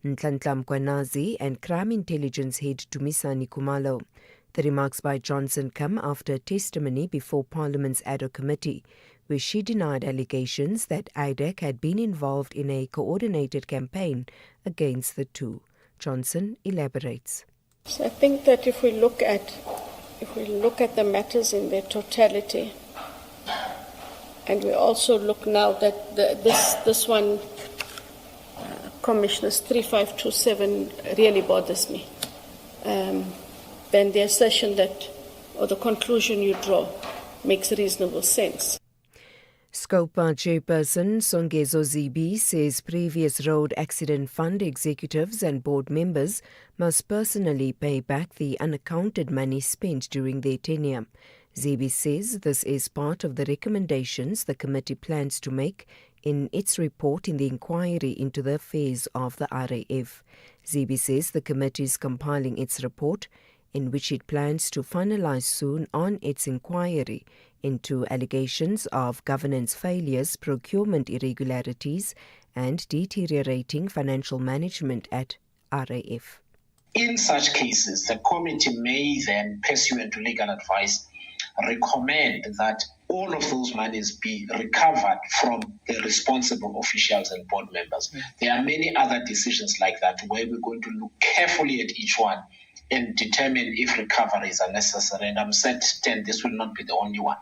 Nhlanhla Mkhwanazi, and Crime Intelligence Head Dumisani Khumalo. The remarks by Johnson come after testimony before Parliament's ad hoc committee, where she denied allegations that IDEC had been involved in a coordinated campaign against the two. Johnson elaborates. So I think that if we look at the matters in their totality, and we also look now that this one, Commissioner's 3527, really bothers me. Then the assertion that, or the conclusion you draw, makes reasonable sense. Scopa chairperson Songezo Zibi says previous road accident fund executives and board members must personally pay back the unaccounted money spent during their tenure. Zibi says this is part of the recommendations the committee plans to make in its report in the inquiry into the affairs of the RAF. Zibi says the committee is compiling its report, in which it plans to finalize soon on its inquiry into allegations of governance failures, procurement irregularities, and deteriorating financial management at RAF. In such cases, the committee may then, pursuant to legal advice, recommend that all of those monies be recovered from the responsible officials and board members. There are many other decisions like that where we're going to look carefully at each one and determine if recoveries are necessary. And I'm certain this will not be the only one.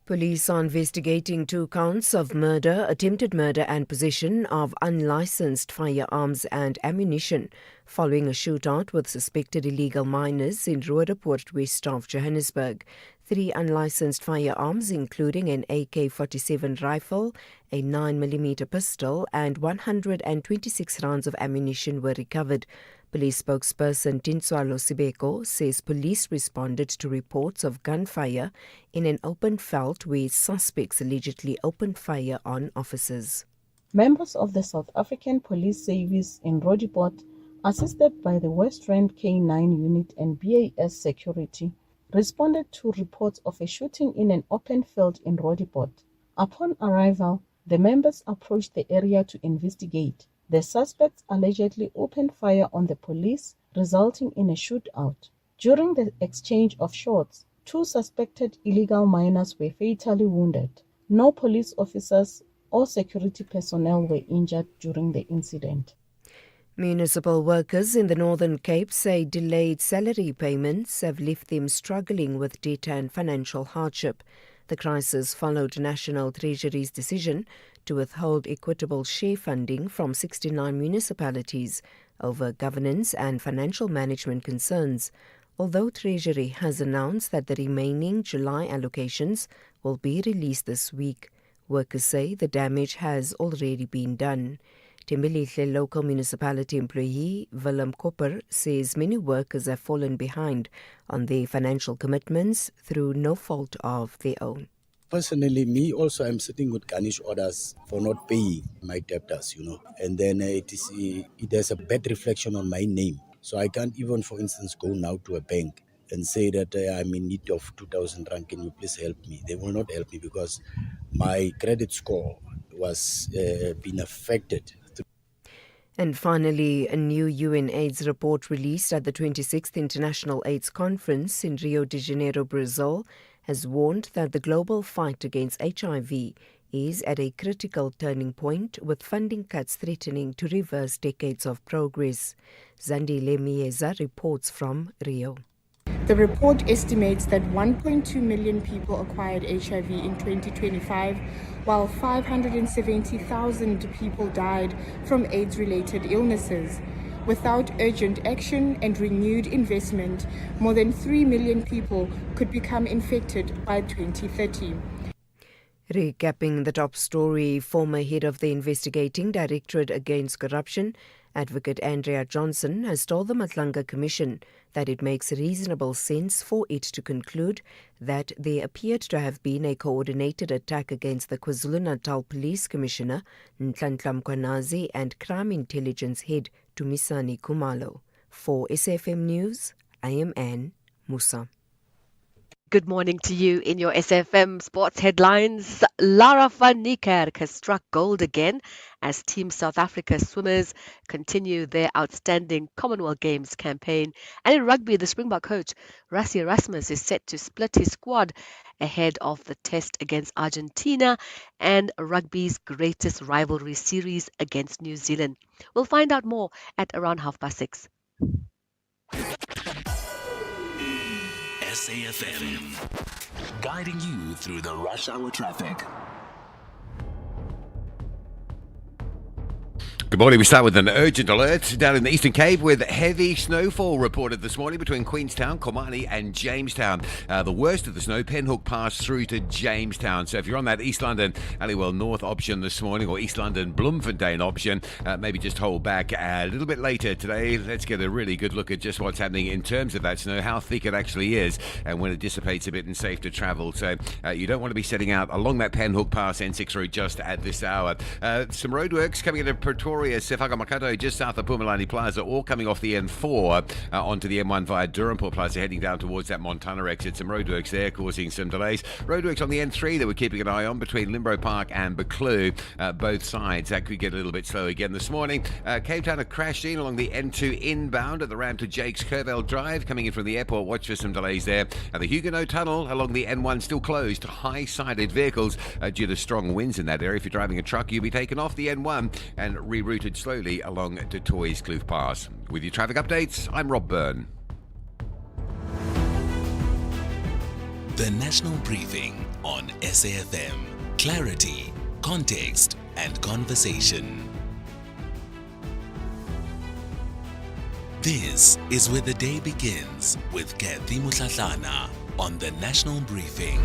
Police are investigating 2 counts of murder, attempted murder and possession of unlicensed firearms and ammunition following a shootout with suspected illegal miners in Roodepoort, west of Johannesburg. 3 unlicensed firearms, including an AK-47 rifle, a 9mm pistol and 126 rounds of ammunition were recovered. Police spokesperson Tinswalo Sibeko says police responded to reports of gunfire in an open veld where suspects allegedly opened fire on officers. Members of the South African Police Service in Roodepoort, assisted by the West Rand K9 unit and BAS Security, responded to reports of a shooting in an open field in Roodepoort. Upon arrival, the members approached the area to investigate. The suspects allegedly opened fire on the police, resulting in a shootout. During the exchange of shots, 2 suspected illegal miners were fatally wounded. No police officers or security personnel were injured during the incident. Municipal workers in the Northern Cape say delayed salary payments have left them struggling with debt and financial hardship. The crisis followed National Treasury's decision to withhold equitable share funding from 69 municipalities over governance and financial management concerns. Although Treasury has announced that the remaining July allocations will be released this week, workers say the damage has already been done. Tembelihle local municipality employee Willem Kopper says many workers have fallen behind on their financial commitments through no fault of their own. Personally, me also, I'm sitting with garnish orders for not paying my debtors, and then it has a bad reflection on my name. So I can't even, for instance, go now to a bank and say that I'm in need of 2,000 rand, can you please help me? They will not help me because my credit score was being affected. And finally, a new UN AIDS report released at the 26th International AIDS Conference in Rio de Janeiro, Brazil, has warned that the global fight against HIV is at a critical turning point, with funding cuts threatening to reverse decades of progress. Zandile Mieza reports from Rio. The report estimates that 1.2 million people acquired HIV in 2025, while 570,000 people died from AIDS-related illnesses. Without urgent action and renewed investment, more than 3 million people could become infected by 2030. Recapping the top story, former head of the Investigating Directorate Against Corruption, Advocate Andrea Johnson, has told the Matlanga Commission that it makes reasonable sense for it to conclude that there appeared to have been a coordinated attack against the KwaZulu-Natal Police Commissioner, Nhlanhla Mkhwanazi, and Crime Intelligence Head, Dumisani Khumalo. For SAfm News, I am Anne Musa. Good morning to you in your SAfm sports headlines. Lara van Niekerk has struck gold again as Team South Africa swimmers continue their outstanding Commonwealth Games campaign. And in rugby, the Springbok coach, Rassie Erasmus, is set to split his squad ahead of the test against Argentina and rugby's greatest rivalry series against New Zealand. We'll find out more at around 6:30. SAfm, guiding you through the rush hour traffic. Good morning. We start with an urgent alert down in the Eastern Cape with heavy snowfall reported this morning between Queenstown, Komani and Jamestown. The worst of the snow, Penhook Pass through to Jamestown. So if you're on that East London, Aliwell North option this morning or East London Bloemfontein option, maybe just hold back a little bit later today. Let's get a really good look at just what's happening in terms of that snow, how thick it actually is and when it dissipates a bit and safe to travel. So you don't want to be setting out along that Penhook Pass N6 route just at this hour. Some roadworks coming into Pretoria, Sefaka Makato, just south of Pumalani Plaza, all coming off the N4 onto the M1 via Durhamport Plaza, heading down towards that Montana exit. Some roadworks there causing some delays. Roadworks on the N3 that we're keeping an eye on between Limbo Park and Buccleuch, both sides. That could get a little bit slow again this morning. Cape Town had crashed in along the N2 inbound at the ramp to Jake's Curvell Drive. Coming in from the airport, watch for some delays there. And the Huguenot Tunnel along the N1 still closed to high-sided vehicles due to strong winds in that area. If you're driving a truck, you'll be taken off the N1 and rerouted slowly along to Toys Kloof Pass. With your traffic updates, I'm Rob Byrne. The National Briefing on SAfm. Clarity, context, and conversation. This is where the day begins with Kathy Mutlatlana on the National Briefing.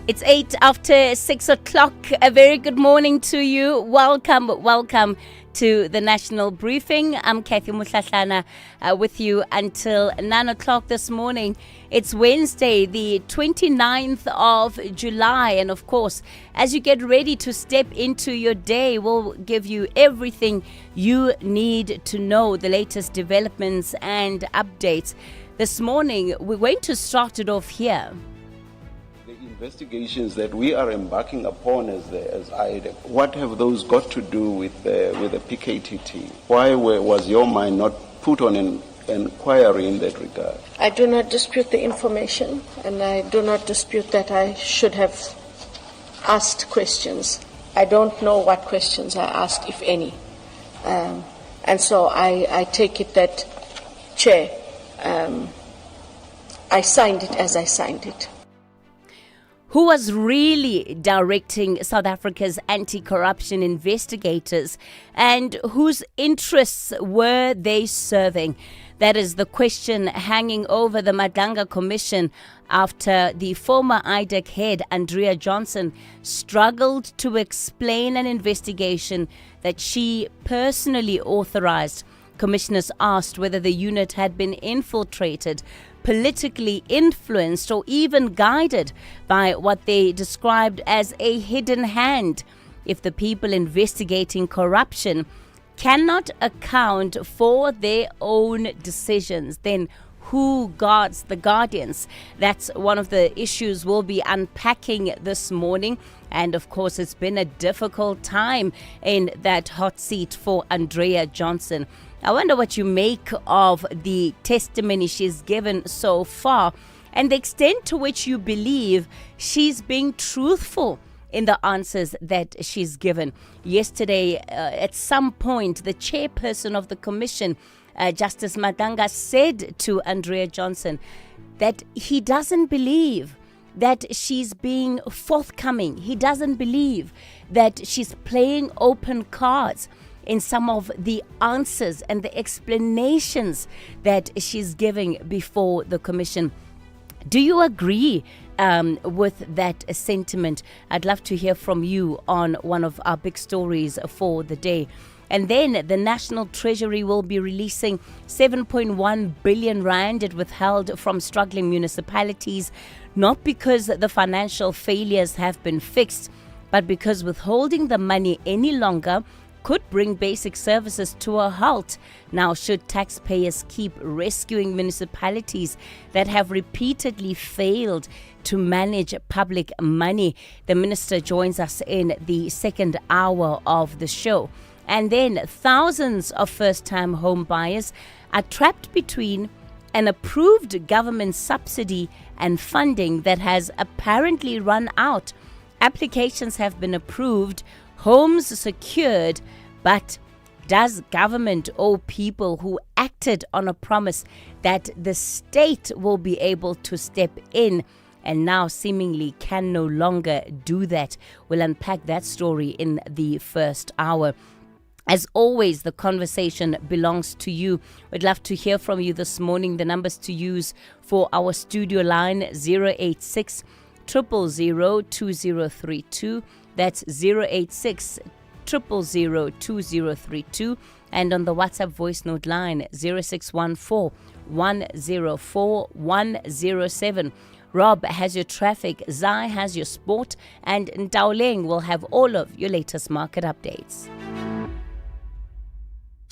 It's 6:08. A very good morning to you. Welcome to the National Briefing. I'm Kathy Mutlatlana with you until 9:00 this morning. It's Wednesday, the 29th of July. And of course, as you get ready to step into your day, we'll give you everything you need to know, the latest developments and updates. This morning, we're going to start it off here. Investigations that we are embarking upon as IDEC, what have those got to do with the PKTT? Why was your mind not put on an inquiry in that regard? I do not dispute the information, and I do not dispute that I should have asked questions. I don't know what questions I asked, if any. And so I take it that, Chair, I signed it as I signed it. Who was really directing South Africa's anti-corruption investigators, and whose interests were they serving? That is the question hanging over the Madlanga Commission after the former IDEC head, Andrea Johnson, struggled to explain an investigation that she personally authorized. Commissioners asked whether the unit had been infiltrated, politically influenced, or even guided by what they described as a hidden hand. If the people investigating corruption cannot account for their own decisions, then who guards the guardians? That's one of the issues we'll be unpacking this morning. And of course, it's been a difficult time in that hot seat for Andrea Johnson. I wonder what you make of the testimony she's given so far and the extent to which you believe she's being truthful in the answers that she's given. Yesterday, at some point, the chairperson of the commission, Justice Madanga, said to Andrea Johnson that he doesn't believe that she's being forthcoming. He doesn't believe that she's playing open cards in some of the answers and the explanations that she's giving before the commission. Do you agree with that sentiment? I'd love to hear from you on one of our big stories for the day. And then the National Treasury will be releasing 7.1 billion rand it withheld from struggling municipalities, not because the financial failures have been fixed, but because withholding the money any longer could bring basic services to a halt. Now, should taxpayers keep rescuing municipalities that have repeatedly failed to manage public money? The minister joins us in the second hour of the show. And then thousands of first-time home buyers are trapped between an approved government subsidy and funding that has apparently run out. Applications have been approved, homes secured, but does government owe people who acted on a promise that the state will be able to step in and now seemingly can no longer do that? We'll unpack that story in the first hour. As always, the conversation belongs to you. We'd love to hear from you this morning. The numbers to use for our studio line, 086 000 2032. That's 086 000 2032. And on the WhatsApp voice note line, 0614 104 107. Rob has your traffic, Zai has your sport, and Ndaoleng will have all of your latest market updates.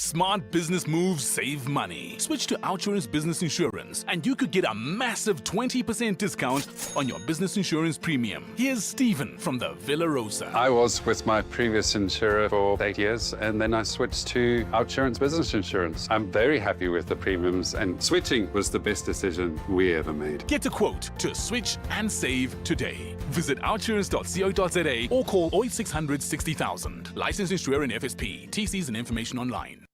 Smart business moves save money. Switch to Outsurance Business Insurance and you could get a massive 20% discount on your business insurance premium. Here's Stephen from the Villa Rosa. I was with my previous insurer for 8 years and then I switched to Outsurance Business Insurance. I'm very happy with the premiums and switching was the best decision we ever made. Get a quote to switch and save today. Visit outsurance.co.za or call 0600 60,000. Licensed insurer in FSP. TCs and information online.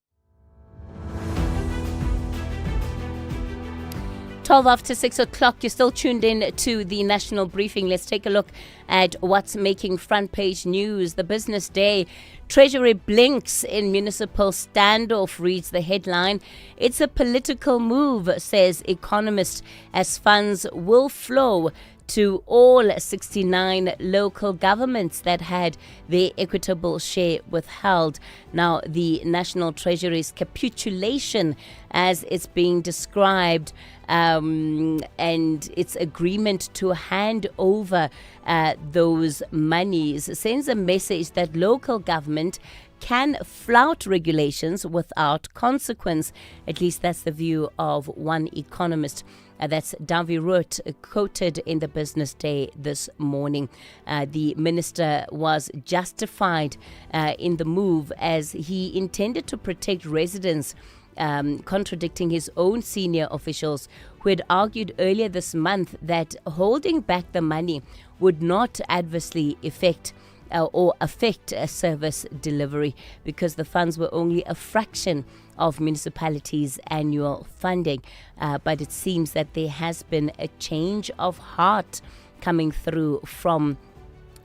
12 after 6 o'clock, you're still tuned in to the national briefing. Let's take a look at what's making front page news. The business day, Treasury blinks in municipal standoff, reads the headline. It's a political move, says economist, as funds will flow to all 69 local governments that had their equitable share withheld. Now, the National Treasury's capitulation, as it's being described, and its agreement to hand over those monies sends a message that local government can flout regulations without consequence. At least that's the view of one economist. That's Davi Root, quoted in the Business Day this morning. The minister was justified in the move as he intended to protect residents, contradicting his own senior officials who had argued earlier this month that holding back the money would not adversely affect service delivery because the funds were only a fraction of municipalities' annual funding. But it seems that there has been a change of heart coming through from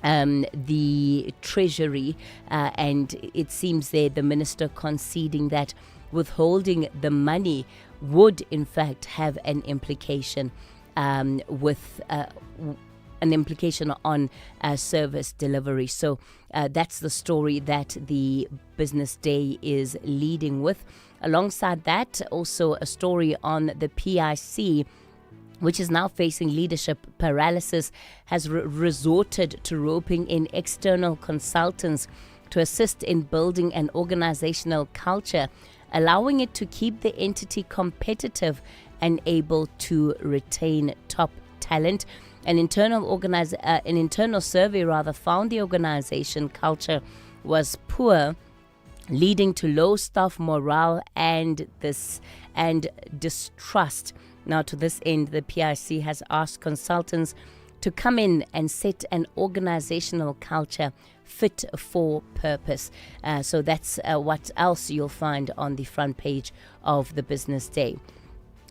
the Treasury, and it seems there the minister conceding that withholding the money would in fact have an implication on service delivery. So that's the story that the Business Day is leading with. Alongside that, also a story on the PIC, which is now facing leadership paralysis, has resorted to roping in external consultants to assist in building an organizational culture, allowing it to keep the entity competitive and able to retain top talent. An internal survey found the organization culture was poor, leading to low staff morale and distrust. Now, to this end, the PIC has asked consultants to come in and set an organizational culture fit for purpose. So that's what else you'll find on the front page of the Business Day.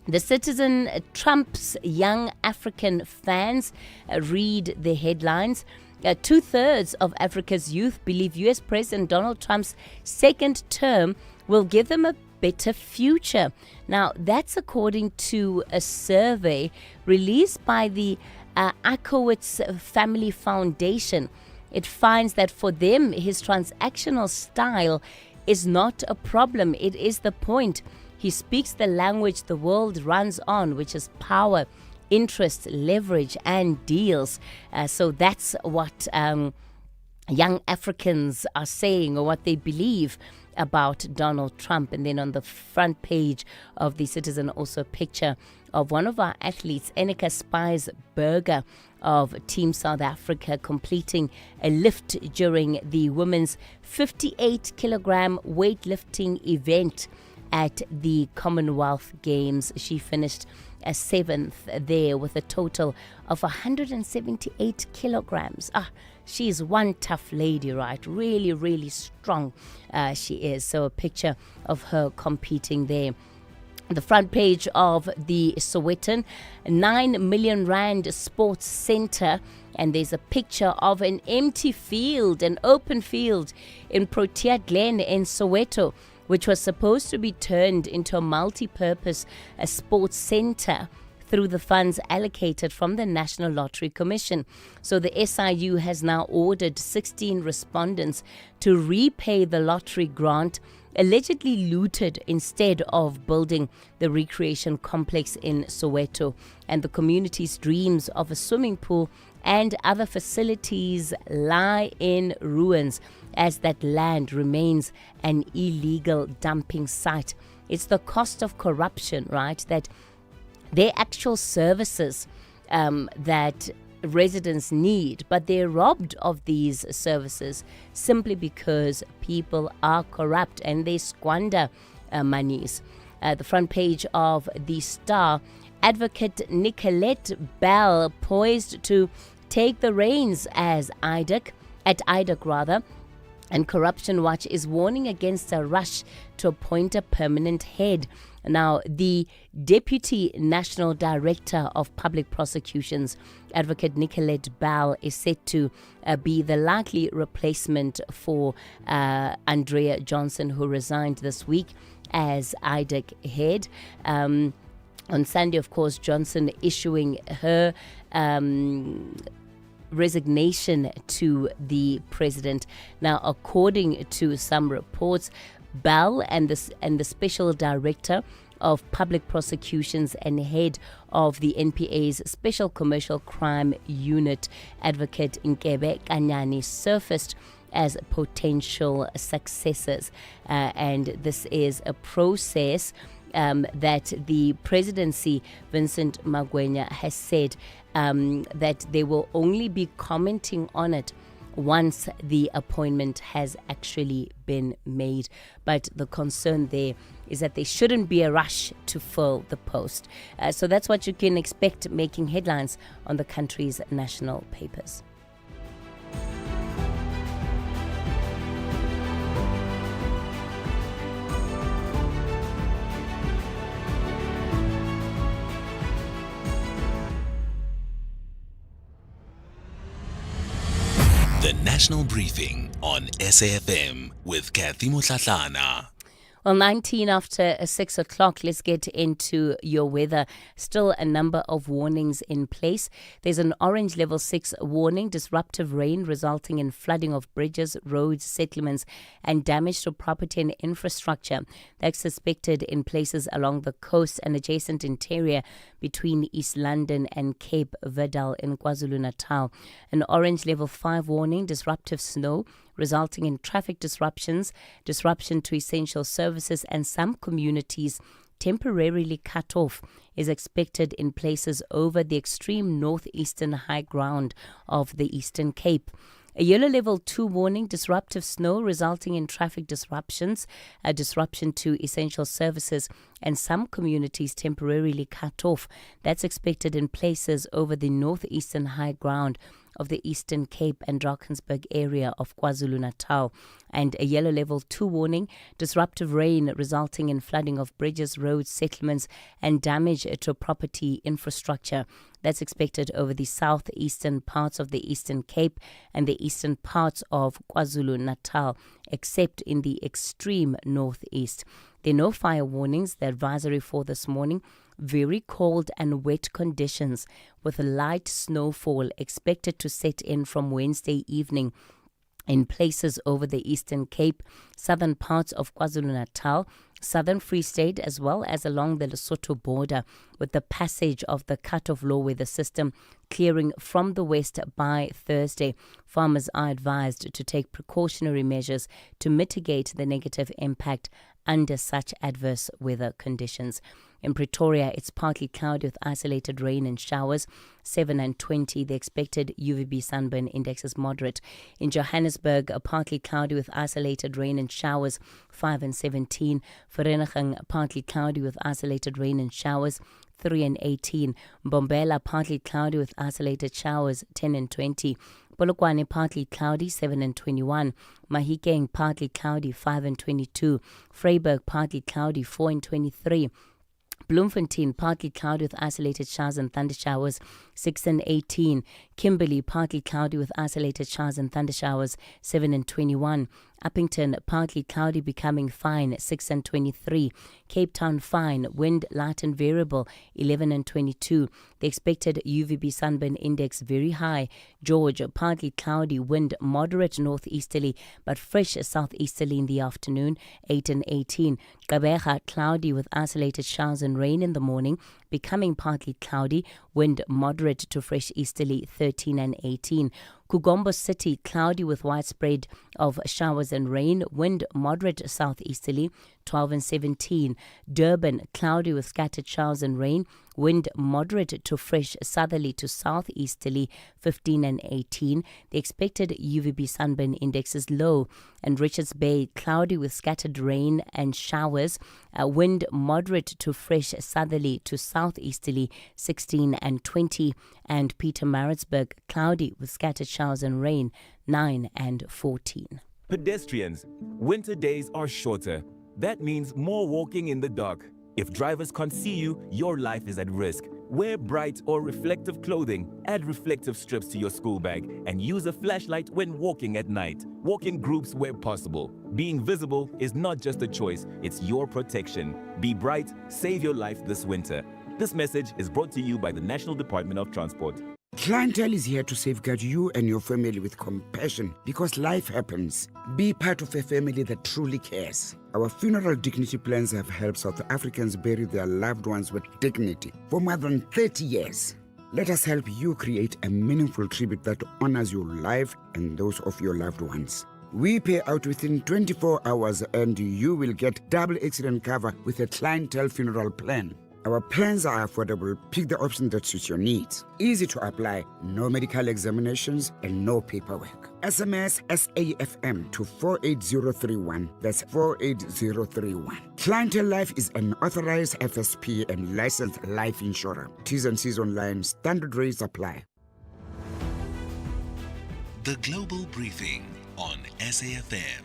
The Citizen Trump's young African fans, read the headlines. 2/3 of Africa's youth believe U.S. President Donald Trump's second term will give them a better future. Now, that's according to a survey released by the Akowitz Family Foundation. It finds that for them, his transactional style is not a problem. It is the point. He speaks the language the world runs on, which is power, interest, leverage, and deals. So that's what young Africans are saying, or what they believe about Donald Trump. And then on the front page of the Citizen, also a picture of one of our athletes, Enika Spies-Berger of Team South Africa, completing a lift during the women's 58-kilogram weightlifting event at the Commonwealth Games. She finished a 7th there with a total of 178 kilograms. She's one tough lady, right? Really, really strong she is. So a picture of her competing there. The front page of the Sowetan, 9 million rand sports center, and there's a picture of an empty field, an open field in Protea Glen in Soweto, which was supposed to be turned into a multi-purpose sports center through the funds allocated from the National Lottery Commission. So the SIU has now ordered 16 respondents to repay the lottery grant allegedly looted instead of building the recreation complex in Soweto. And the community's dreams of a swimming pool and other facilities lie in ruins as that land remains an illegal dumping site. It's the cost of corruption, right? That their actual services that residents need, but they're robbed of these services simply because people are corrupt and they squander monies. The front page of the Star, Advocate Nicolette Bell poised to take the reins at IDOC, and Corruption Watch is warning against a rush to appoint a permanent head. Now, the Deputy National Director of Public Prosecutions, Advocate Nicolette Bell, is set to be the likely replacement for Andrea Johnson, who resigned this week as IDOC head. On Sunday, of course, Johnson issuing her resignation to the president. Now, according to some reports, Bell and the Special Director of Public Prosecutions and head of the NPA's Special Commercial Crime Unit, Advocate Nkebe Kanyani, surfaced as potential successors. And this is a process that the presidency, Vincent Magwenya, has said that they will only be commenting on it once the appointment has actually been made. But the concern there is that there shouldn't be a rush to fill the post. So that's what you can expect making headlines on the country's national papers. The National Briefing on SAFM with Kathy Mutlatlana. Well, 19 after 6 o'clock, let's get into your weather. Still a number of warnings in place. There's an orange level 6 warning, disruptive rain resulting in flooding of bridges, roads, settlements, and damage to property and infrastructure. That's suspected in places along the coast and adjacent interior between East London and Cape Vidal in KwaZulu-Natal. An orange level 5 warning, disruptive snow, resulting in traffic disruptions, disruption to essential services, and some communities temporarily cut off, is expected in places over the extreme northeastern high ground of the Eastern Cape. A yellow level 2 warning, disruptive snow resulting in traffic disruptions, a disruption to essential services, and some communities temporarily cut off. That's expected in places over the northeastern high ground of the Eastern Cape and Drakensberg area of KwaZulu-Natal. And a yellow level 2 warning, disruptive rain resulting in flooding of bridges, roads, settlements, and damage to property infrastructure. That's expected over the southeastern parts of the Eastern Cape and the eastern parts of KwaZulu-Natal, except in the extreme northeast. There are no fire warnings. The advisory for this morning: very cold and wet conditions with light snowfall expected to set in from Wednesday evening in places over the Eastern Cape, southern parts of KwaZulu-Natal, southern Free State, as well as along the Lesotho border, with the passage of the cut-off low weather system clearing from the west by Thursday. Farmers are advised to take precautionary measures to mitigate the negative impact under such adverse weather conditions. In Pretoria, it's partly cloudy with isolated rain and showers, 7 and 20. The expected UVB sunburn index is moderate. In Johannesburg, partly cloudy with isolated rain and showers, 5 and 17. Vereeniging, partly cloudy with isolated rain and showers, 3 and 18. Mbombela, partly cloudy with isolated showers, 10 and 20. Polokwane, partly cloudy, 7 and 21. Mahikeng, partly cloudy, 5 and 22. Vryburg, partly cloudy, 4 and 23. Bloemfontein, partly cloudy with isolated showers and thunder showers, 6 and 18. Kimberley, partly cloudy with isolated showers and thunder showers, 7 and 21. Uppington, partly cloudy becoming fine, 6 and 23. Cape Town, fine, wind light and variable, 11 and 22. The expected UVB sunburn index very high. George, partly cloudy, wind moderate northeasterly but fresh southeasterly in the afternoon, 8 and 18. Gqeberha, cloudy with isolated showers and rain in the morning, becoming partly cloudy, wind moderate to fresh easterly, 13 and 18. Kugombo City, cloudy with widespread of showers and rain, wind moderate southeasterly, 12 and 17. Durban, cloudy with scattered showers and rain, wind moderate to fresh southerly to southeasterly, 15 and 18. The expected UVB sunburn index is low. And Richards Bay, cloudy with scattered rain and showers, wind moderate to fresh southerly to southeasterly, 16 and 20. And Pietermaritzburg, cloudy with scattered showers and rain, 9 and 14. Pedestrians, winter days are shorter. That means more walking in the dark. If drivers can't see you, your life is at risk. Wear bright or reflective clothing, add reflective strips to your school bag, and use a flashlight when walking at night. Walk in groups where possible. Being visible is not just a choice, it's your protection. Be bright, save your life this winter. This message is brought to you by the National Department of Transport. Clientele is here to safeguard you and your family with compassion because life happens. Be part of a family that truly cares. Our funeral dignity plans have helped South Africans bury their loved ones with dignity for more than 30 years. Let us help you create a meaningful tribute that honors your life and those of your loved ones. We pay out within 24 hours and you will get double accident cover with a clientele funeral plan. Our plans are affordable. Pick the option that suits your needs. Easy to apply, no medical examinations, and no paperwork. SMS SAFM to 48031. That's 48031. Clientele Life is an authorized FSP and licensed life insurer. T's and C's online. Standard rates apply. The Global Briefing on SAFM.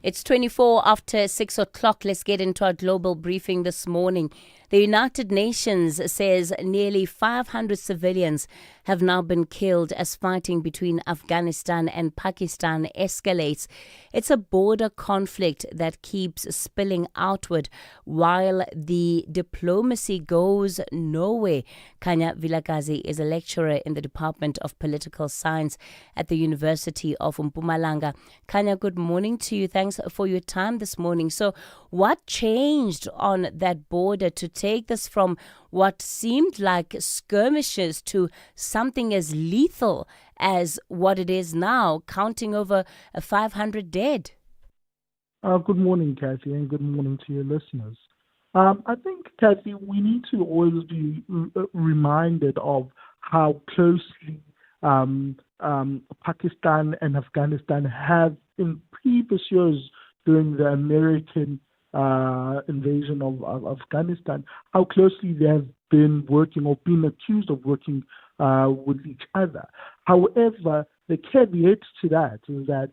It's 24 after 6 o'clock. Let's get into our global briefing this morning. The United Nations says nearly 500 civilians have now been killed as fighting between Afghanistan and Pakistan escalates. It's a border conflict that keeps spilling outward while the diplomacy goes nowhere. Kanya Vilakazi is a lecturer in the Department of Political Science at the University of Mpumalanga. Kanya, good morning to you. Thanks for your time this morning. So what changed on that border to take this from what seemed like skirmishes to something as lethal as what it is now, counting over 500 dead? Good morning, Kathy, and good morning to your listeners. I think, Kathy, we need to always be reminded of how closely Pakistan and Afghanistan have, in previous years during the American invasion of Afghanistan, how closely they have been working or been accused of working with each other. However, the caveat to that is that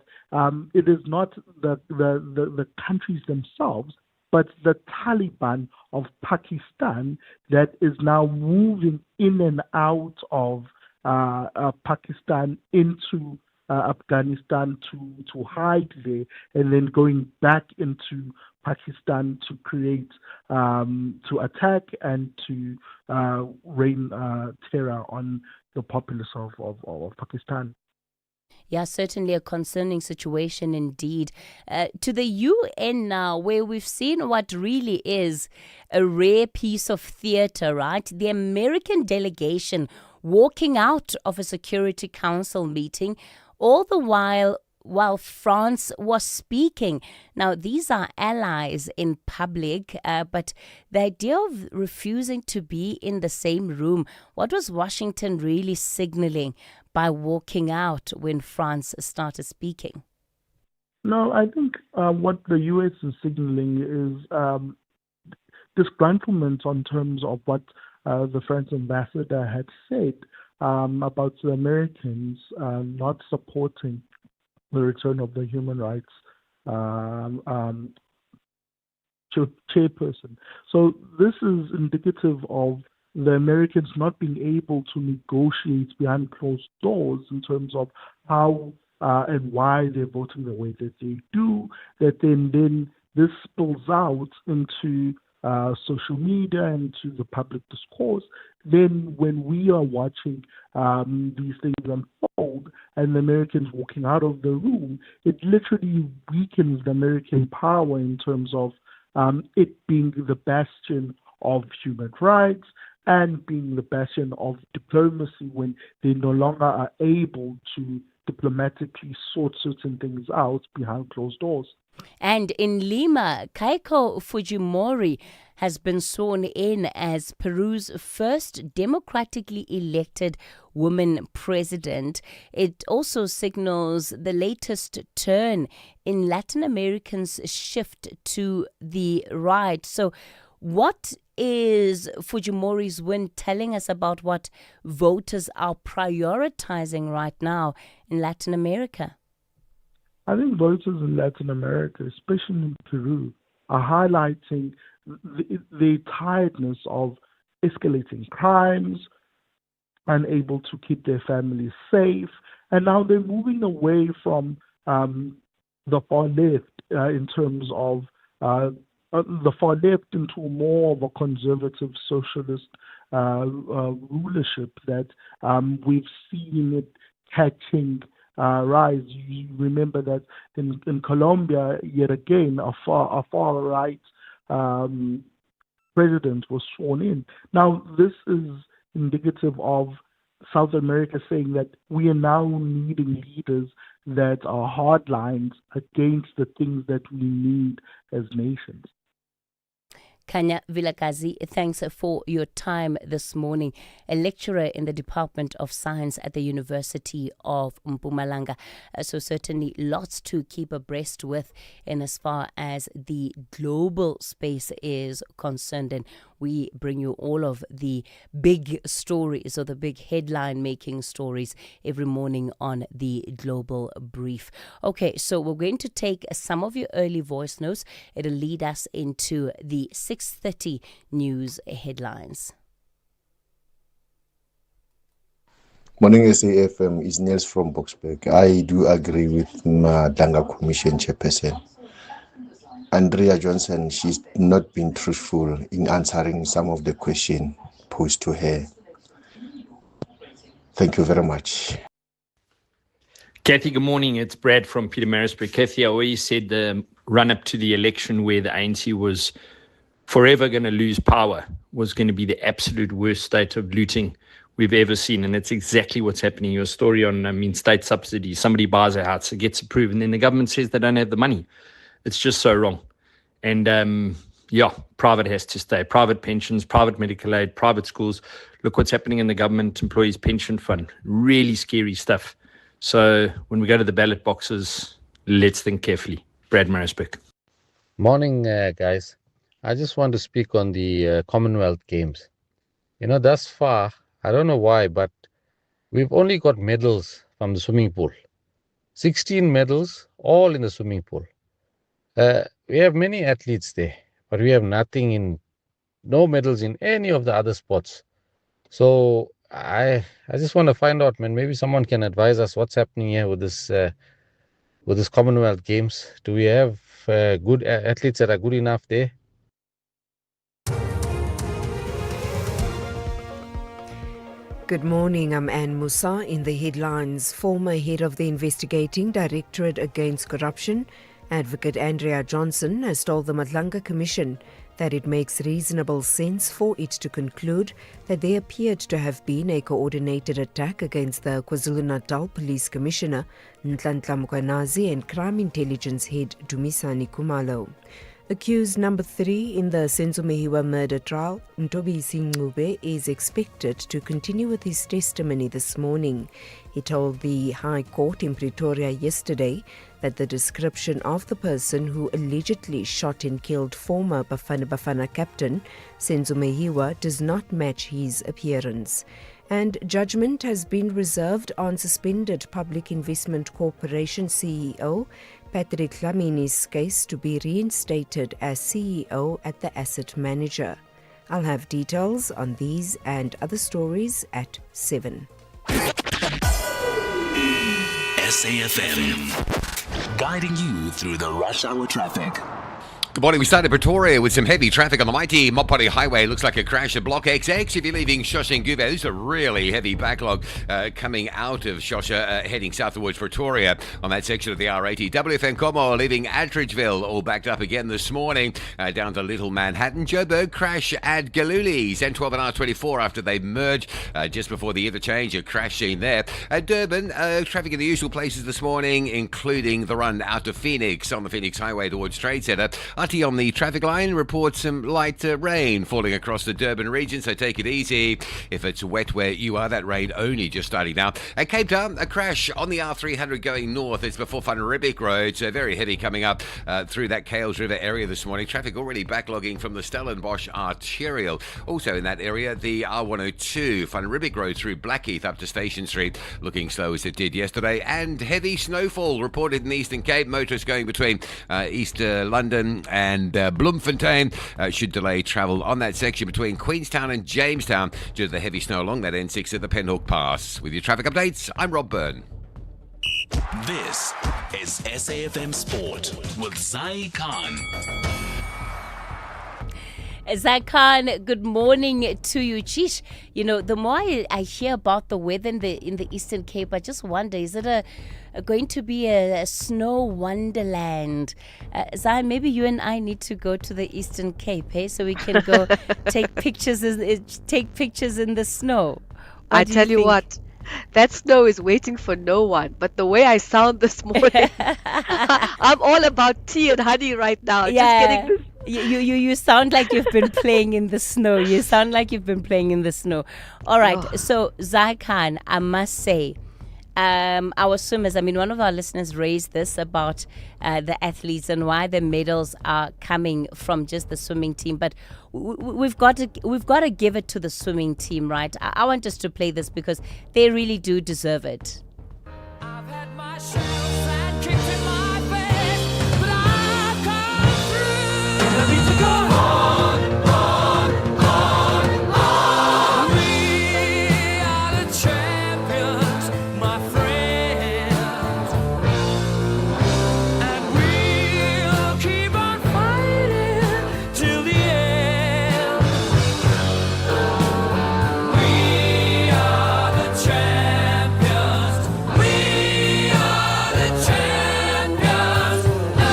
it is not the countries themselves, but the Taliban of Pakistan that is now moving in and out of Pakistan into Afghanistan to hide there, and then going back into Pakistan to create, to attack and to rain terror on the populace of Pakistan. Yeah, certainly a concerning situation indeed. To the UN now, where we've seen what really is a rare piece of theatre, right? The American delegation walking out of a Security Council meeting, all the while France was speaking. Now, these are allies in public, but the idea of refusing to be in the same room, what was Washington really signaling by walking out when France started speaking? No, I think what the U.S. is signaling is disgruntlement on terms of what the French ambassador had said about the Americans not supporting the return of the human rights chairperson. So this is indicative of the Americans not being able to negotiate behind closed doors in terms of how and why they're voting the way that they do, that then this spills out into social media and to the public discourse. Then when we are watching these things unfold and the Americans walking out of the room, it literally weakens the American power in terms of it being the bastion of human rights and being the bastion of diplomacy when they no longer are able to diplomatically sort certain things out behind closed doors. And in Lima, Keiko Fujimori has been sworn in as Peru's first democratically elected woman president. It also signals the latest turn in Latin Americans' shift to the right. So what is Fujimori's win telling us about what voters are prioritizing right now in Latin America? I think voters in Latin America, especially in Peru, are highlighting the tiredness of escalating crimes, unable to keep their families safe, and now they're moving away from the far left in terms of the far left into more of a conservative socialist rulership that we've seen it catching rise. You remember that in Colombia, yet again, a far right president was sworn in. Now, this is indicative of South America saying that we are now needing leaders that are hard lines against the things that we need as nations. Kanya Vilakazi, thanks for your time this morning. A lecturer in the Department of Science at the University of Mpumalanga. So certainly lots to keep abreast with in as far as the global space is concerned. And we bring you all of the big stories or the big headline-making stories every morning on the Global Brief. Okay, so we're going to take some of your early voice notes. It'll lead us into the 6:30 news headlines. Morning SAFM, is Niels from Boksburg. I do agree with Danga Commission Chairperson. Andrea Johnson, she's not been truthful in answering some of the questions posed to her. Thank you very much. Kathy, good morning. It's Brad from Pietermaritzburg. Kathy, I always said the run-up to the election where the ANC was forever going to lose power was going to be the absolute worst state of looting we've ever seen. And it's exactly what's happening. Your story on, state subsidies. Somebody buys a house, it gets approved, and then the government says they don't have the money. It's just so wrong. And private has to stay. Private pensions, private medical aid, private schools. Look what's happening in the government employees pension fund. Really scary stuff. So when we go to the ballot boxes, let's think carefully. Brad Marisbeck. Morning, guys. I just want to speak on the Commonwealth Games. Thus far, I don't know why, but we've only got medals from the swimming pool. 16 medals, all in the swimming pool. We have many athletes there, but we have no medals in any of the other sports. So I just want to find out, man. Maybe someone can advise us what's happening here with this Commonwealth Games. Do we have good athletes that are good enough there? Good morning, I'm Anne Musa. In the headlines, former head of the Investigating Directorate Against Corruption, Advocate Andrea Johnson, has told the Madlanga Commission that it makes reasonable sense for it to conclude that there appeared to have been a coordinated attack against the KwaZulu-Natal Police Commissioner, Nhlanhla Mkhwanazi, and Crime Intelligence Head Dumisani Khumalo. Accused number 3 in the Senzo Mehiwa murder trial, Ntobisi Ncube, is expected to continue with his testimony this morning. He told the High Court in Pretoria yesterday that the description of the person who allegedly shot and killed former Bafana Bafana captain Senzo Mehiwa does not match his appearance. And judgment has been reserved on suspended Public Investment Corporation CEO Patrick Dlamini's case to be reinstated as CEO at the asset manager. I'll have details on these and other stories at 7. SAFM, guiding you through the rush hour traffic. Good morning. We started Pretoria with some heavy traffic on the mighty Mopari Highway. Looks like a crash at Block XX. If you're leaving Shosha and Guve, there's a really heavy backlog coming out of Shosha, heading south towards Pretoria on that section of the R80. WFN Como leaving Attridgeville, all backed up again this morning, down to Little Manhattan. Joburg crash at Galulis, and 12 and R24 after they merged just before the interchange. A crash scene there. At Durban, traffic in the usual places this morning, including the run out to Phoenix on the Phoenix Highway towards Trade Centre. Artie on the traffic line reports some light rain falling across the Durban region, so take it easy. If it's wet where you are, that rain only just starting now. At Cape Town, a crash on the R300 going north. It's before Van Riebeek Road, so very heavy coming up through that Kales River area this morning. Traffic already backlogging from the Stellenbosch Arterial. Also in that area, the R102, Van Riebeek Road through Blackheath up to Station Street, looking slow as it did yesterday. And heavy snowfall reported in the Eastern Cape. Motorists going between East London and Bloemfontein should delay travel on that section between Queenstown and Jamestown due to the heavy snow along that N6 at the Penhook Pass. With your traffic updates, I'm Rob Byrne. This is SAFM Sport with Zai Khan. Zakan, good morning to you. Chish, you know, the more I hear about the weather in the Eastern Cape, I just wonder, is it going to be a snow wonderland? Zai, maybe you and I need to go to the Eastern Cape, hey, so we can go take pictures in the snow. I tell you what, that snow is waiting for no one. But the way I sound this morning, I'm all about tea and honey right now. Yeah. Just getting this. You sound like you've been playing in the snow. You sound like you've been playing in the snow. All right. So Zai Khan, I must say, our swimmers, I mean, one of our listeners raised this about the athletes and why the medals are coming from just the swimming team. But we've got to give it to the swimming team, right? I want us to play this because they really do deserve it. I've had my share of sand kicked in my face, but I've come through. Let me to go on. We are the champions, my friends, and we'll keep on fighting till the end. We are the champions. We are the champions. No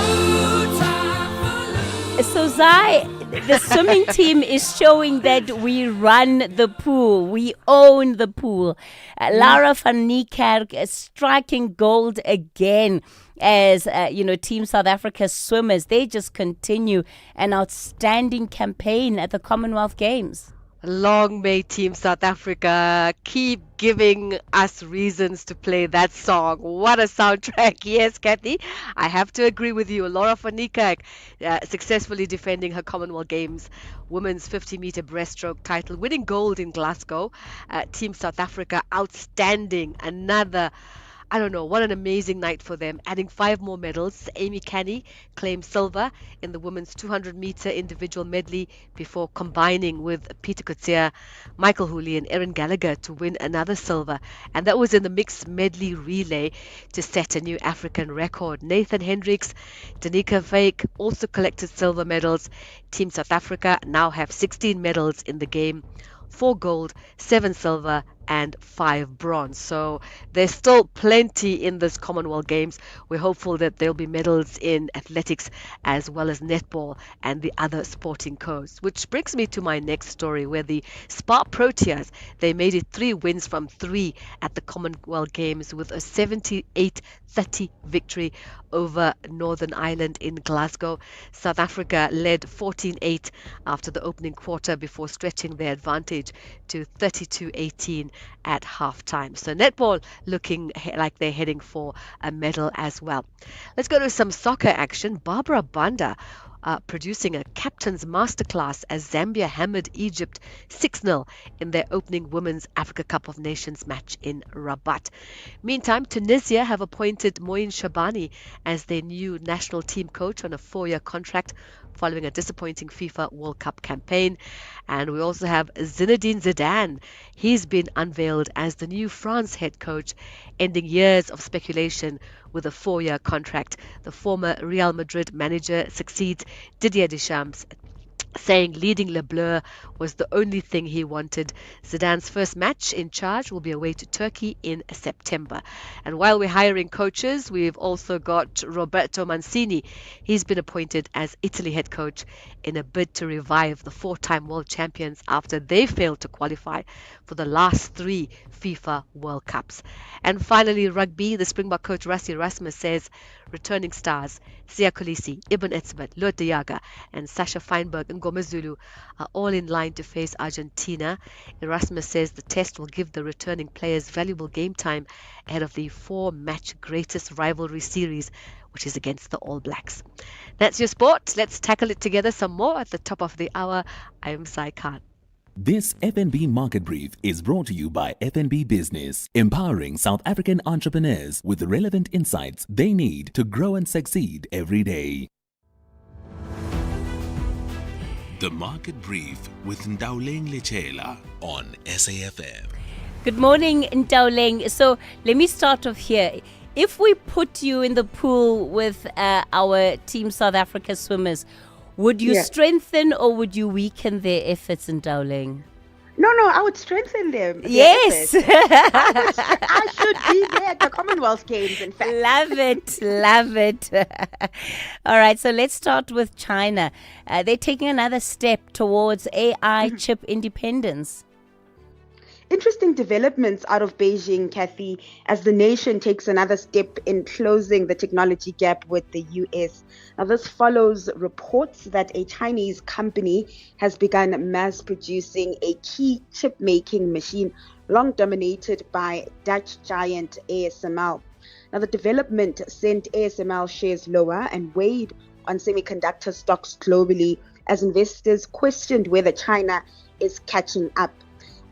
time for losing. So Zai, the swimming team is showing that we run the pool. We own the pool. Lara van Niekerk is striking gold again as, Team South Africa swimmers. They just continue an outstanding campaign at the Commonwealth Games. Long may Team South Africa keep giving us reasons to play that song. What a soundtrack. Yes, Kathy, I have to agree with you. Laura van Niekerk successfully defending her Commonwealth Games women's 50-meter breaststroke title, winning gold in Glasgow. Team South Africa outstanding. Another I don't know, what an amazing night for them. Adding 5 more medals, Amy Canny claimed silver in the women's 200-meter individual medley before combining with Peter Coetzee, Michael Hooley and Erin Gallagher to win another silver. And that was in the mixed medley relay to set a new African record. Nathan Hendricks, Danica Fake also collected silver medals. Team South Africa now have 16 medals in the game. 4 gold, 7 silver, and 5 bronze. So there's still plenty in this Commonwealth Games. We're hopeful that there'll be medals in athletics as well as netball and the other sporting codes. Which brings me to my next story, where the Spa Proteas, they made it 3 wins from 3 at the Commonwealth Games with a 78-30 victory over Northern Ireland in Glasgow. South Africa led 14-8 after the opening quarter before stretching their advantage to 32-18 at halftime. So netball looking like they're heading for a medal as well. Let's go to some soccer action. Barbara Banda producing a captain's masterclass as Zambia hammered Egypt 6-0 in their opening Women's Africa Cup of Nations match in Rabat. Meantime, Tunisia have appointed Moin Shabani as their new national team coach on a 4-year contract following a disappointing FIFA World Cup campaign. And we also have Zinedine Zidane. He's been unveiled as the new France head coach, ending years of speculation with a 4-year contract. The former Real Madrid manager succeeds Didier Deschamps, saying leading Le Bleu was the only thing he wanted. Zidane's first match in charge will be away to Turkey in September. And while we're hiring coaches, we've also got Roberto Mancini. He's been appointed as Italy head coach in a bid to revive the 4-time world champions after they failed to qualify for the last 3 FIFA World Cups. And finally, rugby, the Springbok coach Rassie Erasmus says returning stars Siya Kolisi, Ibn Etzebeth, Lot Diaga and Sasha Feinberg and Ngomezulu are all in line to face Argentina. Erasmus says the test will give the returning players valuable game time ahead of the 4-match greatest rivalry series, which is against the All Blacks. That's your sport. Let's tackle it together some more at the top of the hour. I am Sai Khan. This FNB Market Brief is brought to you by FNB Business, empowering South African entrepreneurs with the relevant insights they need to grow and succeed every day. The Market Brief with Ndauleng Lechela on SAFM. Good morning, Ndauleng. So let me start off here. If we put you in the pool with our Team South Africa swimmers, would you strengthen or would you weaken their efforts in Ndauleng? No, I would strengthen them. Yes. I should be there at the Commonwealth Games, in fact. Love it. All right, so let's start with China. They're taking another step towards AI chip independence. Interesting developments out of Beijing, Kathy, as the nation takes another step in closing the technology gap with the US. Now, this follows reports that a Chinese company has begun mass producing a key chip-making machine long dominated by Dutch giant ASML. Now, the development sent ASML shares lower and weighed on semiconductor stocks globally as investors questioned whether China is catching up.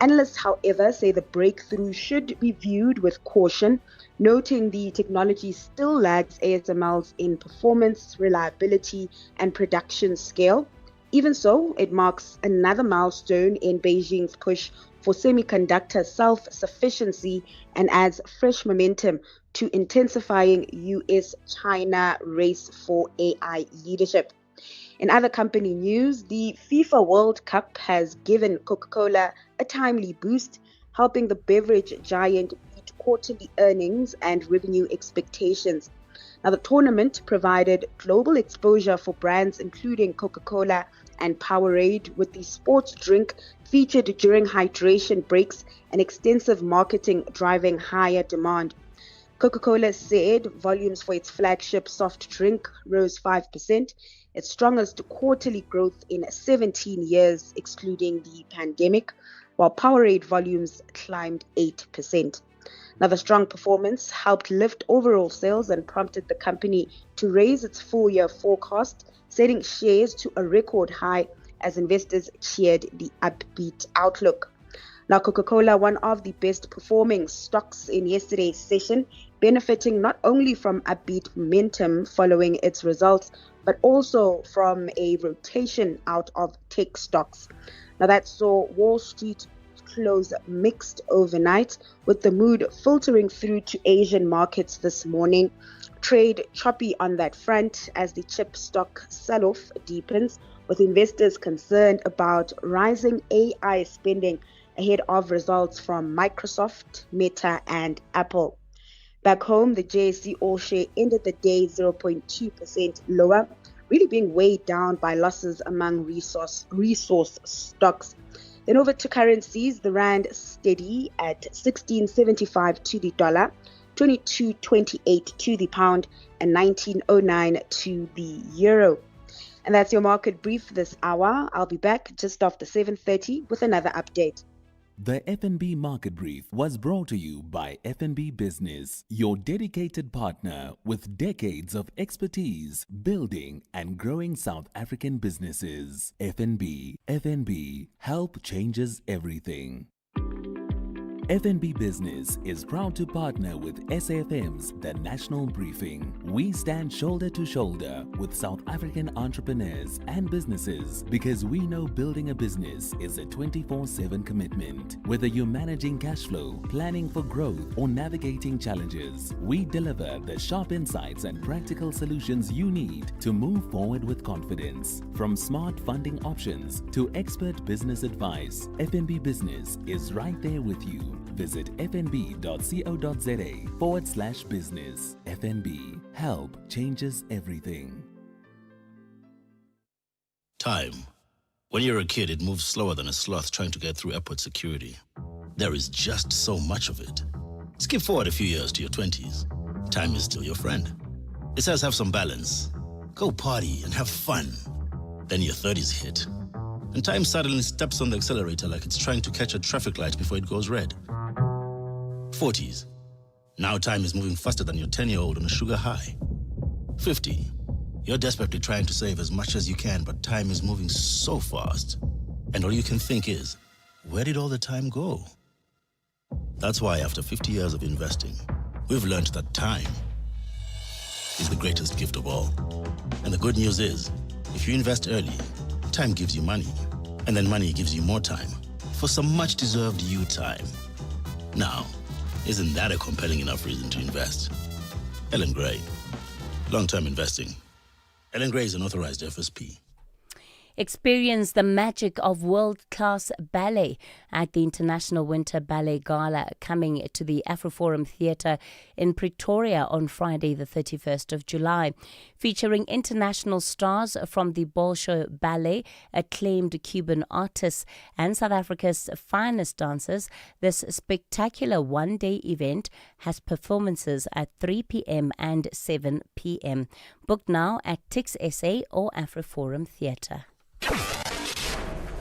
Analysts, however, say the breakthrough should be viewed with caution, noting the technology still lags ASML's in performance, reliability, and production scale. Even so, it marks another milestone in Beijing's push for semiconductor self-sufficiency and adds fresh momentum to intensifying US-China race for AI leadership. In other company news, the FIFA World Cup has given Coca-Cola a timely boost, helping the beverage giant beat quarterly earnings and revenue expectations. Now, the tournament provided global exposure for brands including Coca-Cola and Powerade, with the sports drink featured during hydration breaks and extensive marketing driving higher demand. Coca-Cola said volumes for its flagship soft drink rose 5%, its strongest quarterly growth in 17 years, excluding the pandemic, while Powerade volumes climbed 8%. Now, the strong performance helped lift overall sales and prompted the company to raise its full-year forecast, setting shares to a record high as investors cheered the upbeat outlook. Now, Coca-Cola, one of the best performing stocks in yesterday's session, benefiting not only from upbeat momentum following its results, but also from a rotation out of tech stocks. Now, that saw Wall Street close mixed overnight, with the mood filtering through to Asian markets this morning. Trade choppy on that front as the chip stock sell-off deepens, with investors concerned about rising AI spending ahead of results from Microsoft, Meta, and Apple. Back home, the JSE All Share ended the day 0.2% lower, really being weighed down by losses among resource stocks. Then over to currencies, the rand steady at 16.75 to the dollar, 22.28 to the pound, and 19.09 to the euro. And that's your market brief this hour. I'll be back just after 7:30 with another update. The FNB Market Brief was brought to you by FNB Business, your dedicated partner with decades of expertise building and growing South African businesses. FNB, help changes everything. FNB Business is proud to partner with SAFM's The National Briefing. We stand shoulder to shoulder with South African entrepreneurs and businesses because we know building a business is a 24/7 commitment. Whether you're managing cash flow, planning for growth, or navigating challenges, we deliver the sharp insights and practical solutions you need to move forward with confidence. From smart funding options to expert business advice, FNB Business is right there with you. Visit fnb.co.za/business. FNB, help changes everything. Time. When you're a kid, it moves slower than a sloth trying to get through airport security. There is just so much of it. Skip forward a few years to your 20s. Time is still your friend. It says have some balance. Go party and have fun. Then your 30s hit. And time suddenly steps on the accelerator like it's trying to catch a traffic light before it goes red. 40s. Now time is moving faster than your 10-year-old on a sugar high. 50. You're desperately trying to save as much as you can, but time is moving so fast. And all you can think is, where did all the time go? That's why after 50 years of investing, we've learned that time is the greatest gift of all. And the good news is, if you invest early, time gives you money, and then money gives you more time for some much-deserved you time. Now, isn't that a compelling enough reason to invest? Ellen Gray, long-term investing. Ellen Gray is an authorized FSP. Experience the magic of world-class ballet at the International Winter Ballet Gala coming to the AfroForum Theatre in Pretoria on Friday the 31st of July. Featuring international stars from the Bolshoi Ballet, acclaimed Cuban artists and South Africa's finest dancers, this spectacular one-day event has performances at 3 p.m. and 7 p.m. Book now at Tix SA or AfroForum Theatre.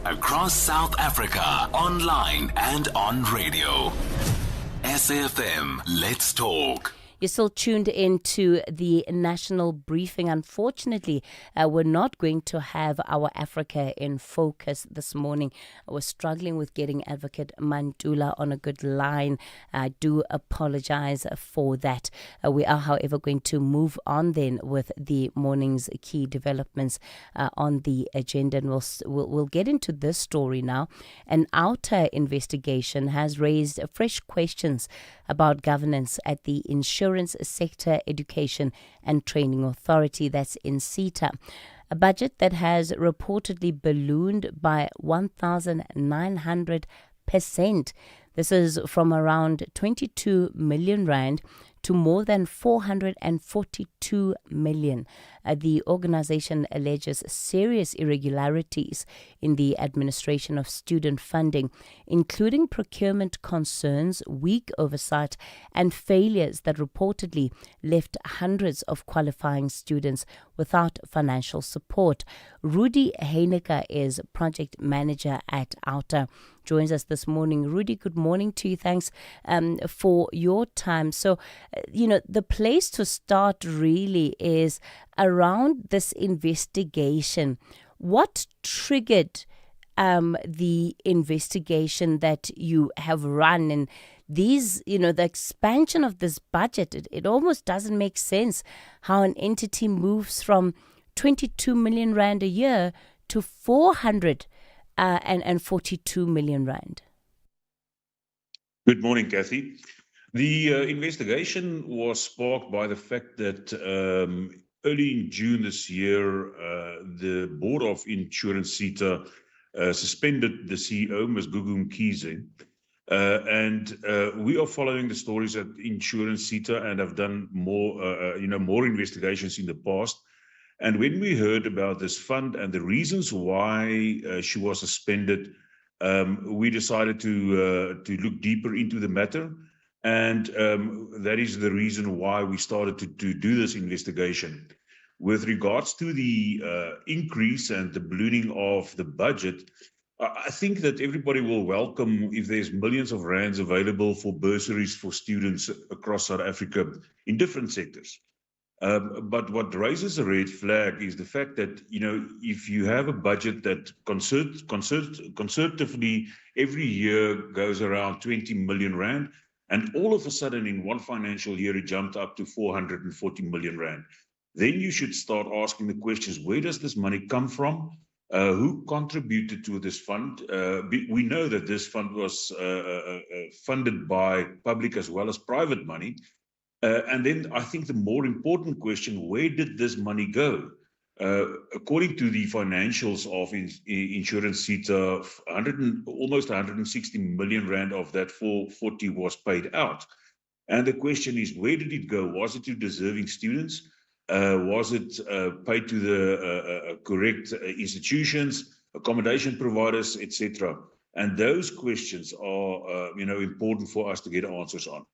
Across South Africa, online and on radio. SAFM, let's talk. You're still tuned in to the national briefing. Unfortunately, we're not going to have our Africa in focus this morning. We're struggling with getting Advocate Mandula on a good line. I do apologize for that. We are, however, going to move on then with the morning's key developments on the agenda. And we'll get into this story now. An outer investigation has raised fresh questions about governance at the Insurance Sector Education and Training Authority, that's INSETA. A budget that has reportedly ballooned by 1,900%. This is from around 22 million rand to more than 442 million. The organization alleges serious irregularities in the administration of student funding, including procurement concerns, weak oversight, and failures that reportedly left hundreds of qualifying students without financial support. Rudy Heineke is project manager at Outer. Joins us this morning. Rudy, good morning to you. Thanks for your time. So, the place to start really is around this investigation. What triggered the investigation that you have run and these, the expansion of this budget, it almost doesn't make sense how an entity moves from 22 million rand a year to 442 million rand. Good morning, Kathy. The investigation was sparked by the fact that early in June this year, the Board of Insurance SETA suspended the CEO, Ms. Gugu Mkhize. And we are following the stories at Insurance SETA and have done more investigations in the past. And when we heard about this fund and the reasons why she was suspended, we decided to look deeper into the matter. And that is the reason why we started to do this investigation. With regards to the increase and the ballooning of the budget, I think that everybody will welcome if there's millions of rands available for bursaries for students across South Africa in different sectors. But what raises a red flag is the fact that, if you have a budget that conservatively every year goes around 20 million rand, and all of a sudden in one financial year it jumped up to 440 million rand, then you should start asking the questions, where does this money come from? Who contributed to this fund? We know that this fund was funded by public as well as private money. And then I think the more important question, where did this money go? According to the financials of Insurance SETA, almost 160 million rand of that 440 was paid out. And the question is, where did it go? Was it to deserving students? Was it paid to the correct institutions, accommodation providers, etc.? And those questions are, important for us to get answers on.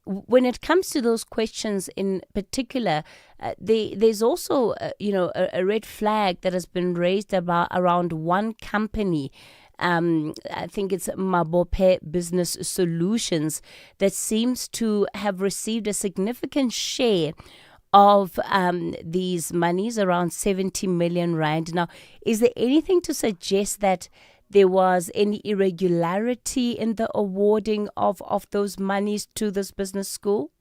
When it comes to those questions in particular, there's also, a red flag that has been raised around one company. I think it's Mabope Business Solutions that seems to have received a significant share of these monies, around 70 million rand. Now, is there anything to suggest that there was any irregularity in the awarding of those monies to this business school?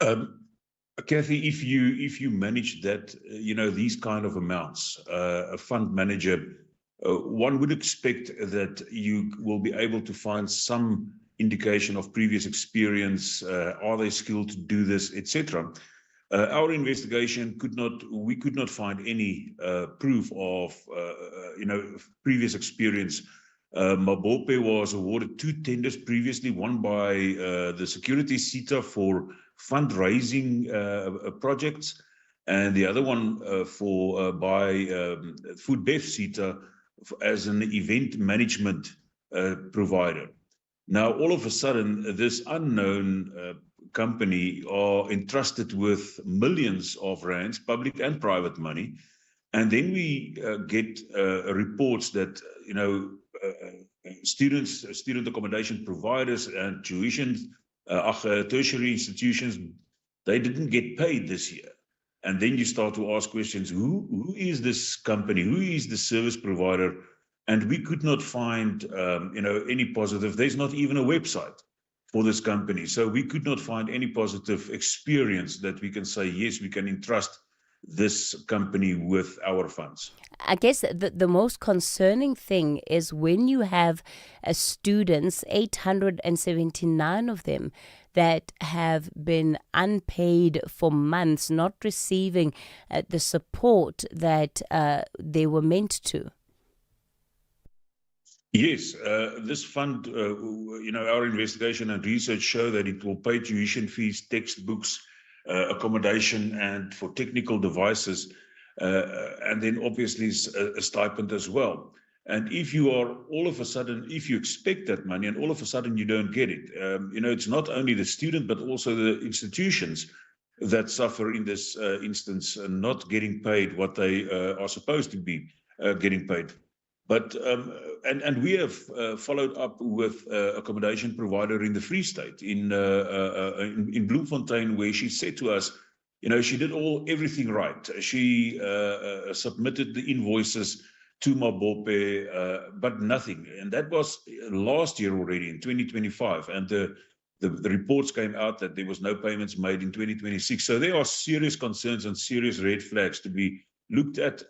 Kathy, if you manage that, these kind of amounts, a fund manager, one would expect that you will be able to find some indication of previous experience. Are they skilled to do this, etc.? Our investigation could not find any proof of previous experience. Mabope was awarded 2 tenders previously, one by the Security SETA for fundraising projects, and the other one by Food Bev SETA as an event management provider. Now, all of a sudden, this unknown company are entrusted with millions of rands, public and private money, and then we get reports that student accommodation providers and tertiary institutions, they didn't get paid this year. And then you start to ask questions, who is this company? Who is the service provider? And we could not find any positive. There's not even a website for this company. So we could not find any positive experience that we can say, yes, we can entrust this company with our funds. I guess the most concerning thing is when you have students, 879 of them, that have been unpaid for months, not receiving the support that they were meant to. Yes, this fund, our investigation and research show that it will pay tuition fees, textbooks, accommodation, and for technical devices, and then obviously a stipend as well. And if you expect that money and all of a sudden you don't get it, it's not only the student but also the institutions that suffer in this instance, not getting paid what they are supposed to be getting paid. But and we have followed up with accommodation provider in the Free State in Bloemfontein, where she said to us, she did everything right. She submitted the invoices. to Mabope, but nothing. And that was last year already in 2025. And the reports came out that there was no payments made in 2026. So there are serious concerns and serious red flags to be looked at.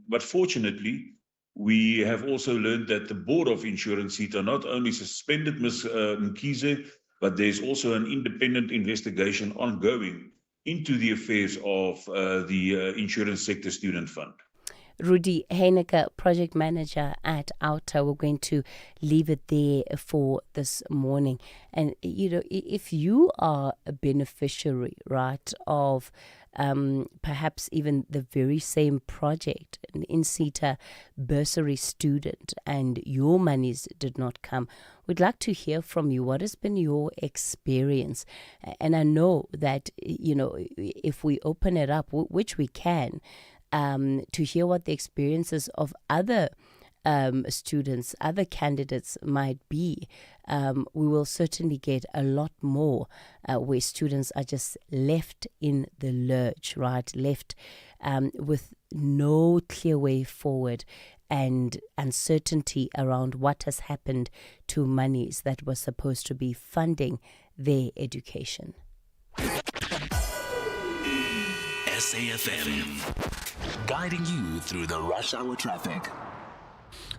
But fortunately, we have also learned that the Board of Insurance SETA not only suspended Ms. Mkhize, but there's also an independent investigation ongoing into the affairs of the Insurance Sector Student Fund. Rudy Heineke, Project Manager at Outer. We're going to leave it there for this morning. And, if you are a beneficiary, right, of perhaps even the very same project, an INSETA bursary student, and your monies did not come, we'd like to hear from you. What has been your experience? And I know that, if we open it up, which we can, to hear what the experiences of other students, other candidates might be, we will certainly get a lot more where students are just left in the lurch, right? Left with no clear way forward and uncertainty around what has happened to monies that were supposed to be funding their education. SAfm, guiding you through the rush hour traffic.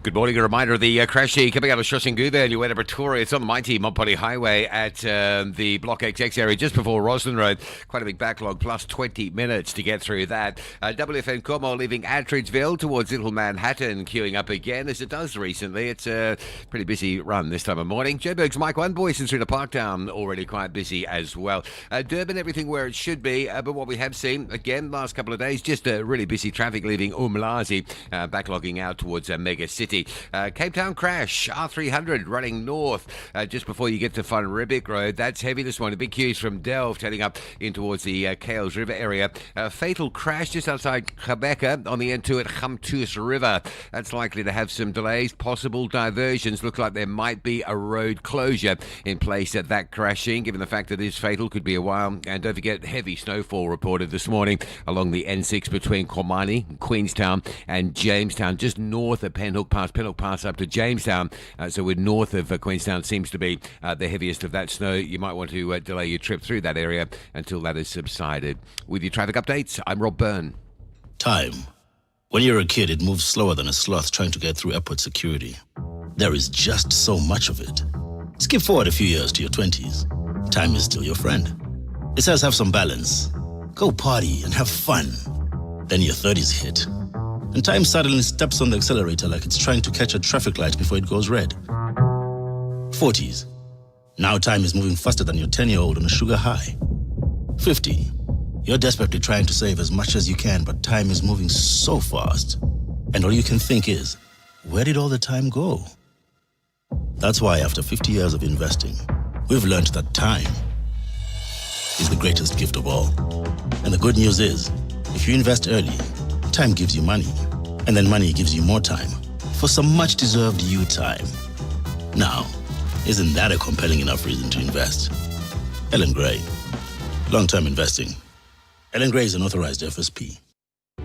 Good morning. A reminder of the crash coming out of Soshanguve and Ueda Pretoria. It's on the mighty Mount Polly Highway at the Block XX area just before Roslyn Road. Quite a big backlog, plus 20 minutes to get through that. WFN Como leaving Attridgeville towards Little Manhattan, queuing up again as it does recently. It's a pretty busy run this time of morning. Joburg's Mike One Boyson through to Parktown, already quite busy as well. Durban, everything where it should be, but what we have seen, again, last couple of days, just a really busy traffic leaving Umlazi, backlogging out towards Mega City. Cape Town crash, R300 running north just before you get to Van Riebeek Road. That's heavy this morning. Big queues from Delft heading up in towards the Kales River area. Fatal crash just outside Quebec on the N2 at Gamtoos River. That's likely to have some delays, possible diversions. Looks like there might be a road closure in place at that crashing, given the fact that it is fatal, could be a while. And don't forget, heavy snowfall reported this morning along the N6 between Komani, Queenstown and Jamestown, just north of Penhook Pass up to Jamestown. So we're north of Queenstown, seems to be the heaviest of that snow. You might want to delay your trip through that area until that has subsided. With your traffic updates, I'm Rob Byrne. Time. When you're a kid, it moves slower than a sloth trying to get through airport security. There is just so much of it. Skip forward a few years to your 20s. Time is still your friend. It says have some balance. Go party and have fun. Then your 30s hit. And time suddenly steps on the accelerator like it's trying to catch a traffic light before it goes red. 40s. Now time is moving faster than your 10-year-old on a sugar high. 50. You're desperately trying to save as much as you can, but time is moving so fast. And all you can think is, where did all the time go? That's why after 50 years of investing, we've learned that time is the greatest gift of all. And the good news is, if you invest early, time gives you money, and then money gives you more time for some much-deserved you time. Now, isn't that a compelling enough reason to invest? Ellen Gray, long-term investing. Ellen Gray is an authorized FSP.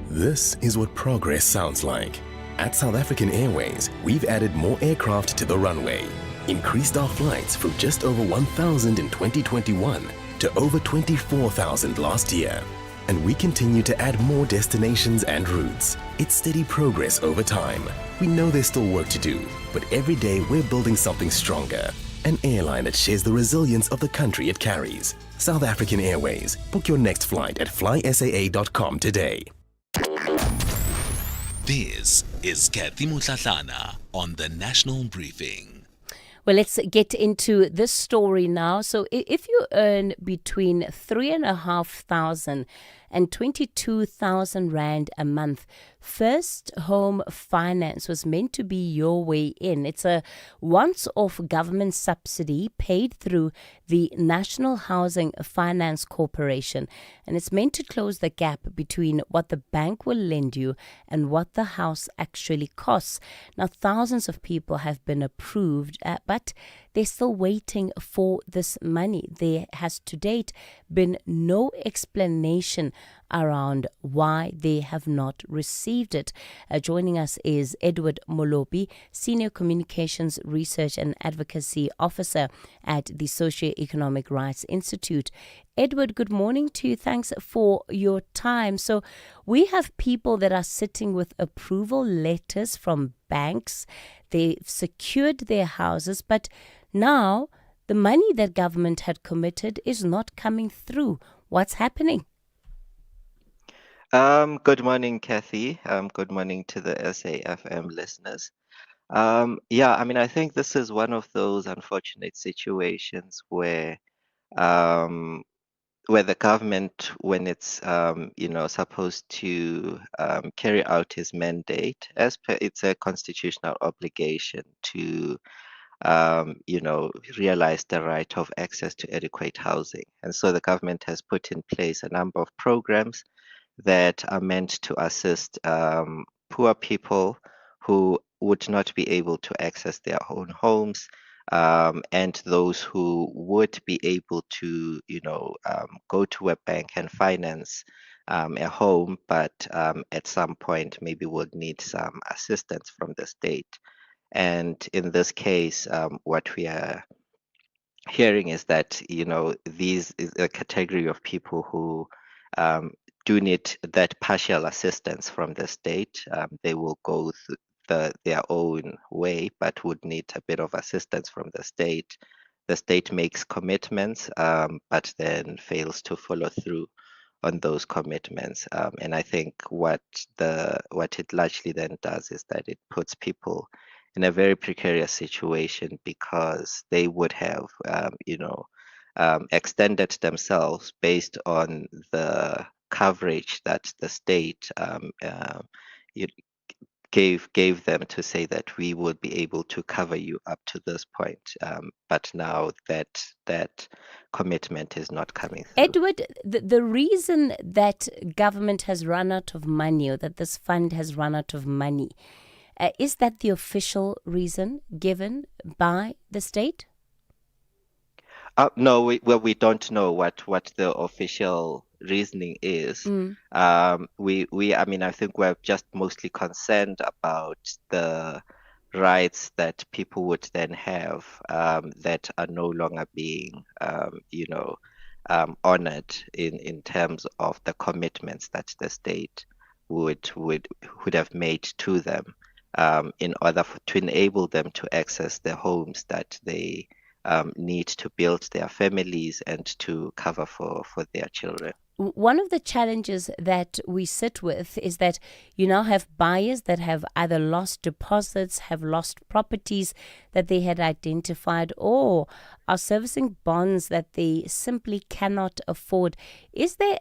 This is what progress sounds like. At South African Airways, we've added more aircraft to the runway, increased our flights from just over 1,000 in 2021 to over 24,000 last year. And we continue to add more destinations and routes. It's steady progress over time. We know there's still work to do, but every day we're building something stronger. An airline that shares the resilience of the country it carries. South African Airways. Book your next flight at flysaa.com today. This is Kathy Mutlatlana on the National Briefing. Well, let's get into this story now. So if you earn between 3,500 and 22,000 Rand a month, First Home Finance was meant to be your way in. It's a once-off government subsidy paid through the National Housing Finance Corporation, and it's meant to close the gap between what the bank will lend you and what the house actually costs. Now, thousands of people have been approved, but they're still waiting for this money. There has to date been no explanation around why they have not received it. Joining us is Edward Molobi, Senior Communications Research and Advocacy Officer at the Socio-Economic Rights Institute. Edward, good morning to you. Thanks for your time. So we have people that are sitting with approval letters from banks. They've secured their houses, but now the money that government had committed is not coming through. What's happening? Good morning, Kathy. Good morning to the SAFM listeners. I think this is one of those unfortunate situations where the government, when it's supposed to carry out its mandate, as per it's a constitutional obligation to realize the right of access to adequate housing, and so the government has put in place a number of programs that are meant to assist poor people who would not be able to access their own homes, and those who would be able to, go to a bank and finance a home, but at some point maybe would need some assistance from the state. And in this case, what we are hearing is that, these is a category of people who do need that partial assistance from the state. They will go their own way, but would need a bit of assistance from the state. The state makes commitments, but then fails to follow through on those commitments. And I think what it largely then does is that it puts people in a very precarious situation, because they would have, extended themselves based on the coverage that the state you- gave them, to say that we would be able to cover you up to this point. But now that commitment is not coming through. Edward, the reason that government has run out of money, or that this fund has run out of money, is that the official reason given by the state? No, we don't know what the official reasoning is. I think we're just mostly concerned about the rights that people would then have, that are no longer being, honored in terms of the commitments that the state would have made to them, in order to enable them to access the homes that they need to build their families and to cover for their children. One of the challenges that we sit with is that you now have buyers that have either lost deposits, have lost properties that they had identified, or are servicing bonds that they simply cannot afford. Is there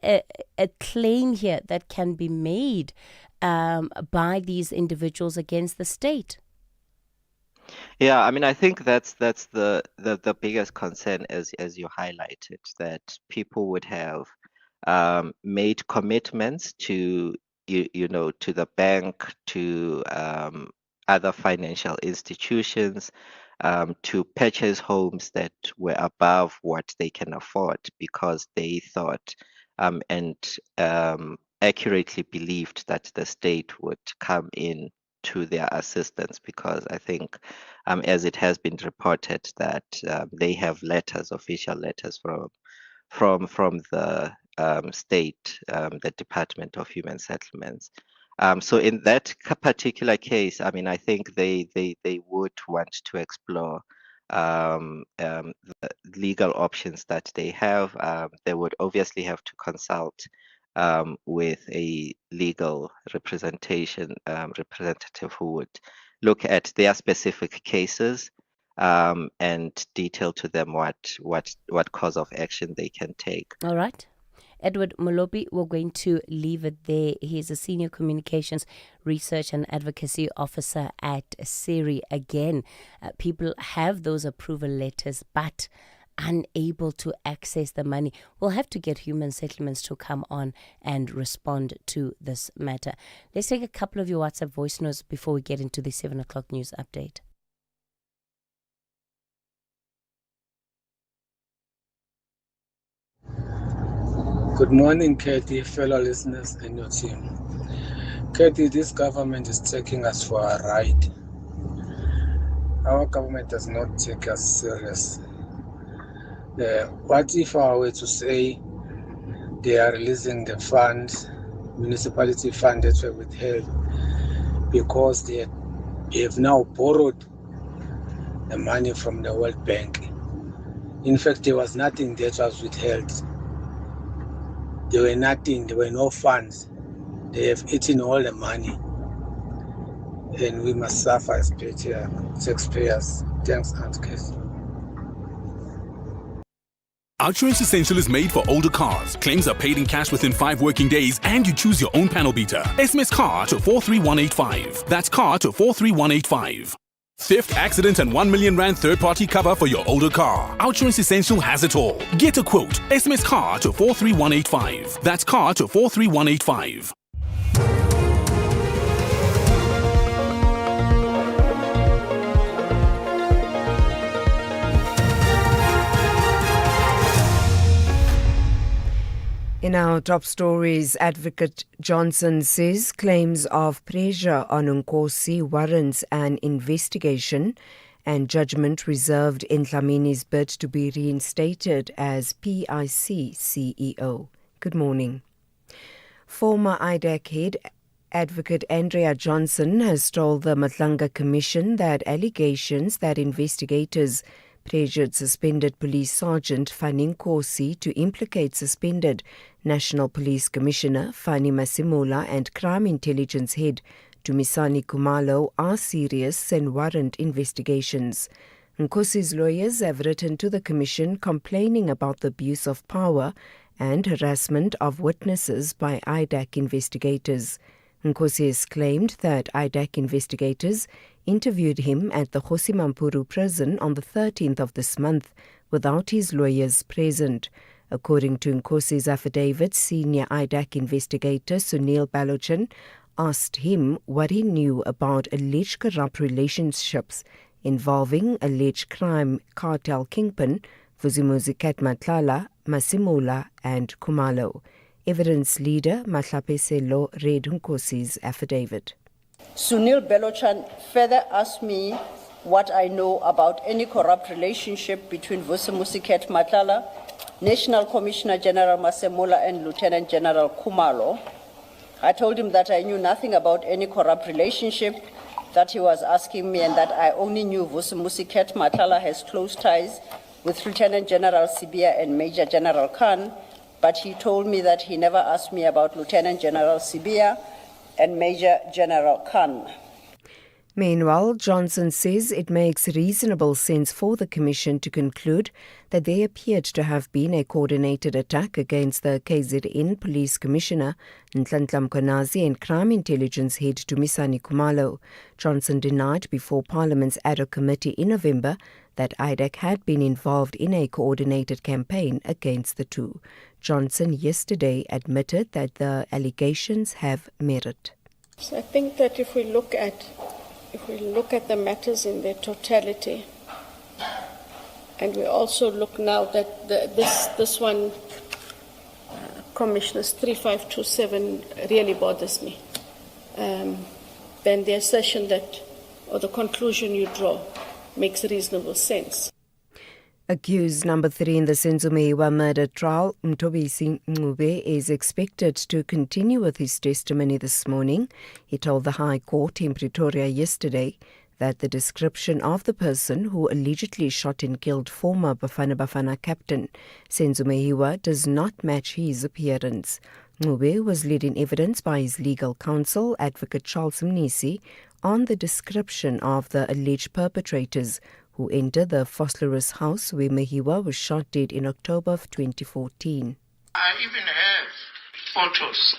a claim here that can be made by these individuals against the state? Yeah, I think that's the biggest concern, as you highlighted, that people would have made commitments to to the bank, to other financial institutions, to purchase homes that were above what they can afford, because they thought and accurately believed that the state would come in to their assistance, because I think, as it has been reported, that they have letters, official letters from the state, the Department of Human Settlements. So in that particular case, I think they would want to explore the legal options that they have. They would obviously have to consult with a legal representative who would look at their specific cases, and detail to them what course of action they can take. All right. Edward Molobi, we're going to leave it there. He's a Senior Communications Research and Advocacy Officer at SARI. Again, people have those approval letters, but unable to access the money. We'll have to get Human Settlements to come on and respond to this matter. Let's take a couple of your WhatsApp voice notes before we get into the 7 o'clock news update. Good morning, Katie, fellow listeners and your team. Katie, this government is taking us for a ride. Our government does not take us serious. What if I were to say they are releasing the funds, municipality funds that were withheld, because they have now borrowed the money from the World Bank? In fact, there was nothing that was withheld. There were nothing, there were no funds. They have eaten all the money. And we must suffer as taxpayers. Thanks, Aunt Casey. Outsurance Essential is made for older cars. Claims are paid in cash within 5 working days, and you choose your own panel beater. SMS CAR to 43185. That's CAR to 43185. Theft, accident, and 1 million rand third-party cover for your older car. Outsurance Essential has it all. Get a quote. SMS CAR to 43185. That's CAR to 43185. In our top stories, Advocate Johnson says claims of pressure on Nkosi warrants an investigation, and judgment reserved in Dlamini's bid to be reinstated as PIC CEO. Good morning. Former IDAC head Advocate Andrea Johnson has told the Matlanga Commission that allegations that investigators pressured suspended police sergeant Fani Nkosi to implicate suspended National Police Commissioner Fani Masemola and Crime Intelligence Head Dumisani Khumalo are serious and warrant investigations. Nkosi's lawyers have written to the Commission complaining about the abuse of power and harassment of witnesses by IDAC investigators. Nkosi has claimed that IDAC investigators interviewed him at the Hosimampuru prison on the 13th of this month without his lawyers present. According to Nkosi's affidavit, senior IDAC investigator Sunil Balochan asked him what he knew about alleged corrupt relationships involving alleged crime cartel kingpin Vusimuzi Matlala, Masemola and Khumalo. Evidence leader Mahlapeselo read Nkosi's affidavit. Sunil Balochan further asked me what I know about any corrupt relationship between Vusimuzi Matlala, National Commissioner General Masemola and Lieutenant General Khumalo. I told him that I knew nothing about any corrupt relationship that he was asking me, and that I only knew Vusimuzi Matlala has close ties with Lieutenant General Sibia and Major General Khan, but he told me that he never asked me about Lieutenant General Sibia and Major General Khan. Meanwhile, Johnson says it makes reasonable sense for the Commission to conclude that there appeared to have been a coordinated attack against the KZN Police Commissioner Nhlanhla Mkhwanazi and Crime Intelligence Head Dumisani Khumalo. Johnson denied before Parliament's ad hoc committee in November that IDAC had been involved in a coordinated campaign against the two. Johnson yesterday admitted that the allegations have merit. So I think that if we look at the matters in their totality, and we also look now that this one, Commissioner's 3527, really bothers me, then the assertion that, or the conclusion you draw, makes reasonable sense. Accused number 3 in the Senzo murder trial, Mthobisi Ncube, is expected to continue with his testimony this morning. He told the High Court in Pretoria yesterday that the description of the person who allegedly shot and killed former Bafana Bafana captain Senzo does not match his appearance. Ncube was led in evidence by his legal counsel, Advocate Charles Mnisi, on the description of the alleged perpetrators who entered the Foslerus house where Mahiwa was shot dead in October of 2014. I even have photos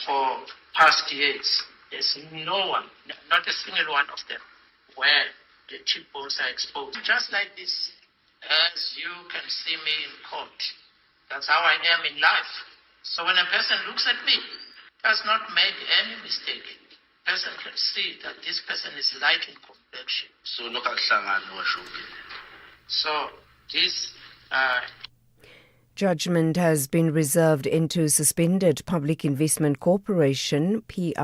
for past years. There's no one, not a single one of them, where the cheekbones are exposed. Just like this, as you can see me in court. That's how I am in life. So when a person looks at me, does not make any mistake. Person can see that this person is light in complexion. So this Judgment has been reserved into suspended Public Investment Corporation PIC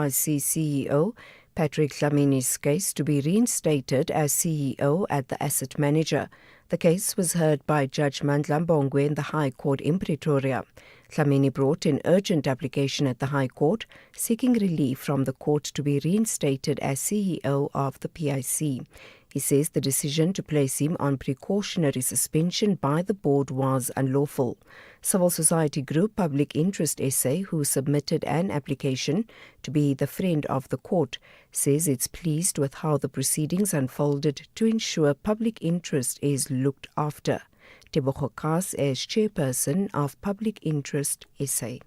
CEO Patrick Dlamini's case to be reinstated as CEO at the asset manager. The case was heard by Judge Mandla Mbongwe in the High Court in Pretoria. Dlamini brought an urgent application at the High Court seeking relief from the court to be reinstated as CEO of the PIC. He says the decision to place him on precautionary suspension by the board was unlawful. Civil society group Public Interest SA, who submitted an application to be the friend of the court, says it's pleased with how the proceedings unfolded to ensure public interest is looked after. Tebogo Kas is chairperson of Public Interest SA.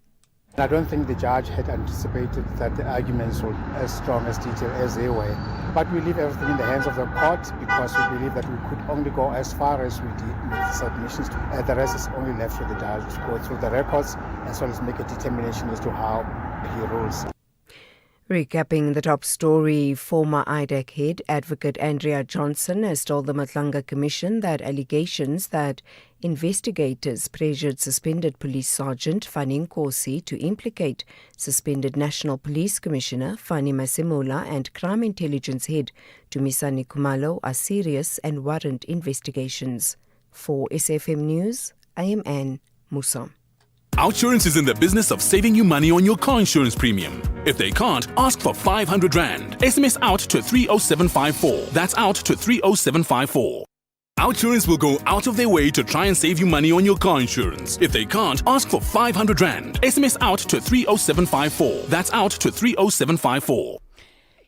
I don't think the judge had anticipated that the arguments were as strong as detailed as they were. But we leave everything in the hands of the court because we believe that we could only go as far as we did with submissions. The rest is only left for the judge to go through the records as well as make a determination as to how he rules. Recapping the top story, former IDEC head Advocate Andrea Johnson has told the Matlanga Commission that allegations that investigators pressured suspended Police Sergeant Fani Nkosi to implicate suspended National Police Commissioner Fani Masemola and Crime Intelligence Head Tumisani Kumalo are serious and warrant investigations. For SAfm News, I am Anne Musa. Outsurance is in the business of saving you money on your car insurance premium. If they can't, ask for 500 Rand. SMS out to 30754. That's out to 30754. Outsurance will go out of their way to try and save you money on your car insurance. If they can't, ask for 500 Rand. SMS out to 30754. That's out to 30754.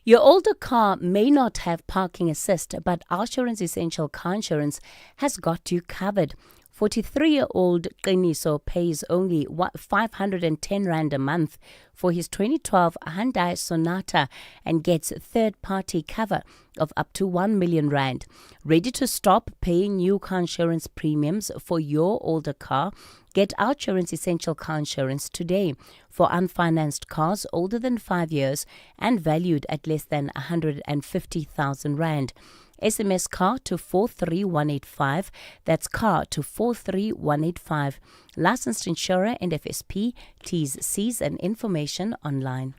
Your older car may not have parking assist, but Outsurance Essential Car Insurance has got you covered. 43-year-old Qiniso pays only 510 Rand a month for his 2012 Hyundai Sonata and gets third-party cover of up to 1 million Rand. Ready to stop paying new car insurance premiums for your older car? Get Outsurance Essential Car Insurance today for unfinanced cars older than 5 years and valued at less than 150,000 Rand. SMS car to 43185. That's car to 43185. Licensed insurer and FSP. T's, C's and information online.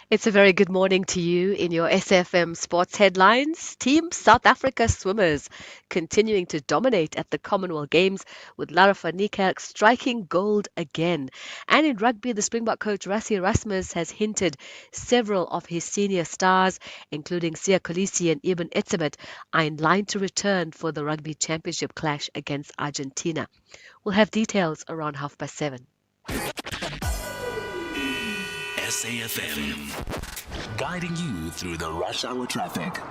It's a very good morning to you in your SAfm sports headlines. Team South Africa swimmers continuing to dominate at the Commonwealth Games with Lara van Niekerk striking gold again. And in rugby, the Springbok coach Rassie Erasmus has hinted several of his senior stars, including Siya Kolisi and Eben Etzebeth, are in line to return for the Rugby Championship clash against Argentina. We'll have details around 7:30. SAfm, guiding you through the rush hour traffic.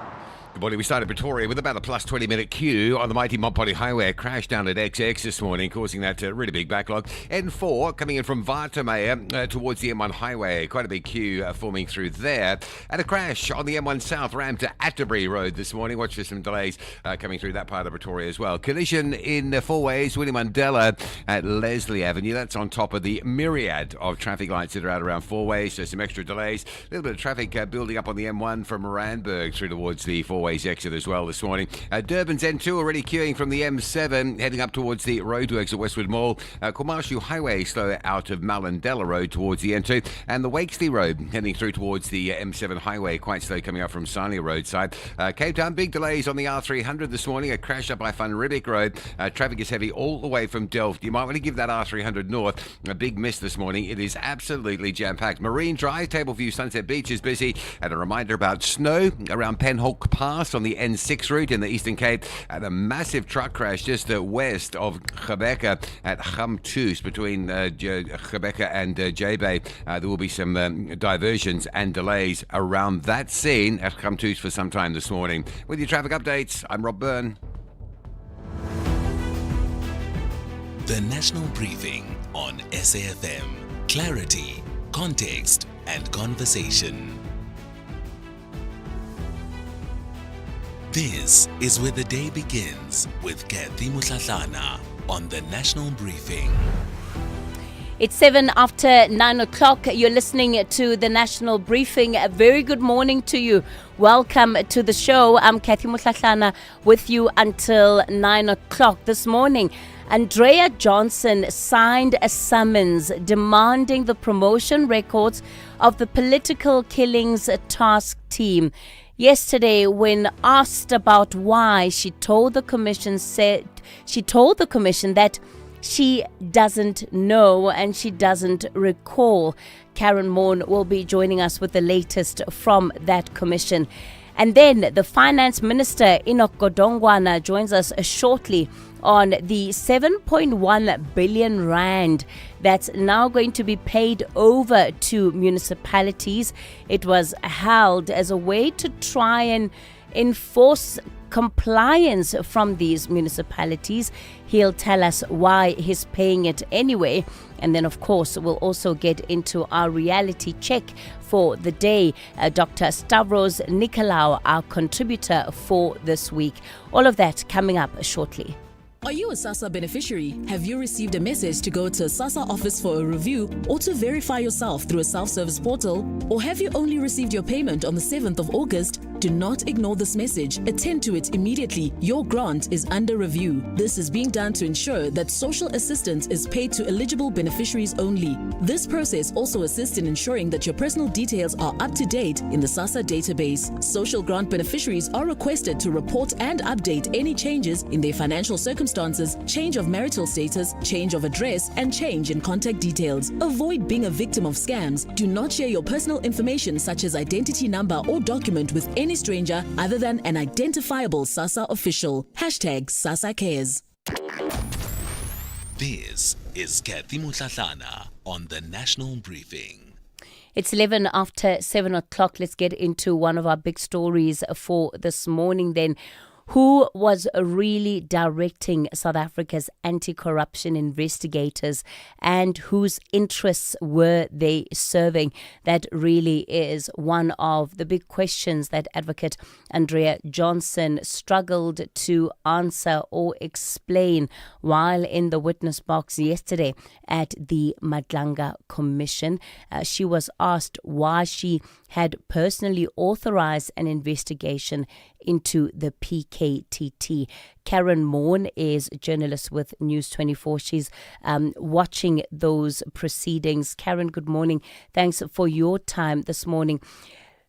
Good morning. We started Pretoria with about a plus 20-minute queue on the mighty Montpellier Highway. A crash down at XX this morning, causing that really big backlog. N4 coming in from Watermeyer towards the M1 Highway. Quite a big queue forming through there. And a crash on the M1 South ramp to Atterbury Road this morning. Watch for some delays coming through that part of Pretoria as well. Collision in Four Ways, Willie Mandela at Leslie Avenue. That's on top of the myriad of traffic lights that are out around Four Ways. So some extra delays. A little bit of traffic building up on the M1 from Randburg through towards the Four Ways exit as well this morning. Durban's N2 already queuing from the M7 heading up towards the roadworks at Westwood Mall. Komarshu Highway slow out of Malandela Road towards the N2, and the Wakesley Road heading through towards the M7 Highway, quite slow coming up from Sarnia Roadside. Cape Town, big delays on the R300 this morning. A crash up by Van Riebeek Road. Traffic is heavy all the way from Delft. You might want to give that R300 north a big miss this morning. It is absolutely jam-packed. Marine Drive, Tableview Sunset Beach is busy, and a reminder about snow around Penhawk Pass on the N6 route in the Eastern Cape, and a massive truck crash just west of Gebeka at Gamtoos between Gebeka and J-Bay. There will be some diversions and delays around that scene at Gamtoos for some time this morning. With your traffic updates, I'm Rob Byrne. The National Briefing on SAfm. Clarity, context and conversation. This is where the day begins with Kathy Mutlatlana on the National Briefing. It's 7 after 9 o'clock. You're listening to the National Briefing. A very good morning to you. Welcome to the show. I'm Kathy Mutlatlana with you until 9 o'clock this morning. Andrea Johnson signed a summons demanding the promotion records of the Political Killings Task Team. Yesterday, when asked about why, she told the commission that she doesn't know and she doesn't recall. Karen Moore will be joining us with the latest from that commission. And then the Finance Minister, Enoch Godongwana, joins us shortly on the 7.1 billion rand that's now going to be paid over to municipalities. It was held as a way to try and enforce compliance from these municipalities. He'll tell us why he's paying it anyway. And then, of course, we'll also get into our reality check for the day. Dr. Stavros Nikolaou, our contributor for this week. All of that coming up shortly. Are you a SASSA beneficiary? Have you received a message to go to a SASSA office for a review or to verify yourself through a self-service portal? Or have you only received your payment on the 7th of August? Do not ignore this message. Attend to it immediately. Your grant is under review. This is being done to ensure that social assistance is paid to eligible beneficiaries only. This process also assists in ensuring that your personal details are up to date in the SASSA database. Social grant beneficiaries are requested to report and update any changes in their financial circumstances, change of marital status, change of address, and change in contact details. Avoid being a victim of scams. Do not share your personal information such as identity number or document with any stranger other than an identifiable SASSA official. Hashtag SASSA Cares. This is Kathy Mutlatlana on the National Briefing. It's 11 after 7 o'clock. Let's get into one of our big stories for this morning then. Who was really directing South Africa's anti-corruption investigators and whose interests were they serving? That really is one of the big questions that Advocate Andrea Johnson struggled to answer or explain while in the witness box yesterday at the Madlanga Commission. She was asked why she had personally authorized an investigation into the PKTT. Karen Moore is a journalist with News 24. She's watching those proceedings. Karen, good morning. Thanks for your time this morning.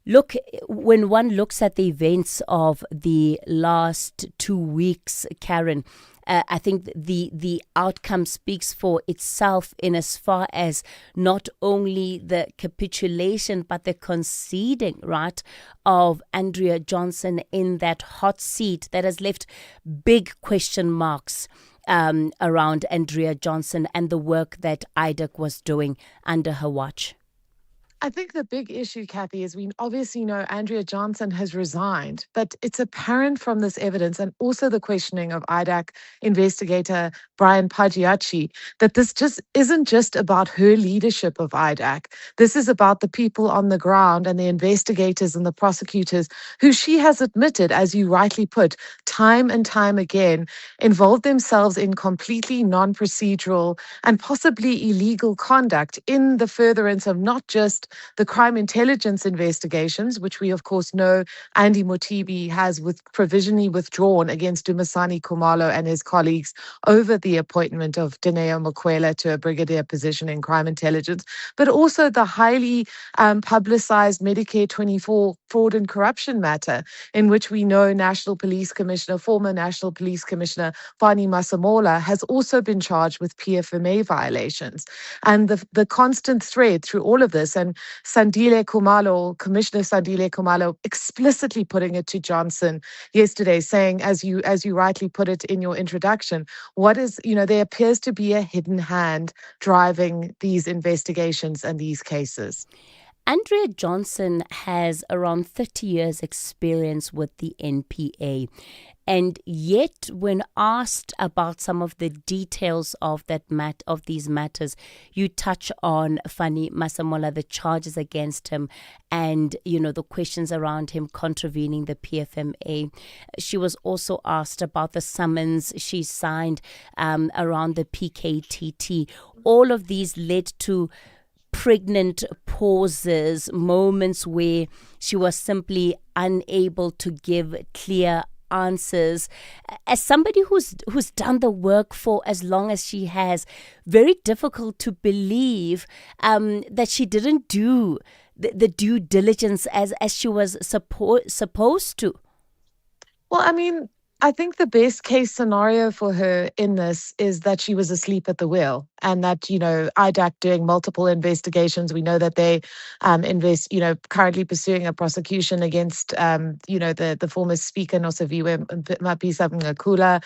Look, when one looks at the events of the last 2 weeks, Karen, I think the outcome speaks for itself in as far as not only the capitulation, but the conceding, right, of Andrea Johnson in that hot seat that has left big question marks around Andrea Johnson and the work that IDOC was doing under her watch. I think the big issue, Kathy, is we obviously know Andrea Johnson has resigned, but it's apparent from this evidence and also the questioning of IDAC investigator Brian Pagiachi that this just isn't just about her leadership of IDAC. This is about the people on the ground and the investigators and the prosecutors who she has admitted, as you rightly put, time and time again, involved themselves in completely non-procedural and possibly illegal conduct in the furtherance of not just the crime intelligence investigations, which we of course know Andy Motibi has provisionally withdrawn against Dumisani Khumalo and his colleagues over the appointment of Dineo Mokwela to a brigadier position in crime intelligence, but also the highly publicized Medicare 24 fraud and corruption matter, in which we know former National Police Commissioner Fani Masemola has also been charged with PFMA violations. And the constant thread through all of this, and Sandile Khumalo, Commissioner Sandile Khumalo, explicitly putting it to Johnson yesterday, saying, as you rightly put it in your introduction, there appears to be a hidden hand driving these investigations and these cases. Andrea Johnson has around 30 years experience with the NPA. And yet, when asked about some of the details of of these matters, you touch on Fani Masemola, the charges against him, and the questions around him contravening the PFMA. She was also asked about the summons she signed around the PKTT. All of these led to pregnant pauses, moments where she was simply unable to give clear answers. As somebody who's done the work for as long as she has, very difficult to believe that she didn't do the due diligence as she was supposed to. Well, I mean, I think the best case scenario for her in this is that she was asleep at the wheel, and that, IDAC doing multiple investigations. We know that they currently pursuing a prosecution against, the former speaker, Nosiviwe Mapisa Ngakula.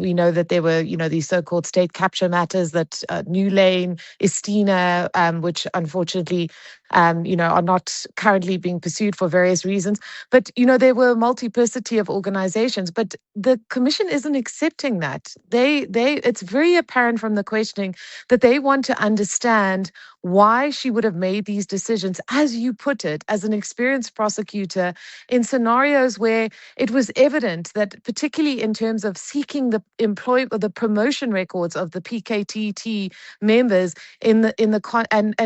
We know that there were, these so-called state capture matters that New Lane, Istina, which unfortunately, are not currently being pursued for various reasons. But, there were a multiplicity of organizations, but the commission isn't accepting that. It's very apparent from the questioning that they want to understand why she would have made these decisions, as you put it, as an experienced prosecutor, in scenarios where it was evident that, particularly in terms of seeking the promotion records of the PKTT members and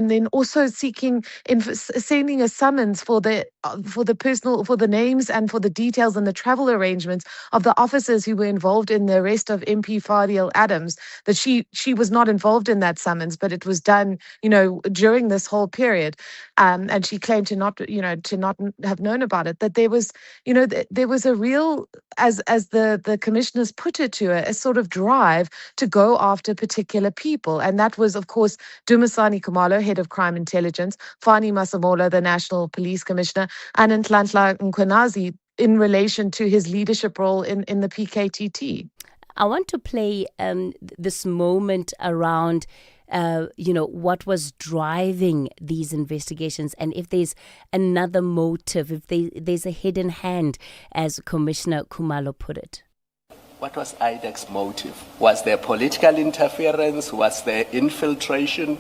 then also seeking sending a summons for the names and for the details and the travel arrangements of the officers who were involved in the arrest of MP Fadiel Adams, that she was not involved in that summons, but it was done, during this whole period. And she claimed to not have known about it, that there was, there was a real, as the commissioners put it to her, a sort of drive to go after particular people. And that was, of course, Dumisani Kumalo, head of crime intelligence, Fani Masemola, the National Police Commissioner, and Nhlanhla Mkhwanazi, in relation to his leadership role in the PKTT. I want to play this moment around what was driving these investigations, and if there's another motive, if there's a hidden hand, as Commissioner Kumalo put it. What was IDEC's motive? Was there political interference? Was there infiltration?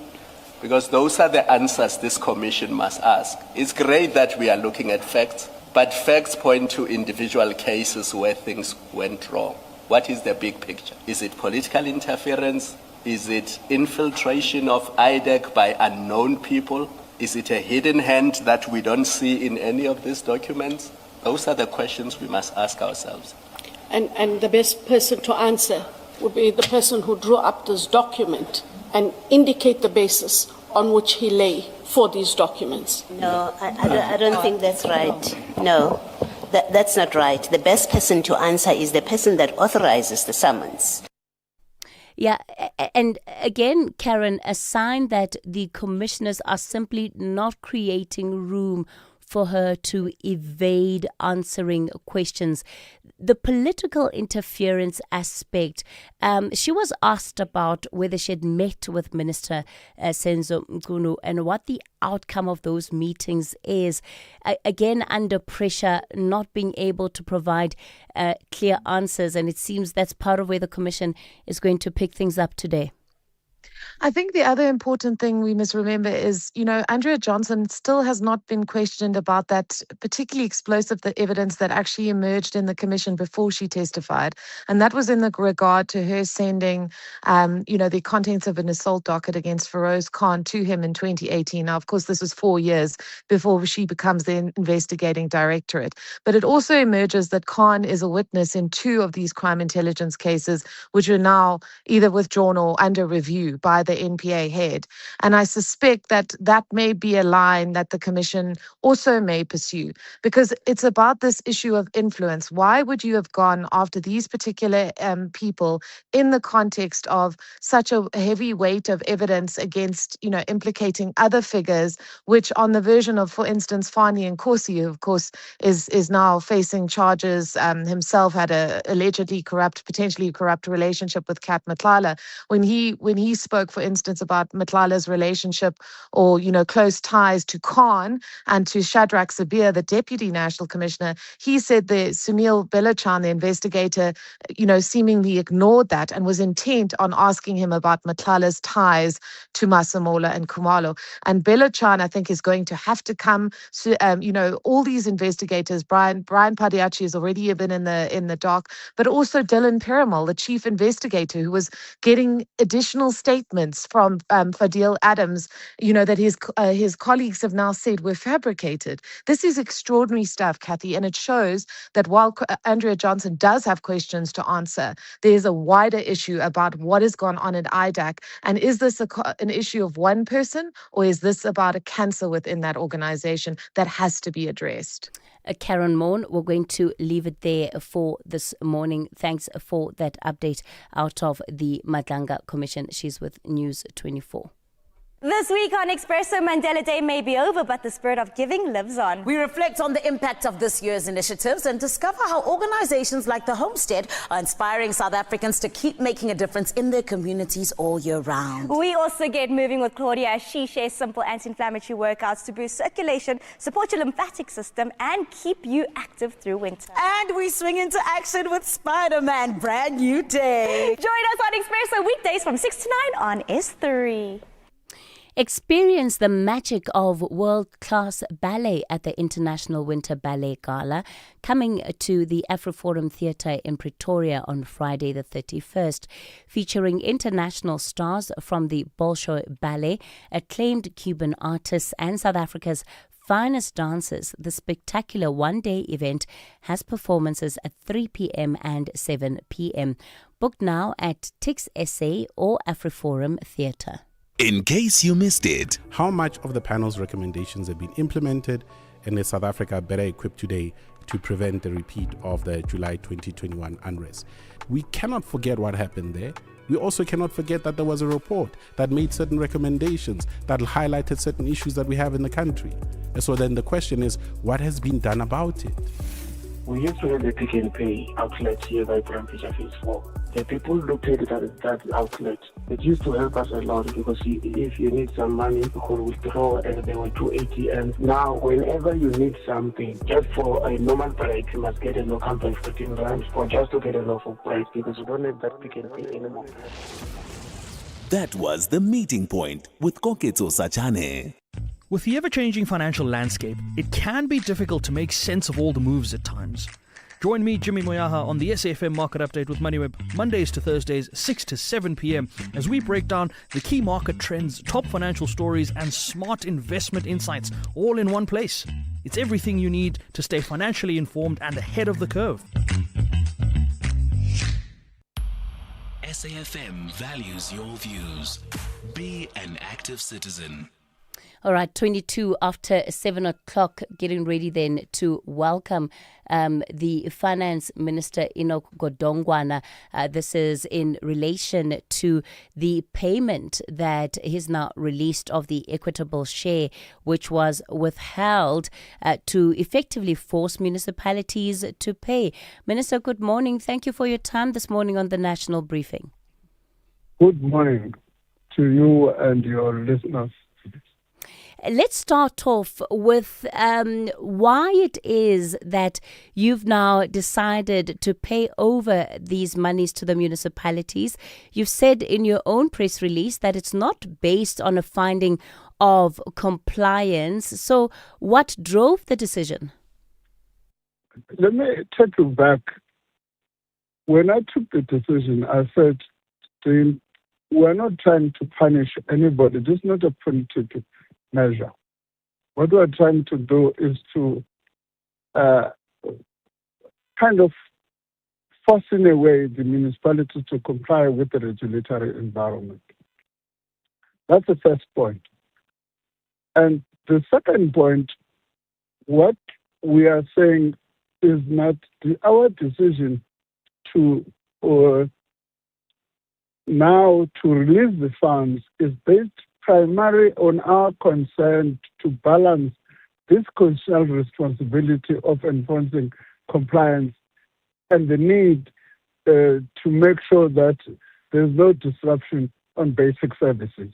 Because those are the answers this commission must ask. It's great that we are looking at facts, but facts point to individual cases where things went wrong. What is the big picture? Is it political interference? Is it infiltration of IDEC by unknown people? Is it a hidden hand that we don't see in any of these documents? Those are the questions we must ask ourselves. And the best person to answer would be the person who drew up this document and indicate the basis on which he lay for these documents. No, I don't think that's right. No, that's not right. The best person to answer is the person that authorizes the summons. Yeah, and again, Karen, a sign that the commissioners are simply not creating room for her to evade answering questions. The political interference aspect, she was asked about whether she had met with Minister Senzo Mchunu and what the outcome of those meetings is. Again, under pressure, not being able to provide clear answers, and it seems that's part of where the Commission is going to pick things up today. I think the other important thing we must remember is, Andrea Johnson still has not been questioned about that particularly explosive evidence that actually emerged in the commission before she testified. And that was in the regard to her sending, the contents of an assault docket against Feroz Khan to him in 2018. Now, of course, this was 4 years before she becomes the investigating directorate. But it also emerges that Khan is a witness in 2 of these crime intelligence cases, which are now either withdrawn or under review by the NPA head. And I suspect that that may be a line that the commission also may pursue, because it's about this issue of influence. Why would you have gone after these particular people in the context of such a heavy weight of evidence against, implicating other figures, which on the version of, for instance, Fani Nkosi, who of course is now facing charges, himself had a allegedly potentially corrupt relationship with Kat Matlala. When he spoke, for instance, about Matlala's relationship or, close ties to Khan and to Shadrach Sabir, the Deputy National Commissioner, he said that Sunil Belochan, the investigator, seemingly ignored that and was intent on asking him about Matlala's ties to Masemola and Khumalo. And Belochan, I think, is going to have to come. So, all these investigators, Brian Padiachi has already been in the dock, but also Dylan Perimal, the chief investigator, who was getting additional statements from Fadil Adams, that his colleagues have now said were fabricated. This is extraordinary stuff, Kathy, and it shows that while Andrea Johnson does have questions to answer, there's a wider issue about what has gone on at IDAC. And is this an issue of one person, or is this about a cancer within that organization that has to be addressed? Karen Morn, we're going to leave it there for this morning. Thanks for that update out of the Madlanga Commission. She's with News 24. This week on Expresso, Mandela Day may be over, but the spirit of giving lives on. We reflect on the impact of this year's initiatives and discover how organizations like the Homestead are inspiring South Africans to keep making a difference in their communities all year round. We also get moving with Claudia as she shares simple anti-inflammatory workouts to boost circulation, support your lymphatic system, and keep you active through winter. And we swing into action with Spider-Man, brand new day. Join us on Expresso weekdays from 6 to 9 on S3. Experience the magic of world-class ballet at the International Winter Ballet Gala, coming to the AfriForum Theatre in Pretoria on Friday the 31st, featuring international stars from the Bolshoi Ballet, acclaimed Cuban artists and South Africa's finest dancers. The spectacular one-day event has performances at 3 p.m. and 7 p.m. Book now at Tix SA or AfriForum Theatre. In case you missed it, how much of the panel's recommendations have been implemented, and is South Africa better equipped today to prevent the repeat of the July 2021 unrest? We cannot forget what happened there. We also cannot forget that there was a report that made certain recommendations that highlighted certain issues that we have in the country. And so then the question is, what has been done about it? We used to have the Pick and Pay outlet here by Brampija Phase 4. The people looked at that outlet. It used to help us a lot because if you need some money, you could withdraw, and there were 2 ATMs. Now, whenever you need something, just for a normal price, you must get a local by 14 rands or just to get a local price because you don't have that Pick and Pay anymore. That was The Meeting Point with Koketso Sachane. With the ever-changing financial landscape, it can be difficult to make sense of all the moves at times. Join me, Jimmy Moyaha, on the SAFM Market Update with MoneyWeb, Mondays to Thursdays, 6 to 7 p.m, as we break down the key market trends, top financial stories, and smart investment insights, all in one place. It's everything you need to stay financially informed and ahead of the curve. SAFM values your views. Be an active citizen. All right, 22 after 7 o'clock, getting ready then to welcome the Finance Minister, Enoch Godongwana. This is in relation to the payment that he's now released of the equitable share, which was withheld to effectively force municipalities to pay. Minister, good morning. Thank you for your time this morning on the National Briefing. Good morning to you and your listeners. Let's start off with why it is that you've now decided to pay over these monies to the municipalities. You've said in your own press release that it's not based on a finding of compliance. So what drove the decision? Let me take you back. When I took the decision, I said, we're not trying to punish anybody. This is not a political measure. What we're trying to do is to kind of force in a way the municipalities to comply with the regulatory environment. That's the first point. And the second point, what we are saying is not our decision to now to release the funds is based primarily on our concern to balance this constitutional responsibility of enforcing compliance and the need to make sure that there's no disruption on basic services.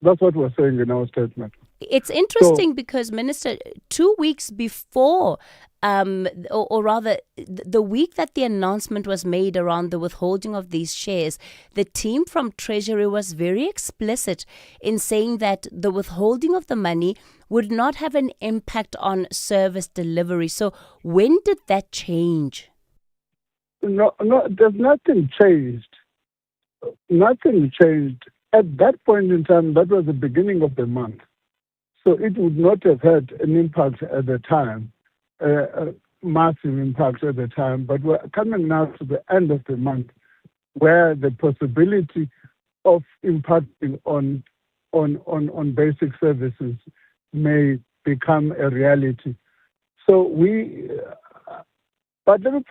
That's what we're saying in our statement. It's interesting because, Minister, 2 weeks before, or rather, the week that the announcement was made around the withholding of these shares, the team from Treasury was very explicit in saying that the withholding of the money would not have an impact on service delivery. So when did that change? No, there's nothing changed. Nothing changed. At that point in time, that was the beginning of the month. So it would not have had an impact at the time, a massive impact at the time. But we're coming now to the end of the month where the possibility of impacting on basic services may become a reality. So but let me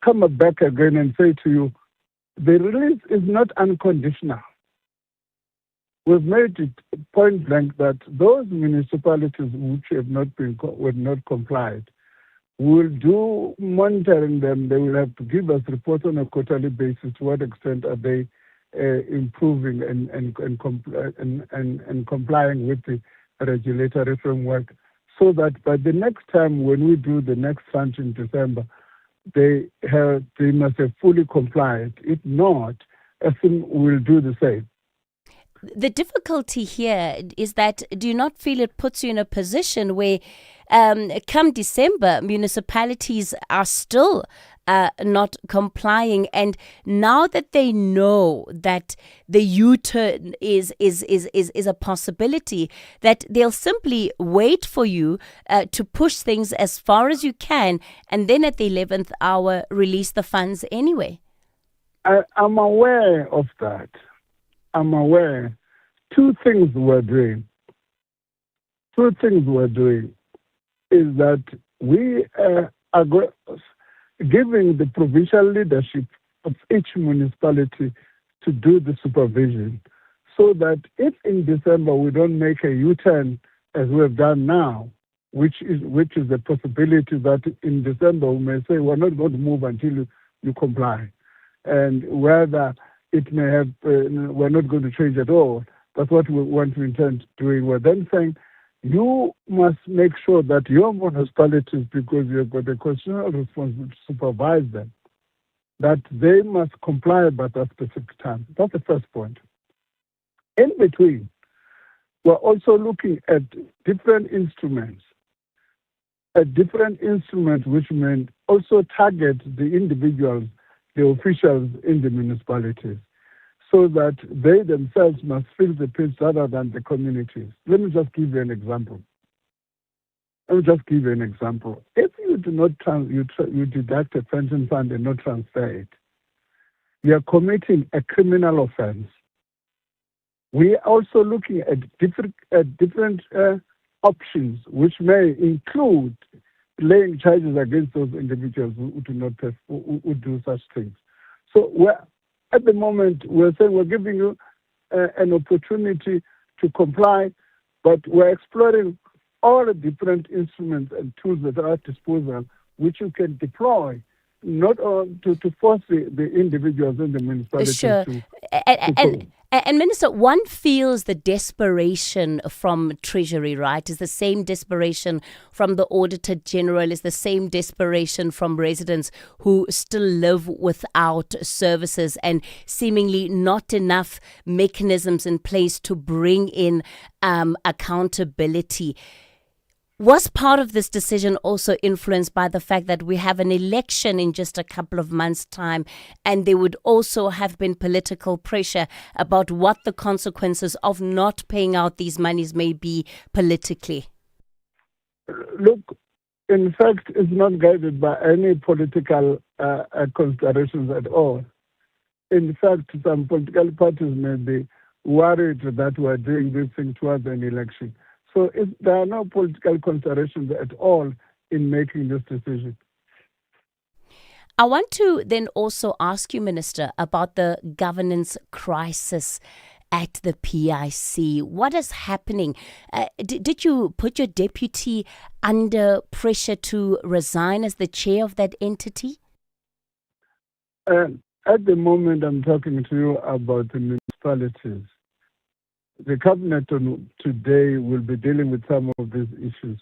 come back again and say to you, the release is not unconditional. We've made it point blank that those municipalities which have not complied, we'll do monitoring them. They will have to give us reports on a quarterly basis. To what extent are they improving and complying with the regulatory framework, so that by the next time when we do the next tranche in December, they must have fully complied. If not, SAFM will do the same. The difficulty here is that, do you not feel it puts you in a position where come December, municipalities are still not complying, and now that they know that the U-turn is a possibility, that they'll simply wait for you to push things as far as you can, and then at the 11th hour release the funds anyway? I'm aware of that. I'm aware. Two things we're doing is that we are giving the provincial leadership of each municipality to do the supervision, so that if in December we don't make a U-turn as we have done now, which is a possibility that in December we may say we're not going to move until you comply, and whether it may have we're not going to change at all. That's what we want to intend doing. We're then saying you must make sure that your municipalities, because you've got a constitutional responsibility to supervise them, that they must comply by that specific time. That's the first point. In between, we're also looking at different instruments, which may also target the individuals, the officials in the municipalities, so that they themselves must feel the pinch rather than the communities. Let me just give you an example. If you do not you deduct a pension fund and not transfer it, you are committing a criminal offense. We are also looking at different options, which may include laying charges against those individuals who do not who do such things. So at the moment, we're saying we're giving you an opportunity to comply, but we're exploring all the different instruments and tools that are at disposal, which you can deploy, not to force the individuals in the municipality to And Minister, one feels the desperation from Treasury, right? Is the same desperation from the Auditor General, is the same desperation from residents who still live without services and seemingly not enough mechanisms in place to bring in accountability. Was part of this decision also influenced by the fact that we have an election in just a couple of months' time, and there would also have been political pressure about what the consequences of not paying out these monies may be politically? Look, in fact, it's not guided by any political considerations at all. In fact, some political parties may be worried that we're doing this thing towards an election. So there are no political considerations at all in making this decision. I want to then also ask you, Minister, about the governance crisis at the PIC. What is happening? Did you put your deputy under pressure to resign as the chair of that entity? At the moment, I'm talking to you about the municipalities. The cabinet today will be dealing with some of these issues.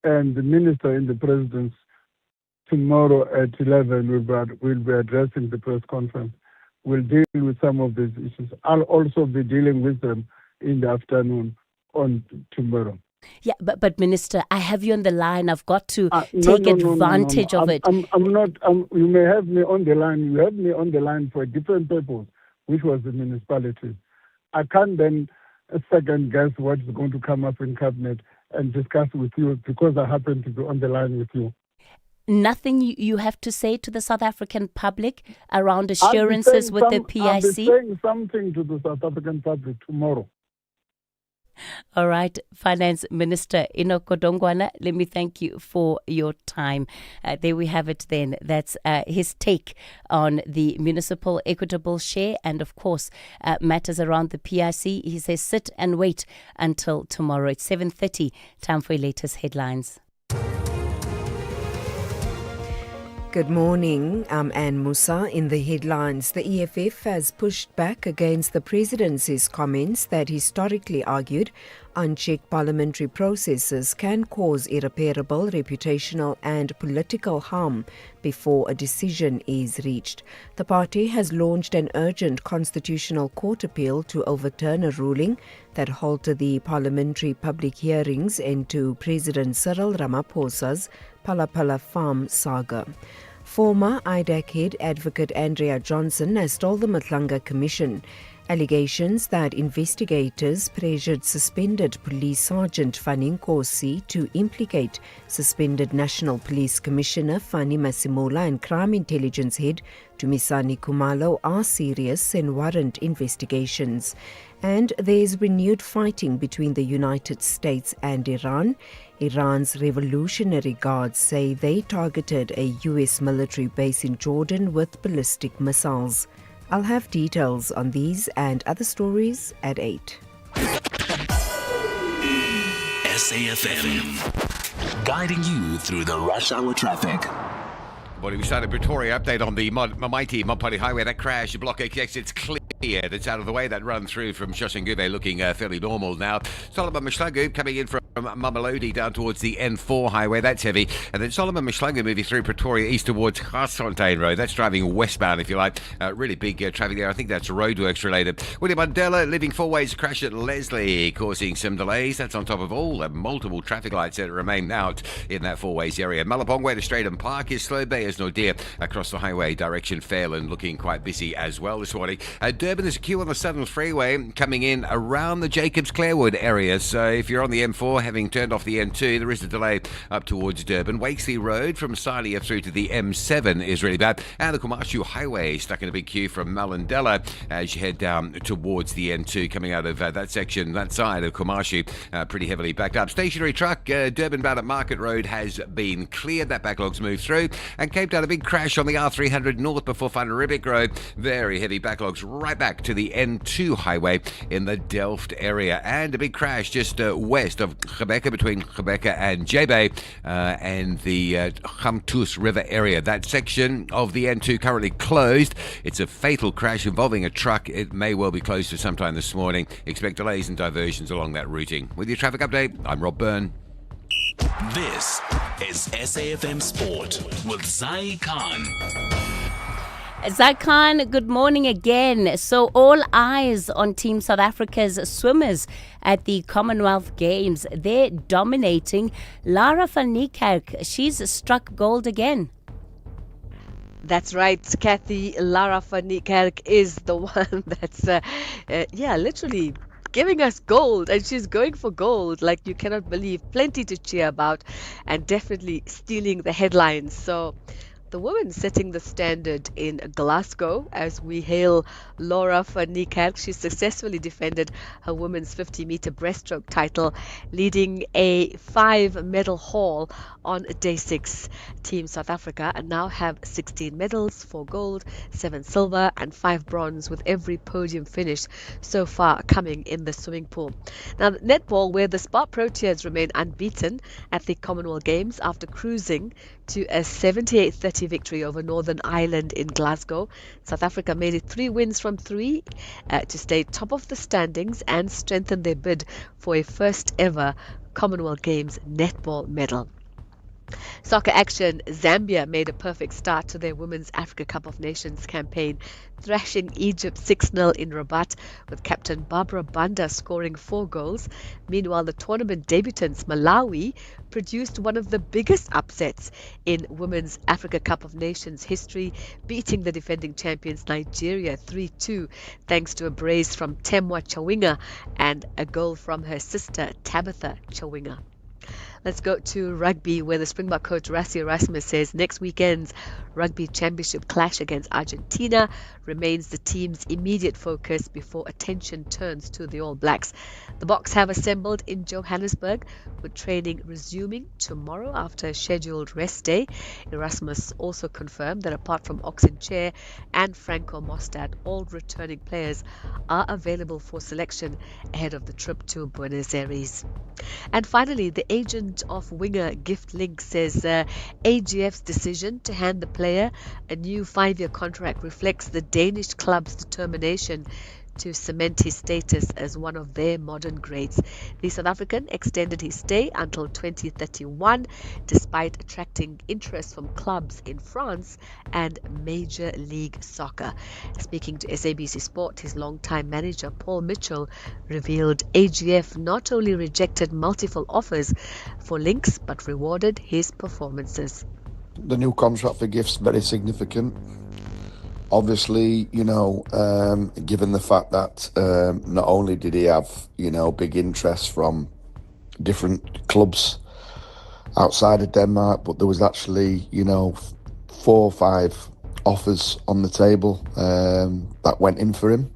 And the minister in the presidency tomorrow at 11 will be addressing the press conference. We'll deal with some of these issues. I'll also be dealing with them in the afternoon on tomorrow. Yeah, but Minister, I have you on the line. I've got to take advantage of it. I'm not. You may have me on the line. You have me on the line for a different purpose, which was the municipality. I can't then second guess what's going to come up in cabinet and discuss with you because I happen to be on the line with you. Nothing you have to say to the South African public around assurances with the PIC? I'll be saying something to the South African public tomorrow. All right, Finance Minister Enoch Godongwana, let me thank you for your time. There we have it then. That's his take on the municipal equitable share and, of course, matters around the PIC. He says sit and wait until tomorrow. It's 7:30. Time for your latest headlines. Good morning. I'm Anne Musa. In the headlines, the EFF has pushed back against the presidency's comments that historically argued unchecked parliamentary processes can cause irreparable reputational and political harm before a decision is reached. The party has launched an urgent constitutional court appeal to overturn a ruling that halted the parliamentary public hearings into President Cyril Ramaphosa's Palapala Farm saga. Former IDAC head advocate Andrea Johnson has told the Matlanga Commission allegations that investigators pressured suspended Police Sergeant Fani Nkosi to implicate suspended National Police Commissioner Fani Masimola and Crime Intelligence Head Dumisani Khumalo are serious and warrant investigations. And there's renewed fighting between the United States and Iran. Iran's Revolutionary Guards say they targeted a U.S. military base in Jordan with ballistic missiles. I'll have details on these and other stories at 8. SAfm, guiding you through the rush hour traffic. Well, we started Pretoria update on the mighty Mopani Highway. That crash, Block X, it's cleared. It's out of the way. That run through from Shoshangube looking fairly normal now. Solomon Mashlangu coming in from Mamelodi down towards the N4 highway. That's heavy. And then Solomon Mashlangu moving through Pretoria east towards Garsfontein Road. That's driving westbound, if you like. Really big traffic there. I think that's roadworks related. William Mandela leaving four ways crash at Leslie, causing some delays. That's on top of all the multiple traffic lights that remain out in that four ways area. Malapong way to Stratham Park is slow. Bay is Nordeer across the highway direction Fairland looking quite busy as well this morning. Durban is a queue on the Southern Freeway coming in around the Jacobs Clarewood area. So if you're on the M4 having turned off the N2, there is a delay up towards Durban. Wakesley Road from Salia through to the M7 is really bad. And the Kumashu Highway stuck in a big queue from Malindela as you head down towards the N2 coming out of that section, that side of Kumashu, pretty heavily backed up. Stationary truck, Durban bound at Market Road has been cleared. That backlog's moved through. And Cape Town, a big crash on the R300 north before Van Riebeek Road. Very heavy backlogs right back to the N2 highway in the Delft area. And a big crash just west of Gebeke between Gebeke and J-Bay and the Gamtoos River area. That section of the N2 currently closed. It's a fatal crash involving a truck. It may well be closed for some time this morning. Expect delays and diversions along that routing. With your traffic update, I'm Rob Byrne. This is SAfm Sport with Zai Khan. Zai Khan, good morning again. So all eyes on Team South Africa's swimmers at the Commonwealth Games. They're dominating. Lara van Niekerk, she's struck gold again. That's right, Kathy. Lara van Niekerk is the one that's, literally giving us gold, and she's going for gold like you cannot believe. Plenty to cheer about and definitely stealing the headlines. So the woman setting the standard in Glasgow as we hail Lara van Niekerk. She successfully defended her women's 50-meter breaststroke title, leading a 5-medal haul on day 6. Team South Africa now have 16 medals, 4 gold, 7 silver and 5 bronze, with every podium finish so far coming in the swimming pool. Now, netball, where the Spar Proteas remain unbeaten at the Commonwealth Games after cruising to a 78-30 mighty victory over Northern Ireland in Glasgow. South Africa made it 3 wins from 3 to stay top of the standings and strengthen their bid for a first ever Commonwealth Games netball medal. Soccer action. Zambia made a perfect start to their Women's Africa Cup of Nations campaign, thrashing Egypt 6-0 in Rabat, with captain Barbara Banda scoring 4 goals. Meanwhile, the tournament debutants Malawi produced one of the biggest upsets in Women's Africa Cup of Nations history, beating the defending champions Nigeria 3-2, thanks to a brace from Temwa Chawinga and a goal from her sister Tabitha Chawinga. Let's go to rugby, where the Springbok coach Rassie Erasmus says next weekend's rugby championship clash against Argentina remains the team's immediate focus before attention turns to the All Blacks. The Boks have assembled in Johannesburg, with training resuming tomorrow after a scheduled rest day. Erasmus also confirmed that apart from Oxen Chair and Franco Mostad, all returning players are available for selection ahead of the trip to Buenos Aires. And finally, the agent of winger Gift Link says AGF's decision to hand the player a new 5-year contract reflects the Danish club's determination to cement his status as one of their modern greats. The South African extended his stay until 2031, despite attracting interest from clubs in France and Major League Soccer. Speaking to SABC Sport, his longtime manager Paul Mitchell revealed AGF not only rejected multiple offers for Links, but rewarded his performances. The new contract for Gift's very significant. Obviously, given the fact that not only did he have, big interest from different clubs outside of Denmark, but there was actually, 4 or 5 offers on the table that went in for him.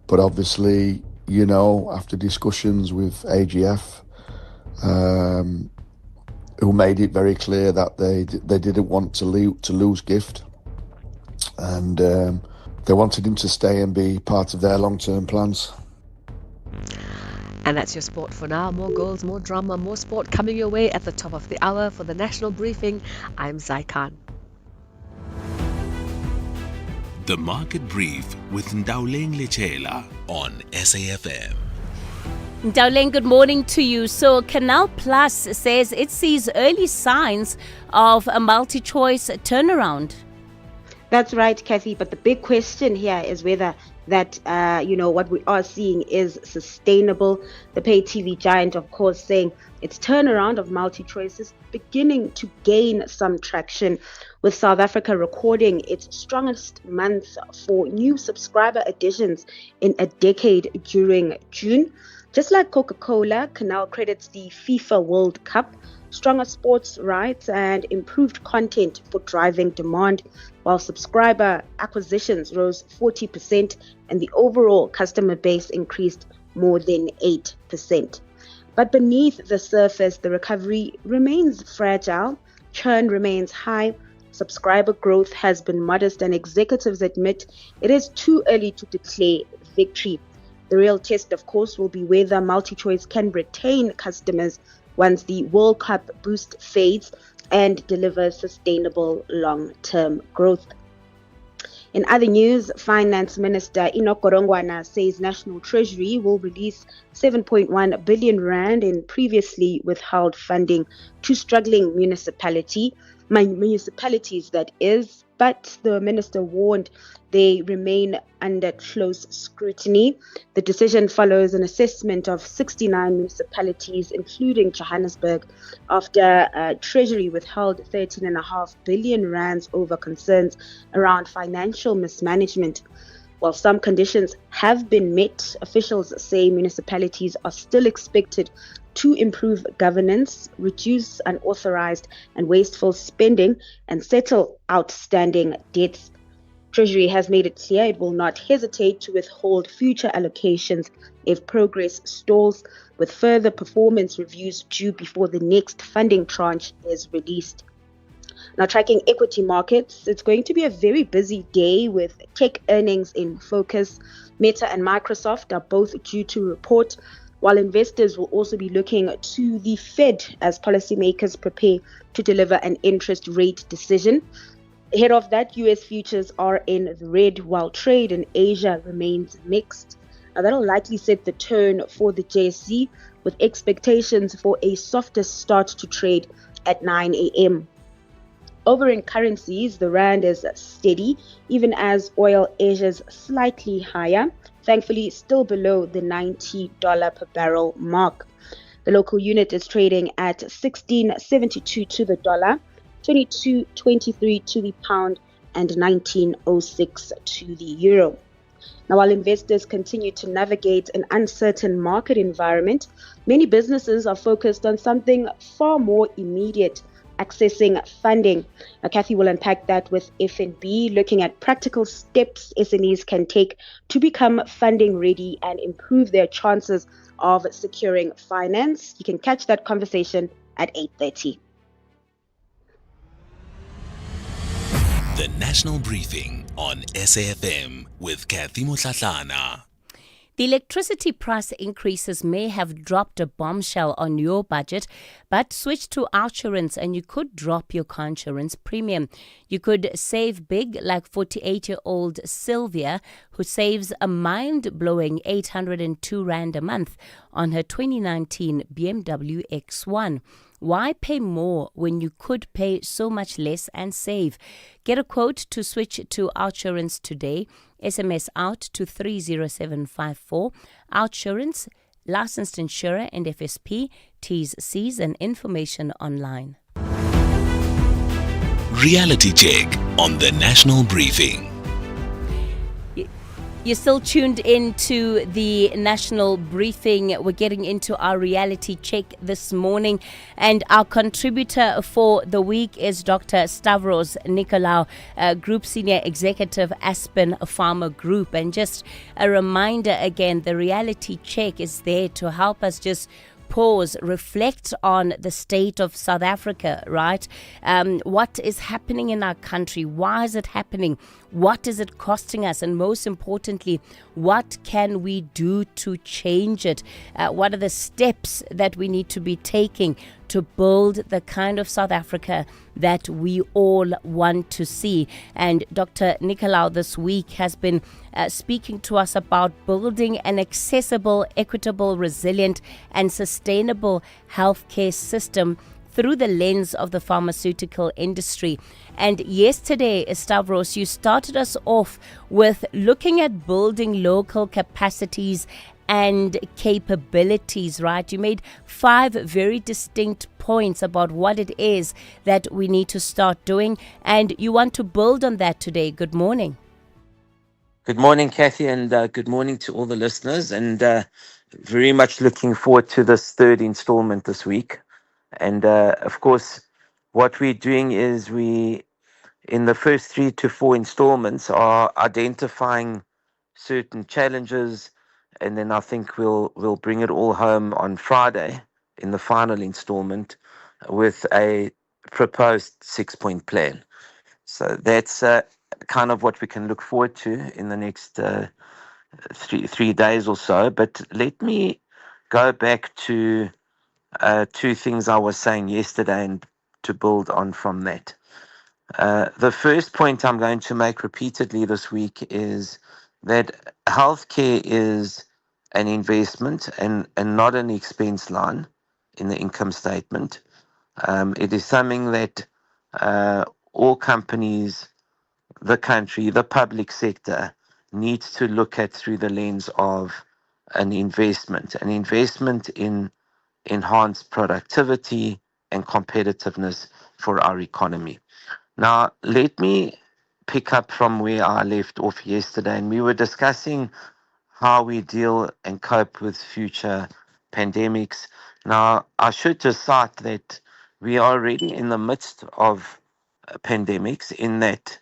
But obviously, after discussions with AGF, who made it very clear that they didn't want to lose Gift. And they wanted him to stay and be part of their long-term plans. And that's your sport for now. More goals, more drama, more sport coming your way at the top of the hour. For the National Briefing, I'm Zai Khan. The Market Brief with Ndauleng Lechela on SAFM. Ndauleng, good morning to you. So Canal Plus says it sees early signs of a multi-choice turnaround. That's right, Kathy. But the big question here is whether that, what we are seeing is sustainable. The pay TV giant, of course, saying its turnaround of multi-choice is beginning to gain some traction, with South Africa recording its strongest month for new subscriber additions in a decade during June. Just like Coca-Cola, Canal credits the FIFA World Cup, stronger sports rights, and improved content for driving demand, while subscriber acquisitions rose 40% and the overall customer base increased more than 8%. But beneath the surface, the recovery remains fragile, churn remains high, subscriber growth has been modest, and executives admit it is too early to declare victory. The real test, of course, will be whether MultiChoice can retain customers once the World Cup boost fades and deliver sustainable long-term growth. In other news, Finance Minister Enoch Godongwana says National Treasury will release 7.1 billion rand in previously withheld funding to struggling municipalities, that is, but the minister warned they remain under close scrutiny. The decision follows an assessment of 69 municipalities, including Johannesburg, after Treasury withheld 13.5 billion rands over concerns around financial mismanagement. While some conditions have been met, officials say municipalities are still expected to improve governance, reduce unauthorized and wasteful spending, and settle outstanding debts. Treasury has made it clear it will not hesitate to withhold future allocations if progress stalls, with further performance reviews due before the next funding tranche is released. Now, tracking equity markets, it's going to be a very busy day with tech earnings in focus. Meta and Microsoft are both due to report, while investors will also be looking to the Fed as policymakers prepare to deliver an interest rate decision. Ahead of that, US futures are in the red, while trade in Asia remains mixed. Now, that'll likely set the tone for the JSE, with expectations for a softer start to trade at 9 a.m. Over in currencies, the rand is steady, even as oil edges slightly higher, thankfully still below the $90 per barrel mark. The local unit is trading at 16.72 to the dollar, 22.23 to the pound, and 19.06 to the euro. Now, while investors continue to navigate an uncertain market environment, many businesses are focused on something far more immediate: accessing funding. Now, Kathy will unpack that with FNB, looking at practical steps SMEs can take to become funding ready and improve their chances of securing finance. You can catch that conversation at 8:30. The National Briefing on SAFM with Kathy Motlatlana. The electricity price increases may have dropped a bombshell on your budget, but switch to Outsurance and you could drop your car insurance premium. You could save big, like 48-year-old Sylvia, who saves a mind-blowing 802 Rand a month on her 2019 BMW X1. Why pay more when you could pay so much less and save? Get a quote to switch to Outsurance today. SMS out to 30754. Outsurance, licensed insurer and FSP. T's, C's and information online. Reality check on the National Briefing. You're still tuned in to the National Briefing. We're getting into our reality check this morning. And our contributor for the week is Dr. Stavros Nicolaou, Group Senior Executive, Aspen Farmer Group. And just a reminder again, the reality check is there to help us just pause, reflect on the state of South Africa, right? What is happening in our country? Why is it happening? What is it costing us? And most importantly, what can we do to change it? What are the steps that we need to be taking to build the kind of South Africa that we all want to see? And Dr. Nicolaou this week has been speaking to us about building an accessible, equitable, resilient and sustainable healthcare system through the lens of the pharmaceutical industry. And yesterday, Stavros, you started us off with looking at building local capacities and capabilities, right? You made 5 very distinct points about what it is that we need to start doing, and you want to build on that today. Good morning. Good morning, Kathy, and good morning to all the listeners, and very much looking forward to this third installment this week. And of course, what we're doing is in the first 3 to 4 installments, are identifying certain challenges, and then I think we'll bring it all home on Friday in the final installment with a proposed 6-point plan. So that's kind of what we can look forward to in the next three days or so. But let me go back to 2 things I was saying yesterday and to build on from that. The first point I'm going to make repeatedly this week is that healthcare is an investment and not an expense line in the income statement. It is something that all companies, the country, the public sector needs to look at through the lens of an investment in enhanced productivity and competitiveness for our economy. Now, let me pick up from where I left off yesterday, and we were discussing how we deal and cope with future pandemics. Now, I should just cite that we are already in the midst of pandemics, in that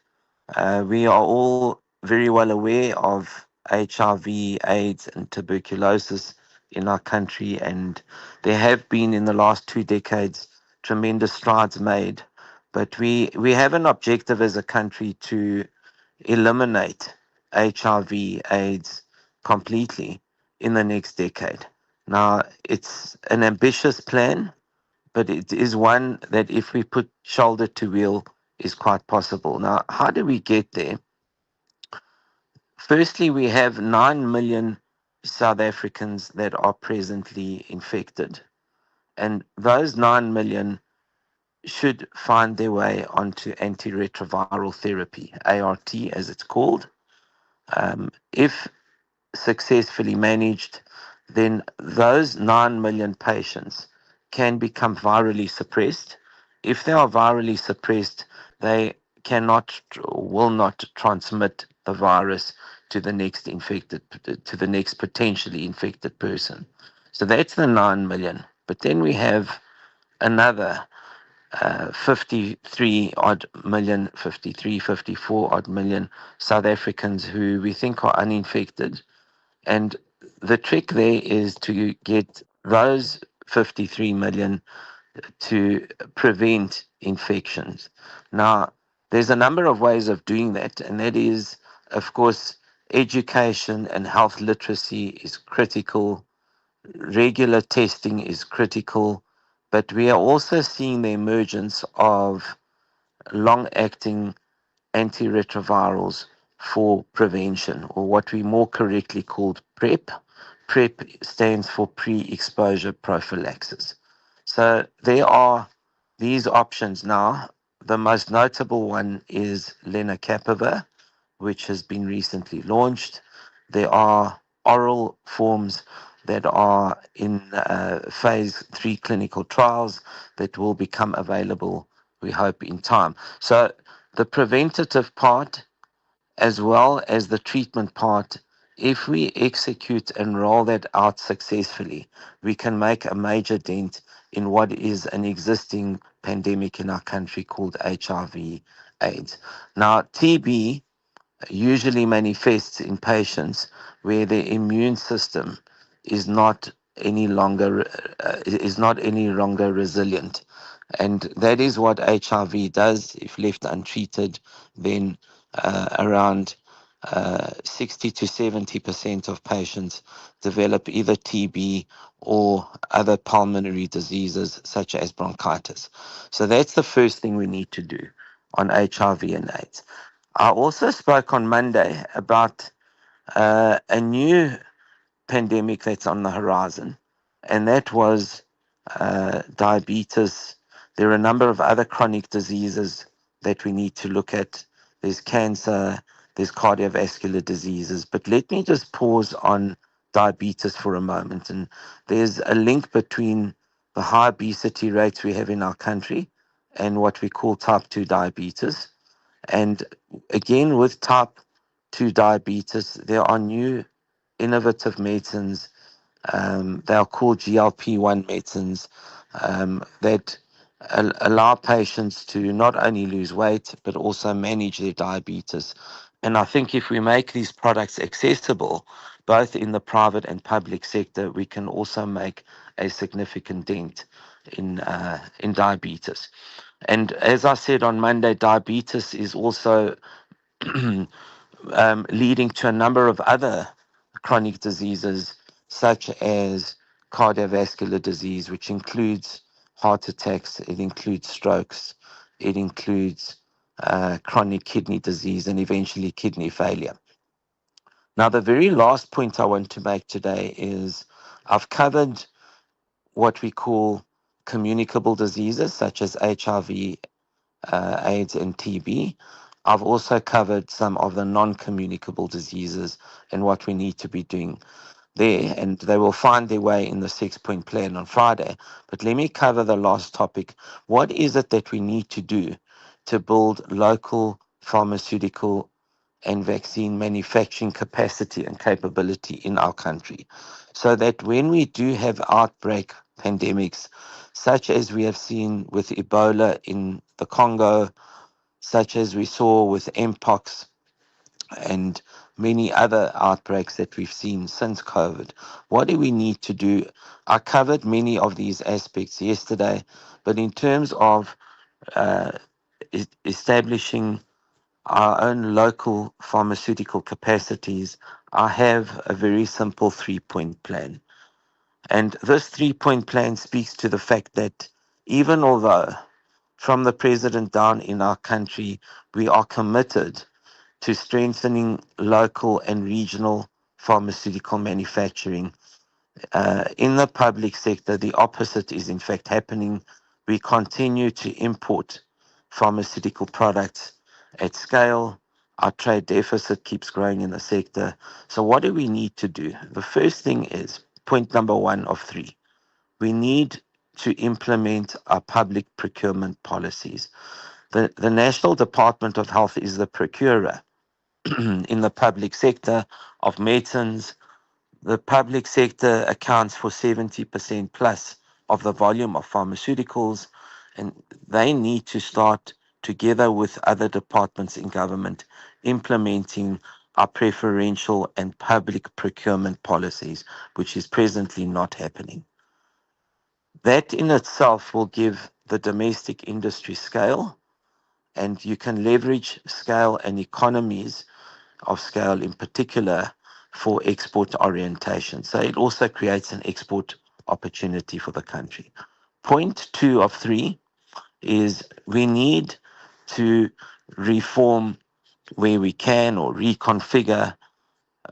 we are all very well aware of HIV, AIDS, and tuberculosis in our country, and there have been in the last 2 decades tremendous strides made. But we have an objective as a country to eliminate HIV, AIDS completely in the next decade. Now, it's an ambitious plan, but it is one that if we put shoulder to wheel is quite possible. Now, how do we get there? Firstly, we have 9 million South Africans that are presently infected. And those 9 million should find their way onto antiretroviral therapy, ART as it's called. If successfully managed, then those 9 million patients can become virally suppressed. If they are virally suppressed, they cannot or will not transmit the virus to the next potentially infected person. So that's the 9 million. But then we have another 53 odd million, 53, 54 odd million South Africans who we think are uninfected. And the trick there is to get those 53 million to prevent infections. Now, there's a number of ways of doing that, and that is, of course, education and health literacy is critical. Regular testing is critical, but we are also seeing the emergence of long-acting antiretrovirals for prevention, or what we more correctly called PrEP. PrEP stands for pre-exposure prophylaxis. So there are these options now. The most notable one is lenacapavir, which has been recently launched. There are oral forms that are in phase 3 clinical trials that will become available, we hope, in time. So the preventative part as well as the treatment part, if we execute and roll that out successfully, we can make a major dent in what is an existing pandemic in our country called HIV/AIDS. Now, TB usually manifests in patients where the immune system is not any longer resilient, and that is what HIV does. If left untreated, then around 60 to 70% of patients develop either TB or other pulmonary diseases such as bronchitis. So that's the first thing we need to do on HIV and AIDS. I also spoke on Monday about a new pandemic that's on the horizon, and that was diabetes. There are a number of other chronic diseases that we need to look at. There's cancer, there's cardiovascular diseases, but let me just pause on diabetes for a moment. And there's a link between the high obesity rates we have in our country and what we call type 2 diabetes. And again, with type 2 diabetes, there are new innovative medicines. They are called GLP-1 medicines that allow patients to not only lose weight, but also manage their diabetes. And I think if we make these products accessible, both in the private and public sector, we can also make a significant dent in diabetes. And as I said on Monday, diabetes is also leading to a number of other chronic diseases, such as cardiovascular disease, which includes heart attacks, it includes strokes, it includes chronic kidney disease, and eventually kidney failure. Now, the very last point I want to make today is I've covered what we call communicable diseases, such as HIV, AIDS, and TB. I've also covered some of the non-communicable diseases and what we need to be doing there, and they will find their way in the 6-point plan on Friday. But let me cover the last topic. What is it that we need to do to build local pharmaceutical and vaccine manufacturing capacity and capability in our country, so that when we do have outbreak pandemics, such as we have seen with Ebola in the Congo, such as we saw with Mpox and many other outbreaks that we've seen since COVID, what do we need to do? I covered many of these aspects yesterday, but in terms of establishing our own local pharmaceutical capacities, I have a very simple 3-point plan. And this 3-point plan speaks to the fact that even although from the president down in our country, we are committed to strengthening local and regional pharmaceutical manufacturing. In the public sector, the opposite is in fact happening. We continue to import pharmaceutical products at scale. Our trade deficit keeps growing in the sector. So, what do we need to do? The first thing is point number 1 of 3. We need to implement our public procurement policies. The National Department of Health is the procurer in the public sector of medicines. The public sector accounts for 70% plus of the volume of pharmaceuticals, and they need to start, together with other departments in government, implementing our preferential and public procurement policies, which is presently not happening. That in itself will give the domestic industry scale, and you can leverage scale and economies of scale in particular for export orientation. So it also creates an export opportunity for the country. Point 2 of 3 is we need to reform where we can or reconfigure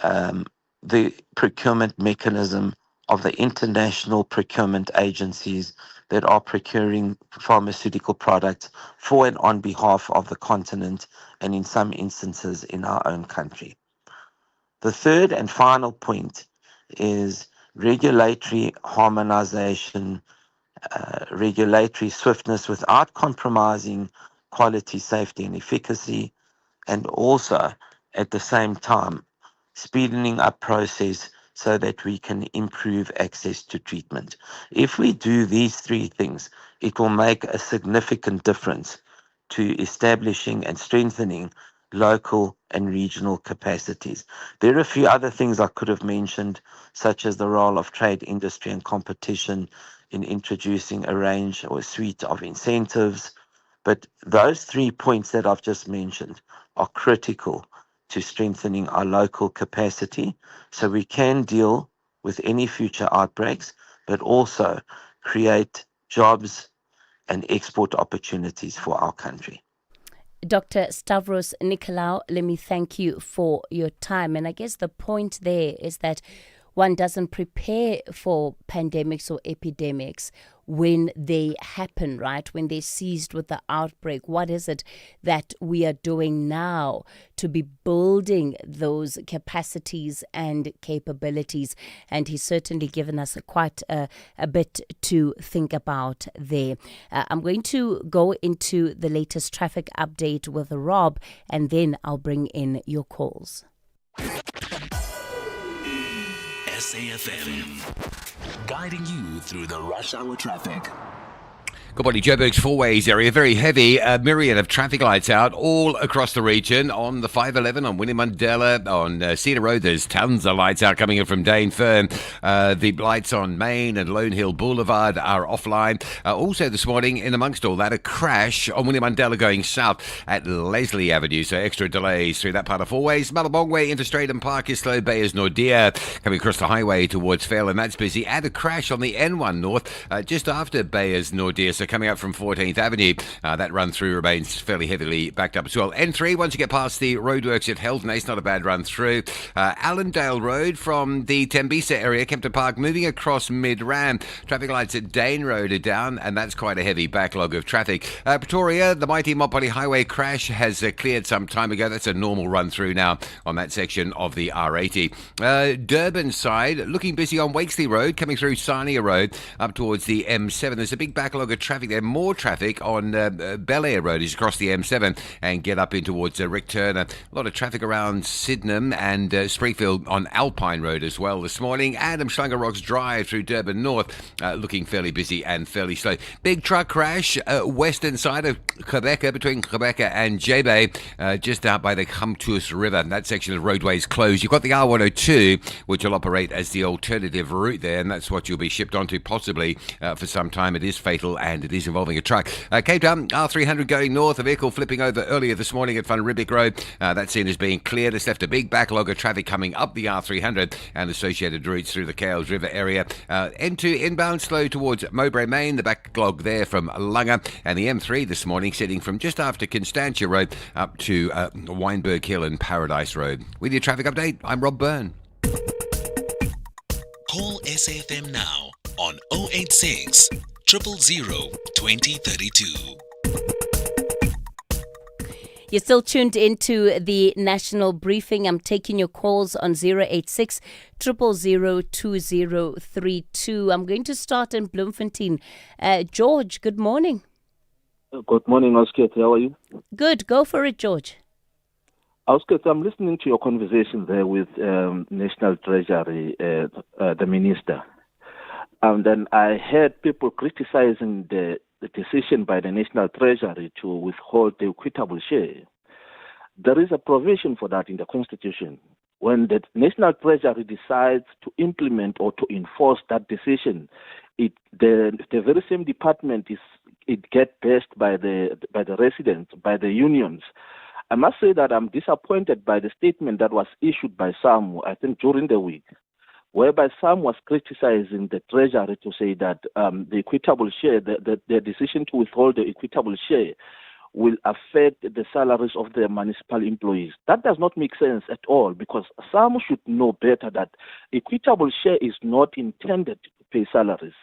the procurement mechanism of the international procurement agencies that are procuring pharmaceutical products for and on behalf of the continent, and in some instances in our own country. The third and final point is regulatory harmonization, regulatory swiftness without compromising quality, safety, and efficacy, and also at the same time speeding up process so that we can improve access to treatment. If we do these 3 things, it will make a significant difference to establishing and strengthening local and regional capacities. There are a few other things I could have mentioned, such as the role of trade, industry, and competition in introducing a range or a suite of incentives. But those 3 points that I've just mentioned are critical to strengthening our local capacity so we can deal with any future outbreaks, but also create jobs and export opportunities for our country. Dr. Stavros Nicolaou, let me thank you for your time. And I guess the point there is that one doesn't prepare for pandemics or epidemics when they happen, right? When they're seized with the outbreak. What is it that we are doing now to be building those capacities and capabilities? And he's certainly given us quite a bit to think about there. I'm going to go into the latest traffic update with Rob, and then I'll bring in your calls. SAfm, guiding you through the rush hour traffic. Good morning, Joburg's Four Ways area. Very heavy, a myriad of traffic lights out all across the region. On the 511, on Winnie Mandela, on Cedar Road, there's tons of lights out coming in from Dane Fern. The lights on Main and Lone Hill Boulevard are offline. Also this morning, in amongst all that, a crash on Winnie Mandela going south at Leslie Avenue. So extra delays through that part of Four Ways. Malabongwe into Stratham Park is slow. Bayers Nordia coming across the highway towards Fairland, and that's busy. And a crash on the N1 North just after Bayers Nordia. So coming up from 14th Avenue, that run through remains fairly heavily backed up as well. N3, once you get past the roadworks at Heldene, not a bad run through. Allendale Road from the Tembisa area, Kempton Park, moving across Mid-Ram. Traffic lights at Dane Road are down, and that's quite a heavy backlog of traffic. Pretoria, the mighty Mopani Highway crash has cleared some time ago. That's a normal run through now on that section of the R80. Durban side, looking busy on Wakesley Road, coming through Sarnia Road up towards the M7. There's a big backlog of traffic there. More traffic on Bel Air Road as you cross the M7 and get up in towards Rick Turner. A lot of traffic around Sydenham and Springfield on Alpine Road as well this morning. Adam Schlanger Rocks Drive through Durban North looking fairly busy and fairly slow. Big truck crash western side of Quebec, between Quebec and J-Bay, just out by the Hamtus River. That section of roadway is closed. You've got the R102, which will operate as the alternative route there, and that's what you'll be shipped onto possibly for some time. It is fatal and and it is involving a truck. Cape Town, R300 going north, a vehicle flipping over earlier this morning at Van Riebeeck Road. That scene is being cleared. It's left a big backlog of traffic coming up the R300 and associated routes through the Kales River area. N2 inbound slow towards Mowbray Main, the backlog there from Langa, and the M3 this morning sitting from just after Constantia Road up to Weinberg Hill and Paradise Road. With your traffic update, I'm Rob Byrne. Call SAFM now on 086 000 2032. You're still tuned into the national briefing. I'm taking your calls on 086 000 2032. I'm going to start in Bloemfontein. George, good morning. Good morning, Oscar. How are you? Good. Go for it, George. Oscar, I'm listening to your conversation there with National Treasury, the Minister. And then I heard people criticizing the decision by the National Treasury to withhold the equitable share. There is a provision for that in the Constitution. When the National Treasury decides to implement or to enforce that decision, the very same department gets based by the residents, by the unions. I must say that I'm disappointed by the statement that was issued by some, I think, during the week, whereby some was criticizing the Treasury to say that the equitable share, the decision to withhold the equitable share will affect the salaries of the municipal employees. That does not make sense at all, because some should know better that equitable share is not intended to pay salaries.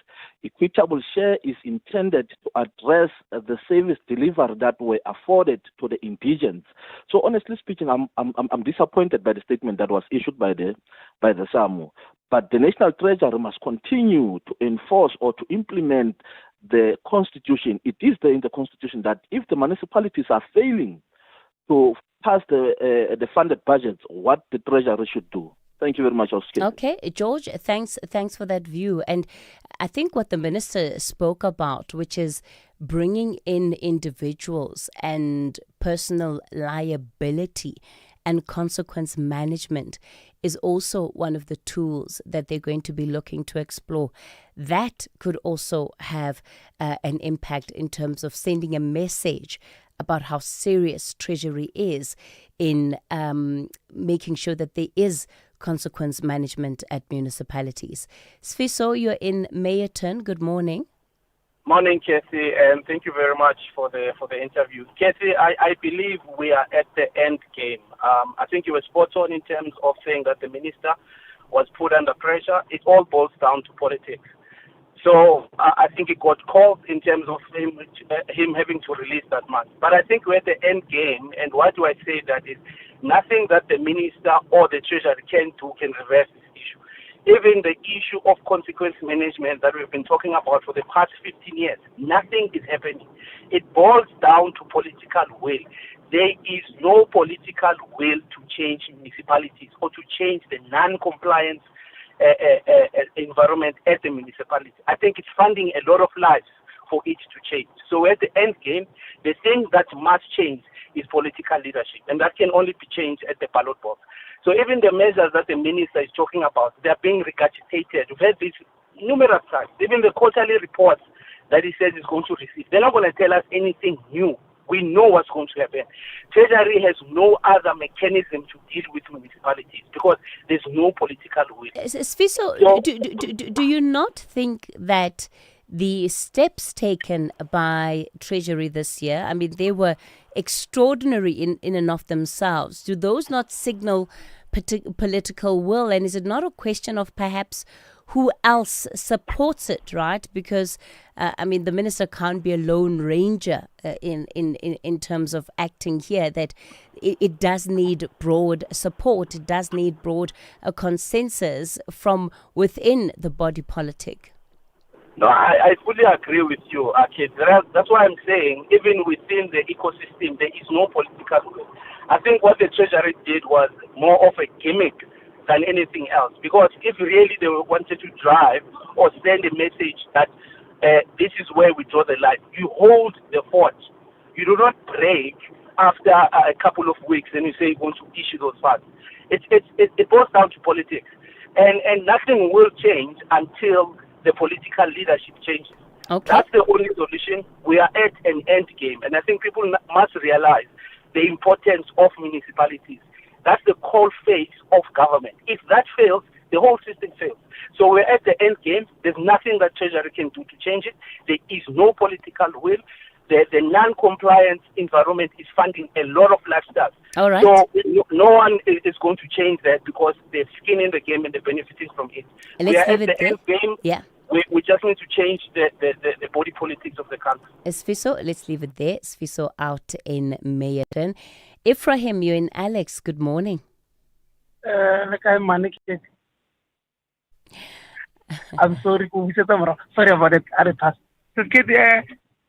Equitable share is intended to address the service delivery that were afforded to the indigents. So honestly speaking, I'm disappointed by the statement that was issued by the SAMU. But the National Treasury must continue to enforce or to implement the Constitution. It is there in the Constitution that if the municipalities are failing to pass the funded budgets, what the Treasury should do. Thank you very much, Oscar. Okay, George, thanks for that view. And I think what the minister spoke about, which is bringing in individuals and personal liability and consequence management, is also one of the tools that they're going to be looking to explore. That could also have an impact in terms of sending a message about how serious Treasury is in making sure that there is consequence management at municipalities. Sfiso, you're in Meyerton. Good morning. Morning, Kathy, and thank you very much for the interview. Kathy, I believe we are at the end game. I think you were spot on in terms of saying that the minister was put under pressure. It all boils down to politics. So I think it got called in terms of him having to release that money. But I think we're at the end game, and why do I say that is nothing that the minister or the treasury can do can reverse this issue. Even the issue of consequence management that we've been talking about for the past 15 years, nothing is happening. It boils down to political will. There is no political will to change municipalities or to change the non-compliance environment at the municipality. I think it's funding a lot of lives for it to change. So at the end game, the thing that must change is political leadership, and that can only be changed at the ballot box. So even the measures that the minister is talking about, they're being regurgitated. We've had this numerous times. Even the quarterly reports that he says he's going to receive, they're not going to tell us anything new. We know what's going to happen. Treasury has no other mechanism to deal with municipalities because there's no political will. Sfiso, do you not think that the steps taken by Treasury this year, I mean, they were extraordinary in and of themselves. Do those not signal political will? And is it not a question of perhaps who else supports it, right? Because, I mean, the minister can't be a lone ranger in terms of acting here, that it does need broad support. It does need broad consensus from within the body politic. No, I fully agree with you, Akid. That's why I'm saying, even within the ecosystem, there is no political will. I think what the Treasury did was more of a gimmick than anything else. Because if really they wanted to drive or send a message that this is where we draw the line, you hold the fort. You do not break after a couple of weeks and you say you're going to issue those funds. It boils down to politics. And nothing will change until the political leadership changes. Okay. That's the only solution. We are at an end game, and I think people must realize the importance of municipalities. That's the core phase of government. If that fails, the whole system fails. So we're at the end game. There's nothing that Treasury can do to change it. There is no political will. The non-compliance environment is funding a lot of lifestyles. All right. So no one is going to change that because they're skin in the game and they're benefiting from it. Let's we are leave at it the end game. Yeah. We just need to change the body politics of the country. Sfiso, let's leave it there. Sfiso out in Meyerin. Ephraim, you and Alex, good morning. I'm sorry, sorry about it.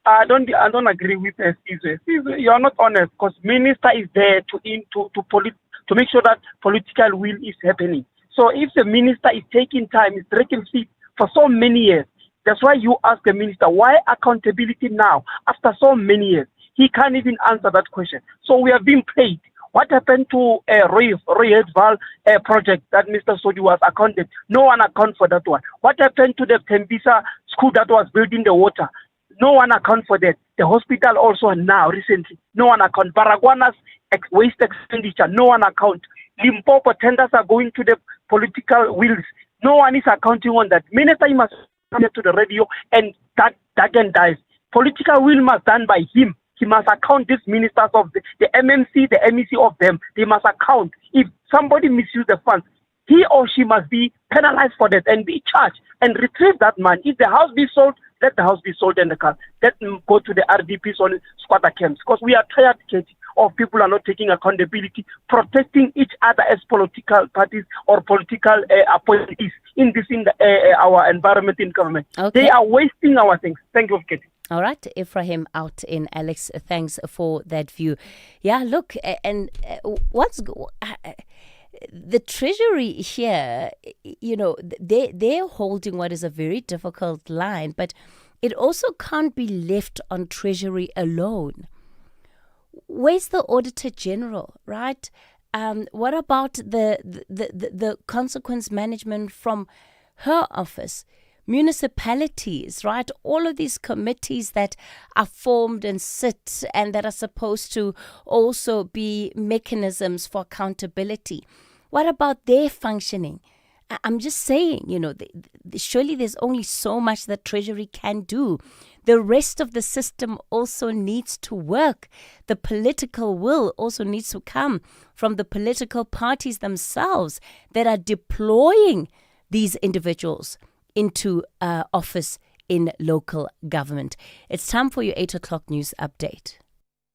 I don't agree with Caesar. You are not honest because minister is there to make sure that political will is happening. So if the minister is taking time, is dragging feet for so many years, that's why you ask the minister why accountability now after so many years. He can't even answer that question. So we have been played. What happened to Roy Edval project that Mr. Sodi was accounted? No one account for that one. What happened to the Tembisa school that was building the water? No one account for that. The hospital also now, recently, no one account. Paraguana's waste expenditure, no one account. Limpopo tenders are going to the political wills. No one is accounting on that. Minister must come to the radio and that and dies. Political will must done by him. He must account these ministers of the MMC, the MEC of them. They must account. If somebody misuse the funds, he or she must be penalized for that and be charged and retrieve that money. If the house be sold, let the house be sold and the car. Let them go to the RDPs on squatter camps. Because we are tired, Katie, of people are not taking accountability, protecting each other as political parties or political appointees in our environment in government. Okay. They are wasting our things. Thank you, Katie. All right, Ephraim out in Alex. Thanks for that view. Yeah, look, and the Treasury here, they're holding what is a very difficult line, but it also can't be left on Treasury alone. Where's the Auditor General, right? What about the consequence management from her office? Municipalities, right? All of these committees that are formed and sit and that are supposed to also be mechanisms for accountability. What about their functioning? I'm just saying, surely there's only so much that Treasury can do. The rest of the system also needs to work. The political will also needs to come from the political parties themselves that are deploying these individuals into office in local government. It's time for your 8 o'clock news update.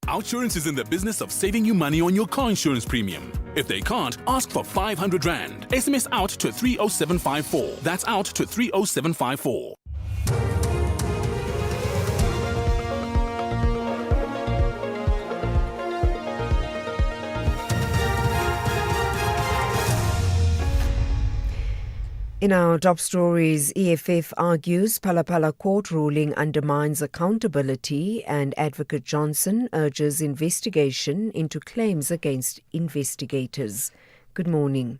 Outsurance is in the business of saving you money on your car insurance premium. If they can't, ask for 500 Rand. SMS out to 30754. That's out to 30754. In our top stories, EFF argues Phala court ruling undermines accountability and Advocate Johnson urges investigation into claims against investigators. Good morning.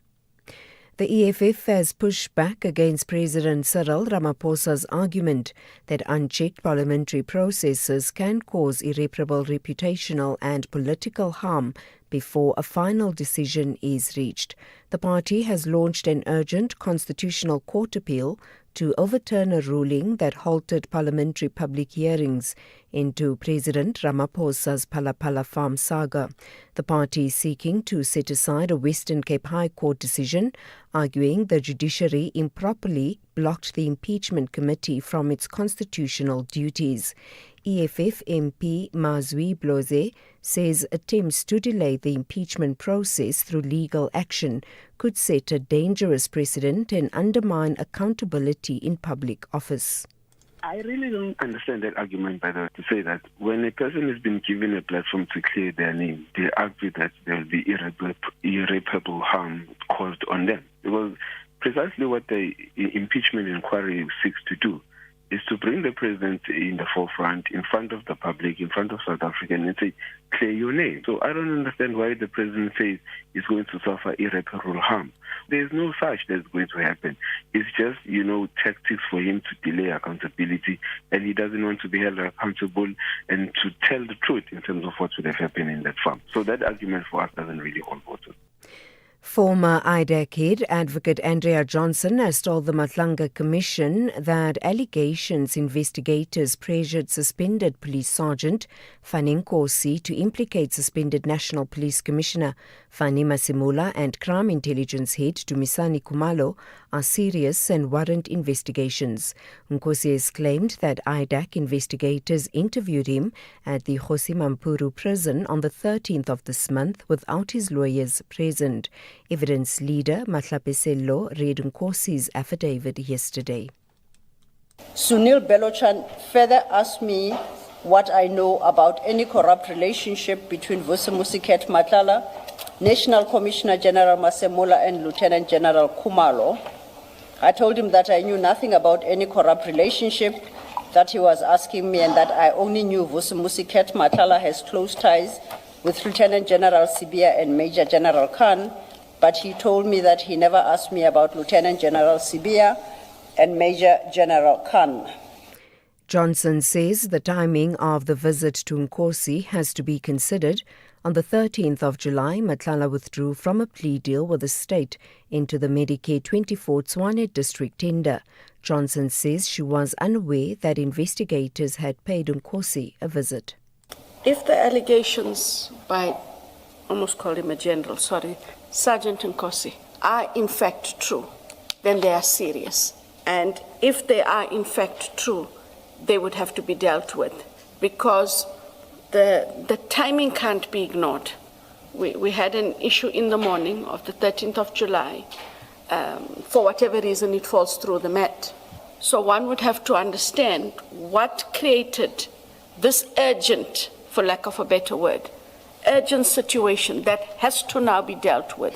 The EFF has pushed back against President Cyril Ramaphosa's argument that unchecked parliamentary processes can cause irreparable reputational and political harm before a final decision is reached. The party has launched an urgent constitutional court appeal to overturn a ruling that halted parliamentary public hearings into President Ramaphosa's Phala farm saga. The party is seeking to set aside a Western Cape High Court decision, arguing the judiciary improperly blocked the impeachment committee from its constitutional duties. EFF MP Mazwi Bloze says attempts to delay the impeachment process through legal action could set a dangerous precedent and undermine accountability in public office. I really don't understand that argument, by the way, to say that when a person has been given a platform to clear their name, they argue that there will be irreparable harm caused on them. Because precisely what the impeachment inquiry seeks to do is to bring the president in the forefront, in front of the public, in front of South Africa, and say, clear your name. So I don't understand why the president says he's going to suffer irreparable harm. There's no such that's going to happen. It's just, tactics for him to delay accountability, and he doesn't want to be held accountable and to tell the truth in terms of what would have happened in that farm. So that argument for us doesn't really hold water. Former IDAC head advocate Andrea Johnson has told the Matlanga Commission that allegations investigators pressured suspended Police Sergeant Fani Nkosi to implicate suspended National Police Commissioner Fani Masimula and Crime Intelligence head Dumisani Kumalo are serious and warrant investigations. Nkosi has claimed that IDAC investigators interviewed him at the Kgosi Mampuru prison on the 13th of this month without his lawyers present. Evidence leader Matlapesello read Nkosi's affidavit yesterday. Sunil Belochan further asked me what I know about any corrupt relationship between Vusimusiket Matlala, National Commissioner General Masemola and Lieutenant General Kumalo. I told him that I knew nothing about any corrupt relationship that he was asking me, and that I only knew Vusimusiket Matlala has close ties with Lieutenant General Sibia and Major General Khan, but he told me that he never asked me about Lieutenant General Sibia and Major General Khan. Johnson says the timing of the visit to Nkosi has to be considered. On the 13th of July, Matlala withdrew from a plea deal with the state into the Medicare 24 Tshwane district tender. Johnson says she was unaware that investigators had paid Nkosi a visit. If the allegations by, almost call him a general, Sergeant Nkosi, are in fact true, then they are serious. And if they are in fact true, they would have to be dealt with, because the timing can't be ignored. We had an issue in the morning of the 13th of July. For whatever reason, it falls through the mat. So one would have to understand what created this urgent, for lack of a better word, urgent situation that has to now be dealt with.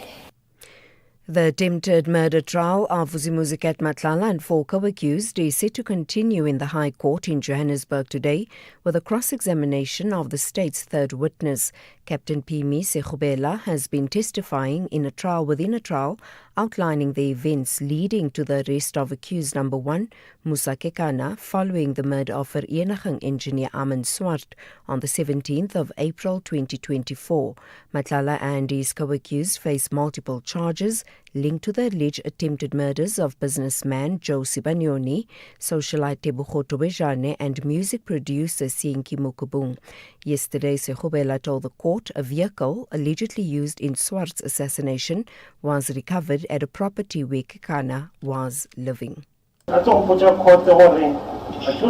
The attempted murder trial of Vusimusiket Matlala and 4 co-accused is set to continue in the High Court in Johannesburg today with a cross-examination of the state's third witness. Captain Pimi Sekubela has been testifying in a trial within a trial, outlining the events leading to the arrest of accused number 1, Musa Kekana, following the murder of Vereniging engineer Amin Swart on the 17th of April 2024. Matlala and his co-accused face multiple charges linked to the alleged attempted murders of businessman Joe Sibanyoni, socialite Tebogo Tobejane, and music producer Sienki Mukubung. Yesterday, Sekubela told the court a vehicle allegedly used in Swart's assassination was recovered at a property where Kekana was living. Accused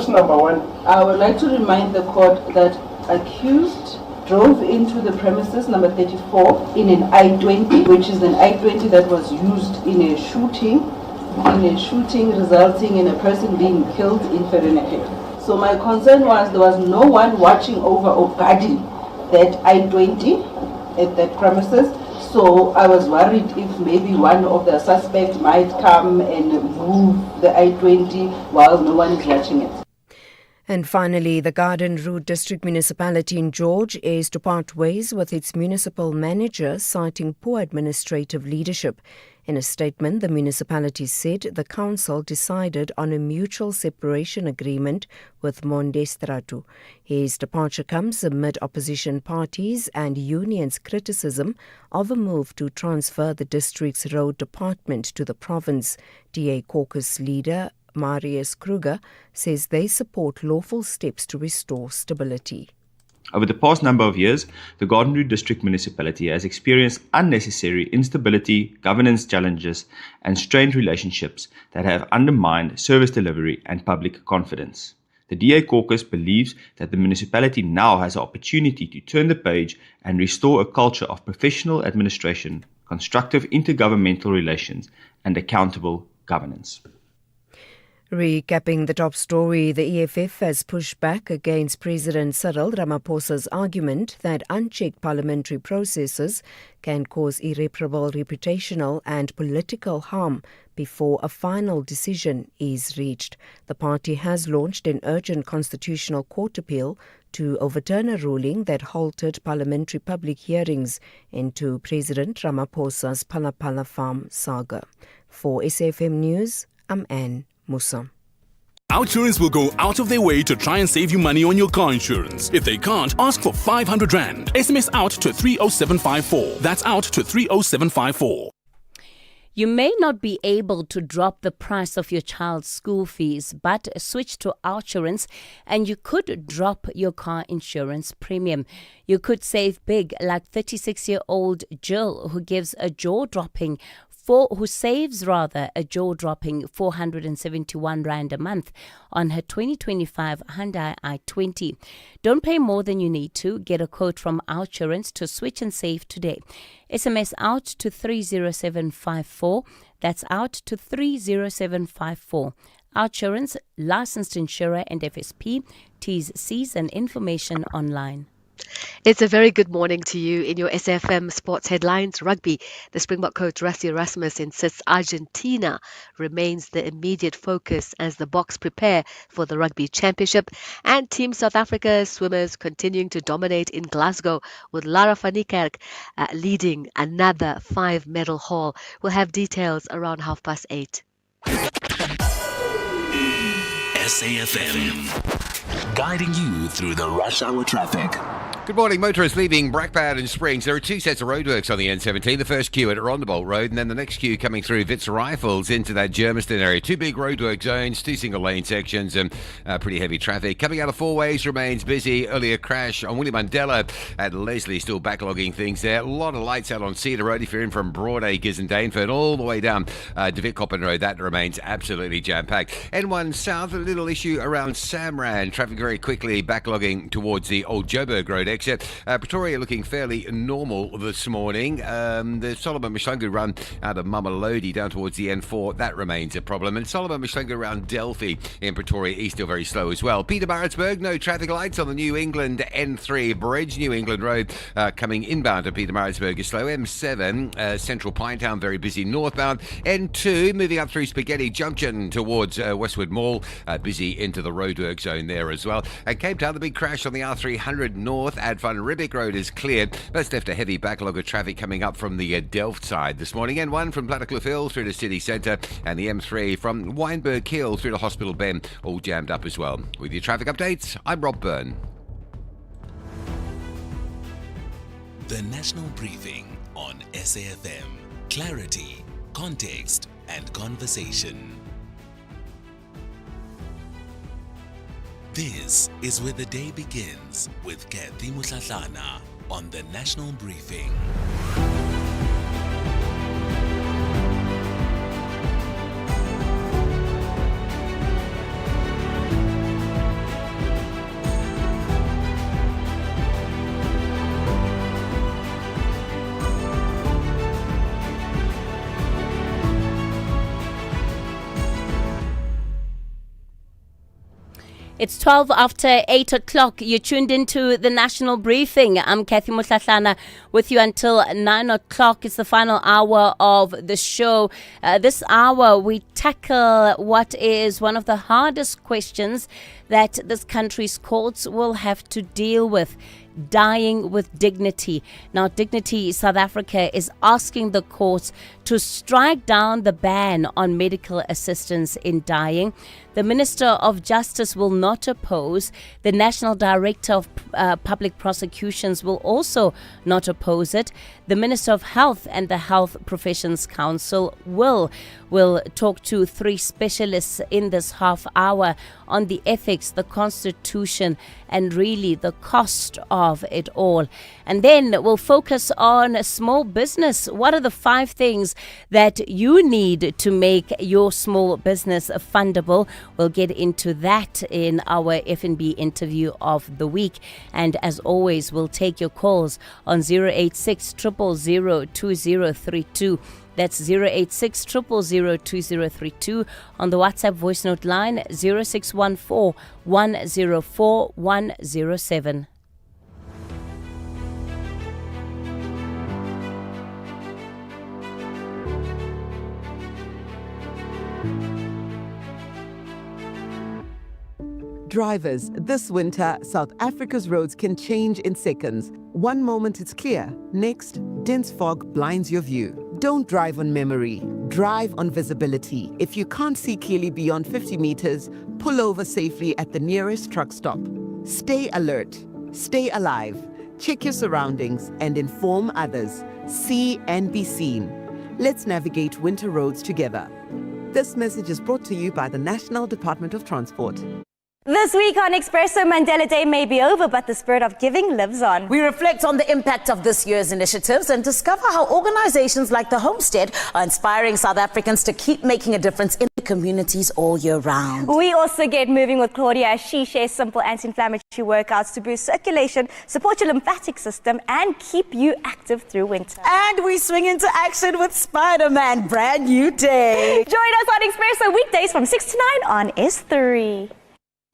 number 1. I would like to remind the court that accused drove into the premises number 34 in an I-20, which is an I-20 that was used in a shooting resulting in a person being killed in Vereniging. So my concern was there was no one watching over or guarding that I-20 at that premises. So I was worried if maybe one of the suspects might come and move the I-20 while no one is watching it. And finally, the Garden Route District Municipality in George is to part ways with its municipal manager, citing poor administrative leadership. In a statement, the municipality said the council decided on a mutual separation agreement with Monde Stratu. His departure comes amid opposition parties and unions' criticism of a move to transfer the district's road department to the province. DA caucus leader Marius Kruger says they support lawful steps to restore stability. Over the past number of years, the Garden Route District Municipality has experienced unnecessary instability, governance challenges, and strained relationships that have undermined service delivery and public confidence. The DA caucus believes that the municipality now has an opportunity to turn the page and restore a culture of professional administration, constructive intergovernmental relations, and accountable governance. Recapping the top story, the EFF has pushed back against President Cyril Ramaphosa's argument that unchecked parliamentary processes can cause irreparable reputational and political harm before a final decision is reached. The party has launched an urgent constitutional court appeal to overturn a ruling that halted parliamentary public hearings into President Ramaphosa's Phala Farm saga. For SAfm News, I'm Anne Musa. Outsurance will go out of their way to try and save you money on your car insurance. If they can't, ask for 500 Rand. SMS out to 30754. That's out to 30754. You may not be able to drop the price of your child's school fees, but switch to Outsurance and you could drop your car insurance premium. You could save big, like 36-year-old Jill, who saves a jaw-dropping 471 Rand a month on her 2025 Hyundai i20. Don't pay more than you need to. Get a quote from Outsurance to switch and save today. SMS out to 30754. That's out to 30754. Outsurance, licensed insurer and FSP. T's, C's and information online. It's a very good morning to you. In your SAfm Sports Headlines, rugby, the Springbok coach Rassie Erasmus insists Argentina remains the immediate focus as the Boks prepare for the Rugby Championship, and Team South Africa swimmers continuing to dominate in Glasgow with Lara van Niekerk leading another 5-medal haul. We'll have details around 8:30. SAfm, guiding you through the rush hour traffic. Good morning, motorists leaving Brakpad and Springs. There are two sets of roadworks on the N17. The first queue at Rondebolt Road, and then the next queue coming through Wits Rifles into that Germiston area. Two big roadwork zones, two single-lane sections, and pretty heavy traffic. Coming out of Four Ways remains busy. Earlier crash on William Mandela at Leslie, still backlogging things there. A lot of lights out on Cedar Road if you're in from Broadacres and Dainford, all the way down to Vitkoppen Road. That remains absolutely jam-packed. N1 South, a little issue around Samran. Traffic very quickly backlogging towards the Old Joburg Road exit. Pretoria looking fairly normal this morning. The Solomon Mhlanga run out of Mamelodi down towards the N4, that remains a problem. And Solomon Mhlanga around Delphi in Pretoria East still very slow as well. Pietermaritzburg, no traffic lights on the New England N3 bridge. New England Road coming inbound to Pietermaritzburg is slow. M7, Central Pinetown, very busy northbound. N2, moving up through Spaghetti Junction towards Westwood Mall, busy into the roadwork zone there as well. At Cape Town, the big crash on the R300 North at Van Riebeeck Road is cleared, but it's left a heavy backlog of traffic coming up from the Delft side this morning. N1 from Plattekloof Hill through to City Centre, and the M3 from Wynberg Hill through to Hospital Bend, all jammed up as well. With your traffic updates, I'm Rob Byrne. The National Briefing on SAfm. Clarity, context, and conversation. This is where the day begins with Kathy Mutlatlana on the National Briefing. It's 12 after 8 o'clock. You're tuned into the National Briefing. I'm Kathy Mutlatlana with you until 9 o'clock. It's the final hour of the show. This hour, we tackle what is one of the hardest questions that this country's courts will have to deal with: dying with dignity. Now, Dignity South Africa is asking the courts to strike down the ban on medical assistance in dying. The Minister of Justice will not oppose. The National Director of Public Prosecutions will also not oppose it. The Minister of Health and the Health Professions Council will talk to three specialists in this half hour on the ethics, the Constitution, and really the cost of of it all. And then we'll focus on small business. What are the 5 things that you need to make your small business fundable? We'll get into that in our FNB interview of the week. And as always, we'll take your calls on 086 000 2032. That's 086 000 2032. On the WhatsApp voice note line 0614 104 107. Drivers, this winter, South Africa's roads can change in seconds. One moment it's clear, next, dense fog blinds your view. Don't drive on memory, drive on visibility. If you can't see clearly beyond 50 meters, pull over safely at the nearest truck stop. Stay alert, stay alive, check your surroundings and inform others. See and be seen. Let's navigate winter roads together. This message is brought to you by the National Department of Transport. This week on Expresso, Mandela Day may be over, but the spirit of giving lives on. We reflect on the impact of this year's initiatives and discover how organizations like the Homestead are inspiring South Africans to keep making a difference in the communities all year round. We also get moving with Claudia as she shares simple anti-inflammatory workouts to boost circulation, support your lymphatic system, and keep you active through winter. And we swing into action with Spider-Man, brand new day. Join us on Expresso weekdays from 6 to 9 on S3.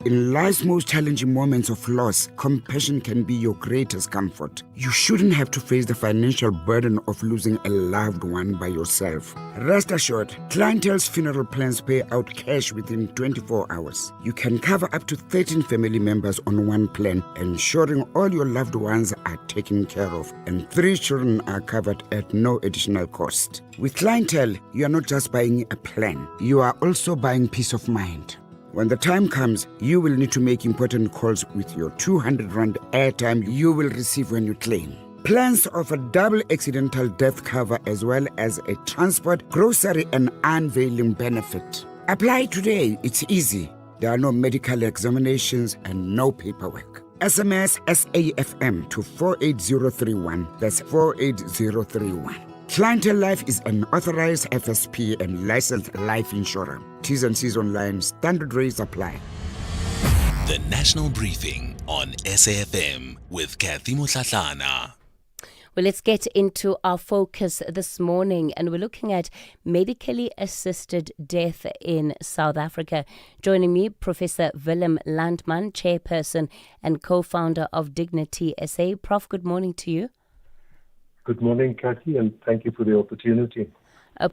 In life's most challenging moments of loss, compassion can be your greatest comfort. You shouldn't have to face the financial burden of losing a loved one by yourself. Rest assured, Clientele's funeral plans pay out cash within 24 hours. You can cover up to 13 family members on one plan, ensuring all your loved ones are taken care of, and 3 children are covered at no additional cost. With Clientele, you are not just buying a plan, you are also buying peace of mind. When the time comes, you will need to make important calls with your 200 Rand airtime you will receive when you claim. Plans offer double accidental death cover as well as a transport, grocery and unveiling benefit. Apply today, it's easy. There are no medical examinations and no paperwork. SMS SAFM to 48031. That's 48031. Clientele Life is an authorized FSP and licensed life insurer. T's and C's online. Standard rates apply. The National Briefing on SAFM with Kathy Mutlatlana. Well, let's get into our focus this morning, and we're looking at medically assisted death in South Africa. Joining me, Professor Willem Landman, chairperson and co-founder of Dignity SA. Prof, good morning to you. Good morning, Kathy, and thank you for the opportunity.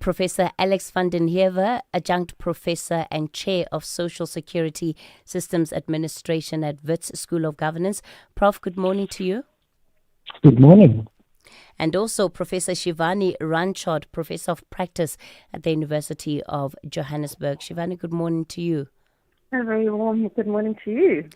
Professor Alex van den Heever, adjunct professor and chair of Social Security Systems Administration at Wits School of Governance. Prof, good morning to you. Good morning. And also Professor Shivani Ranchod, professor of practice at the University of Johannesburg. Shivani, good morning to you. A very warm good morning to you.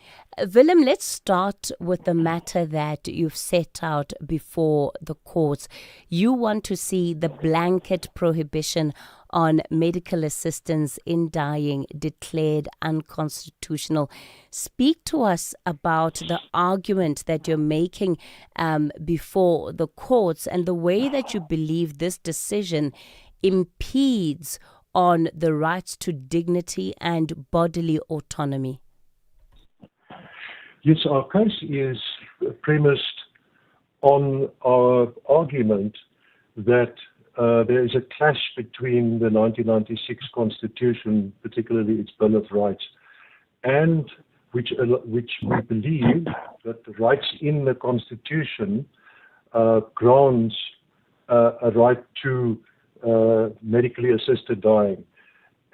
Willem, let's start with the matter that you've set out before the courts. You want to see the blanket prohibition on medical assistance in dying declared unconstitutional. Speak to us about the argument that you're making before the courts and the way that you believe this decision impedes on the rights to dignity and bodily autonomy. Yes, our case is premised on our argument that there is a clash between the 1996 Constitution, particularly its Bill of Rights, and which we believe that the rights in the Constitution grants a right to medically assisted dying.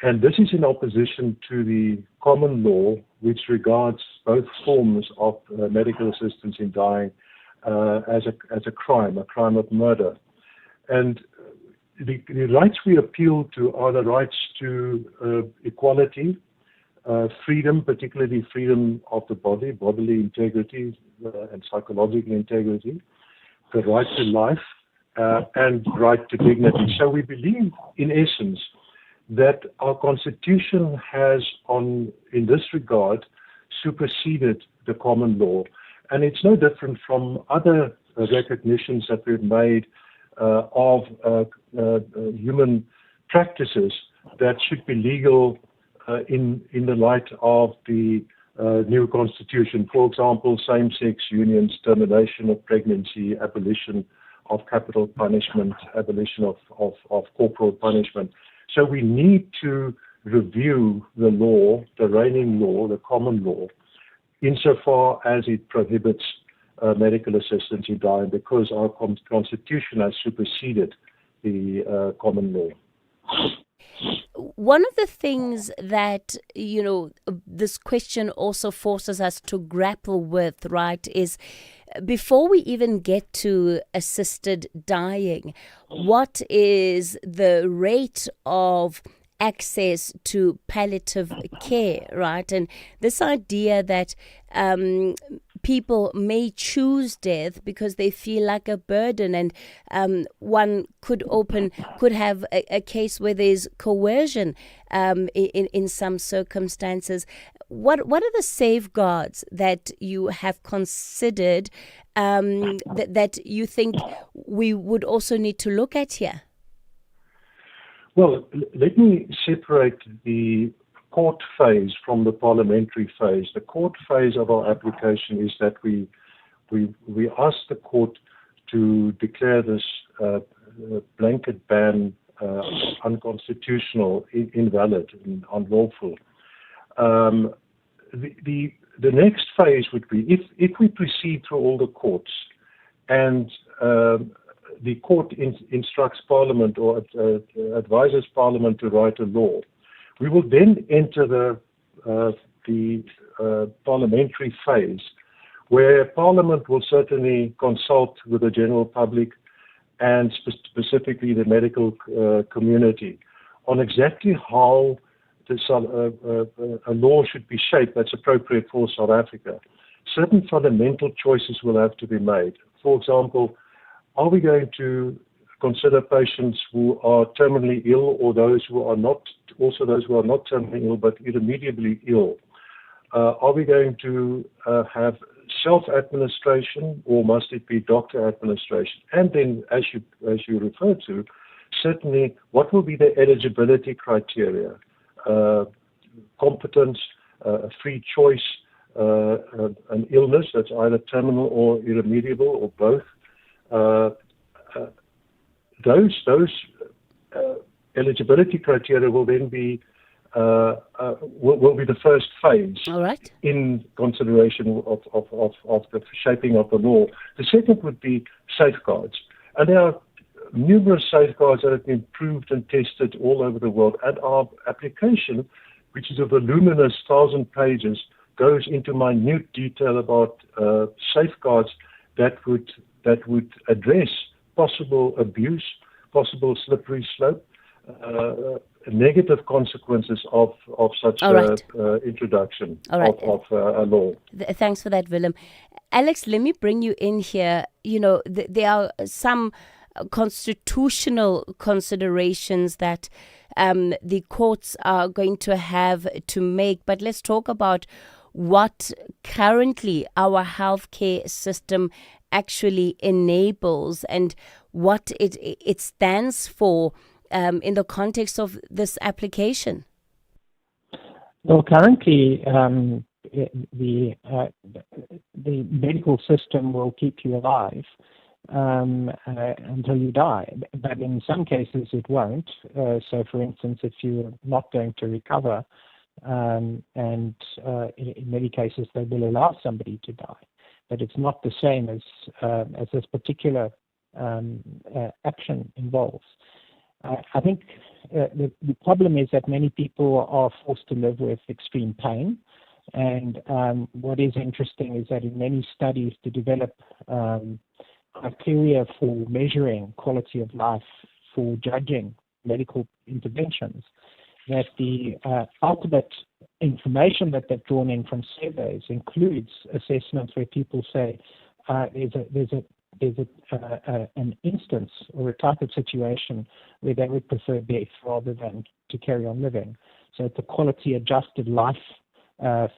And this is in opposition to the common law, which regards both forms of medical assistance in dying as a crime of murder. And the rights we appeal to are the rights to equality, freedom, particularly freedom of the body, bodily integrity and psychological integrity, the right to life, and right to dignity. So we believe, in essence, that our Constitution has, in this regard, superseded the common law. And it's no different from other recognitions that we've made of human practices that should be legal in the light of the new constitution. For example, same-sex unions, termination of pregnancy, abolition of capital punishment, abolition of corporal punishment. So we need to review the law, the reigning law, the common law, insofar as it prohibits medical assistance in dying, because our constitution has superseded the common law. One of the things that, this question also forces us to grapple with, right, is before we even get to assisted dying, what is the rate of access to palliative care, right? And this idea that people may choose death because they feel like a burden, and one could have a case where there's coercion in some circumstances. What are the safeguards that you have considered that you think we would also need to look at here? Well, let me separate the court phase from the parliamentary phase. The court phase of our application is that we ask the court to declare this blanket ban unconstitutional, invalid, and unlawful. The next phase would be if we proceed through all the courts and the court instructs Parliament or advises Parliament to write a law, we will then enter the parliamentary phase, where Parliament will certainly consult with the general public and specifically the medical community on exactly how a law should be shaped that's appropriate for South Africa. Certain fundamental choices will have to be made. For example, are we going to consider patients who are terminally ill, or those who are not, also those who are not terminally ill but irremediably ill? Are we going to have self-administration, or must it be doctor administration? And then, as you referred to, certainly, what will be the eligibility criteria? Competence, free choice, an illness that's either terminal or irremediable or both. Those eligibility criteria will then be will be the first phase. All right. In consideration of the shaping of the law. The second would be safeguards, and there are numerous safeguards that have been proved and tested all over the world. And our application, which is a voluminous 1,000 pages, goes into minute detail about safeguards that would address possible abuse, possible slippery slope, negative consequences of such introduction of a law. Thanks for that, Willem. Alex, let me bring you in here. There are some constitutional considerations that the courts are going to have to make, but let's talk about what currently our healthcare system actually enables and what it stands for in the context of this application. Well, currently, the medical system will keep you alive until you die, but in some cases it won't. So, for instance, if you're not going to recover, and in many cases they will allow somebody to die, but it's not the same as this particular action involves. I think the problem is that many people are forced to live with extreme pain. And what is interesting is that in many studies to develop criteria for measuring quality of life, for judging medical interventions, that the ultimate information that they've drawn in from surveys includes assessments where people say there's an instance or a type of situation where they would prefer death rather than to carry on living. So it's a quality adjusted life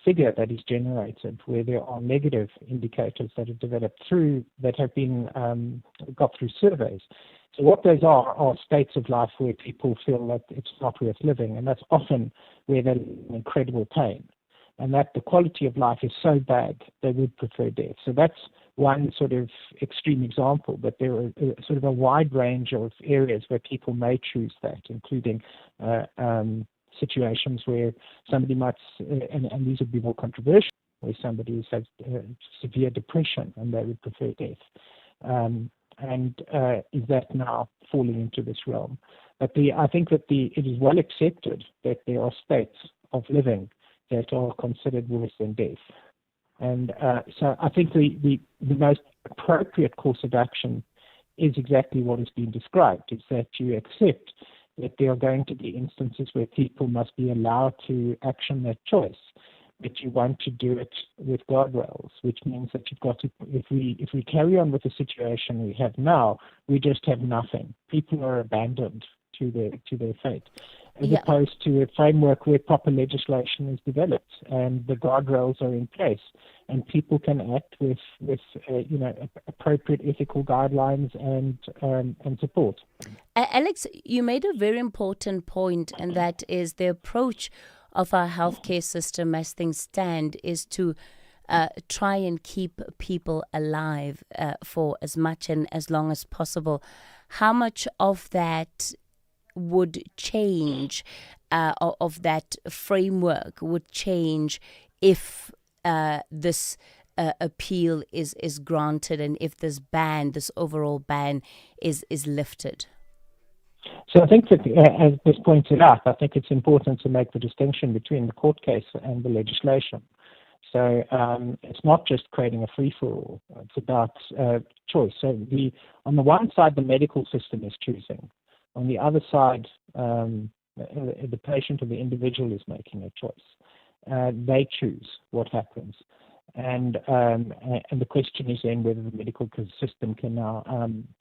figure that is generated, where there are negative indicators that are developed that have been got through surveys. So what those are states of life where people feel that it's not worth living, and that's often where they're in incredible pain, and that the quality of life is so bad they would prefer death. So that's one sort of extreme example, but there are sort of a wide range of areas where people may choose that, including situations where somebody might, and these would be more controversial, where somebody has severe depression and they would prefer death. Is that now falling into this realm? But I think that it is well accepted that there are states of living that are considered worse than death. And so I think the most appropriate course of action is exactly what has been described, is that you accept that there are going to be instances where people must be allowed to action that choice, but you want to do it with guardrails, which means that you've got to, if we carry on with the situation we have now, we just have nothing. People are abandoned to their fate, as opposed to a framework where proper legislation is developed and the guardrails are in place, and people can act with appropriate ethical guidelines and support. Alex, you made a very important point, and that is the approach of our healthcare system as things stand is to try and keep people alive for as much and as long as possible. How much of that would change, of that framework would change if this appeal is granted and if this overall ban is lifted? So I think that, as was pointed out, I think it's important to make the distinction between the court case and the legislation. So it's not just creating a free-for-all. It's about choice. So on the one side, the medical system is choosing. On the other side, the patient or the individual is making a choice. They choose what happens. And the question is then whether the medical system can now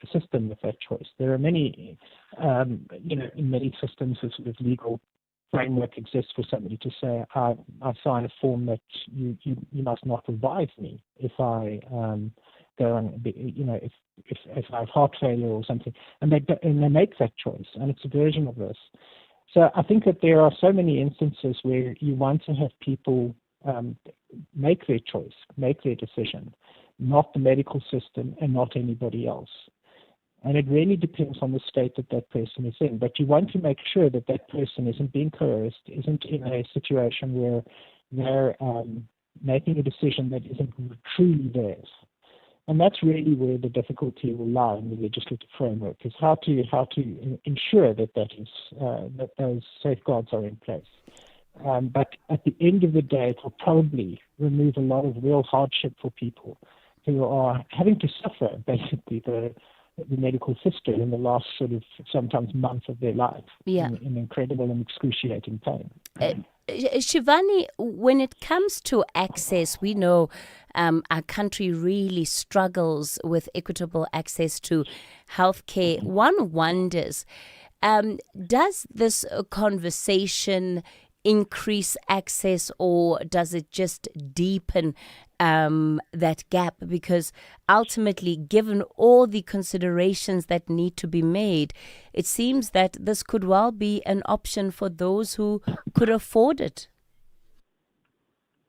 assist them with that choice. There are many, in many systems, a sort of legal framework exists for somebody to say, I sign a form that you must not revive me if I go on, if I have heart failure or something, and they make that choice, and it's a version of this. So I think that there are so many instances where you want to have people make their choice, make their decision, not the medical system and not anybody else. And it really depends on the state that person is in. But you want to make sure that person isn't being coerced, isn't in a situation where they're making a decision that isn't truly theirs. And that's really where the difficulty will lie in the legislative framework, is how to ensure that those safeguards are in place. But at the end of the day, it will probably remove a lot of real hardship for people who are having to suffer, basically, the medical system in the last sort of sometimes month of their life in incredible and excruciating pain. Shivani, when it comes to access, we know our country really struggles with equitable access to healthcare. One wonders, does this conversation increase access, or does it just deepen that gap? Because ultimately, given all the considerations that need to be made, it seems that this could well be an option for those who could afford it.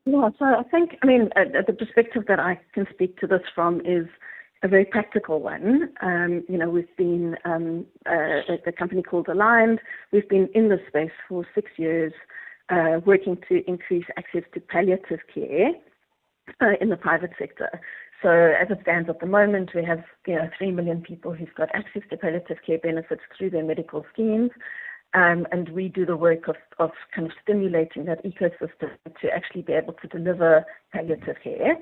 Yeah, so I think, the perspective that I can speak to this from is a very practical one. We've been a company called Aligned. We've been in this space for 6 years, working to increase access to palliative care in the private sector. So as it stands at the moment, we have 3 million people who've got access to palliative care benefits through their medical schemes. And we do the work of kind of stimulating that ecosystem to actually be able to deliver palliative care.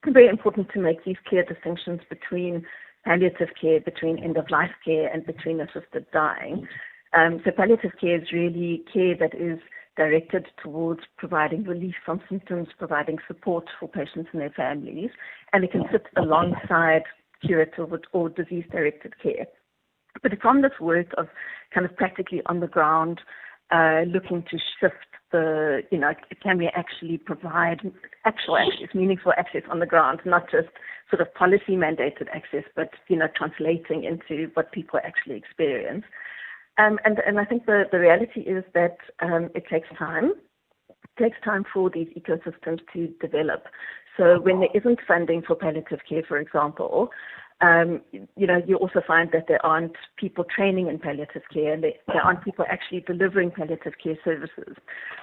It's very important to make these clear distinctions between palliative care, between end-of-life care, and between assisted dying. So palliative care is really care that is directed towards providing relief from symptoms, providing support for patients and their families, and it can sit alongside curative or disease-directed care. But from this work of kind of practically on the ground looking to shift the, can we actually provide actual access, meaningful access on the ground, not just sort of policy mandated access, but, translating into what people actually experience. And I think the reality is that it takes time. It takes time for these ecosystems to develop. So when there isn't funding for palliative care, for example, you also find that there aren't people training in palliative care, and there aren't people actually delivering palliative care services.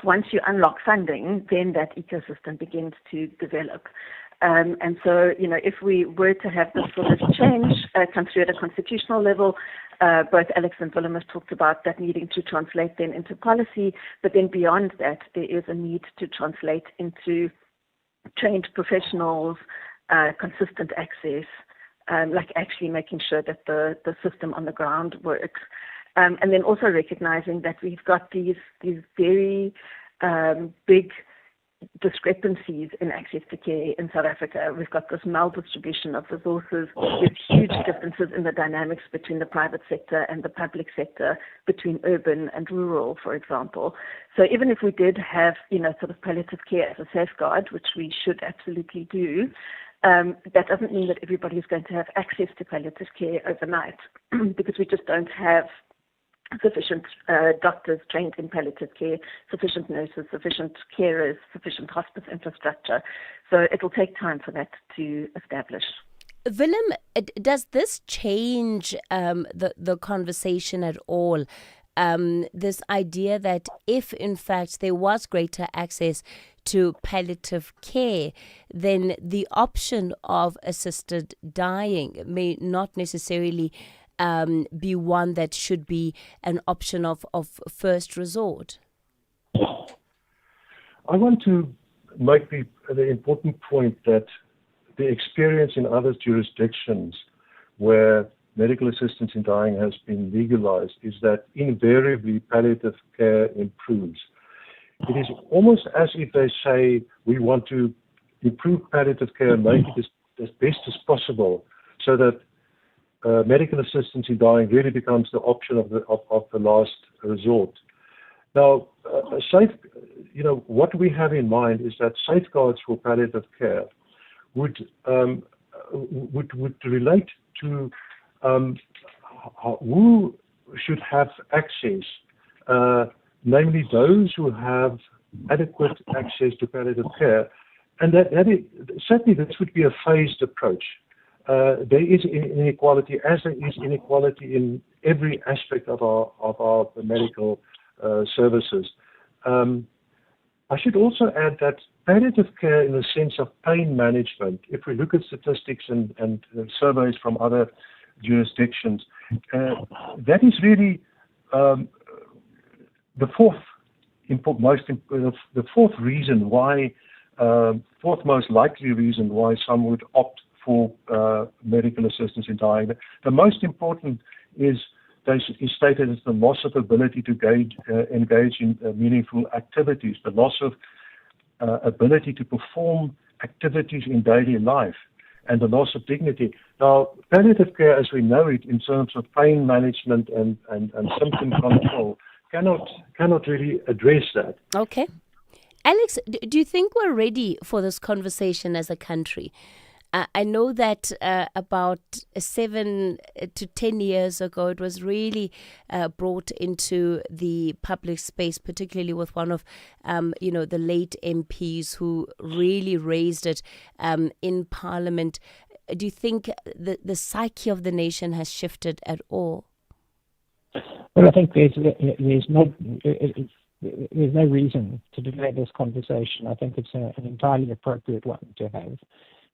Once you unlock funding, then that ecosystem begins to develop. And so, if we were to have this sort of change come through at a constitutional level, both Alex and Willem have talked about that needing to translate then into policy, but then beyond that, there is a need to translate into trained professionals, consistent access, like actually making sure that the system on the ground works. And then also recognizing that we've got these very big discrepancies in access to care in South Africa. We've got this maldistribution of resources with huge differences in the dynamics between the private sector and the public sector, between urban and rural, for example. So even if we did have, sort of palliative care as a safeguard, which we should absolutely do, that doesn't mean that everybody is going to have access to palliative care overnight because we just don't have sufficient doctors trained in palliative care, sufficient nurses, sufficient carers, sufficient hospice infrastructure. So it will take time for that to establish. Willem, does this change the conversation at all? This idea that if, in fact, there was greater access to palliative care, then the option of assisted dying may not necessarily be one that should be an option of first resort? I want to make the important point that the experience in other jurisdictions where medical assistance in dying has been legalized is that invariably palliative care improves. It is almost as if they say, we want to improve palliative care and make it as best as possible so that medical assistance in dying really becomes the option of the last resort. Now, what we have in mind is that safeguards for palliative care would relate to who should have access, namely those who have adequate access to palliative care, and certainly this would be a phased approach. There is inequality, as there is inequality in every aspect of our medical services. I should also add that palliative care, in the sense of pain management, if we look at statistics and surveys from other jurisdictions, that is really the fourth most likely reason why some would opt for medical assistance in dying. The most important is stated as the loss of ability to engage in meaningful activities, the loss of ability to perform activities in daily life, and the loss of dignity. Now, palliative care, as we know it, in terms of pain management and symptom control, cannot really address that. Okay. Alex, do you think we're ready for this conversation as a country? I know that about 7 to 10 years ago, it was really brought into the public space, particularly with one of, the late MPs who really raised it in Parliament. Do you think the psyche of the nation has shifted at all? Well, I think there's no reason to delay this conversation. I think it's an entirely appropriate one to have.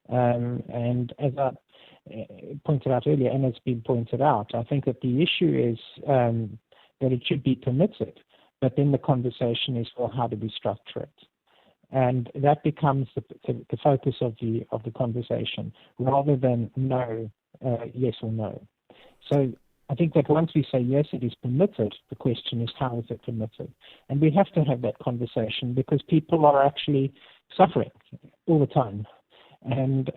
And as I pointed out earlier, and it's been pointed out, I think that the issue is that it should be permitted, but then the conversation is, well, how do we structure it? And that becomes the focus of the conversation, rather than no, yes or no. So I think that once we say yes, it is permitted, the question is, how is it permitted? And we have to have that conversation because people are actually suffering all the time. And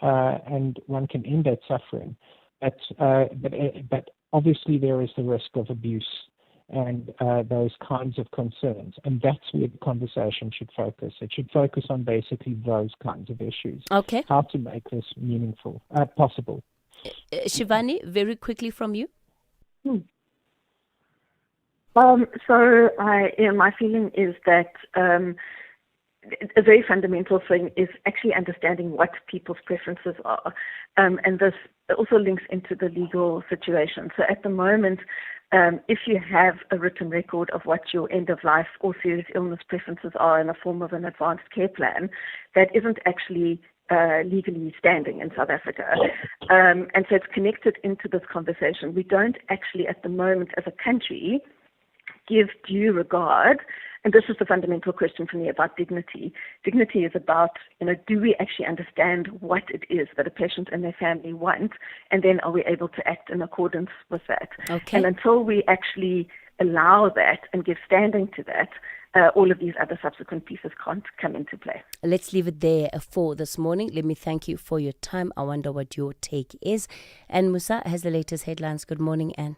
one can end that suffering, but obviously there is the risk of abuse and those kinds of concerns. And that's where the conversation should focus. It should focus on basically those kinds of issues. Okay. How to make this meaningful, possible. Shivani, very quickly from you. My feeling is that a very fundamental thing is actually understanding what people's preferences are. And this also links into the legal situation. So at the moment, if you have a written record of what your end-of-life or serious illness preferences are in the form of an advanced care plan, that isn't actually legally standing in South Africa. And so it's connected into this conversation. We don't actually at the moment as a country give due regard, and this is the fundamental question for me about dignity. Dignity is about, do we actually understand what it is that a patient and their family want, and then are we able to act in accordance with that? Okay. And until we actually allow that and give standing to that, all of these other subsequent pieces can't come into play. Let's leave it there for this morning. Let me thank you for your time. I wonder what your take is. And Musa has the latest headlines. Good morning, Anne.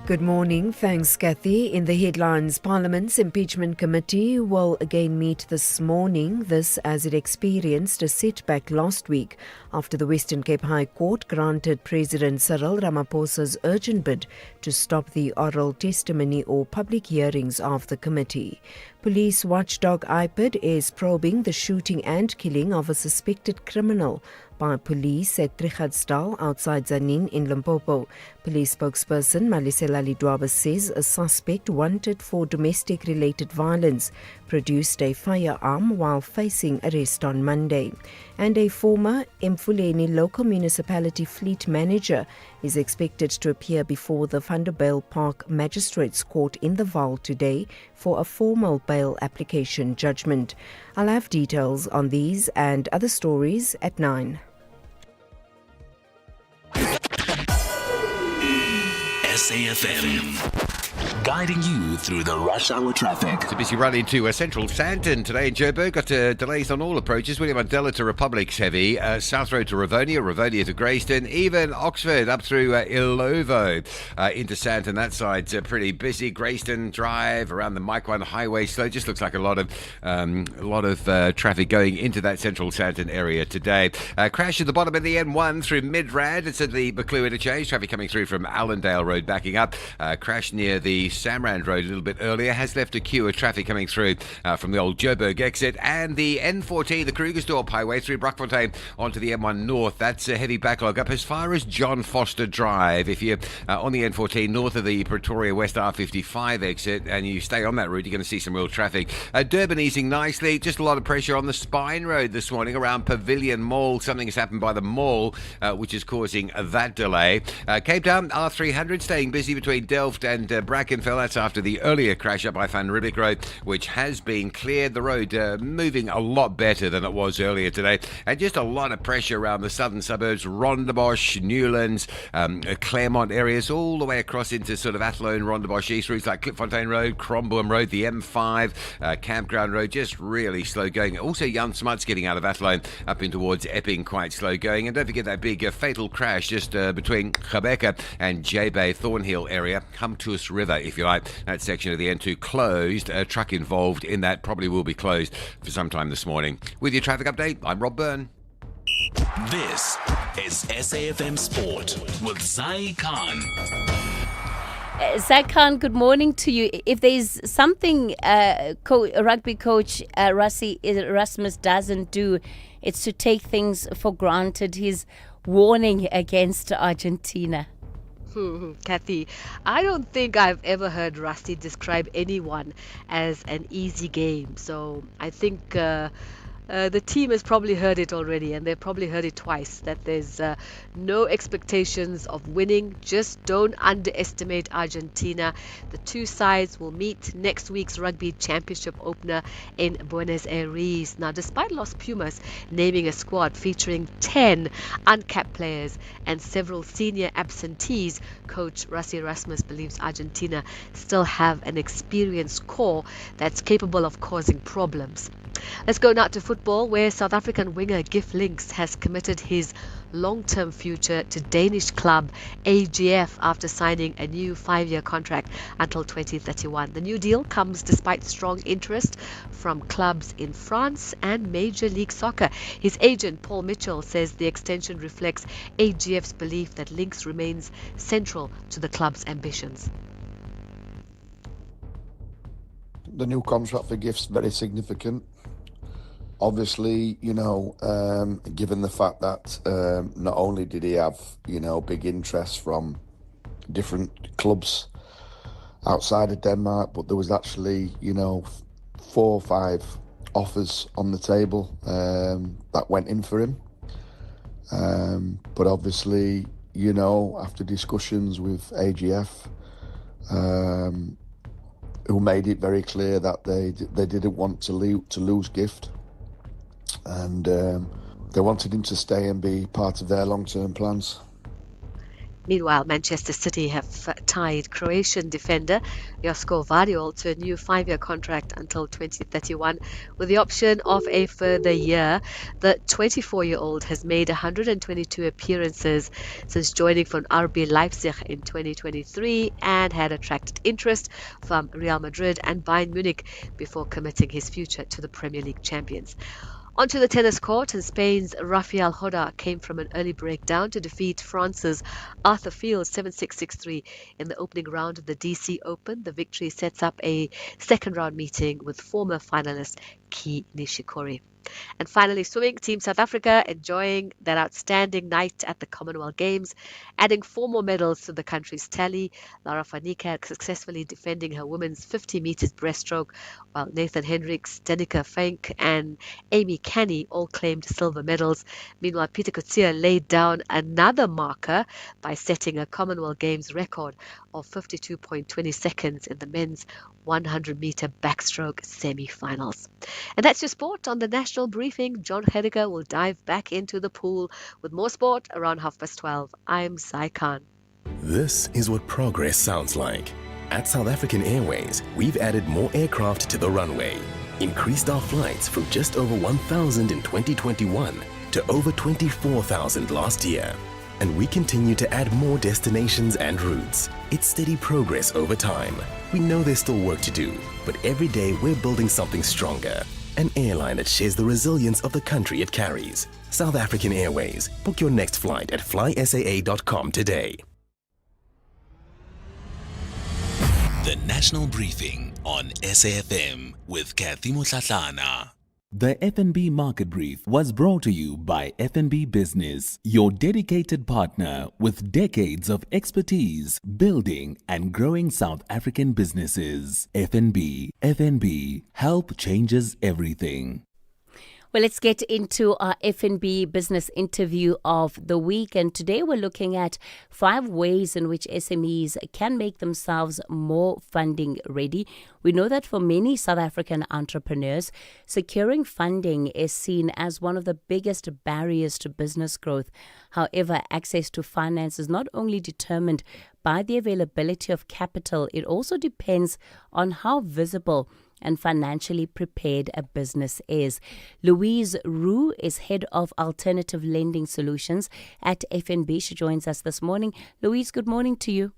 Good morning. Thanks, Kathy. In the headlines, Parliament's impeachment committee will again meet this morning, this as it experienced a setback last week after the Western Cape High Court granted President Cyril Ramaphosa's urgent bid to stop the oral testimony or public hearings of the committee. Police watchdog IPID is probing the shooting and killing of a suspected criminal by police at Trichadsdal outside Zanin in Limpopo. Police spokesperson Malisela Lidwaba says a suspect wanted for domestic-related violence produced a firearm while facing arrest on Monday. And a former Mfuleni local municipality fleet manager is expected to appear before the Vanderbijl Park Magistrates Court in the Vaal today for a formal bail application judgment. I'll have details on these and other stories at 9. SAfm, guiding you through the rush hour traffic. It's a busy run into central Sandton today in Joburg. Got delays on all approaches. William Mandela to Republic's heavy. South Road to Ravonia, Ravonia to Greyston, even Oxford up through Ilovo into Sandton. That side's pretty busy. Greyston Drive around the Mike 1 Highway slow. Just looks like a lot of traffic going into that central Sandton area today. Crash at the bottom of the N1 through Midrand. It's at the Buccleuch interchange. Traffic coming through from Allendale Road backing up. Crash near the SAmRadio Road a little bit earlier has left a queue of traffic coming through from the old Joburg exit, and the N14, the Krugersdorp Highway through Brockfontein onto the M1 North. That's a heavy backlog up as far as John Foster Drive. If you're on the N14 north of the Pretoria West R55 exit and you stay on that route, you're going to see some real traffic. Durban easing nicely, just a lot of pressure on the Spine Road this morning around Pavilion Mall. Something has happened by the mall which is causing that delay. Cape Town R300 staying busy between Delft and Brackenfell. That's after the earlier crash up by Van Riebeeck Road, which has been cleared. The road moving a lot better than it was earlier today. And just a lot of pressure around the southern suburbs, Rondebosch, Newlands, Claremont areas, all the way across into sort of Athlone, Rondebosch East routes like Klipfontein Road, Cromboom Road, the M5, Campground Road, just really slow going. Also, Jan Smuts getting out of Athlone up in towards Epping, quite slow going. And don't forget that big fatal crash just between Gqeberha and J-Bay Thornhill area, Humtus River, if you like. That section of the N2 closed. A truck involved in that probably will be closed for some time this morning. With your traffic update, I'm Rob Byrne. This is SAfm Sport with Zai Khan. Zai Khan, good morning to you. If there's something rugby coach Erasmus doesn't do, it's to take things for granted. He's warning against Argentina. Kathy, I don't think I've ever heard Rusty describe anyone as an easy game. So I think the team has probably heard it already, and they've probably heard it twice, that there's no expectations of winning. Just don't underestimate Argentina. The two sides will meet next week's Rugby Championship opener in Buenos Aires. Now, despite Los Pumas naming a squad featuring 10 uncapped players and several senior absentees, coach Rassie Erasmus believes Argentina still have an experienced core that's capable of causing problems. Let's go now to football, where South African winger Gift Links has committed his long-term future to Danish club AGF after signing a new 5-year contract until 2031. The new deal comes despite strong interest from clubs in France and Major League Soccer. His agent, Paul Mitchell, says the extension reflects AGF's belief that links remains central to the club's ambitions. The new contract for GIF's very significant. Obviously, given the fact that not only did he have, big interest from different clubs outside of Denmark, but there was actually, 4 or 5 offers on the table that went in for him. But obviously, after discussions with AGF, who made it very clear that they didn't want to lose Gift, and they wanted him to stay and be part of their long-term plans. Meanwhile, Manchester City have tied Croatian defender Josko Vardiol to a new 5-year contract until 2031 with the option of a further year. The 24-year-old has made 122 appearances since joining from RB Leipzig in 2023 and had attracted interest from Real Madrid and Bayern Munich before committing his future to the Premier League champions. Onto the tennis court, and Spain's Rafael Nadal came from an early breakdown to defeat France's Arthur Field 7-6, 6-3 in the opening round of the DC Open. The victory sets up a second-round meeting with former finalist Kei Nishikori. And finally, swimming. Team South Africa enjoying that outstanding night at the Commonwealth Games, adding 4 more medals to the country's tally. Lara van Niekerk successfully defending her women's 50 meters breaststroke, while Nathan Hendricks, Danica Fink and Amy Canny all claimed silver medals. Meanwhile, Peter Coetzee laid down another marker by setting a Commonwealth Games record of 52.20 seconds in the men's 100-meter backstroke semi-finals. And that's your sport on the National Briefing. John Hediger will dive back into the pool with more sport around 12:30. I'm Sai Khan. This is what progress sounds like. At South African Airways, we've added more aircraft to the runway, increased our flights from just over 1,000 in 2021 to over 24,000 last year. And we continue to add more destinations and routes. It's steady progress over time. We know there's still work to do, but every day we're building something stronger. An airline that shares the resilience of the country it carries. South African Airways. Book your next flight at flysaa.com today. The National Briefing on SAFM with Kathy Motlatlana. The FNB Market Brief was brought to you by FNB Business, your dedicated partner with decades of expertise building and growing South African businesses. FNB, help changes everything. Well, let's get into our FNB business interview of the week. And today we're looking at 5 ways in which SMEs can make themselves more funding ready. We know that for many South African entrepreneurs, securing funding is seen as one of the biggest barriers to business growth. However, access to finance is not only determined by the availability of capital, it also depends on how visible and financially prepared a business is. Louise Roux is Head of Alternative Lending Solutions at FNB. She joins us this morning. Louise, good morning to you.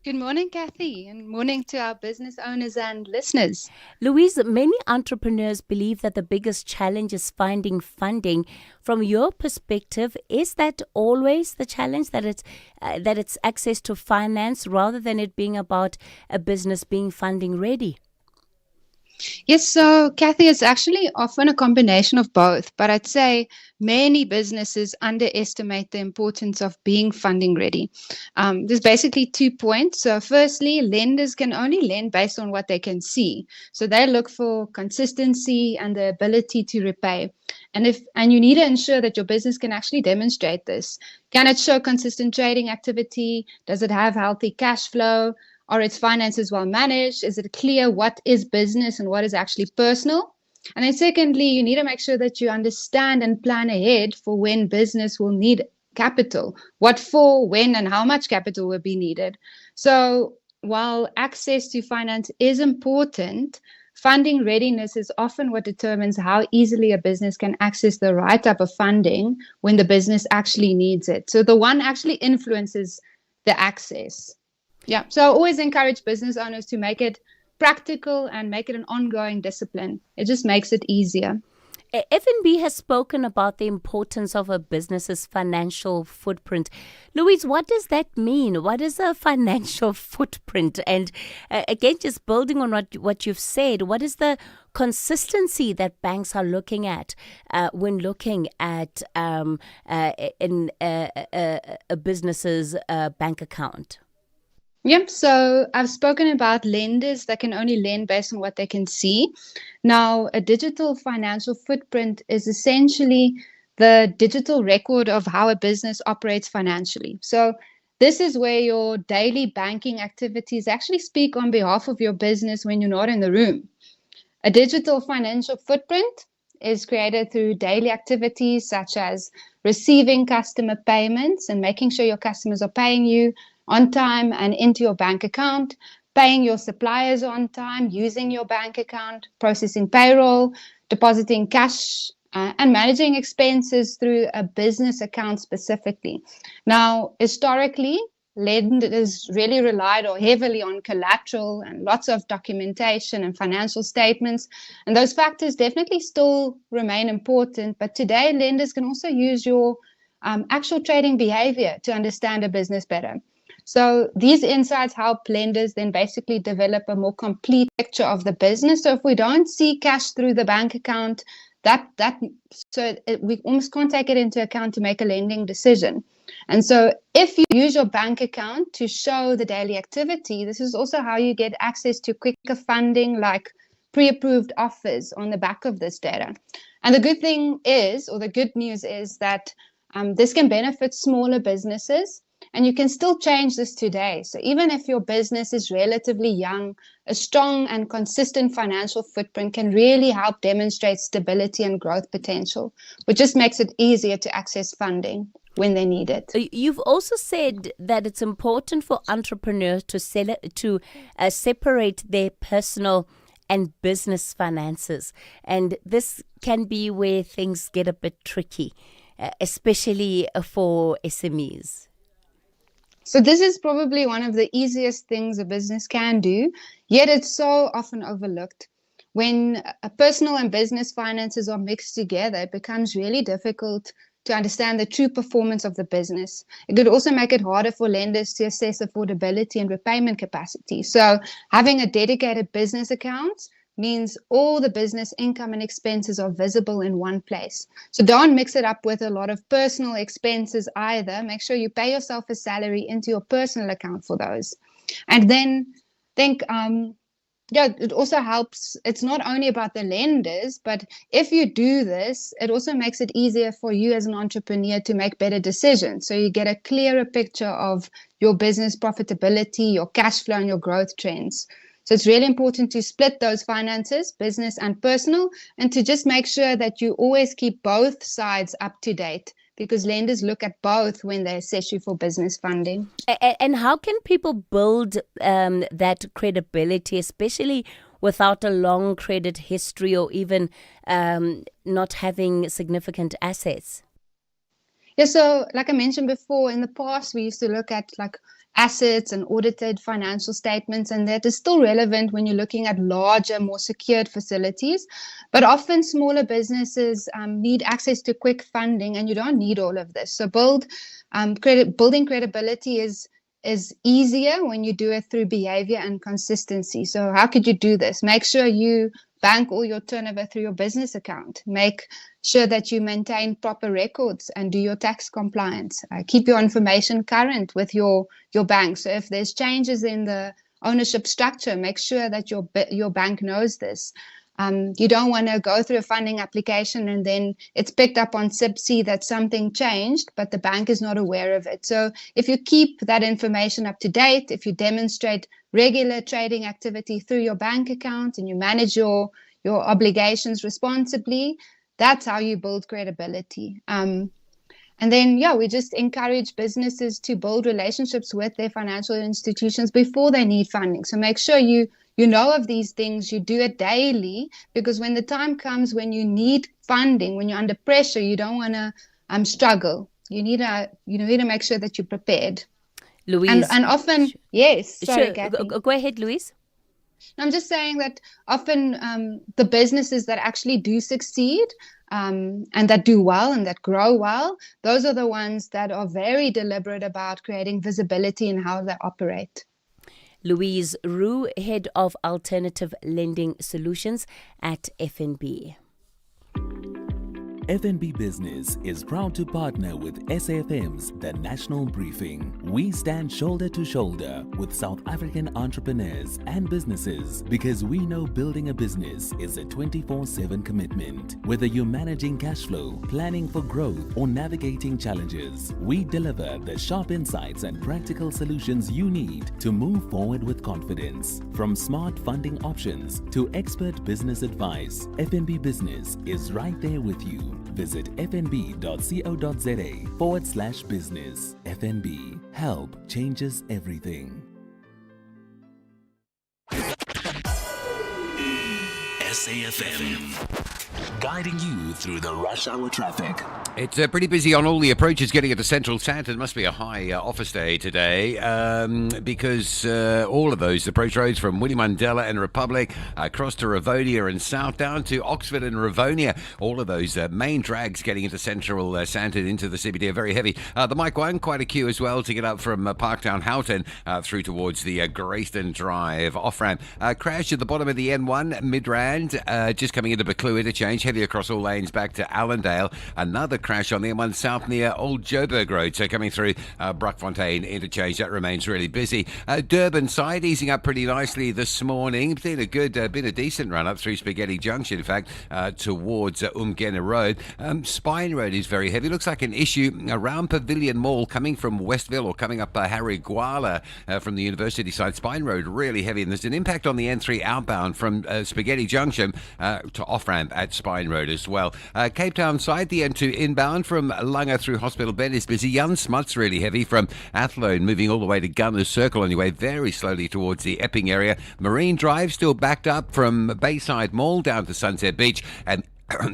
Good morning, Kathy, and morning to our business owners and listeners. Louise, many entrepreneurs believe that the biggest challenge is finding funding. From your perspective, is that always the challenge, that it's access to finance rather than it being about a business being funding ready? Yes, so Kathy, it's actually often a combination of both, but I'd say many businesses underestimate the importance of being funding ready. There's basically 2 points. So firstly, lenders can only lend based on what they can see. So they look for consistency and the ability to repay. And you need to ensure that your business can actually demonstrate this. Can it show consistent trading activity? Does it have healthy cash flow? Are its finances well managed? Is it clear what is business and what is actually personal? And then secondly, you need to make sure that you understand and plan ahead for when business will need capital. What for, when, and how much capital will be needed. So while access to finance is important, funding readiness is often what determines how easily a business can access the right type of funding when the business actually needs it. So the one actually influences the access. Yeah. So I always encourage business owners to make it practical and make it an ongoing discipline. It just makes it easier. FNB has spoken about the importance of a business's financial footprint. Louise, what does that mean? What is a financial footprint? And again, just building on what you've said, what is the consistency that banks are looking at when looking at in a business's bank account? Yep. So I've spoken about lenders that can only lend based on what they can see. Now, a digital financial footprint is essentially the digital record of how a business operates financially. So this is where your daily banking activities actually speak on behalf of your business when you're not in the room. A digital financial footprint is created through daily activities such as receiving customer payments and making sure your customers are paying you on time and into your bank account, paying your suppliers on time, using your bank account, processing payroll, depositing cash, and managing expenses through a business account specifically. Now, historically, lenders really relied heavily on collateral and lots of documentation and financial statements. And those factors definitely still remain important. But today, lenders can also use your actual trading behavior to understand a business better. So these insights help lenders then basically develop a more complete picture of the business. So if we don't see cash through the bank account, we almost can't take it into account to make a lending decision. And so if you use your bank account to show the daily activity, this is also how you get access to quicker funding like pre-approved offers on the back of this data. And the good thing is, or the good news is that this can benefit smaller businesses. And you can still change this today. So even if your business is relatively young, a strong and consistent financial footprint can really help demonstrate stability and growth potential, which just makes it easier to access funding when they need it. You've also said that it's important for entrepreneurs to separate their personal and business finances. And this can be where things get a bit tricky, especially for SMEs. So this is probably one of the easiest things a business can do, yet it's so often overlooked. When personal and business finances are mixed together, it becomes really difficult to understand the true performance of the business. It could also make it harder for lenders to assess affordability and repayment capacity. So having a dedicated business account means all the business income and expenses are visible in one place. So don't mix it up with a lot of personal expenses either. Make sure you pay yourself a salary into your personal account for those. And then think, it also helps. It's not only about the lenders, but if you do this, it also makes it easier for you as an entrepreneur to make better decisions. So you get a clearer picture of your business profitability, your cash flow, and your growth trends. So it's really important to split those finances, business and personal, and to just make sure that you always keep both sides up to date, because lenders look at both when they assess you for business funding. And how can people build that credibility, especially without a long credit history or even not having significant assets? Yeah, so like I mentioned before, in the past, we used to look at assets and audited financial statements, and that is still relevant when you're looking at larger, more secured facilities. But often smaller businesses need access to quick funding, and you don't need all of this. So building credibility is easier when you do it through behavior and consistency. So how could you do this? Make sure you bank all your turnover through your business account. Make sure that you maintain proper records and do your tax compliance. Keep your information current with your bank. So if there's changes in the ownership structure, make sure that your bank knows this. You don't want to go through a funding application and then it's picked up on SIPC that something changed, but the bank is not aware of it. So if you keep that information up to date, if you demonstrate regular trading activity through your bank account and you manage your obligations responsibly, that's how you build credibility. And then, we just encourage businesses to build relationships with their financial institutions before they need funding. So make sure you you know of these things, you do it daily, because when the time comes when you need funding, when you're under pressure, you don't want to struggle. You need to make sure that you're prepared. Louise. And often, yes, sorry, Sure, Kathy. go ahead, Louise. I'm just saying that often the businesses that actually do succeed and that do well and that grow well, those are the ones that are very deliberate about creating visibility in how they operate. Louise Roux, Head of Alternative Lending Solutions at FNB. FNB Business is proud to partner with SAFM's The National Briefing. We stand shoulder to shoulder with South African entrepreneurs and businesses because we know building a business is a 24/7 commitment. Whether you're managing cash flow, planning for growth, or navigating challenges, we deliver the sharp insights and practical solutions you need to move forward with confidence. From smart funding options to expert business advice, FNB Business is right there with you. Visit fnb.co.za/business. FNB. Help changes everything. SAFM, guiding you through the rush hour traffic. It's pretty busy on all the approaches getting into Central Sandton. It must be a high office day today because all of those approach roads from Winnie Mandela and Republic across to Rivonia and south down to Oxford and Rivonia, all of those main drags getting into Central Sandton into the CBD are very heavy. The Mike 1, quite a queue as well to get up from Parktown Houghton through towards the Grayston Drive off-ramp. Crash at the bottom of the N1, Midrand, just coming into Buccleuch interchange, heavy across all lanes back to Allendale. Another crash on the M1 South near Old Joburg Road, so coming through Bruckfontein interchange, that remains really busy. Durban side easing up pretty nicely this morning. Been a decent run up through Spaghetti Junction, in fact, towards Umgena Road. Spine Road is very heavy. Looks like an issue around Pavilion Mall coming from Westville or coming up Harry Gwala from the university side. Spine Road really heavy, and there's an impact on the N3 outbound from Spaghetti Junction to off-ramp at Spine Road as well. Cape Town side, the N2 inbound from Langa through Hospital Bend is busy. Jan Smut's really heavy from Athlone, moving all the way to Gunners Circle on your way very slowly towards the Epping area. Marine Drive still backed up from Bayside Mall down to Sunset Beach, and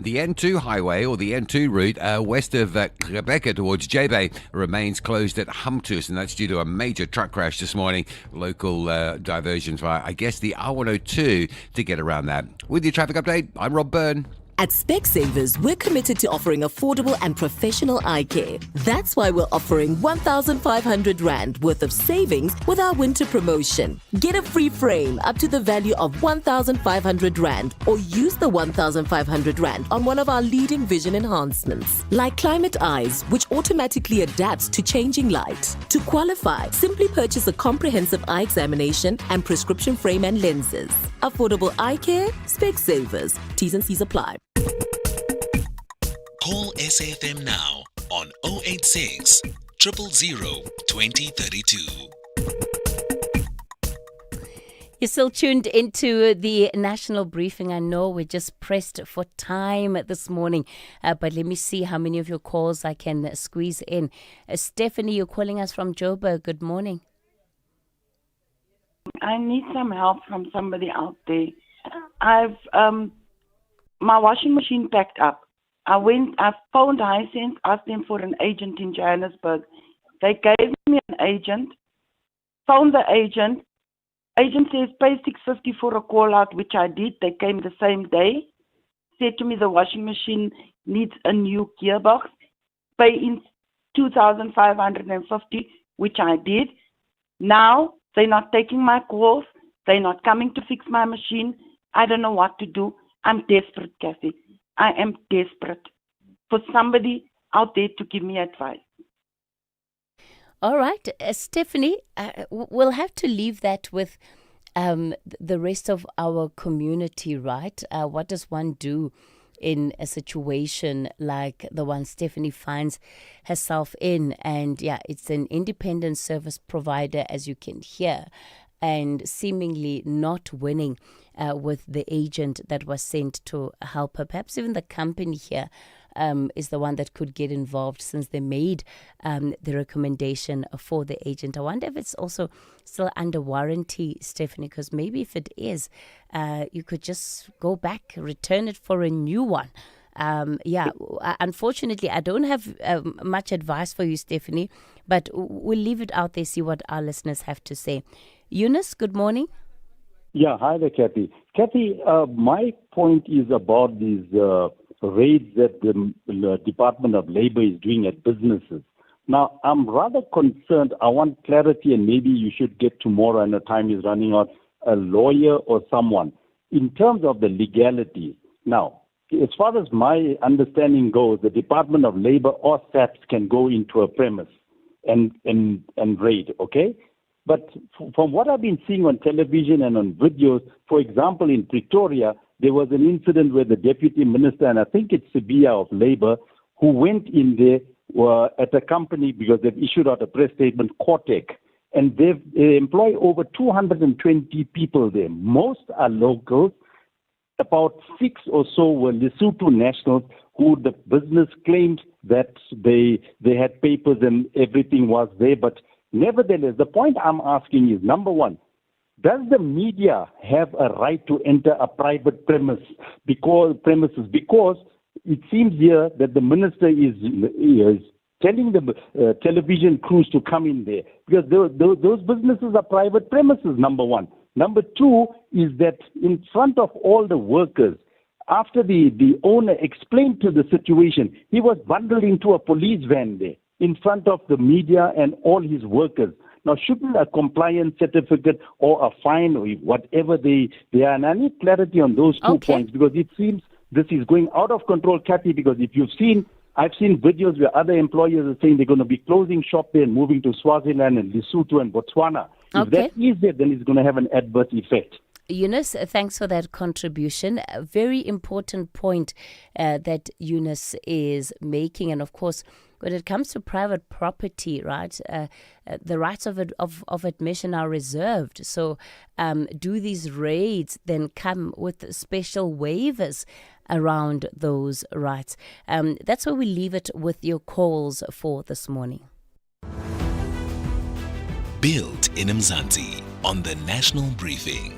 the N2 highway or the N2 route west of Rebecca towards J-Bay remains closed at Humtus, and that's due to a major truck crash this morning. Local diversions via, I guess, the R102 to get around that. With your traffic update, I'm Rob Byrne. At Specsavers, we're committed to offering affordable and professional eye care. That's why we're offering 1,500 Rand worth of savings with our winter promotion. Get a free frame up to the value of 1,500 Rand or use the 1,500 Rand on one of our leading vision enhancements, like Climate Eyes, which automatically adapts to changing light. To qualify, simply purchase a comprehensive eye examination and prescription frame and lenses. Affordable eye care, Specsavers. T's and C's apply. Call SAFM now on 086 000 2032. You're still tuned into the national briefing. I know we're just pressed for time this morning, but let me see how many of your calls I can squeeze in. Stephanie, you're calling us from Joburg. Good morning. I need some help from somebody out there. I've my washing machine packed up. I phoned Hisense, asked them for an agent in Johannesburg. They gave me an agent, phoned the agent. Agent says pay $650 for a call out, which I did. They came the same day. Said to me the washing machine needs a new gearbox. Pay in $2,550, which I did. Now they're not taking my calls. They're not coming to fix my machine. I don't know what to do. I'm desperate, Kathy. I am desperate for somebody out there to give me advice. All right, Stephanie, we'll have to leave that with the rest of our community, right? What does one do in a situation like the one Stephanie finds herself in? And yeah, it's an independent service provider, as you can hear, and seemingly not winning with the agent that was sent to help her. Perhaps even the company here is the one that could get involved since they made the recommendation for the agent. I wonder if it's also still under warranty, Stephanie, because maybe if it is, you could just go back, return it for a new one. Unfortunately, I don't have much advice for you, Stephanie, but we'll leave it out there, see what our listeners have to say. Eunice, good morning. Yeah, hi there, Kathy. Kathy, my point is about these raids that the Department of Labor is doing at businesses. Now, I'm rather concerned. I want clarity, and maybe you should get tomorrow, and the time is running out, a lawyer or someone, in terms of the legality. Now, as far as my understanding goes, the Department of Labor or SAPS can go into a premise and raid, okay? But from what I've been seeing on television and on videos, for example, in Pretoria, there was an incident where the Deputy Minister, and I think it's Sibia of Labor, who went in there at a company because they've issued out a press statement, Cortec, and they employ over 220 people there. Most are locals. About 6 or so were Lesotho nationals who the business claimed that they had papers and everything was there. But nevertheless, the point I'm asking is, number one, does the media have a right to enter a private premises? Because it seems here that the minister is telling the television crews to come in there. Because those businesses are private premises, number one. Number two is that in front of all the workers, after the owner explained to the situation, he was bundled into a police van there in front of the media and all his workers. Now, shouldn't a compliance certificate or a fine or whatever they are, and I need clarity on those two points, because it seems this is going out of control, Kathy, because if you've seen, I've seen videos where other employers are saying they're going to be closing shop there and moving to Swaziland and Lesotho and Botswana. If that is there, then it's going to have an adverse effect. Eunice, thanks for that contribution. A very important point that Eunice is making. And of course, when it comes to private property, right, the rights of admission are reserved. So do these raids then come with special waivers around those rights? That's where we leave it with your calls for this morning. Built in Mzansi on the National Briefing.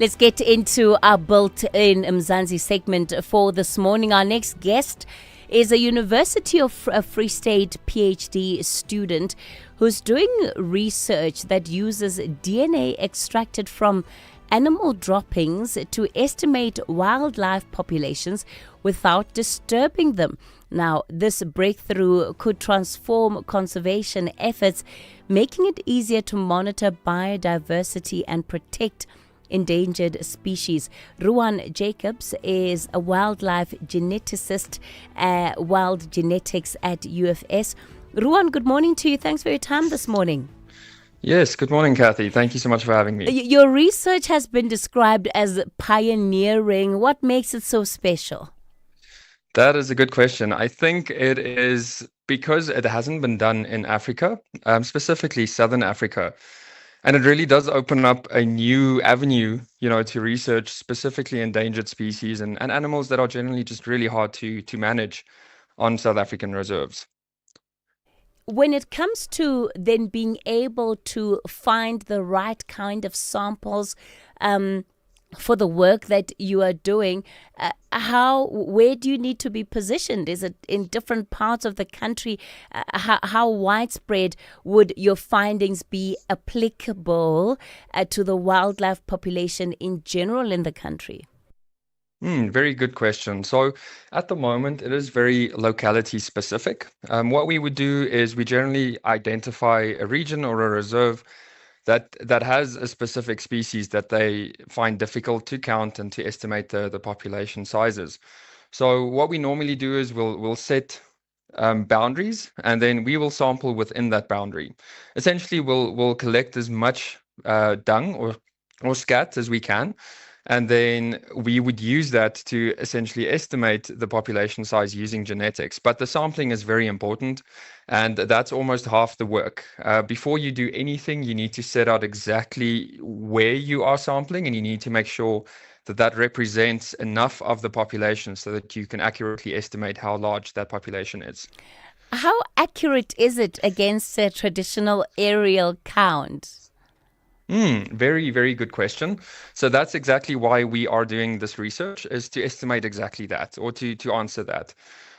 Let's get into our Built in Mzansi segment for this morning. Our next guest is a University of Free State PhD student who's doing research that uses DNA extracted from animal droppings to estimate wildlife populations without disturbing them. Now, this breakthrough could transform conservation efforts, making it easier to monitor biodiversity and protect endangered species. Ruan Jacobs is a wildlife geneticist, wild genetics at UFS. Ruan, good morning to you. Thanks for your time this morning. Yes, good morning, Kathy. Thank you so much for having me. Your research has been described as pioneering. What makes it so special? That is a good question. I think it is because it hasn't been done in Africa, specifically Southern Africa. And it really does open up a new avenue, to research specifically endangered species and animals that are generally just really hard to manage on South African reserves. When it comes to then being able to find the right kind of samples for the work that you are doing, where do you need to be positioned? Is it in different parts of the country? How widespread would your findings be applicable to the wildlife population in general in the country? Very good question. So at the moment, it is very locality specific. What we would do is we generally identify a region or a reserve that has a specific species that they find difficult to count and to estimate the population sizes. So what we normally do is we'll set boundaries, and then we will sample within that boundary. Essentially, we'll collect as much dung or scat as we can. And then we would use that to essentially estimate the population size using genetics. But the sampling is very important, and that's almost half the work. Before you do anything, you need to set out exactly where you are sampling, and you need to make sure that that represents enough of the population so that you can accurately estimate how large that population is. How accurate is it against a traditional aerial count? Very, very good question. So that's exactly why we are doing this research, is to estimate exactly that, or to answer that.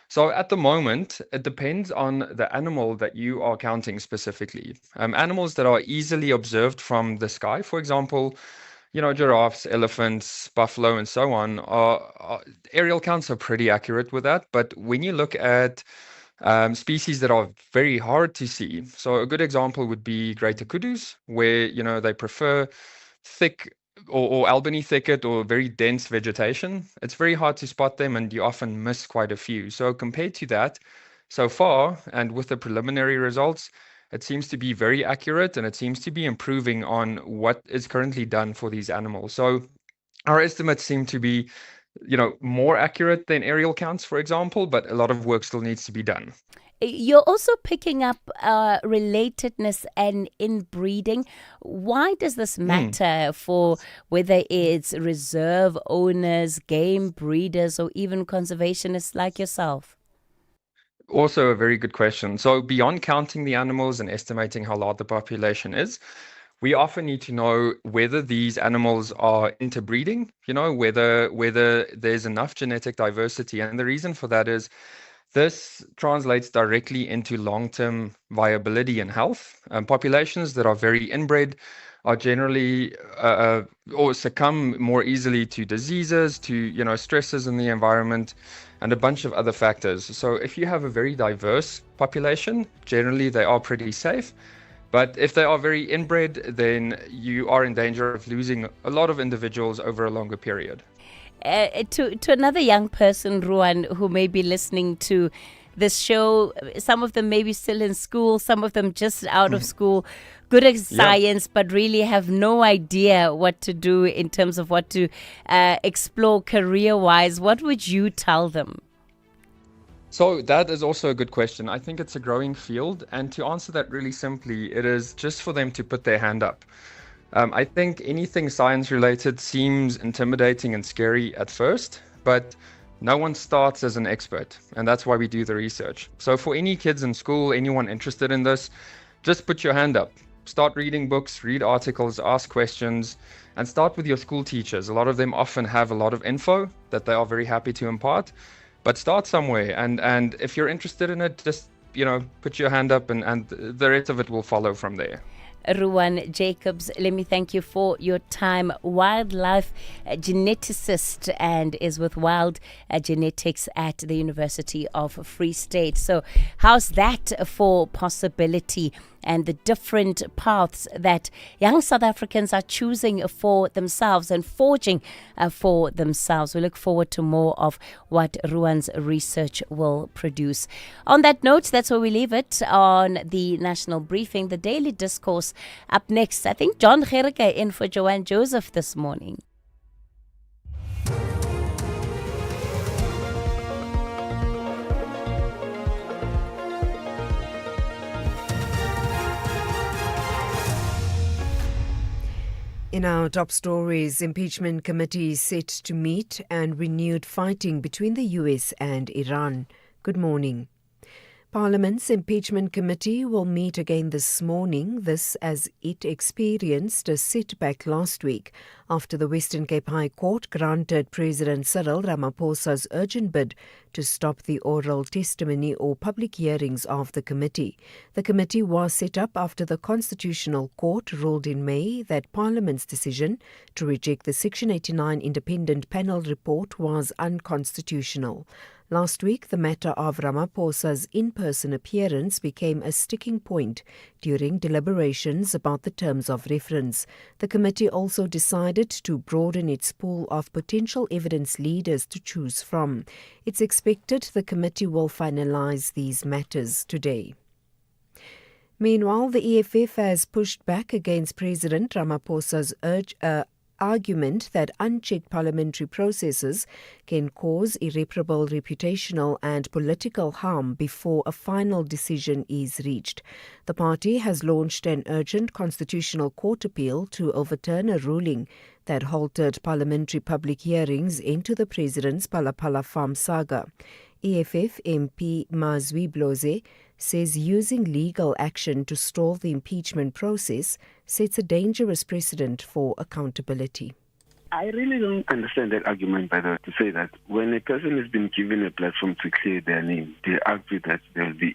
So at the moment, it depends on the animal that you are counting specifically. Animals that are easily observed from the sky, for example, giraffes, elephants, buffalo, and so on, aerial counts are pretty accurate with that. But when you look at species that are very hard to see. So a good example would be greater kudus, where they prefer thick or Albany thicket or very dense vegetation. It's very hard to spot them, and you often miss quite a few. So compared to that, so far, and with the preliminary results, it seems to be very accurate, and it seems to be improving on what is currently done for these animals. So our estimates seem to be more accurate than aerial counts, for example, but a lot of work still needs to be done. You're also picking up relatedness and inbreeding. Why does this matter for whether it's reserve owners, game breeders, or even conservationists like yourself? Also a very good question. So beyond counting the animals and estimating how large the population is, we often need to know whether these animals are interbreeding, whether there's enough genetic diversity. And the reason for that is this translates directly into long-term viability and health. Populations that are very inbred are generally or succumb more easily to diseases, to stresses in the environment, and a bunch of other factors. So if you have a very diverse population, generally they are pretty safe. But if they are very inbred, then you are in danger of losing a lot of individuals over a longer period. To another young person, Ruan, who may be listening to this show, some of them may be still in school, some of them just out of school, good at science, but really have no idea what to do in terms of what to explore career-wise. What would you tell them? So that is also a good question. I think it's a growing field. And to answer that really simply, it is just for them to put their hand up. I think anything science related seems intimidating and scary at first, but no one starts as an expert. And that's why we do the research. So for any kids in school, anyone interested in this, just put your hand up. Start reading books, read articles, ask questions, and start with your school teachers. A lot of them often have a lot of info that they are very happy to impart. But start somewhere, and if you're interested in it, just put your hand up, and the rest of it will follow from there. Ruan Jacobs, let me thank you for your time. Wildlife geneticist and is with Wild Genetics at the University of Free State. So how's that for possibility and the different paths that young South Africans are choosing for themselves and forging for themselves? We look forward to more of what Ruan's research will produce. On that note, that's where we leave it on the National Briefing, the Daily Discourse. Up next, I think John Gerike in for Joanne Joseph this morning. In our top stories, impeachment committee set to meet and renewed fighting between the US and Iran. Good morning. Parliament's impeachment committee will meet again this morning, this as it experienced a setback last week after the Western Cape High Court granted President Cyril Ramaphosa's urgent bid to stop the oral testimony or public hearings of the committee. The committee was set up after the Constitutional Court ruled in May that Parliament's decision to reject the Section 89 independent panel report was unconstitutional. Last week, the matter of Ramaphosa's in-person appearance became a sticking point during deliberations about the terms of reference. The committee also decided to broaden its pool of potential evidence leaders to choose from. It's expected the committee will finalize these matters today. Meanwhile, the EFF has pushed back against President Ramaphosa's argument that unchecked parliamentary processes can cause irreparable reputational and political harm before a final decision is reached. The party has launched an urgent constitutional court appeal to overturn a ruling that halted parliamentary public hearings into the president's Palapala farm saga. EFF MP Mazwi Bloze says using legal action to stall the impeachment process sets a dangerous precedent for accountability. I really don't understand that argument, by the way, to say that when a person has been given a platform to clear their name, they argue that there will be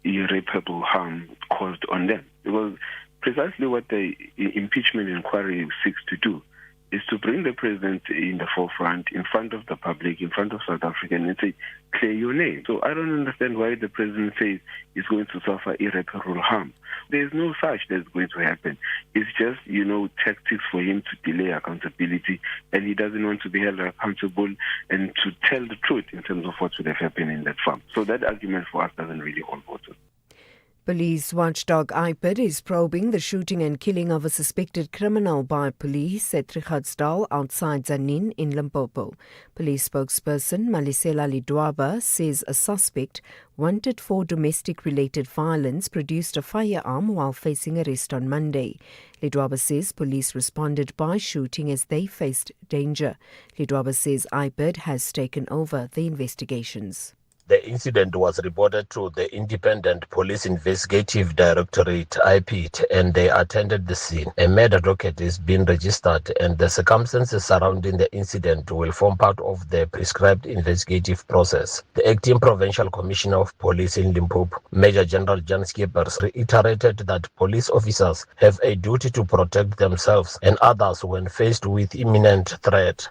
irreparable harm caused on them. Because precisely what the impeachment inquiry seeks to do is to bring the president in the forefront, in front of the public, in front of South Africa, and say, clear your name. So I don't understand why the president says he's going to suffer irreparable harm. There's no such that's going to happen. It's just, tactics for him to delay accountability, and he doesn't want to be held accountable and to tell the truth in terms of what would have happened in that farm. So that argument for us doesn't really hold water. Police watchdog IPID is probing the shooting and killing of a suspected criminal by police at Trigatsdal outside Zanin in Limpopo. Police spokesperson Malisela Lidwaba says a suspect wanted for domestic-related violence produced a firearm while facing arrest on Monday. Lidwaba says police responded by shooting as they faced danger. Lidwaba says IPID has taken over the investigations. The incident was reported to the Independent Police Investigative Directorate, IPID, and they attended the scene. A murder docket is being registered, and the circumstances surrounding the incident will form part of the prescribed investigative process. The acting Provincial Commissioner of Police in Limpopo, Major General Jan Skippers, reiterated that police officers have a duty to protect themselves and others when faced with imminent threat.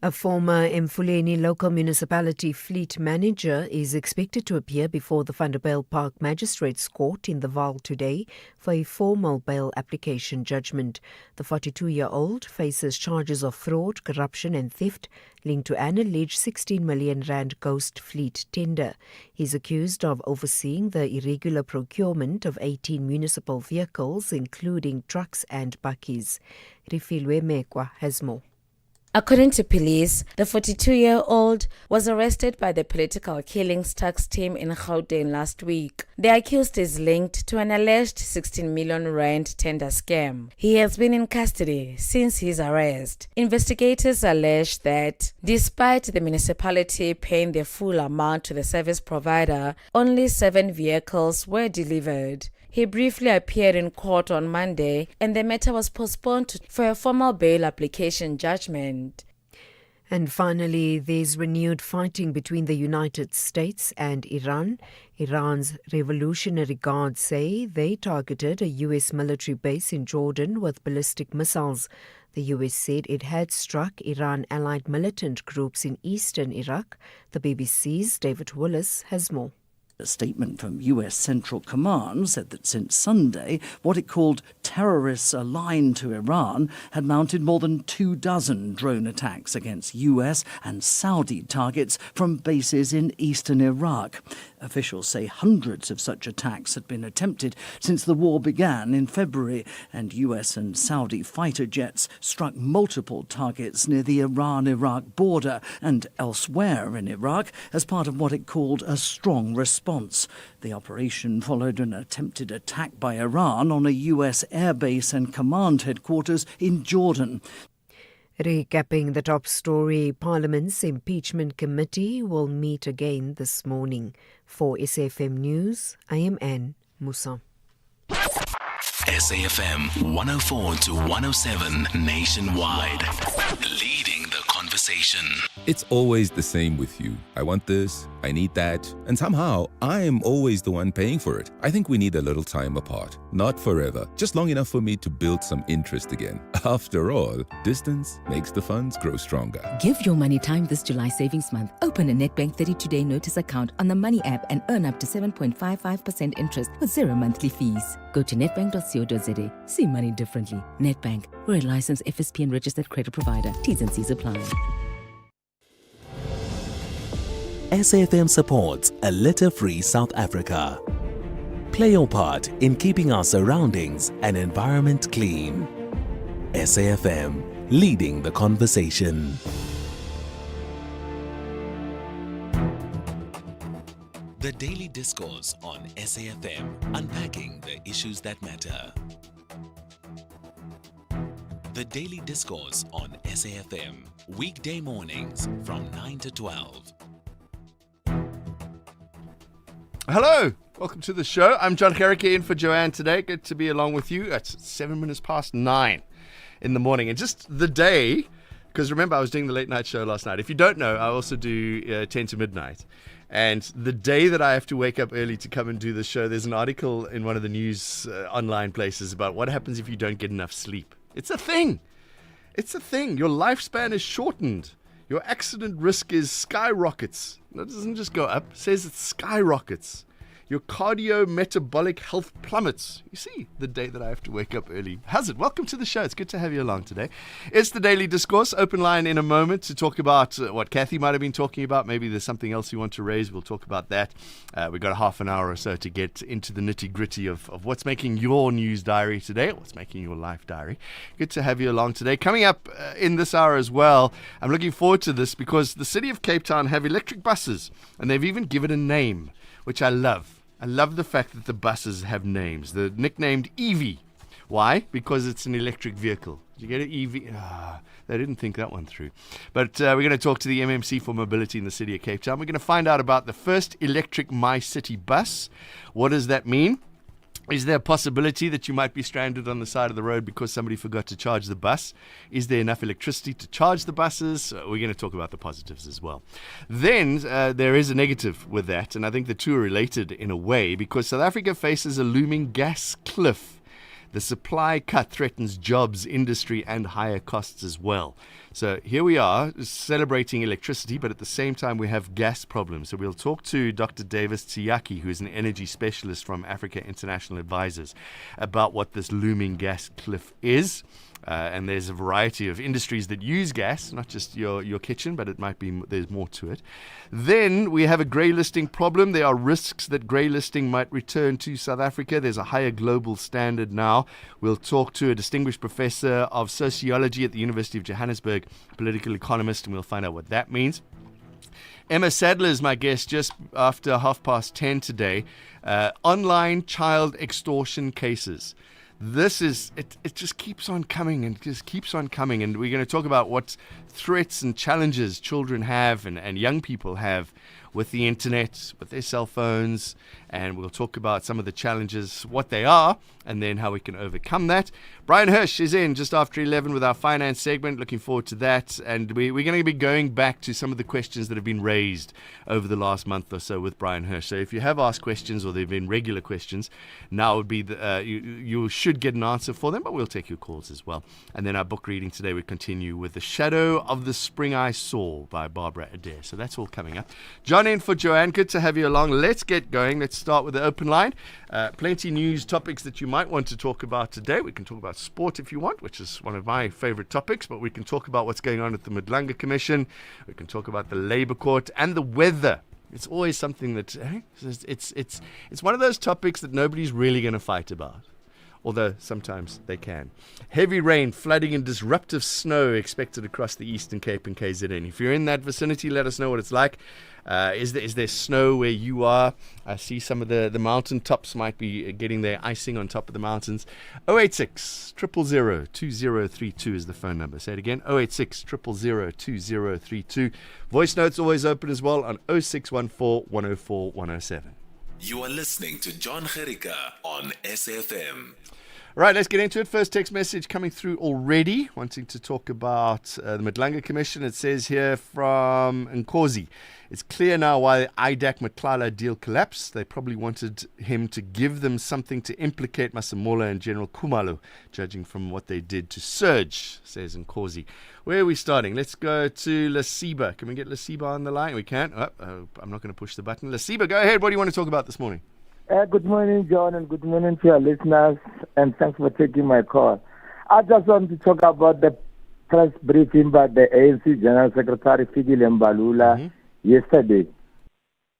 A former Mfuleni local municipality fleet manager is expected to appear before the Vanderbijl Park Magistrates Court in the Vaal today for a formal bail application judgment. The 42-year-old faces charges of fraud, corruption and theft linked to an alleged 16 million rand ghost fleet tender. He's accused of overseeing the irregular procurement of 18 municipal vehicles, including trucks and bakkies. Rifilwe Mekwa has more. According to police, the 42-year-old was arrested by the political killings tax team in Gauteng last week. The accused is linked to an alleged 16 million rand tender scam. He has been in custody since his arrest. Investigators allege that despite the municipality paying the full amount to the service provider, only 7 vehicles were delivered. He briefly appeared in court on Monday, and the matter was postponed for a formal bail application judgment. And finally, there's renewed fighting between the United States and Iran. Iran's Revolutionary Guard say they targeted a U.S. military base in Jordan with ballistic missiles. The U.S. said it had struck Iran-allied militant groups in eastern Iraq. The BBC's David Willis has more. A statement from U.S. Central Command said that since Sunday, what it called terrorists aligned to Iran had mounted more than 24 drone attacks against U.S. and Saudi targets from bases in eastern Iraq. Officials say hundreds of such attacks had been attempted since the war began in February, and U.S. and Saudi fighter jets struck multiple targets near the Iran-Iraq border and elsewhere in Iraq as part of what it called a strong response. The operation followed an attempted attack by Iran on a U.S. airbase and command headquarters in Jordan. Recapping the top story, Parliament's impeachment committee will meet again this morning. For SAFM News, I am Anne Musa. SAFM 104 to 107 nationwide. Leading the conversation. It's always the same with you. I want this, I need that, and somehow I am always the one paying for it. I think we need a little time apart. Not forever, just long enough for me to build some interest again. After all, distance makes the funds grow stronger. Give your money time this July savings month. Open a Nedbank 32-day notice account on the Money app and earn up to 7.55% interest with 0 monthly fees. Go to nedbank.co.za. See money differently. Nedbank. We're a licensed FSP and registered credit provider. T's and C's apply. SAFM supports a litter-free South Africa. Play your part in keeping our surroundings and environment clean. SAFM, leading the conversation. The Daily Discourse on SAFM, unpacking the issues that matter. The Daily Discourse on SAFM, weekday mornings from 9 to 12. Hello, welcome to the show. I'm John Gericke in for Joanne today. Good to be along with you. It's 7 minutes past 9 in the morning. And just the day, because remember I was doing the late night show last night. If you don't know, I also do 10 to midnight. And the day that I have to wake up early to come and do the show, there's an article in one of the news online places about what happens if you don't get enough sleep. It's a thing. It's a thing. Your lifespan is shortened. Your accident risk is skyrockets. It doesn't just go up. It says it skyrockets. Your cardio-metabolic health plummets. You see, the day that I have to wake up early. How's it? Welcome to the show. It's good to have you along today. It's the Daily Discourse. Open line in a moment to talk about what Kathy might have been talking about. Maybe there's something else you want to raise. We'll talk about that. We've got a half an hour or so to get into the nitty-gritty of what's making your news diary today, what's making your life diary. Good to have you along today. Coming up in this hour as well, I'm looking forward to this because the city of Cape Town have electric buses, and they've even given a name, which I love. I love the fact that the buses have names. They're nicknamed EV. Why? Because it's an electric vehicle. Did you get it? EV? They didn't think that one through. But we're going to talk to the MMC for Mobility in the city of Cape Town. We're going to find out about the first electric My City bus. What does that mean? Is there a possibility that you might be stranded on the side of the road because somebody forgot to charge the bus? Is there enough electricity to charge the buses? We're going to talk about the positives as well. Then there is a negative with that, and I think the two are related in a way because South Africa faces a looming gas cliff. The supply cut threatens jobs, industry, and higher costs as well. So here we are celebrating electricity, but at the same time we have gas problems. So we'll talk to Dr. Davis Tsiyaki, who's an energy specialist from Africa International Advisors, about what this looming gas cliff is. And there's a variety of industries that use gas, not just your kitchen, but it might be there's more to it. Then we have a grey listing problem. There are risks that grey listing might return to South Africa. There's a higher global standard now. We'll talk to a distinguished professor of sociology at the University of Johannesburg, political economist, and we'll find out what that means. Emma Sadler is my guest just after 10:30 today. Online child extortion cases. This is, it just keeps on coming and just keeps on coming. And we're going to talk about what threats and challenges children have and young people have with the internet, with their cell phones. And we'll talk about some of the challenges, what they are, and then how we can overcome that. Brian Hirsch is in just after 11 with our finance segment. Looking forward to that. And we're going to be going back to some of the questions that have been raised over the last month or so with Brian Hirsch. So if you have asked questions or they've been regular questions, now would be you should get an answer for them, but we'll take your calls as well. And then our book reading today, we continue with The Shadow of the Spring I Saw by Barbara Adair. So that's all coming up. John in for Joanne. Good to have you along. Let's get going. Let's start with the open line. Plenty news topics that you might want to talk about today. We can talk about sport if you want, which is one of my favorite topics, but we can talk about what's going on at the Madlanga Commission. We can talk about the Labour Court and the weather. It's always something that it's one of those topics that nobody's really going to fight about, although sometimes they can. Heavy rain, flooding and disruptive snow expected across the Eastern Cape and KZN. If you're in that vicinity, let us know what it's like. Is there snow where you are? I see some of the mountain tops might be getting their icing on top of the mountains. 086 000 2032 is the phone number. Say it again, 086 000 2032. Voice notes always open as well on 0614 104 107. You are listening to John Gericke on SAFM. Right, let's get into it. First text message coming through already, wanting to talk about the Madlanga Commission. It says here from Nkosi, it's clear now why IDAC Matlala deal collapsed. They probably wanted him to give them something to implicate Masemola and General Khumalo, judging from what they did to Surge, says Nkosi. Where are we starting? Let's go to Lasiba. Can we get Lasiba on the line? We can. I'm not going to push the button. Lasiba, go ahead. What do you want to talk about this morning? Good morning, John, and good morning to your listeners, and thanks for taking my call. I just want to talk about the press briefing by the ANC General Secretary Fikile Mbalula yesterday.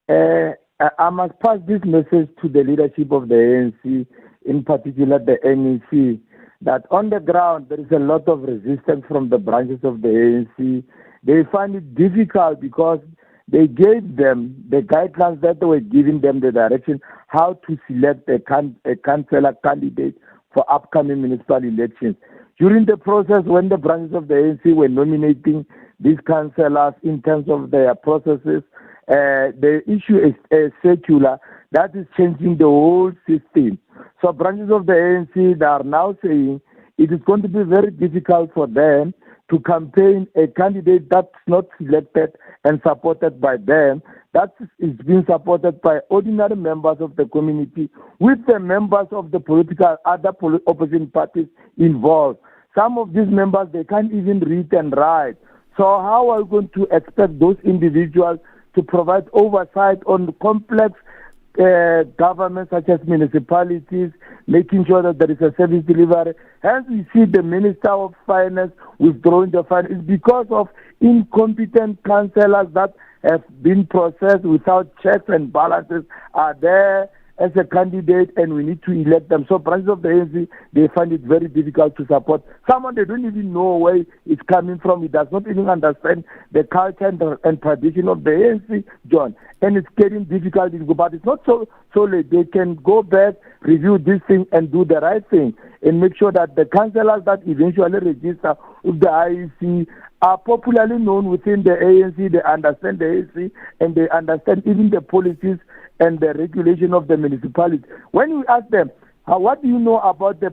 I must pass this message to the leadership of the ANC, in particular the NEC, that on the ground there is a lot of resistance from the branches of the ANC. They find it difficult because they gave them the guidelines that they were giving them the direction how to select a councillor candidate for upcoming municipal elections. During the process, when the branches of the ANC were nominating these councillors in terms of their processes, they issue a circular that is changing the whole system. So branches of the ANC they are now saying it is going to be very difficult for them to campaign a candidate that's not selected and supported by them, that is being supported by ordinary members of the community with the members of the other opposition parties involved. Some of these members, they can't even read and write. So how are we going to expect those individuals to provide oversight on complex governments such as municipalities, making sure that there is a service delivery? Hence, we see the Minister of Finance withdrawing the fund. It's because of incompetent councillors that have been processed without checks and balances are there as a candidate, and we need to elect them. So branches of the ANC, they find it very difficult to support someone they don't even know where it's coming from. He does not even understand the culture and tradition of the ANC, John. And it's getting difficult, but it's not so late. They can go back, review this thing, and do the right thing, and make sure that the councillors that eventually register with the IEC are popularly known within the ANC. They understand the ANC, and they understand even the policies and the regulation of the municipality. When we ask them, what do you know about the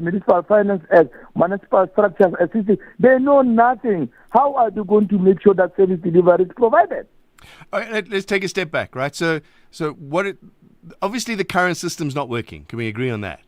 Municipal Finance Act, municipal structures, etc., they know nothing. How are they going to make sure that service delivery is provided? All right, let's take a step back, right? So obviously the current system's not working. Can we agree on that?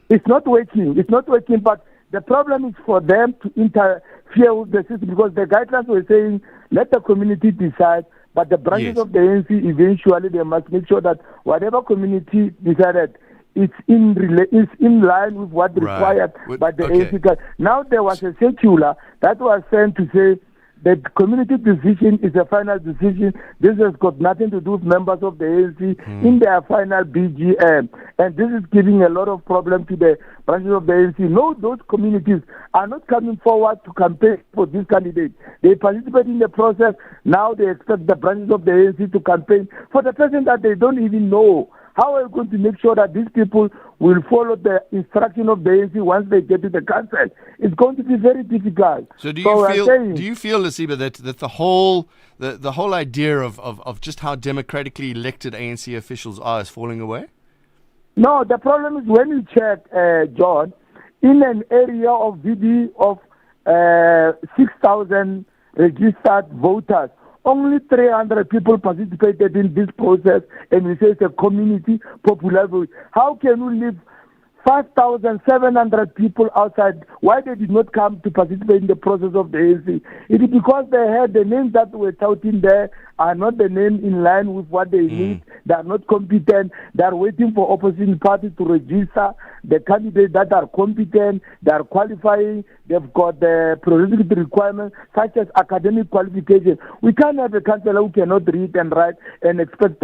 It's not working. It's not working, but the problem is for them to interfere with the system, because the guidelines were saying, let the community decide. But the branches of the ANC, eventually, they must make sure that whatever community decided, it's in line with what required by the ANC. Now there was a circular that was sent to say the community decision is a final decision. This has got nothing to do with members of the ANC in their final BGM. And this is giving a lot of problem to the branches of the ANC. No, those communities are not coming forward to campaign for this candidate. They participate in the process. Now they expect the branches of the ANC to campaign for the person that they don't even know. How are we going to make sure that these people will follow the instruction of the ANC once they get to the council? It's going to be very difficult. So do you feel, Lesiba, that the whole idea of just how democratically elected ANC officials are is falling away? No, the problem is when you check, John, in an area of VD of 6,000 registered voters, only 300 people participated in this process, and we say it's a community popular vote. How can we leave 5,700 people outside? Why they did not come to participate in the process of the ANC? It is because they had the names that were touting there are not the name in line with what they need. They are not competent. They are waiting for opposition parties to register the candidates that are competent. They are qualifying. They've got the prerequisite requirements such as academic qualification. We can't have a councillor who cannot read and write and expect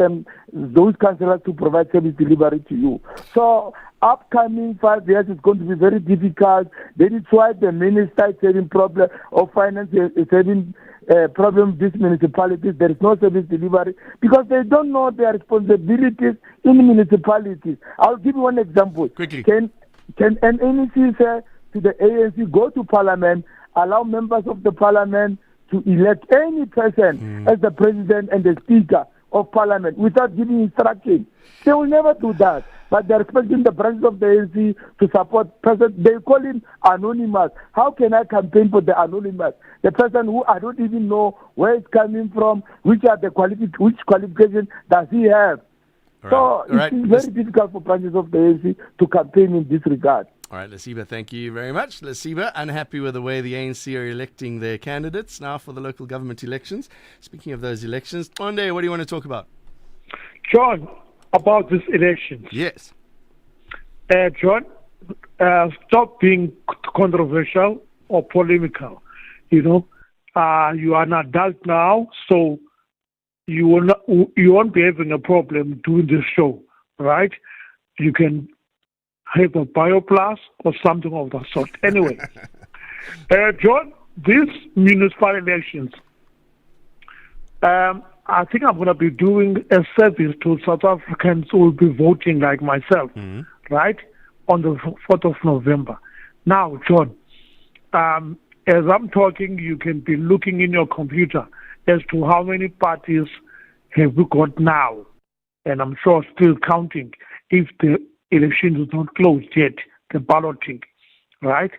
those councillors to provide service delivery to you. So upcoming 5 years is going to be very difficult. That is why the minister is having problem of finance, is having problem with these municipalities. There is no service delivery because they don't know their responsibilities in municipalities. I'll give you one example. Quickly. Can an NEC say to the ANC, go to parliament, allow members of the parliament to elect any person as the president and the speaker of parliament without giving instructions? They will never do that. But they're expecting the branches of the ANC to support person. They call him anonymous. How can I campaign for the anonymous? The person who I don't even know where it's coming from, which qualification does he have? So it's very difficult for branches of the ANC to campaign in this regard. All right, Lesiba, thank you very much. Lesiba, unhappy with the way the ANC are electing their candidates now for the local government elections. Speaking of those elections, Monday, what do you want to talk about? John, about these elections. Yes. John, stop being controversial or polemical. You are an adult now, so you won't be having a problem doing this show, right? You can have a bioplus or something of that sort. Anyway, John, these municipal elections, I think I'm going to be doing a service to South Africans who will be voting like myself, right, on the 4th of November. Now, John, as I'm talking, you can be looking in your computer as to how many parties have we got now. And I'm sure still counting if the election is not closed yet, the balloting, right?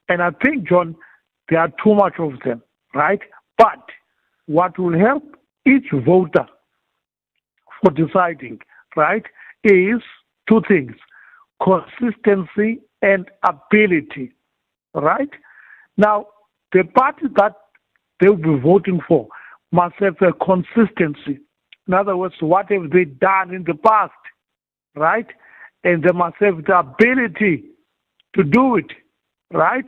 And I think, John, there are too much of them, right? But what will help each voter for deciding, right, is two things: consistency and ability, right? Now, the party that they'll be voting for must have a consistency. In other words, what have they done in the past, right? And they must have the ability to do it, right?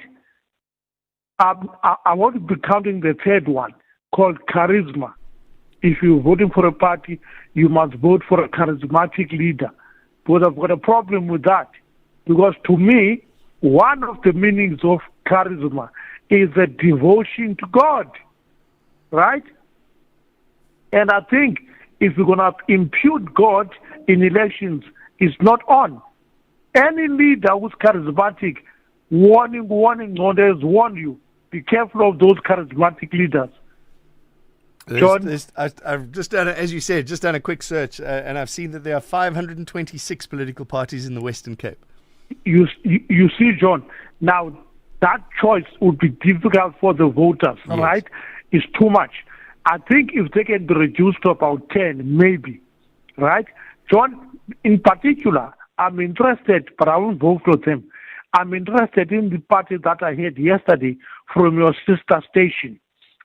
I want to be counting the third one, called charisma. If you're voting for a party, you must vote for a charismatic leader. But I've got a problem with that, because to me, one of the meanings of charisma is a devotion to God, right? And I think if we're going to impute God in elections, it's not on. Any leader who's charismatic, warning, God has warned you. Be careful of those charismatic leaders. John? I've just done, as you said, just done a quick search, and I've seen that there are 526 political parties in the Western Cape. You see, John, now that choice would be difficult for the voters, Yes. right? It's too much. I think if they can be reduced to about 10, maybe, right? John, in particular, I'm interested, but I won't vote for them. I'm interested in the party that I heard yesterday from your sister station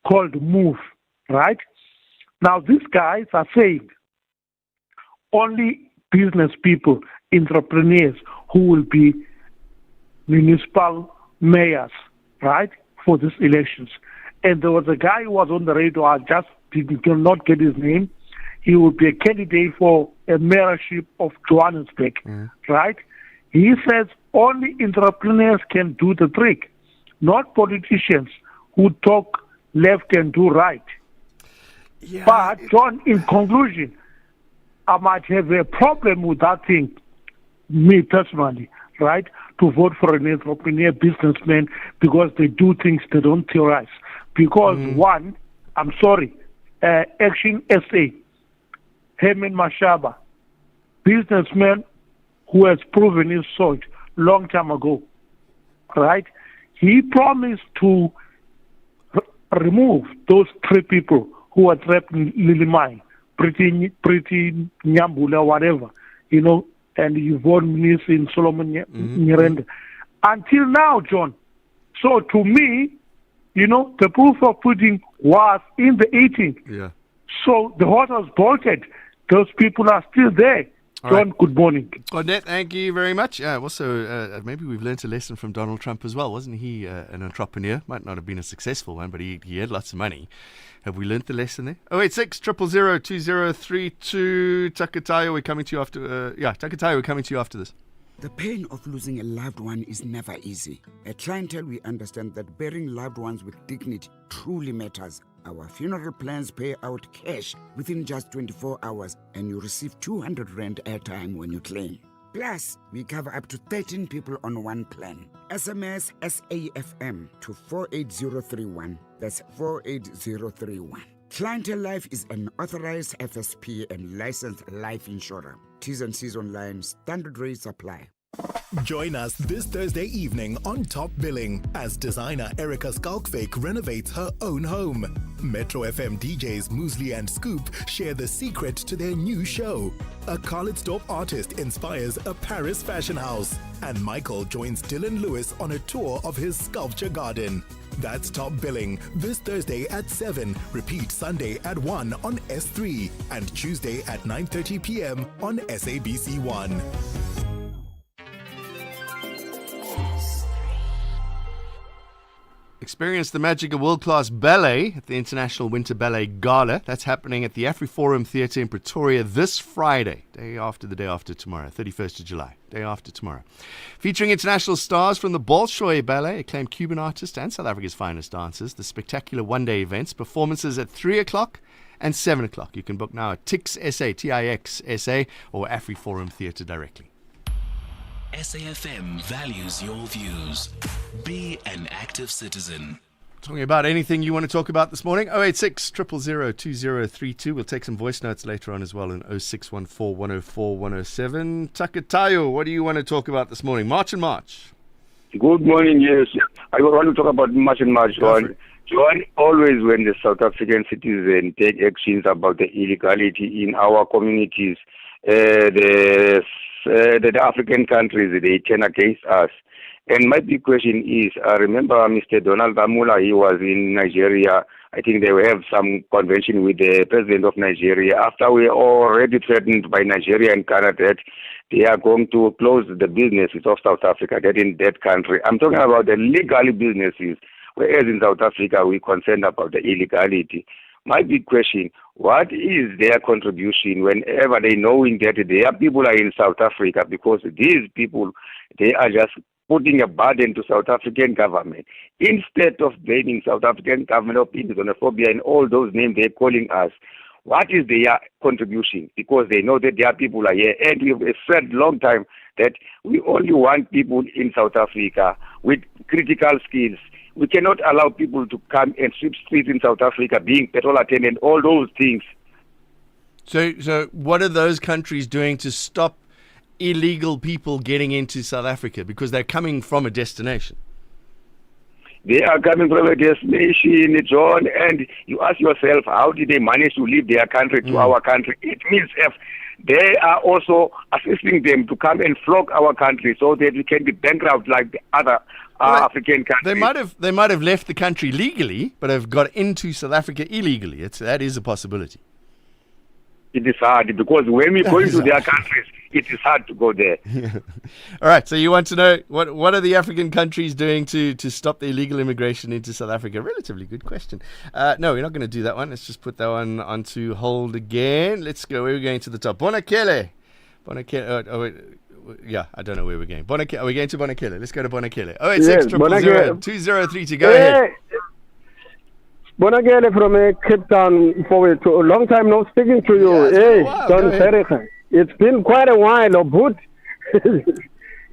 called Move, right? Now, these guys are saying only business people, entrepreneurs who will be municipal mayors, right, for these elections. And there was a guy who was on the radio, I just did not get his name. He would be a candidate for a mayorship of Johannesburg, right? He says only entrepreneurs can do the trick, not politicians who talk left and do right. Yeah, but, John, in conclusion, I might have a problem with that thing, me personally, right, to vote for an entrepreneur businessman because they do things they don't theorize. Because, one, I'm sorry, Action SA, Herman Mashaba, businessman who has proven his salt long time ago, right? He promised to remove those three people who were trapped in Lilimai, Pretty Nyambula, whatever, you know, and Yvonne Muniz in Solomon Nyirenda. Until now, John. So to me, you know, the proof of pudding was in the eating. Yeah. So the horse was bolted. Those people are still there. All John, right. good morning. Odette, thank you very much. Also, maybe we've learned a lesson from Donald Trump as well. Wasn't he an entrepreneur? Might not have been a successful one, but he had lots of money. Have we learned the lesson there? 086 000 2032. Takatayo, we're coming to you after. Takatayo, we're coming to you after this. The pain of losing a loved one is never easy. At Clientele, we understand that burying loved ones with dignity truly matters. Our funeral plans pay out cash within just 24 hours, and you receive 200 Rand airtime when you claim. Plus, we cover up to 13 people on one plan. SMS SAFM to 48031. That's 48031. Clientele Life is an authorized FSP and licensed life insurer. T's and C's online. Standard rates apply. Join us this Thursday evening on Top Billing as designer Erica Skalkfake renovates her own home. Metro FM DJs Muesli and Scoop share the secret to their new show. A Carlitsdorp artist inspires a Paris fashion house. And Michael joins Dylan Lewis on a tour of his sculpture garden. That's Top Billing this Thursday at 7. Repeat Sunday at 1 on S3 and Tuesday at 9:30 p.m. on SABC1. Experience the magic of world-class ballet at the International Winter Ballet Gala. That's happening at the AfriForum Theatre in Pretoria this Friday, day after tomorrow, 31st of July, day after tomorrow. Featuring international stars from the Bolshoi Ballet, acclaimed Cuban artist and South Africa's finest dancers. The spectacular one-day events, performances at 3 o'clock and 7 o'clock. You can book now at TIXSA, TIXSA, or AfriForum Theatre directly. SAFM values your views. Be an active citizen. Talking about anything you want to talk about this morning, 086 000 2032. We'll take some voice notes later on as well in 0614 104 107. Takatayo, what do you want to talk about this morning? March and March. Good morning, yes. I want to talk about March and March. John, always when the South African citizens take actions about the illegality in our communities, the African countries, they turn against us. And my big question is, I remember Mr. Donald Amula, he was in Nigeria. I think they will have some convention with the president of Nigeria. After we are already threatened by Nigeria and Canada that they are going to close the businesses of South Africa, that in that country. I'm talking about the legal businesses, whereas in South Africa we're concerned about the illegality. My big question, what is their contribution whenever they knowing that their people are in South Africa, because these people, they are just putting a burden to South African government. Instead of blaming South African government of xenophobia and all those names they're calling us, what is their contribution? Because they know that their people are here. And we've said long time that we only want people in South Africa with critical skills. We cannot allow people to come and sweep streets in South Africa, being petrol attendant, all those things. So what are those countries doing to stop illegal people getting into South Africa? Because they're coming from a destination. They are coming from a destination, John, and you ask yourself, how did they manage to leave their country to our country? It means if they are also assisting them to come and flock our country so that we can be bankrupt like the other African countries. They might have left the country legally, but have got into South Africa illegally. That is a possibility. It is hard because when we go into their countries, it is hard to go there. All right, so you want to know what are the African countries doing to stop the illegal immigration into South Africa? Relatively good question. No, we're not going to do that one. Let's just put that one onto hold again. Let's go. Where are we going to the top? Bonakele. Yeah, I don't know where we're going. Are we going to Bonakele? Let's go to Bonakele. 086 000 2032. Go ahead. Bonagele from Cape Town, forward to a long time no speaking to you. Hey, John Ferreira. It's been quite a while, but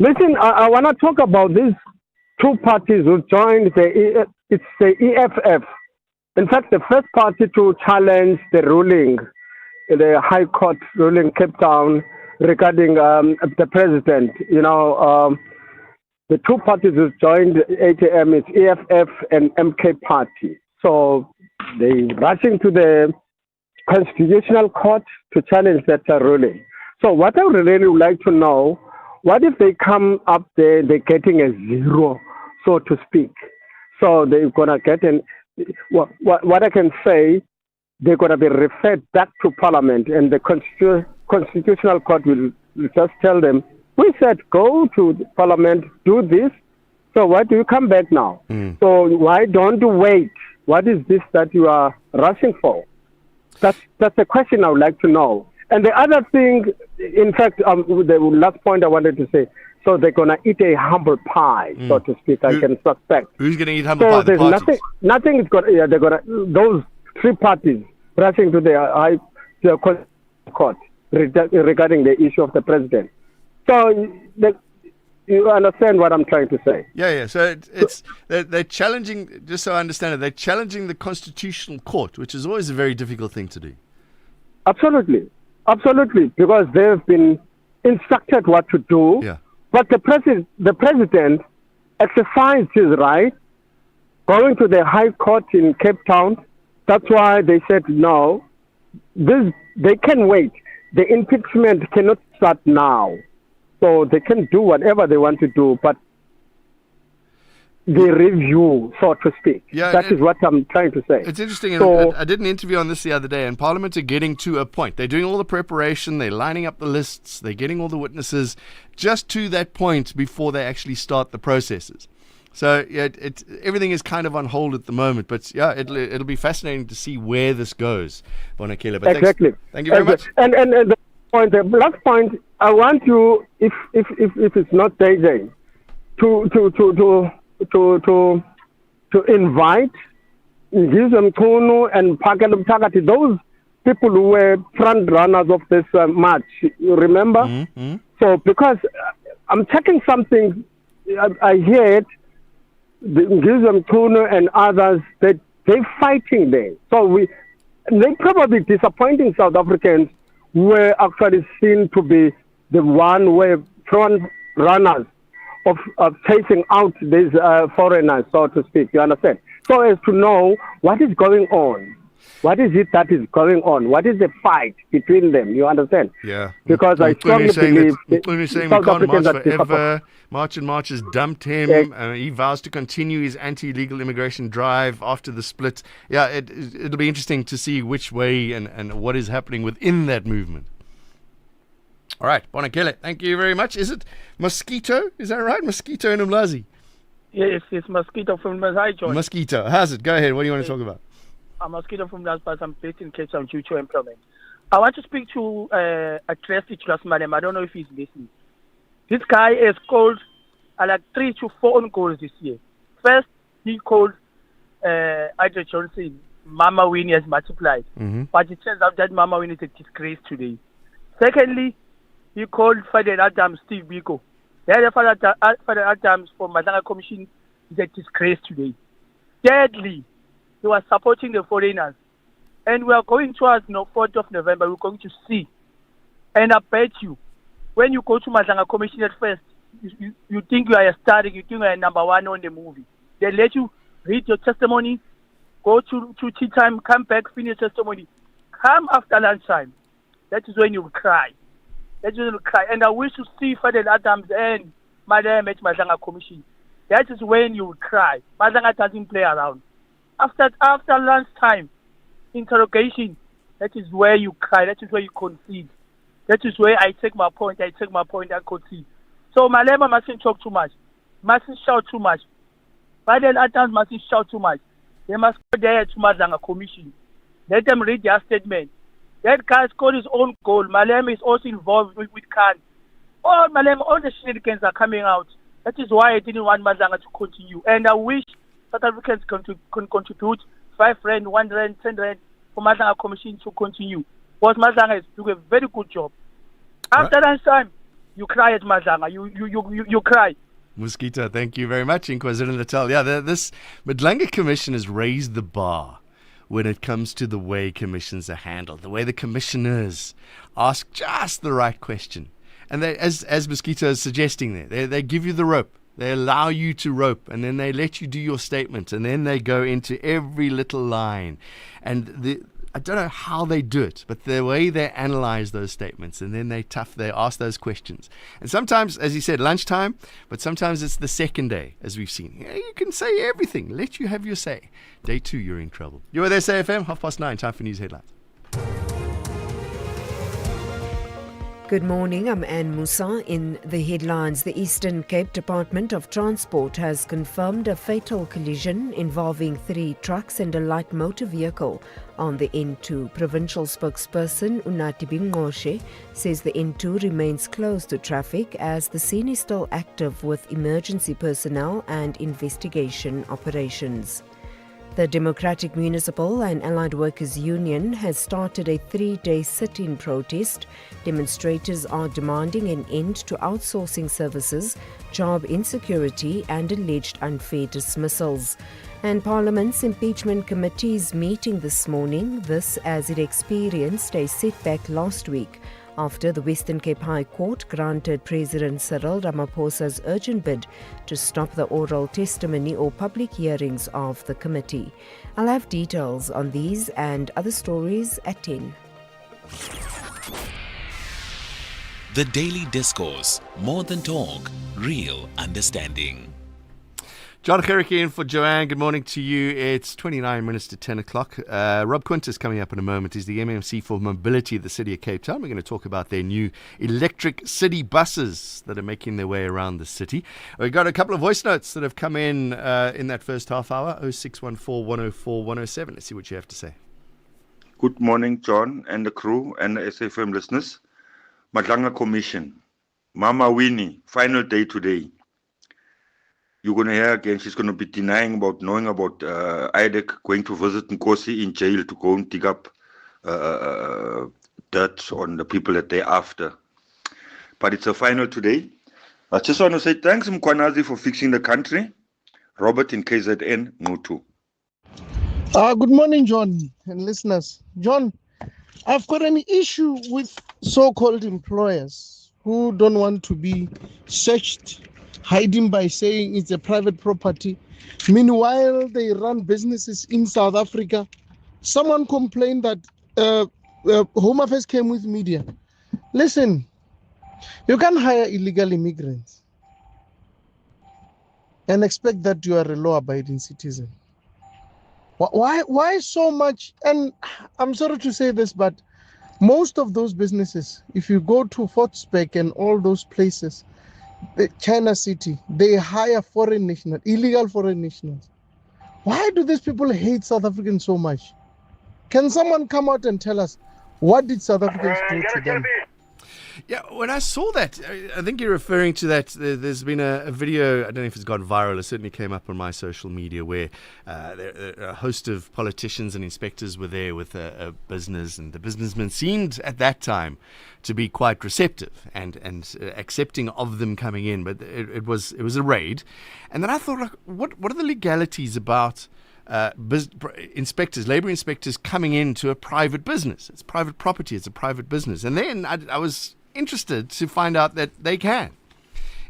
listen, I want to talk about these two parties who joined it's the EFF. In fact, the first party to challenge the ruling, the High Court ruling Cape Town regarding the president. You know, the two parties who joined ATM is EFF and MK Party. So they rushing to the Constitutional Court to challenge that ruling. So what I really would like to know, what if they come up there, they're getting a zero, so to speak. So they're going to get what I can say, they're going to be referred back to Parliament, and the Constitutional Court will just tell them, we said go to the Parliament, do this, so why do you come back now? So why don't you wait? What is this that you are rushing for? That's the question I would like to know. And the other thing, in fact, the last point I wanted to say, so they're going to eat a humble pie, so to speak, I can suspect. Who's going to eat humble pie? There's nothing is going to, they're going to, those three parties rushing to the court regarding the issue of the president. So you understand what I'm trying to say? Yeah. So they're challenging, just so I understand it, they're challenging the Constitutional Court, which is always a very difficult thing to do. Absolutely, because they've been instructed what to do. Yeah. But the president exercised his right, going to the High Court in Cape Town. That's why they said no. They can wait. The impeachment cannot start now. So they can do whatever they want to do, but the review, so to speak. Yeah, that is what I'm trying to say. It's interesting. So, I did an interview on this the other day, and Parliament are getting to a point. They're doing all the preparation. They're lining up the lists. They're getting all the witnesses just to that point before they actually start the processes. So yeah, everything is kind of on hold at the moment, but yeah, it'll be fascinating to see where this goes, Bonakile. But Exactly. Thank you very much. And the last point, I want you, if it's not JJ, to invite Ngizwe Mchunu and Phakela Mthakathi, those people who were front runners of this march. You remember? Mm-hmm. So because I'm checking something, I heard Ngizwe Mchunu and others that they're fighting there. So they're probably disappointing South Africans who were actually seen to be the one who were front runners of chasing out these foreigners, so to speak. You understand? So as to know what is going on. What is it that is going on? What is the fight between them? You understand? Yeah. Because I strongly believe Mkhulu's saying we can't march forever. March and March has dumped him. He vows to continue his anti-illegal immigration drive after the split. Yeah, it'll be interesting to see which way and what is happening within that movement. All right, Bonakile, thank you very much. Is it Mosquito? Is that right? Mosquito in Umlazi? Yes, it's Mosquito from Umlazi. Hi, John. Mosquito. How's it? Go ahead. What do you want to talk about? I'm Mosquito from Umlazi, but I'm based in Cape Town due to employment. I want to speak to a trustee, madam. I don't know if he's listening. This guy has scored like 3 to 4 own goals this year. First, he called Andre Johnson, Mama Winnie has multiplied. Mm-hmm. But it turns out that Mama Winnie is a disgrace today. Secondly, he called Father Adams, Steve Biko. The other Father Adams from Madanga Commission is a disgrace today. Thirdly, he was supporting the foreigners. And we are going towards 4th of November, we're going to see. And I bet you, when you go to Madanga Commission at first, you think you are a star, you think you are number one on the movie. They let you read your testimony, go to tea time, come back, finish testimony. Come after lunchtime. That is when you will cry. That is when you will cry. And I wish to see Father Adams and Madam at Madanga Commission. That is when you will cry. Madanga doesn't play around. After lunchtime, interrogation, that is where you cry. That is where you concede. That is where I take my point, I concede. So Malema mustn't talk too much. Mustn't shout too much. Father Adams mustn't shout too much. They must go there to Madanga Commission. Let them read their statement. That guy scored his own goal. Malema is also involved with Khan. All the shenanigans are coming out. That is why I didn't want Madanga to continue. And I wish South Africans can contribute 5 rand, 1 rand, 10 rand for Madanga Commission to continue. Because Madanga is doing a very good job. After lunchtime, you cry at Madanga. You cry. Mosquito, thank you very much in KwaZulu-Natal. Yeah, this Madlanga Commission has raised the bar when it comes to the way commissions are handled, the way the commissioners ask just the right question. And they, as Mosquito is suggesting there, they give you the rope. They allow you to rope, and then they let you do your statement, and then they go into every little line. And I don't know how they do it, but the way they analyze those statements, and then they ask those questions. And sometimes, as you said, lunchtime, but sometimes it's the second day, as we've seen. Yeah, you can say everything. Let you have your say. Day 2, you're in trouble. You're with SAfm, 9:30, time for news headlines. Good morning, I'm Anne Musa. In the headlines, the Eastern Cape Department of Transport has confirmed a fatal collision involving 3 trucks and a light motor vehicle on the N2. Provincial spokesperson Unati Bingoshe says the N2 remains closed to traffic as the scene is still active with emergency personnel and investigation operations. The Democratic Municipal and Allied Workers Union has started a 3-day sit-in protest. Demonstrators are demanding an end to outsourcing services, job insecurity and alleged unfair dismissals. And Parliament's impeachment committee is meeting this morning, this as it experienced a setback last week after the Western Cape High Court granted President Cyril Ramaphosa's urgent bid to stop the oral testimony or public hearings of the committee. I'll have details on these and other stories at 10. The Daily Discourse. More than talk, real understanding. John Cherokee in for Joanne. Good morning to you. It's 29 minutes to 10 o'clock. Rob Quintus coming up in a moment. He's the MMC for Mobility of the City of Cape Town. We're going to talk about their new electric city buses that are making their way around the city. We've got a couple of voice notes that have come in that first half hour, 0614 104 107. Let's see what you have to say. Good morning, John and the crew and the SAFM listeners. Madlanga Commission. Mama Winnie, final day today. You're going to hear again, she's going to be knowing about IDEC going to visit Nkosi in jail to go and dig up dirt on the people that they're after. But it's a final today. I just want to say thanks, Mkwanazi, for fixing the country. Robert in KZN, Mutu. Good morning, John and listeners. John, I've got an issue with so-called employers who don't want to be searched, hiding by saying it's a private property. Meanwhile, they run businesses in South Africa. Someone complained that Home Affairs came with media. Listen, you can't hire illegal immigrants and expect that you are a law-abiding citizen. Why so much? And I'm sorry to say this, but most of those businesses, if you go to Fortsbeck and all those places, China City, they hire foreign nationals, illegal foreign nationals. Why do these people hate South Africans so much? Can someone come out and tell us, what did South Africans do to them? Yeah, when I saw that, I think you're referring to that. There's been a video, I don't know if it's gone viral, it certainly came up on my social media, where a host of politicians and inspectors were there with a business, and the businessmen seemed at that time to be quite receptive and accepting of them coming in, but it was a raid. And then I thought, like, what are the legalities about inspectors, labor inspectors coming into a private business? It's private property, it's a private business. And then I was interested to find out that they can.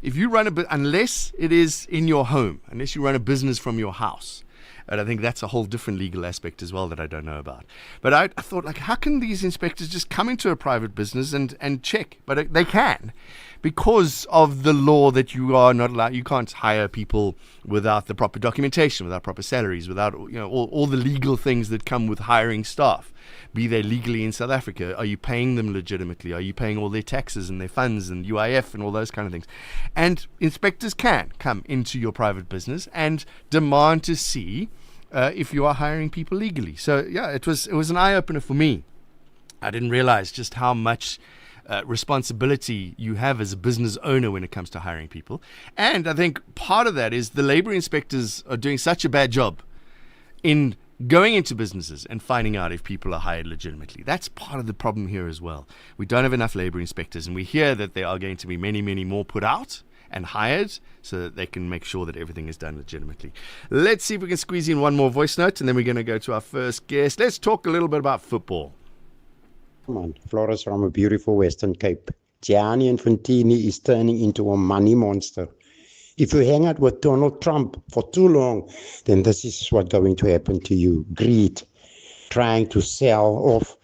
If you run unless it is in your home, unless you run a business from your house. And I think that's a whole different legal aspect as well that I don't know about. But I thought, like, how can these inspectors just come into a private business and check? But they can, because of the law that you are not allowed. You can't hire people without the proper documentation, without proper salaries, without all the legal things that come with hiring staff. Be they legally in South Africa? Are you paying them legitimately? Are you paying all their taxes and their funds and UIF and all those kind of things? And inspectors can come into your private business and demand to see if you are hiring people legally. So yeah, it was an eye-opener for me. I didn't realize just how much responsibility you have as a business owner when it comes to hiring people. And I think part of that is the labor inspectors are doing such a bad job in going into businesses and finding out if people are hired legitimately. That's part of the problem here as well. We don't have enough labor inspectors, and we hear that there are going to be many, many more put out and hired so that they can make sure that everything is done legitimately. Let's see if we can squeeze in one more voice note, and then we're going to go to our first guest. Let's talk a little bit about football. Come on, Flores from a beautiful Western Cape. Gianni Infantini is turning into a money monster. If you hang out with Donald Trump for too long, then this is what's going to happen to you. Greed, trying to sell off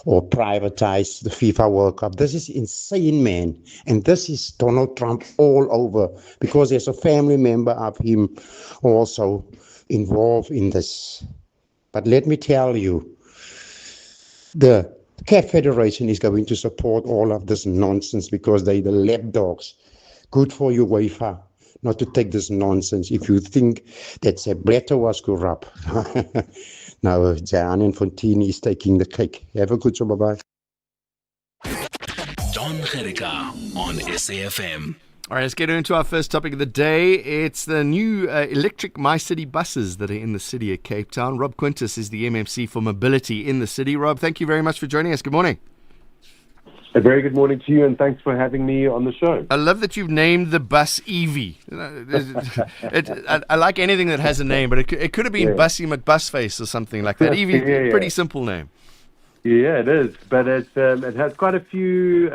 or privatize the FIFA World Cup. This is insane, man. And this is Donald Trump all over, because there's a family member of him also involved in this. But let me tell you, the CAF Federation is going to support all of this nonsense because they're the lapdogs. Good for you, UEFA, not to take this nonsense if you think that Blatter was corrupt. Now, Gianni Infantini is taking the cake. Have a good show. Bye-bye. John Cherokee on SAFM. All right, let's get into our first topic of the day. It's the new electric MyCity buses that are in the city of Cape Town. Rob Quintus is the MMC for Mobility in the city. Rob, thank you very much for joining us. Good morning. A very good morning to you, and thanks for having me on the show. I love that you've named the bus Evie. I like anything that has a name, but it could have been Bussy McBusface or something like that. Evie, pretty simple name. Yeah, it is, but it has quite a few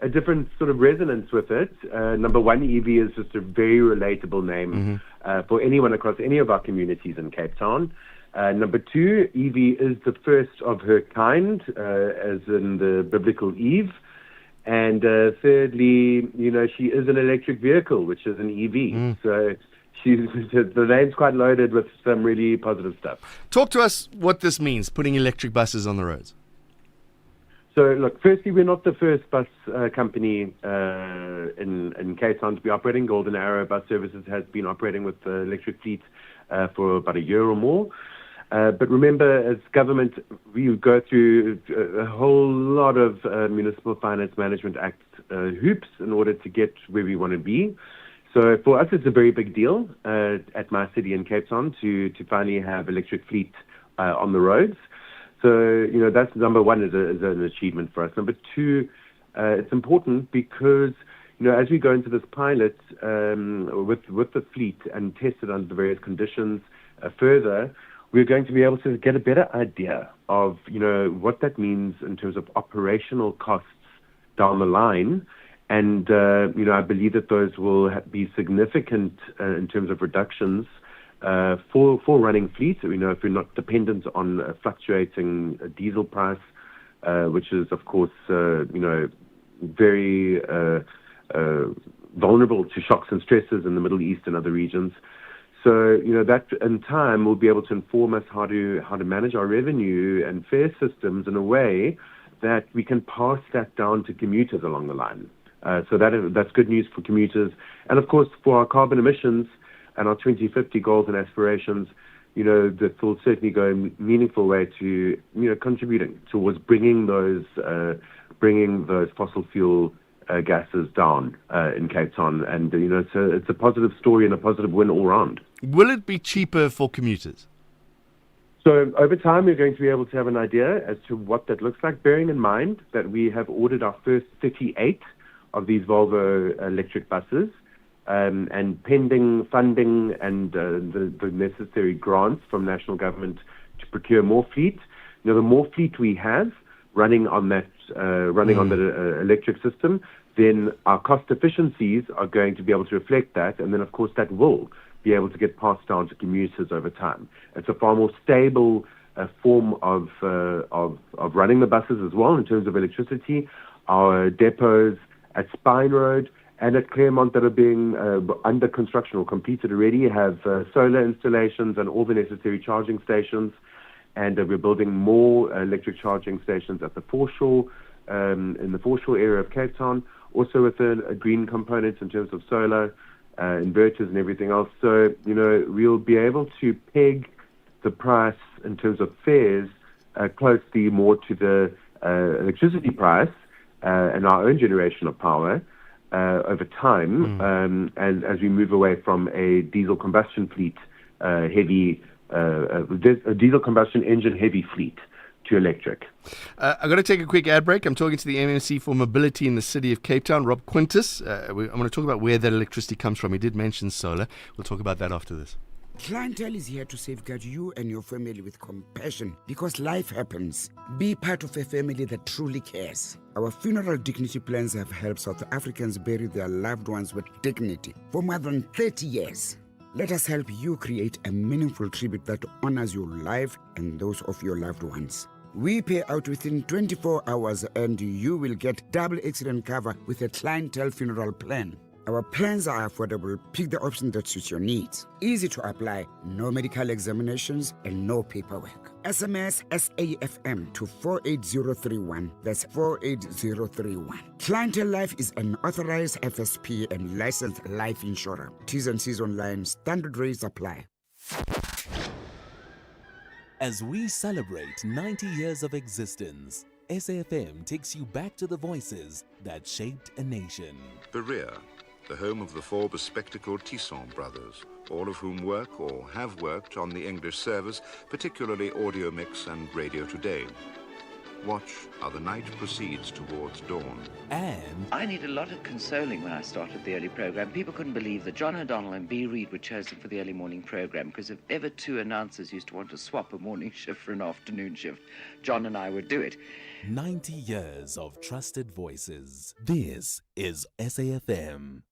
a different sort of resonance with it. Number one, Evie is just a very relatable name for anyone across any of our communities in Cape Town. Number two, Evie is the first of her kind, as in the biblical Eve. And thirdly, she is an electric vehicle, which is an EV. So the name's quite loaded with some really positive stuff. Talk to us what this means, putting electric buses on the roads. So, look, firstly, we're not the first bus company in Cape Town to be operating. Golden Arrow Bus Services has been operating with the electric fleet for about a year or more. But remember, as government, we go through a whole lot of Municipal Finance Management Act hoops in order to get where we want to be. So for us, it's a very big deal at my city in Cape Town to finally have electric fleet on the roads. So, that's number one is an achievement for us. Number two, it's important because, as we go into this pilot with the fleet and test it under the various conditions further, we're going to be able to get a better idea of, what that means in terms of operational costs down the line. And, I believe that those will be significant in terms of reductions for running fleets. If we're not dependent on a fluctuating diesel price, which is, of course, very vulnerable to shocks and stresses in the Middle East and other regions. So, that in time will be able to inform us how to manage our revenue and fare systems in a way that we can pass that down to commuters along the line. So that's good news for commuters. And, of course, for our carbon emissions and our 2050 goals and aspirations, that will certainly go a meaningful way to, contributing towards bringing those fossil fuel gases down in Cape Town. And, it's a positive story and a positive win all round. Will it be cheaper for commuters? So over time, we're going to be able to have an idea as to what that looks like, bearing in mind that we have ordered our first 38 of these Volvo electric buses, and pending funding and the necessary grants from national government to procure more fleet. The more fleet we have running on that the electric system, then our cost efficiencies are going to be able to reflect that, and then of course that will be able to get passed down to commuters over time. It's a far more stable form of running the buses as well in terms of electricity. Our depots at Spine Road and at Claremont that are being under construction or completed already have solar installations and all the necessary charging stations. And we're building more electric charging stations at the foreshore, in the foreshore area of Cape Town, also with a green component in terms of solar, inverters and everything else. So, we'll be able to peg the price in terms of fares closely more to the electricity price and our own generation of power over time, and as we move away from a diesel combustion fleet, a diesel combustion engine heavy fleet to electric. I'm going to take a quick ad break. I'm talking to the MMC for Mobility in the city of Cape Town, Rob Quintus. I'm going to talk about where that electricity comes from. He did mention solar. We'll talk about that after this. Clientele is here to safeguard you and your family with compassion because life happens. Be part of a family that truly cares. Our funeral dignity plans have helped South Africans bury their loved ones with dignity for more than 30 years. Let us help you create a meaningful tribute that honors your life and those of your loved ones. We pay out within 24 hours and you will get double accident cover with a clientele funeral plan. Our plans are affordable. Pick the option that suits your needs. Easy to apply, no medical examinations and no paperwork. SMS SAFM to 48031. That's 48031. Clientele Life is an authorized FSP and licensed life insurer. T's and C's online. Standard rates apply. As we celebrate 90 years of existence, SAFM takes you back to the voices that shaped a nation. Berea, the home of the four bespectacled Tisson brothers, all of whom work or have worked on the English service, particularly Audio Mix and Radio Today. Watch how the night proceeds towards dawn. And I need a lot of consoling when I started the early program. People couldn't believe that John O'Donnell and B. Reid were chosen for the early morning program, because if ever two announcers used to want to swap a morning shift for an afternoon shift, John and I would do it. 90 years of trusted voices. This is SAFM.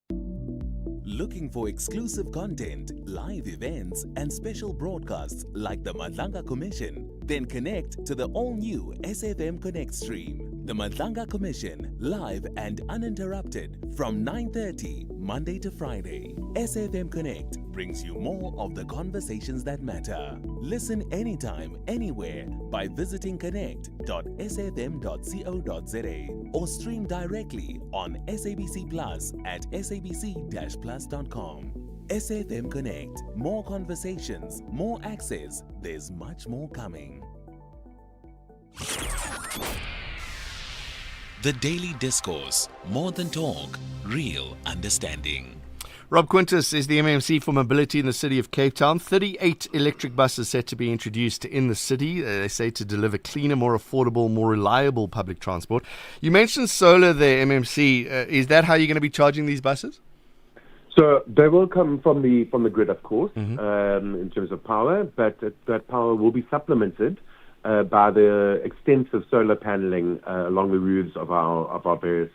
Looking for exclusive content, live events, and special broadcasts like the Madlanga Commission? Then connect to the all-new SAFM Connect stream. The Madlanga Commission, live and uninterrupted from 9:30 Monday to Friday. SAFM Connect brings you more of the conversations that matter. Listen anytime, anywhere by visiting connect.safm.co.za or stream directly on SABC Plus at sabc-plus.com. SAFM Connect. More conversations, more access. There's much more coming. The Daily Discourse. More than talk, real understanding. Rob Quintus is the MMC for Mobility in the city of Cape Town. 38 electric buses set to be introduced in the city, they say, to deliver cleaner, more affordable, more reliable public transport. You mentioned solar there, MMC. Is that how you're going to be charging these buses? So they will come from the grid, of course, in terms of power, but that power will be supplemented by the extensive solar paneling along the roofs of our various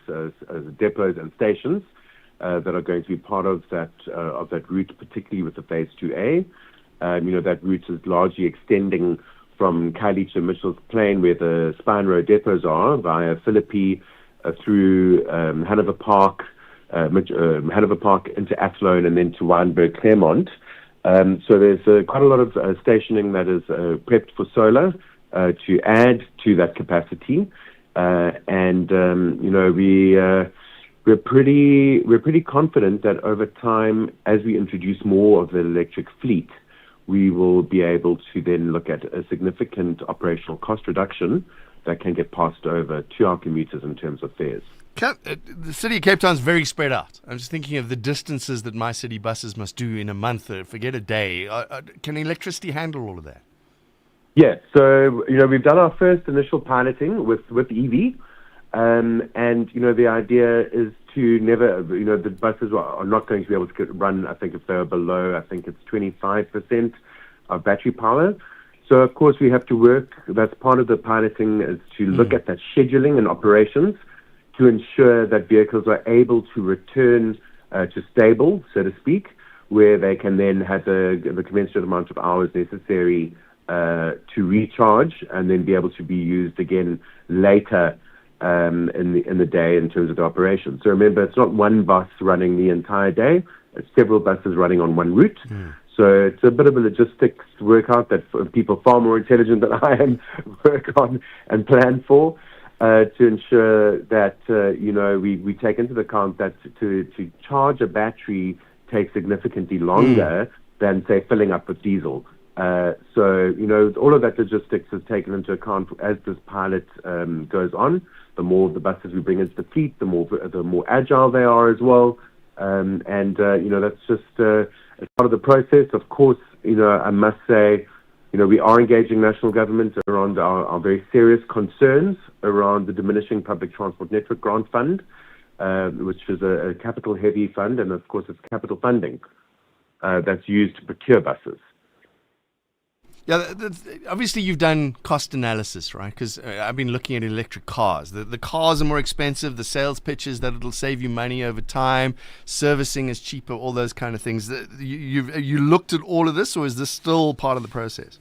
depots and stations that are going to be part of that route, particularly with the Phase 2A. That route is largely extending from Kylie to Mitchell's Plain, where the Spine Road depots are, via Philippi through Hanover Park into Athlone, and then to Wynberg Claremont. So there's quite a lot of stationing that is prepped for solar to add to that capacity, we're pretty confident that over time, as we introduce more of the electric fleet, we will be able to then look at a significant operational cost reduction that can get passed over to our commuters in terms of fares. The city of Cape Town is very spread out. I'm just thinking of the distances that my city buses must do in a month, forget a day. Can electricity handle all of that? Yeah, so we've done our first initial piloting with EV, and the idea is to never, the buses are not going to be able to run, I think if they're below, I think it's 25% of battery power. So of course we have to work, that's part of the piloting, is to look at that scheduling and operations to ensure that vehicles are able to return to stable, so to speak, where they can then have the commensurate amount of hours necessary to recharge and then be able to be used again later in the day in terms of the operation. So remember, it's not one bus running the entire day, it's several buses running on one route. So it's a bit of a logistics workout that people far more intelligent than I am work on and plan for to ensure that, we take into account that to charge a battery takes significantly longer than, say, filling up with diesel. So all of that logistics is taken into account as this pilot goes on. The more of the buses we bring into the fleet, the more agile they are as well. That's just as part of the process. Of course, I must say, we are engaging national government around our very serious concerns around the diminishing public transport network grant fund, which is a capital-heavy fund, and of course it's capital funding that's used to procure buses. Yeah, obviously you've done cost analysis, right? Because I've been looking at electric cars. The cars are more expensive. The sales pitches that it'll save you money over time. Servicing is cheaper. All those kind of things. You looked at all of this, or is this still part of the process?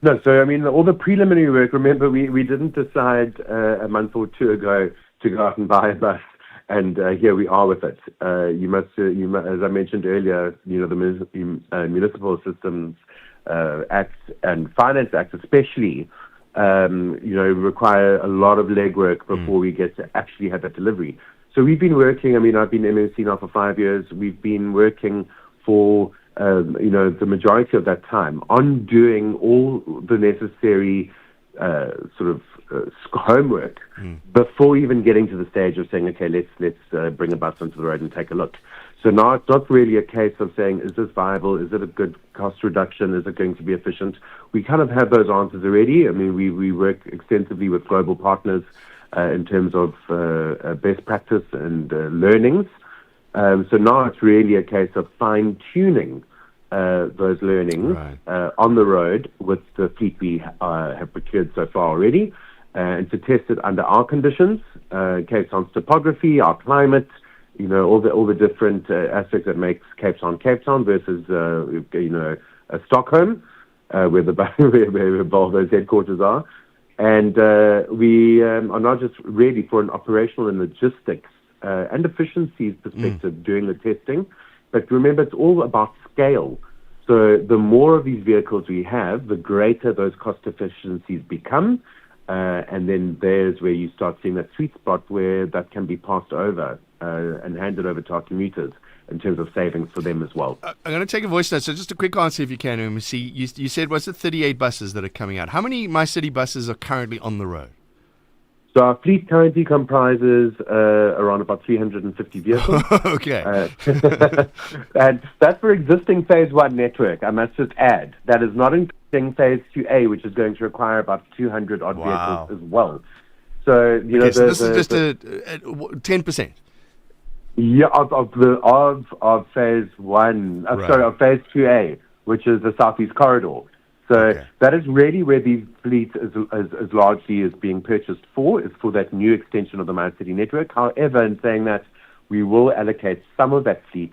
No. So all the preliminary work. Remember, we didn't decide a month or two ago to go out and buy a bus, and here we are with it. You must, as I mentioned earlier, the Municipal Systems Act and Finance Act especially, require a lot of legwork before we get to actually have that delivery. So we've been working, I've been MMC now for 5 years. We've been working for, the majority of that time on doing all the necessary homework before even getting to the stage of saying, okay, let's bring a bus onto the road and take a look. So now it's not really a case of saying, is this viable? Is it a good cost reduction? Is it going to be efficient? We kind of have those answers already. We work extensively with global partners in terms of best practice and learnings. So now it's really a case of fine-tuning those learnings on the road with the fleet we have procured so far already, and to test it under our conditions, Cape Town's topography, our climate, all the different aspects that makes Cape Town versus Stockholm, where Volvo's headquarters are. And we are not just really for an operational and logistics and efficiencies perspective doing the testing, But remember, it's all about scale. So the more of these vehicles we have, the greater those cost efficiencies become. And then there's where you start seeing that sweet spot where that can be passed over and handed over to our commuters in terms of savings for them as well. I'm going to take a voice note. So just a quick answer if you can, MMC. You said, what's the 38 buses that are coming out? How many My City buses are currently on the road? So our fleet currently comprises around about 350 vehicles. Okay. And that's for existing Phase 1 network, I must just add. That is not including Phase 2A, which is going to require about 200-odd vehicles as well. So, so this is just a 10%? Yeah, of Phase 1, of Phase 2A, which is the Southeast Corridor. So that is really where these fleets is largely is being purchased is for that new extension of the My City network. However, in saying that, we will allocate some of that fleet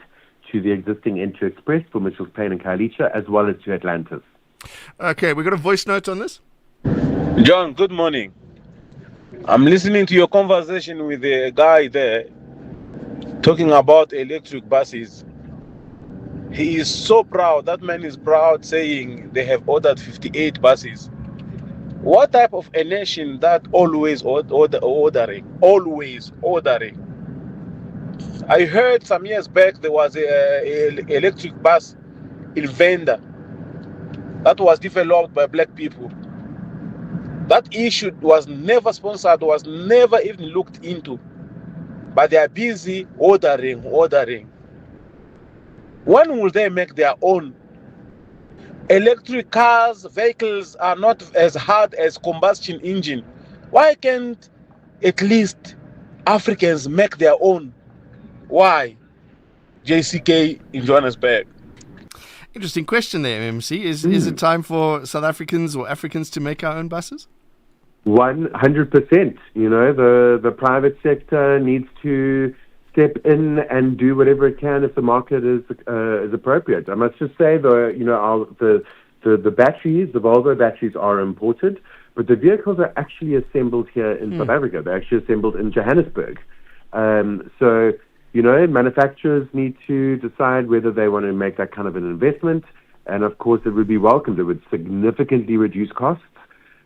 to the existing N2 Express for Mitchells Plain and Khayelitsha, as well as to Atlantis. Okay, we got a voice note on this? John, good morning. I'm listening to your conversation with the guy there talking about electric buses. He is so proud. That man is proud, saying they have ordered 58 buses. What type of a nation that always ordering? I heard some years back there was a electric bus in Venda that was developed by black people. That issue was never sponsored, was never even looked into. But they are busy ordering. When will they make their own? Electric cars, vehicles are not as hard as combustion engine. Why can't at least Africans make their own? Why? JCK in Johannesburg. Interesting question there, MMC. Is it time for South Africans or Africans to make our own buses? 100%. The private sector needs to step in and do whatever it can if the market is appropriate. I must just say, though, the batteries, the Volvo batteries, are imported, but the vehicles are actually assembled here in South Africa. They're actually assembled in Johannesburg. So, manufacturers need to decide whether they want to make that kind of an investment, and of course, it would be welcomed. It would significantly reduce costs.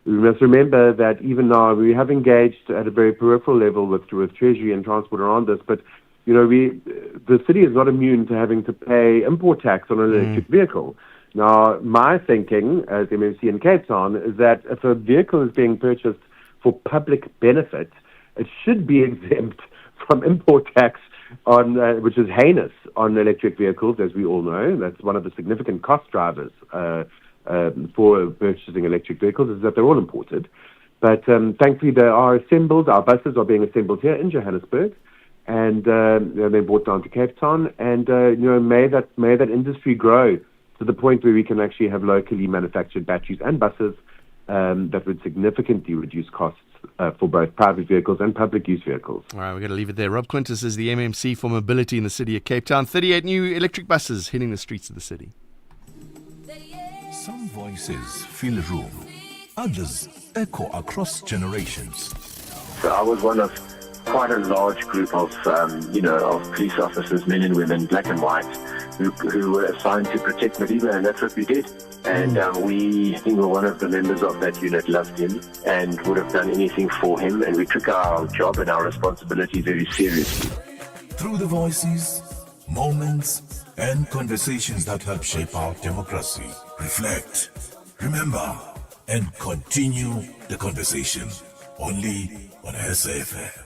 We must remember that even now we have engaged at a very peripheral level with Treasury and Transport around this, but the city is not immune to having to pay import tax on an electric vehicle. Now, my thinking as MMC in Cape Town is that if a vehicle is being purchased for public benefit, it should be exempt from import tax on which is heinous on electric vehicles, as we all know. That's one of the significant cost drivers for purchasing electric vehicles, is that they're all imported. But thankfully they are assembled. Our buses are being assembled here in Johannesburg, and they're brought down to Cape Town. And may that industry grow to the point where we can actually have locally manufactured batteries and buses that would significantly reduce costs for both private vehicles and public use vehicles. All right, we're going to leave it there. Rob Quintus is the MMC for Mobility in the city of Cape Town. 38 new electric buses hitting the streets of the city. Some voices fill a room, others echo across generations. So I was one of quite a large group of, of police officers, men and women, black and white, who were assigned to protect Madiba, and that's what we did. And we were one of the members of that unit, loved him, and would have done anything for him, and we took our job and our responsibility very seriously. Through the voices, moments, and conversations that help shape our democracy. Reflect, remember, and continue the conversation. Only on SAfm.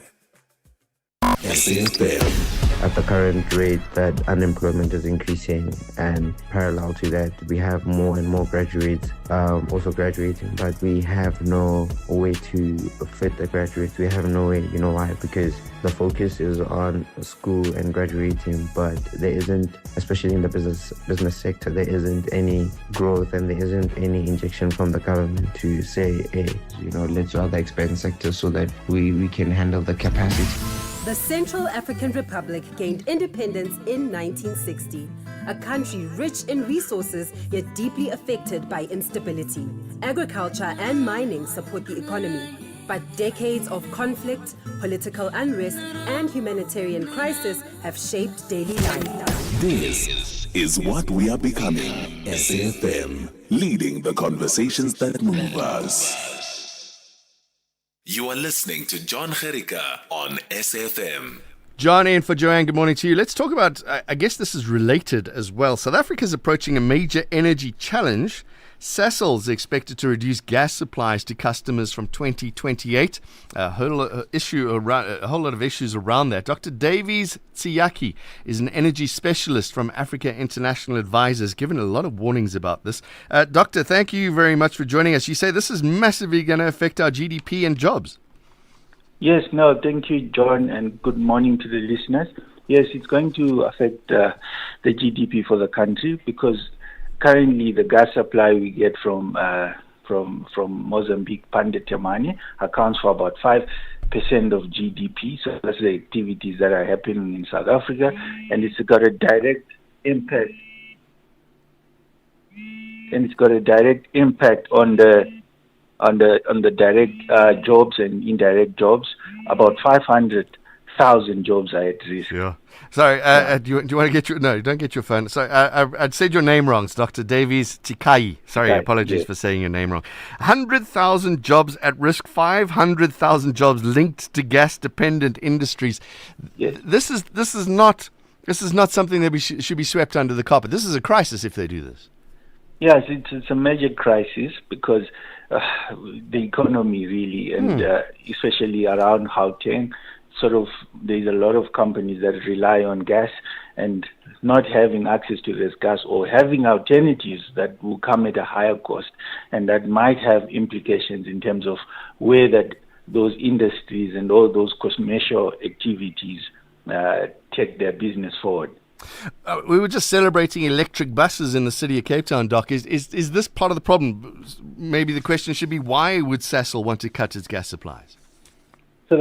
SAfm. At the current rate that unemployment is increasing, and parallel to that, we have more and more graduates also graduating, but we have no way to fit the graduates. We have no way, why? Because the focus is on school and graduating, but there isn't, especially in the business sector, there isn't any growth and there isn't any injection from the government to say, hey, let's rather expand sectors so that we can handle the capacity. The Central African Republic gained independence in 1960, a country rich in resources yet deeply affected by instability. Agriculture and mining support the economy, but decades of conflict, political unrest, and humanitarian crisis have shaped daily life. This is what we are becoming. SAfm, leading the conversations that move us. You are listening to John Gericka on SAfm. John in for Joanne, good morning to you. Let's talk about, I guess this is related as well. South Africa is approaching a major energy challenge. Sasol is expected to reduce gas supplies to customers from 2028. A whole lot of issues around that. Dr. Davies Tsiyaki is an energy specialist from Africa International Advisors, given a lot of warnings about this. Doctor, thank you very much for joining us. You say this is massively going to affect our GDP and jobs. Yes, no, thank you, John, and good morning to the listeners. Yes, it's going to affect the GDP for the country because currently the gas supply we get from Mozambique, Pande Temane, accounts for about 5% of GDP. So that's the activities that are happening in South Africa, and it's got a direct impact. And it's got a direct impact on the direct jobs and indirect jobs. About 500,000 jobs are at risk. Yeah. Sorry, do you want to get your... No, don't get your phone. Sorry, I'd said your name wrong. It's Dr. Davies Tsiyaki. Sorry, apologies for saying your name wrong. 100,000 jobs at risk, 500,000 jobs linked to gas-dependent industries. Yes. This is not something that we should be swept under the carpet. This is a crisis if they do this. Yes, it's a major crisis because the economy really, and especially around Gauteng, there's a lot of companies that rely on gas, and not having access to this gas or having alternatives that will come at a higher cost, and that might have implications in terms of where those industries and all those commercial activities take their business forward. We were just celebrating electric buses in the city of Cape Town, Doc. Is this part of the problem? Maybe the question should be, why would Sasol want to cut its gas supplies? They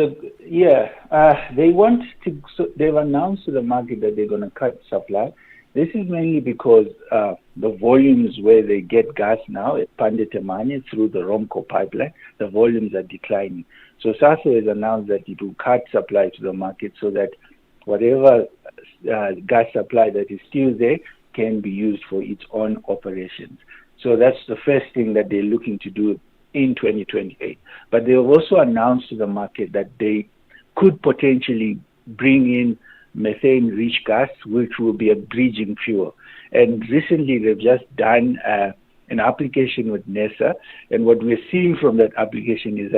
want to. They've announced to the market that they're going to cut supply. This is mainly because the volumes where they get gas now at Pande Temane through the Romco pipeline, the volumes are declining. So Sasol has announced that it will cut supply to the market so that whatever gas supply that is still there can be used for its own operations. So that's the first thing that they're looking to do in 2028. But they have also announced to the market that they could potentially bring in methane-rich gas, which will be a bridging fuel. And recently they've just done an application with NESA, and what we're seeing from that application is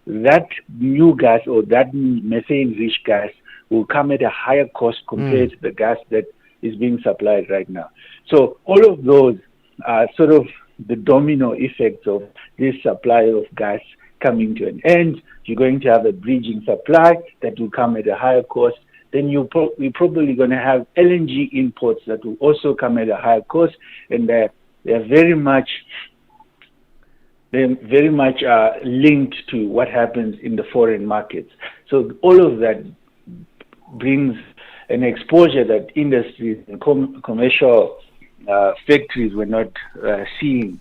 that new gas or that methane-rich gas will come at a higher cost compared to the gas that is being supplied right now. So all of those are sort of the domino effects of this supply of gas coming to an end. You're going to have a bridging supply that will come at a higher cost. Then we're probably going to have LNG imports that will also come at a higher cost, and they're very much linked to what happens in the foreign markets. So all of that brings an exposure that industries and commercial factories were not seeing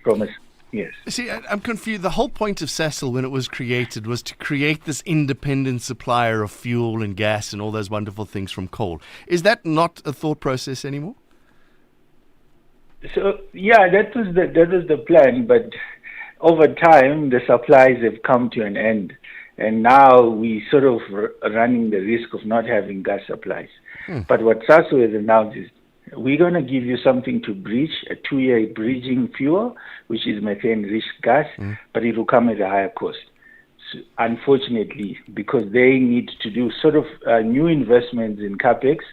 from us. Yes. See, I'm confused. The whole point of Sasol when it was created was to create this independent supplier of fuel and gas and all those wonderful things from coal. Is that not a thought process anymore? So, that was the plan, but over time the supplies have come to an end. And now we sort of running the risk of not having gas supplies. But what Sasol has announced is we're going to give you something to bridge, a 2-year bridging fuel, which is methane-rich gas, but it will come at a higher cost. So, unfortunately, because they need to do sort of new investments in capex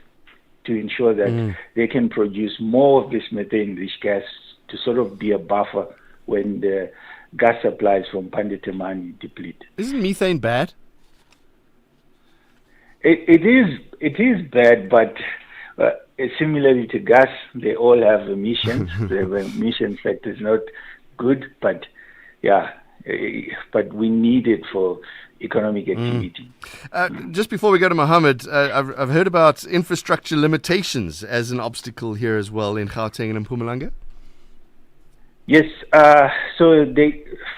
to ensure that they can produce more of this methane-rich gas to sort of be a buffer when the gas supplies from Pande Temane deplete. Isn't methane bad? It is bad, but similarly to gas, they all have emissions. The emission factor is not good, but we need it for economic activity. Just before we go to Mohammed, I've heard about infrastructure limitations as an obstacle here as well in Gauteng and Mpumalanga. Yes, so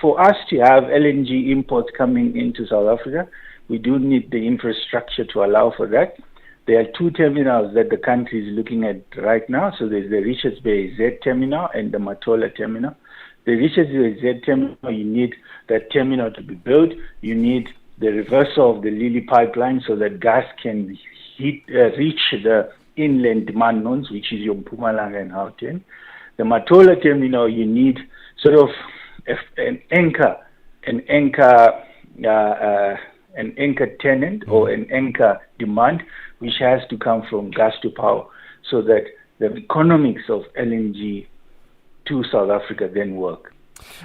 for us to have LNG imports coming into South Africa, we do need the infrastructure to allow for that. There are two terminals that the country is looking at right now. So there's the Richards Bay Z terminal and the Matola terminal. The Richards Bay Z terminal, you need that terminal to be built. You need the reversal of the Lily pipeline so that gas can reach the inland demand nodes, which is your Mpumalanga and Gauteng. The Matola terminal, you need sort of an anchor tenant or an anchor demand, which has to come from gas to power, so that the economics of LNG to South Africa then work.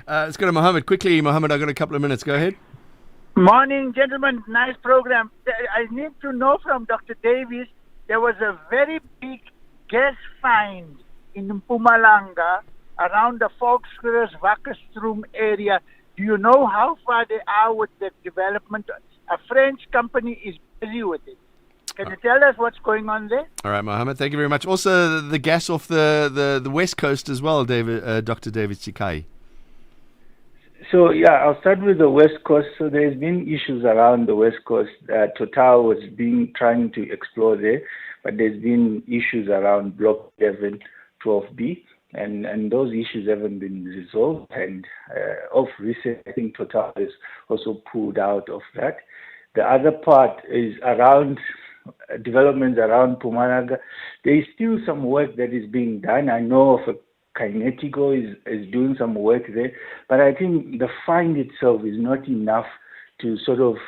Let's go to Mohammed. Quickly, Mohammed, I've got a couple of minutes. Go ahead. Morning, gentlemen. Nice program. I need to know from Dr. Davies, there was a very big gas find in Mpumalanga around the Volkskrus Wakkerstroom area. Do you know how far they are with the development? A French company is busy with it. Can you tell us what's going on there? All right, Mohammed, thank you very much. Also, the gas off the west coast as well, Dr. David Chikai. So, I'll start with the West Coast. So there's been issues around the West Coast. Total was trying to explore there, but there's been issues around Block 11, 12B, and those issues haven't been resolved. And of recent, I think Total has also pulled out of that. The other part is around developments around Mpumalanga. There is still some work that is being done. I know of a Kinetico is doing some work there, but I think the find itself is not enough to sort of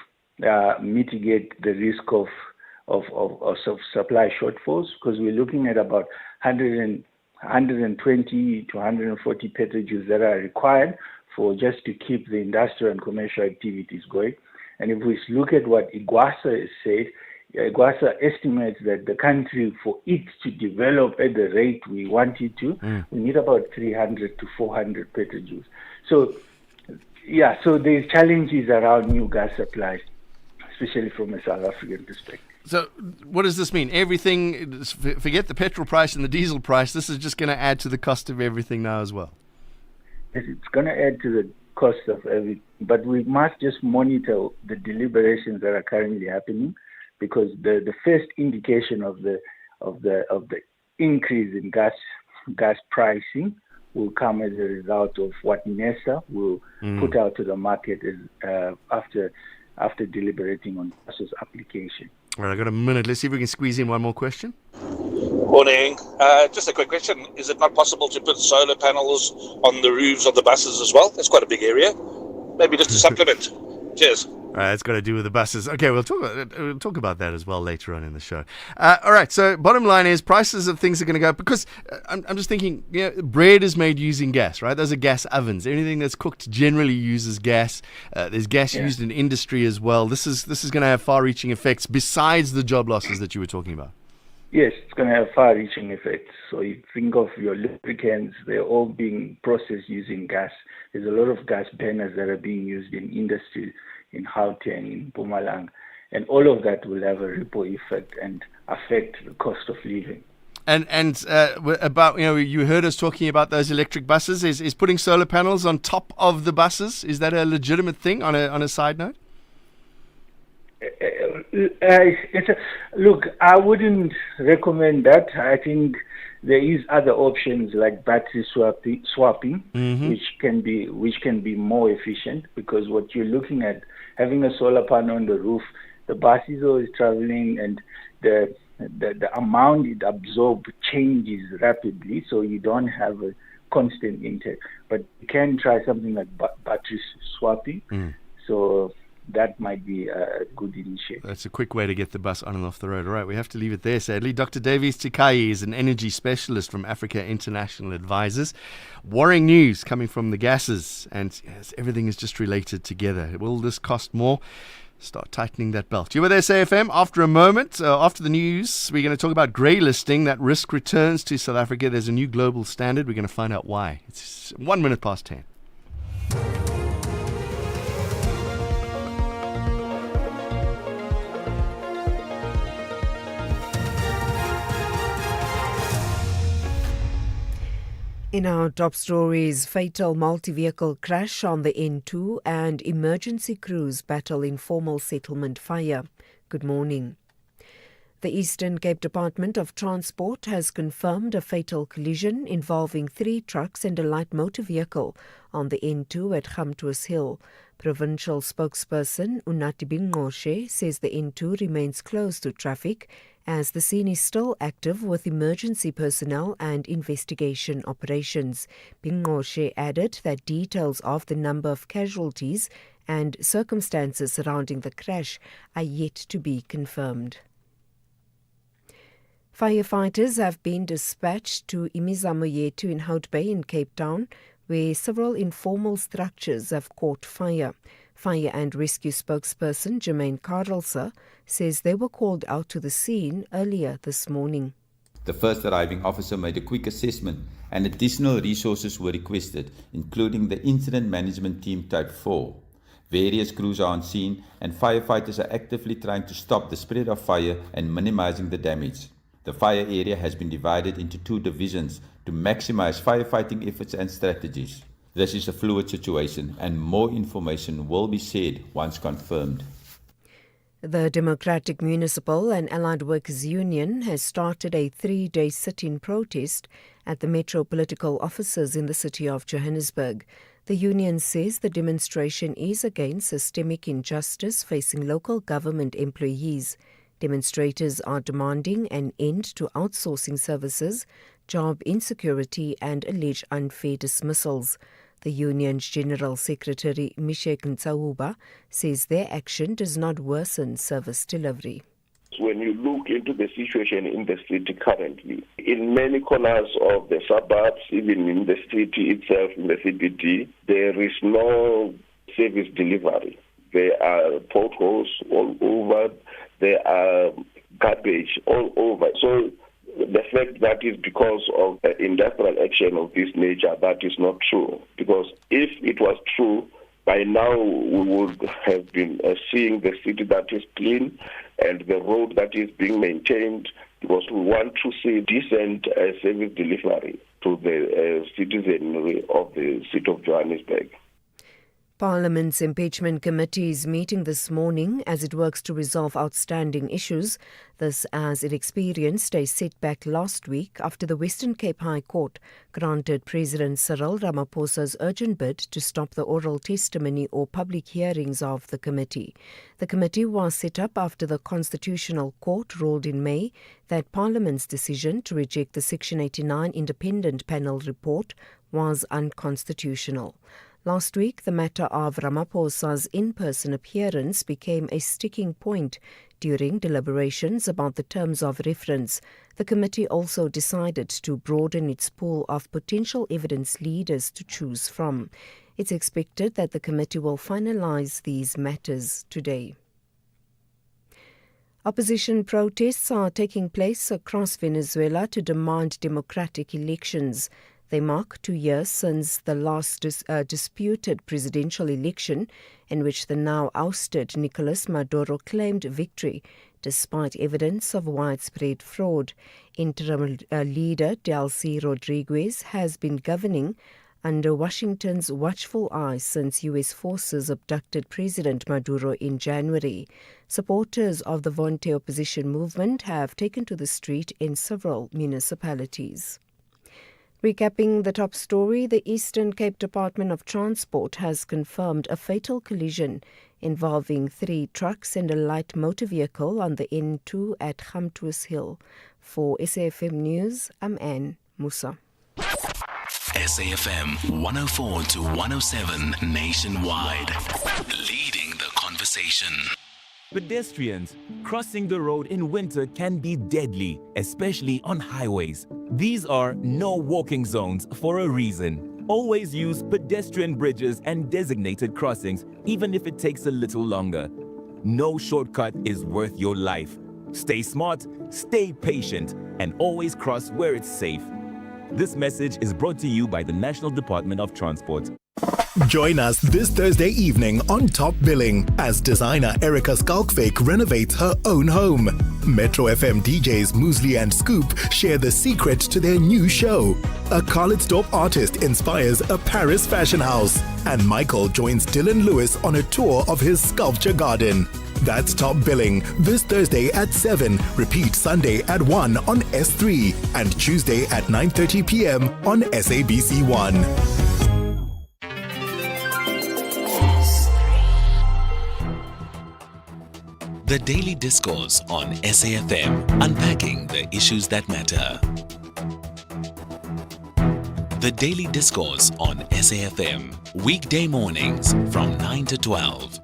mitigate the risk of supply shortfalls, because we're looking at about 120 to 140 petajoules that are required for just to keep the industrial and commercial activities going. And if we look at what IGWASA has said, IGWASA estimates that the country, for it to develop at the rate we want it to, we need about 300 to 400 petajoules. So, so there's challenges around new gas supply, especially from a South African perspective. So what does this mean? Everything, forget the petrol price and the diesel price, this is just going to add to the cost of everything now as well? Yes, it's going to add to the cost of everything, but we must just monitor the deliberations that are currently happening, because the first indication of the increase in gas pricing will come as a result of what NESA will put out to the market after deliberating on NESA's application. All right, I've got a minute. Let's see if we can squeeze in one more question. Morning. Just a quick question. Is it not possible to put solar panels on the roofs of the buses as well? That's quite a big area. Maybe just a supplement. Cheers. All right, it's got to do with the buses. Okay, we'll talk about that as well later on in the show. All right, so bottom line is prices of things are going to go up, because I'm just thinking, bread is made using gas, right? Those are gas ovens. Anything that's cooked generally uses gas. There's gas used in industry as well. This is going to have far-reaching effects besides the job losses that you were talking about. Yes, it's going to have far-reaching effects. So you think of your lubricants, they're all being processed using gas. There's a lot of gas burners that are being used in industry, in Gauteng, in Mpumalanga, and all of that will have a ripple effect and affect the cost of living. And about, you heard us talking about those electric buses. Is putting solar panels on top of the buses, is that a legitimate thing on a side note? Look, I wouldn't recommend that. I think there is other options like battery swapping, which can be more efficient, because what you're looking at, having a solar panel on the roof, the bus is always traveling, and the amount it absorbs changes rapidly, so you don't have a constant intake. But you can try something like battery swapping. So that might be a good initiative. That's a quick way to get the bus on and off the road. All right, we have to leave it there, sadly. Dr. Davies Chikai is an energy specialist from Africa International Advisors. Worrying news coming from the gases, and everything is just related together. Will this cost more? Start tightening that belt. You were there, SAFM. After a moment, after the news, we're going to talk about grey listing. That risk returns to South Africa. There's a new global standard. We're going to find out why. It's 1 minute past 10. In our top stories, fatal multi-vehicle crash on the N2 and emergency crews battle informal settlement fire. Good morning. The Eastern Cape Department of Transport has confirmed a fatal collision involving 3 trucks and a light motor vehicle on the N2 at Gamtoos Hill. Provincial spokesperson Unati Bingoshe says the N2 remains closed to traffic as the scene is still active with emergency personnel and investigation operations. Bingoshe added that details of the number of casualties and circumstances surrounding the crash are yet to be confirmed. Firefighters have been dispatched to Imizamoyetu in Hout Bay in Cape Town, where several informal structures have caught fire. Fire and Rescue spokesperson Jermaine Carlser says they were called out to the scene earlier this morning. The first arriving officer made a quick assessment and additional resources were requested, including the Incident Management Team Type 4. Various crews are on scene and firefighters are actively trying to stop the spread of fire and minimizing the damage. The fire area has been divided into 2 divisions to maximize firefighting efforts and strategies. This is a fluid situation and more information will be shared once confirmed. The Democratic Municipal and Allied Workers Union has started a 3-day sit-in protest at the Metro political offices in the city of Johannesburg. The union says the demonstration is against systemic injustice facing local government employees. Demonstrators are demanding an end to outsourcing services, job insecurity and alleged unfair dismissals. The union's General Secretary Mishek Ntsauba says their action does not worsen service delivery. When you look into the situation in the city currently, in many corners of the suburbs, even in the city itself, in the CBD, there is no service delivery. There are potholes all over, there are garbage all over. So the fact that is because of industrial action of this nature, that is not true. Because if it was true, by now we would have been seeing the city that is clean and the road that is being maintained, because we want to see decent service delivery to the citizenry of the city of Johannesburg. Parliament's impeachment committee is meeting this morning as it works to resolve outstanding issues. This as it experienced a setback last week after the Western Cape High Court granted President Cyril Ramaphosa's urgent bid to stop the oral testimony or public hearings of the committee. The committee was set up after the Constitutional Court ruled in May that Parliament's decision to reject the Section 89 independent panel report was unconstitutional. Last week, the matter of Ramaphosa's in-person appearance became a sticking point during deliberations about the terms of reference. The committee also decided to broaden its pool of potential evidence leaders to choose from. It's expected that the committee will finalize these matters today. Opposition protests are taking place across Venezuela to demand democratic elections. They mark 2 years since the last disputed presidential election in which the now ousted Nicolas Maduro claimed victory despite evidence of widespread fraud. Interim leader Delcy Rodriguez has been governing under Washington's watchful eye since U.S. forces abducted President Maduro in January. Supporters of the Vonte opposition movement have taken to the street in several municipalities. Recapping the top story, the Eastern Cape Department of Transport has confirmed a fatal collision involving 3 trucks and a light motor vehicle on the N2 at Gamtoos Hill. For SAFM News, I'm Anne Musa. SAFM 104 to 107 nationwide. Leading the conversation. Pedestrians crossing the road in winter can be deadly, especially on highways. These are no walking zones for a reason. Always use pedestrian bridges and designated crossings, even if it takes a little longer. No shortcut is worth your life. Stay smart, stay patient, and always cross where it's safe. This message is brought to you by the National Department of Transport. Join us this Thursday evening on Top Billing as designer Erica Skalkvik renovates her own home. Metro FM DJs Muesli and Scoop share the secret to their new show. A Karlitsdorp artist inspires a Paris fashion house. And Michael joins Dylan Lewis on a tour of his sculpture garden. That's Top Billing this Thursday at 7, repeat Sunday at 1 on S3 and Tuesday at 9:30 p.m. on SABC1. The Daily Discourse on SAFM, unpacking the issues that matter. The Daily Discourse on SAFM, weekday mornings from 9 to 12.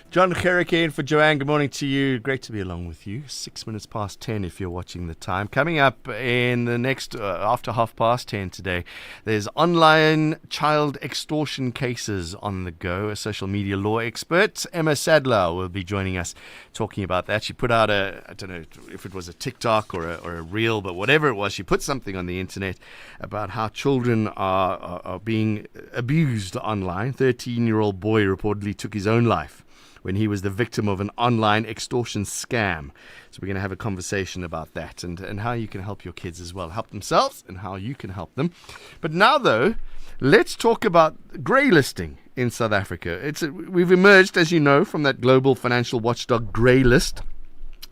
John Gericke in for Joanne. Good morning to you. Great to be along with you. 6 minutes past 10 if you're watching the time. Coming up in the next, after 10:30 today, there's online child extortion cases on the go. A social media law expert, Emma Sadler, will be joining us talking about that. She put out I don't know if it was a TikTok or a reel, but whatever it was, she put something on the internet about how children are being abused online. 13-year-old boy reportedly took his own life when he was the victim of an online extortion scam. So we're going to have a conversation about that and how you can help your kids as well. Help themselves and how you can help them. But now, though, let's talk about grey listing in South Africa. We've emerged, as you know, from that global financial watchdog grey list,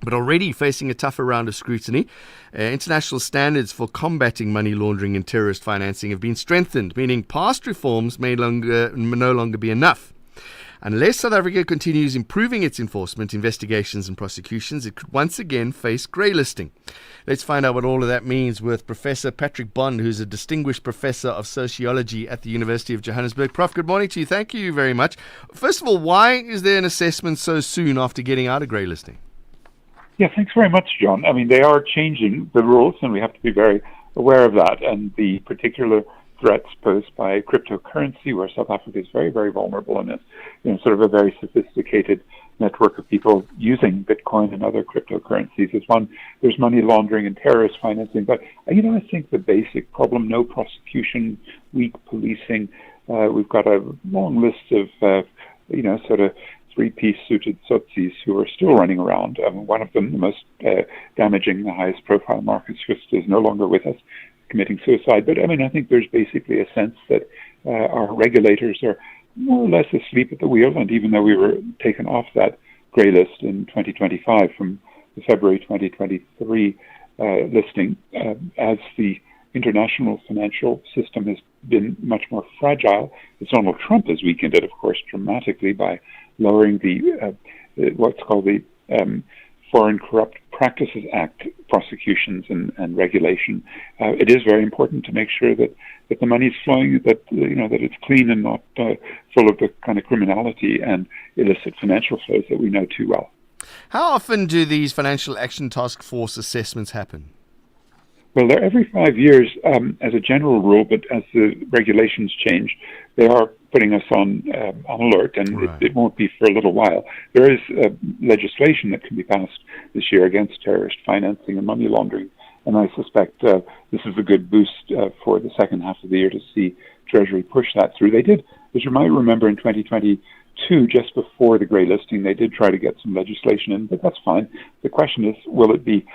but already facing a tougher round of scrutiny. International standards for combating money laundering and terrorist financing have been strengthened, meaning past reforms may no longer be enough. Unless South Africa continues improving its enforcement, investigations and prosecutions, it could once again face grey listing. Let's find out what all of that means with Professor Patrick Bond, who's a distinguished professor of sociology at the University of Johannesburg. Prof, good morning to you. Thank you very much. First of all, why is there an assessment so soon after getting out of grey listing? Yeah, thanks very much, John. I mean, they are changing the rules, and we have to be very aware of that. And the particular threats posed by cryptocurrency, where South Africa is very, very vulnerable in it, sort of a very sophisticated network of people using Bitcoin and other cryptocurrencies is one. There's money laundering and terrorist financing, but I think the basic problem: no prosecution, weak policing. We've got a long list of sort of three-piece suited Tsotsis who are still running around. One of them, the most damaging, the highest profile, Marcus Christ, is no longer with us, committing suicide. But I think there's basically a sense that our regulators are more or less asleep at the wheel, and even though we were taken off that grey list in 2025 from the February 2023 listing, as the international financial system has been much more fragile, as Donald Trump has weakened it, of course, dramatically by lowering the what's called the Foreign Corrupt Practices Act prosecutions and regulation. It is very important to make sure that the money is flowing, that it's clean and not full of the kind of criminality and illicit financial flows that we know too well. How often do these Financial Action Task Force assessments happen? Well, they're every 5 years as a general rule, but as the regulations change, they are putting us on alert, and right. it won't be for a little while. There is legislation that can be passed this year against terrorist financing and money laundering, and I suspect this is a good boost for the second half of the year to see Treasury push that through. They did, as you might remember, in 2022, just before the grey listing, they did try to get some legislation in, but that's fine. The question is, will it be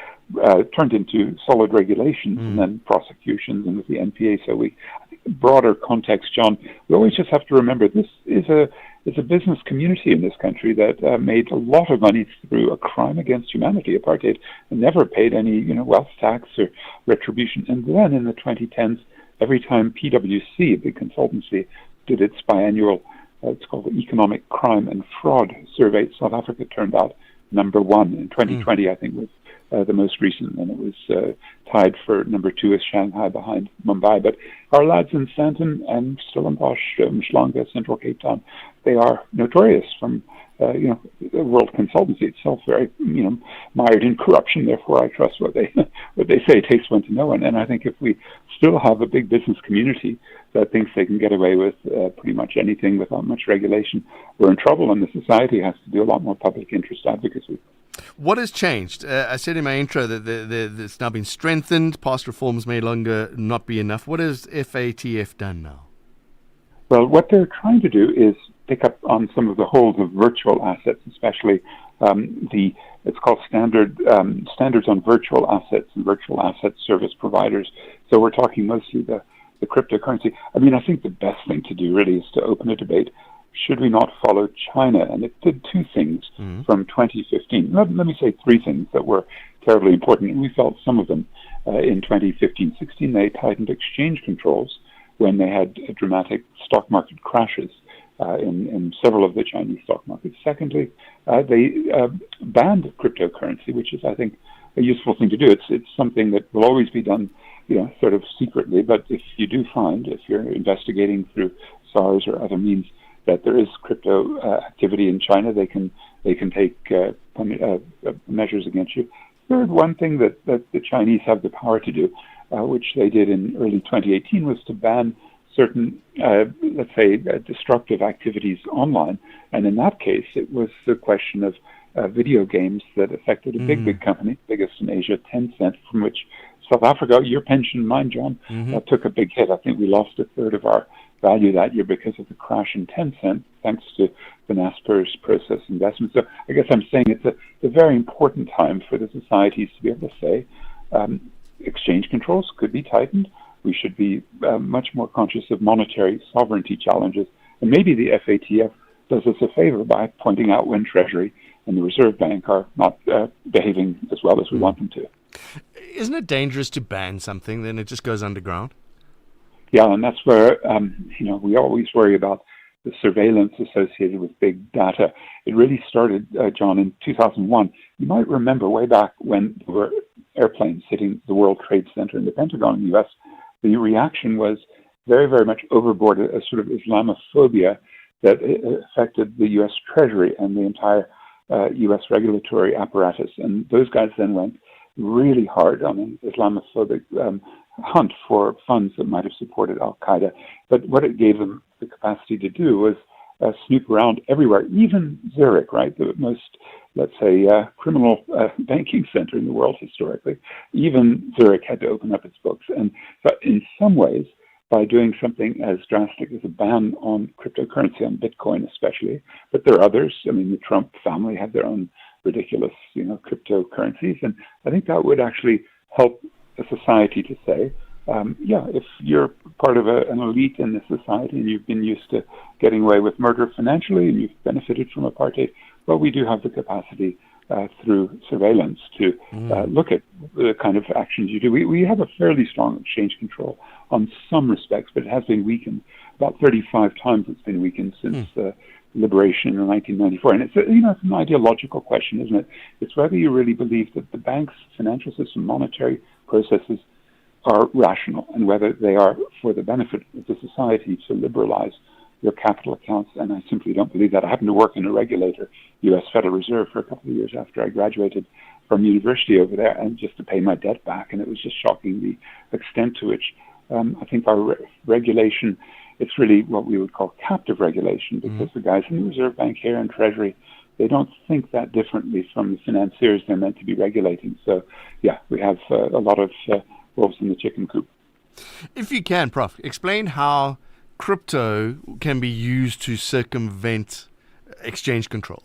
turned into solid regulations and then prosecutions and with the NPA? So I think the broader context, John, we always just have to remember this is a business community in this country that made a lot of money through a crime against humanity, apartheid, and never paid any wealth tax or retribution. And then in the 2010s, every time PwC, a big consultancy, did its biannual it's called the Economic Crime and Fraud Survey, South Africa turned out number one. In 2020, I think, was the most recent, and it was tied for number 2 as Shanghai behind Mumbai. But our lads in Sandton and Stellenbosch, Mhlanga, Central Cape Town, they are notorious from, the world consultancy itself, very, mired in corruption. Therefore, I trust what they say. It takes one to know one. And I think if we still have a big business community that thinks they can get away with pretty much anything without much regulation, we're in trouble, and the society has to do a lot more public interest advocacy. What has changed? I said in my intro that it's now been strengthened. Past reforms may longer not be enough. What has FATF done now? Well, what they're trying to do is pick up on some of the holes of virtual assets, especially it's called standards on virtual assets and virtual asset service providers. So we're talking mostly the cryptocurrency. I mean, I think the best thing to do really is to open a debate. Should we not follow China? And it did two things from 2015. Let me say three things that were terribly important, and we felt some of them in 2015-16. They tightened exchange controls when they had dramatic stock market crashes in several of the Chinese stock markets. Secondly, they banned cryptocurrency, which is, I think, a useful thing to do. It's something that will always be done, sort of secretly. But if you do find, if you're investigating through SARS or other means, that there is crypto activity in China, they can take measures against you. Third, one thing that the Chinese have the power to do, which they did in early 2018, was to ban certain, let's say, destructive activities online. And in that case, it was the question of video games that affected a big company, biggest in Asia, Tencent, from which South Africa, your pension, mine, John, took a big hit. I think we lost a third of our value that year because of the crash in Tencent, thanks to the Naspers process investment. So I guess I'm saying it's a very important time for the societies to be able to say exchange controls could be tightened. We should be much more conscious of monetary sovereignty challenges. And maybe the FATF does us a favor by pointing out when Treasury and the Reserve Bank are not behaving as well as we want them to. Isn't it dangerous to ban something, then it just goes underground? Yeah, and that's where, we always worry about the surveillance associated with big data. It really started, John, in 2001. You might remember way back when there were airplanes hitting the World Trade Center in the Pentagon in the U.S., the reaction was very, very much overboard, a sort of Islamophobia that affected the U.S. Treasury and the entire U.S. regulatory apparatus. And those guys then went really hard on an Islamophobic hunt for funds that might have supported Al-Qaeda. But what it gave them the capacity to do was snoop around everywhere, even Zurich, right, the most, let's say, criminal banking center in the world historically. Even Zurich had to open up its books. And so in some ways, by doing something as drastic as a ban on cryptocurrency, on Bitcoin especially, but there are others. I mean, the Trump family had their own ridiculous, cryptocurrencies. And I think that would actually help a society to say, if you're part of an elite in this society and you've been used to getting away with murder financially and you've benefited from apartheid, well, we do have the capacity through surveillance to look at the kind of actions you do. We have a fairly strong exchange control on some respects, but it has been weakened. About 35 times it's been weakened since liberation in 1994. And it's an ideological question, isn't it? It's whether you really believe that the bank's financial system, monetary processes are rational and whether they are for the benefit of the society to liberalize your capital accounts. And I simply don't believe that. I happened to work in a regulator, U.S. Federal Reserve, for a couple of years after I graduated from university over there, and just to pay my debt back. And it was just shocking the extent to which I think our regulation, it's really what we would call captive regulation, because the guys in the Reserve Bank here and Treasury, they don't think that differently from the financiers they're meant to be regulating. So, yeah, we have a lot of wolves in the chicken coop. If you can, Prof, explain how crypto can be used to circumvent exchange controls.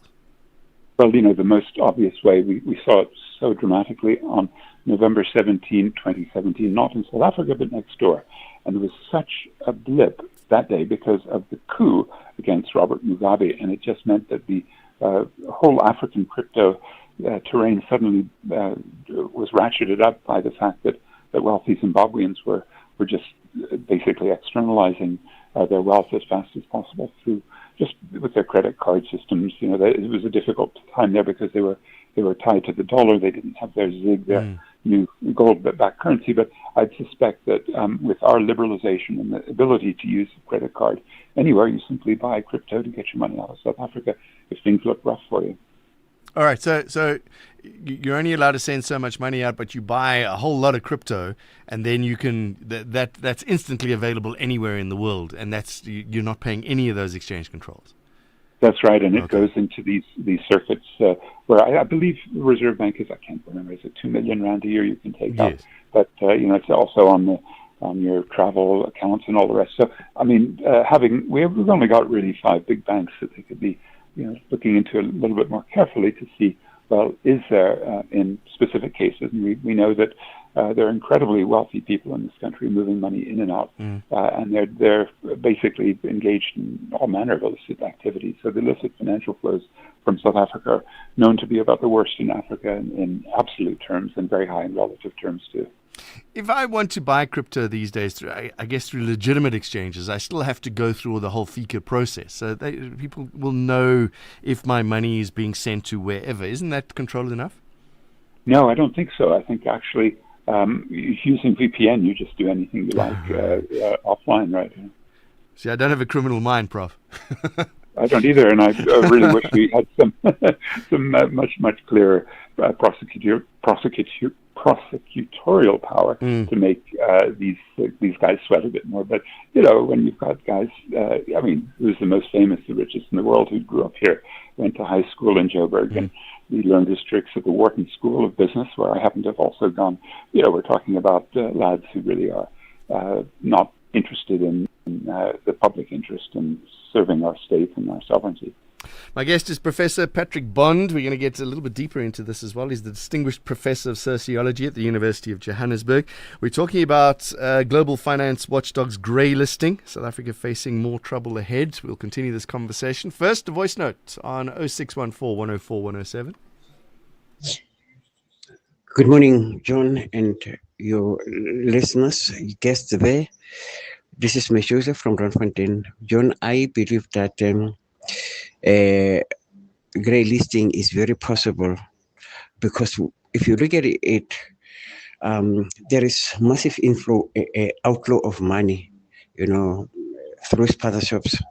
Well, the most obvious way, we saw it so dramatically on November 17, 2017, not in South Africa, but next door. And there was such a blip that day because of the coup against Robert Mugabe, and it just meant that the whole African crypto terrain suddenly was ratcheted up by the fact that wealthy Zimbabweans were just basically externalizing their wealth as fast as possible through just with their credit card systems. It was a difficult time there because they were tied to the dollar. They didn't have their ZiG, their new gold-backed currency. But I'd suspect that with our liberalization and the ability to use a credit card anywhere, you simply buy crypto to get your money out of South Africa if things look rough for you. All right, so you're only allowed to send so much money out, but you buy a whole lot of crypto, and then you can that's instantly available anywhere in the world, and you're not paying any of those exchange controls. That's right, and it goes into these circuits where I believe the Reserve Bank is, I can't remember, is it 2 million rand a year you can take out? But it's also on on your travel accounts and all the rest. So, I mean, we've only got really 5 big banks that they could be, looking into a little bit more carefully to see, well, is there in specific cases, and we know that there are incredibly wealthy people in this country moving money in and out, and they're basically engaged in all manner of illicit activities. So the illicit financial flows from South Africa are known to be about the worst in Africa in absolute terms and very high in relative terms too. If I want to buy crypto these days, through legitimate exchanges, I still have to go through the whole FICA process. So people will know if my money is being sent to wherever. Isn't that controlled enough? No, I don't think so. I think actually using VPN, you just do anything you like offline, right? See, I don't have a criminal mind, Prof. I don't either, and I really wish we had some much clearer prosecutorial power to make these guys sweat a bit more. But when you've got guys, who's the most famous, the richest in the world, who grew up here, went to high school in Joburg, and he learned his tricks at the Wharton School of Business, where I happen to have also gone. We're talking about lads who really are not interested in the public interest in serving our state and our sovereignty. My guest is Professor Patrick Bond. We're going to get a little bit deeper into this as well. He's the Distinguished Professor of Sociology at the University of Johannesburg. We're talking about global finance watchdog's grey listing. South Africa facing more trouble ahead. We'll continue this conversation. First, a voice note on 0614 104 107. Good morning, John, and your listeners, guests there. This is Ms. Joseph from Randfontein. John, I believe that grey listing is very possible because if you look at it, there is massive outflow of money, through spaza shops,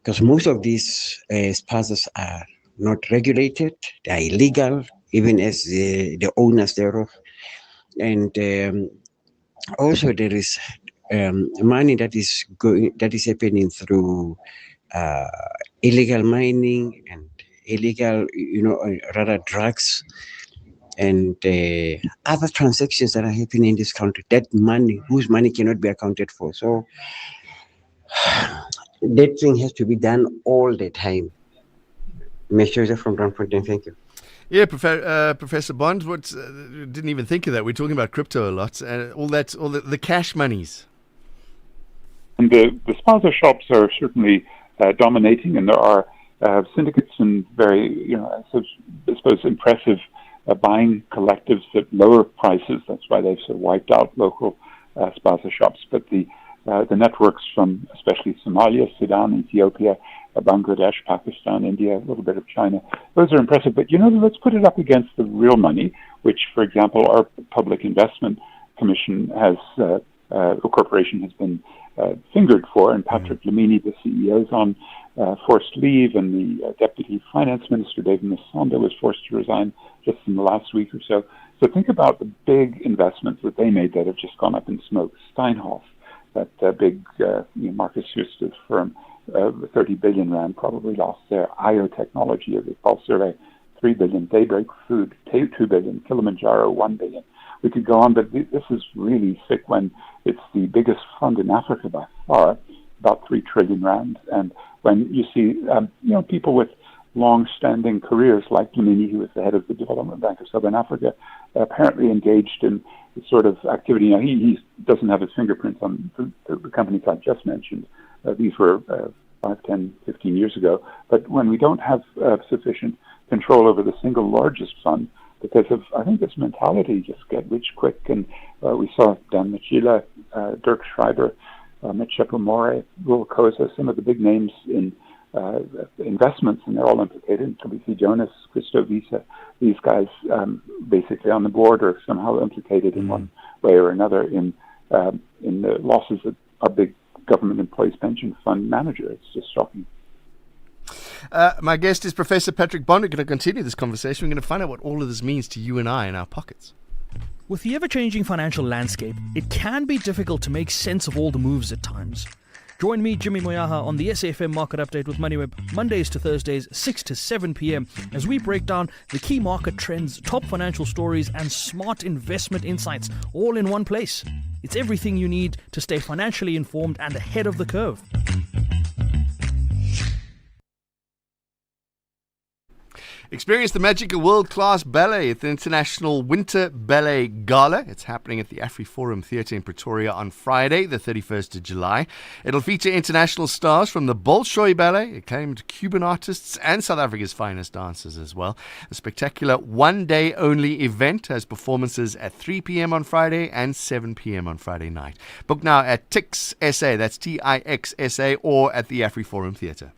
because most of these spazas are not regulated, they are illegal, even as the owners thereof, and also there is money that is happening through illegal mining and illegal, rather drugs and other transactions that are happening in this country. That money, whose money cannot be accounted for. So that thing has to be done all the time. Mr. from Randfontein, thank you. Yeah, Professor Bond. Didn't even think of that. We're talking about crypto a lot, and all the cash monies. And the spaza shops are certainly dominating, and there are syndicates and very, I suppose, impressive buying collectives at lower prices. That's why they've sort of wiped out local spaza shops. But the networks from especially Somalia, Sudan, Ethiopia, Bangladesh, Pakistan, India, a little bit of China, those are impressive. But, let's put it up against the real money, which, for example, our Public Investment Commission corporation has been fingered for, and Patrick Lamini, the CEO, is on forced leave, and the Deputy Finance Minister, David Masonda, was forced to resign just in the last week or so. So think about the big investments that they made that have just gone up in smoke. Steinhoff, that big Marcus Huster's firm, 30 billion rand probably lost there. IO Technology, a Pulse survey, 3 billion. Daybreak Food, 2 billion. Kilimanjaro, 1 billion. We could go on, but this is really sick when it's the biggest fund in Africa by far, about 3 trillion rand. And when you see, people with long-standing careers like Lamini, who was the head of the Development Bank of Southern Africa, apparently engaged in the sort of activity. Now, he doesn't have his fingerprints on the companies I just mentioned. These were 5, 10, 15 years ago. But when we don't have sufficient control over the single largest fund, because of, I think, this mentality, just get rich quick. And we saw Dan Machila, Dirk Schreiber, Mitshepo More, Will Koza, some of the big names in investments, and they're all implicated. KBC Jonas, Christo Visa, these guys basically on the board or somehow implicated in one way or another in the losses that a big government employees pension fund manager. It's just shocking. My guest is Professor Patrick Bond. We're going to continue this conversation. We're going to find out what all of this means to you and I in our pockets. With the ever-changing financial landscape, it can be difficult to make sense of all the moves at times. Join me, Jimmy Moyaha, on the SAFM Market Update with MoneyWeb, Mondays to Thursdays, 6 to 7 p.m, as we break down the key market trends, top financial stories, and smart investment insights, all in one place. It's everything you need to stay financially informed and ahead of the curve. Experience the magic of world-class ballet at the International Winter Ballet Gala. It's happening at the AfriForum Theatre in Pretoria on Friday, the 31st of July. It'll feature international stars from the Bolshoi Ballet, acclaimed Cuban artists, and South Africa's finest dancers as well. A spectacular one-day-only event has performances at 3 p.m. on Friday and 7 p.m. on Friday night. Book now at Tix SA, that's Tixsa, or at the AfriForum Theatre.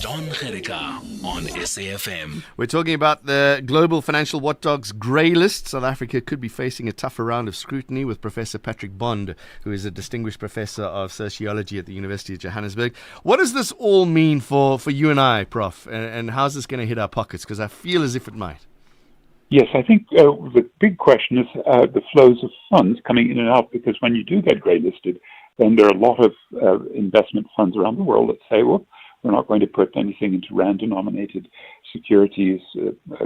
John Gerika on SAFM. We're talking about the Global Financial Watchdog's grey list. South Africa could be facing a tougher round of scrutiny with Professor Patrick Bond, who is a distinguished professor of sociology at the University of Johannesburg. What does this all mean for you and I, Prof? And how's this going to hit our pockets? Because I feel as if it might. Yes, I think the big question is the flows of funds coming in and out, because when you do get grey listed, then there are a lot of investment funds around the world that say, well, we're not going to put anything into rand-denominated securities,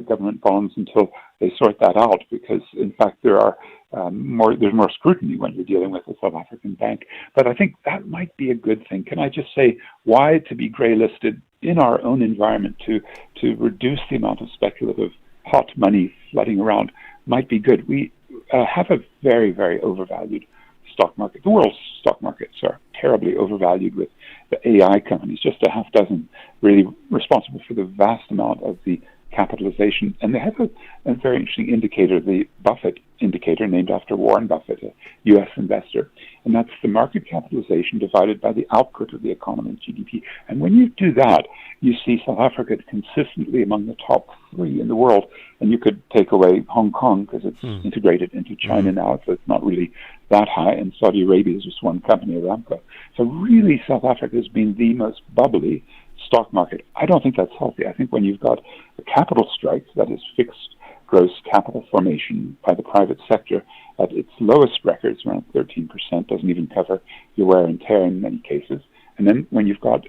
government bonds, until they sort that out, because, in fact, there's more scrutiny when you're dealing with a South African bank. But I think that might be a good thing. Can I just say why to be grey-listed in our own environment to reduce the amount of speculative hot money flooding around might be good. We have a very, very overvalued stock market. The world's stock markets are terribly overvalued, with the AI companies, just a half dozen, really responsible for the vast amount of the capitalization. And they have a very interesting indicator, the Buffett indicator, named after Warren Buffett, a U.S. investor. And that's the market capitalization divided by the output of the economy, GDP. And when you do that, you see South Africa consistently among the top 3 in the world. And you could take away Hong Kong, because it's integrated into China now, so it's not really that high. And Saudi Arabia is just one company, Aramco. So really, South Africa has been the most bubbly stock market. I don't think that's healthy. I think when you've got a capital strike, that is fixed gross capital formation by the private sector at its lowest records, around 13%, doesn't even cover your wear and tear in many cases. And then when you've got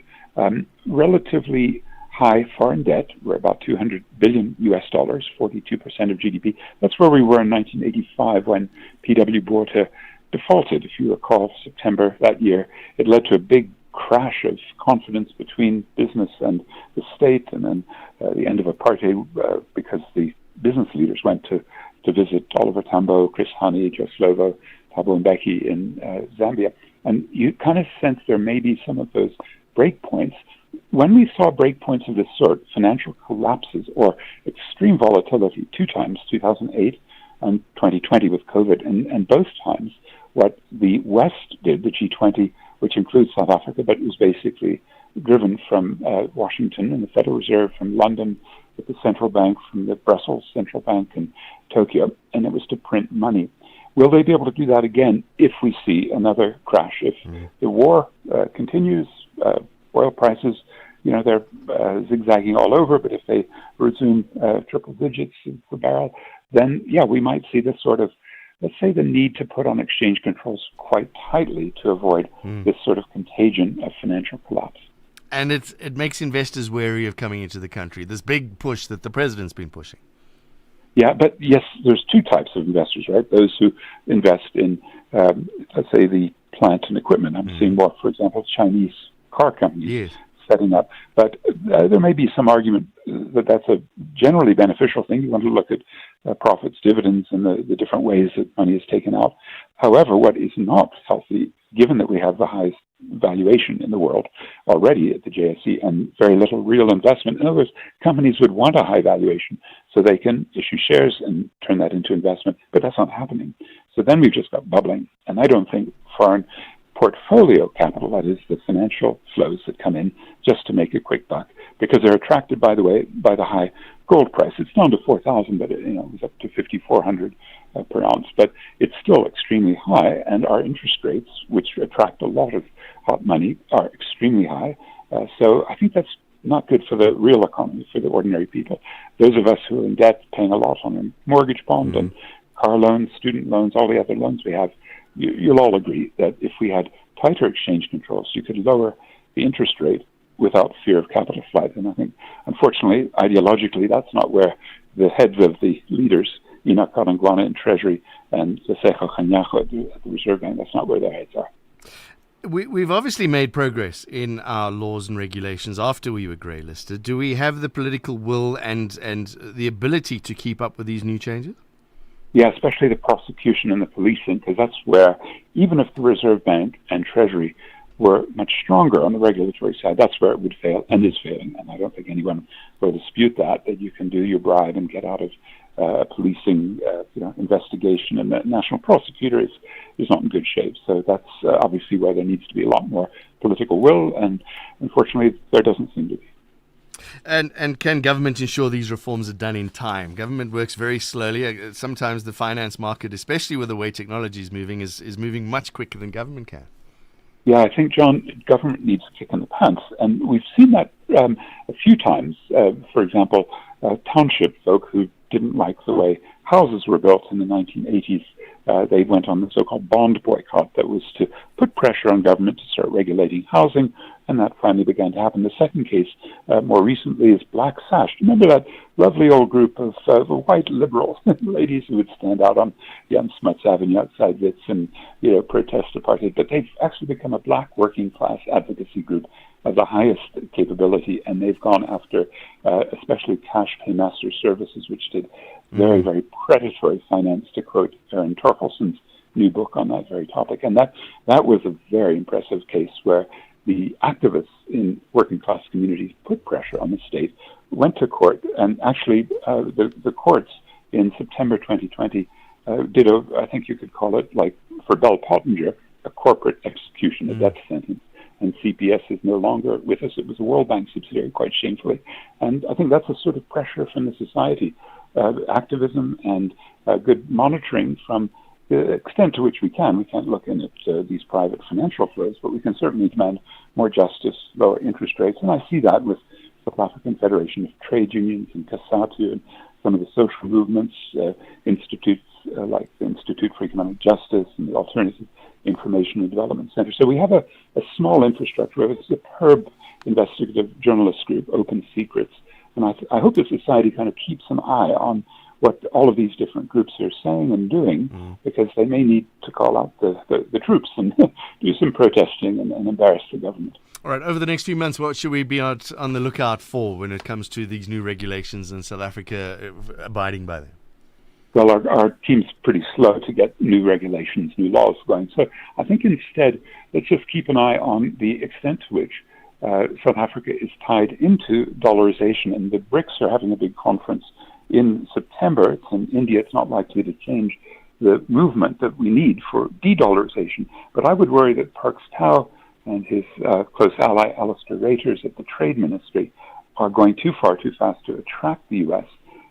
relatively high foreign debt, we're about $200 billion, 42% of GDP. That's where we were in 1985 when PW Botha defaulted. If you recall, September that year, it led to a big crash of confidence between business and the state, and then the end of apartheid, because the business leaders went to visit Oliver Tambo, Chris Hani, Joe Slovo, Thabo Mbeki in Zambia. And you kind of sense there may be some of those breakpoints. When we saw breakpoints of this sort, financial collapses or extreme volatility, 2 times, 2008 and 2020 with COVID, and both times what the West did, the G20, which includes South Africa, but it was basically driven from Washington and the Federal Reserve, from London with the central bank, from the Brussels central bank in Tokyo, and it was to print money. Will they be able to do that again if we see another crash? If the war continues, oil prices, they're zigzagging all over, but if they resume triple digits per barrel, then, we might see this sort of, let's say, the need to put on exchange controls quite tightly to avoid this sort of contagion of financial collapse. And it makes investors wary of coming into the country, this big push that the president's been pushing. Yeah, but yes, there's 2 types of investors, right? Those who invest in, let's say, the plant and equipment. I'm seeing more, for example, Chinese car companies setting up. But there may be some argument that that's a generally beneficial thing. You want to look at profits, dividends, and the different ways that money is taken out. However, what is not healthy, given that we have the highest valuation in the world already at the JSE and very little real investment. In other words, companies would want a high valuation so they can issue shares and turn that into investment, but that's not happening. So then we've just got bubbling. And I don't think foreign portfolio capital, that is the financial flows that come in just to make a quick buck, because they're attracted, by the way, by the high gold price. It's down to 4,000, but it was up to 5,400 per ounce. But it's still extremely high, and our interest rates, which attract a lot of hot money, are extremely high. So I think that's not good for the real economy, for the ordinary people. Those of us who are in debt, paying a lot on a mortgage bond and car loans, student loans, all the other loans we have, you'll all agree that if we had tighter exchange controls, you could lower the interest rate without fear of capital flight. And I think, unfortunately, ideologically, that's not where the heads of the leaders, Enoch Godongwana in Treasury and Seseko Kganyago at the Reserve Bank, that's not where their heads are. We've obviously made progress in our laws and regulations after we were grey listed. Do we have the political will and the ability to keep up with these new changes? Yeah, especially the prosecution and the policing, because that's where, even if the Reserve Bank and Treasury were much stronger on the regulatory side, that's where it would fail and is failing. And I don't think anyone will dispute that you can do your bribe and get out of policing investigation, and the national prosecutor is not in good shape. So that's obviously where there needs to be a lot more political will, and unfortunately there doesn't seem to be. And can government ensure these reforms are done in time? Government works very slowly. Sometimes the finance market, especially with the way technology is moving, is moving much quicker than government can. Yeah, I think, John, government needs a kick in the pants. And we've seen that a few times. For example, township folk who didn't like the way houses were built in the 1980s, they went on the so-called bond boycott that was to put pressure on government to start regulating housing, and that finally began to happen. The second case, more recently, is Black Sash. Remember that lovely old group of white liberal ladies who would stand out on Jan Smuts Avenue outside Wits and protest apartheid, but they've actually become a black working class advocacy group of the highest capability, and they've gone after especially Cash Paymaster Services, which did very, very predatory finance, to quote Aaron Torkelson's new book on that very topic. And that was a very impressive case where the activists in working class communities put pressure on the state, went to court, and actually the courts in September 2020 did I think you could call it, like for Bell Pottinger, a corporate execution, a death sentence. And CPS is no longer with us. It was a World Bank subsidiary, quite shamefully. And I think that's a sort of pressure from the society, activism and good monitoring from the extent to which we can. We can't look in at these private financial flows, but we can certainly demand more justice, lower interest rates. And I see that with the South African Federation of Trade Unions and CASATU and some of the social movements, institutes like the Institute for Economic Justice and the Alternative Information and Development Center. So we have a small infrastructure. We have a superb investigative journalist group, Open Secrets. And I hope the society kind of keeps an eye on what all of these different groups are saying and doing, because they may need to call out the troops and do some protesting and embarrass the government. All right, over the next few months, what should we be on the lookout for when it comes to these new regulations in South Africa abiding by them? Well, our team's pretty slow to get new regulations, new laws going. So I think instead, let's just keep an eye on the extent to which South Africa is tied into dollarization. And the BRICS are having a big conference in September. It's in India. It's not likely to change the movement that we need for de-dollarization. But I would worry that Parks Tau and his close ally, Alistair Reuters at the Trade Ministry, are going too far, too fast to attract the U.S.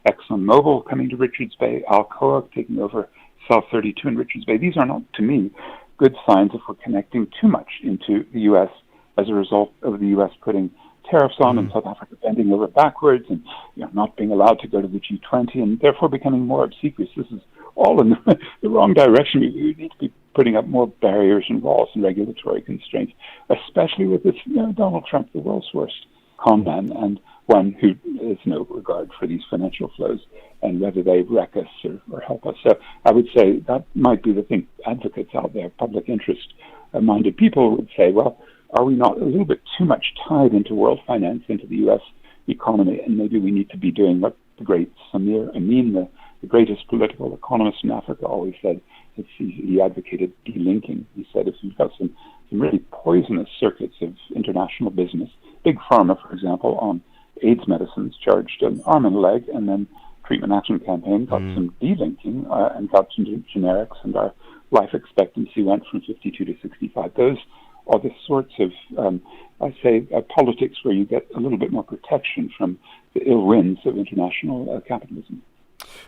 ExxonMobil coming to Richards Bay, Alcoa taking over South 32 in Richards Bay. These are not, to me, good signs if we're connecting too much into the U.S. as a result of the U.S. putting tariffs on and South Africa bending over backwards and not being allowed to go to the G20 and therefore becoming more obsequious. This is all in the wrong direction. We need to be putting up more barriers and walls and regulatory constraints, especially with this Donald Trump, the world's worst con man, and one who has no regard for these financial flows and whether they wreck us or help us. So I would say that might be the thing. Advocates out there, public interest-minded people would say, well, are we not a little bit too much tied into world finance, into the U.S. economy, and maybe we need to be doing what the great Samir Amin, the greatest political economist in Africa, always said. He advocated delinking. He said if you've got some really poisonous circuits of international business, Big Pharma, for example, on AIDS medicines, charged an arm and a leg, and then Treatment Action Campaign got some delinking and got some generics, and our life expectancy went from 52 to 65. Those are the sorts of, politics where you get a little bit more protection from the ill winds of international capitalism.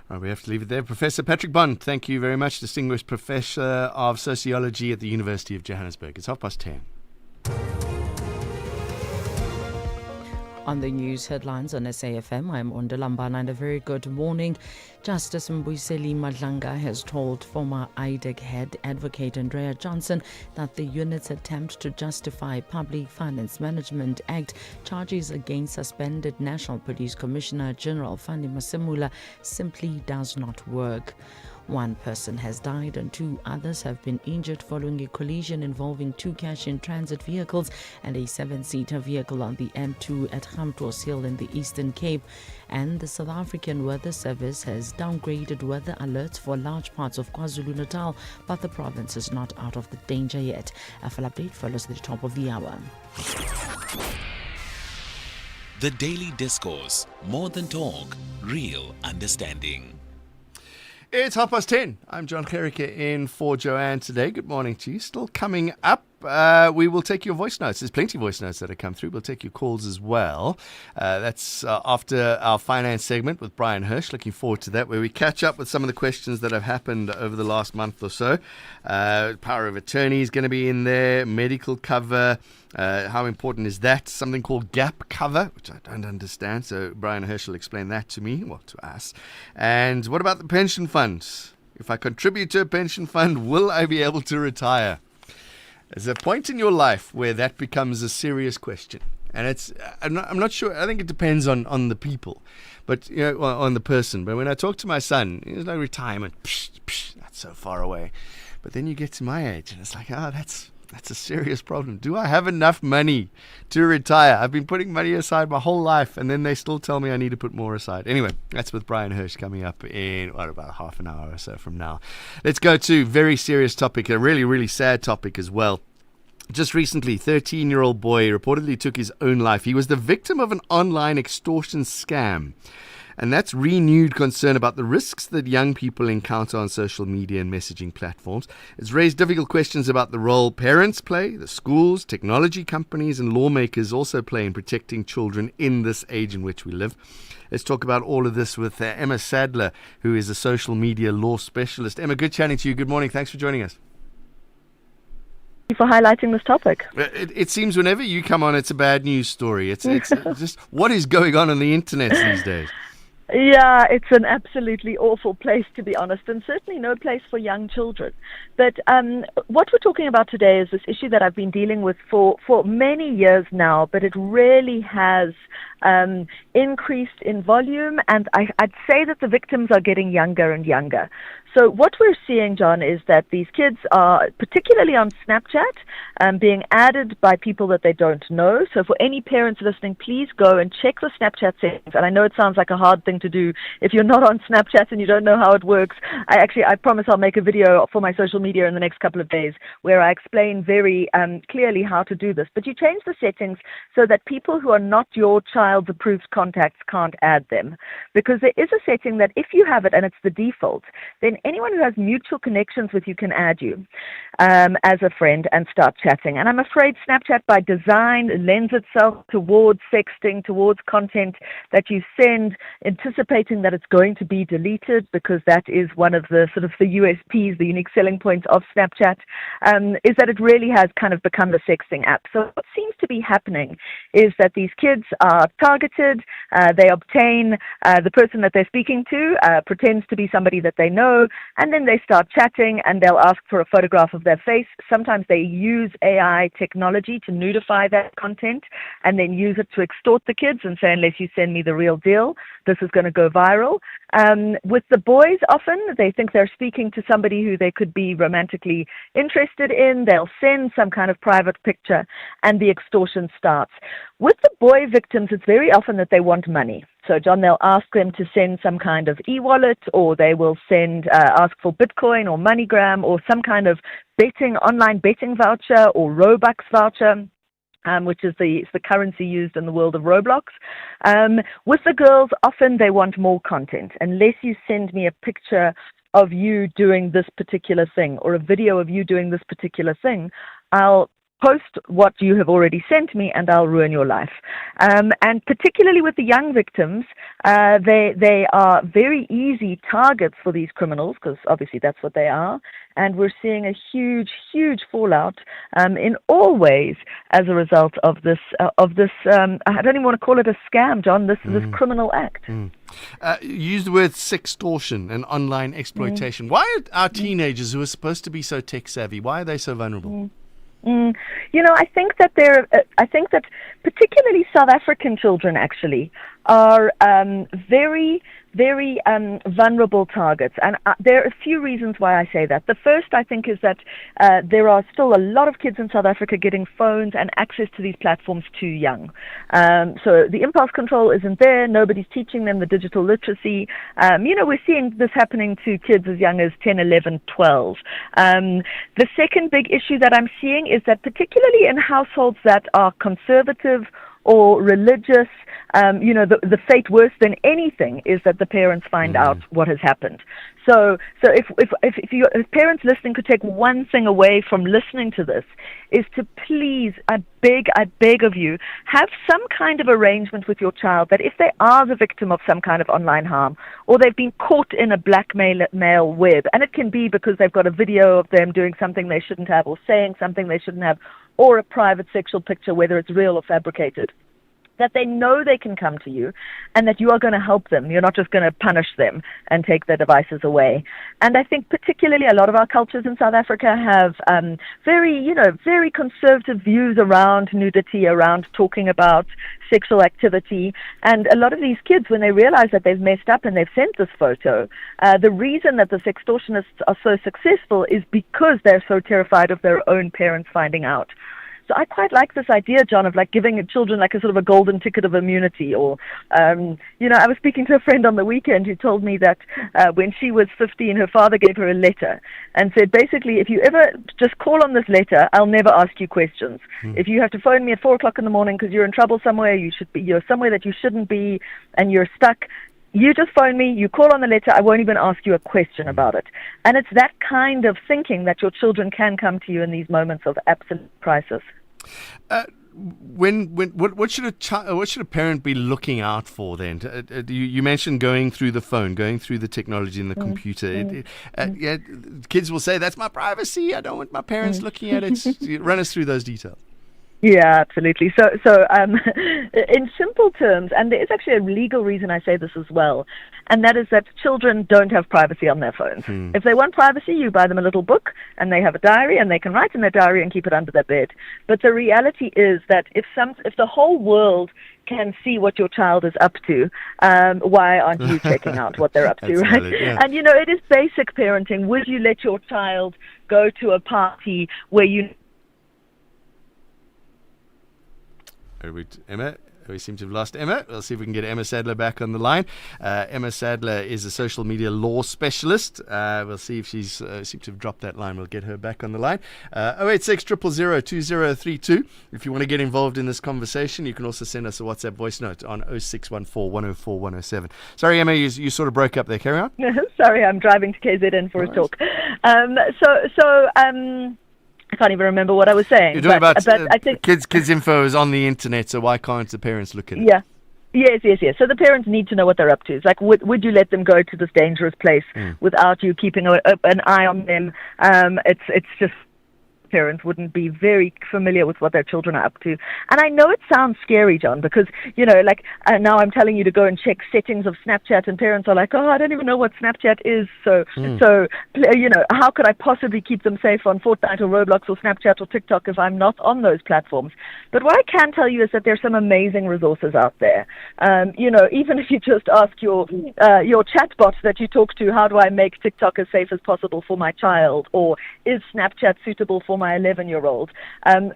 Right, we have to leave it there. Professor Patrick Bond, thank you very much, Distinguished Professor of Sociology at the University of Johannesburg. It's 10:30. On the news headlines on SAFM, I'm Ondalambana and a very good morning. Justice Mbuyiseli Madlanga has told former IDEC head advocate Andrea Johnson that the unit's attempt to justify Public Finance Management Act charges against suspended National Police Commissioner General Fani Masemula simply does not work. One person has died and 2 others have been injured following a collision involving 2 cash-in-transit vehicles and a 7-seater vehicle on the N2 at Gamtos Hill in the Eastern Cape. And the South African Weather Service has downgraded weather alerts for large parts of KwaZulu-Natal, but the province is not out of the danger yet. A full update follows at the top of the hour. The Daily Discourse. More than talk, real understanding. It's 10:30. I'm John Gericke in for Joanne today. Good morning to you. Still coming up, we will take your voice notes. There's plenty of voice notes that have come through. We'll take your calls as well. That's after our finance segment with Brian Hirsch. Looking forward to that, where we catch up with some of the questions that have happened over the last month or so. Power of attorney is going to be in there. Medical cover. How important is that? Something called gap cover, which I don't understand. So Brian Hirsch will explain that to me, well, to us. And what about the pension funds? If I contribute to a pension fund, will I be able to retire? There's a point in your life where that becomes a serious question. And I'm not sure. I think it depends on the people, but on the person. But when I talk to my son, there's no retirement. That's so far away. But then you get to my age, and it's like, that's a serious problem. Do I have enough money to retire? I've been putting money aside my whole life, and then they still tell me I need to put more aside. Anyway, that's with Brian Hirsch coming up in about half an hour or so from now. Let's go to a very serious topic, a really, really sad topic as well. Just recently, 13-year-old boy reportedly took his own life. He was the victim of an online extortion scam. And that's renewed concern about the risks that young people encounter on social media and messaging platforms. It's raised difficult questions about the role parents play, the schools, technology companies, and lawmakers also play in protecting children in this age in which we live. Let's talk about all of this with Emma Sadler, who is a social media law specialist. Emma, good chatting to you. Good morning. Thanks for joining us. Thank you for highlighting this topic. It seems whenever you come on, it's a bad news story. It's just what is going on the internet these days? Yeah, it's an absolutely awful place, to be honest, and certainly no place for young children. But what we're talking about today is this issue that I've been dealing with for many years now, but it really has increased in volume, and I'd say that the victims are getting younger and younger. So what we're seeing, John, is that these kids are, particularly on Snapchat, being added by people that they don't know. So for any parents listening, please go and check the Snapchat settings. And I know it sounds like a hard thing to do if you're not on Snapchat and you don't know how it works. I promise I'll make a video for my social media in the next couple of days where I explain very clearly how to do this. But you change the settings so that people who are not your child's approved contacts can't add them. Because there is a setting that if you have it and it's the default, then anyone who has mutual connections with you can add you as a friend and start chatting. And I'm afraid Snapchat by design lends itself towards sexting, towards content that you send, anticipating that it's going to be deleted, because that is one of the sort of the USPs, the unique selling points of Snapchat, is that it really has kind of become the sexting app. So what seems to be happening is that these kids are targeted, they obtain the person that they're speaking to, pretends to be somebody that they know, and then they start chatting and they'll ask for a photograph of their face. Sometimes they use AI technology to nudify that content and then use it to extort the kids and say, unless you send me the real deal, this is going to go viral. With the boys, often they think they're speaking to somebody who they could be romantically interested in. They'll send some kind of private picture and the extortion starts. With the boy victims, it's very often that they want money. So, John, they'll ask them to send some kind of e-wallet, or they will ask for Bitcoin or MoneyGram or some kind of online betting voucher or Robux voucher, which is the currency used in the world of Roblox. With the girls, often they want more content. Unless you send me a picture of you doing this particular thing or a video of you doing this particular thing, I'll post what you have already sent me and I'll ruin your life. And particularly with the young victims, they are very easy targets for these criminals, because obviously that's what they are. And we're seeing a huge, huge fallout in all ways as a result of this. I don't even want to call it a scam, John. This criminal act. You used the word sextortion and online exploitation. Why are our teenagers, who are supposed to be so tech savvy, why are they so vulnerable? I think that particularly South African children actually are very, very vulnerable targets. And there are a few reasons why I say that. The first, I think, is that there are still a lot of kids in South Africa getting phones and access to these platforms too young. So the impulse control isn't there. Nobody's teaching them the digital literacy. We're seeing this happening to kids as young as 10, 11, 12. The second big issue that I'm seeing is that particularly in households that are conservative or religious, the fate worse than anything is that the parents find out what has happened. So if parents listening could take one thing away from listening to this, is to please, I beg of you, have some kind of arrangement with your child that if they are the victim of some kind of online harm, or they've been caught in a blackmail web, and it can be because they've got a video of them doing something they shouldn't have, or saying something they shouldn't have, or a private sexual picture, whether it's real or fabricated, that they know they can come to you and that you are going to help them. You're not just going to punish them and take their devices away. And I think particularly a lot of our cultures in South Africa have very conservative views around nudity, around talking about sexual activity. And a lot of these kids, when they realize that they've messed up and they've sent this photo, the reason that the sextortionists are so successful is because they're so terrified of their own parents finding out. So I quite like this idea, John, of like giving children like a sort of a golden ticket of immunity. Or, I was speaking to a friend on the weekend who told me that when she was 15, her father gave her a letter and said, basically, if you ever just call on this letter, I'll never ask you questions. If you have to phone me at 4 o'clock in the morning because you're in trouble somewhere, you're somewhere that you shouldn't be and you're stuck, you just phone me, you call on the letter, I won't even ask you a question about it. And it's that kind of thinking that your children can come to you in these moments of absolute crisis. What should a parent be looking out for then? You mentioned going through the phone, going through the technology and the computer. Kids will say, that's my privacy, I don't want my parents looking at it. Run us through those details. Yeah, absolutely. So in simple terms, and there is actually a legal reason I say this as well, and that is that children don't have privacy on their phones. If they want privacy, you buy them a little book, and they have a diary, and they can write in their diary and keep it under their bed. But the reality is that if the whole world can see what your child is up to, why aren't you checking out what they're up to, right? Valid, yeah. And, it is basic parenting. Would you let your child go to a party where you... Emma, we seem to have lost Emma. We'll see if we can get Emma Sadler back on the line. Emma Sadler is a social media law specialist. We'll see if she's seemed to have dropped that line. We'll get her back on the line. 086 000 2032. If you want to get involved in this conversation, you can also send us a WhatsApp voice note on 0614 104 107. Sorry, Emma, you sort of broke up there. Carry on. Sorry, I'm driving to KZN for a talk. I can't even remember what I was saying. You're talking about I think kids' info is on the internet, so why can't the parents look at it? Yeah. Yes. So the parents need to know what they're up to. It's like, would you let them go to this dangerous place without you keeping an eye on them? It's just... parents wouldn't be very familiar with what their children are up to. And I know it sounds scary, John, because, now I'm telling you to go and check settings of Snapchat, and parents are like, I don't even know what Snapchat is. So, how could I possibly keep them safe on Fortnite or Roblox or Snapchat or TikTok if I'm not on those platforms? But what I can tell you is that there's some amazing resources out there. Even if you just ask your chatbot that you talk to, how do I make TikTok as safe as possible for my child? Or is Snapchat suitable for my 11-year-old?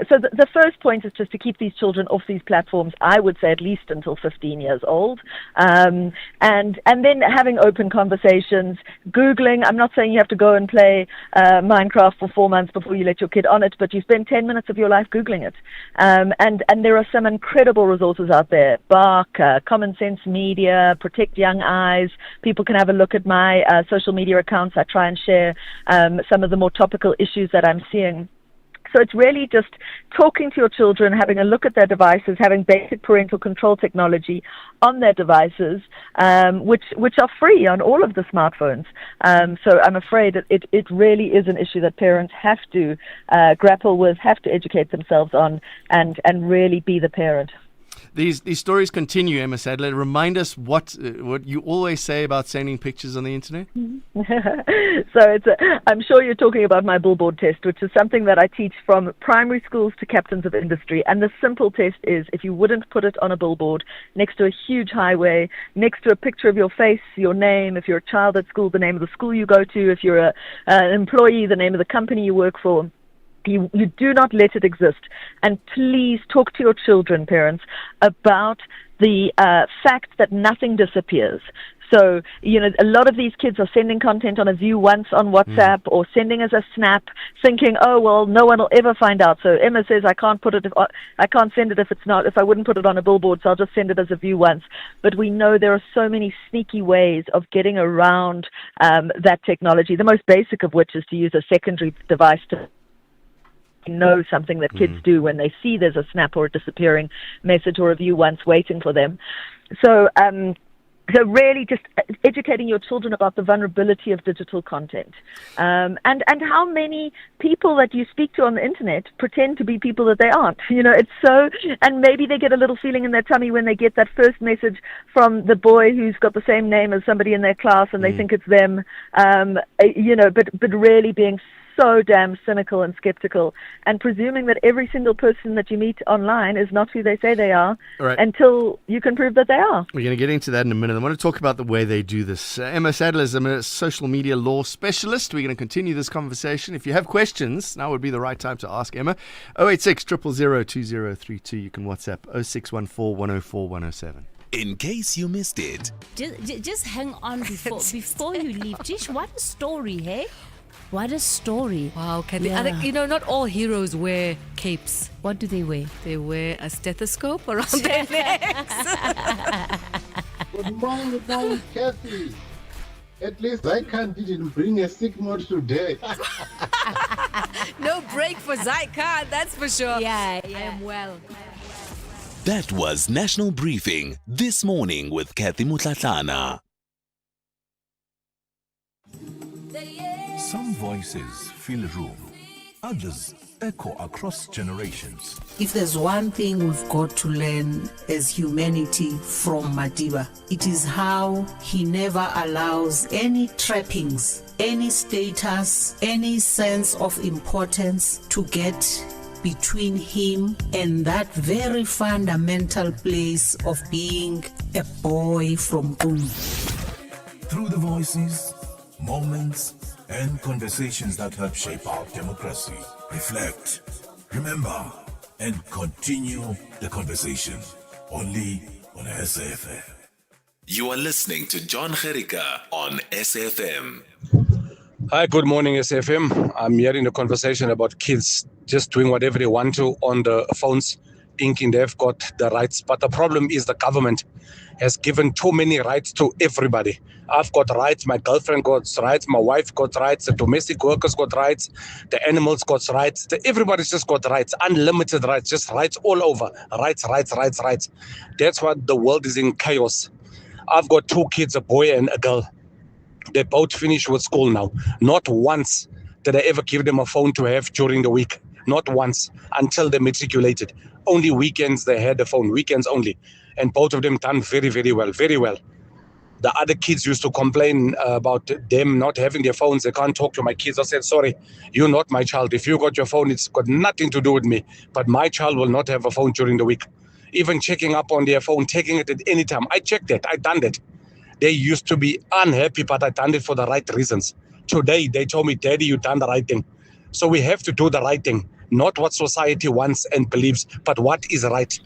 So the first point is just to keep these children off these platforms, I would say at least until 15 years old. And then having open conversations, Googling. I'm not saying you have to go and play Minecraft for 4 months before you let your kid on it, but you spend 10 minutes of your life Googling it. And there are some incredible resources out there. Bark, Common Sense Media, Protect Young Eyes. People can have a look at my social media accounts. I try and share some of the more topical issues that I'm seeing. So it's really just talking to your children, having a look at their devices, having basic parental control technology on their devices, which are free on all of the smartphones. So I'm afraid it really is an issue that parents have to grapple with, have to educate themselves on, and really be the parent. These stories continue, Emma Sadler. Remind us what you always say about sending pictures on the internet. So I'm sure you're talking about my billboard test, which is something that I teach from primary schools to captains of industry. And the simple test is, if you wouldn't put it on a billboard next to a huge highway, next to a picture of your face, your name, if you're a child at school, the name of the school you go to, if you're an employee, the name of the company you work for, you do not let it exist. And please talk to your children, parents, about the fact that nothing disappears. So, a lot of these kids are sending content on a view once on WhatsApp or sending as a snap, thinking, oh, well, no one will ever find out. So Emma says, I can't send it if I wouldn't put it on a billboard, so I'll just send it as a view once. But we know there are so many sneaky ways of getting around that technology, the most basic of which is to use a secondary device to know something that kids do when they see there's a snap or a disappearing message or a view once waiting for them. So really just educating your children about the vulnerability of digital content, and how many people that you speak to on the internet pretend to be people that they aren't. It's so, and maybe they get a little feeling in their tummy when they get that first message from the boy who's got the same name as somebody in their class and they think it's them, but really being so damn cynical and skeptical and presuming that every single person that you meet online is not who they say they are until you can prove that they are. We're going to get into that in a minute. I want to talk about the way they do this. Emma Sadler is a social media law specialist. We're going to continue this conversation. If you have questions, now would be the right time to ask Emma. 086 000 2032. You can WhatsApp 0614 104 107. In case you missed it. Just hang on before you leave. Jish, what a story, hey? What a story. Wow, Kathy. Yeah. Not all heroes wear capes. What do they wear? They wear a stethoscope around their necks. Good morning, Kathy. At least Zykan didn't bring a sick note today. No break for Zykan, that's for sure. Yeah. I am well. That was National Briefing This Morning with Kathy Mutlatlana. Some voices fill a room, others echo across generations. If there's one thing we've got to learn as humanity from Madiba, it is how he never allows any trappings, any status, any sense of importance to get between him and that very fundamental place of being a boy from Boom. Through the voices, moments, and conversations that help shape our democracy. Reflect, remember, and continue the conversation. Only on SAfm. You are listening to John Gericka on SAfm. Hi, good morning, SAfm. I'm hearing a conversation about kids just doing whatever they want to on the phones, thinking they've got the rights. But the problem is the government has given too many rights to everybody. I've got rights, my girlfriend got rights, my wife got rights, the domestic workers got rights, the animals got rights, everybody's just got rights, unlimited rights, just rights all over. Rights. That's why the world is in chaos. I've got 2 kids, a boy and a girl. They both finished with school now. Not once did I ever give them a phone to have during the week. Not once, until they matriculated. Only weekends they had a phone, weekends only. And both of them done very, very well, very well. The other kids used to complain about them not having their phones. They can't talk to my kids. I said, sorry, you're not my child. If you got your phone, it's got nothing to do with me. But my child will not have a phone during the week. Even checking up on their phone, taking it at any time. I checked it. I done that. They used to be unhappy, but I done it for the right reasons. Today, they told me, Daddy, you done the right thing. So we have to do the right thing. Not what society wants and believes, but what is right.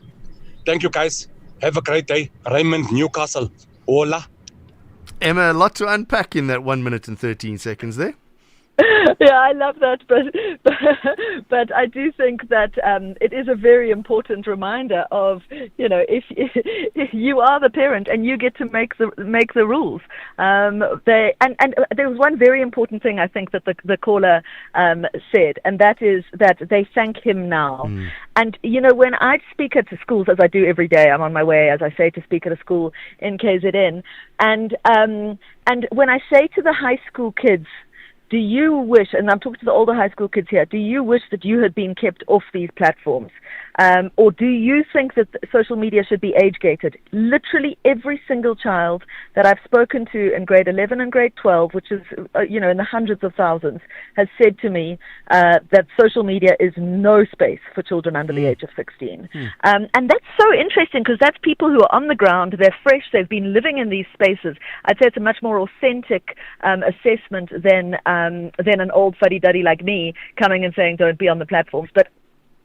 Thank you, guys. Have a great day. Raymond, Newcastle. Hola. Emma, a lot to unpack in that 1 minute and 13 seconds there. Yeah, I love that, but I do think that it is a very important reminder of, if you are the parent and you get to make the rules. And there was one very important thing I think that the caller said, and that is that they thank him now. And when I speak at schools, as I do every day, I'm on my way, as I say, to speak at a school in KZN, and when I say to the high school kids, do you wish, and I'm talking to the older high school kids here, do you wish that you had been kept off these platforms? Or do you think that social media should be age-gated? Literally every single child that I've spoken to in grade 11 and grade 12, which is, in the hundreds of thousands, has said to me that social media is no space for children under the age of 16. And that's so interesting because that's people who are on the ground, they're fresh, they've been living in these spaces. I'd say it's a much more authentic assessment than an old fuddy-duddy like me coming and saying don't be on the platforms. But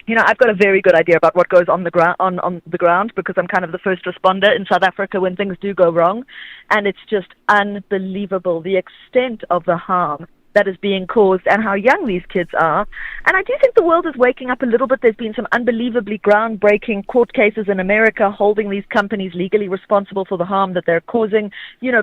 I've got a very good idea about what goes on the ground because I'm kind of the first responder in South Africa when things do go wrong, and it's just unbelievable the extent of the harm that is being caused and how young these kids are. And I do think the world is waking up a little bit. There's been some unbelievably groundbreaking court cases in America holding these companies legally responsible for the harm that they're causing,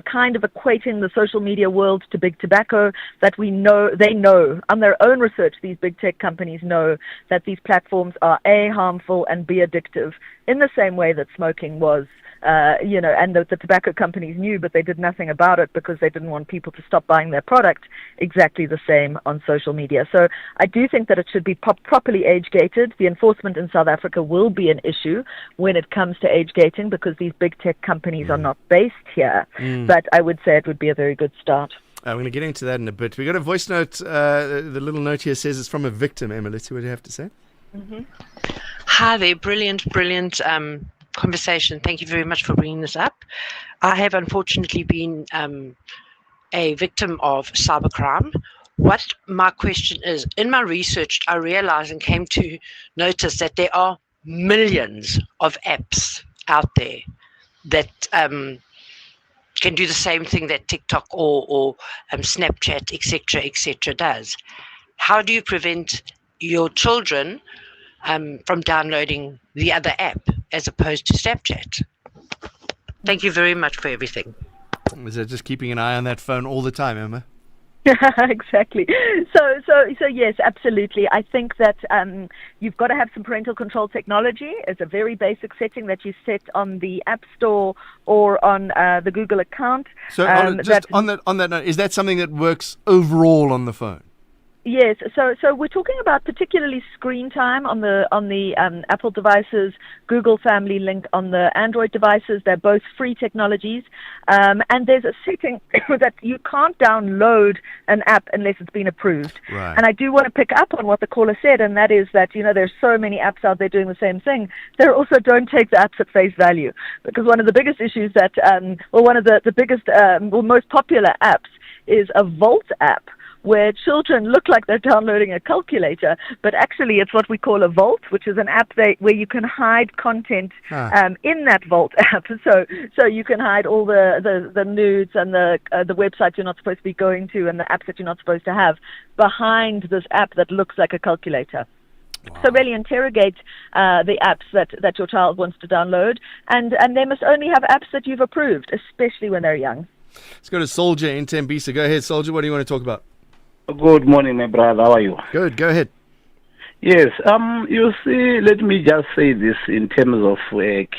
kind of equating the social media world to big tobacco, that they know on their own research, these big tech companies know that these platforms are harmful and B, addictive in the same way that smoking was. And the tobacco companies knew, but they did nothing about it because they didn't want people to stop buying their product. Exactly the same on social media. So I do think that it should be properly age-gated. The enforcement in South Africa will be an issue when it comes to age-gating because these big tech companies are not based here. But I would say it would be a very good start. I'm going to get into that in a bit. We got a voice note. The little note here says it's from a victim. Emma, let's see what you have to say. Hi there. Brilliant conversation. Thank you very much for bringing this up. I have unfortunately been a victim of cybercrime. What my question is, in my research, I realized and came to notice that there are millions of apps out there that can do the same thing that TikTok or Snapchat, etc., does. How do you prevent your children from downloading the other app as opposed to Snapchat? Thank you very much for everything. Is that just keeping an eye on that phone all the time, Emma? Exactly. So yes, absolutely. I think that you've got to have some parental control technology. It's a very basic setting that you set on the App Store or on the Google account. So on that note, is that something that works overall on the phone? Yes, so we're talking about particularly screen time on the Apple devices, Google Family Link on the Android devices. They're both free technologies, and there's a setting that you can't download an app unless it's been approved. Right. And I do want to pick up on what the caller said, and that is that there's so many apps out there doing the same thing. There also don't take the apps at face value, because one of the biggest issues that, one of the biggest, most popular apps is a Vault app, where children look like they're downloading a calculator, but actually it's what we call a Vault, which is an app where you can hide content in that Vault app. So you can hide all the nudes and the websites you're not supposed to be going to and the apps that you're not supposed to have behind this app that looks like a calculator. Wow. So really interrogate the apps that your child wants to download, and they must only have apps that you've approved, especially when they're young. Let's go to Soldier in Tembisa. Go ahead, Soldier. What do you want to talk about? Good morning, my brother. How are you? Good. Go ahead. Yes. You see, let me just say this in terms of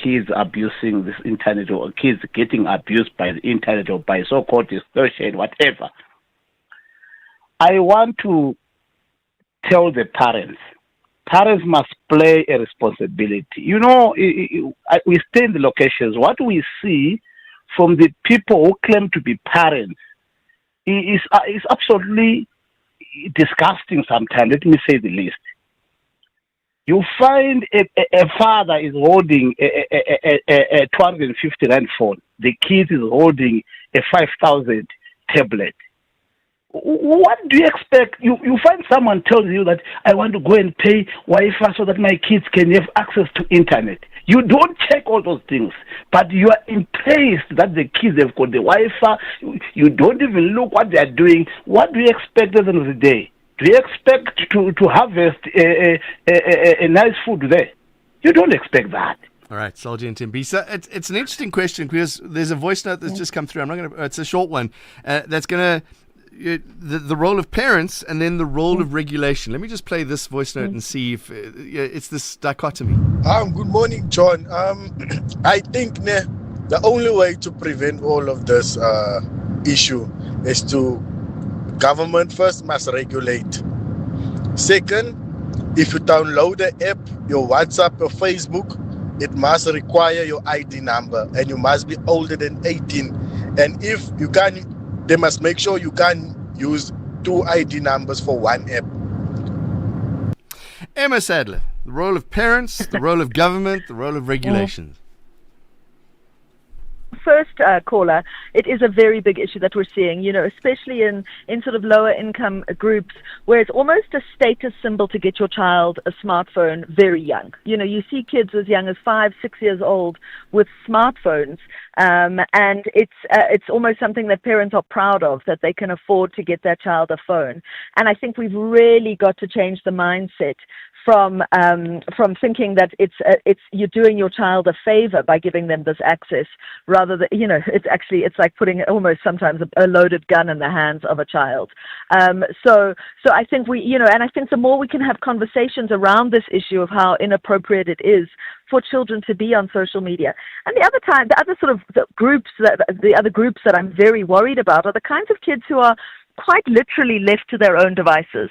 kids abusing this internet, or kids getting abused by the internet or by so-called distortion, whatever. I want to tell the parents must play a responsibility. We stay in the locations. What we see from the people who claim to be parents is absolutely disgusting sometimes, let me say the least. You find a father is holding a 250 rand phone. The kid is holding a 5,000 tablet. What do you expect? You find someone tells you that I want to go and pay Wi-Fi so that my kids can have access to internet. You don't check all those things, but you are impressed that the kids have got the Wi-Fi. You don't even look what they are doing. What do you expect at the end of the day? Do you expect to harvest a nice food there? You don't expect that. All right, Soldier and Timbisa. It's an interesting question because there's a voice note that's just come through. I'm not going to. It's a short one. That's going to the role of parents and then the role of regulation. Let me just play this voice note and see if it's this dichotomy. Good morning, John. I think the only way to prevent all of this issue is to government first must regulate. Second, if you download the app, your WhatsApp, your Facebook, it must require your ID number and you must be older than 18. And if you can, they must make sure you can use 2 ID numbers for one app. Emma Sadler, the role of parents, the role of government, the role of regulations. First caller, it is a very big issue that we're seeing, especially in sort of lower income groups where it's almost a status symbol to get your child a smartphone very young. You see kids as young as 5, 6 years old with smartphones, and it's almost something that parents are proud of, that they can afford to get their child a phone. And I think we've really got to change the mindset from thinking that it's you're doing your child a favor by giving them this access, rather than it's like putting almost sometimes a loaded gun in the hands of a child. So I think and I think the more we can have conversations around this issue of how inappropriate it is for children to be on social media, and the other groups that I'm very worried about are the kinds of kids who are quite literally left to their own devices.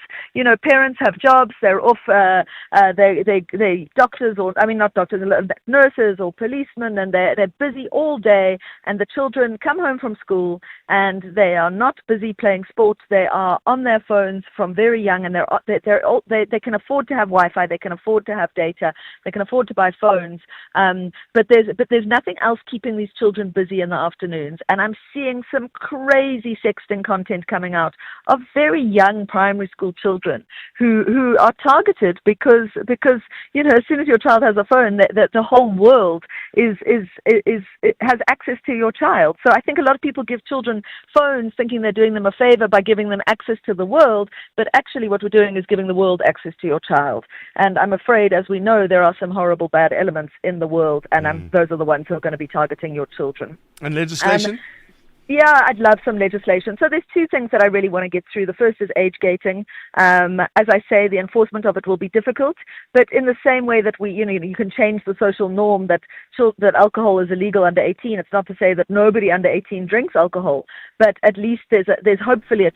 Parents have jobs, they're off, they doctors, or not doctors, nurses or policemen, and they're busy all day, and the children come home from school and they are not busy playing sports. They are on their phones from very young, and they can afford to have Wi-Fi, they can afford to have data, they can afford to buy phones, but there's nothing else keeping these children busy in the afternoons. And I'm seeing some crazy sexting content coming out of very young primary school children who are targeted because as soon as your child has a phone, the whole world has access to your child. So I think a lot of people give children phones thinking they're doing them a favor by giving them access to the world, but actually what we're doing is giving the world access to your child. And I'm afraid, as we know, there are some horrible bad elements in the world, and those are the ones who are going to be targeting your children. And legislation? Yeah, I'd love some legislation. So there's 2 things that I really want to get through. The first is age gating. As I say, the enforcement of it will be difficult, but in the same way that you can change the social norm that alcohol is illegal under 18, it's not to say that nobody under 18 drinks alcohol, but at least there's hopefully a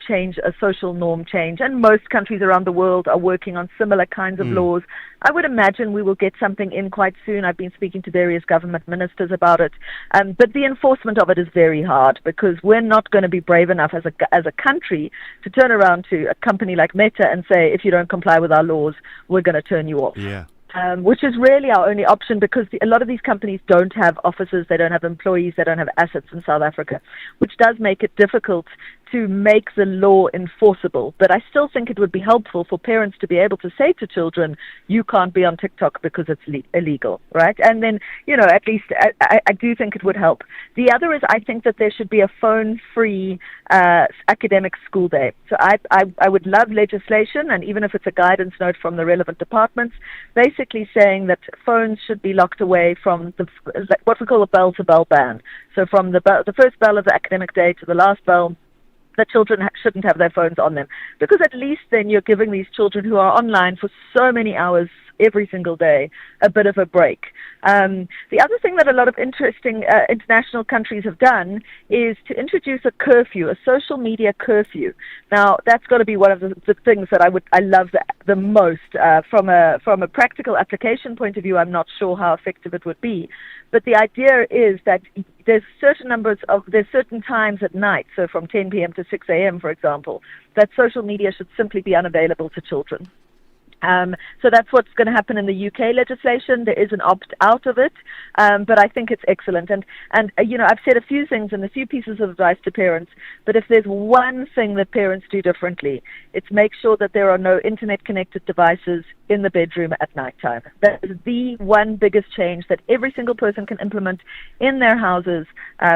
social norm change. And most countries around the world are working on similar kinds of laws. I would imagine we will get something in quite soon. I've been speaking to various government ministers about it, but the enforcement of it is very hard because we're not going to be brave enough as a country to turn around to a company like Meta and say, if you don't comply with our laws, we're going to turn you off. Yeah. Which is really our only option, because a lot of these companies don't have offices, they don't have employees, they don't have assets in South Africa, which does make it difficult to make the law enforceable. But I still think it would be helpful for parents to be able to say to children, you can't be on TikTok because it's illegal, right? And then, at least I do think it would help. The other is, I think that there should be a phone-free academic school day. So I would love legislation, and even if it's a guidance note from the relevant departments, basically saying that phones should be locked away from what we call a bell-to-bell ban. So from the first bell of the academic day to the last bell, the children shouldn't have their phones on them, because at least then you're giving these children who are online for so many hours every single day a bit of a break. The other thing that a lot of interesting international countries have done is to introduce a curfew, a social media curfew. Now, that's got to be one of the things that I love the most. From a practical application point of view, I'm not sure how effective it would be. But the idea is that there's certain times at night, so from 10 p.m. to 6 a.m., for example, that social media should simply be unavailable to children. So that's what's going to happen in the UK legislation. There is an opt-out of it, but I think it's excellent. And I've said a few things and a few pieces of advice to parents, but if there's one thing that parents do differently, it's make sure that there are no internet-connected devices in the bedroom at nighttime. That is the one biggest change that every single person can implement in their houses.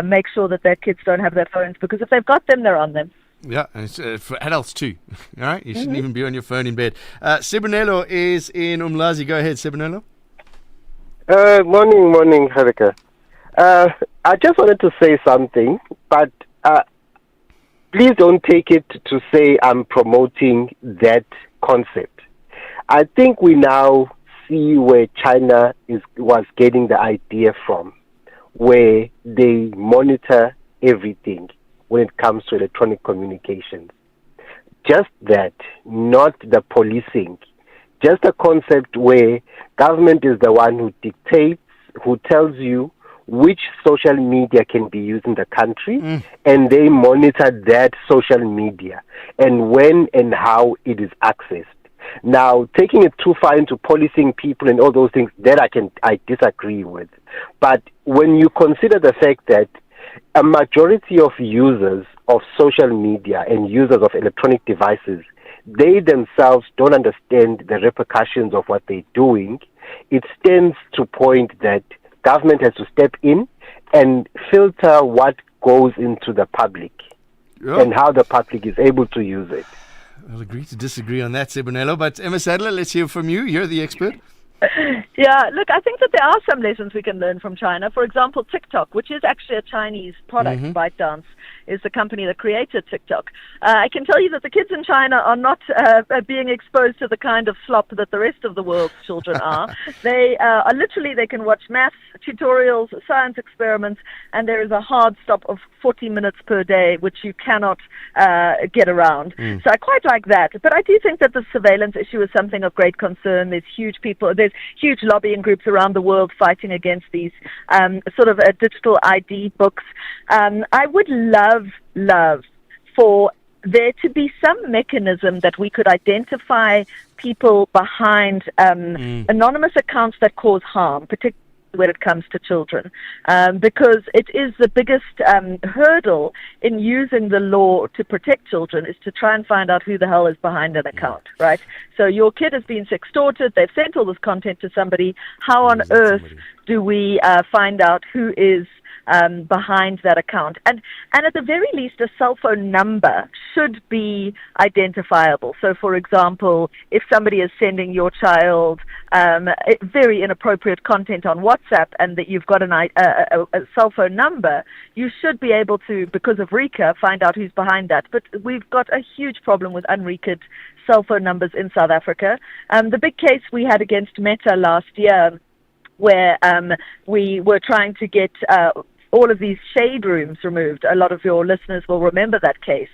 Make sure that their kids don't have their phones, because if they've got them, they're on them. Yeah, and it's for adults too. All right, you shouldn't even be on your phone in bed. Sibonelo is in Umlazi. Go ahead, Sibonelo. Morning, Harika. I just wanted to say something, but please don't take it to say I'm promoting that concept. I think we now see where China was getting the idea from, where they monitor everything when it comes to electronic communications. Just that, not the policing. Just a concept where government is the one who dictates, who tells you which social media can be used in the country, and they monitor that social media and when and how it is accessed. Now, taking it too far into policing people and all those things, that I disagree with. But when you consider the fact that a majority of users of social media and users of electronic devices, they themselves don't understand the repercussions of what they're doing, it stands to point that government has to step in and filter what goes into the public and how the public is able to use it. I'll agree to disagree on that, Sibonelo. But Emma Sadler, let's hear from you. You're the expert. Yeah, look, I think that there are some lessons we can learn from China. For example, TikTok, which is actually a Chinese product. ByteDance is the company that created TikTok. I can tell you that the kids in China are not being exposed to the kind of slop that the rest of the world's children are. They are literally, they can watch maths tutorials, science experiments, and there is a hard stop of 40 minutes per day, which you cannot get around. So I quite like that. But I do think that the surveillance issue is something of great concern. There's huge lobbying groups around the world fighting against these sort of digital ID books. I would love for there to be some mechanism that we could identify people behind anonymous accounts that cause harm, particularly when it comes to children, because it is the biggest hurdle in using the law to protect children is to try and find out who the hell is behind an account, right? So your kid has been sextorted, they've sent all this content to somebody. How on earth do we find out who is behind that account? And at the very least, a cell phone number should be identifiable. So, for example, if somebody is sending your child very inappropriate content on WhatsApp and that you've got a cell phone number, you should be able to, because of RICA, find out who's behind that. But we've got a huge problem with unRICA'd cell phone numbers in South Africa. The big case we had against Meta last year, where we were trying to get all of these shade rooms removed. A lot of your listeners will remember that case.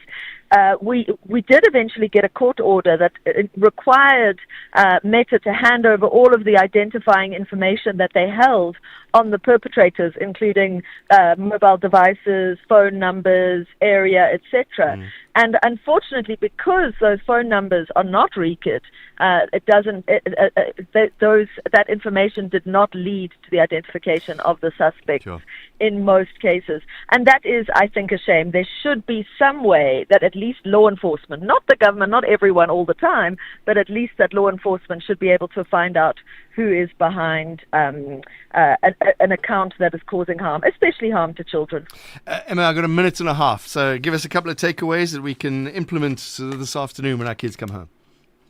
We did eventually get a court order that required Meta to hand over all of the identifying information that they held on the perpetrators, including mobile devices, phone numbers, area, etc. And unfortunately, because those phone numbers are not RICA'd, that information did not lead to the identification of the suspects in most cases. And that is, I think, a shame. There should be some way that at least law enforcement, not the government, not everyone all the time, but at least that law enforcement should be able to find out who is behind an account that is causing harm, especially harm to children. Emma, I've got a minute and a half, so give us a couple of takeaways that we can implement this afternoon when our kids come home.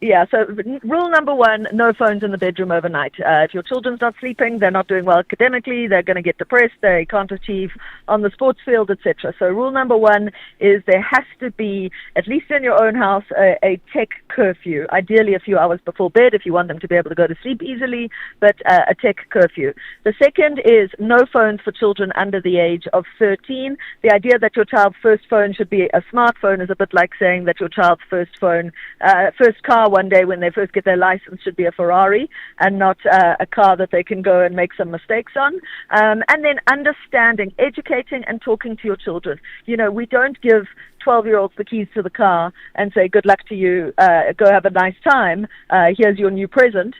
Yeah, so rule number one, no phones in the bedroom overnight. If your children's not sleeping, they're not doing well academically, they're going to get depressed, they can't achieve on the sports field, etc. So rule number one is there has to be, at least in your own house, a tech curfew, ideally a few hours before bed if you want them to be able to go to sleep easily, but a tech curfew. The second is no phones for children under the age of 13. The idea that your child's first phone should be a smartphone is a bit like saying that your child's first car one day when they first get their license should be a Ferrari and not a car that they can go and make some mistakes on. And then understanding, educating and talking to your children. You know, we don't give 12-year-olds the keys to the car and say, good luck to you, go have a nice time, here's your new present.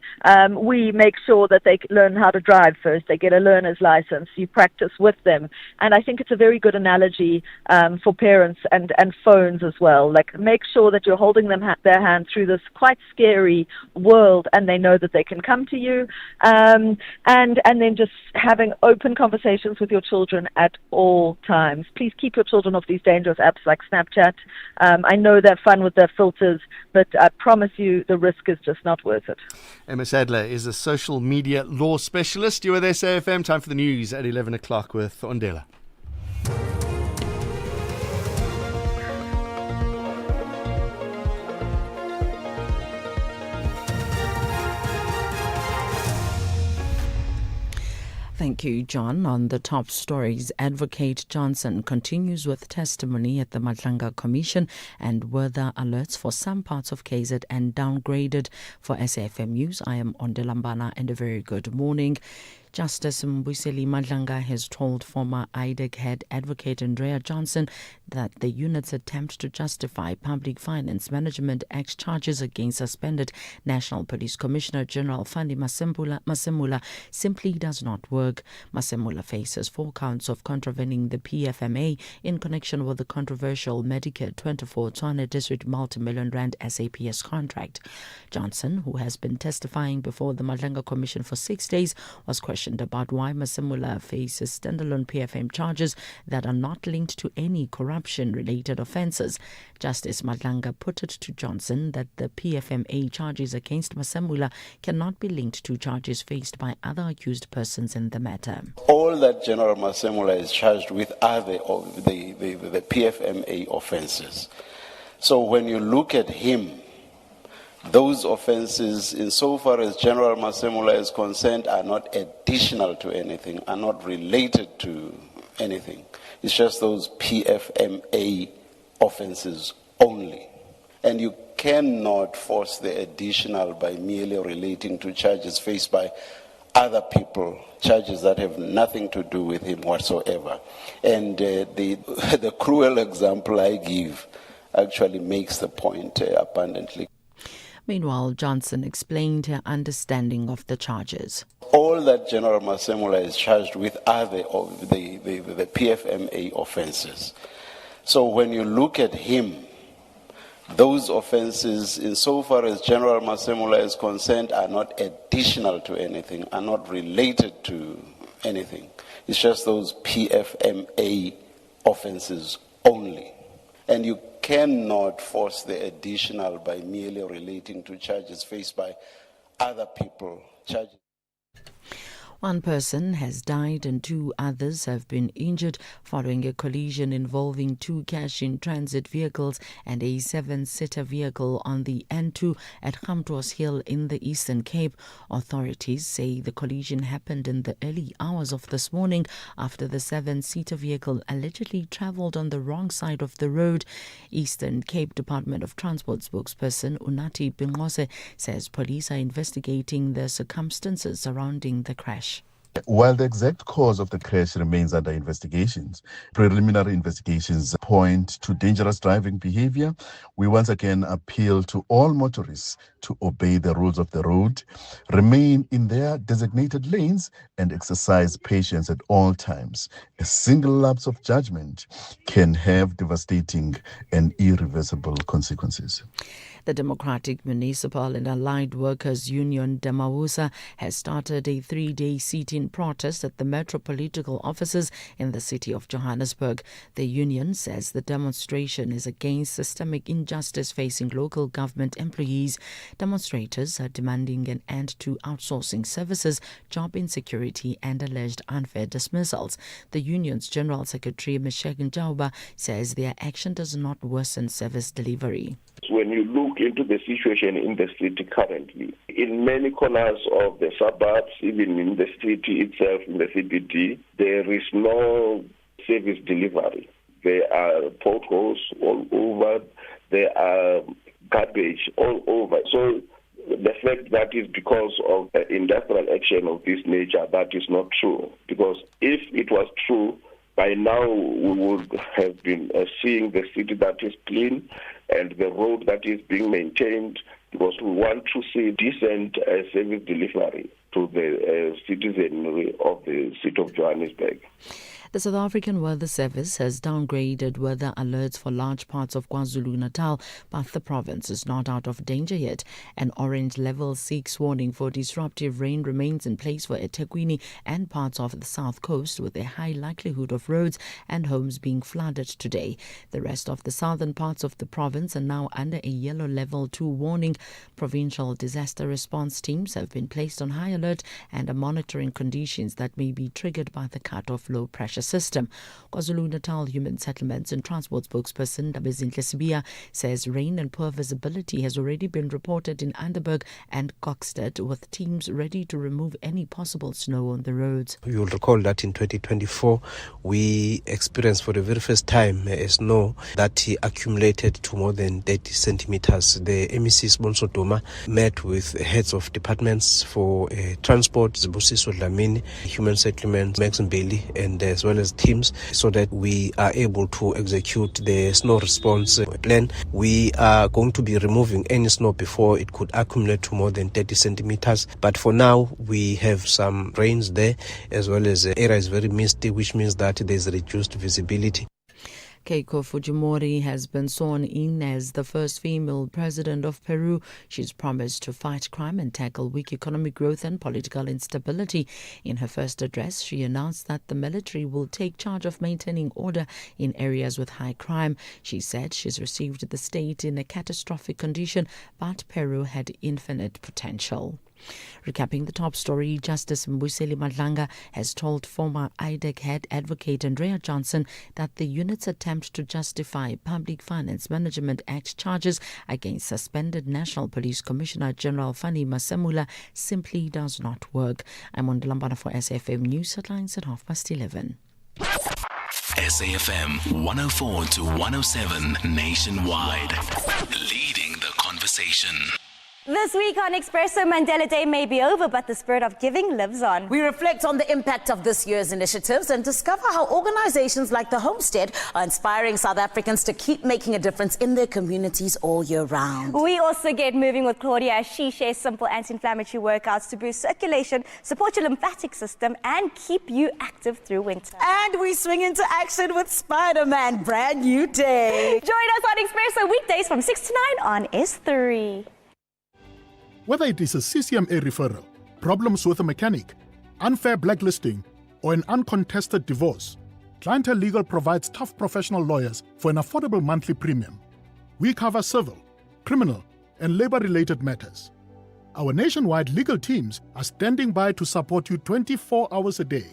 We make sure that they learn how to drive first, they get a learner's license, you practice with them. And I think it's a very good analogy for parents and phones as well. Like, make sure that you're holding them their hand through this quite scary world and they know that they can come to you. And then just having open conversations with your children at all times. Please keep your children off these dangerous apps like Snapchat Snapchat. I know they're fun with their filters, but I promise you the risk is just not worth it. Emma Sadler is a social media law specialist. You are there, SAfm. Time for the news at 11 o'clock with Ondela. Thank you, John. On the top stories, Advocate Johnson continues with testimony at the Madlanga Commission and weather alerts for some parts of KZN downgraded. For SAfm News, I am Ondelambana and a very good morning. Justice Mbuyiseli Madlanga has told former IDEC head Advocate Andrea Johnson that the unit's attempt to justify Public Finance Management Act charges against suspended National Police Commissioner General Fandi Masemula simply does not work. Masemula faces 4 counts of contravening the PFMA in connection with the controversial Medicare 24 Tshwane District multi-million rand SAPS contract. Johnson, who has been testifying before the Madlanga Commission for 6 days, was questioned about why Masemula faces standalone PFM charges that are not linked to any corruption-related offences. Justice Madlanga put it to Johnson that the PFMA charges against Masemula cannot be linked to charges faced by other accused persons in the matter. All that General Masemula is charged with are the PFMA offences. So when you look at him, those offences, insofar as General Masemula is concerned, are not additional to anything, are not related to anything. It's just those PFMA offences only. And you cannot force the additional by merely relating to charges faced by other people, charges that have nothing to do with him whatsoever. And the cruel example I give actually makes the point abundantly. Meanwhile, Johnson explained her understanding of the charges. All that General Masemula is charged with are the PFMA offences. So when you look at him, those offences, insofar as General Masemula is concerned, are not additional to anything, are not related to anything. It's just those PFMA offences only. And you cannot force the additional by merely relating to charges faced by other people. Charges. 1 person has died and 2 others have been injured following a collision involving 2 cash-in-transit vehicles and a 7-seater vehicle on the N2 at Gamtros Hill in the Eastern Cape. Authorities say the collision happened in the early hours of this morning after the 7-seater vehicle allegedly travelled on the wrong side of the road. Eastern Cape Department of Transport spokesperson Unati Bingose says police are investigating the circumstances surrounding the crash. While the exact cause of the crash remains under investigations, preliminary investigations point to dangerous driving behavior. We once again appeal to all motorists to obey the rules of the road, remain in their designated lanes, and exercise patience at all times. A single lapse of judgment can have devastating and irreversible consequences. The Democratic Municipal and Allied Workers Union Demawusa has started a 3-day sit-in protest at the metropolitical offices in the city of Johannesburg. The union says the demonstration is against systemic injustice facing local government employees. Demonstrators are demanding an end to outsourcing services, job insecurity and alleged unfair dismissals. The union's General Secretary Meshek Njauba says their action does not worsen service delivery. When you look into the situation in the city currently, in many corners of the suburbs, even in the city itself, in the CBD, there is no service delivery. There are potholes all over, there are garbage all over. So the fact that is because of industrial action of this nature, that is not true. Because if it was true, by now we would have been seeing the city that is clean and the road that is being maintained, because we want to see decent service delivery to the citizenry of the city of Johannesburg. The South African Weather Service has downgraded weather alerts for large parts of KwaZulu-Natal, but the province is not out of danger yet. An orange level 6 warning for disruptive rain remains in place for eThekwini and parts of the south coast, with a high likelihood of roads and homes being flooded today. The rest of the southern parts of the province are now under a yellow level 2 warning. Provincial disaster response teams have been placed on high alert and are monitoring conditions that may be triggered by the cut-off low pressure system. KwaZulu-Natal Human Settlements and Transport spokesperson Dabezinhle Sibia says rain and poor visibility has already been reported in Anderburg and Kokstad, with teams ready to remove any possible snow on the roads. You'll recall that in 2024 we experienced for the very first time snow that accumulated to more than 30 centimeters. The MEC Sibonso Duma met with heads of departments for transport, Zibusiso Dlamini, Human Settlements, Maxim Bailey, and as well as teams, so that we are able to execute the snow response plan. We are going to be removing any snow before it could accumulate to more than 30 centimeters. But for now, we have some rains there, as well as the area is very misty, which means that there's reduced visibility. Keiko Fujimori has been sworn in as the first female president of Peru. She's promised to fight crime and tackle weak economic growth and political instability. In her first address, she announced that the military will take charge of maintaining order in areas with high crime. She said she's received the state in a catastrophic condition, but Peru had infinite potential. Recapping the top story, Justice Mbuyiseli Madlanga has told former IDEC head advocate Andrea Johnson that the unit's attempt to justify Public Finance Management Act charges against suspended National Police Commissioner General Fani Masemula simply does not work. I'm on Lambana for SAFM News Headlines at 11:30. SAFM 104 to 107 nationwide. Leading the conversation. This week on Expresso, Mandela Day may be over, but the spirit of giving lives on. We reflect on the impact of this year's initiatives and discover how organizations like the Homestead are inspiring South Africans to keep making a difference in their communities all year round. We also get moving with Claudia as she shares simple anti-inflammatory workouts to boost circulation, support your lymphatic system, and keep you active through winter. And we swing into action with Spider-Man, brand new day. Join us on Expresso weekdays from 6 to 9 on S3. Whether it is a CCMA referral, problems with a mechanic, unfair blacklisting, or an uncontested divorce, Clientele Legal provides tough professional lawyers for an affordable monthly premium. We cover civil, criminal, and labor-related matters. Our nationwide legal teams are standing by to support you 24 hours a day.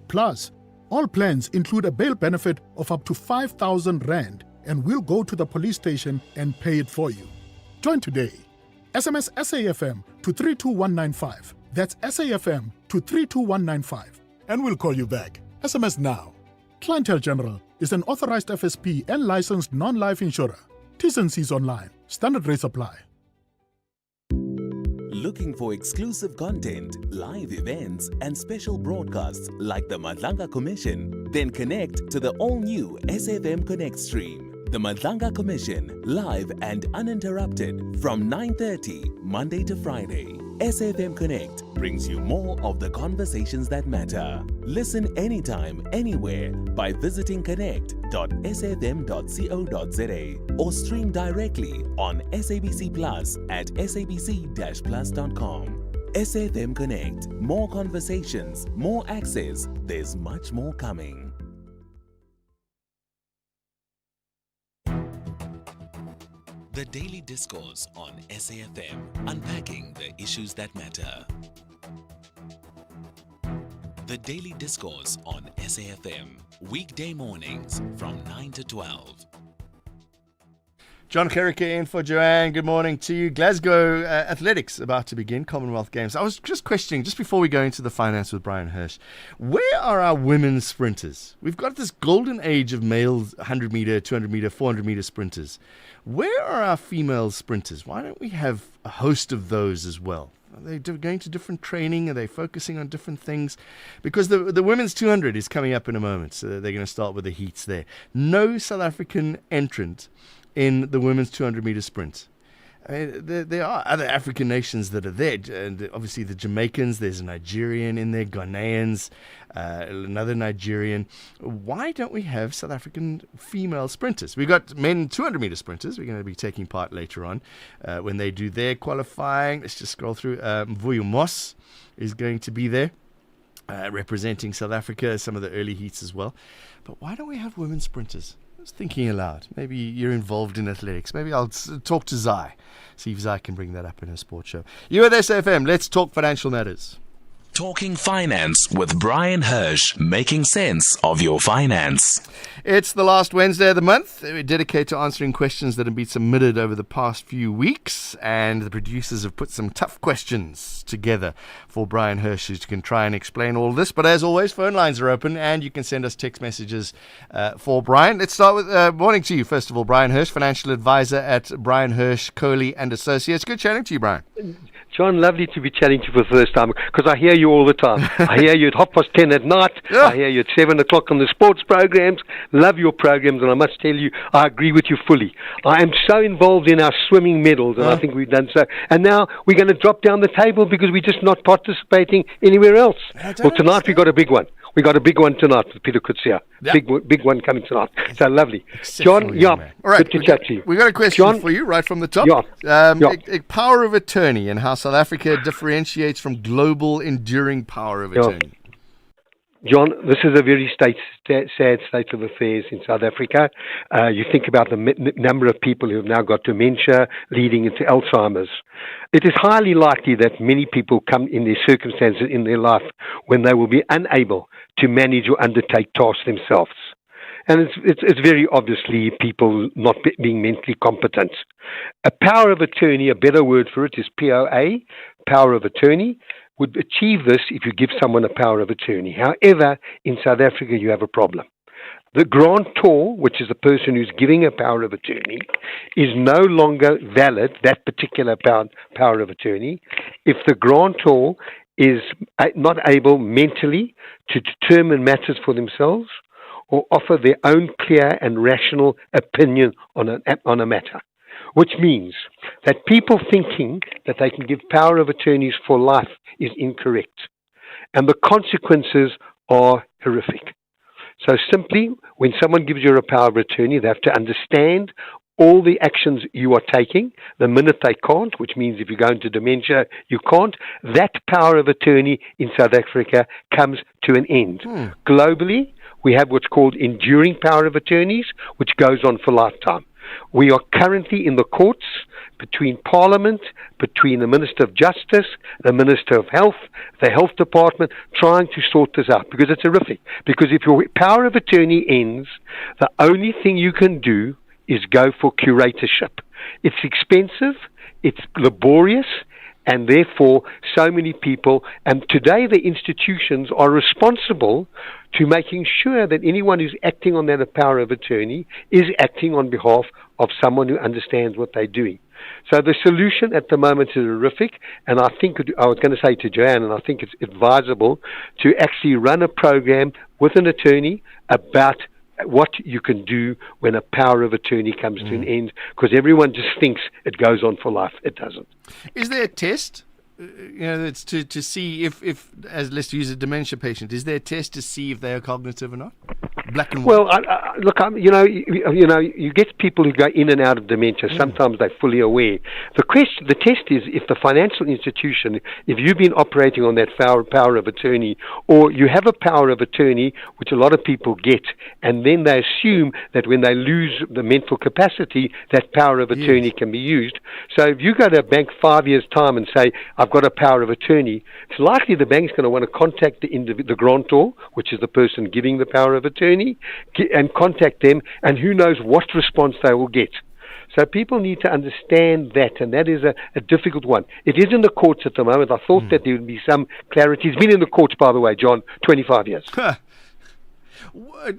Plus, all plans include a bail benefit of up to 5,000 Rand, and we'll go to the police station and pay it for you. Join today. SMS SAFM to 32195. That's SAFM to 32195. And we'll call you back. SMS now. Clientele General is an authorized FSP and licensed non-life insurer. T's and C's online. Standard rates apply. Looking for exclusive content, live events, and special broadcasts like the Madlanga Commission? Then connect to the all-new SAFM Connect stream. The Madlanga Commission, live and uninterrupted from 9:30 Monday to Friday. SAFM Connect brings you more of the conversations that matter. Listen anytime, anywhere by visiting connect.safm.co.za or stream directly on SABC Plus at sabc-plus.com. SAFM Connect. More conversations, more access. There's much more coming. The Daily Discourse on SAFM, unpacking the issues that matter. The Daily Discourse on SAFM, weekday mornings from 9 to 12. John Gericke in for Joanne. Good morning to you. Glasgow Athletics about to begin Commonwealth Games. I was just questioning, just before we go into the finance with Brian Hirsch, where are our women's sprinters? We've got this golden age of male 100 meter, 200 meter, 400 meter sprinters. Where are our female sprinters? Why don't we have a host of those as well? Are they going to different training? Are they focusing on different things? Because the women's 200 is coming up in a moment, so they're going to start with the heats there. No South African entrant in the women's 200 meter sprint. I mean, there are other African nations that are there, and obviously the Jamaicans, there's a Nigerian in there, Ghanaians, another Nigerian. Why don't we have South African female sprinters? We've got men 200-meter sprinters. We're going to be taking part later on when they do their qualifying. Let's just scroll through. Mvuyo Moss is going to be there. Representing South Africa, some of the early heats as well. But why don't we have women sprinters? I was thinking aloud. Maybe you're involved in athletics. Maybe I'll talk to Zai. See if Zai can bring that up in her sports show. You at SAfm. Let's talk financial matters. Talking Finance with Brian Hirsch, making sense of your finance. It's the last Wednesday of the month. We dedicate to answering questions that have been submitted over the past few weeks, and the producers have put some tough questions together for Brian Hirsch, who can try and explain all this. But as always, phone lines are open, and you can send us text messages for Brian. Let's start with morning to you, first of all, Brian Hirsch, financial advisor at Brian Hirsch, Coley and Associates. Good chatting to you, Brian. John, lovely to be chatting to you for the first time, because I hear you all the time. I hear you at 10:30 at night. I hear you at 7 o'clock on the sports programs. Love your programs, and I must tell you, I agree with you fully. I am so involved in our swimming medals, and I think we've done so. And now we're going to drop down the table because we're just not participating anywhere else. Well, tonight we got a big one. We got a big one tonight with Peter Kutsia. Big one coming tonight. So lovely. John, all right, good to chat to you. We got a question for you right from the top. Power of attorney and how South Africa differentiates from global enduring power of attorney. John, this is a very sad state of affairs in South Africa. You think about the number of people who have now got dementia leading into Alzheimer's. It is highly likely that many people come in their circumstances in their life when they will be unable to manage or undertake tasks themselves. And it's very obviously people not being mentally competent. A power of attorney, a better word for it is POA, power of attorney, would achieve this if you give someone a power of attorney. However, in South Africa, you have a problem. The grantor, which is the person who's giving a power of attorney, is no longer valid, that particular power of attorney, if the grantor is not able mentally to determine matters for themselves or offer their own clear and rational opinion on a matter. Which means that people thinking that they can give power of attorneys for life is incorrect. And the consequences are horrific. So simply, when someone gives you a power of attorney, they have to understand all the actions you are taking. The minute they can't, which means if you go into dementia, you can't, that power of attorney in South Africa comes to an end. Globally, we have what's called enduring power of attorneys, which goes on for lifetime. We are currently in the courts between Parliament, between the Minister of Justice, the Minister of Health, the Health Department, trying to sort this out because it's horrific. Because if your power of attorney ends, the only thing you can do is go for curatorship. It's expensive, it's laborious, and therefore so many people, and today the institutions are responsible to making sure that anyone who's acting on that power of attorney is acting on behalf of someone who understands what they're doing. So the solution at the moment is horrific, and I think, I was going to say to Joanne, and I think it's advisable to actually run a program with an attorney about what you can do when a power of attorney comes to an end, because everyone just thinks it goes on for life. It doesn't. Is there a test? It's to see if, as let's use a dementia patient, is there a test to see if they are cognitive or not? Black and white. Well, look, you get people who go in and out of dementia. Sometimes they're fully aware. The test is if the financial institution, if you've been operating on that power of attorney, or you have a power of attorney, which a lot of people get, and then they assume that when they lose the mental capacity, that power of attorney can be used. So if you go to a bank 5 years' time and say, I've got a power of attorney, it's likely the bank's going to want to contact the grantor, which is the person giving the power of attorney, and contact them, and who knows what response they will get. So people need to understand that, and that is a difficult one. It is in the courts at the moment. I thought that there would be some clarity. It's been in the courts, by the way, John, 25 years.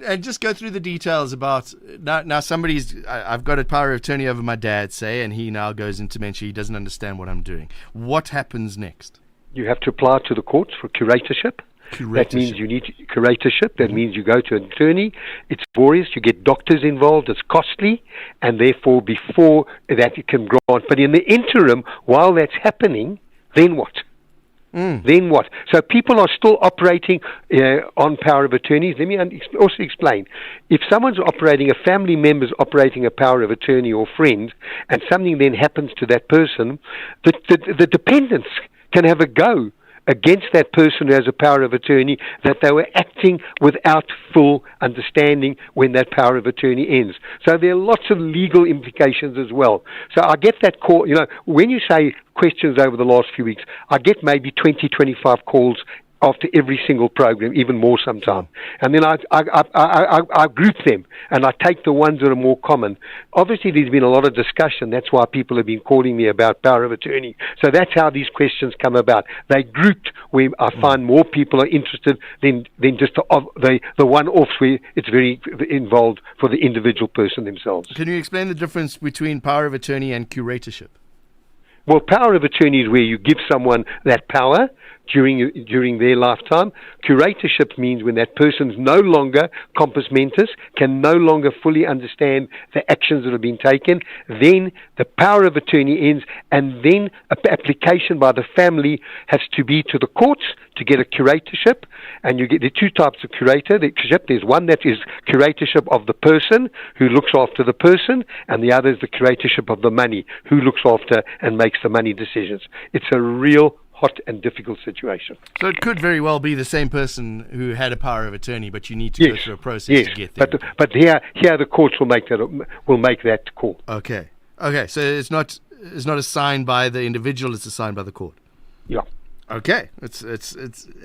And just go through the details about now I've got a power of attorney over my dad, say, and he now goes into dementia. He doesn't understand what I'm doing. What happens next? You have to apply to the courts for curatorship. That means you need curatorship. That means you go to an attorney. It's laborious. You get doctors involved. It's costly. And therefore, before that, it can grant. But in the interim, while that's happening, then what? Then what? So people are still operating on power of attorneys. Let me also explain. If someone's operating, a family member's operating a power of attorney or friend, and something then happens to that person, the dependents can have a go against that person who has a power of attorney that they were acting without full understanding when that power of attorney ends. So there are lots of legal implications as well. So I get that call, when you say questions over the last few weeks, I get maybe 20, 25 calls after every single program, even more sometimes. And then I group them, and I take the ones that are more common. Obviously, there's been a lot of discussion. That's why people have been calling me about power of attorney. So that's how these questions come about. They grouped where I find more people are interested than just the one-offs where it's very involved for the individual person themselves. Can you explain the difference between power of attorney and curatorship? Well, power of attorney is where you give someone that power during their lifetime. Curatorship means when that person's no longer compos mentis, can no longer fully understand the actions that have been taken, then the power of attorney ends, and then an application by the family has to be to the courts to get a curatorship. And you get the two types of curatorship. There's one that is curatorship of the person who looks after the person, and the other is the curatorship of the money, who looks after and makes the money decisions. It's a real hot and difficult situation. So it could very well be the same person who had a power of attorney, but you need to go through a process to get there. But here the courts will make that call. Okay. So it's not assigned by the individual; it's assigned by the court. Yeah. Okay.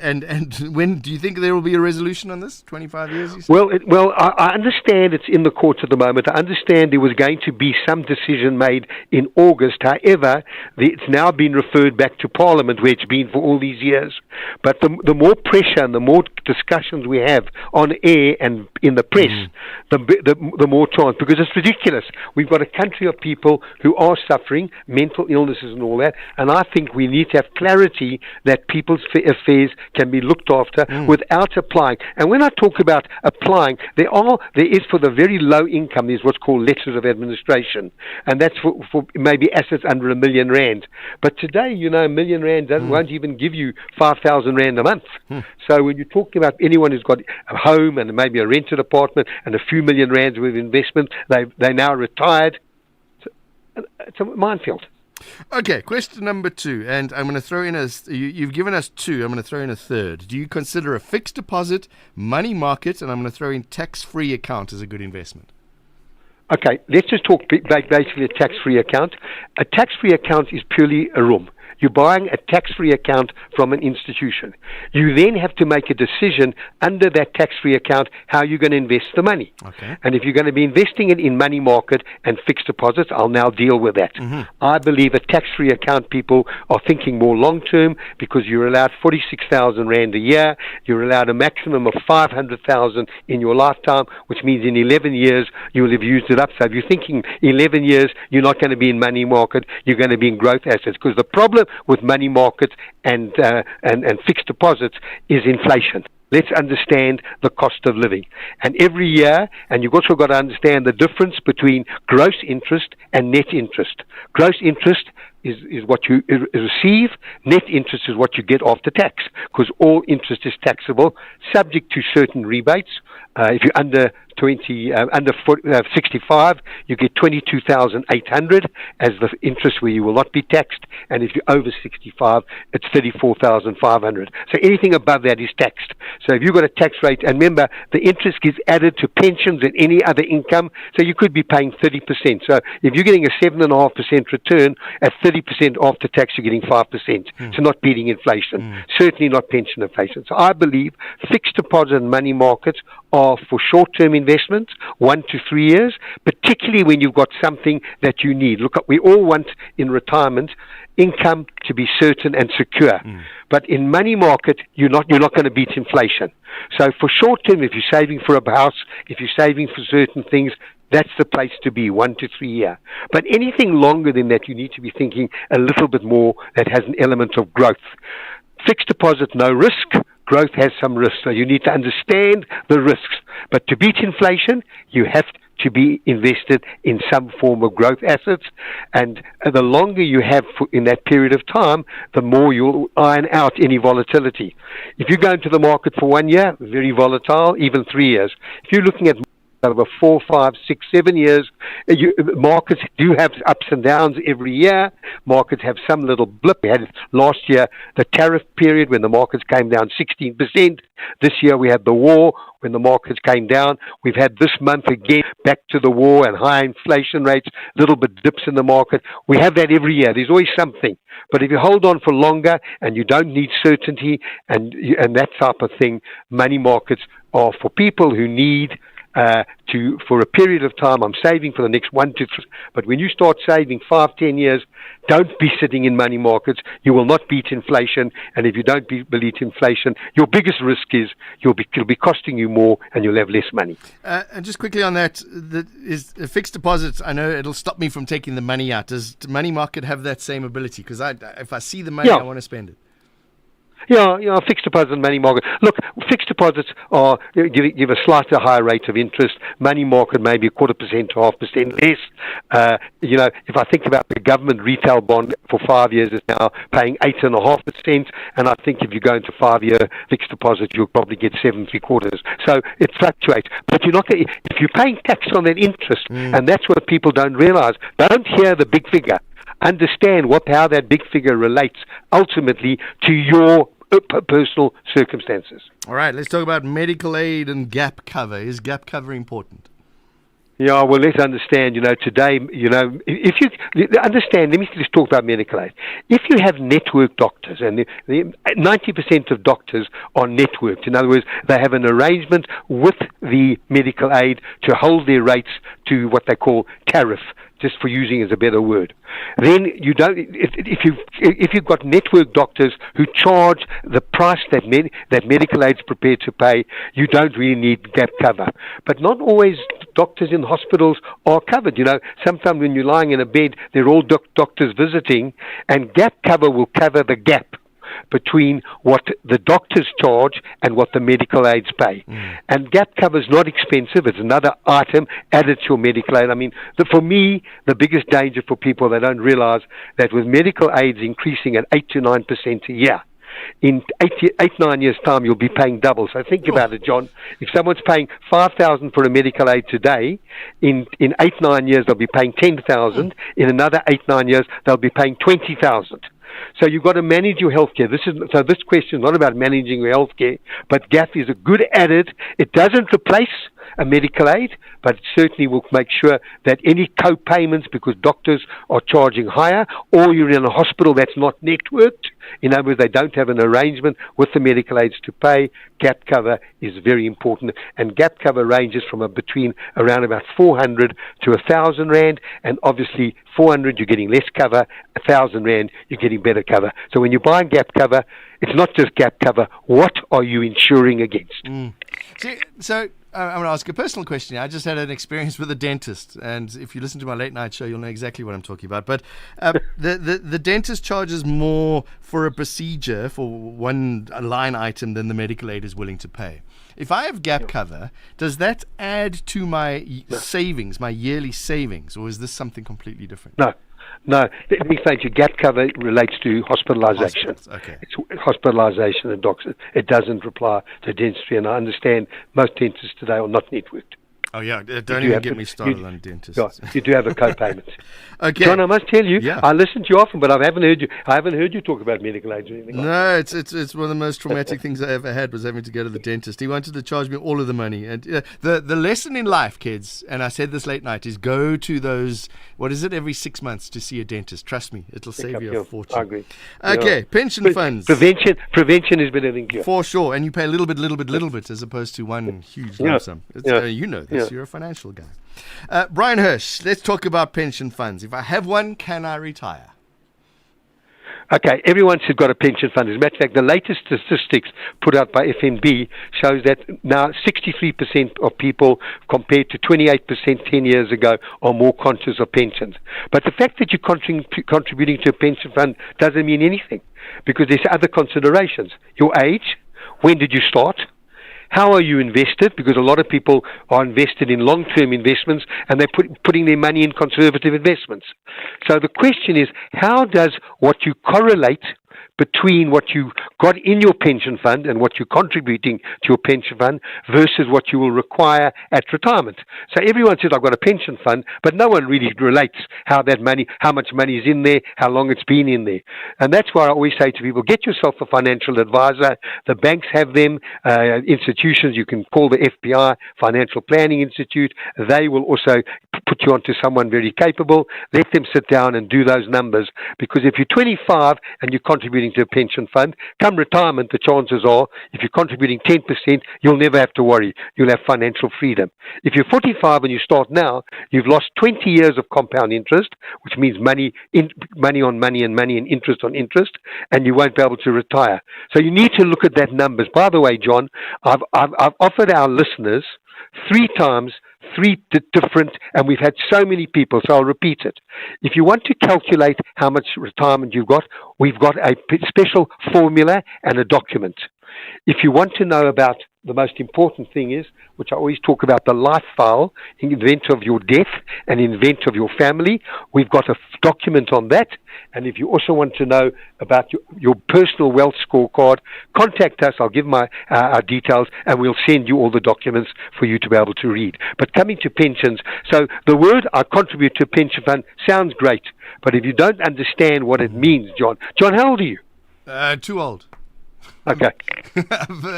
And when do you think there will be a resolution on this? 25 years? You said? Well, I understand it's in the courts at the moment. I understand there was going to be some decision made in August. However, it's now been referred back to Parliament, where it's been for all these years. But the more pressure and the more discussions we have on air and in the press, the more chance, because it's ridiculous. We've got a country of people who are suffering mental illnesses and all that, and I think we need to have clarity that people's affairs can be looked after without applying. And when I talk about applying, there is for the very low income, there's what's called letters of administration, and that's for maybe assets under R1 million. But today, R1 million won't even give you 5,000 Rand a month. So when you're talking about anyone who's got a home and maybe a rented apartment and a few million rands with investment, they're now retired. It's a minefield. Okay, question number 2, and I'm going to throw in you've given us 2, I'm going to throw in a third. Do you consider a fixed deposit, money market, and I'm going to throw in tax-free account as a good investment? Okay, let's just talk basically a tax-free account. A tax-free account is purely a room. You're buying a tax-free account from an institution. You then have to make a decision under that tax-free account how you're going to invest the money. Okay. And if you're going to be investing it in money market and fixed deposits, I'll now deal with that. I believe a tax-free account, people are thinking more long-term, because you're allowed 46,000 Rand a year. You're allowed a maximum of 500,000 in your lifetime, which means in 11 years you'll have used it up. So if you're thinking 11 years, you're not going to be in money market, you're going to be in growth assets. Because the problem with money markets and fixed deposits is inflation. Let's understand the cost of living. And every year, and you've also got to understand the difference between gross interest and net interest. Gross interest is what you receive. Net interest is what you get after tax, because all interest is taxable, subject to certain rebates. If you're under 65, you get 22,800 as the interest where you will not be taxed, and if you're over 65, it's 34,500. So anything above that is taxed. So if you've got a tax rate, and remember, the interest gets added to pensions and any other income, so you could be paying 30%. So if you're getting a 7.5% return at 30% after tax, you're getting 5%. So not beating inflation, certainly not pension inflation. So I believe fixed deposit and money markets are for short-term investments, 1 to 3 years, particularly when you've got something that you need. Look, we all want in retirement income to be certain and secure. But in money market, you're not going to beat inflation. So for short-term, if you're saving for a house, if you're saving for certain things, that's the place to be, 1 to 3 year. But anything longer than that, you need to be thinking a little bit more that has an element of growth. Fixed deposit, no risk. growth has some risks. So you need to understand the risks. But to beat inflation, you have to be invested in some form of growth assets. And the longer you have in that period of time, the more you'll iron out any volatility. If you go into the market for 1 year, very volatile, even 3 years. If you're looking at over 4, 5, 6, 7 years, markets do have ups and downs every year. Markets have some little blip. We had last year the tariff period when the markets came down 16%. This year we had the war when the markets came down. We've had this month again back to the war and high inflation rates, little bit dips in the market. We have that every year. There's always something. But if you hold on for longer and you don't need certainty and that type of thing, money markets are for people who need for a period of time. I'm saving for the next 1 to 3. But when you start saving 5, 10 years, don't be sitting in money markets. You will not beat inflation. And if you don't beat inflation, your biggest risk is it'll be costing you more and you'll have less money. And just quickly on that, is fixed deposits, I know it'll stop me from taking the money out. Does the money market have that same ability? Because if I see the money, I want to spend it. Yeah, fixed deposit and money market. Look, fixed deposits are give a slightly higher rate of interest. Money market maybe 0.25% to 0.5% less. If I think about the government retail bond for 5 years is now paying 8.5%, and I think if you go into 5-year fixed deposit, you'll probably get 7.75%. So it fluctuates, but you're not if you're paying tax on that interest, and that's what people don't realise. Don't hear the big figure. Understand how that big figure relates ultimately to your personal circumstances. All right, let's talk about medical aid and gap cover. Is gap cover important? Yeah, well, let's understand, today, if you understand, let me just talk about medical aid. If you have network doctors, and 90% of doctors are networked, in other words, they have an arrangement with the medical aid to hold their rates to what they call tariff, just for using as a better word. Then you don't. If you've got network doctors who charge the price that medical aid's prepared to pay, you don't really need gap cover. But not always doctors in hospitals are covered. Sometimes when you're lying in a bed, they're all doctors visiting, and gap cover will cover the gap between what the doctors charge and what the medical aids pay. And gap cover is not expensive. It's another item added to your medical aid. I mean, for me, the biggest danger for people, they don't realize that with medical aids increasing at 8 to 9% a year, in 8-9 years' time, you'll be paying double. So think about it, John. If someone's paying 5,000 for a medical aid today, in 8-9 years, they'll be paying 10,000. In another 8-9 years, they'll be paying 20,000. So you've got to manage your healthcare. This question is not about managing your healthcare, but GAF is a good added. It doesn't replace a medical aid, but it certainly will make sure that any co-payments, because doctors are charging higher, or you're in a hospital that's not networked, in other words, they don't have an arrangement with the medical aids to pay, gap cover is very important. And gap cover ranges from between around about 400 to 1,000 Rand, and obviously 400 you're getting less cover, 1,000 Rand you're getting better cover. So when you buy gap cover, it's not just gap cover, what are you insuring against? So I'm going to ask a personal question. I just had an experience with a dentist, and if you listen to my late night show, you'll know exactly what I'm talking about. But the dentist charges more for a procedure, for one line item, than the medical aid is willing to pay. If I have gap cover, does that add to my savings, my yearly savings, or is this something completely different? No, let me say to you, gap cover relates to hospitalization. Okay. It's hospitalization and doctors. It doesn't apply to dentistry, and I understand most dentists today are not networked. Oh, yeah, don't even get me started on dentists. Yeah, you do have a co-payment. Okay. John, I must tell you, I listen to you often, but I haven't heard you talk about medical aid or anything like that. No, it's one of the most traumatic things I ever had, was having to go to the dentist. He wanted to charge me all of the money. And the lesson in life, kids, and I said this late night, is go to those, what is it, every 6 months to see a dentist. Trust me, it'll save you a fortune. I agree. Okay, pension funds. Prevention is better than cure. For sure, and you pay a little bit, as opposed to one huge lump sum. You know this, you're a financial guy. Brian Hirsch, let's talk about pension funds. If I have one, can I retire? Okay, everyone's got a pension fund. As a matter of fact, the latest statistics put out by FNB shows that now 63% of people, compared to 28% 10 years ago, are more conscious of pensions. But the fact that you're contributing to a pension fund doesn't mean anything, because there's other considerations. Your age, When did you start? How are you invested? Because a lot of people are invested in long-term investments and they're putting their money in conservative investments. So the question is, how does what you correlate between what you got in your pension fund and what you're contributing to your pension fund versus what you will require at retirement. So everyone says, I've got a pension fund, but no one really relates how much money is in there, how long it's been in there. And that's why I always say to people, get yourself a financial advisor. The banks have them, institutions, you can call the FPI, Financial Planning Institute. They will also put you onto someone very capable. Let them sit down and do those numbers, because if you're 25 and you're contributing to a pension fund, come retirement, the chances are, if you're contributing 10%, you'll never have to worry. You'll have financial freedom. If you're 45 and you start now, you've lost 20 years of compound interest, which means money on money and interest on interest, and you won't be able to retire. So you need to look at that numbers. By the way, John, I've offered our listeners 3 times, 3 different, and we've had so many people, so I'll repeat it. If you want to calculate how much retirement you've got, we've got a special formula and a document. If you want to know about the most important thing is, which I always talk about, the life file in the event of your death and in the event of your family, we've got a document on that. And if you also want to know about your personal wealth scorecard, contact us. I'll give our details, and we'll send you all the documents for you to be able to read. But coming to pensions, so the word I contribute to a pension fund sounds great, but if you don't understand what it means, John, how old are you? Too old. Okay.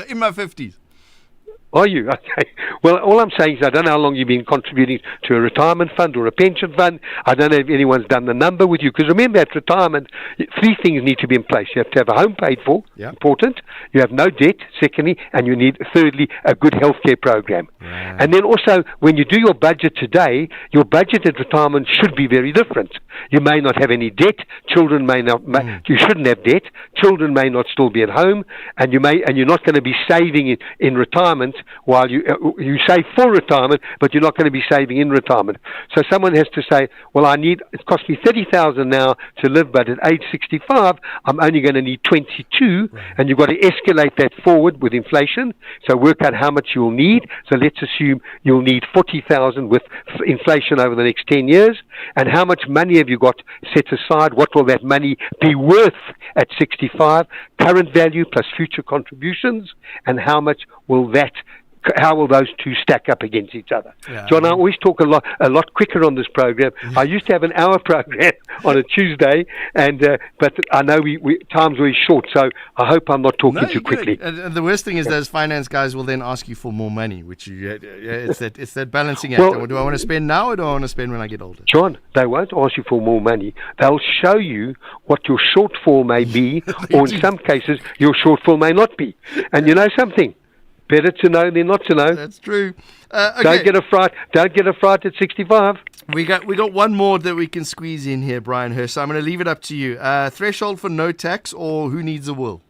In my 50s. Are you? Okay. Well, all I'm saying is I don't know how long you've been contributing to a retirement fund or a pension fund. I don't know if anyone's done the number with you. Because remember, at retirement, 3 things need to be in place. You have to have a home paid for, important. You have no debt, secondly. And you need, thirdly, a good healthcare program. Right. And then also, when you do your budget today, your budget at retirement should be very different. You may not have any debt. Children may not. You shouldn't have debt. Children may not still be at home. And you're not going to be saving in retirement while you save for retirement, but you're not going to be saving in retirement. So someone has to say, well, it costs me 30,000 now to live, but at age 65, I'm only going to need 22, and you've got to escalate that forward with inflation. So work out how much you'll need. So let's assume you'll need 40,000 with inflation over the next 10 years. And how much money have you got set aside? What will that money be worth at 65? Current value plus future contributions, and how much will how will those two stack up against each other? Yeah. John, I always talk a lot quicker on this program. I used to have an hour program on a Tuesday, but I know time's very short, so I hope I'm not talking too quickly. And the worst thing is those finance guys will then ask you for more money, which it's that balancing act. Well, do I want to spend now or do I want to spend when I get older? John, they won't ask you for more money. They'll show you what your shortfall may be, or in some cases, your shortfall may not be. And you know something? Better to know than not to know. That's true. Okay. Don't get a fright at 65. We got one more that we can squeeze in here, Brian Hurst. So I'm going to leave it up to you. Threshold for no tax or who needs a will?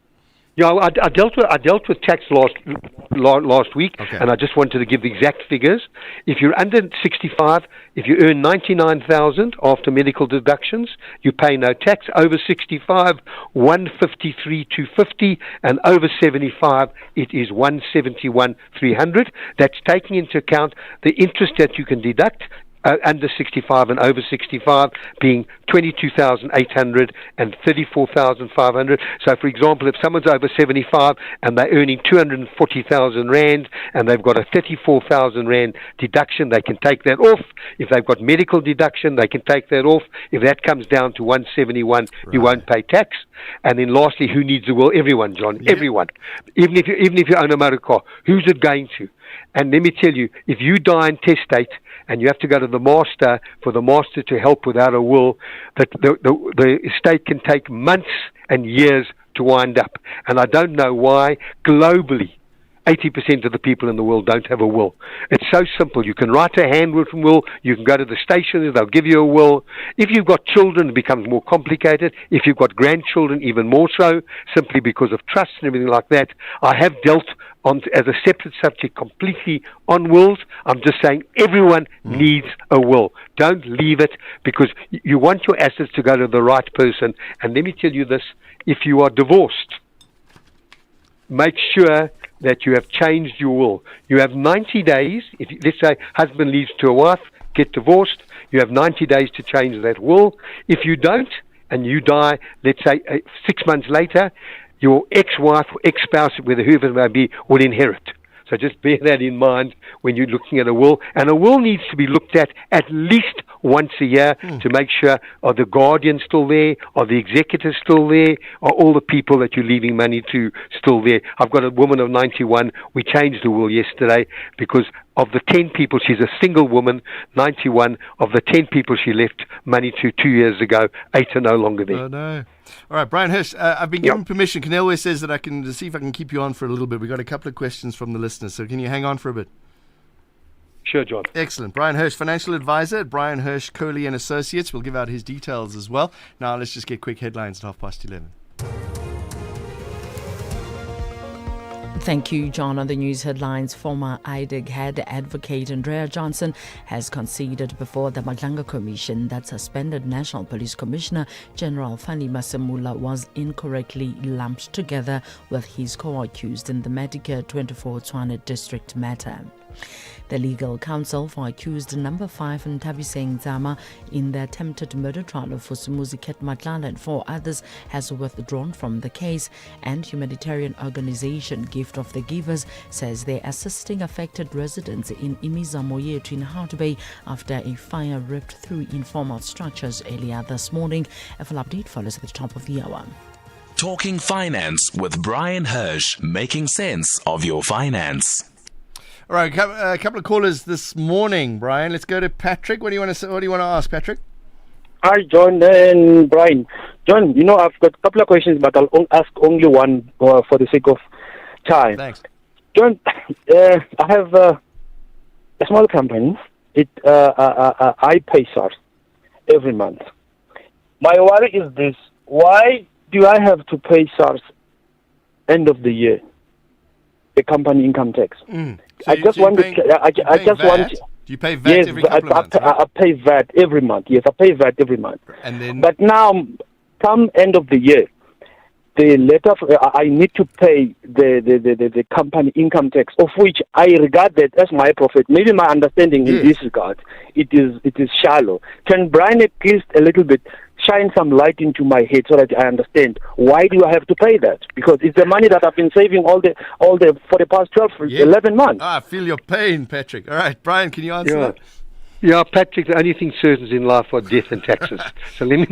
Yeah, I dealt with tax last week, and I just wanted to give the exact figures. If you're under 65, if you earn 99,000 after medical deductions, you pay no tax. Over 65, 153,250, and over 75, it is 171,300. That's taking into account the interest that you can deduct. Under 65 and over 65 being 22,800 and 34,500. So, for example, if someone's over 75 and they're earning 240,000 rand and they've got a 34,000 rand deduction, they can take that off. If they've got medical deduction, they can take that off. If that comes down to 171, you won't pay tax. And then, lastly, who needs a will? Everyone, John. Yeah. Everyone. Even if you own a motor car, who's it going to? And let me tell you, if you die intestate and you have to go to the master for the master to help without a will, that the estate can take months and years to wind up. And I don't know why globally 80% of the people in the world don't have a will. It's so simple. You can write a handwritten will. You can go to the station. They'll give you a will. If you've got children, it becomes more complicated. If you've got grandchildren, even more so, simply because of trust and everything like that. I have dealt as a separate subject completely on wills. I'm just saying everyone needs a will. Don't leave it, because you want your assets to go to the right person. And let me tell you this, if you are divorced, make sure that you have changed your will. You have 90 days. If let's say husband leaves to a wife, get divorced, you have 90 days to change that will. If you don't, and you die, let's say 6 months later, your ex-wife, ex-spouse, whoever it may be, will inherit. So just bear that in mind when you're looking at a will. And a will needs to be looked at least once a year to make sure, are the guardians still there? Are the executors still there? Are all the people that you're leaving money to still there? I've got a woman of 91. We changed the will yesterday because of the 10 people, she's a single woman, 91. Of the 10 people she left money to 2 years ago, 8 are no longer there. Oh, no. All right, Brian Hirsch, I've been given permission. Canelway says that I can see if I can keep you on for a little bit. We've got a couple of questions from the listeners, so can you hang on for a bit? Sure, John. Excellent. Brian Hirsch, financial advisor at Brian Hirsch, Coley and Associates. We'll give out his details as well. Now let's just get quick headlines at 11:30. Thank you, John. On the news headlines, former IDEG head advocate Andrea Johnson has conceded before the Madlanga Commission that suspended National Police Commissioner General Fani Masemula was incorrectly lumped together with his co-accused in the Medicare 24 Tshwane district matter. The legal counsel for accused number 5 Ntabiseng Zama in the attempted murder trial of Fusumuzi Ketmatlala and 4 others has withdrawn from the case, and humanitarian organization Gift of the Givers says they're assisting affected residents in Imizamo Yetu in Hout Bay after a fire ripped through informal structures earlier this morning. A full update follows at the top of the hour. Talking Finance with Brian Hirsch, making sense of your finance. All right, a couple of callers this morning, Brian. Let's go to Patrick. What do you want to ask, Patrick? Hi, John and Brian. John, I've got a couple of questions, but I'll ask only one for the sake of time. Thanks. John, I have a small company. I pay SARS every month. My worry is this: why do I have to pay SARS end of the year? The company income tax. So I just want to. Do you pay VAT every couple of months? I pay VAT every month. Yes, I pay VAT every month. And then, but now, come end of the year, the letter I need to pay the company income tax, of which I regard that as my profit. Maybe my understanding in this regard it is shallow. Can Brian at least a little bit shine some light into my head so that I understand why do I have to pay that? Because it's the money that I've been saving all the for the past 11 months. I feel your pain, Patrick. All right, Brian, can you answer that? Yeah, Patrick, the only thing certain in life are death and taxes. So let me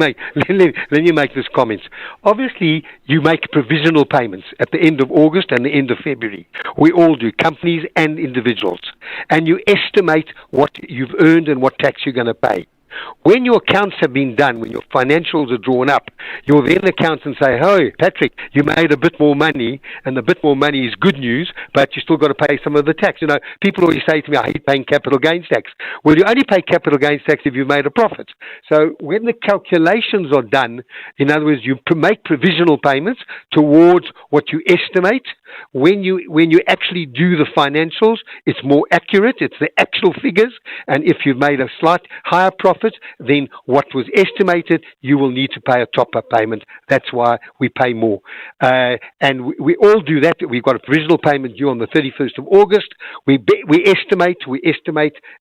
make this comment. Obviously, you make provisional payments at the end of August and the end of February. We all do, companies and individuals. And you estimate what you've earned and what tax you're going to pay. When your accounts have been done, when your financials are drawn up, you'll then accountants say, "Hey, Patrick, you made a bit more money, and the bit more money is good news, but you still got to pay some of the tax." People always say to me, "I hate paying capital gains tax." Well, you only pay capital gains tax if you made a profit. So when the calculations are done, in other words, you make provisional payments towards what you estimate. When you actually do the financials, it's more accurate. It's the actual figures, and if you've made a slight higher profit than what was estimated, you will need to pay a top-up payment. That's why we pay more. And we all do that. We've got a provisional payment due on the 31st of August. We estimate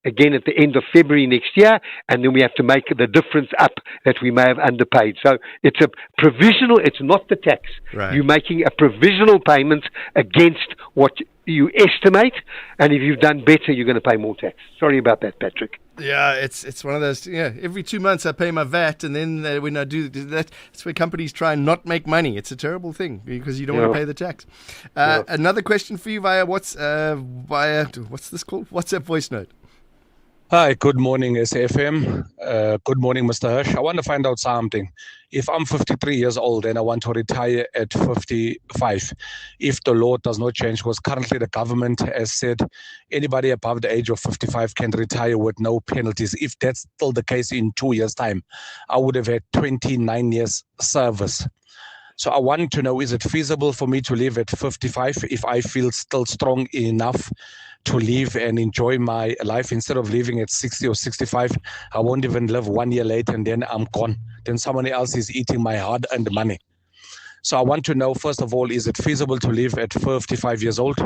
again at the end of February next year, and then we have to make the difference up that we may have underpaid. So it's a provisional, it's not the tax. Right. You're making a provisional payment against what you estimate, and if you've done better, you're going to pay more tax. Sorry about that, Patrick. Yeah, it's one of those. Yeah, every 2 months I pay my VAT, and then when I do that, that's where companies try and not make money. It's a terrible thing because you don't want to pay the tax. Another question for you via what's this called? WhatsApp voice note. Hi, good morning, SAfm. Good morning, Mr. Hirsch. I want to find out something. If I'm 53 years old and I want to retire at 55, if the law does not change, because currently the government has said anybody above the age of 55 can retire with no penalties. If that's still the case in 2 years' time, I would have had 29 years service. So I want to know, is it feasible for me to live at 55 if I feel still strong enough to live and enjoy my life instead of living at 60 or 65? I won't even live 1 year later and then I'm gone. Then someone else is eating my hard-earned money. So I want to know, first of all, is it feasible to live at 55 years old?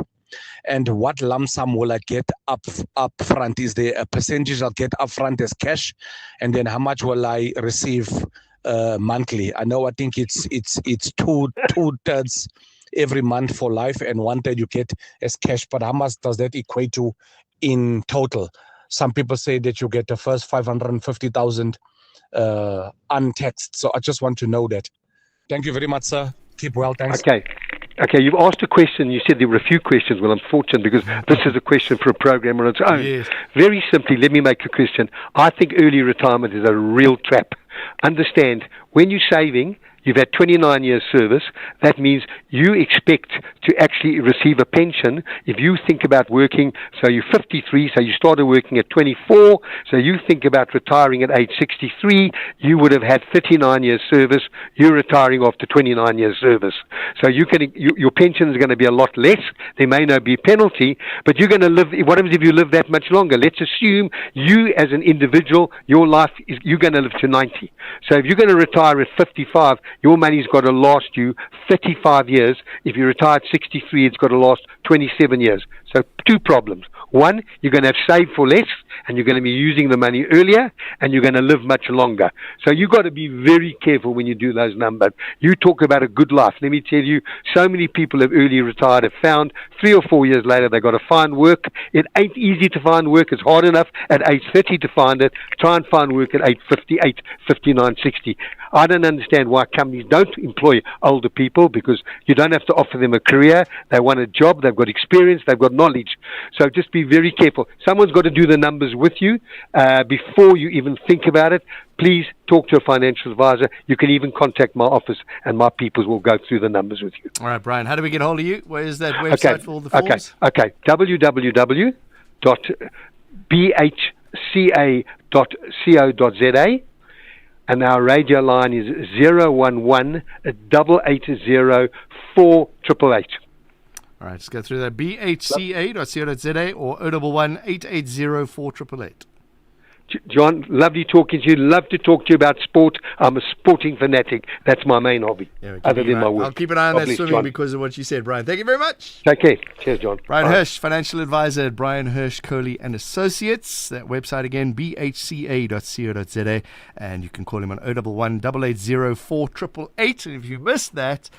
And what lump sum will I get up front? Is there a percentage I'll get up front as cash? And then how much will I receive monthly? I think it's two-thirds every month for life and 1/3 you get as cash. But how much does that equate to in total? Some people say that you get the first 550,000 untaxed. So I just want to know that. Thank you very much, sir. Keep well. Thanks. Okay, you've asked a question. You said there were a few questions. Well, unfortunate because this is a question for a program on its own. Yes. Very simply, let me make a question. I think early retirement is a real trap. Understand, when you're saving, you've had 29 years service. That means you expect to actually receive a pension. If you think about working, so you're 53, so you started working at 24, so you think about retiring at age 63, you would have had 39 years service. You're retiring after 29 years service. So your pension is going to be a lot less. There may not be a penalty, but you're going to live, what happens if you live that much longer? Let's assume you as an individual, your life, you're going to live to 90. So if you're going to retire at 55, your money's got to last you 35 years. If you retire at 63, it's got to last 27 years. So two problems. One, you're going to have saved for less, and you're going to be using the money earlier, and you're going to live much longer. So you've got to be very careful when you do those numbers. You talk about a good life. Let me tell you, so many people have early retired, have found 3 or 4 years later they've got to find work. It ain't easy to find work. It's hard enough at age 30 to find it. Try and find work at age 58, 59, 60. I don't understand why companies don't employ older people, because you don't have to offer them a career. They want a job. They've got experience. They've got knowledge. So just be very careful. Someone's got to do the numbers with you before you even think about it. Please talk to a financial advisor. You can even contact my office, and my people will go through the numbers with you. All right, Brian, how do we get hold of you? Where is that website for all the forms? Okay. www.bhca.co.za. And our radio line is 011-880-4888. All right, just go through that. bhca.co.za or 011-880-4888. John, lovely talking to you. Love to talk to you about sport. I'm a sporting fanatic. That's my main hobby, other than my work. I'll keep an eye on that swimming, John, because of what you said, Brian. Thank you very much. Take care. Cheers, John. Brian Hirsch, financial advisor at Brian Hirsch, Coley and Associates. That website again, bhca.co.za. And you can call him on 011-880-4888. And if you missed that,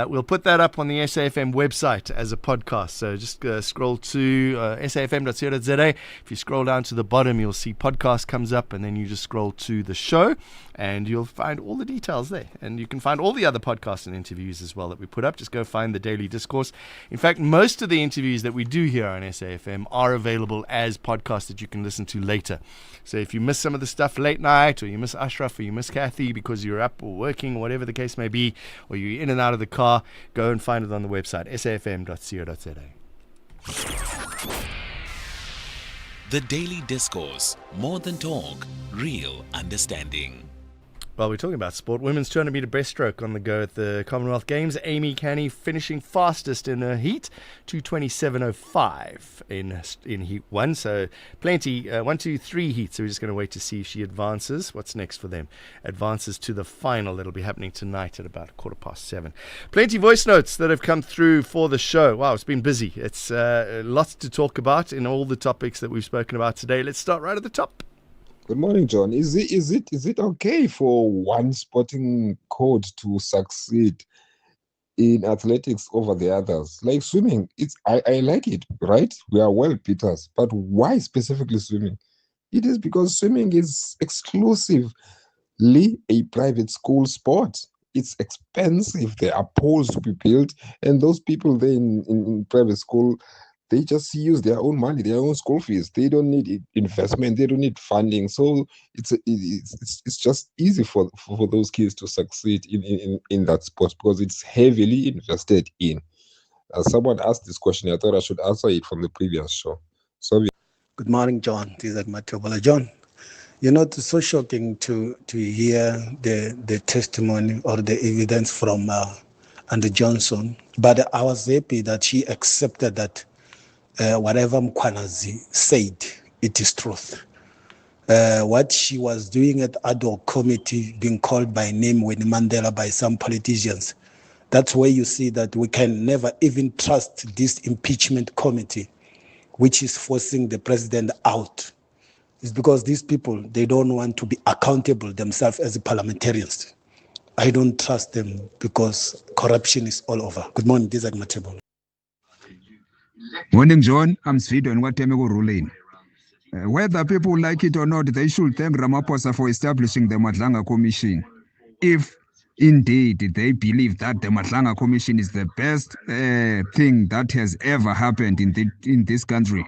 we'll put that up on the SAFM website as a podcast. So just scroll to safm.co.za. If you scroll down to the bottom, you'll see podcast comes up, and then you just scroll to the show and you'll find all the details there. And you can find all the other podcasts and interviews as well that we put up. Just go find the Daily Discourse. In fact, most of the interviews that we do here on SAFM are available as podcasts that you can listen to later. So if you miss some of the stuff late night, or you miss Ashraf, or you miss Kathy because you're up or working, whatever the case may be, or you're in and out of the car, go and find it on the website, safm.co.za. The Daily Discourse. More than talk, real understanding. Well, we're talking about sport. Women's 200 meter breaststroke on the go at the Commonwealth Games. Amy Canny finishing fastest in her heat, 2:27.05 in heat 1. So plenty, 1, 2, 3 heats. So we're just going to wait to see if she advances. What's next for them? Advances to the final. That'll be happening tonight at about 7:15. Plenty voice notes that have come through for the show. Wow, it's been busy. It's lots to talk about in all the topics that we've spoken about today. Let's start right at the top. Good morning, John. Is it okay for one sporting code to succeed in athletics over the others? Like swimming, I like it, right? We are well Peters, but why specifically swimming? It is because swimming is exclusively a private school sport. It's expensive. There are pools to be built, and those people there in private school, they just use their own money, their own school fees. They don't need investment. They don't need funding. So it's just easy for those kids to succeed in that sport because it's heavily invested in. As someone asked this question, I thought I should answer it from the previous show. So, good morning, John. This is Matobola. John, it's so shocking to hear the testimony or the evidence from Andrew Johnson. But I was happy that she accepted that whatever Mkwanazi said, it is truth. What she was doing at ad hoc committee, being called by name Winnie Mandela by some politicians, That's where you see that we can never even trust this impeachment committee, which is forcing the president out. It's because these people, they don't want to be accountable themselves as parliamentarians. I don't trust them because corruption is all over. Good morning, this is my table. Morning, John. I'm Svido and Watemego ruling. Whether people like it or not, they should thank Ramaphosa for establishing the Madlanga Commission. If indeed they believe that the Madlanga Commission is the best thing that has ever happened in this country.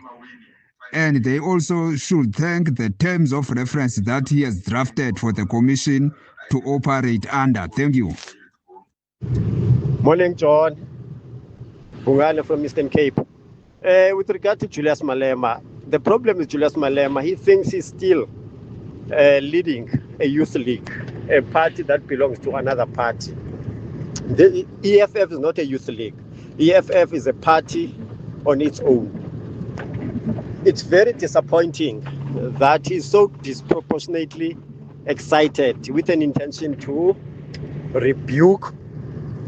And they also should thank the terms of reference that he has drafted for the commission to operate under. Thank you. Morning, John. Bungane from Eastern Cape. With regard to Julius Malema, the problem is Julius Malema, he thinks he's still leading a youth league, a party that belongs to another party. The EFF is not a youth league. EFF is a party on its own. It's very disappointing that he's so disproportionately excited with an intention to rebuke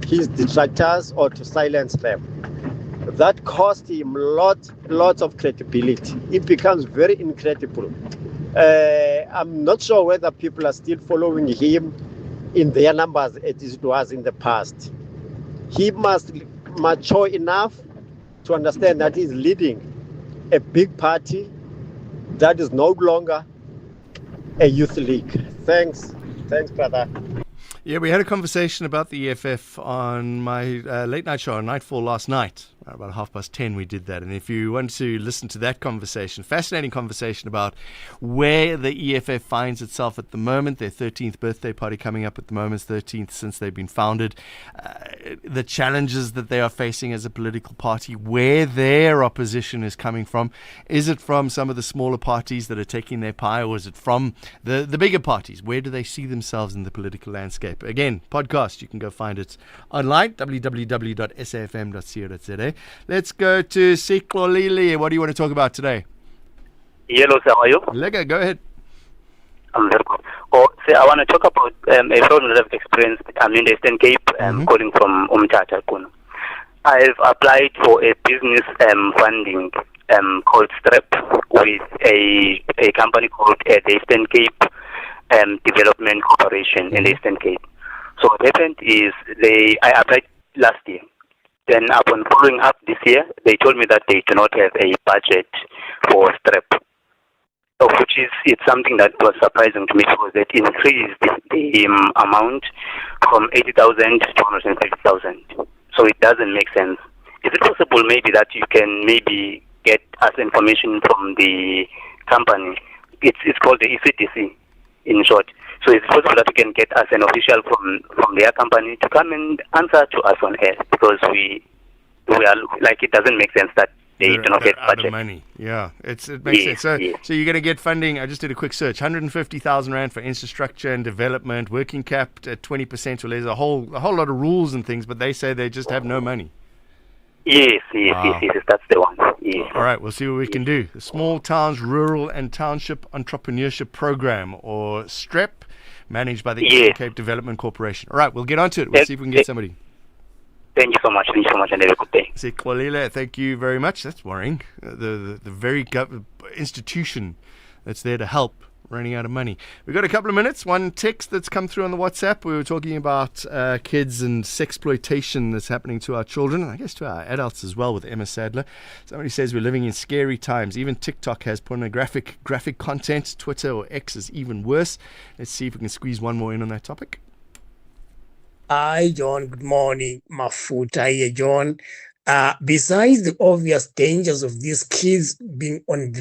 his detractors or to silence them. That cost him lots of credibility. It becomes very incredible. I'm not sure whether people are still following him in their numbers as it was in the past. He must mature enough to understand that he's leading a big party that is no longer a youth league. Thanks, brother. Yeah, we had a conversation about the EFF on my late night show on Nightfall last night. About 10:30 we did that. And if you want to listen to that conversation, fascinating conversation about where the EFF finds itself at the moment, their 13th birthday party coming up at the moment, 13th since they've been founded, the challenges that they are facing as a political party, where their opposition is coming from. Is it from some of the smaller parties that are taking their pie, or is it from the bigger parties? Where do they see themselves in the political landscape? Again, podcast, you can go find it online, www.SAfm.co.za. Let's go to Siklolile. What do you want to talk about today? Hello, sir. How are you? Lega, go ahead. I'm very good. I want to talk about a fraudulent I've experienced. I'm in the Eastern Cape. I'm calling from Umtata. I've applied for a business funding called STREP with a company called the Eastern Cape Development Corporation in the Eastern Cape. So what happened is I applied last year. Then upon following up this year, they told me that they do not have a budget for STREP, it's something that was surprising to me because they increased the amount from 80,000 to 150,000. So it doesn't make sense. Is it possible maybe that you can maybe get us information from the company? It's called the ECDC in short. So it's possible that we can get us an official from their company to come and answer to us on air, because we are like, it doesn't make sense that they do not get budget. Out of money. Yeah, it makes sense. So you're going to get funding. I just did a quick search. 150,000 rand for infrastructure and development, working cap at 20%. Well, there's a whole lot of rules and things, but they say they just have no money. Yes, that's the one. Yes. All right, we'll see what we can do. The Small Towns, Rural and Township Entrepreneurship Program, or STREP, managed by the Eastern Cape Development Corporation. All right, we'll get onto it. We'll see if we can get somebody. Thank you so much. And have a good day. Sikwalile, thank you very much. That's worrying. The very institution that's there to help running out of money. We've got a couple of minutes. One text that's come through on the WhatsApp. We were talking about kids and sexploitation that's happening to our children, and I guess to our adults as well, with Emma Sadler. Somebody says we're living in scary times. Even TikTok has graphic content. Twitter or X is even worse. Let's see if we can squeeze one more in on that topic. Hi, John. Good morning. Mafuta here, John. Besides the obvious dangers of these kids being on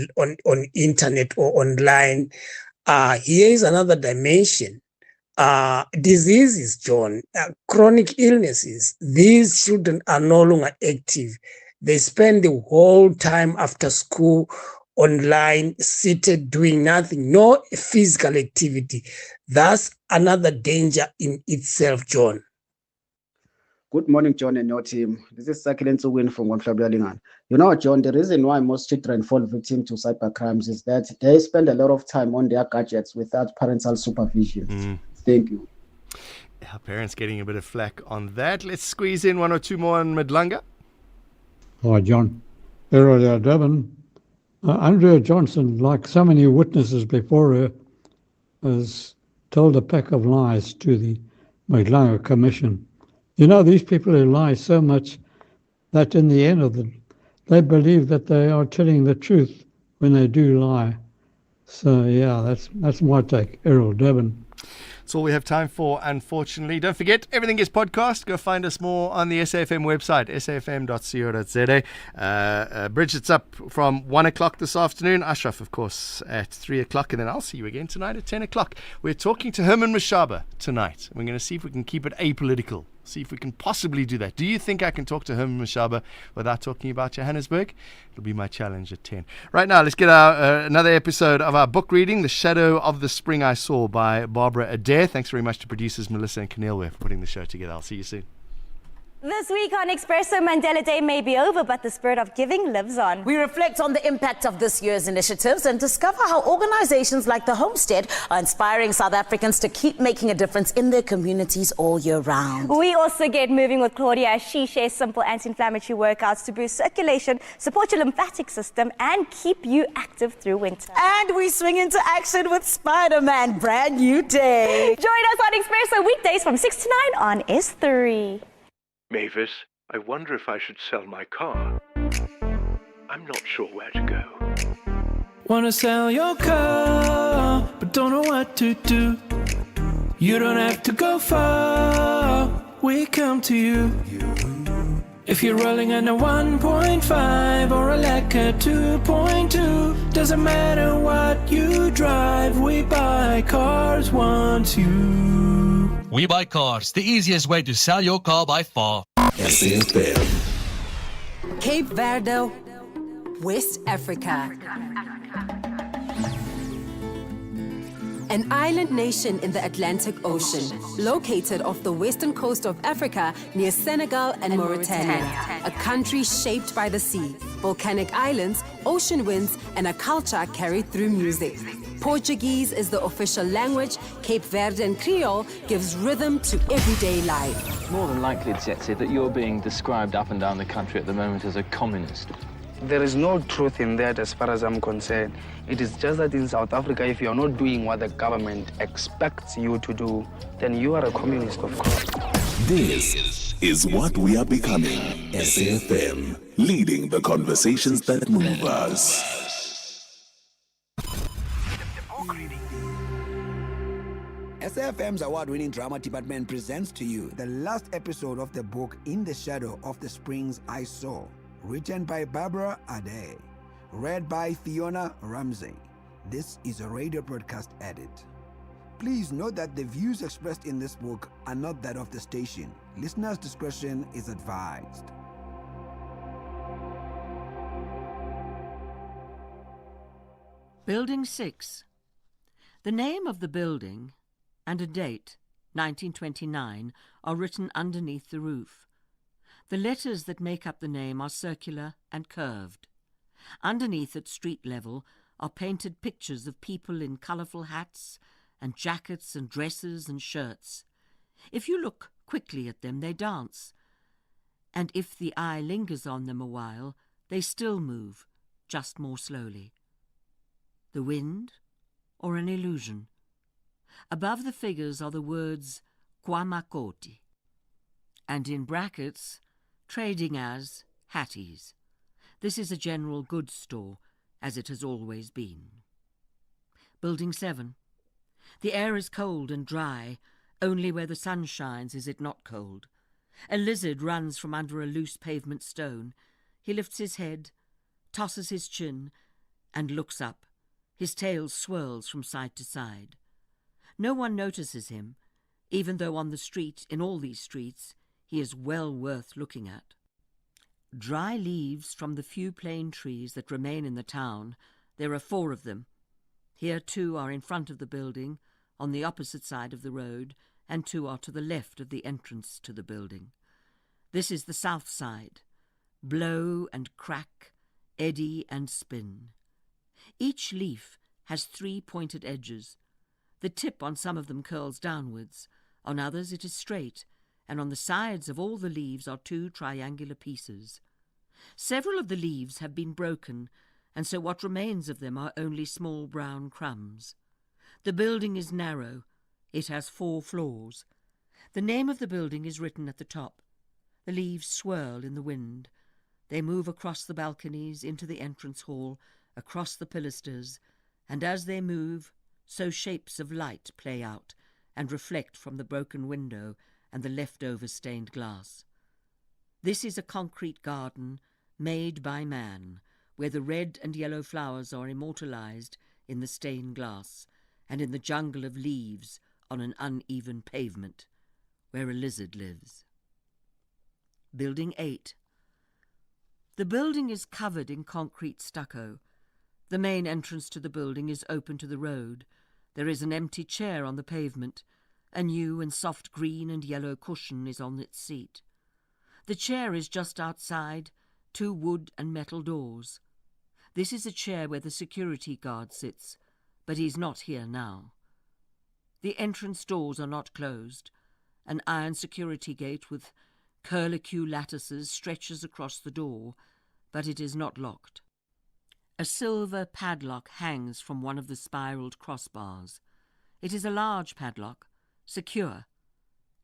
internet or online, here is another dimension. Diseases, John, chronic illnesses. These children are no longer active. They spend the whole time after school online, seated, doing nothing, no physical activity. That's another danger in itself, John. Good morning, John, and your team. This is Sakilin Win from Gonflabelingan. You know, John, the reason why most children fall victim to cybercrimes is that they spend a lot of time on their gadgets without parental supervision. Thank you. Our parents getting a bit of flack on that. Let's squeeze in one or two more on Madlanga. Hi, John. Earlier, Durban. Andrea Johnson, like so many witnesses before her, has told a pack of lies to the Madlanga Commission. You know, these people who lie so much that in the end of it, they believe that they are telling the truth when they do lie. So, yeah, that's my take. Errol Durban. That's all we have time for, unfortunately. Don't forget, everything is podcast. Go find us more on the SAFM website, safm.co.za. Bridget's up from 1 o'clock this afternoon. Ashraf, of course, at 3 o'clock. And then I'll see you again tonight at 10 o'clock. We're talking to Herman Mashaba tonight. We're going to see if we can keep it apolitical. See if we can possibly do that. Do you think I can talk to Herman Mashaba without talking about Johannesburg? It'll be my challenge at 10. Right now, let's get another episode of our book reading, The Shadow of the Spring I Saw by Barbara Adair. Thanks very much to producers Melissa and Keneilwe for putting the show together. I'll see you soon. This week on Expresso, Mandela Day may be over, but the spirit of giving lives on. We reflect on the impact of this year's initiatives and discover how organizations like the Homestead are inspiring South Africans to keep making a difference in their communities all year round. We also get moving with Claudia as she shares simple anti-inflammatory workouts to boost circulation, support your lymphatic system, and keep you active through winter. And we swing into action with Spider-Man, brand new day. Join us on Expresso weekdays from 6 to 9 on S3. Mavis, I wonder if I should sell my car. I'm not sure where to go. Wanna sell your car, but don't know what to do. You don't have to go far, we come to you. If you're rolling on a 1.5 or a Lacquer 2.2, doesn't matter what you drive, we buy cars once you. We Buy Cars, the easiest way to sell your car by far. SAFM. Cape Verde, West Africa. An island nation in the Atlantic Ocean, located off the western coast of Africa near Senegal and Mauritania. A country shaped by the sea, volcanic islands, ocean winds, and a culture carried through music. Portuguese is the official language. Cape Verdean Creole gives rhythm to everyday life. More than likely, Tsetse, that you're being described up and down the country at the moment as a communist. There is no truth in that as far as I'm concerned. It is just that in South Africa, if you're not doing what the government expects you to do, then you are a communist, of course. This is what we are becoming. SAFM, leading the conversations that move us. SAFM's award-winning drama department presents to you the last episode of the book In the Shadow of the Springs I Saw, written by Barbara Adair, read by Fiona Ramsey. This is a radio broadcast edit. Please note that the views expressed in this book are not that of the station. Listeners' discretion is advised. Building 6. The name of the building and a date, 1929, are written underneath the roof. The letters that make up the name are circular and curved. Underneath at street level are painted pictures of people in colourful hats and jackets and dresses and shirts. If you look quickly at them, they dance. And if the eye lingers on them a while, they still move, just more slowly. The wind or an illusion? Above the figures are the words Kwamakoti, and in brackets, trading as Hatties. This is a general goods store, as it has always been. Building 7. The air is cold and dry. Only where the sun shines is it not cold. A lizard runs from under a loose pavement stone. He lifts his head, tosses his chin, and looks up. His tail swirls from side to side. No one notices him, even though on the street, in all these streets, he is well worth looking at. Dry leaves from the few plane trees that remain in the town. There are 4 of them. Here 2 are in front of the building, on the opposite side of the road, and 2 are to the left of the entrance to the building. This is the south side. Blow and crack, eddy and spin. Each leaf has 3 pointed edges. The tip on some of them curls downwards. On others it is straight, and on the sides of all the leaves are 2 triangular pieces. Several of the leaves have been broken, and so what remains of them are only small brown crumbs. The building is narrow. It has 4 floors. The name of the building is written at the top. The leaves swirl in the wind. They move across the balconies, into the entrance hall, across the pilasters, and as they move, so shapes of light play out and reflect from the broken window and the leftover stained glass. This is a concrete garden made by man, where the red and yellow flowers are immortalized in the stained glass and in the jungle of leaves on an uneven pavement, where a lizard lives. Building 8. The building is covered in concrete stucco. The main entrance to the building is open to the road. There is an empty chair on the pavement. A new and soft green and yellow cushion is on its seat. The chair is just outside, 2 wood and metal doors. This is a chair where the security guard sits, but he's not here now. The entrance doors are not closed. An iron security gate with curlicue lattices stretches across the door, but it is not locked. A silver padlock hangs from one of the spiraled crossbars. It is a large padlock, secure.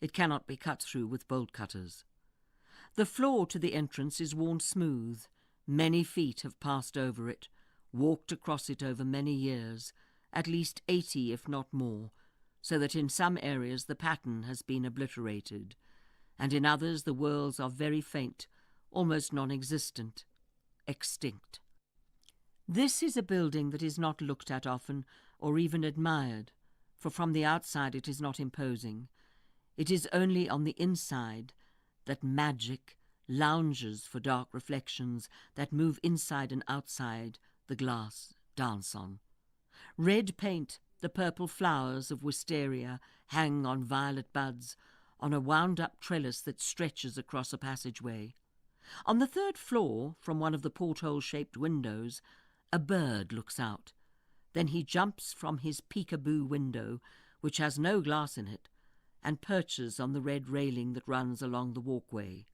It cannot be cut through with bolt cutters. The floor to the entrance is worn smooth. Many feet have passed over it, walked across it over many years, at least 80 if not more, so that in some areas the pattern has been obliterated, and in others the whorls are very faint, almost non-existent, extinct. This is a building that is not looked at often or even admired, for from the outside it is not imposing. It is only on the inside that magic lounges for dark reflections that move inside and outside the glass dance on. Red paint, the purple flowers of wisteria hang on violet buds on a wound-up trellis that stretches across a passageway. On the 3rd floor, from one of the porthole-shaped windows, a bird looks out. Then he jumps from his peekaboo window, which has no glass in it, and perches on the red railing that runs along the walkway.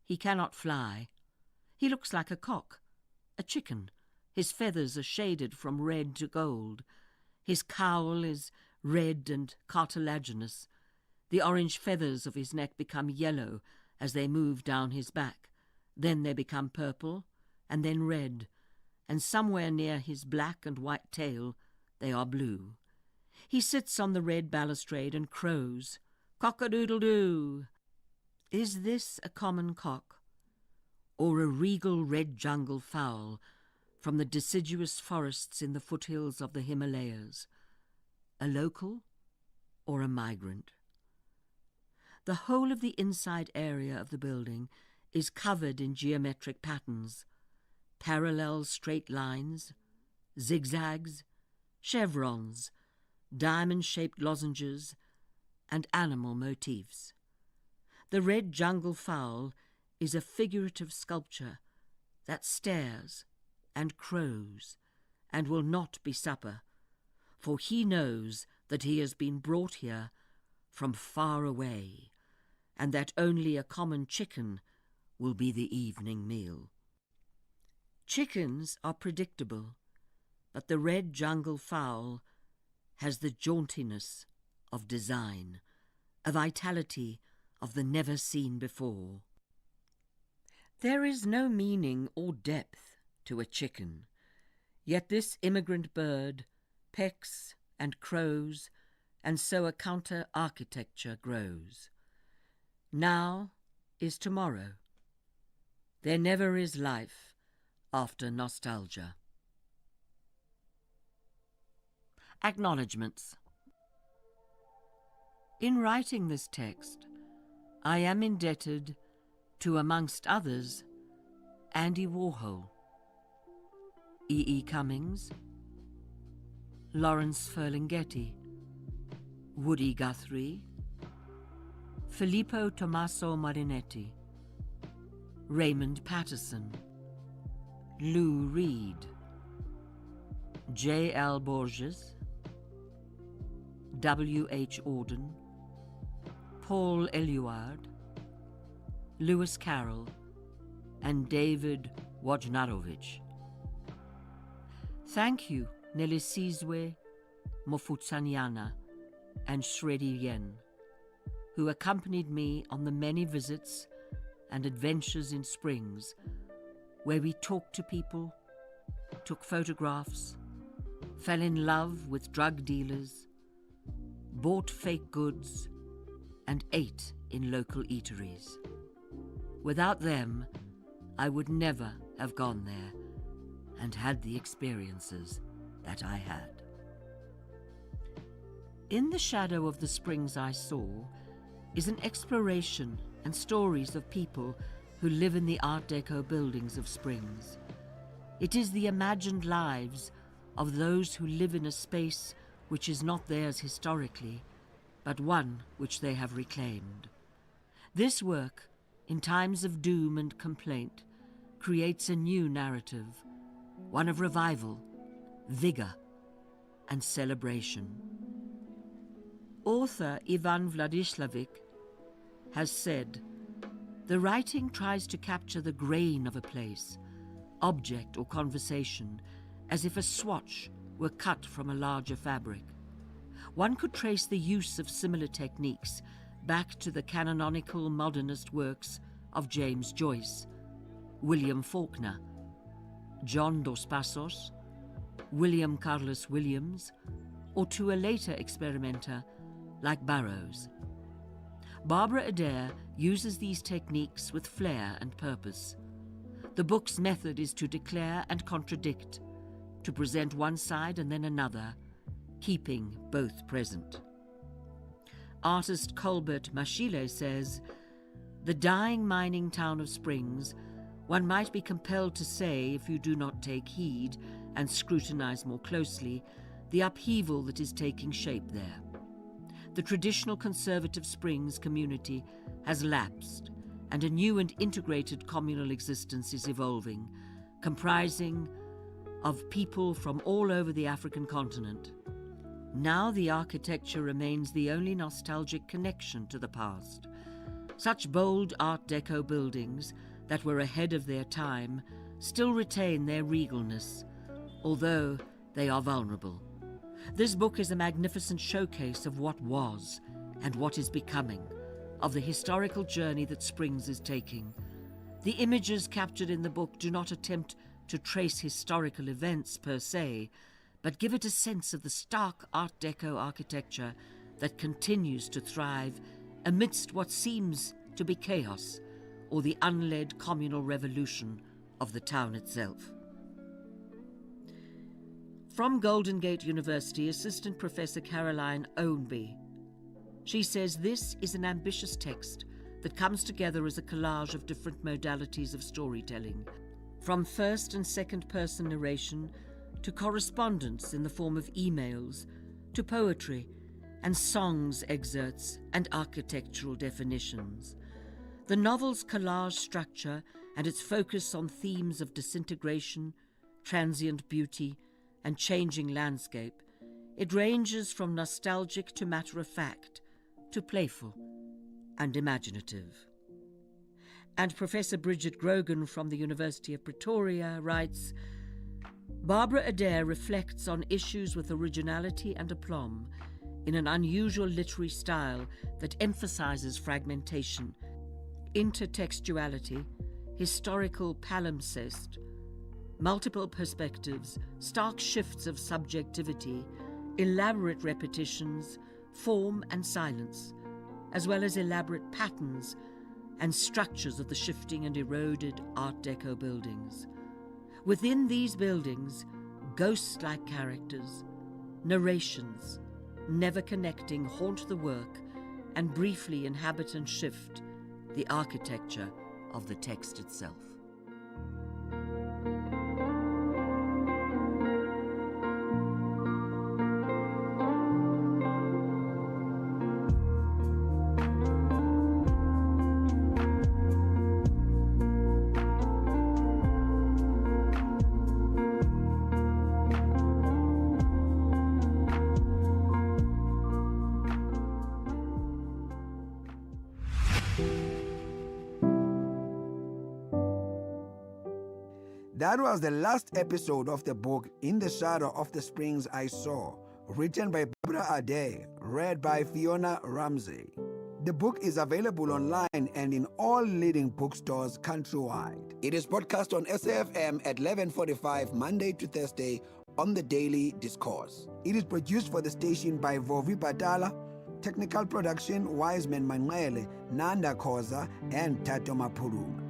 He cannot fly. He looks like a cock, a chicken. His feathers are shaded from red to gold. His cowl is red and cartilaginous. The orange feathers of his neck become yellow as they move down his back. Then they become purple, and then red, and somewhere near his black and white tail they are blue. He sits on the red balustrade and crows, "Cock-a-doodle-doo." Is this a common cock, or a regal red jungle fowl from the deciduous forests in the foothills of the Himalayas? A local or a migrant? The whole of the inside area of the building is covered in geometric patterns, parallel straight lines, zigzags, chevrons, diamond-shaped lozenges, and animal motifs. The red jungle fowl is a figurative sculpture that stares and crows and will not be supper, for he knows that he has been brought here from far away, and that only a common chicken will be the evening meal. Chickens are predictable, but the red jungle fowl has the jauntiness of design, a vitality of the never-seen-before. There is no meaning or depth to a chicken, yet this immigrant bird pecks and crows, and so a counter-architecture grows. Now is tomorrow. There never is life after nostalgia. Acknowledgements. In writing this text, I am indebted to, amongst others, Andy Warhol, E. Cummings, Lawrence Ferlinghetti, Woody Guthrie, Filippo Tommaso Marinetti, Raymond Patterson, Lou Reed, J. L. Borges, W. H. Auden, Paul Eluard, Lewis Carroll, and David Wojnarowicz. Thank you, Nelisizwe Mofutsanyana and Shredi Yen, who accompanied me on the many visits and adventures in Springs, where we talked to people, took photographs, fell in love with drug dealers, bought fake goods, and ate in local eateries. Without them, I would never have gone there and had the experiences that I had. In the shadow of the Springs I saw is an exploration and stories of people who live in the Art Deco buildings of Springs. It is the imagined lives of those who live in a space which is not theirs historically, but one which they have reclaimed. This work, in times of doom and complaint, creates a new narrative, one of revival, vigor, and celebration. Author Ivan Vladislavic has said, "The writing tries to capture the grain of a place, object or conversation, as if a swatch were cut from a larger fabric. One could trace the use of similar techniques back to the canonical modernist works of James Joyce, William Faulkner, John Dos Passos, William Carlos Williams, or to a later experimenter like Burroughs. Barbara Adair uses these techniques with flair and purpose. The book's method is to declare and contradict, to present one side and then another, keeping both present." Artist Colbert Mashile says, "The dying mining town of Springs, one might be compelled to say, if you do not take heed and scrutinize more closely, the upheaval that is taking shape there. The traditional conservative Springs community has lapsed, and a new and integrated communal existence is evolving, comprising of people from all over the African continent. Now the architecture remains the only nostalgic connection to the past. Such bold Art Deco buildings that were ahead of their time still retain their regalness, although they are vulnerable. This book is a magnificent showcase of what was and what is becoming, of the historical journey that Springs is taking. The images captured in the book do not attempt to trace historical events per se, but give it a sense of the stark Art Deco architecture that continues to thrive amidst what seems to be chaos or the unled communal revolution of the town itself." From Golden Gate University, Assistant Professor Caroline Ownby. She says this is an ambitious text that comes together as a collage of different modalities of storytelling, from first and second person narration to correspondence in the form of emails, to poetry and songs excerpts and architectural definitions. The novel's collage structure and its focus on themes of disintegration, transient beauty, and changing landscape, it ranges from nostalgic to matter-of-fact, to playful and imaginative. And Professor Bridget Grogan from the University of Pretoria writes, "Barbara Adair reflects on issues with originality and aplomb in an unusual literary style that emphasizes fragmentation, intertextuality, historical palimpsest, multiple perspectives, stark shifts of subjectivity, elaborate repetitions, form and silence, as well as elaborate patterns and structures of the shifting and eroded Art Deco buildings. Within these buildings, ghost-like characters, narrations, never connecting, haunt the work and briefly inhabit and shift the architecture of the text itself." That was the last episode of the book In the Shadow of the Springs I Saw, written by Barbara Ade, read by Fiona Ramsey. The book is available online and in all leading bookstores countrywide. It is broadcast on SAFM at 11:45 Monday to Thursday on the Daily Discourse. It is produced for the station by Vovi Batala, technical production Wiseman Manwele, Nanda Koza, and Tato Mapuruma.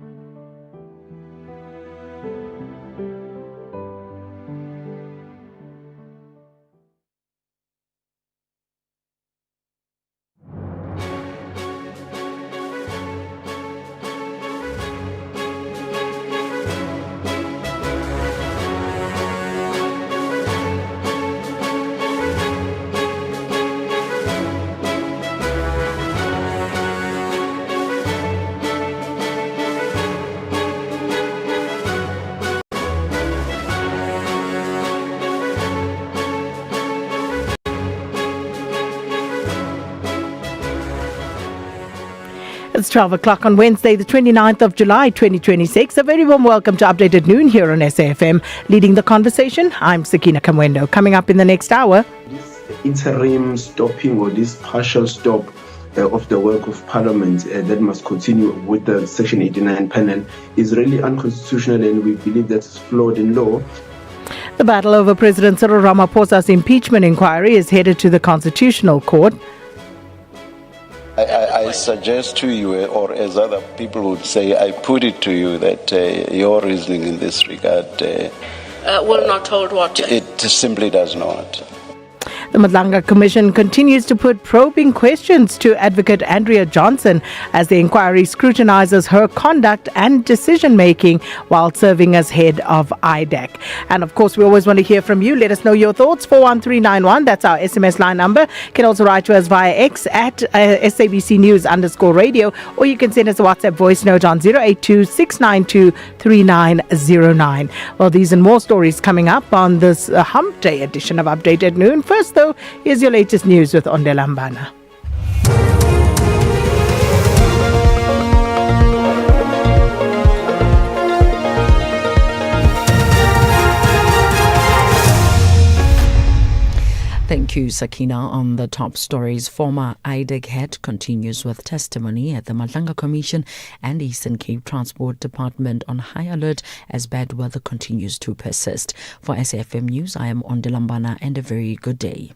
It's 12 o'clock on Wednesday, the 29th of July, 2026. A very warm welcome to Updated Noon here on SAFM. Leading the conversation, I'm Sakina Kamwendo. Coming up in the next hour. This interim stopping or this partial stop of the work of Parliament that must continue with the Section 89 panel is really unconstitutional, and we believe that it's flawed in law. The battle over President Cyril Ramaphosa's impeachment inquiry is headed to the Constitutional Court. I suggest to you, or as other people would say, I put it to you that your reasoning in this regard will not hold water. It simply does not. The Madlanga Commission continues to put probing questions to Advocate Andrea Johnson as the inquiry scrutinizes her conduct and decision-making while serving as head of IDAC. And of course, we always want to hear from you. Let us know your thoughts. 41391, that's our SMS line number. You can also write to us via X at SABC News_radio, or you can send us a WhatsApp voice note on 082-692-3909. Well, these and more stories coming up on this Hump Day edition of Updated Noon. First, though, here's your latest news with Ondelambana. Thank you, Sakina. On the top stories, former IDAC head continues with testimony at the Madlanga Commission and Eastern Cape Transport Department on high alert as bad weather continues to persist. For SAFM News, I am Ondelambana, and a very good day.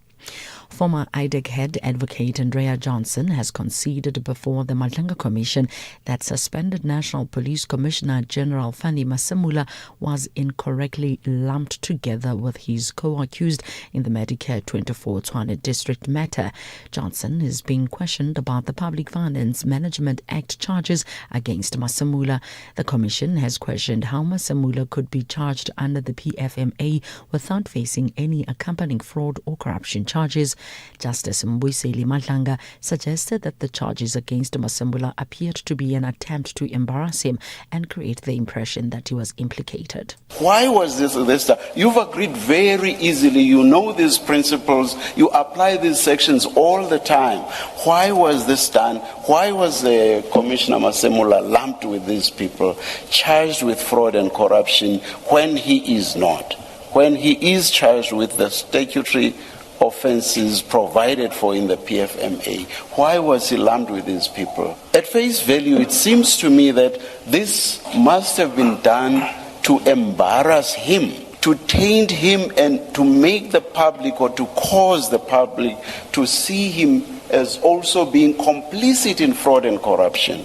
Former IDAC head Advocate Andrea Johnson has conceded before the Madlanga Commission that suspended National Police Commissioner General Fani Masemula was incorrectly lumped together with his co-accused in the Medicare 24 Tshwane district matter. Johnson is being questioned about the Public Finance Management Act charges against Masemula. The Commission has questioned how Masemula could be charged under the PFMA without facing any accompanying fraud or corruption charges. Justice Mbuyiseli Madlanga suggested that the charges against Masemula appeared to be an attempt to embarrass him and create the impression that he was implicated. Why was this? You've agreed very easily. You know these principles. You apply these sections all the time. Why was this done? Why was Commissioner Masemula lumped with these people, charged with fraud and corruption when he is not? When he is charged with the statutory offenses provided for in the PFMA. Why was he lumped with these people? At face value, it seems to me that this must have been done to embarrass him, to taint him, and to make the public, or to cause the public to see him as also being complicit in fraud and corruption.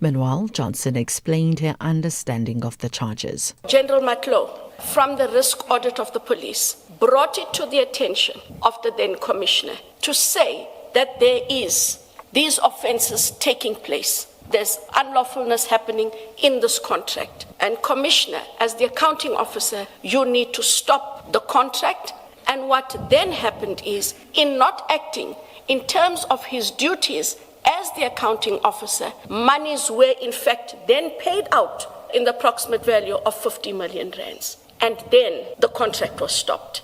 Meanwhile, Johnson explained her understanding of the charges. General Matlow, from the risk audit of the police, brought it to the attention of the then commissioner to say that there is these offences taking place. There's unlawfulness happening in this contract. And commissioner, as the accounting officer, you need to stop the contract. And what then happened is, in not acting in terms of his duties as the accounting officer, monies were in fact then paid out in the approximate value of 50 million rands. And then the contract was stopped.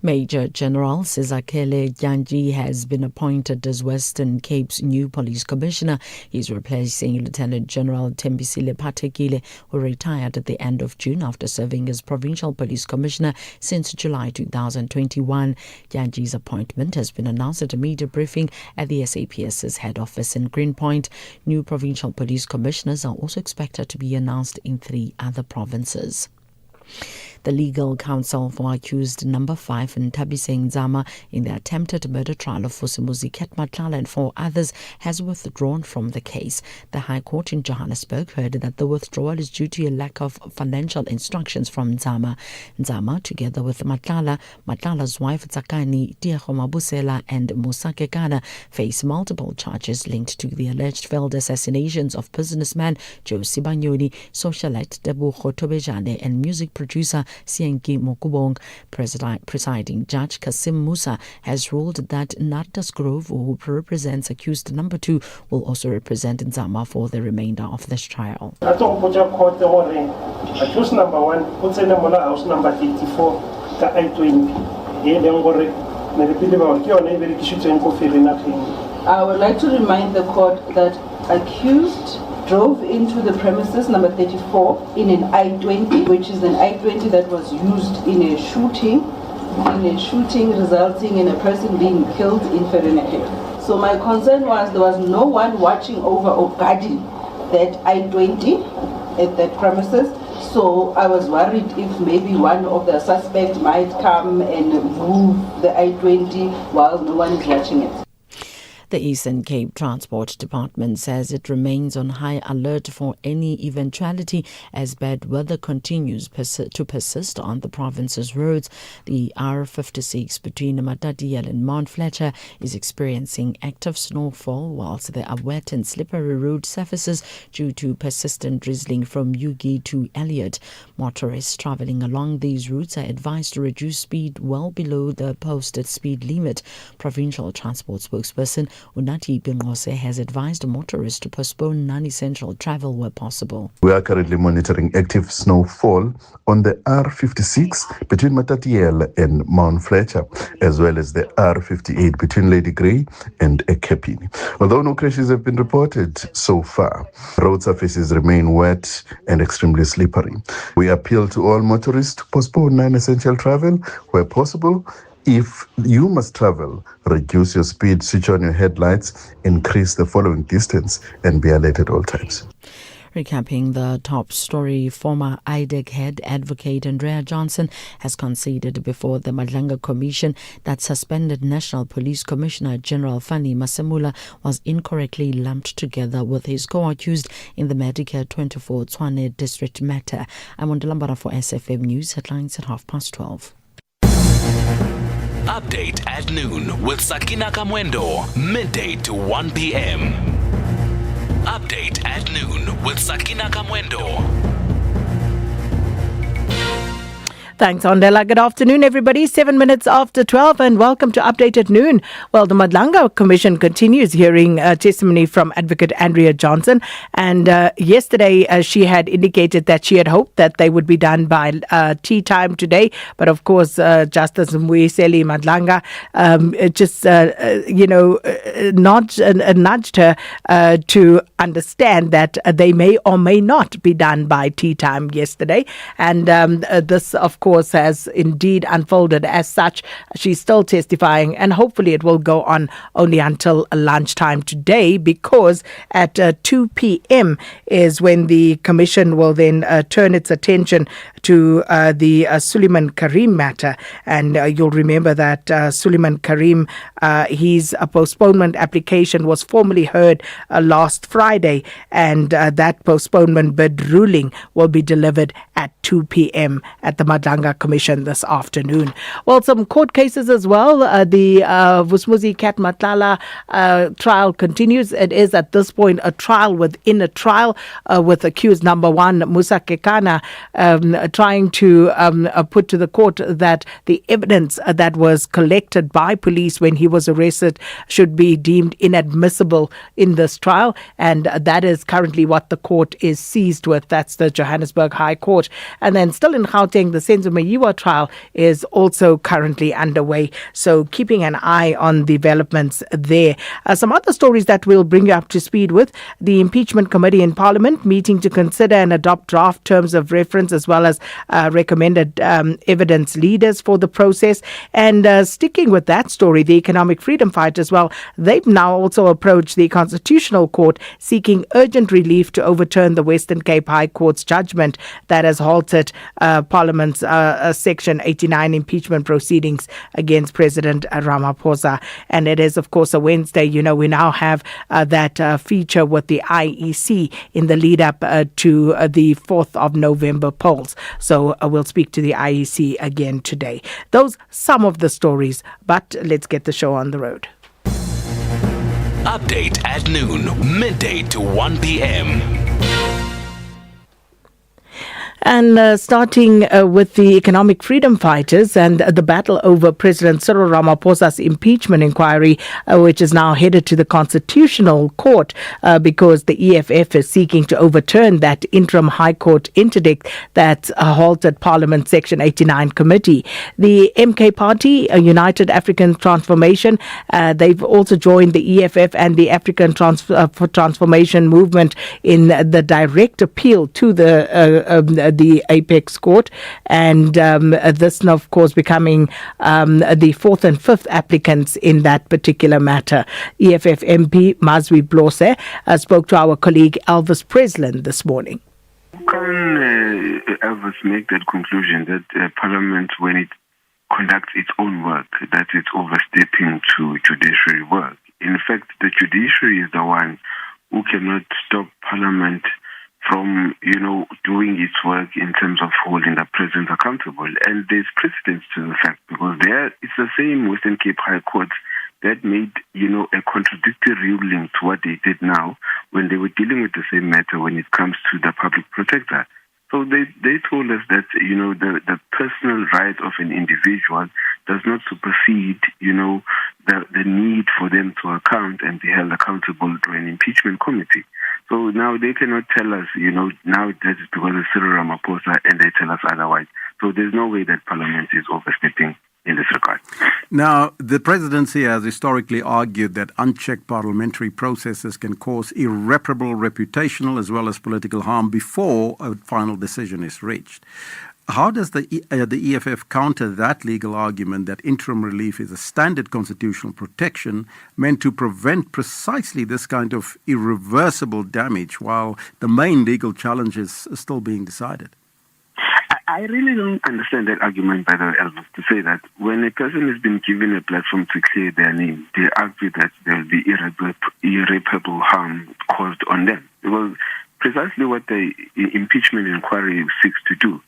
Major General Sizakele Gyanji has been appointed as Western Cape's new police commissioner. He's replacing Lieutenant General Tembisile Patekile, who retired at the end of June after serving as provincial police commissioner since July 2021. Gyanji's appointment has been announced at a media briefing at the SAPS's head office in Greenpoint. New provincial police commissioners are also expected to be announced in 3 other provinces. The legal counsel for accused number 5 in Tabiseng Zama in the attempted murder trial of Vusimuzi Ketmatlala and 4 others has withdrawn from the case. The High Court in Johannesburg heard that the withdrawal is due to a lack of financial instructions from Zama. Zama, together with Matlala's wife Tsakani, Diego Mabusela and Musa Kekana, face multiple charges linked to the alleged failed assassinations of businessman Joe Sibanyoni, socialite Debucho Tobejane and music producer Sienki Mokubong. Presiding Judge Kasim Musa has ruled that Nardas Grove, who represents accused number 2, will also represent Nzama for the remainder of this trial. Accused number 1 puts in the house number 84 ka I-20. I would like to remind the court that accused drove into the premises number 34 in an I-20, which is an I-20 that was used in a shooting resulting in a person being killed in Vereeniging. So my concern was there was no one watching over or guarding that I-20 at that premises. So I was worried if maybe one of the suspects might come and move the I-20 while no one is watching it. The Eastern Cape Transport Department says it remains on high alert for any eventuality as bad weather continues to persist on the province's roads. The R56 between Matatiele and Mount Fletcher is experiencing active snowfall, whilst there are wet and slippery road surfaces due to persistent drizzling from Yugi to Elliot. Motorists travelling along these routes are advised to reduce speed well below the posted speed limit. Provincial Transport spokesperson Unati Bingose has advised motorists to postpone non-essential travel where possible. We are currently monitoring active snowfall on the R56 between Matatiele and Mount Fletcher, as well as the R58 between Lady Grey and Ekepini. Although no crashes have been reported so far, road surfaces remain wet and extremely slippery. We appeal to all motorists to postpone non-essential travel where possible. If you must travel, reduce your speed, switch on your headlights, increase the following distance, and be alert at all times. Recapping the top story, former IDEC head advocate Andrea Johnson has conceded before the Madlanga Commission that suspended National Police Commissioner General Fanny Masemula was incorrectly lumped together with his co-accused in the Medicare 24 Tshwane district matter. I'm on Delambara for SFM News, headlines at 12:30. Update at noon with Sakina Kamwendo, midday to 1 p.m. Update at noon with Sakina Kamwendo. Thanks, Ondela. Good afternoon, everybody. 7 minutes after 12, and welcome to Update at Noon. Well, the Madlanga Commission continues hearing testimony from Advocate Andrea Johnson. And yesterday, she had indicated that she had hoped that they would be done by tea time today. But of course, Justice Mbuiseli Madlanga nudged her to understand that they may or may not be done by tea time yesterday. And this, of course, has indeed unfolded as such. She's still testifying, and hopefully it will go on only until lunchtime today, because at 2 p.m. is when the commission will then turn its attention to the Suleiman Karim matter. And you'll remember that Suleiman Karim, his postponement application was formally heard last Friday, and that postponement bid ruling will be delivered at 2 p.m. at the Madlanga Commission this afternoon. Well, some court cases as well. The Vusimuzi Ketmatlala trial continues. It is at this point a trial within a trial with accused number 1, Musa Kekana, trying to put to the court that the evidence that was collected by police when he was arrested should be deemed inadmissible in this trial, and that is currently what the court is seized with. That's the Johannesburg High Court. And then still in Gauteng, the Senzo Mayiwa trial is also currently underway, so keeping an eye on developments there. Some other stories that we'll bring you up to speed with: the impeachment committee in Parliament meeting to consider and adopt draft terms of reference as well as recommended evidence leaders for the process. And sticking with that story, the economic freedom fight as well, they've now also approached the Constitutional Court seeking urgent relief to overturn the Western Cape High Court's judgment that has halted Parliament's Section 89 impeachment proceedings against President Ramaphosa. And it is, of course, a Wednesday. You know, we now have that feature with the IEC in the lead up to the 4th of November polls. So we'll speak to the IEC again today. Those some of the stories, but let's get the show on the road. Update at noon, midday to 1 p.m. And starting with the economic freedom fighters and the battle over President Cyril Ramaphosa's impeachment inquiry, which is now headed to the Constitutional Court because the EFF is seeking to overturn that interim High Court interdict that halted Parliament's Section 89 committee. The MK Party, United African Transformation, they've also joined the EFF and the African Transformation Movement in the direct appeal to the Apex Court, and this, of course, becoming the fourth and fifth applicants in that particular matter. EFF MP Mazwi Blose spoke to our colleague Elvis Presland this morning. Can Elvis make that conclusion that Parliament, when it conducts its own work, that it's overstepping to judiciary work? In fact, the judiciary is the one who cannot stop Parliament from, doing its work in terms of holding the president accountable. And there's precedence to the fact, because it's the same Western Cape High Court that made, a contradictory ruling to what they did now when they were dealing with the same matter when it comes to the public protector. So they told us that, the personal right of an individual does not supersede, the need for them to account and be held accountable to an impeachment committee. So now they cannot tell us, now that it's because of Cyril Ramaphosa, and they tell us otherwise. So there's no way that Parliament is overstepping in this regard. Now, the presidency has historically argued that unchecked parliamentary processes can cause irreparable reputational as well as political harm before a final decision is reached. How does the EFF counter that legal argument that interim relief is a standard constitutional protection meant to prevent precisely this kind of irreversible damage while the main legal challenge is still being decided? I really don't understand that argument by the Elvis to say that when a person has been given a platform to clear their name, they argue that there will be irreparable harm caused on them. Because precisely what the impeachment inquiry seeks to do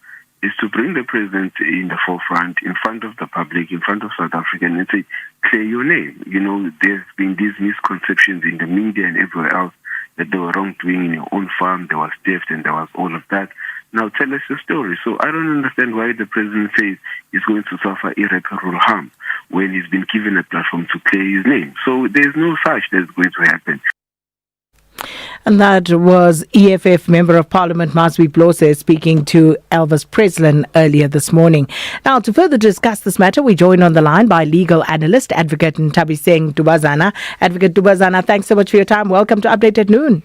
is to bring the president in the forefront, in front of the public, in front of South Africa, and say, clear your name. There's been these misconceptions in the media and everywhere else that there were wrongdoing in your own farm, there was theft, and there was all of that. Now tell us your story. So I don't understand why the president says he's going to suffer irreparable harm when he's been given a platform to clear his name. So there's no such that's going to happen. And that was EFF Member of Parliament Mazwi Blose speaking to Elvis Presland earlier this morning. Now, to further discuss this matter, we join on the line by legal analyst, Advocate Ntabiseng Dubazana. Advocate Dubazana, thanks so much for your time. Welcome to Update at Noon.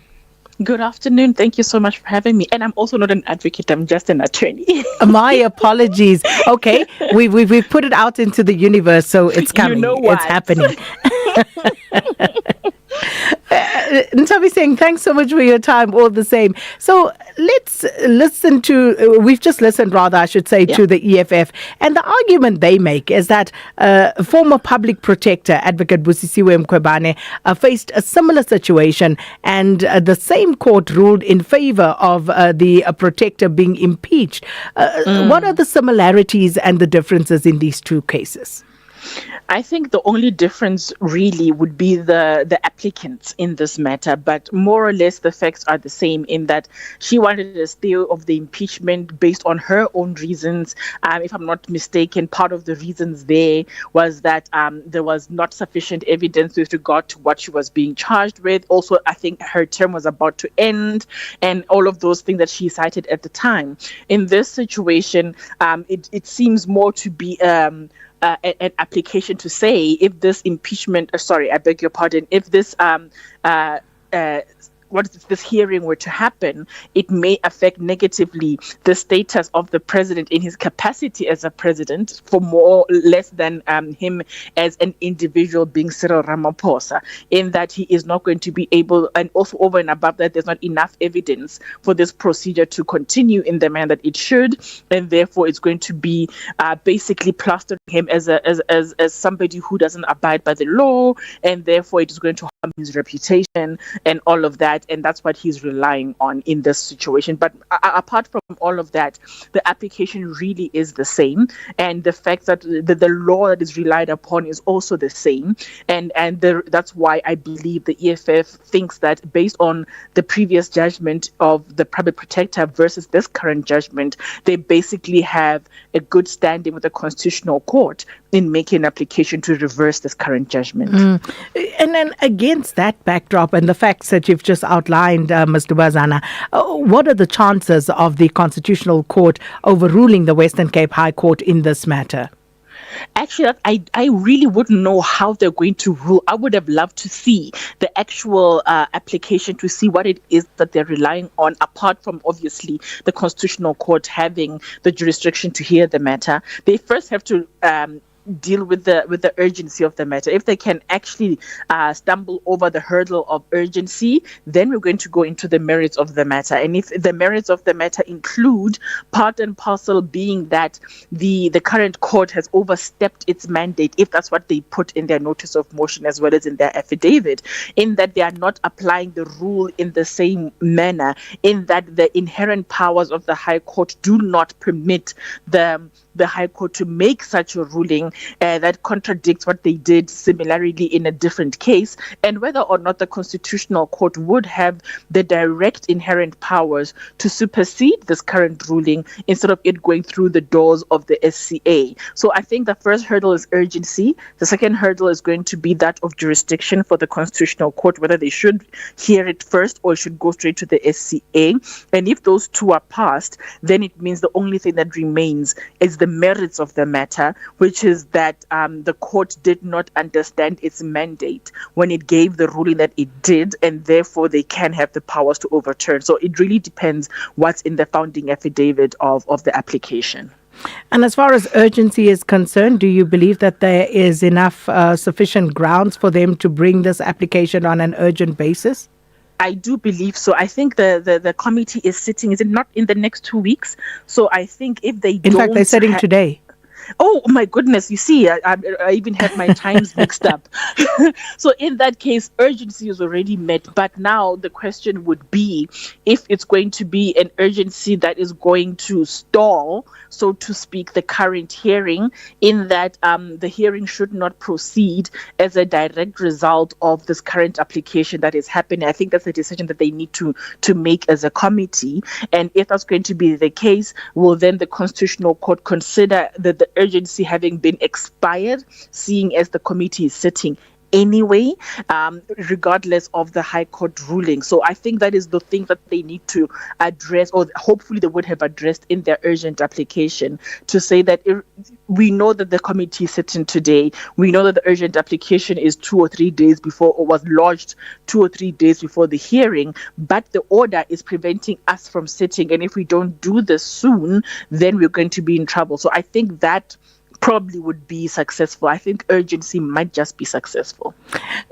Good afternoon. Thank you so much for having me. And I'm also not an advocate. I'm just an attorney. My apologies. Okay, we've put it out into the universe, so it's coming. You know what? It's happening. Ntabiseng, thanks so much for your time all the same. So let's listen to, we've just listened rather, I should say, to the EFF. And the argument they make is that former public protector, Advocate Busisiwe Mkhwebane, faced a similar situation, and the same court ruled in favor of the protector being impeached. What are the similarities and the differences in these two cases? I think the only difference really would be the applicants in this matter, but more or less the facts are the same in that she wanted a stay of the impeachment based on her own reasons. If I'm not mistaken, part of the reasons there was that there was not sufficient evidence with regard to what she was being charged with. Also, I think her term was about to end and all of those things that she cited at the time. In this situation, it seems more to be an application to say if this impeachment, I beg your pardon, if this this hearing were to happen, it may affect negatively the status of the president in his capacity as a president for more less than him as an individual being Cyril Ramaphosa, in that he is not going to be able, and also over and above that, there's not enough evidence for this procedure to continue in the manner that it should, and therefore it's going to be basically plastering him as somebody who doesn't abide by the law, and therefore it is going to harm his reputation and all of that. And that's what he's relying on in this situation. But apart from all of that, the application really is the same. And the fact that the law that is relied upon is also the same. And that's why I believe the EFF thinks that based on the previous judgment of the public protector versus this current judgment, they basically have a good standing with the Constitutional Court in making an application to reverse this current judgment. And then against that backdrop and the facts that you've just outlined, Mr. Bazana, what are the chances of the Constitutional Court overruling the Western Cape High Court in this matter? Actually, I really wouldn't know how they're going to rule. I would have loved to see the actual application to see what it is that they're relying on, apart from obviously the Constitutional Court having the jurisdiction to hear the matter. They first have to deal with the urgency of the matter. If they can actually stumble over the hurdle of urgency, then we're going to go into the merits of the matter. And if the merits of the matter include part and parcel being that the current court has overstepped its mandate, if that's what they put in their notice of motion as well as in their affidavit, in that they are not applying the rule in the same manner, in that the inherent powers of the High Court do not permit the High Court to make such a ruling that contradicts what they did similarly in a different case, and whether or not the Constitutional Court would have the direct inherent powers to supersede this current ruling instead of it going through the doors of the SCA. So I think the first hurdle is urgency. The second hurdle is going to be that of jurisdiction for the Constitutional Court, whether they should hear it first or should go straight to the SCA. And if those two are passed, then it means the only thing that remains is the merits of the matter, which is that the court did not understand its mandate when it gave the ruling that it did, and therefore they can have the powers to overturn. So it really depends what's in the founding affidavit of the application. And as far as urgency is concerned, do you believe that there is enough sufficient grounds for them to bring this application on an urgent basis? I do believe so. I think the committee is sitting, is it not in the next 2 weeks? So I think if they In fact, they're sitting today. Oh my goodness, you see, I even had my times mixed up. So in that case, urgency is already met. But now the question would be if it's going to be an urgency that is going to stall, so to speak, the current hearing, in that the hearing should not proceed as a direct result of this current application that is happening. I think that's a decision that they need to make as a committee. And if that's going to be the case, will then the Constitutional Court consider that the urgency having been expired, seeing as the committee is sitting anyway, regardless of the High Court ruling. So I think that is the thing that they need to address, or hopefully they would have addressed in their urgent application, to say that we know that the committee is sitting today. We know that the urgent application is 2 or 3 days before, or was lodged 2 or 3 days before the hearing, but the order is preventing us from sitting. And if we don't do this soon, then we're going to be in trouble. So I think that probably would be successful. I think urgency might just be successful.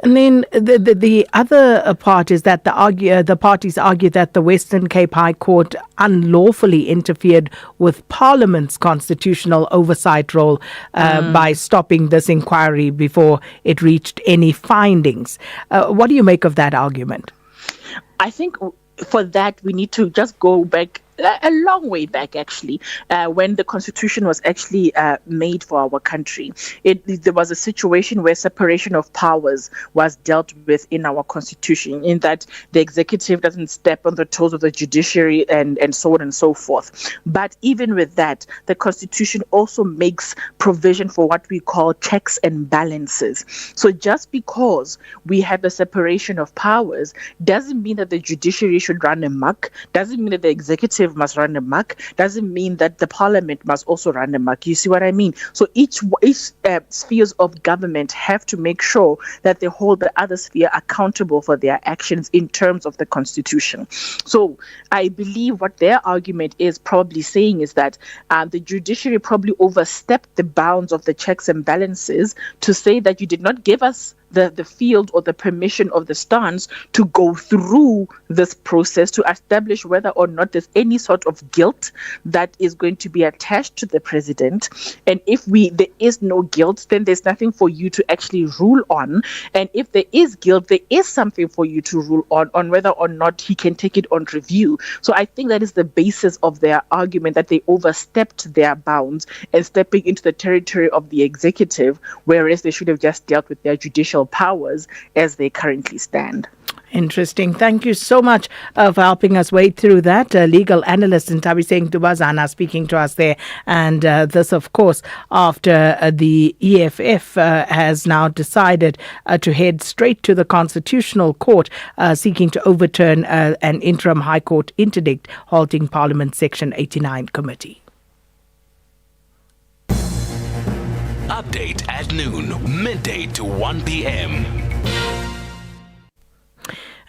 And then the other part is that the parties argue that the Western Cape High Court unlawfully interfered with Parliament's constitutional oversight role by stopping this inquiry before it reached any findings. What do you make of that argument? I think for that, we need to just go back a long way back, actually, when the Constitution was actually made for our country. There was a situation where separation of powers was dealt with in our Constitution, in that the executive doesn't step on the toes of the judiciary and so on and so forth. But even with that, the Constitution also makes provision for what we call checks and balances. So just because we have a separation of powers doesn't mean that the judiciary should run amok, doesn't mean that the executive must run amok, doesn't mean that the parliament must also run amok. You see what I mean? So each spheres of government have to make sure that they hold the other sphere accountable for their actions in terms of the Constitution. So I believe what their argument is probably saying is that the judiciary probably overstepped the bounds of the checks and balances to say that you did not give us the field or the permission of the stance to go through this process to establish whether or not there's any sort of guilt that is going to be attached to the president. And if there is no guilt, then there's nothing for you to actually rule on. And if there is guilt, there is something for you to rule on whether or not he can take it on review. So I think that is the basis of their argument, that they overstepped their bounds and stepping into the territory of the executive, whereas they should have just dealt with their judicial powers as they currently stand. Interesting. Thank you so much for helping us wade through that. Legal analyst Ntabiseng Dubazana speaking to us there. And this, of course, after the EFF has now decided to head straight to the Constitutional Court, seeking to overturn an interim High Court interdict halting Parliament Section 89 committee. Update at noon, midday to 1 p.m.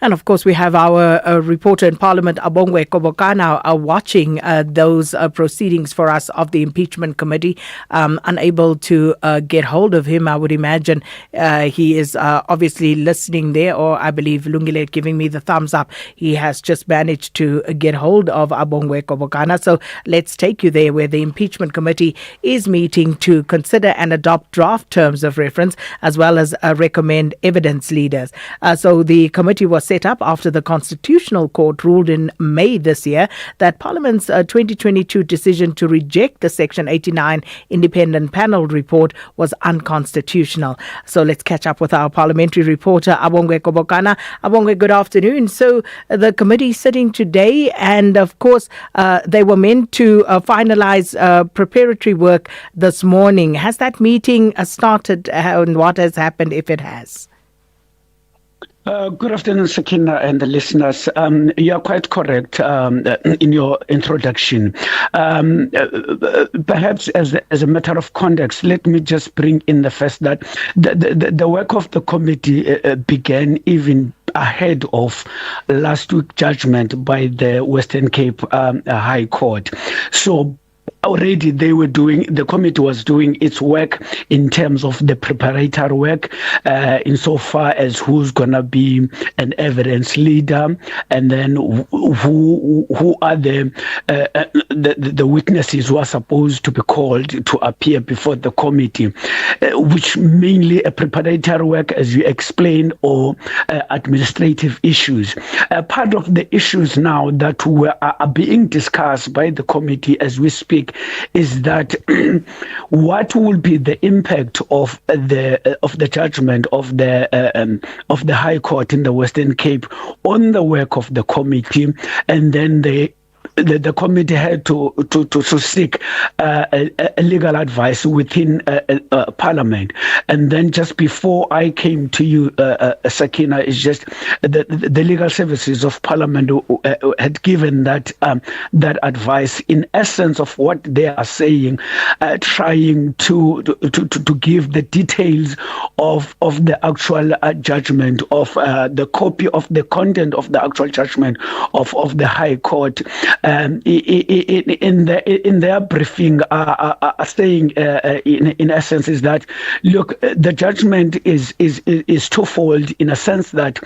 And of course, we have our reporter in Parliament, Abongwe Kobokana, watching those proceedings for us of the impeachment committee. Unable to get hold of him, I would imagine he is obviously listening there, or I believe Lungile giving me the thumbs up. He has just managed to get hold of Abongwe Kobokana. So let's take you there, where the impeachment committee is meeting to consider and adopt draft terms of reference, as well as recommend evidence leaders. So the committee was set up after the Constitutional Court ruled in May this year that Parliament's 2022 decision to reject the Section 89 independent panel report was unconstitutional. So let's catch up with our parliamentary reporter, Abongwe Kobokana. Abongwe, good afternoon. So the committee sitting today, and of course they were meant to finalize preparatory work this morning. Has that meeting started, and what has happened if it has? Good afternoon, Sakina and the listeners. You are quite correct in your introduction. Perhaps as a matter of context, let me just bring in the fact that the work of the committee began even ahead of last week's judgment by the Western Cape High Court. So already the committee was doing its work in terms of the preparatory work, insofar as who's going to be an evidence leader, and then who are the witnesses who are supposed to be called to appear before the committee, which mainly a preparatory work, as you explained, or administrative issues. Part of the issues now that are being discussed by the committee as we speak is that what will be the impact of the judgment of the High Court in the Western Cape on the work of the committee, and then the committee had to seek a legal advice within Parliament. And then just before I came to you, Sakina, is just the legal services of Parliament had given that advice, in essence of what they are saying, trying to give the details of the actual judgment, of the copy of the content of the actual judgment of the High Court. In their briefing, are saying in essence is that, look, the judgment is twofold, in a sense that,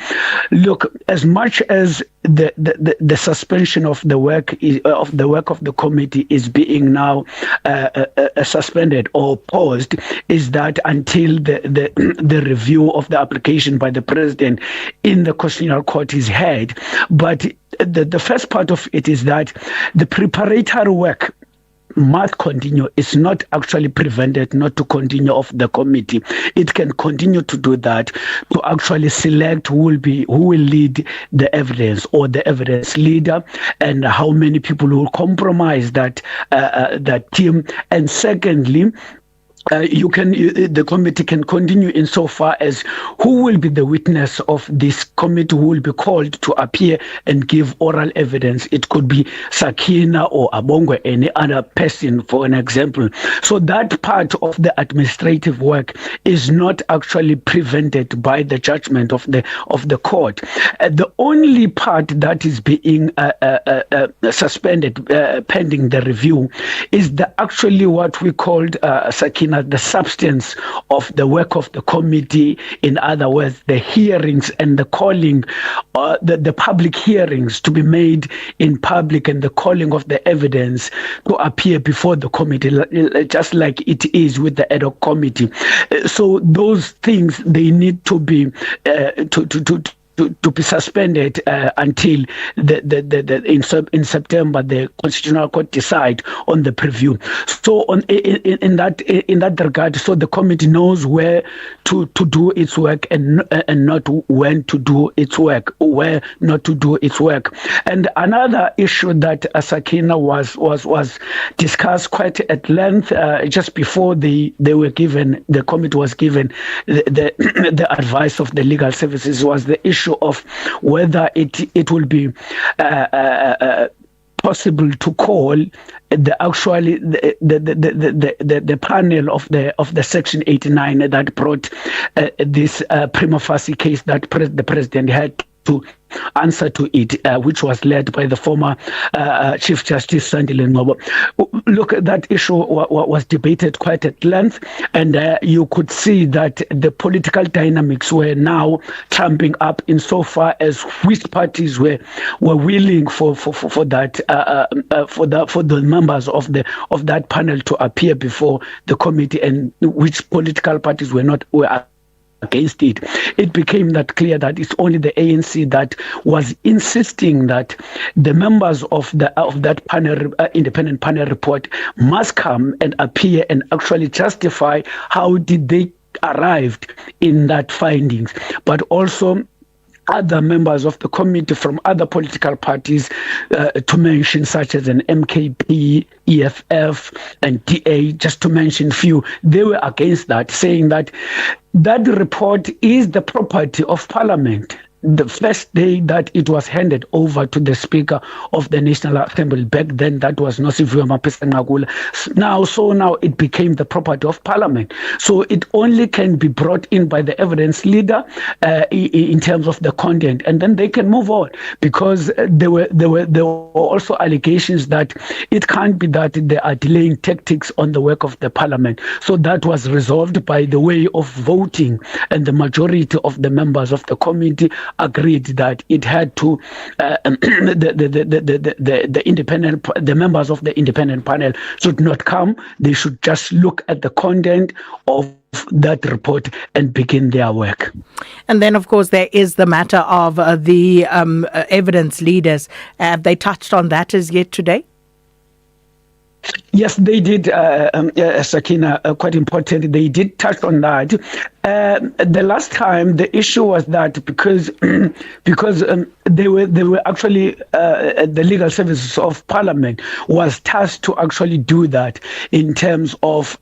look, as much as the suspension of the work of the committee is being now suspended or paused, is that until the review of the application by the president in the Constitutional Court is heard. But the first part of it is that the preparatory work must continue. It's not actually prevented not to continue of the committee. It can continue to do that, to actually select who will lead the evidence, or the evidence leader, and how many people will compromise that team. And secondly, the committee can continue insofar as who will be the witness of this committee, who will be called to appear and give oral evidence. It could be Sakina or Abongo, any other person, for an example. So that part of the administrative work is not actually prevented by the judgment of the court. The only part that is being suspended pending the review is actually what we called Sakina, the substance of the work of the committee. In other words, the hearings and the calling, the public hearings to be made in public, and the calling of the evidence to appear before the committee, just like it is with the ad hoc committee. So those things, they need to be to be suspended until in September the Constitutional Court decide on the preview. So in that regard, so the committee knows where to do its work and not when to do its work, where not to do its work. And another issue that Sakina was discussed quite at length just before the committee was given the advice of the legal services, was the issue of whether it will be possible to call the panel of the Section 89 that brought this prima facie case that the president had to answer to it, which was led by the former Chief Justice Sandile Ngobo. Look, that issue was debated quite at length, and you could see that the political dynamics were now tramping up insofar as which parties were willing for that for the members of that panel to appear before the committee, and which political parties were against it. It became that clear that it's only the ANC that was insisting that the members of that panel, independent panel report, must come and appear and actually justify how did they arrived in that findings, but also other members of the committee from other political parties, to mention such as an MKP, EFF, and DA, just to mention few, they were against that, saying that report is the property of Parliament. The first day that it was handed over to the Speaker of the National Assembly, back then that was Nosiviwe Mapisa Nqakula. Now it became the property of Parliament. So it only can be brought in by the evidence leader in terms of the content, and then they can move on, because there were also allegations that it can't be that they are delaying tactics on the work of the Parliament. So that was resolved by the way of voting, and the majority of the members of the committee agreed that it had to the members of the independent panel should not come. They should just look at the content of that report and begin their work. And then, of course, there is the matter of the evidence leaders. Have they touched on that as yet today? Yes, they did, Sakina, quite important. They did touch on that. The last time the issue was that because they were actually the legal services of Parliament was tasked to actually do that in terms of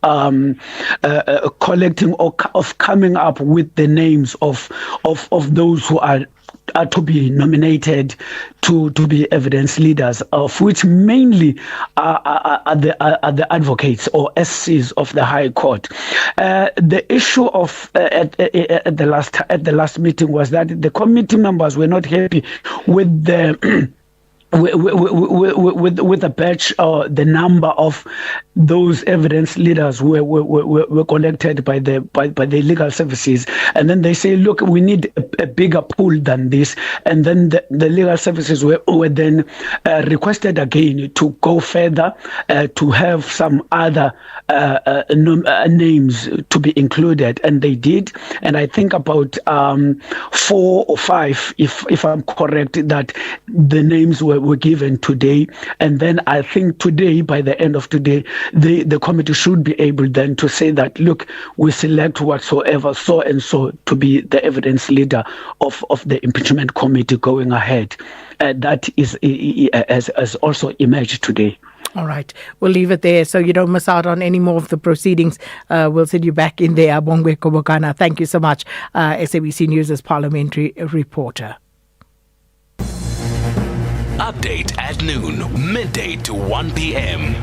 collecting or of coming up with the names of those who are to be nominated to be evidence leaders, of which mainly are the advocates or SCs of the High Court. The issue of at the last meeting was that the committee members were not happy with the with the batch or the number of those evidence leaders were collected by the legal services, and then they say, look, we need a bigger pool than this, and then the legal services were then requested again to go further, to have some other names to be included, and they did, and I think about 4 or 5, if I'm correct, that the names were given today, and then I think today, by the end of today, the committee should be able then to say that, look, we select whatsoever so and so to be the evidence leader of the impeachment committee going ahead. That is has also emerged today. All right. We'll leave it there so you don't miss out on any more of the proceedings. We'll send you back in there, Bongwe Kobokana. Thank you so much, SABC News' parliamentary reporter. Update at noon, midday to 1 p.m.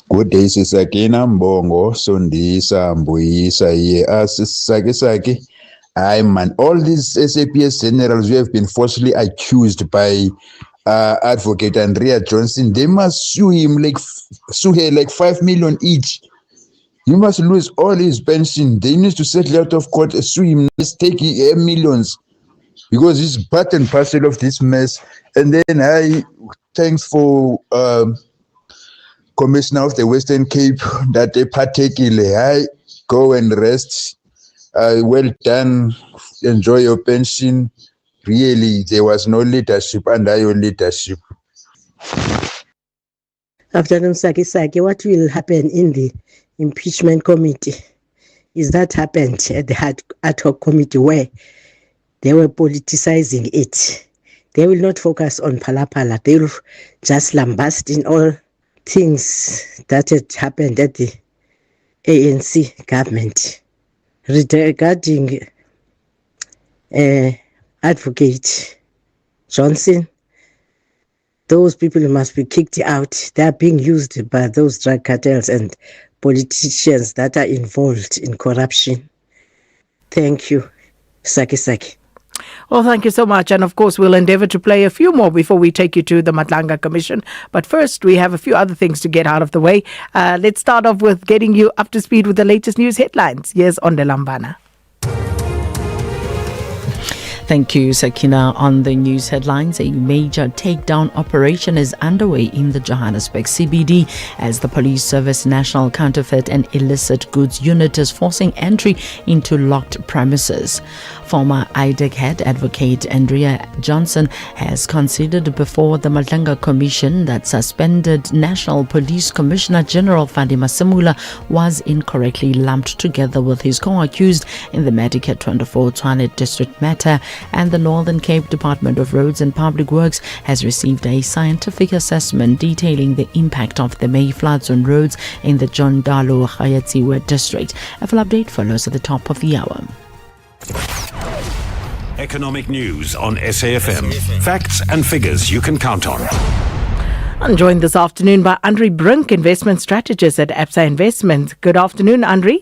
Good day, Sisakina Mbongo, Sundisa, Mbuyisa, Saki. Aye, man, all these SAPS generals who have been falsely accused by Advocate Andrea Johnson, they must sue her like 5 million each. He must lose all his pension. They need to settle out of court, sue him, let's take millions. Because he's part and parcel of this mess. And then thanks for Commissioner of the Western Cape that they partake in. Go and rest. Well done. Enjoy your pension. Really, there was no leadership under your leadership. Afternoon, Saki. What will happen in the impeachment committee is that happened at the ad hoc committee where they were politicizing it. They will not focus on Palapala. They will just lambast in all things that had happened at the ANC government. Regarding Advocate Johnson, those people must be kicked out. They are being used by those drug cartels and politicians that are involved in corruption. Thank you, Saki. Well, thank you so much. And of course, we'll endeavor to play a few more before we take you to the Matlanga Commission. But first, we have a few other things to get out of the way. Let's start off with getting you up to speed with the latest news headlines. Here's Ondelambana. Thank you, Sakina. On the news headlines, a major takedown operation is underway in the Johannesburg CBD as the Police Service National Counterfeit and Illicit Goods Unit is forcing entry into locked premises. Former IDEC head advocate Andrea Johnson has conceded before the Matlanga Commission that suspended National Police Commissioner General Fadi Masemula was incorrectly lumped together with his co-accused in the Medicare 24 Tshwane district matter, and the Northern Cape Department of Roads and Public Works has received a scientific assessment detailing the impact of the May floods on roads in the John Dalo Khayatsiwe district. A full update follows at the top of the hour. Economic news on SAFM. Facts and figures you can count on. I'm joined this afternoon by Andre Brink, investment strategist at Absa Investments. Good afternoon, Andre.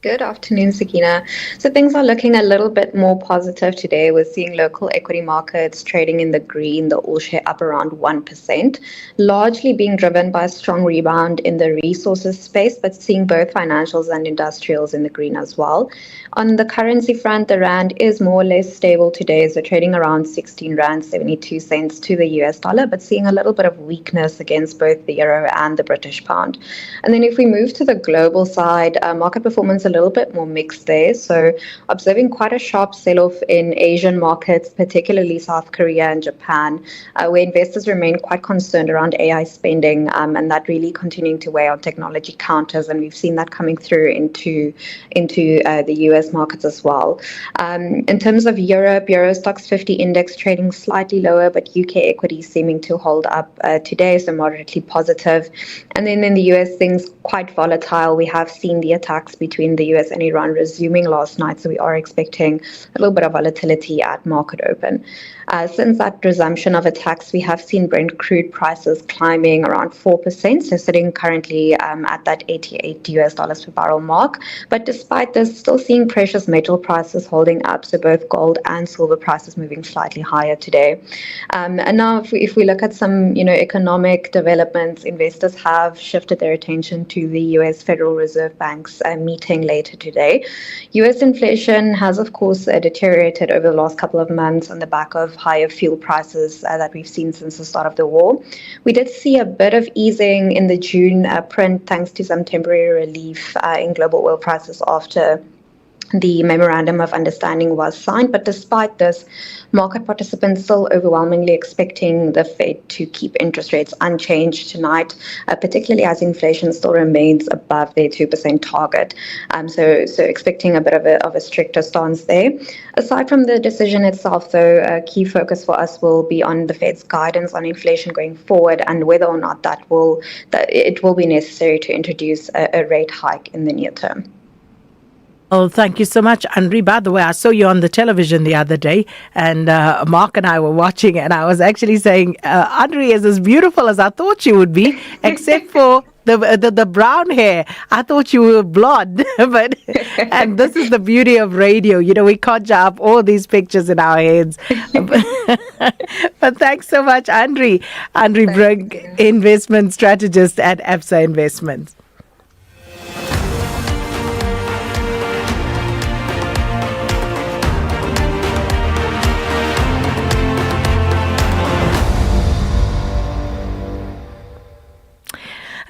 Good afternoon, Sakina. So things are looking a little bit more positive today. We're seeing local equity markets trading in the green, the all-share up around 1%, largely being driven by a strong rebound in the resources space, but seeing both financials and industrials in the green as well. On the currency front, the rand is more or less stable today, so trading around 16 rand 72 cents to the US dollar, but seeing a little bit of weakness against both the euro and the British pound. And then if we move to the global side, market performance a little bit more mixed there. So observing quite a sharp sell-off in Asian markets, particularly South Korea and Japan, where investors remain quite concerned around AI spending and that really continuing to weigh on technology counters. And we've seen that coming through into the US markets as well. In terms of Europe, Euro Stoxx 50 index trading slightly lower, but UK equities seeming to hold up today, so moderately positive. And then in the US, things quite volatile. We have seen the attacks between the US and Iran resuming last night, so we are expecting a little bit of volatility at market open. Since that resumption of attacks, we have seen Brent crude prices climbing around 4%, so sitting currently at that $88 per barrel mark. But despite this, still seeing precious metal prices holding up, so both gold and silver prices moving slightly higher today. And now, if we look at some, economic developments, investors have shifted their attention to the U.S. Federal Reserve Bank's meeting later today. U.S. inflation has, of course, deteriorated over the last couple of months on the back of higher fuel prices that we've seen since the start of the war. We did see a bit of easing in the June print thanks to some temporary relief in global oil prices after the Memorandum of Understanding was signed. But despite this, market participants still overwhelmingly expecting the Fed to keep interest rates unchanged tonight, particularly as inflation still remains above their 2% target. So expecting a bit of a stricter stance there. Aside from the decision itself, though, a key focus for us will be on the Fed's guidance on inflation going forward and whether or not that it will be necessary to introduce a rate hike in the near term. Oh, thank you so much, Andri. By the way, I saw you on the television the other day, and Mark and I were watching, and I was actually saying, Andri is as beautiful as I thought she would be, except for the brown hair. I thought you were blonde, and this is the beauty of radio. We conjure up all these pictures in our heads. But thanks so much, Andri. Andri Brink, investment strategist at Absa Investments.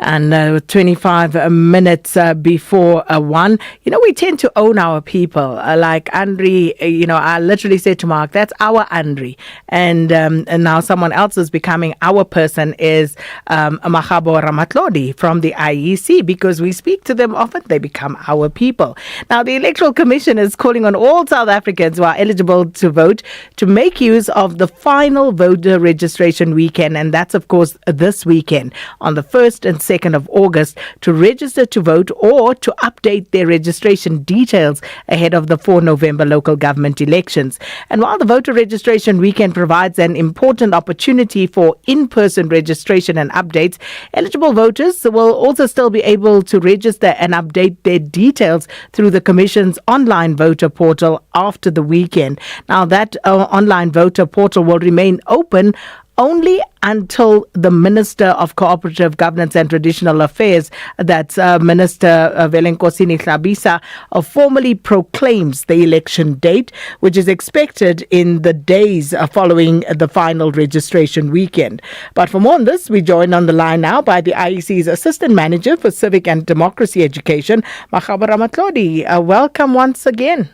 And 25 minutes before 1, we tend to own our people. Like Andri, I literally said to Mark, that's our Andri. And now someone else is becoming our person is Mahabo Ramatlodi from the IEC, because we speak to them often, they become our people. Now, the Electoral Commission is calling on all South Africans who are eligible to vote to make use of the final voter registration weekend. And that's, of course, this weekend on the 1st and 2nd of August to register to vote or to update their registration details ahead of the 4 November local government elections. And while the voter registration weekend provides an important opportunity for in-person registration and updates, eligible voters will also still be able to register and update their details through the Commission's online voter portal after the weekend. Now, that online voter portal will remain open only until the Minister of Cooperative Governance and Traditional Affairs, that's Minister Velenkosini Hlabisa, formally proclaims the election date, which is expected in the days following the final registration weekend. But for more on this, we join on the line now by the IEC's Assistant Manager for Civic and Democracy Education, Mahabo Ramatlodi. Welcome once again.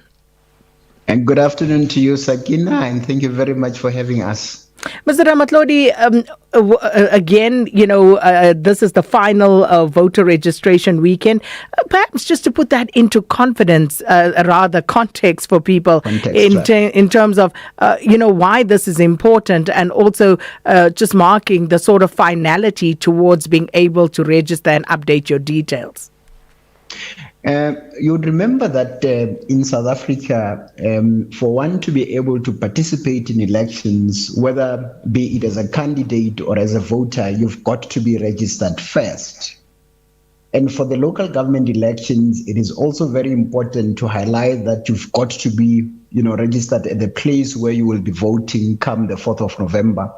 And good afternoon to you, Sakina, and thank you very much for having us. Mr. Ramatlodi, again, this is the final voter registration weekend. Perhaps just to put that into context for people in terms of, why this is important, and also just marking the sort of finality towards being able to register and update your details. You would remember that in South Africa, for one to be able to participate in elections, whether be it as a candidate or as a voter, you've got to be registered first. And for the local government elections, it is also very important to highlight that you've got to be, registered at the place where you will be voting come the 4th of November.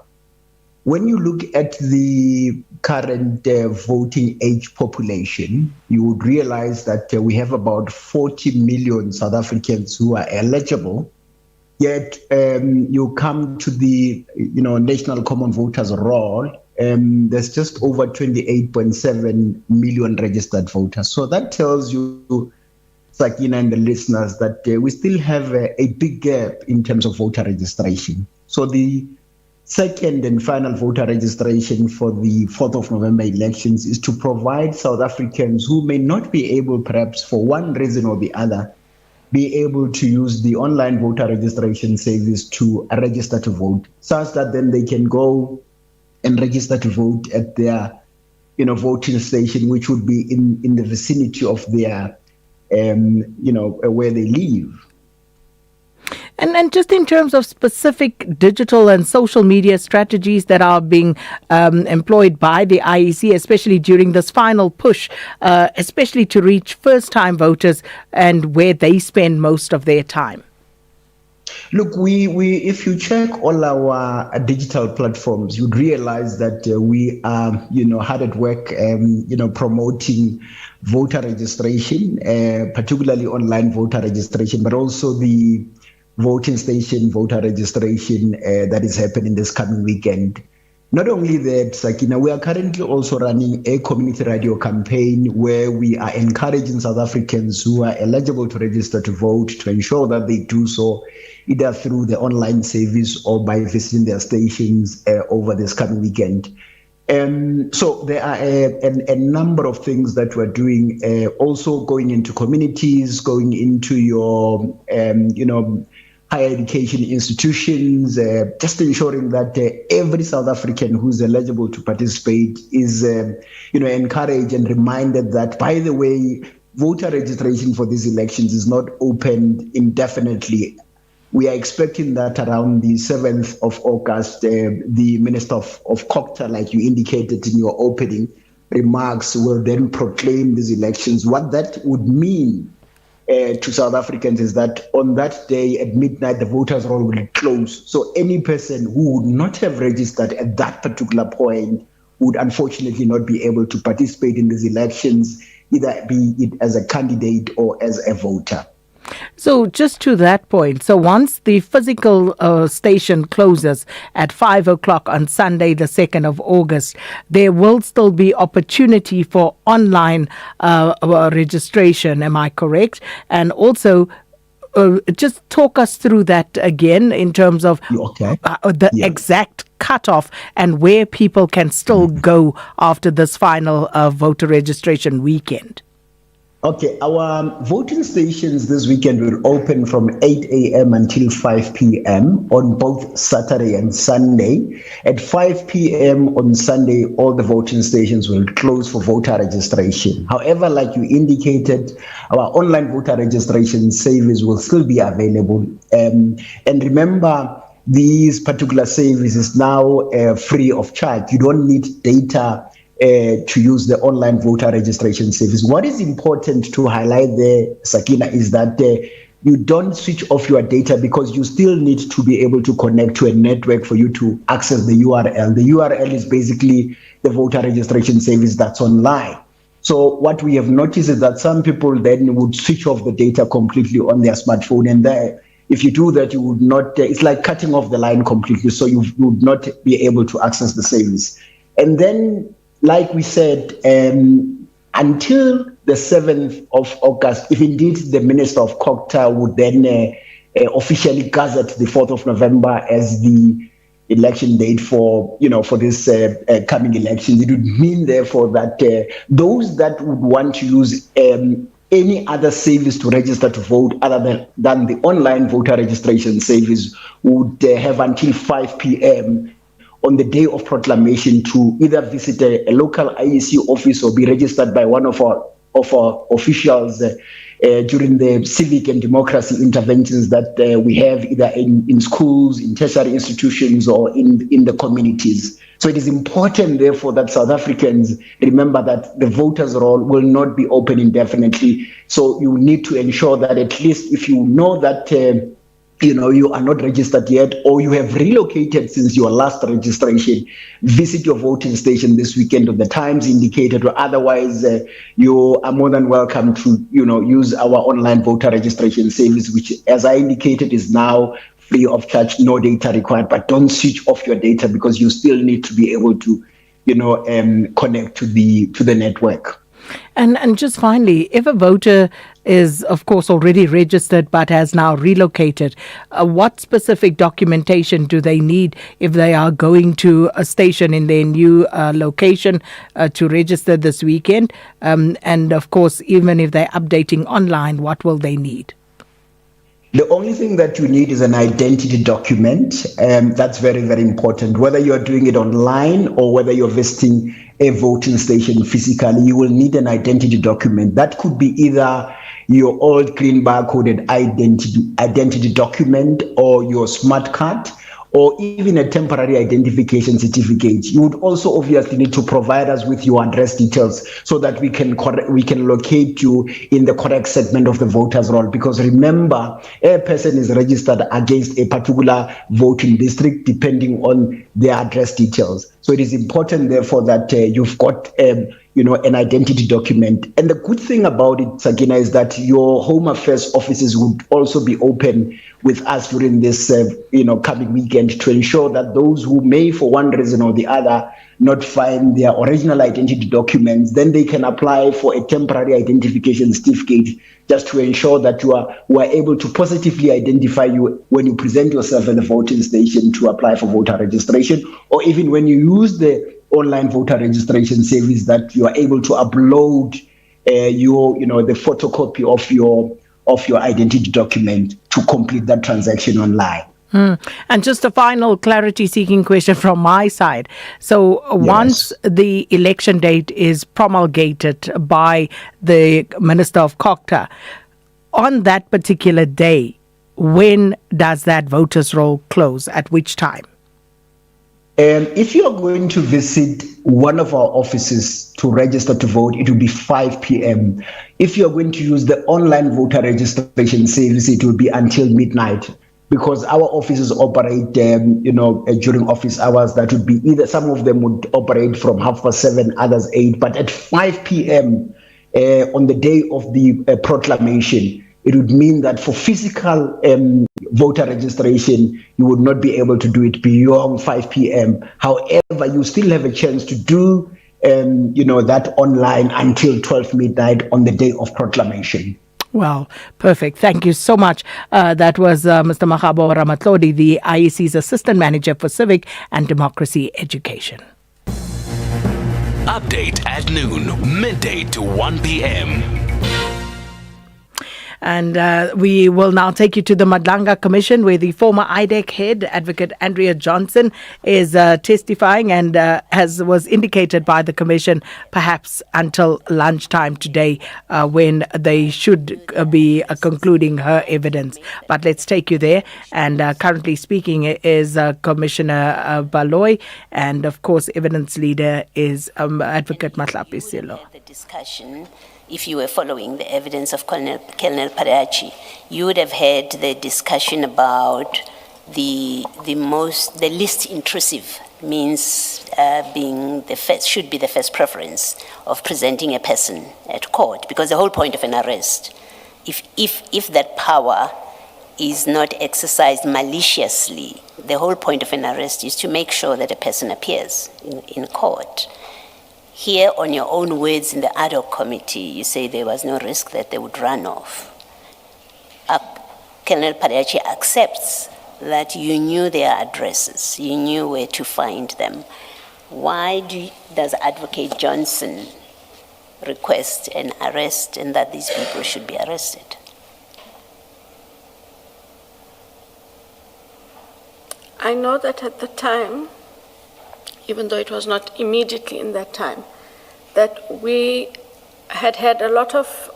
When you look at the current voting age population, you would realize that we have about 40 million South Africans who are eligible. Yet you come to the National Common Voters Roll, there's just over 28.7 million registered voters. So that tells you, Sakina and the listeners, that we still have a big gap in terms of voter registration. So the second and final voter registration for the 4th of November elections is to provide South Africans who may not be able, perhaps for one reason or the other, be able to use the online voter registration service to register to vote, such that then they can go and register to vote at their voting station, which would be in the vicinity of their where they live. And just in terms of specific digital and social media strategies that are being employed by the IEC, especially during this final push, especially to reach first-time voters and where they spend most of their time. Look, we if you check all our digital platforms, you'd realize that we are, hard at work, promoting voter registration, particularly online voter registration, but also the voting station voter registration that is happening this coming weekend. Not only that, Sakina, we are currently also running a community radio campaign where we are encouraging South Africans who are eligible to register to vote to ensure that they do so either through the online service or by visiting their stations over this coming weekend. So there are a number of things that we're doing, also going into communities, going into your, higher education institutions, just ensuring that every South African who's eligible to participate is, encouraged and reminded that, by the way, voter registration for these elections is not opened indefinitely. We are expecting that around the 7th of August, the Minister of COGTA, like you indicated in your opening remarks, will then proclaim these elections. What that would mean to South Africans is that on that day at midnight, the voters' roll will close. So any person who would not have registered at that particular point would unfortunately not be able to participate in these elections, either be it as a candidate or as a voter. So just to that point, so once the physical station closes at 5 o'clock on Sunday, the 2nd of August, there will still be opportunity for online registration. Am I correct? And also, just talk us through that again in terms of the exact cutoff and where people can still go after this final voter registration weekend. Okay, our voting stations this weekend will open from 8 a.m. until 5 p.m. on both Saturday and Sunday. At 5 p.m. on Sunday, all the voting stations will close for voter registration. However, like you indicated, our online voter registration service will still be available. And remember, these particular service is now free of charge. You don't need data to use the online voter registration service. What is important to highlight there, Sakina, is that you don't switch off your data because you still need to be able to connect to a network for you to access the URL. The URL is basically the voter registration service that's online. So what we have noticed is that some people then would switch off the data completely on their smartphone, and if you do that, you would not, it's like cutting off the line completely, so you would not be able to access the service. And then, like we said, until the 7th of August, if indeed the Minister of COGTA would then officially gazette the 4th of November as the election date for this coming election, it would mean therefore that those that would want to use any other service to register to vote other than the online voter registration service would have until 5 p.m. on the day of proclamation to either visit a local IEC office or be registered by one of our officials during the civic and democracy interventions that we have either in schools, in tertiary institutions, or in the communities. So it is important, therefore, that South Africans remember that the voters' roll will not be open indefinitely. So you need to ensure that at least if you know that you are not registered yet, or you have relocated since your last registration, visit your voting station this weekend at the times indicated, or otherwise you are more than welcome to use our online voter registration service, which, as I indicated, is now free of charge, no data required. But don't switch off your data because you still need to be able to connect to the network. And just finally, if a voter is, of course, already registered but has now relocated, what specific documentation do they need if they are going to a station in their new location to register this weekend? And, of course, even if they're updating online, what will they need? The only thing that you need is an identity document. That's very, very important. Whether you're doing it online or whether you're visiting a voting station physically, you will need an identity document. That could be either your old green barcoded identity document or your smart card, or even a temporary identification certificate. You would also obviously need to provide us with your address details so that we can locate you in the correct segment of the voters roll. Because remember, a person is registered against a particular voting district depending on their address details. So it is important, therefore, that you've got an identity document. And the good thing about it, Sakina, is that your Home Affairs offices would also be open with us during this coming weekend to ensure that those who may, for one reason or the other, not find their original identity documents, then they can apply for a temporary identification certificate, just to ensure that we are able to positively identify you when you present yourself at the voting station to apply for voter registration, or even when you use the online voter registration service, that you are able to upload the photocopy of your identity document to complete that transaction online. And just a final clarity-seeking question from my side. So once the election date is promulgated by the Minister of COGTA, on that particular day, when does that voters' roll close? At which time? If you are going to visit one of our offices to register to vote, it will be 5 p.m. If you are going to use the online voter registration service, it will be until midnight, because our offices operate, during office hours. That would be either, some of them would operate from 7:30, others 8. But at 5 p.m. On the day of the proclamation, it would mean that for physical voter registration, you would not be able to do it beyond 5 p.m. However, you still have a chance to do that online until 12 midnight on the day of proclamation. Well, perfect. Thank you so much. That was Mr. Magabo Ramatlodi, the IEC's Assistant Manager for Civic and Democracy Education. Update at noon, midday to 1 p.m. And we will now take you to the Madlanga Commission, where the former IDEC head, Advocate Andrea Johnson, is testifying, and as was indicated by the Commission, perhaps until lunchtime today, when they should be concluding her evidence. But let's take you there. And currently speaking is Commissioner Baloy, and of course, evidence leader is Advocate Matlapi Silo. The discussion, if you were following the evidence of Colonel Parachi, you would have heard the discussion about the least intrusive means being should be the first preference of presenting a person at court, because the whole point of an arrest, if that power is not exercised maliciously, the whole point of an arrest is to make sure that a person appears in court. Here, on your own words in the ad hoc committee, you say there was no risk that they would run off. Colonel Parachi accepts that you knew their addresses, you knew where to find them. Why does Advocate Johnson request an arrest and that these people should be arrested? I know that at the time, even though it was not immediately in that time, that we had a lot of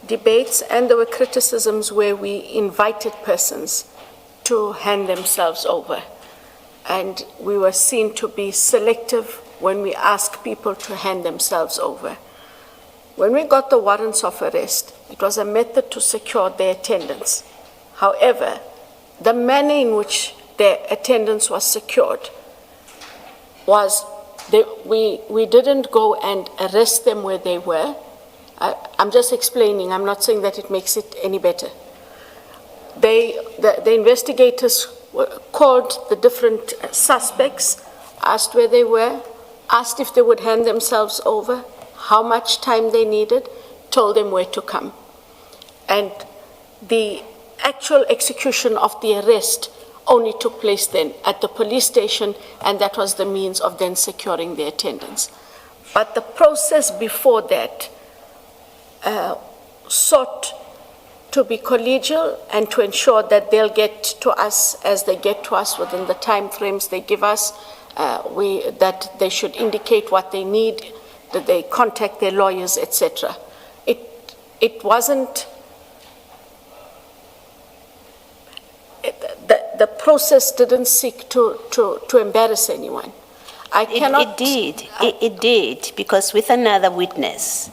debates, and there were criticisms where we invited persons to hand themselves over. And we were seen to be selective when we asked people to hand themselves over. When we got the warrants of arrest, it was a method to secure their attendance. However, the manner in which their attendance was secured was we didn't go and arrest them where they were. I'm just explaining. I'm not saying that it makes it any better. The investigators called the different suspects, asked where they were, asked if they would hand themselves over, how much time they needed, told them where to come. And the actual execution of the arrest only took place then at the police station, and that was the means of then securing their attendance. But the process before that sought to be collegial and to ensure that they'll get to us as they get to us within the time frames they give us, that they should indicate what they need, that they contact their lawyers, etc. It it wasn't, the process didn't seek to embarrass anyone. It did, because with another witness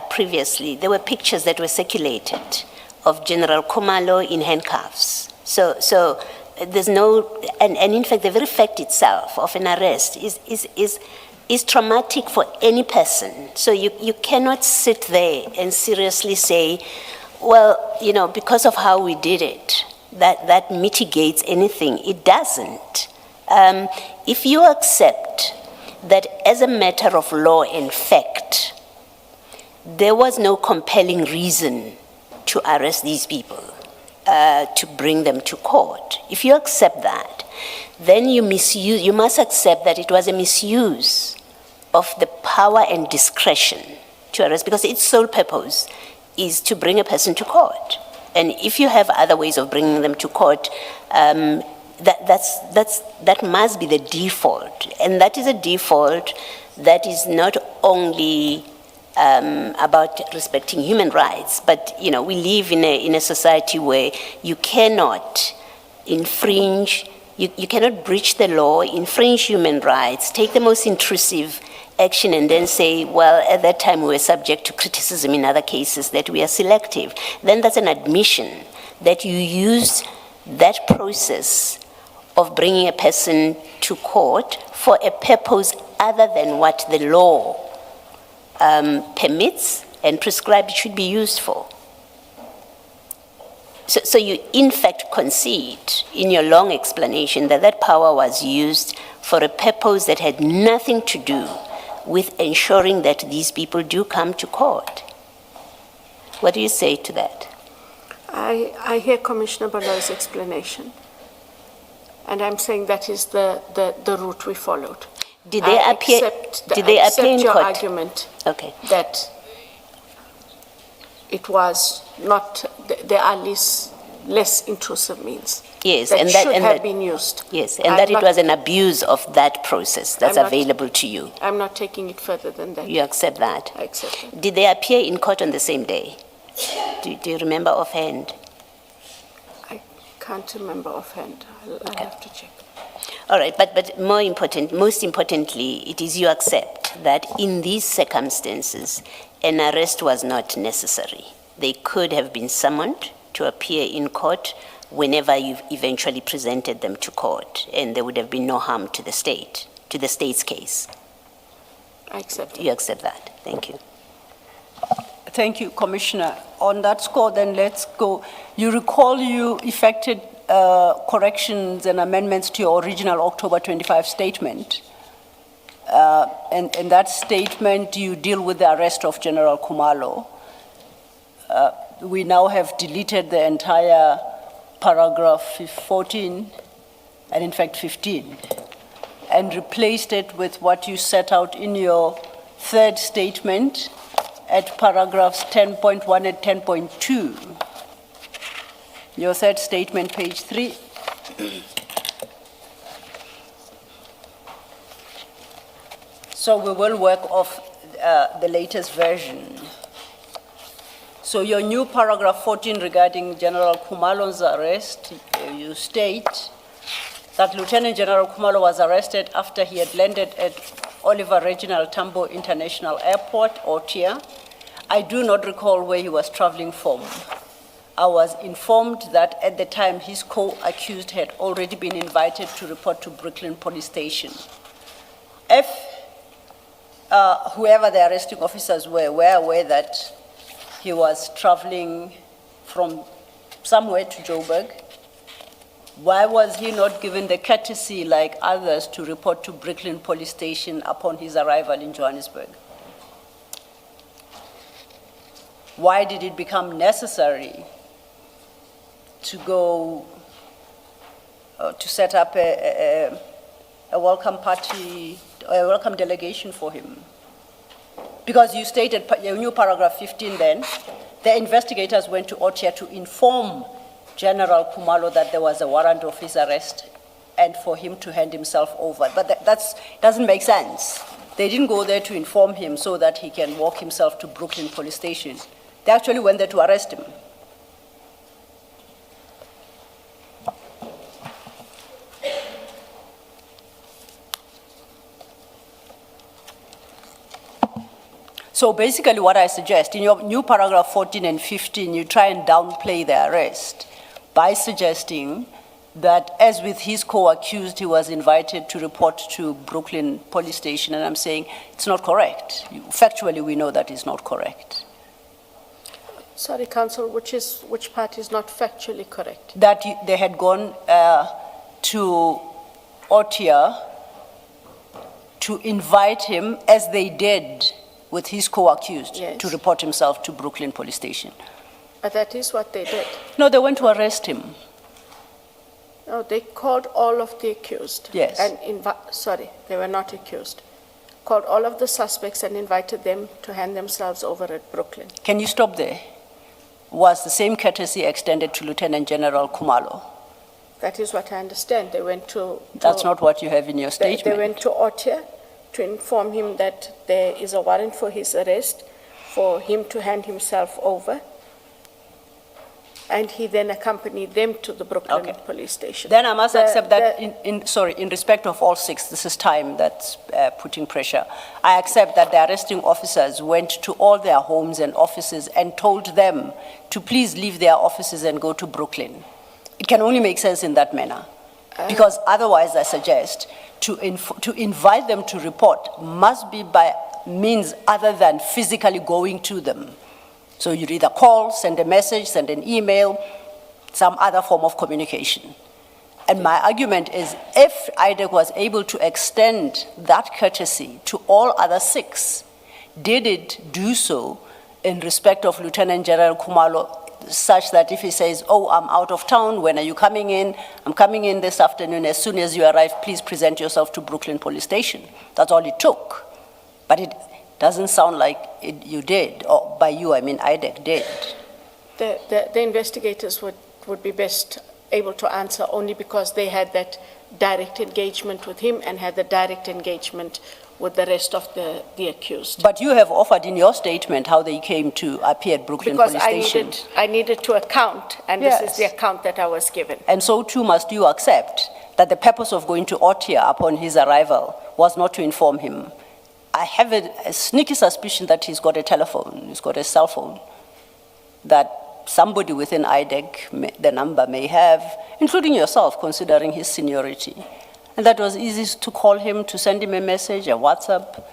previously, there were pictures that were circulated of General Khumalo in handcuffs. So there's no, and in fact, the very fact itself of an arrest is traumatic for any person. So you cannot sit there and seriously say, well, because of how we did it, that mitigates anything. It doesn't. If you accept that as a matter of law and fact, there was no compelling reason to arrest these people, to bring them to court. If you accept that, then you must accept that it was a misuse of the power and discretion to arrest, because its sole purpose is to bring a person to court. And if you have other ways of bringing them to court, that must be the default. And that is a default that is not only about respecting human rights, but we live in a society where you cannot infringe, you cannot breach the law, infringe human rights, take the most intrusive action and then say, well, at that time we were subject to criticism in other cases that we are selective. Then that's an admission that you used that process of bringing a person to court for a purpose other than what the law permits and prescribed it should be used for. So you in fact concede in your long explanation that power was used for a purpose that had nothing to do with ensuring that these people do come to court. What do you say to that? I hear Commissioner Baloy's explanation, and I'm saying that is the route we followed. Did they appear in your court? Argument okay. That it was not, there are less intrusive means. Yes, that and should that have been used. Yes, and that it was an abuse of that process that's available to you. I'm not taking it further than that. You accept that? I accept it. Did they appear in court on the same day? Do you remember offhand? I can't remember offhand. I'll have to check. All right, but most importantly, it is you accept that in these circumstances, an arrest was not necessary. They could have been summoned to appear in court whenever you eventually presented them to court, and there would have been no harm to the state's case. I accept it. You accept that. Thank you. Thank you, Commissioner. On that score, then let's go. You recall you effected corrections and amendments to your original October 25 statement. And in that statement, you deal with the arrest of General Khumalo. We now have deleted the entire paragraph 14, and in fact 15, and replaced it with what you set out in your third statement at paragraphs 10.1 and 10.2. Your third statement, page 3. So we will work off the latest version. So your new paragraph 14 regarding General Khumalo's arrest, you state that Lieutenant General Khumalo was arrested after he had landed at Oliver Reginald Tambo International Airport, OTIA. I do not recall where he was traveling from. I was informed that at the time his co-accused had already been invited to report to Brooklyn Police Station. If whoever the arresting officers were aware that he was traveling from somewhere to Joburg, why was he not given the courtesy like others to report to Brooklyn Police Station upon his arrival in Johannesburg? Why did it become necessary to go to set up a welcome party, a welcome delegation for him? Because you stated your new paragraph 15 then, the investigators went to OTIA to inform General Khumalo that there was a warrant of his arrest and for him to hand himself over. But that doesn't make sense. They didn't go there to inform him so that he can walk himself to Brooklyn Police Station. They actually went there to arrest him. So basically what I suggest, in your new paragraph 14 and 15, you try and downplay the arrest by suggesting that as with his co-accused, he was invited to report to Brooklyn police station, and I'm saying it's not correct. Factually, we know that is not correct. Sorry, Counsel, which part is not factually correct? That they had gone to Otia to invite him, as they did with his co-accused, Yes. to report himself to Brooklyn police station. But that is what they did. No, they went to arrest him. No, they called all of the accused. Yes. And sorry, they were not accused. Called all of the suspects and invited them to hand themselves over at Brooklyn. Can you stop there? Was the same courtesy extended to Lieutenant General Kumalo? That is what I understand. They went to... That's not what you have in your statement. They went to Otia to inform him that there is a warrant for his arrest, for him to hand himself over, and he then accompanied them to the Brooklyn police station. Then I must accept that, in respect of all six, this is time that's putting pressure. I accept that the arresting officers went to all their homes and offices and told them to please leave their offices and go to Brooklyn. It can only make sense in that manner. Because otherwise, I suggest, to invite them to report must be by means other than physically going to them. So you either call, send a message, send an email, some other form of communication. And my argument is, if IDEC was able to extend that courtesy to all other six, did it do so in respect of Lieutenant General Kumalo, such that if he says, oh, I'm out of town, when are you coming in? I'm coming in this afternoon. As soon as you arrive, please present yourself to Brooklyn Police Station. That's all it took. But it doesn't sound like you did, or by you, I mean IDEC did. The investigators would be best able to answer only because they had that direct engagement with him and had the direct engagement with the rest of the accused. But you have offered in your statement how they came to appear at Brooklyn Because Police Station. I needed to account, and Yes. this is the account that I was given. And so too must you accept that the purpose of going to Otia upon his arrival was not to inform him. I have a sneaky suspicion that he's got a telephone, he's got a cell phone, that somebody within IDEC, the number may have, including yourself, considering his seniority. And that was easy to call him, to send him a message, a WhatsApp,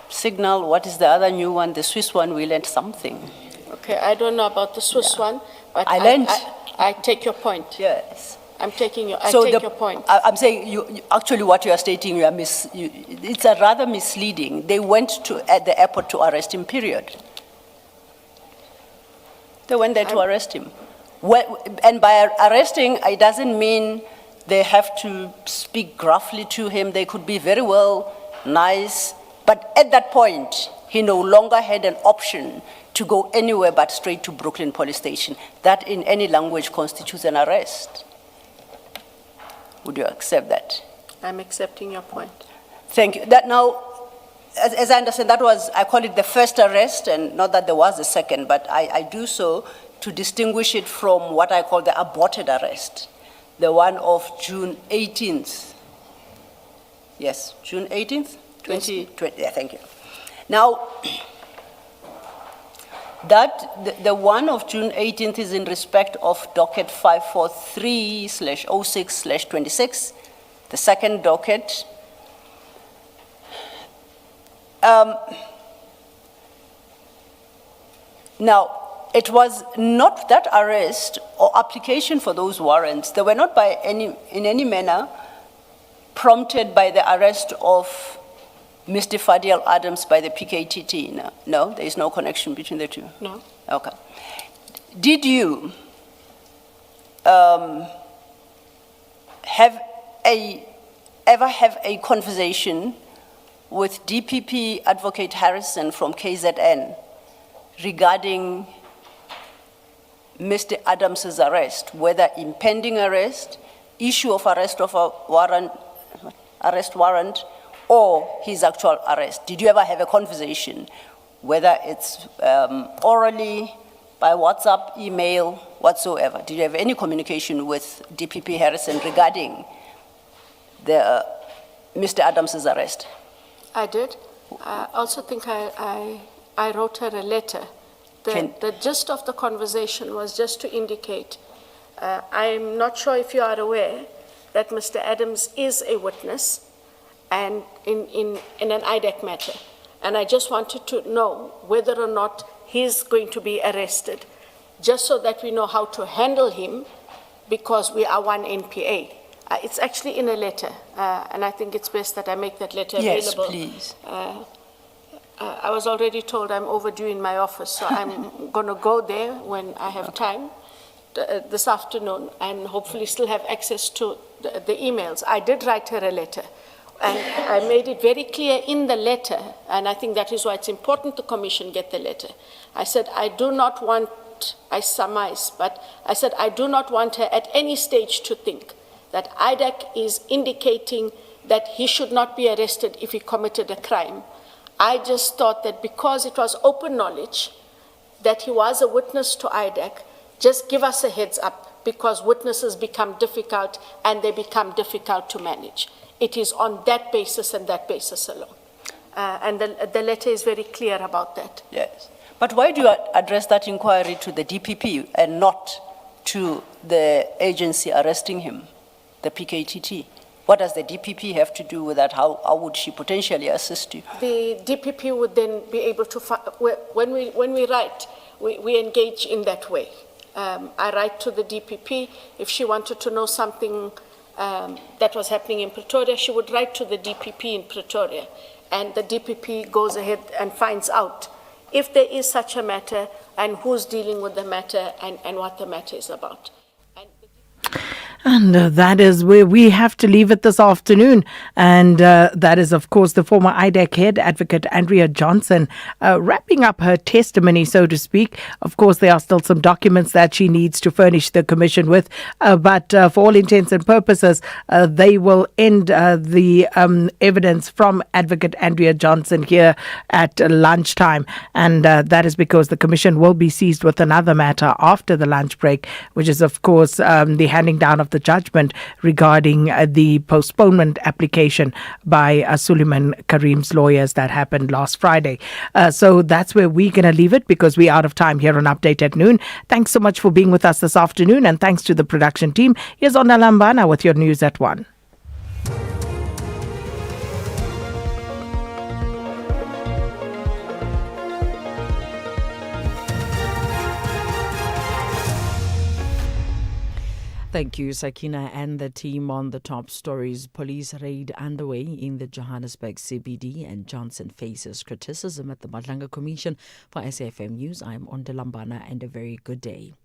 Signal, what is the other new one? The Swiss one, we learned something. Okay, I don't know about the Swiss one, but I take your point. Yes. I take your point. I'm saying, actually what you are stating, it's a rather misleading. They went at the airport to arrest him, period. They went there to arrest him. And by arresting, it doesn't mean they have to speak gruffly to him. They could be very well nice. But at that point, he no longer had an option to go anywhere but straight to Brooklyn Police Station. That in any language constitutes an arrest. Would you accept that? I'm accepting your point. Thank you. That now, as I understand, that was, I call it the first arrest, and not that there was a second, but I do so to distinguish it from what I call the aborted arrest, the one of June 18th. Yes, June 18th, 2020. Yeah, thank you. Now, the one of June 18th is in respect of docket 543/06/26, the second docket. Now, it was not that arrest or application for those warrants. They were not in any manner prompted by the arrest of Mr. Fadiel Adams by the PKTT. No, there is no connection between the two. No. Okay. Did you ever have a conversation with DPP Advocate Harrison from KZN regarding Mr. Adams's arrest, whether impending arrest, issue of arrest warrant, or his actual arrest? Did you ever have a conversation, whether it's orally, by WhatsApp, email, whatsoever? Did you have any communication with DPP Harrison regarding Mr. Adams' arrest? I did. I also think I wrote her a letter. The gist of the conversation was just to indicate, I'm not sure if you are aware that Mr. Adams is a witness and in an IDEC matter. And I just wanted to know whether or not he's going to be arrested, just so that we know how to handle him, because we are one NPA. It's actually in a letter, and I think it's best that I make that letter available. Yes, please. I was already told I'm overdue in my office, so I'm going to go there when I have time this afternoon and hopefully still have access to the emails. I did write her a letter, and I made it very clear in the letter, and I think that is why it's important the Commission get the letter. I said, I surmise, but I said, I do not want her at any stage to think that IDEC is indicating that he should not be arrested if he committed a crime. I just thought that because it was open knowledge that he was a witness to IDEC, just give us a heads up, because witnesses become difficult and they become difficult to manage. It is on that basis and that basis alone. And the letter is very clear about that. Yes. But why do you address that inquiry to the DPP and not to the agency arresting him, the PKTT? What does the DPP have to do with that? How would she potentially assist you? The DPP would then be able to, when we write, we engage in that way. I write to the DPP. If she wanted to know something that was happening in Pretoria, she would write to the DPP in Pretoria, and the DPP goes ahead and finds out if there is such a matter and who's dealing with the matter and what the matter is about. And that is where we have to leave it this afternoon. And that is, of course, the former IDEC head, Advocate Andrea Johnson, wrapping up her testimony, so to speak. Of course, there are still some documents that she needs to furnish the Commission with. But for all intents and purposes, they will end the evidence from Advocate Andrea Johnson here at lunchtime. And that is because the Commission will be seized with another matter after the lunch break, which is, of course, the handing down of the judgment regarding the postponement application by Suleiman Karim's lawyers that happened last Friday. So that's where we're going to leave it, because we're out of time here on Update at Noon. Thanks so much for being with us this afternoon, and thanks to the production team. Here's Onda Lambana with your news at 1. Thank you, Sakina and the team on the top stories. Police raid underway in the Johannesburg CBD, and Johnson faces criticism at the Madlanga Commission. For SAFM News, I'm Onda Lambana, and a very good day.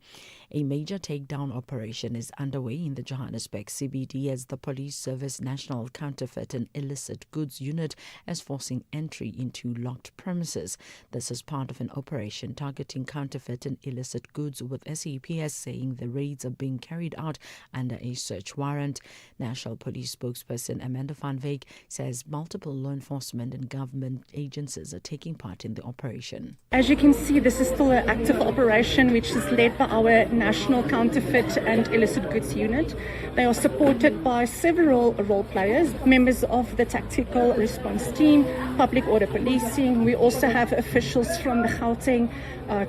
A major takedown operation is underway in the Johannesburg CBD as the Police Service National Counterfeit and Illicit Goods Unit is forcing entry into locked premises. This is part of an operation targeting counterfeit and illicit goods, with SAPS saying the raids are being carried out under a search warrant. National Police spokesperson Amanda van Wyk says multiple law enforcement and government agencies are taking part in the operation. As you can see, this is still an active operation which is led by our National Counterfeit and Illicit Goods Unit. They are supported by several role players, members of the Tactical Response Team, Public Order Policing. We also have officials from the Gauteng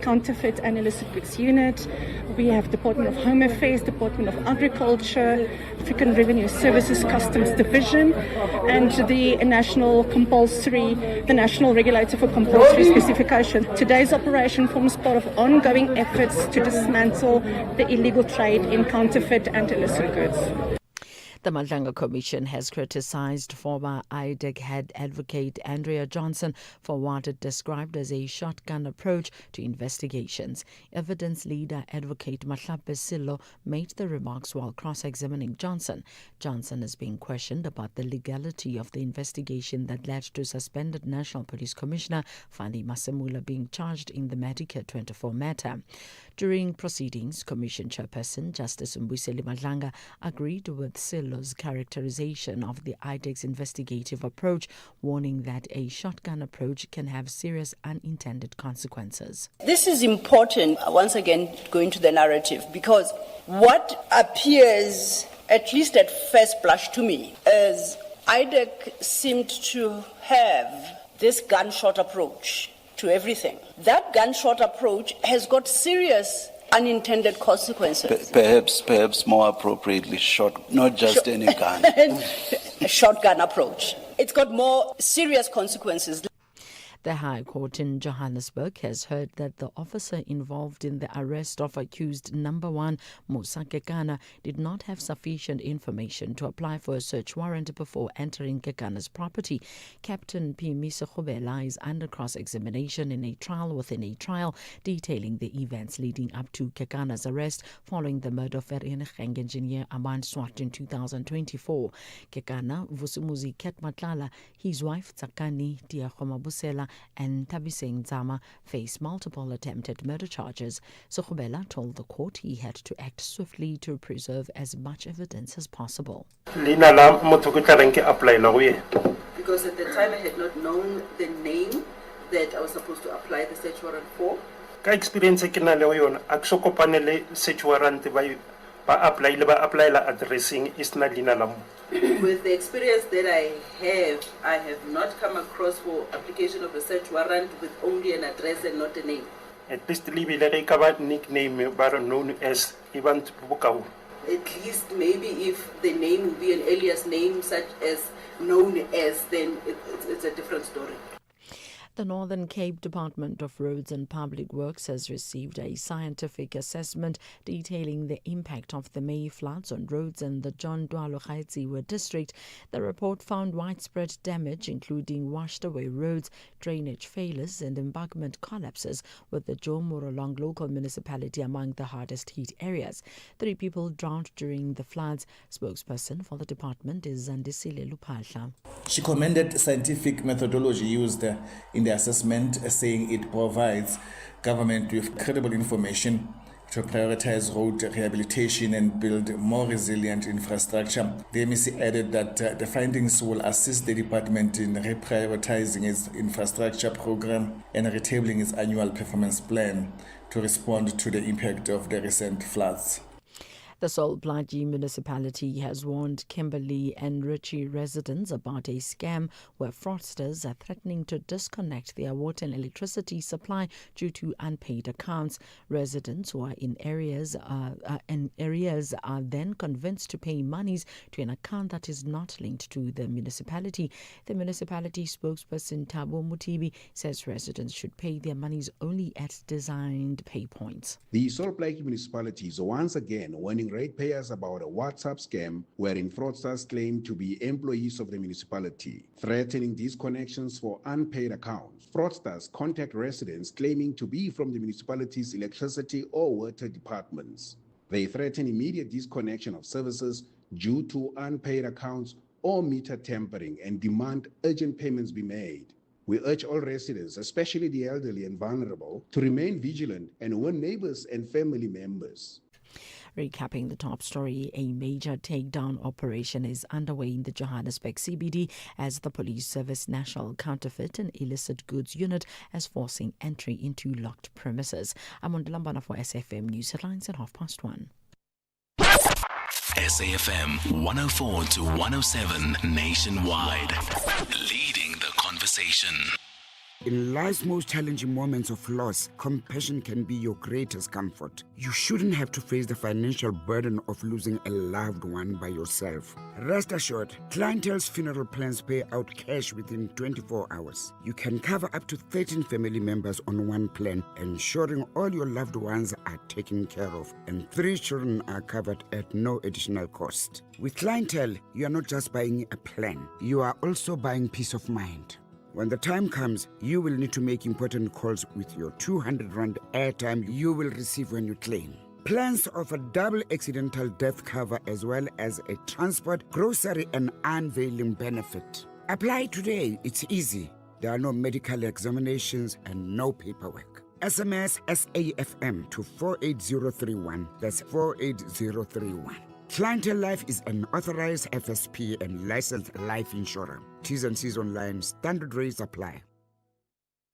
Counterfeit and Illicit Goods Unit. We have Department of Home Affairs, Department of Agriculture, African Revenue Services, Customs Division, and the National Regulator for Compulsory Specification. Today's operation forms part of ongoing efforts to dismantle the illegal trade in counterfeit and illicit goods. The Madlanga Commission has criticized former IDEC head Advocate Andrea Johnson for what it described as a shotgun approach to investigations. Evidence leader Advocate Mahlape Silo made the remarks while cross-examining Johnson. Johnson is being questioned about the legality of the investigation that led to suspended National Police Commissioner Fani Masemula being charged in the Medicare 24 matter. During proceedings, Commission Chairperson Justice Mbuyiseli Madlanga agreed with Silo follows characterization of the IDEX investigative approach, warning that a shotgun approach can have serious unintended consequences. This is important, once again, going to the narrative, because what appears, at least at first blush to me, is IDEC seemed to have this gunshot approach to everything. That gunshot approach has got serious unintended consequences. Perhaps more appropriately, not just any gun. A shotgun approach. It's got more serious consequences. The High Court in Johannesburg has heard that the officer involved in the arrest of accused number 1, Musa Kekana, did not have sufficient information to apply for a search warrant before entering Kekana's property. Captain P. Khobela is under cross-examination in a trial within a trial, detailing the events leading up to Kekana's arrest following the murder of Vereniging engineer Aman Swart in 2024. Kekana, Vusumuzi Ketmatlala, his wife Tsakani Diakhomabusela, and Tabiseng Zama face multiple attempted murder charges. Sokhobela told the court he had to act swiftly to preserve as much evidence as possible. Because at the time I had not known the name that I was supposed to apply the search warrant for. Ka experience ke na le yona a ke so kopanele search warrant ba apply la addressing is na lina la. With the experience that I have not come across for application of a search warrant with only an address and not a name. At least le ka ba nickname ba known as Ivan Bukau. At least maybe if the name will be an alias name such as known as, then it's a different story. The Northern Cape Department of Roads and Public Works has received a scientific assessment detailing the impact of the May floods on roads in the John Dwalo Gaetsiwe district. The report found widespread damage, including washed-away roads, drainage failures and embankment collapses, with the Joe Morolong local municipality among the hardest hit areas. 3 people drowned during the floods. Spokesperson for the department is Zandisile Lupahla. She commended scientific methodology used in the assessment, saying it provides government with credible information to prioritize road rehabilitation and build more resilient infrastructure. The MEC added that the findings will assist the department in reprioritizing its infrastructure program and retabling its annual performance plan to respond to the impact of the recent floods. The Solplaji municipality has warned Kimberley and Ritchie residents about a scam where fraudsters are threatening to disconnect their water and electricity supply due to unpaid accounts. Residents who are in arrears are then convinced to pay monies to an account that is not linked to the municipality. The municipality spokesperson Thabo Mutibi says residents should pay their monies only at designed pay points. The Solplaji municipality is once again warning ratepayers about a WhatsApp scam wherein fraudsters claim to be employees of the municipality, threatening disconnections for unpaid accounts. Fraudsters contact residents claiming to be from the municipality's electricity or water departments. They threaten immediate disconnection of services due to unpaid accounts or meter tampering and demand urgent payments be made. We urge all residents, especially the elderly and vulnerable, to remain vigilant and warn neighbors and family members. Recapping the top story, a major takedown operation is underway in the Johannesburg CBD as the police service National Counterfeit and Illicit Goods Unit as forcing entry into locked premises. I'm on Lambana for SAFM News Headlines at 1:30. SAFM 104 to 107 nationwide. Leading the conversation. In life's most challenging moments of loss, compassion can be your greatest comfort. You shouldn't have to face the financial burden of losing a loved one by yourself. Rest assured, Clientele's funeral plans pay out cash within 24 hours. You can cover up to 13 family members on one plan, ensuring all your loved ones are taken care of, and 3 children are covered at no additional cost. With Clientele, you are not just buying a plan, you are also buying peace of mind. When the time comes, you will need to make important calls with your 200 Rand airtime you will receive when you claim. Plans offer double accidental death cover as well as a transport, grocery and unveiling benefit. Apply today, it's easy. There are no medical examinations and no paperwork. SMS SAFM to 48031. That's 48031. Clientele Life is an authorized FSP and licensed life insurer. T's and C's online. Standard rates apply.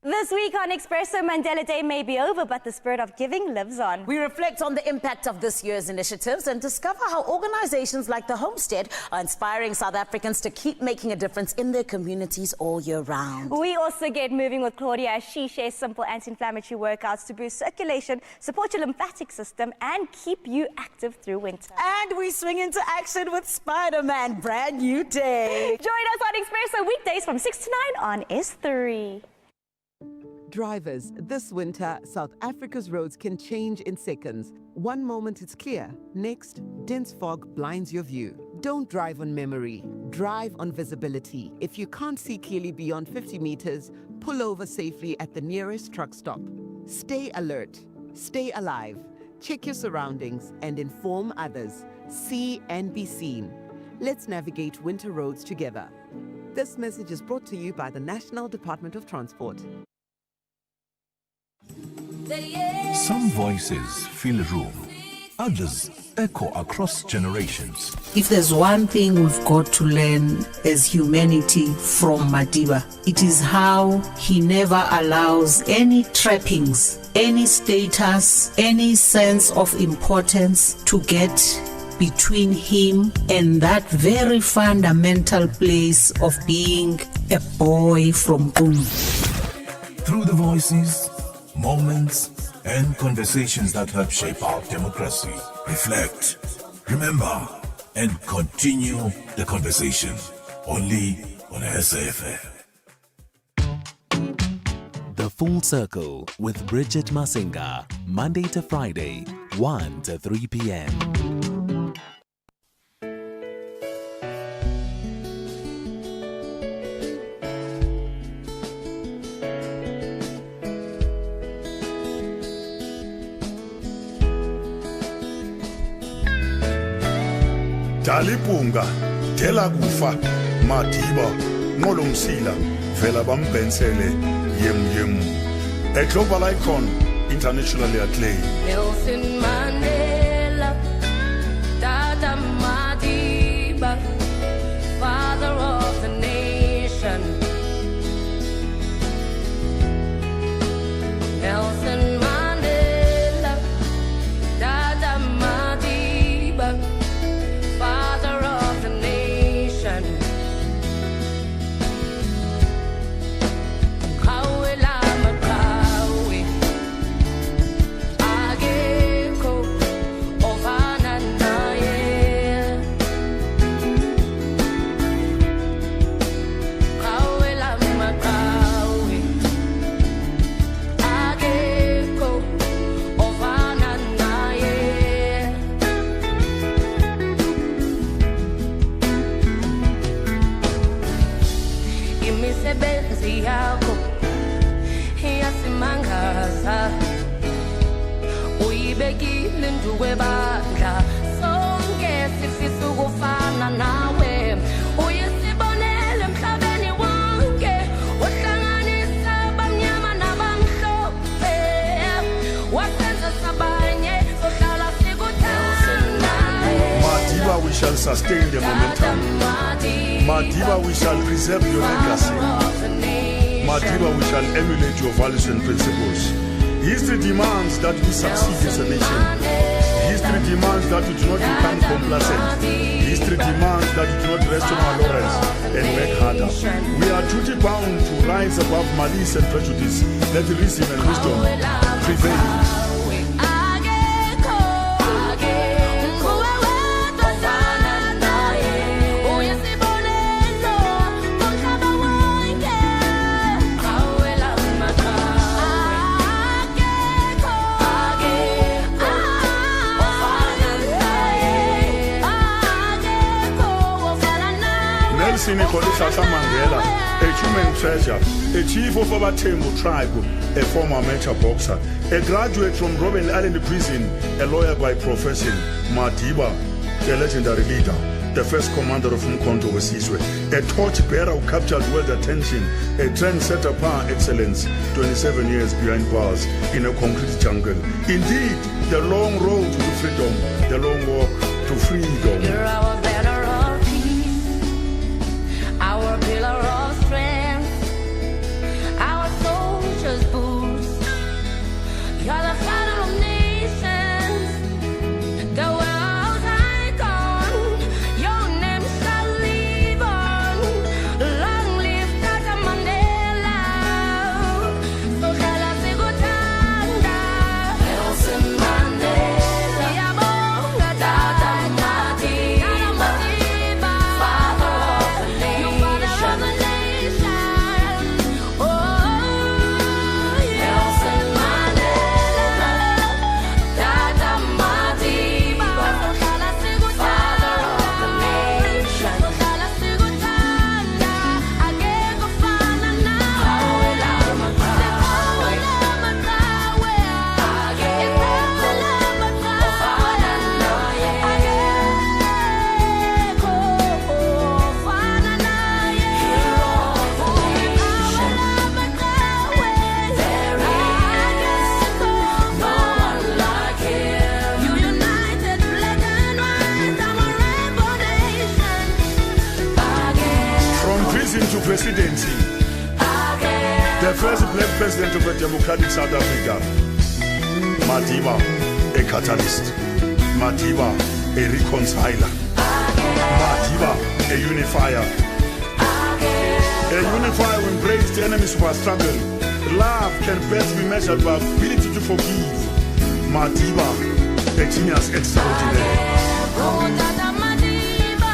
This week on Expresso, Mandela Day may be over, but the spirit of giving lives on. We reflect on the impact of this year's initiatives and discover how organizations like the Homestead are inspiring South Africans to keep making a difference in their communities all year round. We also get moving with Claudia as she shares simple anti-inflammatory workouts to boost circulation, support your lymphatic system, and keep you active through winter. And we swing into action with Spider-Man, brand new day. Join us on Expresso weekdays from 6 to 9 on S3. Drivers, this winter, South Africa's roads can change in seconds. One moment it's clear, next, dense fog blinds your view. Don't drive on memory, drive on visibility. If you can't see clearly beyond 50 meters, pull over safely at the nearest truck stop. Stay alert, stay alive, check your surroundings and inform others. See and be seen. Let's navigate winter roads together. This message is brought to you by the National Department of Transport. Some voices fill a room, others echo across generations. If there's one thing we've got to learn as humanity from Madiba, it is how he never allows any trappings, any status, any sense of importance to get between him and that very fundamental place of being a boy from Gulu. Through the voices, moments, and conversations that help shape our democracy. Reflect, remember, and continue the conversation. Only on SAfm. The Full Circle with Bridget Masinga, Monday to Friday, 1 to 3 p.m. Dalipunga, Tela Kufa, Madiba, Nolomsila, Vela Bambensele, Yem. A global icon, internationally acclaimed. Nelson Mandela, Dada Madiba, father of the nation. Nelson Mandela, Dada Madiba, father of the nation. Kawela makawe, ageko ovana naye. Kawela makawe, ageko ovana naye. Imisebenzi yakho iyasimangaza, uyibekile nduwe bandla, sonke sifisa ukufana nawe. Uyisibonele emhlabeni wonke, uhlanganisa abamnyama nabamhlophe, wasenza sabanye sohlala sikuthanda. Madiba, we shall sustain the momentum. Madiba, we shall preserve your legacy. Madiba, we shall emulate your values and principles. History demands that we succeed as a nation. History demands that we do not become complacent. History demands that we do not rest on our laurels and work harder. We are duty bound to rise above malice and prejudice. Let reason and wisdom prevail. Nelson Mandela, a human treasure, a chief of our Tembo tribe, a former amateur boxer, a graduate from Robben Island Prison, a lawyer by profession. Madiba, a legendary leader, the first commander of Mkonto Wesizwe, a torchbearer who captured world attention, a trendsetter par excellence, 27 years behind bars in a concrete jungle. Indeed, the long road to freedom, the long walk to freedom. You're our banner of peace, our pillar of strength, our soldiers' boots. You're the father of nations, the world's icon. Your name shall live on. Long live Tata Mandela. So shall I say good time, Nelson Mandela. Siyabonga Tata Madiba, father of the nation. Oh, Nelson Mandela, Tata Madiba, father of the nation. Akekho fana nawe, akekho ofana naye, akekho ofana naye. Hero of the nation, there is no one like him. You united black and white, I'm a rainbow nation. From prison to presidency, the first black president of a democratic South Africa, Madiba, a catalyst, Madiba, a reconciler, Madiba, a unifier. A unifier who embraced the enemies of our struggle. Love can best be measured by ability to forgive. Madiba, a genius extraordinary. Tata Madiba,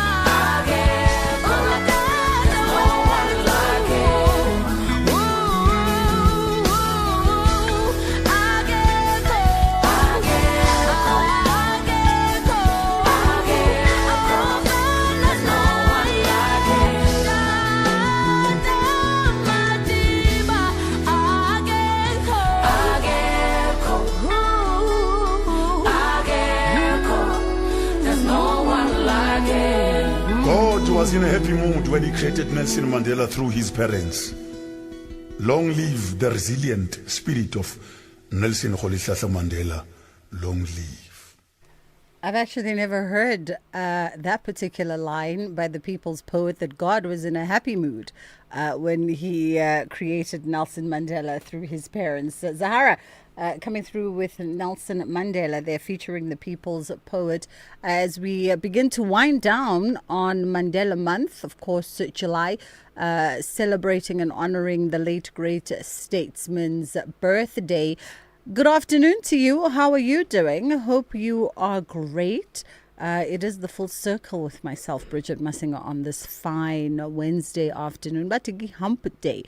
no one like him. God was in a happy mood when he created Nelson Mandela through his parents. Long live the resilient spirit of Nelson Rolihlahla Mandela. Long live. I've actually never heard that particular line by the people's poet, that God was in a happy mood when he created Nelson Mandela through his parents. Zahara, coming through with Nelson Mandela there, featuring the people's poet, as we begin to wind down on Mandela Month, of course, July, celebrating and honoring the late great statesman's birthday. Good afternoon to you. How are you doing? Hope you are great. It is the full circle with myself, Bridget Massinger, on this fine Wednesday afternoon, but hump day.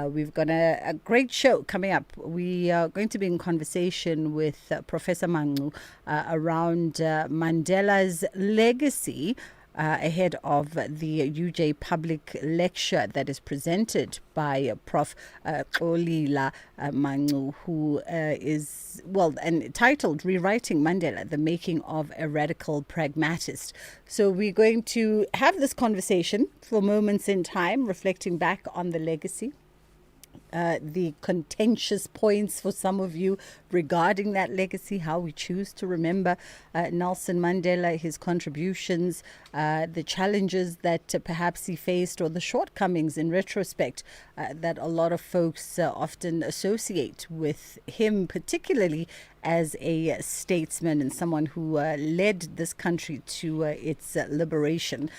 We've got a great show coming up. We are going to be in conversation with Professor Mangu around Mandela's legacy ahead of the UJ public lecture that is presented by Prof. Xolile Mangu, who is, entitled Rewriting Mandela, the Making of a Radical Pragmatist. So we're going to have this conversation for moments in time, reflecting back on the legacy, the contentious points for some of you regarding that legacy, how we choose to remember Nelson Mandela, his contributions, the challenges that perhaps he faced, or the shortcomings in retrospect that a lot of folks often associate with him, particularly as a statesman and someone who led this country to its liberation.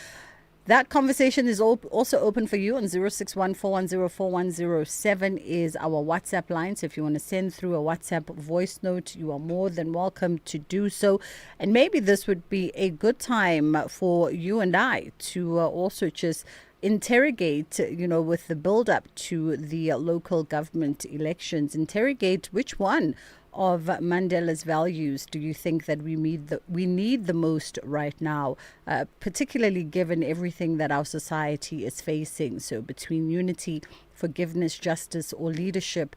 That conversation is also open for you on 061-410-4107 is our WhatsApp line. So if you want to send through a WhatsApp voice note, you are more than welcome to do so. And maybe this would be a good time for you and I to also just interrogate, with the build up to the local government elections, interrogate which one of Mandela's values do you think that we need the most right now, particularly given everything that our society is facing? So between unity, forgiveness, justice, or leadership,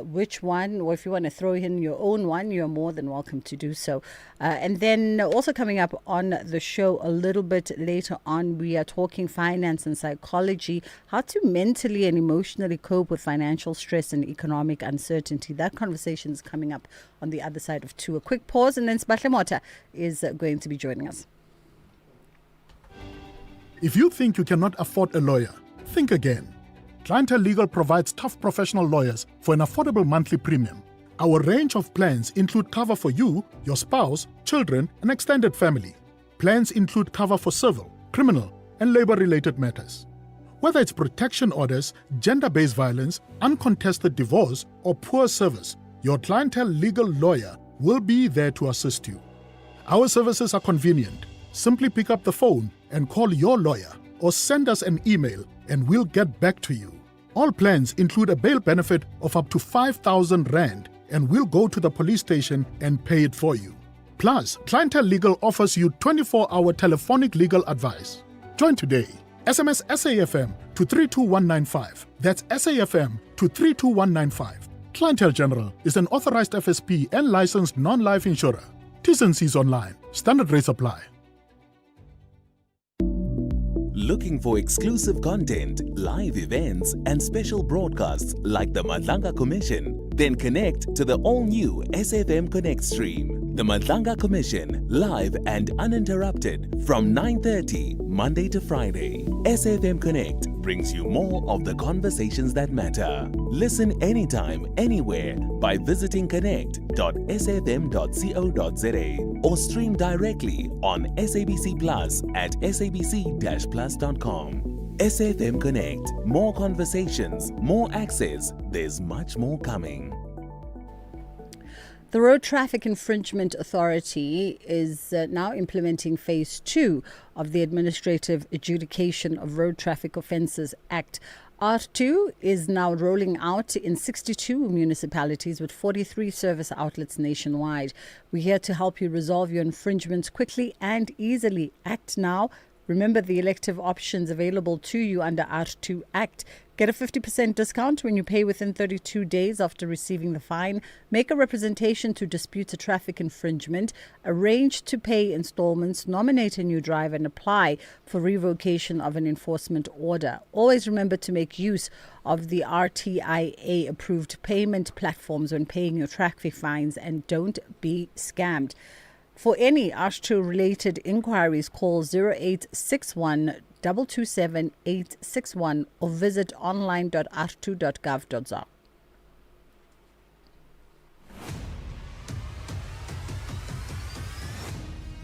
which one, or if you want to throw in your own one, you're more than welcome to do so. And then also coming up on the show a little bit later on, we are talking finance and psychology, how to mentally and emotionally cope with financial stress and economic uncertainty. That conversation is coming up on the other side of 2. A quick pause, and then SAFmRadio is going to be joining us. If you think you cannot afford a lawyer, think again. Clientele Legal provides tough professional lawyers for an affordable monthly premium. Our range of plans include cover for you, your spouse, children, and extended family. Plans include cover for civil, criminal, and labor-related matters. Whether it's protection orders, gender-based violence, uncontested divorce, or poor service, your Clientele Legal lawyer will be there to assist you. Our services are convenient. Simply pick up the phone and call your lawyer, or send us an email and we'll get back to you. All plans include a bail benefit of up to 5,000 Rand, and we'll go to the police station and pay it for you. Plus, Clientele Legal offers you 24-hour telephonic legal advice. Join today. SMS SAFM to 32195. That's SAFM to 32195. Clientele General is an authorized FSP and licensed non-life insurer. T's and C's online. Standard rates apply. Looking for exclusive content, live events, and special broadcasts like the Madlanga Commission? Then connect to the all-new SAFM Connect stream. The Madlanga Commission, live and uninterrupted from 9:30 Monday to Friday. SAFM Connect brings you more of the conversations that matter. Listen anytime, anywhere by visiting connect.safm.co.za or stream directly on SABC Plus at sabc-plus.com. SAFM Connect. More conversations, more access. There's much more coming. The Road Traffic Infringement Authority is now implementing Phase 2 of the Administrative Adjudication of Road Traffic Offences Act. R2 is now rolling out in 62 municipalities with 43 service outlets nationwide. We're here to help you resolve your infringements quickly and easily. Act now. Remember the elective options available to you under R2 Act. Get a 50% discount when you pay within 32 days after receiving the fine. Make a representation to dispute a traffic infringement. Arrange to pay installments. Nominate a new driver and apply for revocation of an enforcement order. Always remember to make use of the RTIA approved payment platforms when paying your traffic fines, and don't be scammed. For any R2 related inquiries, call 0861 227 861 or visit online.r2.gov.za.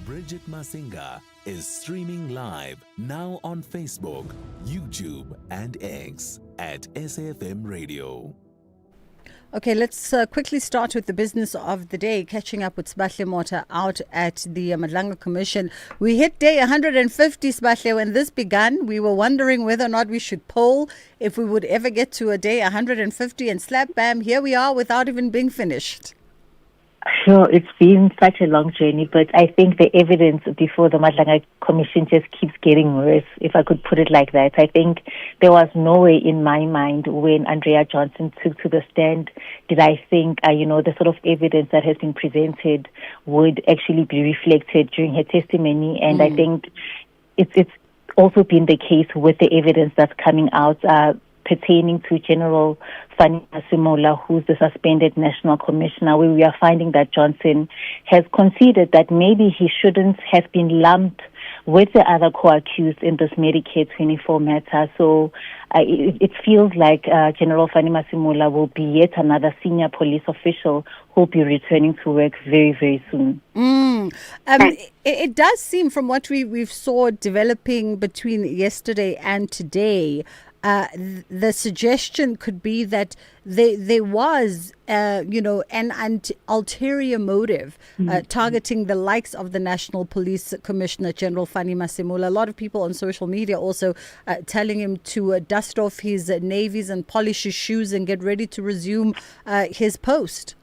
Bridget Masinga is streaming live now on Facebook, YouTube, and X at SAFM Radio. Okay, let's quickly start with the business of the day, catching up with SAFmRadio out at the Madlanga Commission. We hit day 150, SAFmRadio. When this began, we were wondering whether or not we should poll if we would ever get to a day 150, and slap bam, here we are without even being finished. Sure, it's been such a long journey, but I think the evidence before the Madlanga Commission just keeps getting worse, if I could put it like that. I think there was no way in my mind when Andrea Johnson took to the stand did I think, the sort of evidence that has been presented would actually be reflected during her testimony. And I think it's also been the case with the evidence that's coming out pertaining to General Fanny Masemola, who's the suspended national commissioner, where we are finding that Johnson has conceded that maybe he shouldn't have been lumped with the other co-accused in this Medicare 24 matter. So it feels like General Fanny Masemola will be yet another senior police official who will be returning to work very, very soon. It does seem, from what we've saw developing between yesterday and today, the suggestion could be that there was, an ulterior motive targeting the likes of the National Police Commissioner, General Fanny Masemola. A lot of people on social media also telling him to dust off his navies and polish his shoes and get ready to resume his post.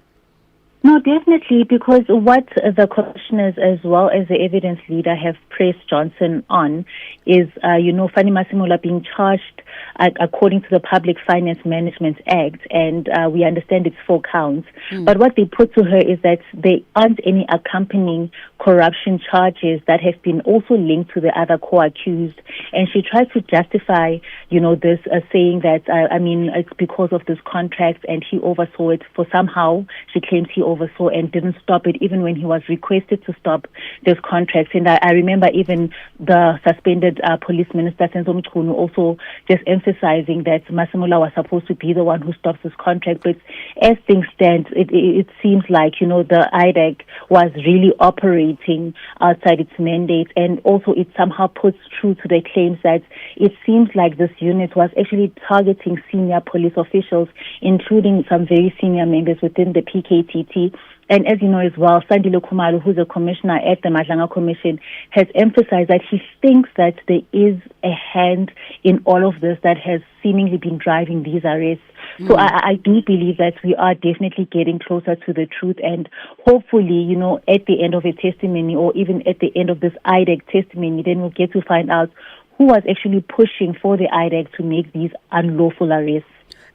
No, definitely, because what the commissioners as well as the evidence leader have pressed Johnson on is, Fanny Masemola being charged according to the Public Finance Management Act, and we understand it's 4 counts. But what they put to her is that there aren't any accompanying corruption charges that have been also linked to the other co-accused. And she tried to justify, this saying that, it's because of this contract and he oversaw it for somehow, she claims he oversaw and didn't stop it even when he was requested to stop this contract. And I remember even the suspended police minister, Senzo Mchunu, also just emphasizing that Masemola was supposed to be the one who stops this contract. But as things stand, it seems like, the IDEC was really operating outside its mandate, and also it somehow puts true to the claims that it seems like this unit was actually targeting senior police officials, including some very senior members within the PKTT. And as you know as well, Sandile Khumalo, who's a commissioner at the Madlanga Commission, has emphasized that he thinks that there is a hand in all of this that has seemingly been driving these arrests. So I do believe that we are definitely getting closer to the truth, and hopefully, at the end of a testimony or even at the end of this IDEC testimony, then we'll get to find out who was actually pushing for the IDEC to make these unlawful arrests.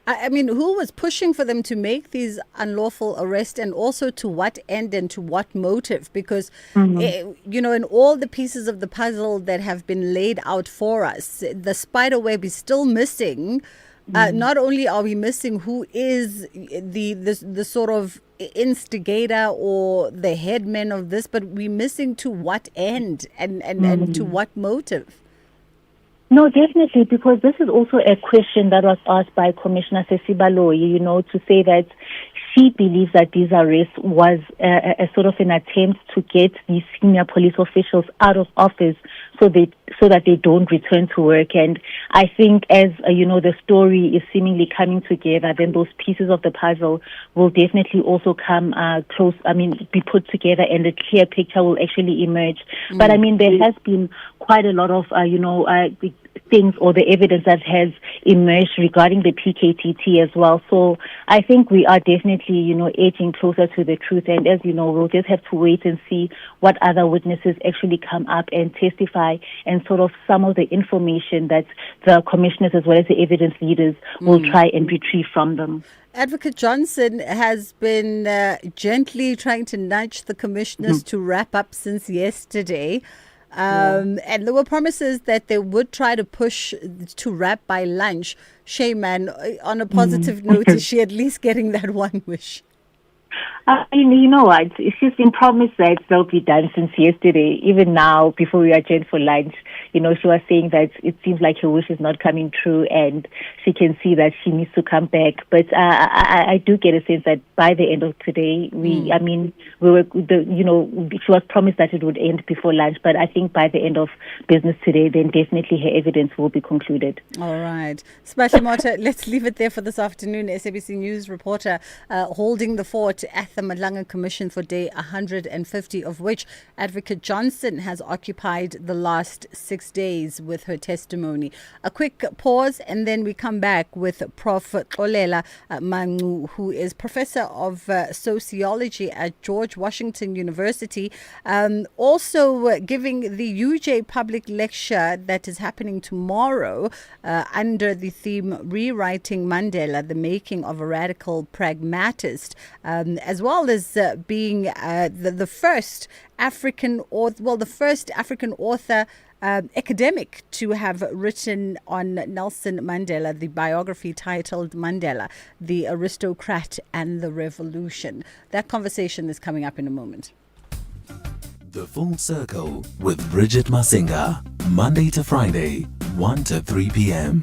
Who was pushing for them to make these unlawful arrests, and also to what end and to what motive? Because, in all the pieces of the puzzle that have been laid out for us, the spider web is still missing. Not only are we missing who is the sort of instigator or the headman of this, but we're missing to what end and to what motive. No, definitely, because this is also a question that was asked by Commissioner Sesibaloyi, to say that she believes that these arrests was a sort of an attempt to get these senior police officials out of office so that they don't return to work. And I think as, the story is seemingly coming together, then those pieces of the puzzle will definitely also come be put together, and a clear picture will actually emerge. But there has been quite a lot of, things or the evidence that has emerged regarding the PKTT as well. So I think we are definitely, edging closer to the truth. And as you know, we'll just have to wait and see what other witnesses actually come up and testify, and sort of some of the information that the commissioners as well as the evidence leaders will try and retrieve from them. Advocate Johnson has been gently trying to nudge the commissioners to wrap up since yesterday. And there were promises that they would try to push to wrap by lunch. Shayman, on a positive note, is she at least getting that one wish? You know what? She's been promised that they'll be done since yesterday. Even now, before we adjourned for lunch, she was saying that it seems like her wish is not coming true, and she can see that she needs to come back. But I do get a sense that by the end of today, she was promised that it would end before lunch. But I think by the end of business today, then definitely her evidence will be concluded. All right. Smashy Mota, let's leave it there for this afternoon. SABC News reporter holding the fort at the Madlanga Commission for day 150, of which Advocate Johnson has occupied the last 6 days with her testimony. A quick pause, and then we come back with Prof. Olela Mangu, who is Professor of Sociology at George Washington University, also giving the UJ public lecture that is happening tomorrow under the theme Rewriting Mandela, the Making of a Radical Pragmatist, as well as being the first African author academic to have written on Nelson Mandela, the biography titled Mandela, the Aristocrat and the Revolution. That conversation is coming up in a moment. The Full Circle with Bridget Masinga, Monday to Friday, 1 to 3 p.m.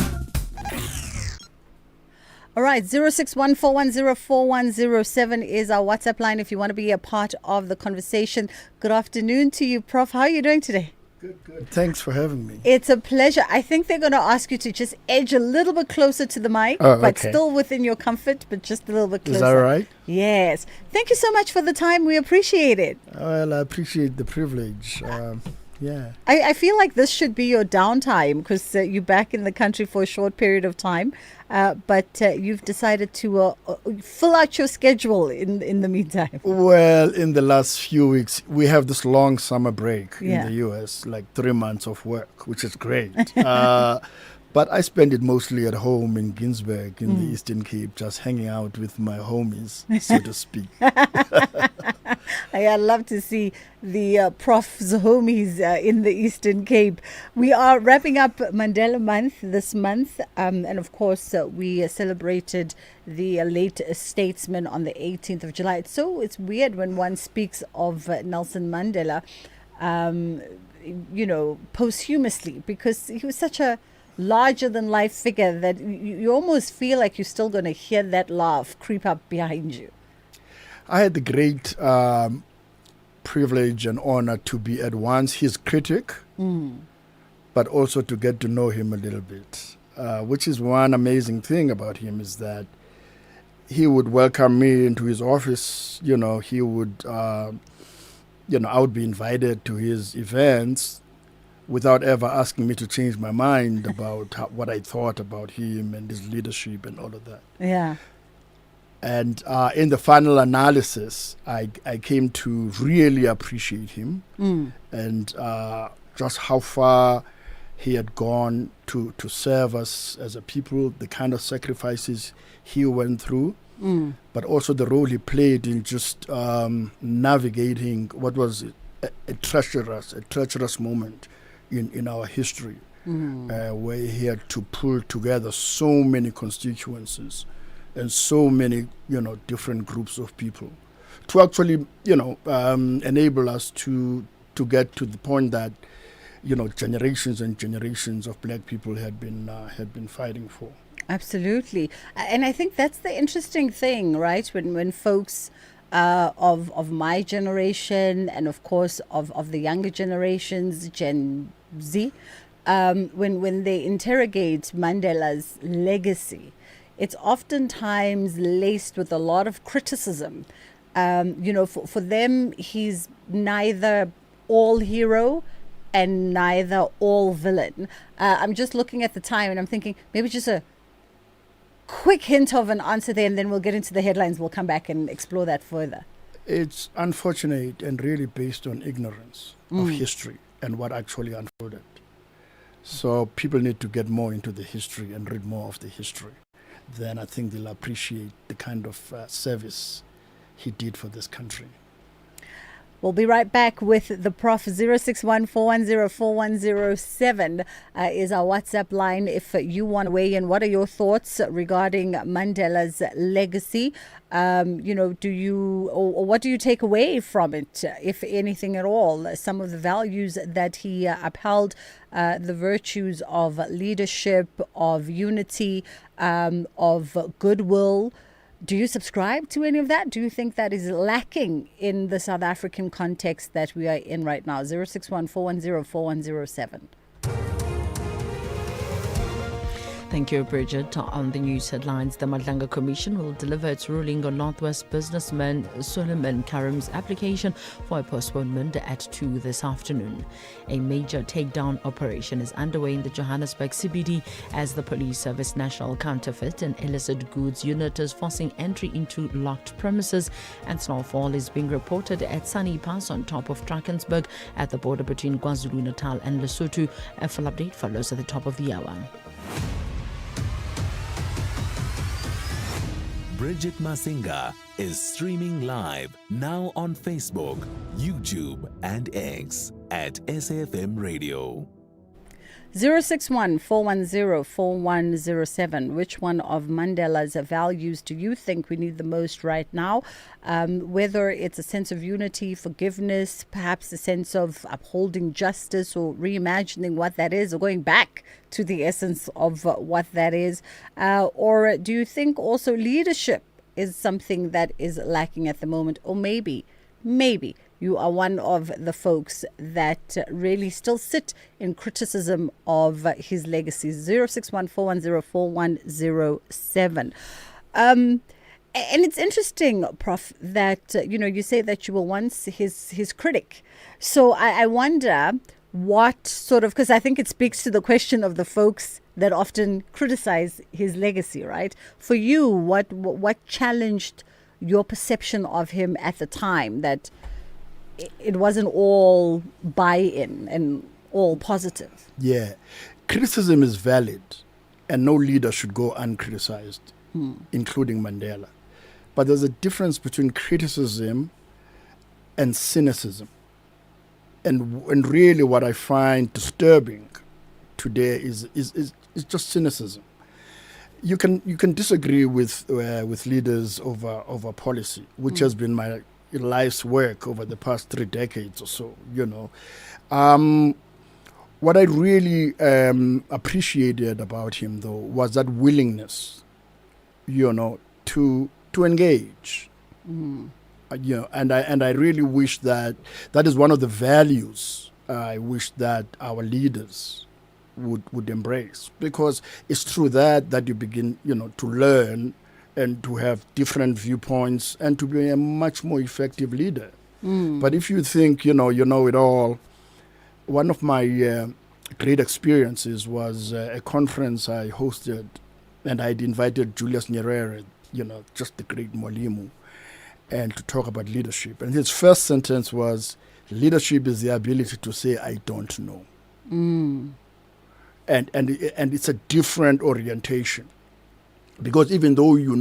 All right, 0614104107 is our WhatsApp line if you want to be a part of the conversation. Good afternoon to you, Prof. How are you doing today? Good. Thanks for having me. It's a pleasure. I think they're going to ask you to just edge a little bit closer to the mic, but still within your comfort, but just a little bit closer. Is that right? Yes. Thank you so much for the time. We appreciate it. Well, I appreciate the privilege. Yeah. I feel like this should be your downtime because you're back in the country for a short period of time, but you've decided to fill out your schedule in the meantime. Well, in the last few weeks, we have this long summer break Yeah. in the US, like 3 months of work, which is great. But I spend it mostly at home in Ginsberg in the Eastern Cape, just hanging out with my homies, so to speak. I love to see the prof's homies in the Eastern Cape. We are wrapping up Mandela Month this month. And of course, we celebrated the late statesman on the 18th of July. It's weird when one speaks of Nelson Mandela, posthumously, because he was such a larger than life figure that you almost feel like you're still going to hear that laugh creep up behind you. I had the great privilege and honor to be at once his critic, but also to get to know him a little bit, which is one amazing thing about him is that he would welcome me into his office. He would, I would be invited to his events without ever asking me to change my mind about what I thought about him and his leadership and all of that. Yeah. And in the final analysis, I came to really appreciate him and just how far he had gone to serve us as a people, the kind of sacrifices he went through, but also the role he played in just navigating what was a treacherous moment in our history, where he had to pull together so many constituencies and so many, different groups of people to actually, enable us to get to the point that, generations and generations of black people had been fighting for. Absolutely. And I think that's the interesting thing, right? When folks of my generation and of course of the younger generations, Gen Z, when they interrogate Mandela's legacy, it's oftentimes laced with a lot of criticism. For them, he's neither all hero and neither all villain. I'm just looking at the time and I'm thinking maybe just a quick hint of an answer there, and then we'll get into the headlines. We'll come back and explore that further. It's unfortunate and really based on ignorance of history and what actually unfolded. So people need to get more into the history and read more of the history. Then I think they'll appreciate the kind of service he did for this country. We'll be right back with the Prof. 061-410-4107 is our WhatsApp line if you want to weigh in. What are your thoughts regarding Mandela's legacy? Do you, or what do you take away from it, if anything at all? Some of the values that he upheld, the virtues of leadership, of unity, of goodwill. Do you subscribe to any of that? Do you think that is lacking in the South African context that we are in right now? 061-410-4107. Thank you, Bridget. On the news headlines, the Madlanga Commission will deliver its ruling on Northwest businessman Suleiman Karim's application for a postponement at 2 this afternoon. A major takedown operation is underway in the Johannesburg CBD as the Police Service National Counterfeit and Illicit Goods Unit is forcing entry into locked premises, and snowfall is being reported at Sunny Pass on top of Drakensberg at the border between KwaZulu-Natal and Lesotho. A full update follows at the top of the hour. Bridget Masinga is streaming live now on Facebook, YouTube, and X at SAfmRadio. 061-410-4107. Which one of Mandela's values do you think we need the most right now? Whether it's a sense of unity, forgiveness, perhaps a sense of upholding justice or reimagining what that is, or going back to the essence of what that is. Or do you think also leadership is something that is lacking at the moment? Or maybe you are one of the folks that really still sit in criticism of his legacy. 061-410-4107. And it's interesting, Prof, that, you say that you were once his critic. So I wonder what sort of, because I think it speaks to the question of the folks that often criticize his legacy, right? For you, what challenged your perception of him at the time, that it wasn't all buy-in and all positive? Yeah. Criticism is valid, and no leader should go uncriticized, including Mandela. But there's a difference between criticism and cynicism. And really what I find disturbing today is just cynicism. You can disagree with leaders over policy, which has been my life's work over the past 3 decades or so, What I really appreciated about him, though, was that willingness, to engage. And I really wish that is one of the values I wish that our leaders would embrace, because it's through that you begin, to learn and to have different viewpoints and to be a much more effective leader. But if you think, you know it all, one of my great experiences was a conference I hosted, and I'd invited Julius Nyerere, just the great Mwalimu, and to talk about leadership. And his first sentence was, leadership is the ability to say, I don't know. And it's a different orientation, because even though you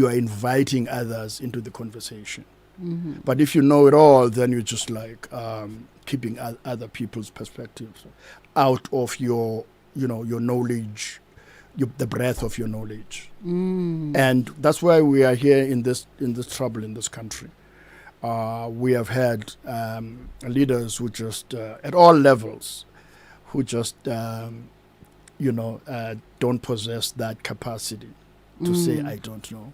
are inviting others into the conversation. But if you know it all, then you're just like keeping other people's perspectives out of your knowledge, the breadth of your knowledge. And that's why we are here in this trouble in this country. We have had leaders who just, at all levels, who just, don't possess that capacity to say, I don't know.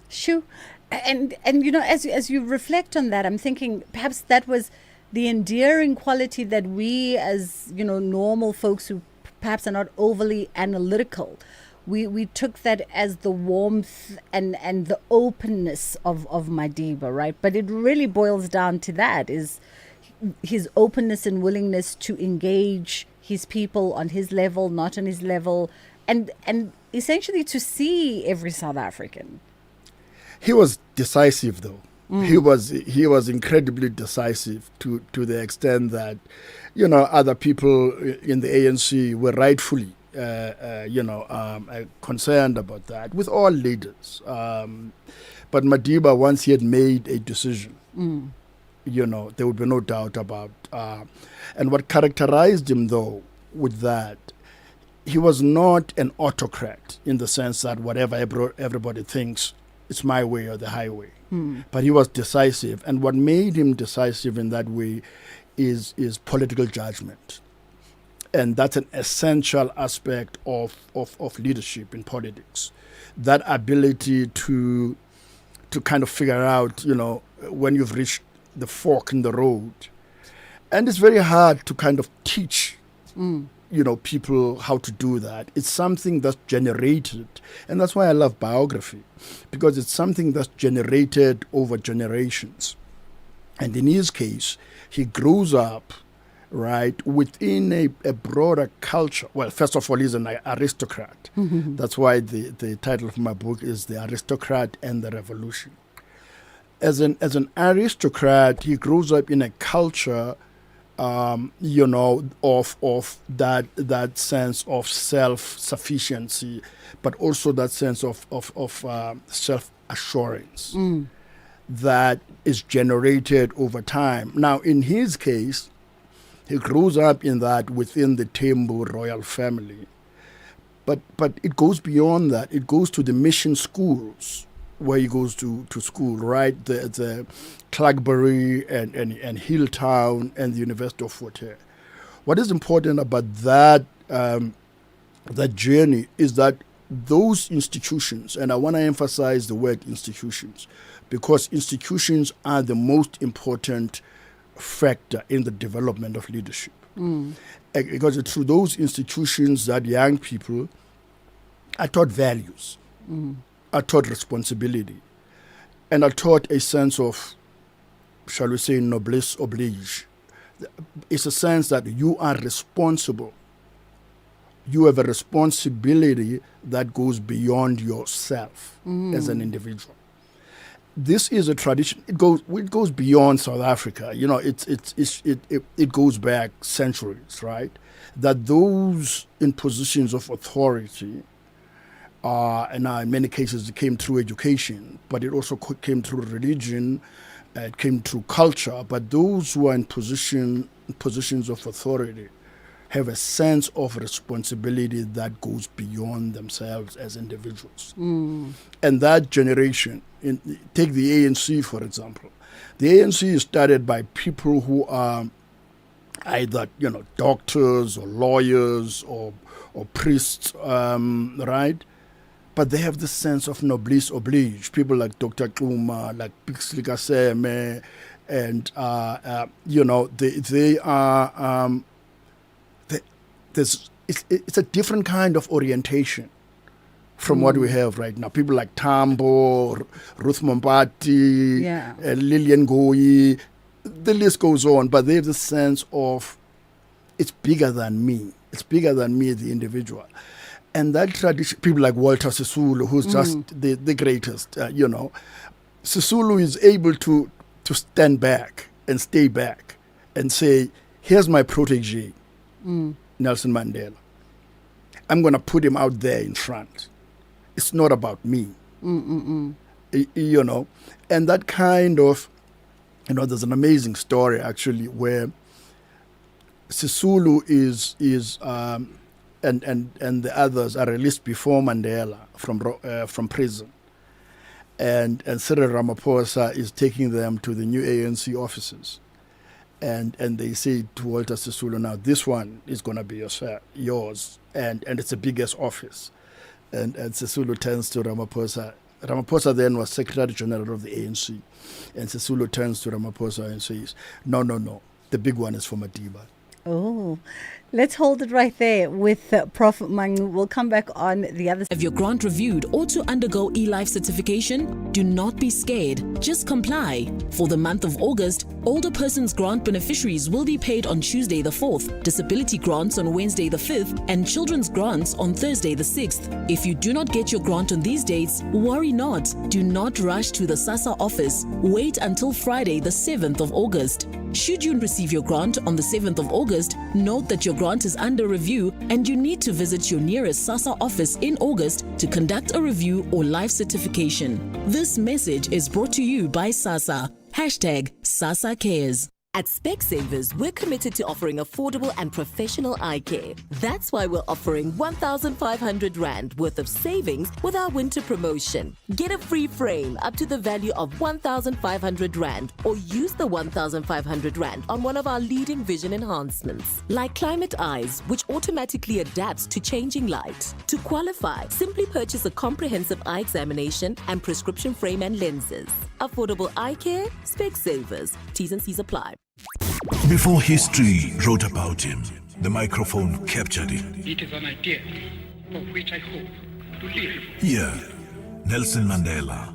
Sure. And as you reflect on that, I'm thinking perhaps that was the endearing quality that we as, normal folks who perhaps are not overly analytical, we took that as the warmth and the openness of Madiba, right? But it really boils down to that, is his openness and willingness to engage his people on his level, not on his level, and essentially to see every South African. He was decisive, though. He was incredibly decisive to the extent that, other people in the ANC were rightfully, concerned about that, with all leaders. But Madiba, once he had made a decision, there would be no doubt about. And what characterized him, though, with that, he was not an autocrat in the sense that whatever everybody thinks, it's my way or the highway. But he was decisive. And what made him decisive in that way is political judgment. And that's an essential aspect of leadership in politics. That ability to kind of figure out, when you've reached the fork in the road. And it's very hard to kind of teach people how to do that. It's something that's generated. And that's why I love biography, because it's something that's generated over generations. And in his case, he grows up, right, within a broader culture. Well, first of all, he's an aristocrat. That's why the title of my book is The Aristocrat and the Revolution. As an aristocrat, he grows up in a culture of that sense of self-sufficiency, but also that sense of self-assurance that is generated over time. Now, in his case, he grows up in that within the Tembu royal family. But it goes beyond that. It goes to the mission schools where he goes to school, right? The Clarkbury and Hilltown and the University of Fort Hare. What is important about that journey is that those institutions, and I want to emphasize the word institutions, because institutions are the most important factor in the development of leadership. Because it's through those institutions that young people are taught values, are taught responsibility, and are taught a sense of, shall we say, noblesse oblige, it's a sense that you are responsible. You have a responsibility that goes beyond yourself as an individual. This is a tradition. It goes beyond South Africa. You know, it goes back centuries, right? That those in positions of authority, and in many cases it came through education, but it also came through religion, it came through culture. But those who are in positions of authority have a sense of responsibility that goes beyond themselves as individuals. And that generation, take the ANC for example. The ANC is started by people who are either, doctors or lawyers or priests, right? But they have this sense of noblesse oblige. People like Dr. Kluma, like Pixley Kaseme, and they are. It's a different kind of orientation from what we have right now. People like Tambo, Ruth Mompati, Lillian Goyi, the list goes on, but they have the sense of it's bigger than me. It's bigger than me, the individual. And that tradition, people like Walter Sisulu, who's just the greatest, Sisulu is able to stand back and stay back and say, here's my protege. Nelson Mandela. I'm going to put him out there in front. It's not about me. And that kind of, there's an amazing story actually where Sisulu is and the others are released before Mandela from prison, and Cyril Ramaphosa is taking them to the new ANC offices. And they say to Walter Sisulu, now this one is going to be yours, and it's the biggest office. And Sisulu turns to Ramaphosa. Ramaphosa then was Secretary General of the ANC. And Sisulu turns to Ramaphosa and says, no, the big one is for Madiba. Oh, let's hold it right there with Prof. Mangu. We'll come back on the other side. Have your grant reviewed or to undergo eLife certification? Do not be scared. Just comply. For the month of August, older persons grant beneficiaries will be paid on Tuesday the 4th, disability grants on Wednesday the 5th, and children's grants on Thursday the 6th. If you do not get your grant on these dates, worry not. Do not rush to the SASSA office. Wait until Friday the 7th of August. Should you receive your grant on the 7th of August, note that your grant is under review and you need to visit your nearest SASSA office in August to conduct a review or life certification. This message is brought to you by SASSA. #SASSA Cares. At Specsavers, we're committed to offering affordable and professional eye care. That's why we're offering 1,500 Rand worth of savings with our winter promotion. Get a free frame up to the value of 1,500 Rand or use the 1,500 Rand on one of our leading vision enhancements, like Climate Eyes, which automatically adapts to changing light. To qualify, simply purchase a comprehensive eye examination and prescription frame and lenses. Affordable eye care, Specsavers. T's and C's apply. Before history wrote about him, the microphone captured him. It is an idea of which I hope to live. Here, Nelson Mandela,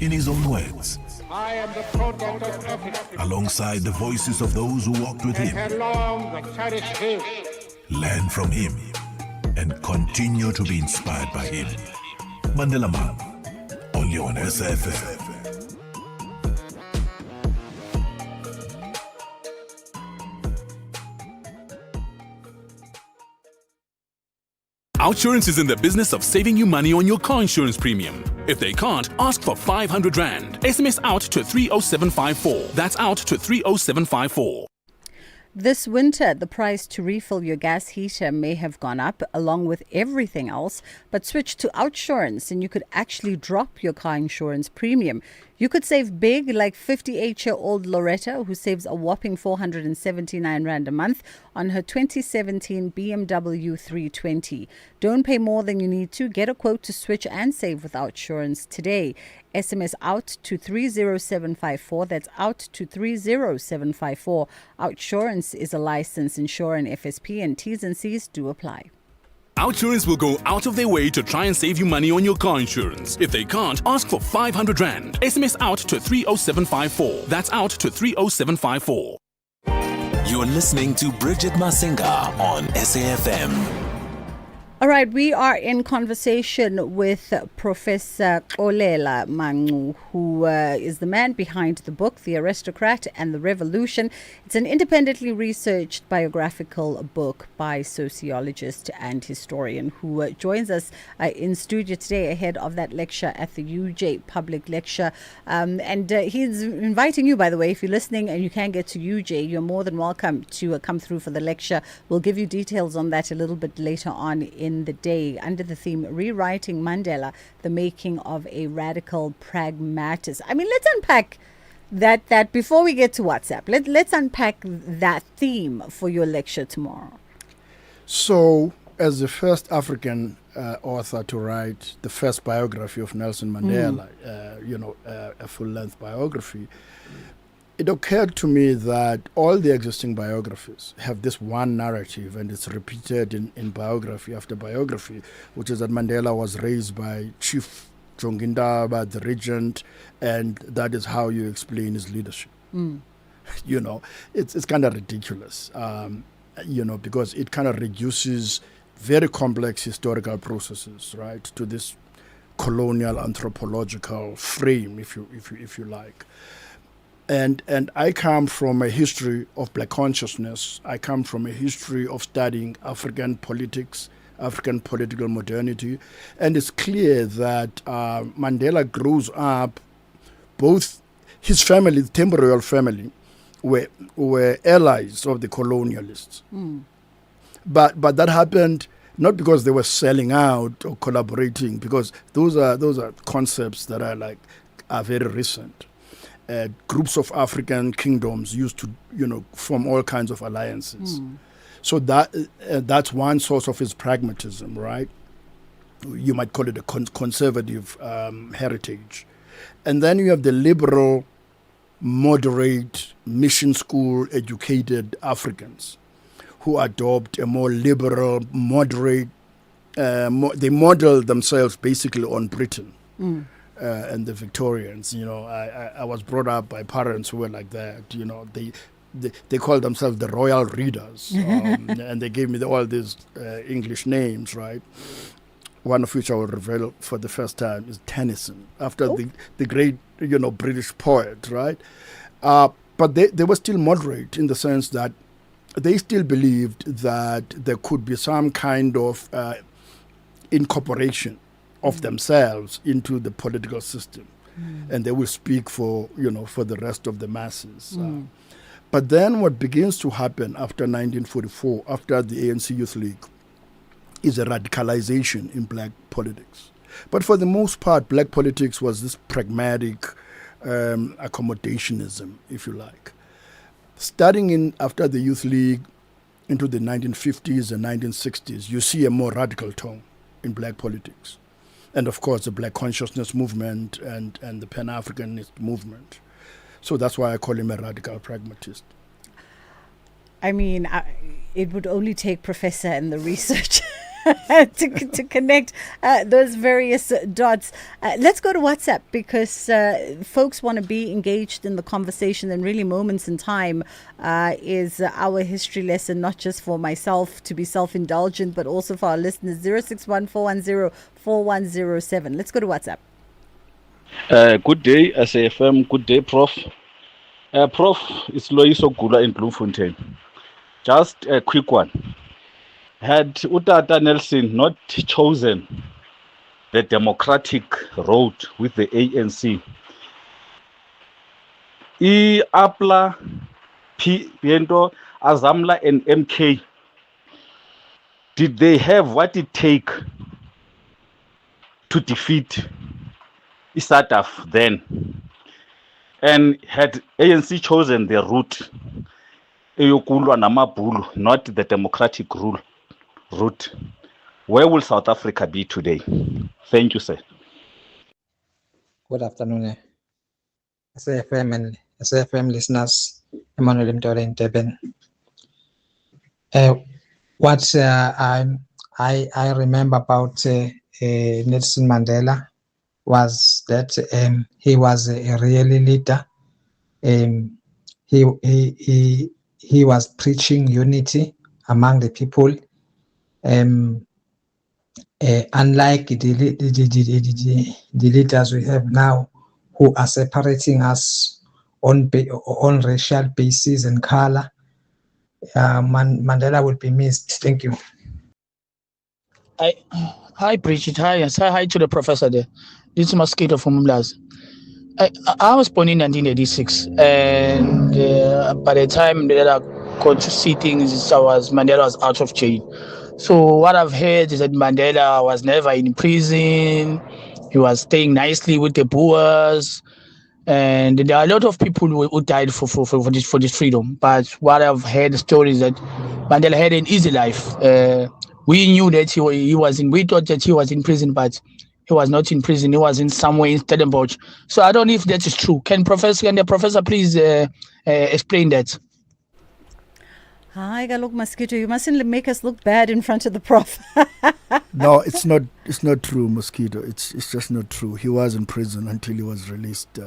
in his own words, I am the product of Africa. alongside the voices of those who walked with him, Along the cherished hill. learn from him, and continue to be inspired by him. Mandela Man, only on SAfm. OUTsurance is in the business of saving you money on your car insurance premium. If they can't, ask for 500 Rand. SMS out to 30754. That's out to 30754. This winter, the price to refill your gas heater may have gone up along with everything else, but switch to OUTsurance and you could actually drop your car insurance premium. You could save big, like 58-year-old Loretta, who saves a whopping 479 Rand a month on her 2017 BMW 320. Don't pay more than you need to. Get a quote to switch and save with OUTsurance today. SMS out to 30754. That's out to 30754. OUTsurance is a licensed insurer and FSP, and T's and C's do apply. OUTsurance will go out of their way to try and save you money on your car insurance. If they can't, ask for 500 Rand. SMS out to 30754. That's out to 30754. You're listening to Bridget Masinga on SAFM. All right, we are in conversation with Professor Xolela Mancu, who is the man behind the book, The Aristocrat and the Revolution. It's an independently researched biographical book by sociologist and historian who joins us in studio today ahead of that lecture at the UJ Public Lecture. And he's inviting you, by the way, if you're listening and you can get to UJ, you're more than welcome to come through for the lecture. We'll give you details on that a little bit later on in the day under the theme Rewriting Mandela, the Making of a Radical Pragmatist. I mean, let's unpack that before we get to WhatsApp. Let's unpack that theme for your lecture tomorrow. So, as the first African author to write the first biography of Nelson Mandela, a full-length biography, it occurred to me that all the existing biographies have this one narrative, and it's repeated in biography after biography, which is that Mandela was raised by Chief Jongindaba, the regent, and that is how you explain his leadership. It's kind of ridiculous, because it kind of reduces very complex historical processes, right, to this colonial anthropological frame, if you like. And I come from a history of black consciousness. I come from a history of studying African politics, African political modernity. And it's clear that Mandela grows up, both his family, the Tembo royal family, were allies of the colonialists. But that happened not because they were selling out or collaborating, because those are concepts that are very recent. Groups of African kingdoms used to, form all kinds of alliances. So that's one source of his pragmatism, right? You might call it a conservative heritage. And then you have the liberal, moderate, mission school educated Africans who adopt a more liberal, moderate, they model themselves basically on Britain. And the Victorians, I was brought up by parents who were like that. They called themselves the royal readers, and they gave me all these English names, right? One of which I will reveal for the first time is Tennyson, after the great, British poet, right? But they were still moderate in the sense that they still believed that there could be some kind of incorporation of themselves into the political system, and they will speak for the rest of the masses. But then what begins to happen after 1944, after the ANC Youth League, is a radicalization in black politics. But for the most part, black politics was this pragmatic accommodationism, if you like. Starting after the Youth League into the 1950s and 1960s, you see a more radical tone in black politics. And of course, the black consciousness movement and the Pan-Africanist movement. So that's why I call him a radical pragmatist. I mean, it would only take Professor and the research to connect those various dots. Let's go to WhatsApp, because folks want to be engaged in the conversation, and really Moments in Time is our history lesson, not just for myself to be self-indulgent, but also for our listeners. 061-410-4107. Let's go to WhatsApp. Good day, SAFM. Good day, Prof. Prof, it's Loiso Gula in Bloemfontein. Just a quick one. Had Utata Nelson not chosen the democratic road with the ANC, Apla, Piento, Azamla, and MK, did they have what it take to defeat SADF then? And had ANC chosen the route, not the democratic route, where will South Africa be today? Thank you, sir. Good afternoon, SAFM and SAFM listeners. Emmanuel Mtore in Teben. What I remember about Nelson Mandela was that he was a real leader. He he was preaching unity among the people. Unlike the leaders we have now, who are separating us on racial basis and color, Mandela will be missed. Thank you. Hi, Bridget. Hi, say hi to the professor there. This is Mosquito from Mlas. I was born in 1986, and by the time that I got to see things, Mandela was out of jail. So what I've heard is that Mandela was never in prison. He was staying nicely with the Boers, and there are a lot of people who died for this freedom. But what I've heard stories that Mandela had an easy life. We knew that we thought that he was in prison, but he was not in prison. He was in somewhere in Stellenbosch. So I don't know if that is true. Can the professor please explain that? Hi, look, Mosquito. You mustn't make us look bad in front of the prof. No, it's not. It's not true, Mosquito. It's just not true. He was in prison until he was released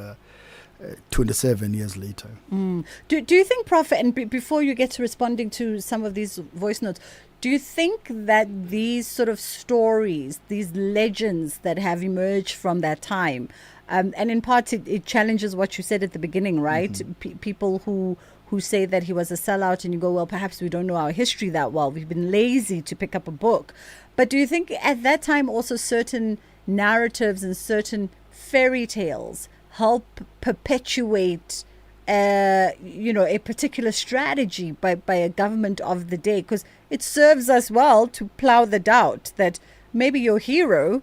27 years later. Do you think, Prof, and before you get to responding to some of these voice notes, do you think that these sort of stories, these legends that have emerged from that time, and in part it challenges what you said at the beginning, right? Mm-hmm. People who say that he was a sellout, and you go, well, perhaps we don't know our history that well. We've been lazy to pick up a book. But do you think at that time also certain narratives and certain fairy tales help perpetuate a particular strategy by a government of the day? Because it serves us well to plow the doubt that maybe your hero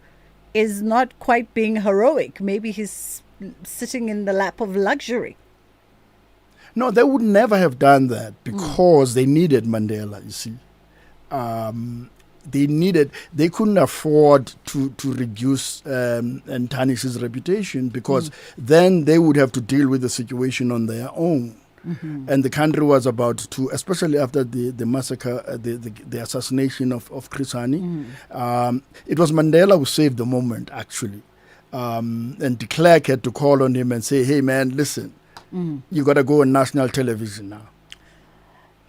is not quite being heroic. Maybe he's sitting in the lap of luxury. No, they would never have done that because they needed Mandela, you see. They couldn't afford to reduce and tarnish his reputation, because then they would have to deal with the situation on their own. Mm-hmm. And the country was about to, especially after the massacre, the assassination of Chris Hani. It was Mandela who saved the moment, actually. And de Klerk had to call on him and say, hey, man, listen, you got to go on national television now.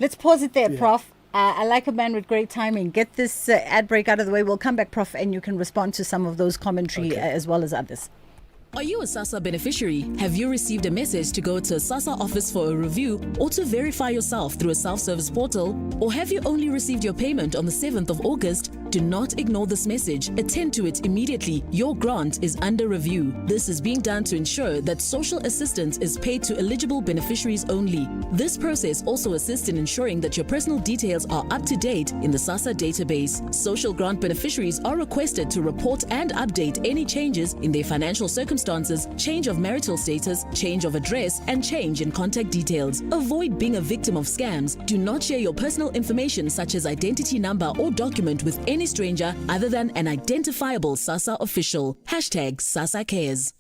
Let's pause it there, Prof. I like a man with great timing. Get this ad break out of the way. We'll come back, Prof, and you can respond to some of those commentary as well as others. Are you a SASSA beneficiary? Have you received a message to go to a SASSA office for a review or to verify yourself through a self-service portal? Or have you only received your payment on the 7th of August? Do not ignore this message. Attend to it immediately. Your grant is under review. This is being done to ensure that social assistance is paid to eligible beneficiaries only. This process also assists in ensuring that your personal details are up to date in the SASSA database. Social grant beneficiaries are requested to report and update any changes in their financial circumstances, change of marital status, change of address, and change in contact details. Avoid being a victim of scams. Do not share your personal information such as identity number or document with any stranger other than an identifiable SASSA official. #SASSA Cares.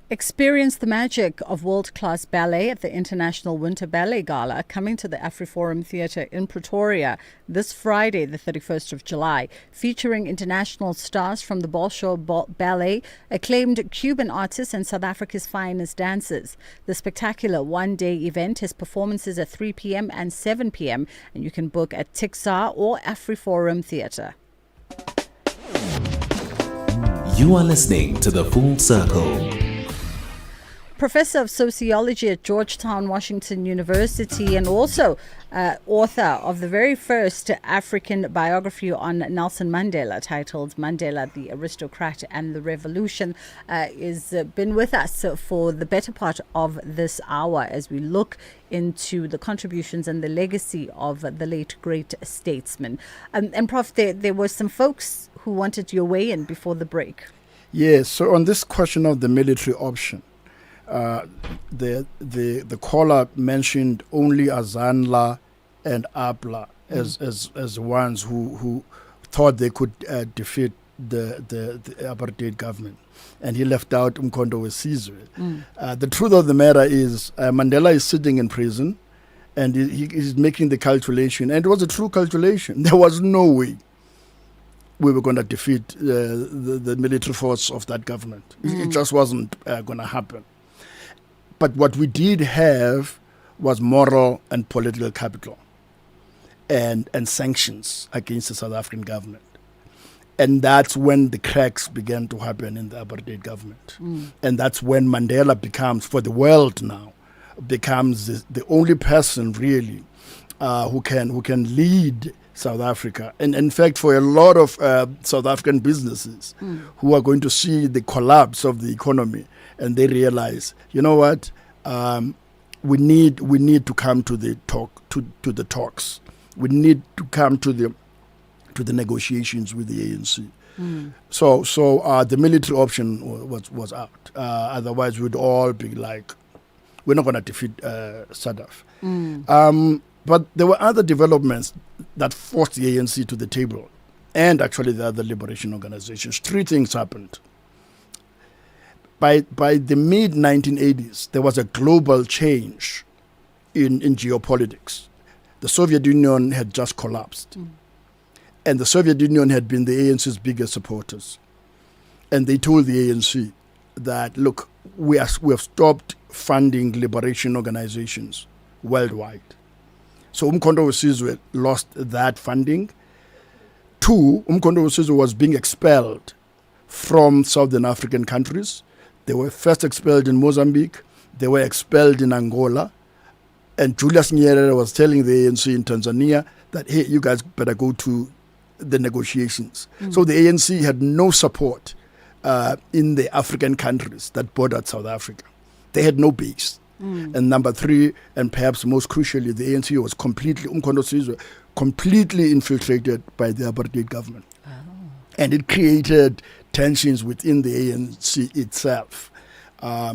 Experience the magic of world-class ballet at the International Winter Ballet Gala, coming to the AfriForum Theatre in Pretoria this Friday, the 31st of July, featuring international stars from the Bolshoi Ballet, acclaimed Cuban artists, and South Africa's finest dancers. The spectacular one-day event has performances at 3 p.m. and 7 p.m, and you can book at Tixar or AfriForum Theatre. You are listening to The Full Circle. Professor of Sociology at Georgetown, Washington University, and also author of the very first African biography on Nelson Mandela, titled Mandela, the Aristocrat and the Revolution, is been with us for the better part of this hour as we look into the contributions and the legacy of the late great statesman. And Prof, there were some folks who wanted your weigh in before the break. Yes, so on this question of the military option, the caller mentioned only Azanla and Abla as ones who thought they could defeat the apartheid government, and he left out Umkhonto weSizwe. The truth of the matter is Mandela is sitting in prison, and he is making the calculation, and it was a true calculation. There was no way we were going to defeat the military force of that government. It just wasn't going to happen. But what we did have was moral and political capital and sanctions against the South African government. And that's when the cracks began to happen in the apartheid government. And that's when Mandela becomes, for the world now, becomes the only person really who can lead South Africa. And in fact, for a lot of South African businesses who are going to see the collapse of the economy, and they realize, you know what, we need to come to the talks. We need to come to the negotiations with the ANC. So the military option was out. Otherwise, we'd all be like, we're not going to defeat SADF. But there were other developments that forced the ANC to the table, and actually the other liberation organizations. Three things happened. By the mid-1980s, there was a global change in geopolitics. The Soviet Union had just collapsed. And the Soviet Union had been the ANC's biggest supporters. And they told the ANC that, look, we have stopped funding liberation organizations worldwide. So Umkhonto weSizwe lost that funding. Two, Umkhonto weSizwe was being expelled from Southern African countries. They were first expelled in Mozambique. They were expelled in Angola. And Julius Nyerere was telling the ANC in Tanzania that, hey, you guys better go to the negotiations. So the ANC had no support in the African countries that bordered South Africa. They had no base. And number three, and perhaps most crucially, the ANC was Umkhonto weSizwe completely infiltrated by the apartheid government. And it created tensions within the ANC itself.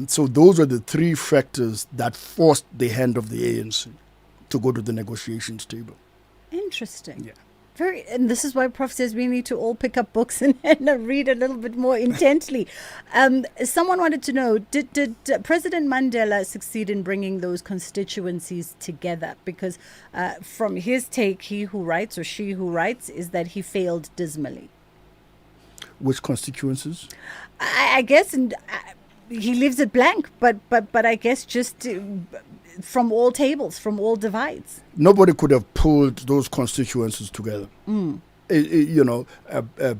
So those are the three factors that forced the hand of the ANC to go to the negotiations table. Interesting. Yeah. And this is why Prof says we need to all pick up books and read a little bit more intently. Someone wanted to know, did President Mandela succeed in bringing those constituencies together? Because from his take, he who writes or she who writes is that he failed dismally. Which constituencies? I guess he leaves it blank, but I guess just from all tables, from all divides. Nobody could have pulled those constituencies together.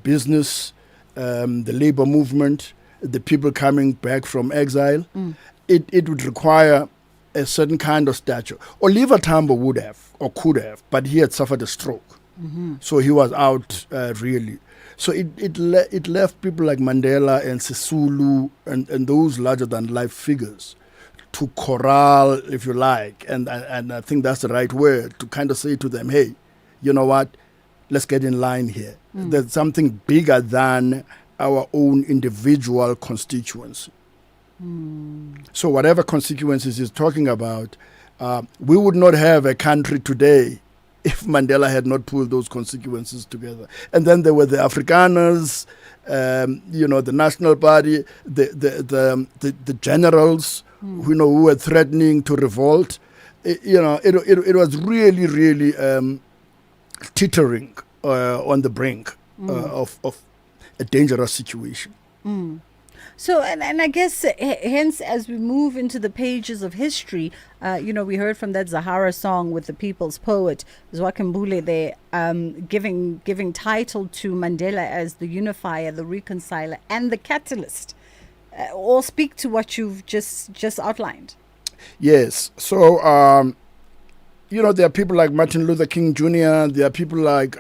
Business, the labor movement, the people coming back from exile. It would require a certain kind of stature. Oliver Tambo would have, or could have, but he had suffered a stroke. So he was out really. So it left people like Mandela and Sisulu and those larger-than-life figures to corral, if you like, and I think that's the right word, to kind of say to them, hey, you know what, let's get in line here. There's something bigger than our own individual constituency. So whatever constituencies he's talking about, we would not have a country today if Mandela had not pulled those constituencies together. And then there were the Afrikaners, the National Party, the generals, who were threatening to revolt. It was really, really teetering on the brink of a dangerous situation. So, and I guess hence, as we move into the pages of history, we heard from that Zahara song with the people's poet, Zwakambule there, giving title to Mandela as the unifier, the reconciler, and the catalyst. All speak to what you've just outlined. Yes. So, there are people like Martin Luther King Jr., there are people like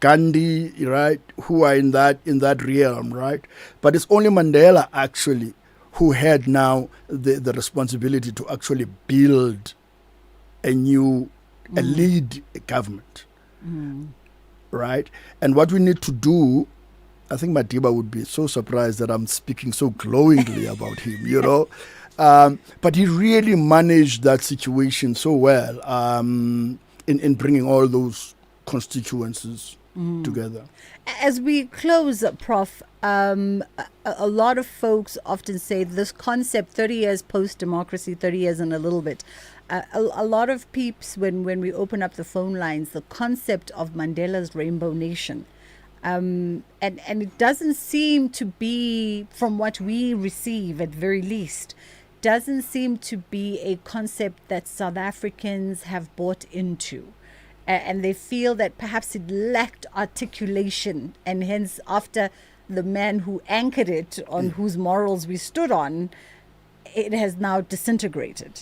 Gandhi, right, who are in that realm, right? But it's only Mandela, actually, who had now the responsibility to actually build a lead government, right? And what we need to do, I think Madiba would be so surprised that I'm speaking so glowingly about him, but he really managed that situation so well in bringing all those constituencies together. As we close, Prof, a lot of folks often say this concept, 30 years post-democracy, 30 years and a little bit, a lot of peeps, when we open up the phone lines, the concept of Mandela's Rainbow Nation. And it doesn't seem to be, from what we receive at very least, doesn't seem to be a concept that South Africans have bought into. And they feel that perhaps it lacked articulation, and hence after the man who anchored it, on whose morals we stood on, it has now disintegrated.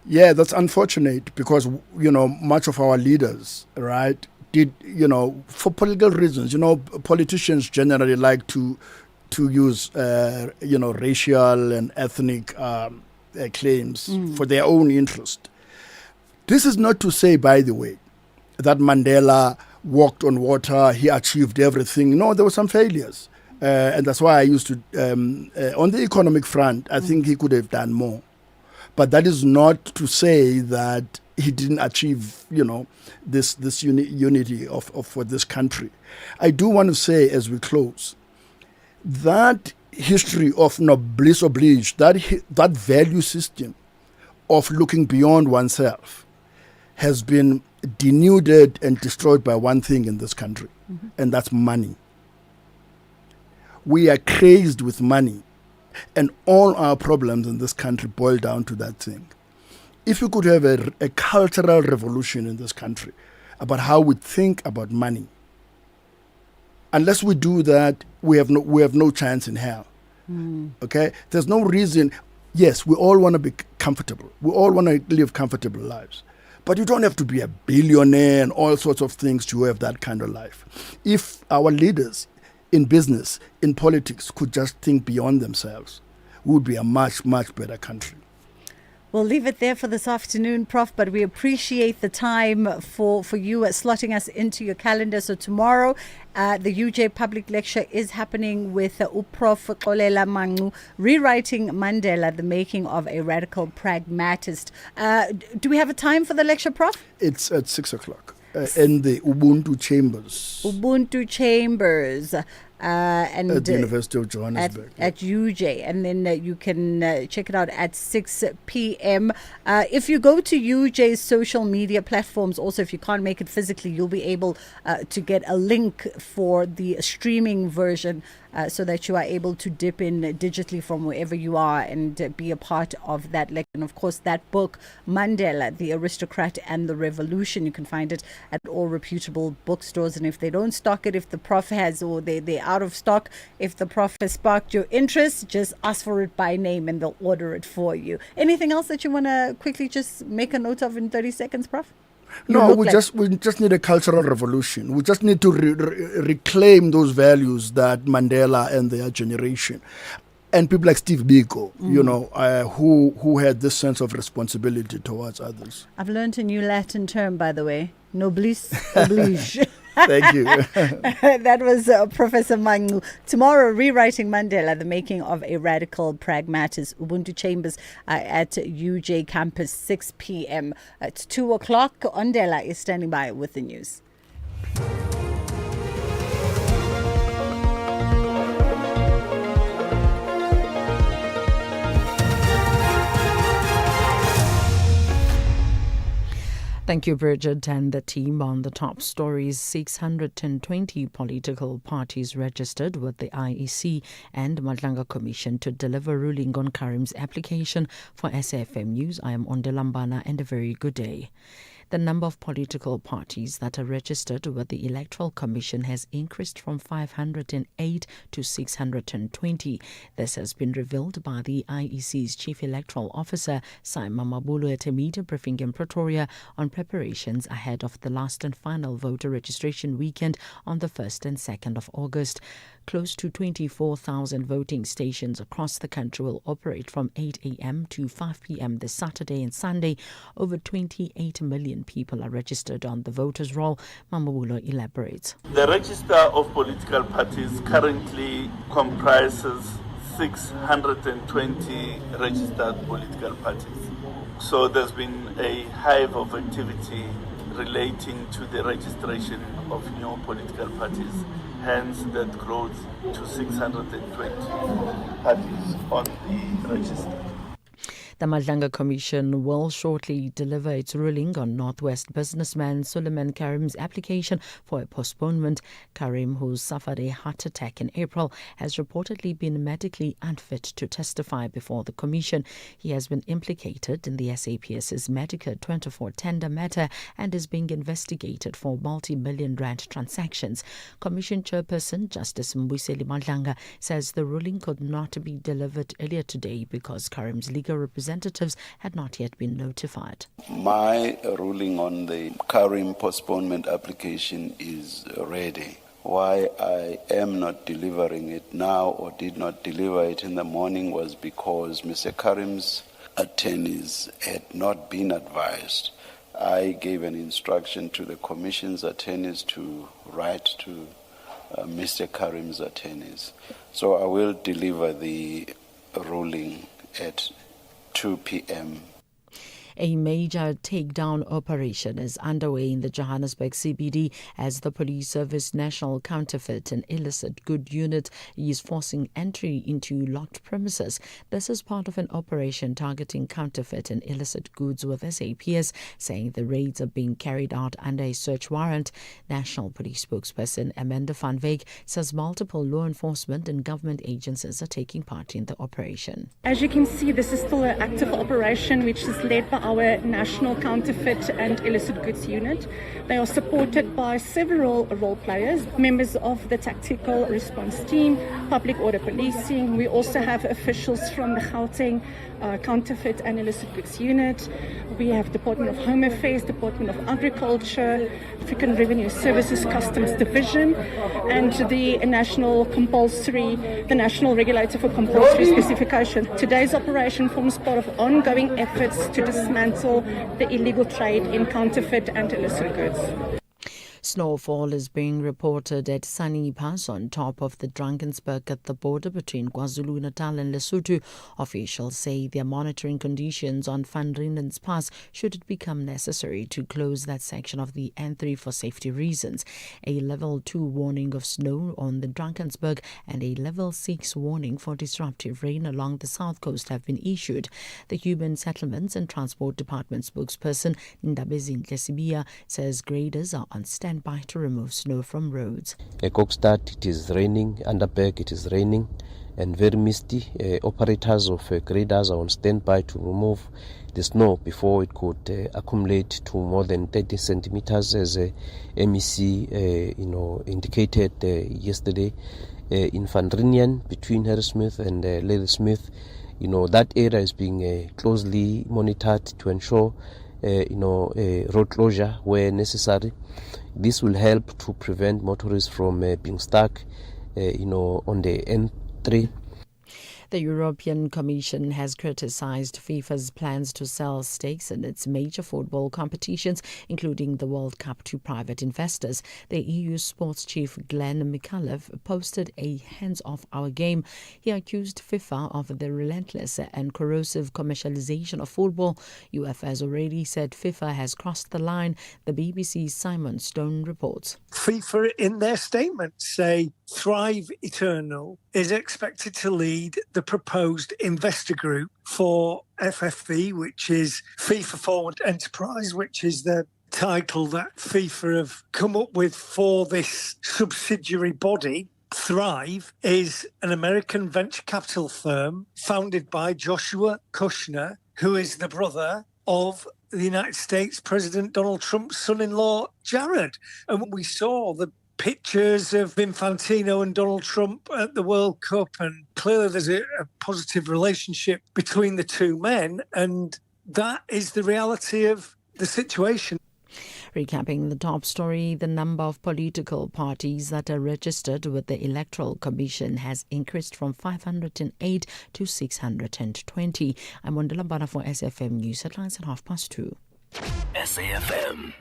Yeah, that's unfortunate because, much of our leaders, right, did, for political reasons, politicians generally like to use, racial and ethnic claims for their own interest. This is not to say, by the way, that Mandela walked on water, he achieved everything. No, there were some failures. And that's why I used to, on the economic front, I think he could have done more. But that is not to say that he didn't achieve, this unity for this country. I do want to say as we close, that history of noblesse oblige, that value system of looking beyond oneself has been denuded and destroyed by one thing in this country, and that's money. We are crazed with money, and all our problems in this country boil down to that thing. If we could have a cultural revolution in this country about how we think about money, unless we do that, we have no chance in hell. Okay? There's no reason. Yes, we all want to be comfortable. We all want to live comfortable lives. But you don't have to be a billionaire and all sorts of things to have that kind of life. If our leaders in business, in politics, could just think beyond themselves, we would be a much, much better country. We'll leave it there for this afternoon, Prof, but we appreciate the time for you slotting us into your calendar. So tomorrow, the UJ public lecture is happening with Prof Xolela Mangu, Rewriting Mandela, the Making of a Radical Pragmatist. Do we have a time for the lecture, Prof? It's at 6 o'clock in the Ubuntu Chambers. Ubuntu Chambers. And at the University of Johannesburg. At UJ. And then you can check it out at 6 p.m. If you go to UJ's social media platforms, also if you can't make it physically, you'll be able to get a link for the streaming version so that you are able to dip in digitally from wherever you are and be a part of that lecture. And of course, that book, Mandela, The Aristocrat and the Revolution, you can find it at all reputable bookstores. And if they don't stock it, if the Prof has, or they're out of stock, if the Prof has sparked your interest, just ask for it by name and they'll order it for you. Anything else that you want to quickly just make a note of in 30 seconds, Prof? No, we just need a cultural revolution. We just need to reclaim those values that Mandela and their generation, and people like Steve Biko, who had this sense of responsibility towards others. I've learned a new Latin term, by the way, noblesse oblige. Thank you. That was Professor Mangu. Tomorrow, Rewriting Mandela, the Making of a Radical Pragmatist, Ubuntu Chambers at UJ Campus, 6 p.m. At 2 o'clock, Ondela is standing by with the news. Thank you, Bridget, and the team on the top stories. 620 political parties registered with the IEC and Madlanga Commission to deliver ruling on Karim's application for SAFM News. I am Ondelambana, and a very good day. The number of political parties that are registered with the Electoral Commission has increased from 508 to 620. This has been revealed by the IEC's Chief Electoral Officer, Simon Mabulu, at a media briefing in Pretoria on preparations ahead of the last and final voter registration weekend on the 1st and 2nd of August. Close to 24,000 voting stations across the country will operate from 8 a.m. to 5 p.m. this Saturday and Sunday. Over 28 million people are registered on the voters' roll. Mamabulo elaborates. The register of political parties currently comprises 620 registered political parties. So there's been a hive of activity relating to the registration of new political parties. Hence, that growth to 620 parties on the register. The Madlanga Commission will shortly deliver its ruling on Northwest businessman Suleiman Karim's application for a postponement. Karim, who suffered a heart attack in April, has reportedly been medically unfit to testify before the Commission. He has been implicated in the SAPS's Medicare 24 tender matter and is being investigated for multi-million rand transactions. Commission Chairperson Justice Mbuyiseli Madlanga says the ruling could not be delivered earlier today because Karim's legal representatives had not yet been notified. My ruling on the Karim postponement application is ready. Why I am not delivering it now or did not deliver it in the morning was because Mr. Karim's attorneys had not been advised. I gave an instruction to the Commission's attorneys to write to Mr. Karim's attorneys. So I will deliver the ruling at 2 p.m. A major takedown operation is underway in the Johannesburg CBD as the Police Service National Counterfeit and Illicit Good Unit is forcing entry into locked premises. This is part of an operation targeting counterfeit and illicit goods, with SAPS saying the raids are being carried out under a search warrant. National Police spokesperson Amanda van Wyk says multiple law enforcement and government agencies are taking part in the operation. As you can see, this is still an active operation which is led by our National Counterfeit and Illicit Goods Unit. They are supported by several role players, members of the Tactical Response Team, Public Order Policing. We also have officials from the Gauteng Counterfeit and Illicit Goods Unit. We have Department of Home Affairs, Department of Agriculture, African Revenue Services Customs Division, and the National Regulator for Compulsory Specification. Today's operation forms part of ongoing efforts to dismantle the illegal trade in counterfeit and illicit goods. Snowfall is being reported at Sunny Pass on top of the Drakensberg at the border between KwaZulu-Natal and Lesotho. Officials say they are monitoring conditions on Van Riemen's Pass should it become necessary to close that section of the N3 for safety reasons. A level 2 warning of snow on the Drakensberg and a level 6 warning for disruptive rain along the south coast have been issued. The Human Settlements and Transport Department spokesperson Ndabezinhle Sibia says graders are on standby to remove snow from roads. At Kokstad, it is raining. Underberg, it is raining and very misty. Operators of graders are on standby to remove the snow before it could accumulate to more than 30 centimeters, as MEC indicated yesterday. In Van Riemen, between Harrismith and Ladysmith, that area is being closely monitored to ensure road closure where necessary. This will help to prevent motorists from being stuck, on the N3. The European Commission has criticized FIFA's plans to sell stakes in its major football competitions, including the World Cup, to private investors. The EU sports chief Glenn Mikalev posted a hands-off our game. He accused FIFA of the relentless and corrosive commercialization of football. UEFA has already said FIFA has crossed the line. The BBC's Simon Stone reports. FIFA, in their statement, say Thrive Eternal is expected to lead the proposed investor group for FFV, which is FIFA Forward Enterprise, which is the title that FIFA have come up with for this subsidiary body. Thrive is an American venture capital firm founded by Joshua Kushner, who is the brother of the United States President Donald Trump's son-in-law, Jared. And we saw the pictures of Infantino and Donald Trump at the World Cup, and clearly there's a positive relationship between the two men, and that is the reality of the situation. Recapping the top story, the number of political parties that are registered with the Electoral Commission has increased from 508 to 620. I'm Wandela Bana for SAFM News Headlines at 2:30. SAFM.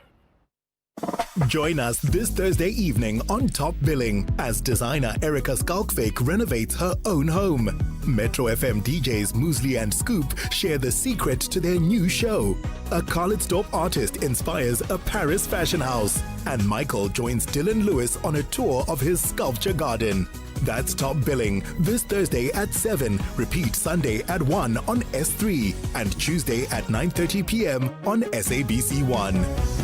Join us this Thursday evening on Top Billing as designer Erica Skalkvik renovates her own home. Metro FM DJs Muesli and Scoop share the secret to their new show. A Khalid-Stop artist inspires a Paris fashion house. And Michael joins Dylan Lewis on a tour of his sculpture garden. That's Top Billing. This Thursday at 7. Repeat Sunday at 1 on S3. And Tuesday at 9:30 p.m. on SABC1.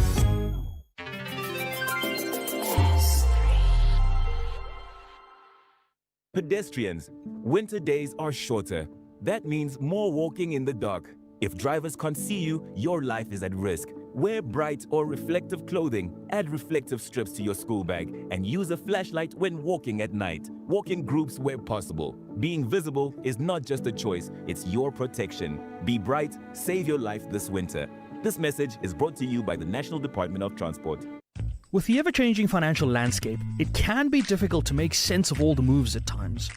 Pedestrians, winter days are shorter. That means more walking in the dark. If drivers can't see you, your life is at risk. Wear bright or reflective clothing, add reflective strips to your school bag, and use a flashlight when walking at night. Walk in groups where possible. Being visible is not just a choice, it's your protection. Be bright, save your life this winter. This message is brought to you by the National Department of Transport. With the ever-changing financial landscape, it can be difficult to make sense of all the moves at times.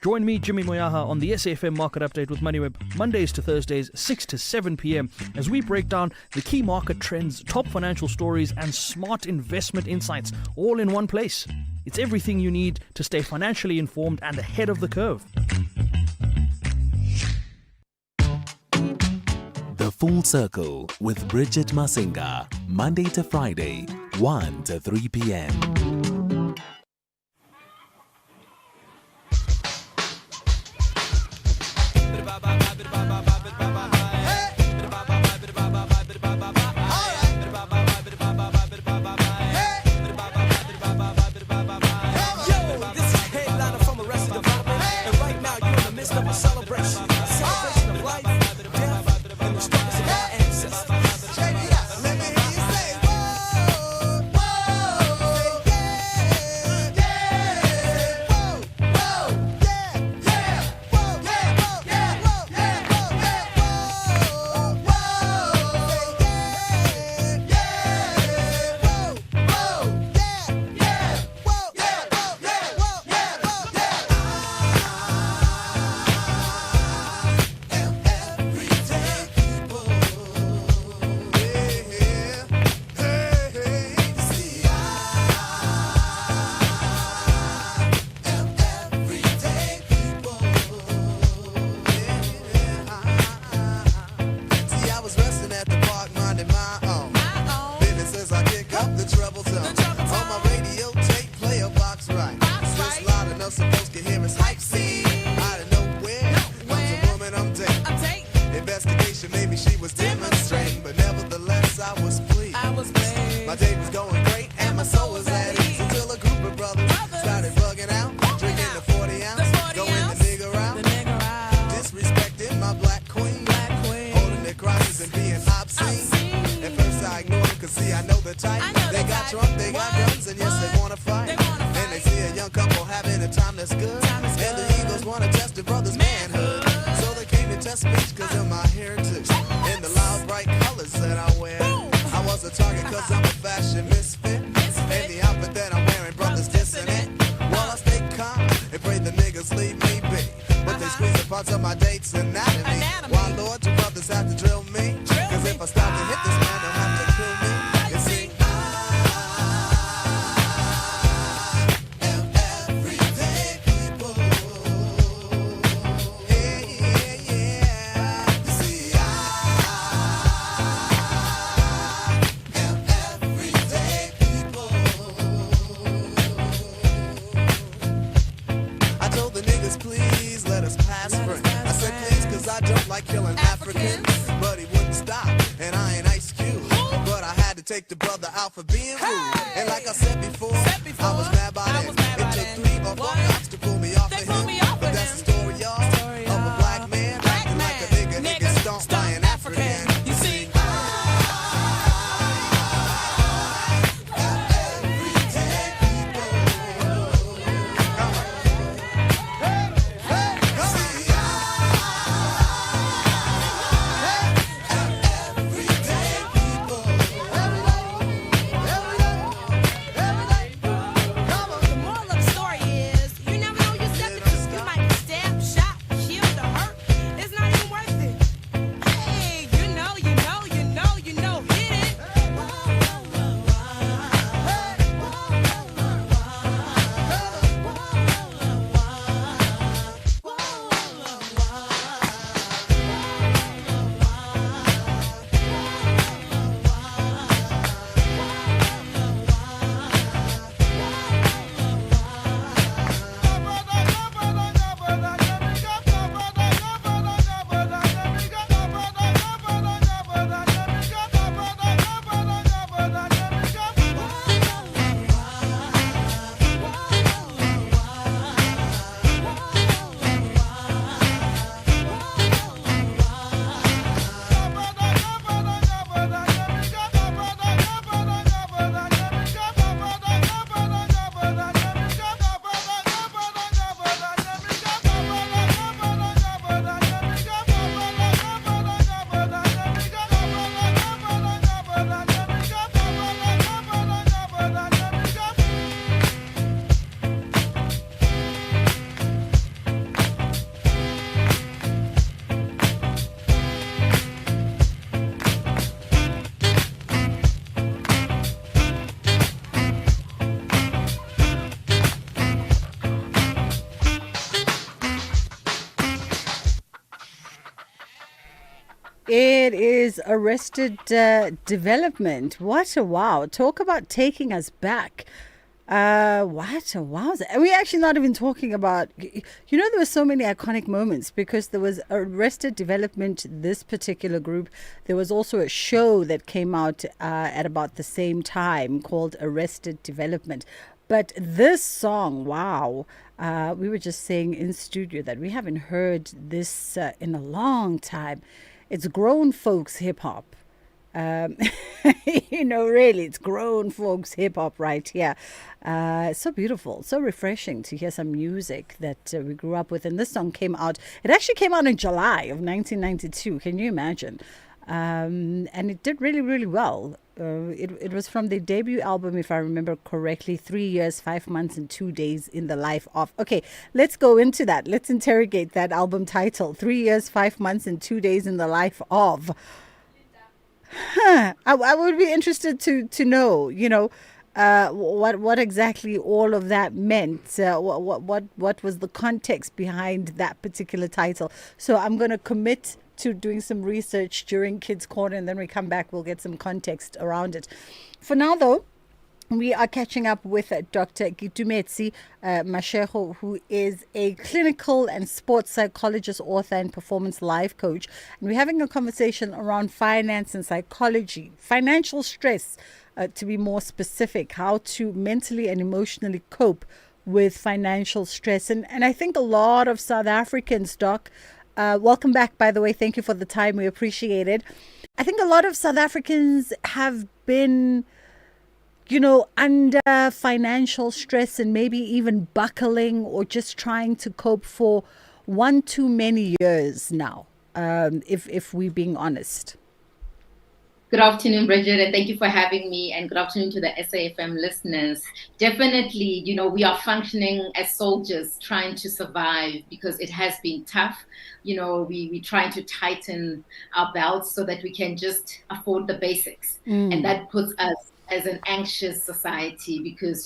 Join me, Jimmy Moyaha, on the SAFM Market Update with MoneyWeb, Mondays to Thursdays, 6 to 7 p.m, as we break down the key market trends, top financial stories, and smart investment insights, all in one place. It's everything you need to stay financially informed and ahead of the curve. The Full Circle with Bridget Masinga, Monday to Friday, 1 to 3 p.m. It is Arrested Development. What a wow. Talk about taking us back. What a wow. We're actually not even talking about, there were so many iconic moments because there was Arrested Development, this particular group. There was also a show that came out at about the same time called Arrested Development. But this song, wow, we were just saying in studio that we haven't heard this in a long time. It's grown folks hip hop. Really, it's grown folks hip hop right here. So beautiful, so refreshing to hear some music that we grew up with. And this song came out, it actually came out in July of 1992. Can you imagine? And it did really, really well. It was from the debut album, if I remember correctly, 3 years, 5 months, and 2 days in the life of. Okay, let's go into that. Let's interrogate that album title, 3 years, 5 months, and 2 days in the life of. I would be interested to know, what exactly all of that meant. What was the context behind that particular title? So I'm going to commit to doing some research during Kids Corner, and then we come back, we'll get some context around it. For now, though, we are catching up with Dr. Gitumetsi Mashego, who is a clinical and sports psychologist, author, and performance life coach. And we're having a conversation around finance and psychology, financial stress, to be more specific, how to mentally and emotionally cope with financial stress. And I think a lot of South Africans, Doc, welcome back, by the way. Thank you for the time. We appreciate it. I think a lot of South Africans have been under financial stress and maybe even buckling or just trying to cope for one too many years now, if we're being honest. Good afternoon, Bridget, and thank you for having me, and good afternoon to the SAFM listeners. Definitely, we are functioning as soldiers trying to survive because it has been tough. We're trying to tighten our belts so that we can just afford the basics. And that puts us as an anxious society because,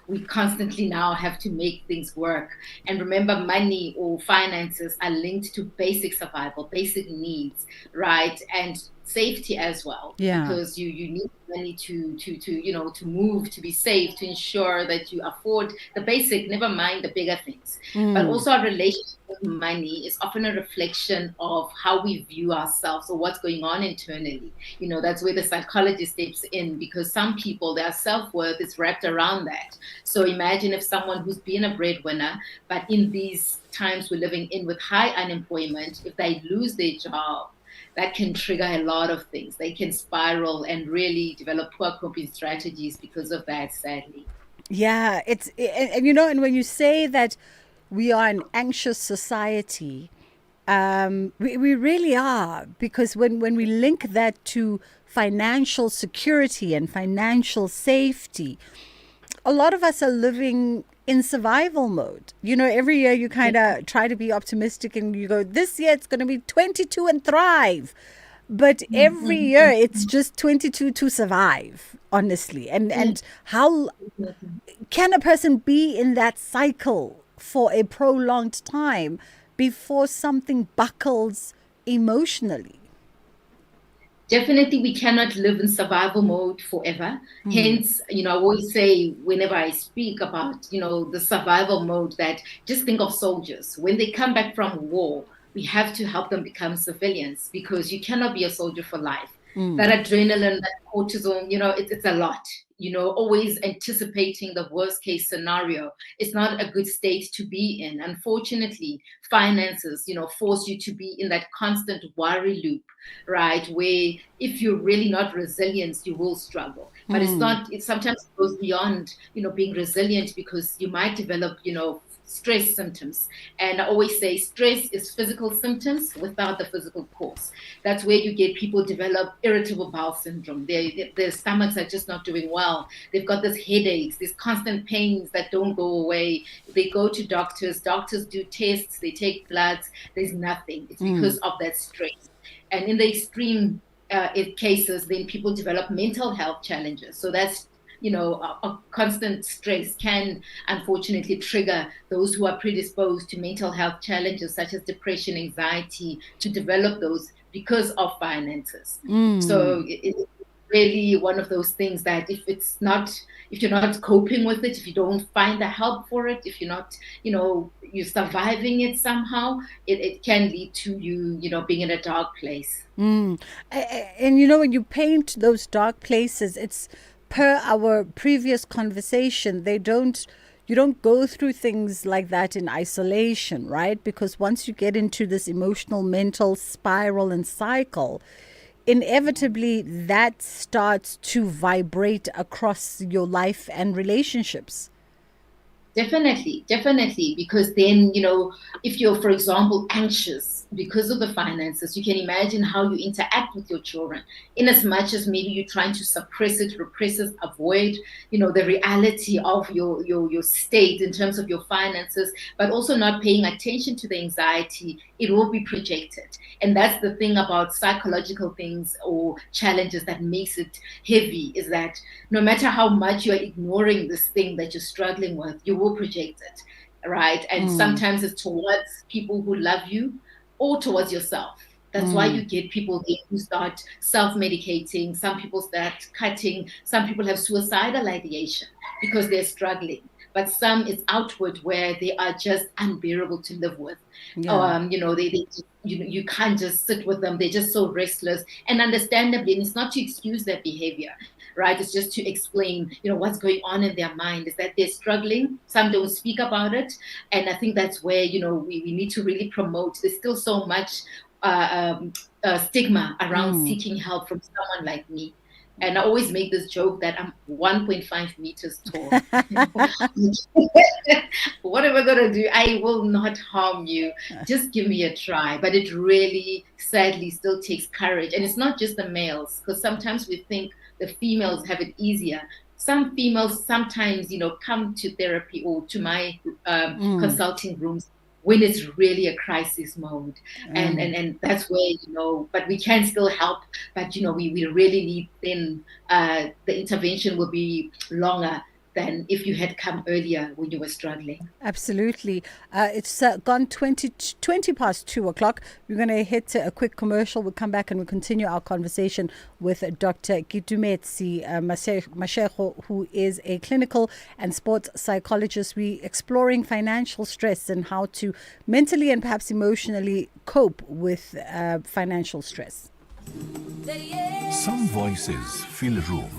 we constantly now have to make things work. And remember, money or finances are linked to basic survival, basic needs, right? And safety as well. Yeah. Because you need money to move, to be safe, to ensure that you afford the basic, never mind the bigger things. But also our relationship with money is often a reflection of how we view ourselves or what's going on internally. That's where the psychologist steps in, because some people, their self-worth is wrapped around that. So imagine if someone who's been a breadwinner, but in these times we're living in with high unemployment, if they lose their job, that can trigger a lot of things. They can spiral and really develop poor coping strategies because of that, sadly. Yeah, and when you say that we are an anxious society, we really are, because when we link that to financial security and financial safety, a lot of us are living in survival mode. Every year you kind of try to be optimistic and you go, this year it's going to be 22 and thrive. But every year it's just 22 to survive, honestly. And how can a person be in that cycle for a prolonged time before something buckles emotionally? Definitely, we cannot live in survival mode forever. Hence, I always say whenever I speak about, the survival mode, that just think of soldiers. When they come back from war, we have to help them become civilians, because you cannot be a soldier for life. That adrenaline, that cortisol, it's a lot. Always anticipating the worst case scenario. It's not a good state to be in. Unfortunately, finances, force you to be in that constant worry loop, right? Where if you're really not resilient, you will struggle. But it sometimes goes beyond, being resilient, because you might develop, stress symptoms. And I always say stress is physical symptoms without the physical cause. That's where you get people develop irritable bowel syndrome. Their stomachs are just not doing well. They've got this headaches, these constant pains that don't go away. They go to doctors do tests, they take bloods, there's nothing. It's because of that stress. And in the extreme cases, then people develop mental health challenges. So that's a constant stress can unfortunately trigger those who are predisposed to mental health challenges such as depression, anxiety, to develop those because of finances. So it's really one of those things that if you're not coping with it, if you don't find the help for it, if you're not, you're surviving it somehow, it can lead to you, being in a dark place. And when you paint those dark places, it's per our previous conversation, you don't go through things like that in isolation, right? Because once you get into this emotional, mental spiral and cycle, inevitably that starts to vibrate across your life and relationships. Definitely, because then, if you're, for example, anxious because of the finances, you can imagine how you interact with your children, in as much as maybe you're trying to suppress it, repress it, avoid, the reality of your state in terms of your finances, but also not paying attention to the anxiety. It will be projected. And that's the thing about psychological things or challenges that makes it heavy, is that no matter how much you're ignoring this thing that you're struggling with, you will project it, right? And sometimes it's towards people who love you or towards yourself. That's why you get people who start self-medicating. Some people start cutting. Some people have suicidal ideation because they're struggling. But some it's outward, where they are just unbearable to live with. Yeah. You can't just sit with them. They're just so restless. And understandably, and it's not to excuse their behavior, right? It's just to explain, what's going on in their mind, is that they're struggling. Some don't speak about it. And I think that's where, we need to really promote. There's still so much stigma around seeking help from someone like me. And I always make this joke that I'm 1.5 meters tall. What am I going to do? I will not harm you. Just give me a try. But it really, sadly, still takes courage. And it's not just the males, because sometimes we think the females have it easier. Some females sometimes, come to therapy or to my consulting rooms when it's really a crisis mode. And that's where, but we can still help, but, we really need, then the intervention will be longer than if you had come earlier when you were struggling. Absolutely. It's gone 20 past 2 o'clock. We're going to hit a quick commercial. We'll come back and we'll continue our conversation with Dr. Kitumetsi Mashego, who is a clinical and sports psychologist. We're exploring financial stress and how to mentally and perhaps emotionally cope with financial stress. Some voices fill a room.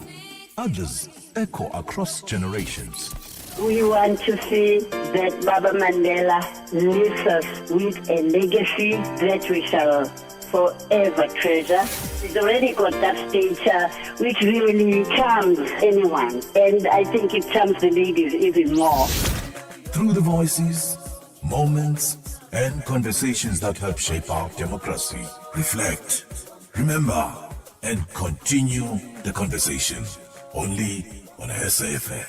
Others echo across generations. We want to see that Baba Mandela leaves us with a legacy that we shall forever treasure. He's already got that stature which really charms anyone. And I think it charms the ladies even more. Through the voices, moments, and conversations that help shape our democracy. Reflect, remember, and continue the conversation. Only on SAfm.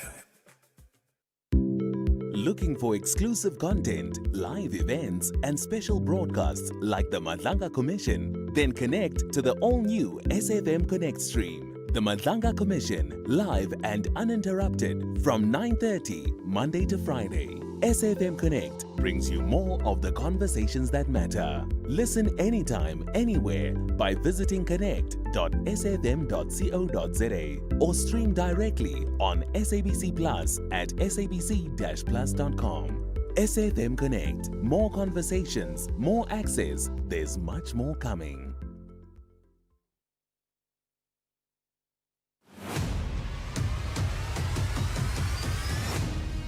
Looking for exclusive content, live events, and special broadcasts like the Madlanga Commission? Then connect to the all-new SAfm Connect stream. The Madlanga Commission, live and uninterrupted from 9:30 Monday to Friday. SAfm Connect brings you more of the conversations that matter. Listen anytime, anywhere by visiting connect.safm.co.za or stream directly on SABC Plus at sabc-plus.com. SAfm Connect. More conversations, more access. There's much more coming.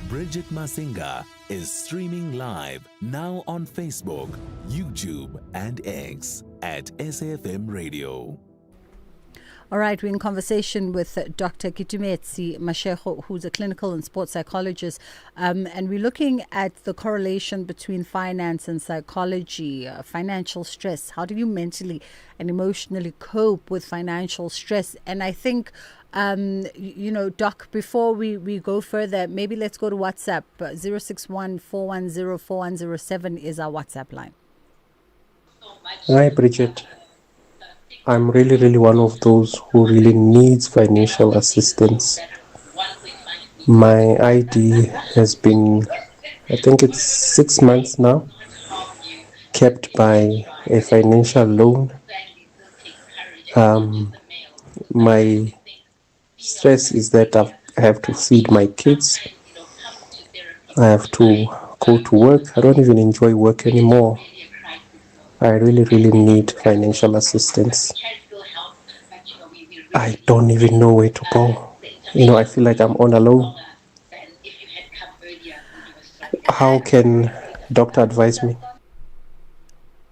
Bridget Masinga is streaming live now on Facebook, YouTube, and X at SAfmRadio. All right, we're in conversation with Dr. Kitumetsi Mashego, who's a clinical and sports psychologist, and we're looking at the correlation between finance and psychology, financial stress. How do you mentally and emotionally cope with financial stress? And I think, Doc, before we go further, maybe let's go to WhatsApp. 061-410-4107 is our WhatsApp line. Hi, Bridget. I'm really one of those who really needs financial assistance. My ID has been, I think it's 6 months now, kept by a financial loan. My stress is that I have to feed my kids. I have to go to work. I don't even enjoy work anymore. I really, really need financial assistance. I don't even know where to go. I feel like I'm on alone. How can doctor advise me?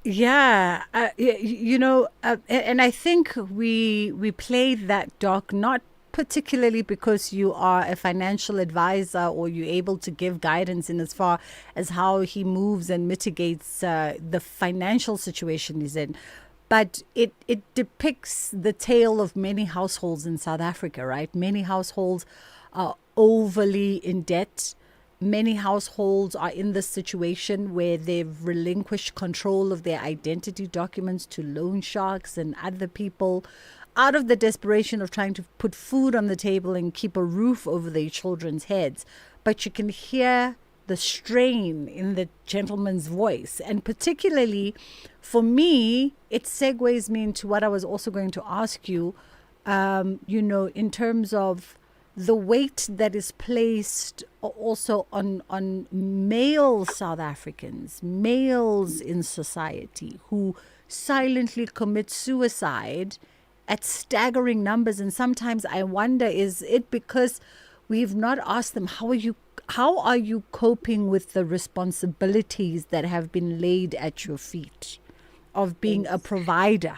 Yeah, and I think we played that doc not particularly because you are a financial advisor or you're able to give guidance in as far as how he moves and mitigates the financial situation he's in, but it depicts the tale of many households in South Africa, right? Many households are overly in debt. Many households are in this situation where they've relinquished control of their identity documents to loan sharks and other people out of the desperation of trying to put food on the table and keep a roof over their children's heads. But you can hear the strain in the gentleman's voice. And particularly for me, it segues me into what I was also going to ask you, in terms of the weight that is placed also on male South Africans, males in society who silently commit suicide at staggering numbers. And sometimes I wonder, is it because we've not asked them, how are you coping with the responsibilities that have been laid at your feet of being a provider?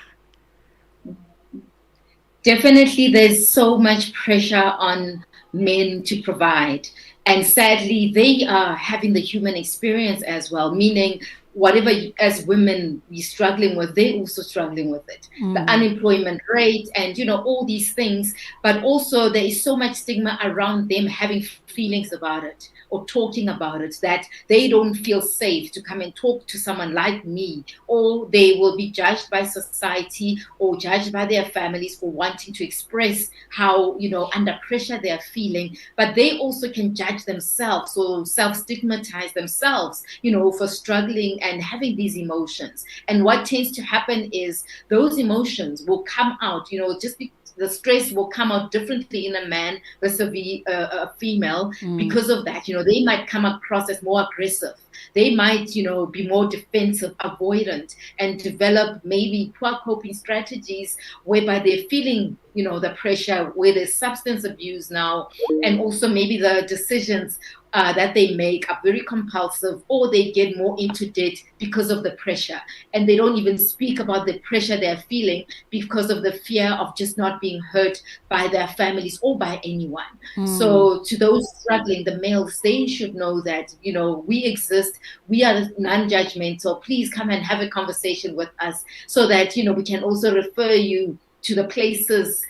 Definitely, there's so much pressure on men to provide. And sadly, they are having the human experience as well, meaning whatever as women we're struggling with, they're also struggling with it. The unemployment rate and, all these things. But also there is so much stigma around them having feelings about it or talking about it, that they don't feel safe to come and talk to someone like me, or they will be judged by society or judged by their families for wanting to express how, under pressure they are feeling. But they also can judge themselves or self-stigmatize themselves, for struggling and having these emotions. And what tends to happen is those emotions will come out, the stress will come out differently in a man versus a female because of that. They might come across as more aggressive. They might, be more defensive, avoidant, and develop maybe poor coping strategies whereby they're feeling, the pressure, where there's substance abuse now, and also maybe the decisions that they make are very compulsive, or they get more into debt because of the pressure. And they don't even speak about the pressure they're feeling because of the fear of just not being hurt by their families or by anyone. So to those struggling, the males, they should know that, we exist. We are non-judgmental. Please come and have a conversation with us so that, we can also refer you to the places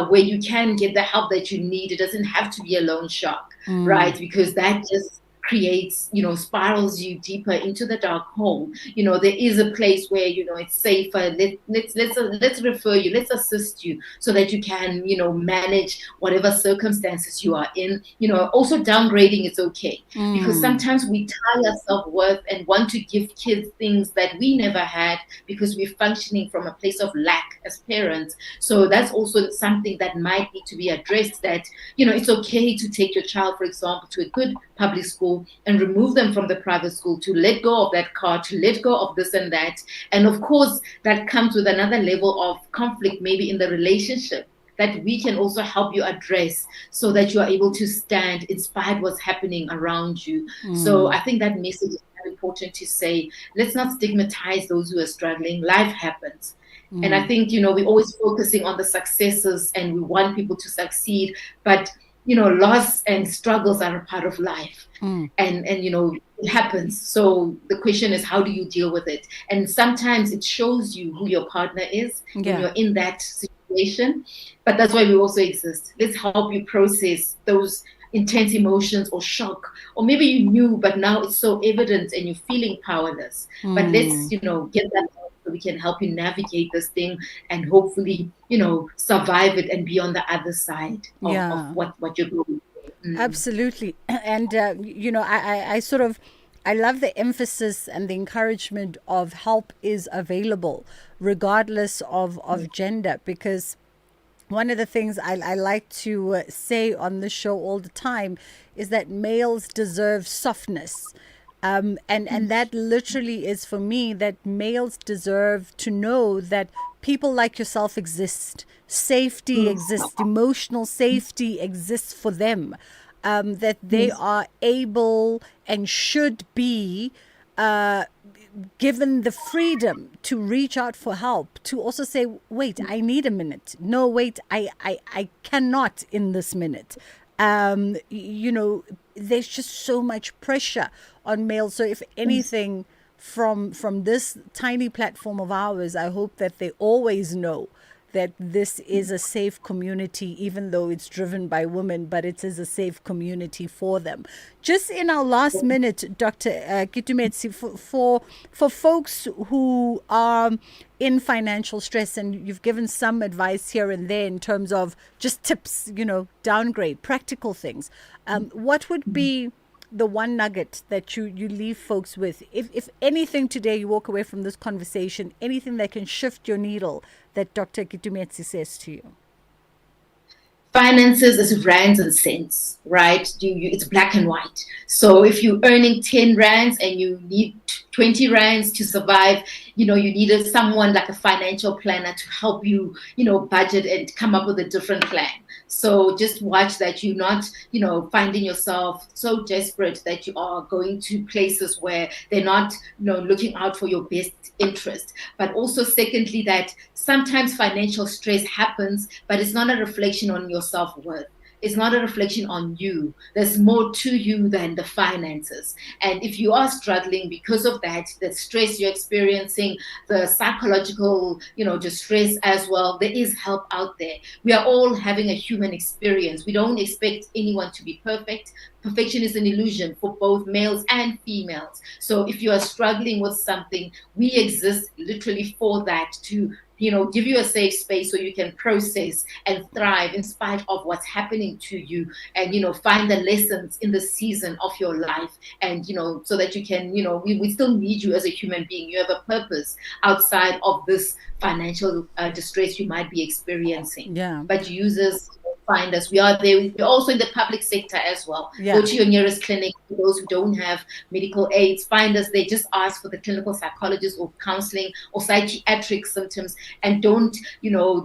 where you can get the help that you need. It doesn't have to be a loan shark, right? Because that just creates, spirals you deeper into the dark hole. There is a place where, it's safer. Let's refer you, let's assist you so that you can, manage whatever circumstances you are in. Also downgrading is okay, because sometimes we tie our self-worth and want to give kids things that we never had because we're functioning from a place of lack as parents. So that's also something that might need to be addressed, that, it's okay to take your child, for example, to a good public school and remove them from the private school, to let go of that car, to let go of this and that. And of course, that comes with another level of conflict, maybe in the relationship, that we can also help you address so that you are able to stand in spite of what's happening around you. So I think that message is very important to say. Let's not stigmatize those who are struggling. Life happens. And I think, we're always focusing on the successes and we want people to succeed. But loss and struggles are a part of life. And it happens. So the question is, how do you deal with it? And sometimes it shows you who your partner is when you're in that situation. But that's why we also exist. Let's help you process those intense emotions or shock, or maybe you knew, but now it's so evident and you're feeling powerless. But let's, get that help so we can help you navigate this thing and hopefully, survive it and be on the other side of what you're going through. Absolutely. And, I love the emphasis and the encouragement of help is available regardless of gender, because one of the things I like to say on the show all the time is that males deserve softness. And that literally is for me that males deserve to know that people like yourself exist. Safety exists. Emotional safety exists for them. That they are able and should be given the freedom to reach out for help, to also say, wait, I need a minute. No, wait, I cannot in this minute. There's just so much pressure on males. So if anything, from this tiny platform of ours, I hope that they always know that this is a safe community, even though it's driven by women, but it is a safe community for them. Just in our last minute, Dr. Kitumetse, for folks who are in financial stress, and you've given some advice here and there in terms of just tips, downgrade, practical things. What would be the one nugget that you leave folks with? If anything today you walk away from this conversation, anything that can shift your needle that Dr. Kitumetse says to you? Finances is rands and cents, right? It's black and white. So if you're earning 10 rands and you need 20 rands to survive, you needed someone like a financial planner to help you, budget and come up with a different plan. So just watch that you're not, finding yourself so desperate that you are going to places where they're not, looking out for your best interest. But also secondly, that sometimes financial stress happens, but it's not a reflection on your self-worth. It's not a reflection on you. There's more to you than the finances. And if you are struggling because of that, the stress you're experiencing, the psychological, distress as well, there is help out there. We are all having a human experience. We don't expect anyone to be perfect. Perfection is an illusion for both males and females. So if you are struggling with something, we exist literally for that, to give you a safe space so you can process and thrive in spite of what's happening to you, and, find the lessons in the season of your life. And, so that you can, we still need you as a human being. You have a purpose outside of this financial distress you might be experiencing. Yeah. But users, find us. We are there. We're also in the public sector as well. Yeah. Go to your nearest clinic. For those who don't have medical aids, find us. They just ask for the clinical psychologist or counseling or psychiatric symptoms, and don't,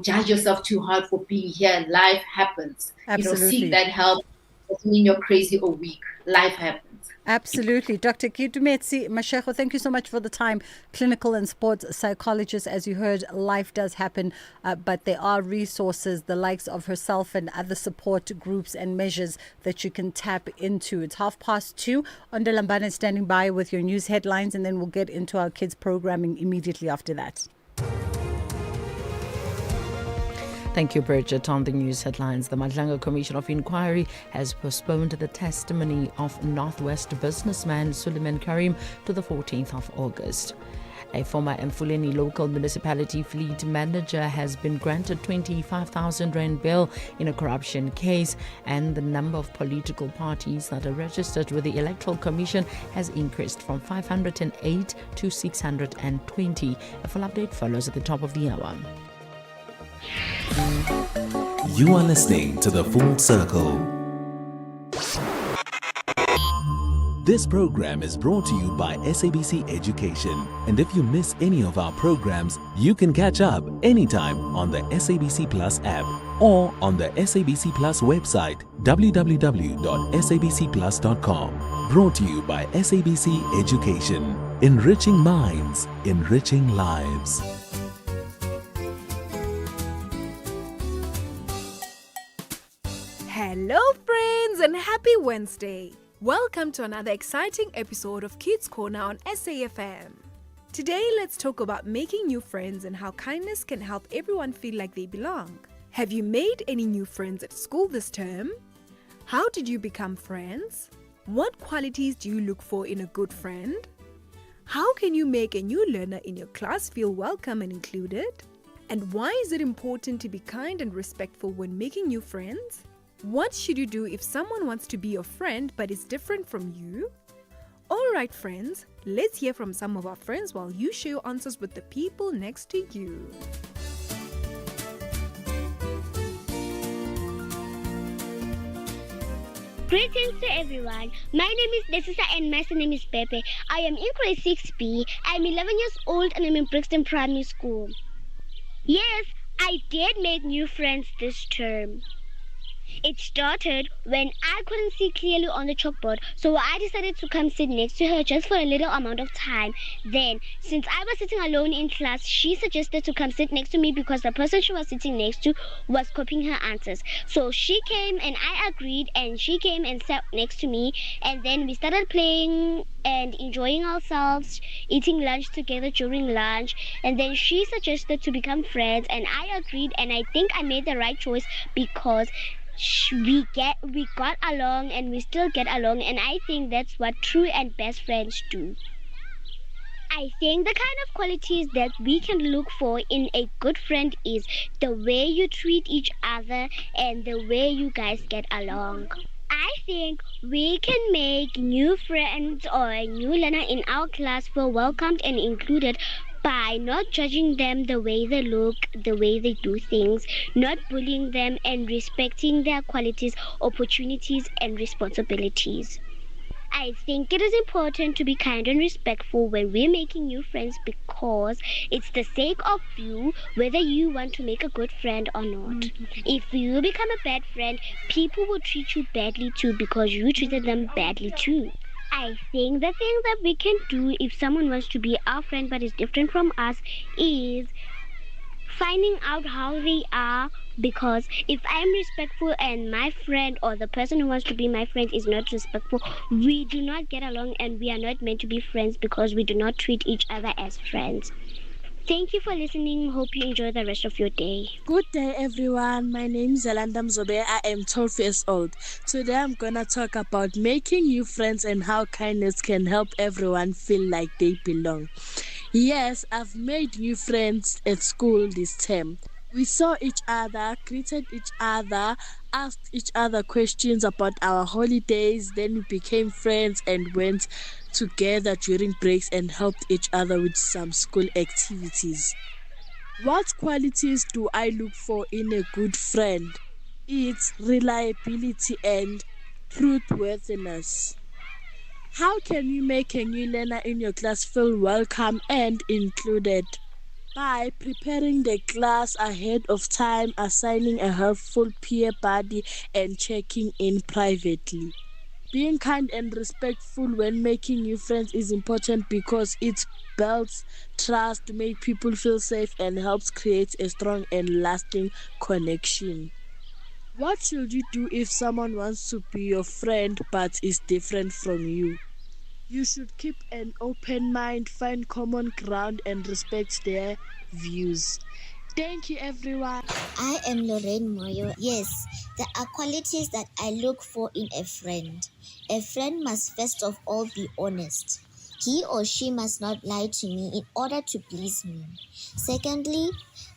judge yourself too hard for being here. Life happens. Absolutely. Seek that help. Doesn't mean you're crazy or weak. Life happens. Absolutely. Dr. Kitumetse Mashego, thank you so much for the time. Clinical and sports psychologist. As you heard, life does happen, but there are resources, the likes of herself and other support groups and measures that you can tap into. It's 2:30. Ondela is standing by with your news headlines, and then we'll get into our kids programming immediately after that. Thank you, Bridget. On the news headlines, the Madlanga Commission of Inquiry has postponed the testimony of Northwest businessman Suleiman Karim to the 14th of August. A former Mfuleni local municipality fleet manager has been granted 25,000 rand bail in a corruption case, and the number of political parties that are registered with the Electoral Commission has increased from 508 to 620. A full update follows at the top of the hour. You are listening to The Full Circle. This program is brought to you by SABC Education. And if you miss any of our programs, you can catch up anytime on the SABC Plus app or on the SABC Plus website, www.sabcplus.com. Brought to you by SABC Education. Enriching minds, enriching lives. Hello friends and happy Wednesday. Welcome to another exciting episode of Kids Corner on SAFM. Today let's talk about making new friends and how kindness can help everyone feel like they belong. Have you made any new friends at school this term? How did you become friends? What qualities do you look for in a good friend? How can you make a new learner in your class feel welcome and included? And why is it important to be kind and respectful when making new friends? What should you do if someone wants to be your friend but is different from you? Alright friends, let's hear from some of our friends while you share your answers with the people next to you. Greetings to everyone. My name is Desisa and my name is Pepe. I am in grade 6B. I'm 11 years old and I'm in Brixton Primary School. Yes, I did make new friends this term. It started when I couldn't see clearly on the chalkboard, so I decided to come sit next to her just for a little amount of time. Then, since I was sitting alone in class, she suggested to come sit next to me because the person she was sitting next to was copying her answers. So she came and I agreed, and she came and sat next to me, and then we started playing and enjoying ourselves, eating lunch together during lunch, and then she suggested to become friends, and I agreed, and I think I made the right choice because we got along and we still get along, and I think that's what true and best friends do. I think the kind of qualities that we can look for in a good friend is the way you treat each other and the way you guys get along. I think we can make new friends or a new learner in our class feel welcomed and included by not judging them the way they look, the way they do things, not bullying them, and respecting their qualities, opportunities, and responsibilities. I think it is important to be kind and respectful when we're making new friends because it's the sake of you whether you want to make a good friend or not. If you become a bad friend, people will treat you badly too because you treated them badly too. I think the thing that we can do if someone wants to be our friend but is different from us is finding out how they are, because if I'm respectful and my friend or the person who wants to be my friend is not respectful, we do not get along and we are not meant to be friends because we do not treat each other as friends. Thank you for listening. Hope you enjoy the rest of your day. Good day, everyone. My name is Zalanda Mzobe. I am 12 years old. Today, I'm going to talk about making new friends and how kindness can help everyone feel like they belong. Yes, I've made new friends at school this term. We saw each other, greeted each other, asked each other questions about our holidays, then we became friends and went together during breaks and helped each other with some school activities. What qualities do I look for in a good friend? It's reliability and truthworthiness. How can you make a new learner in your class feel welcome and included? By preparing the class ahead of time, assigning a helpful peer buddy, and checking in privately. Being kind and respectful when making new friends is important because it builds trust, to make people feel safe, and helps create a strong and lasting connection. What should you do if someone wants to be your friend but is different from you? You should keep an open mind, find common ground, and respect their views. Thank you, everyone. I am Lorraine Moyo. Yes, there are qualities that I look for in a friend. A friend must first of all be honest. He or she must not lie to me in order to please me. Secondly,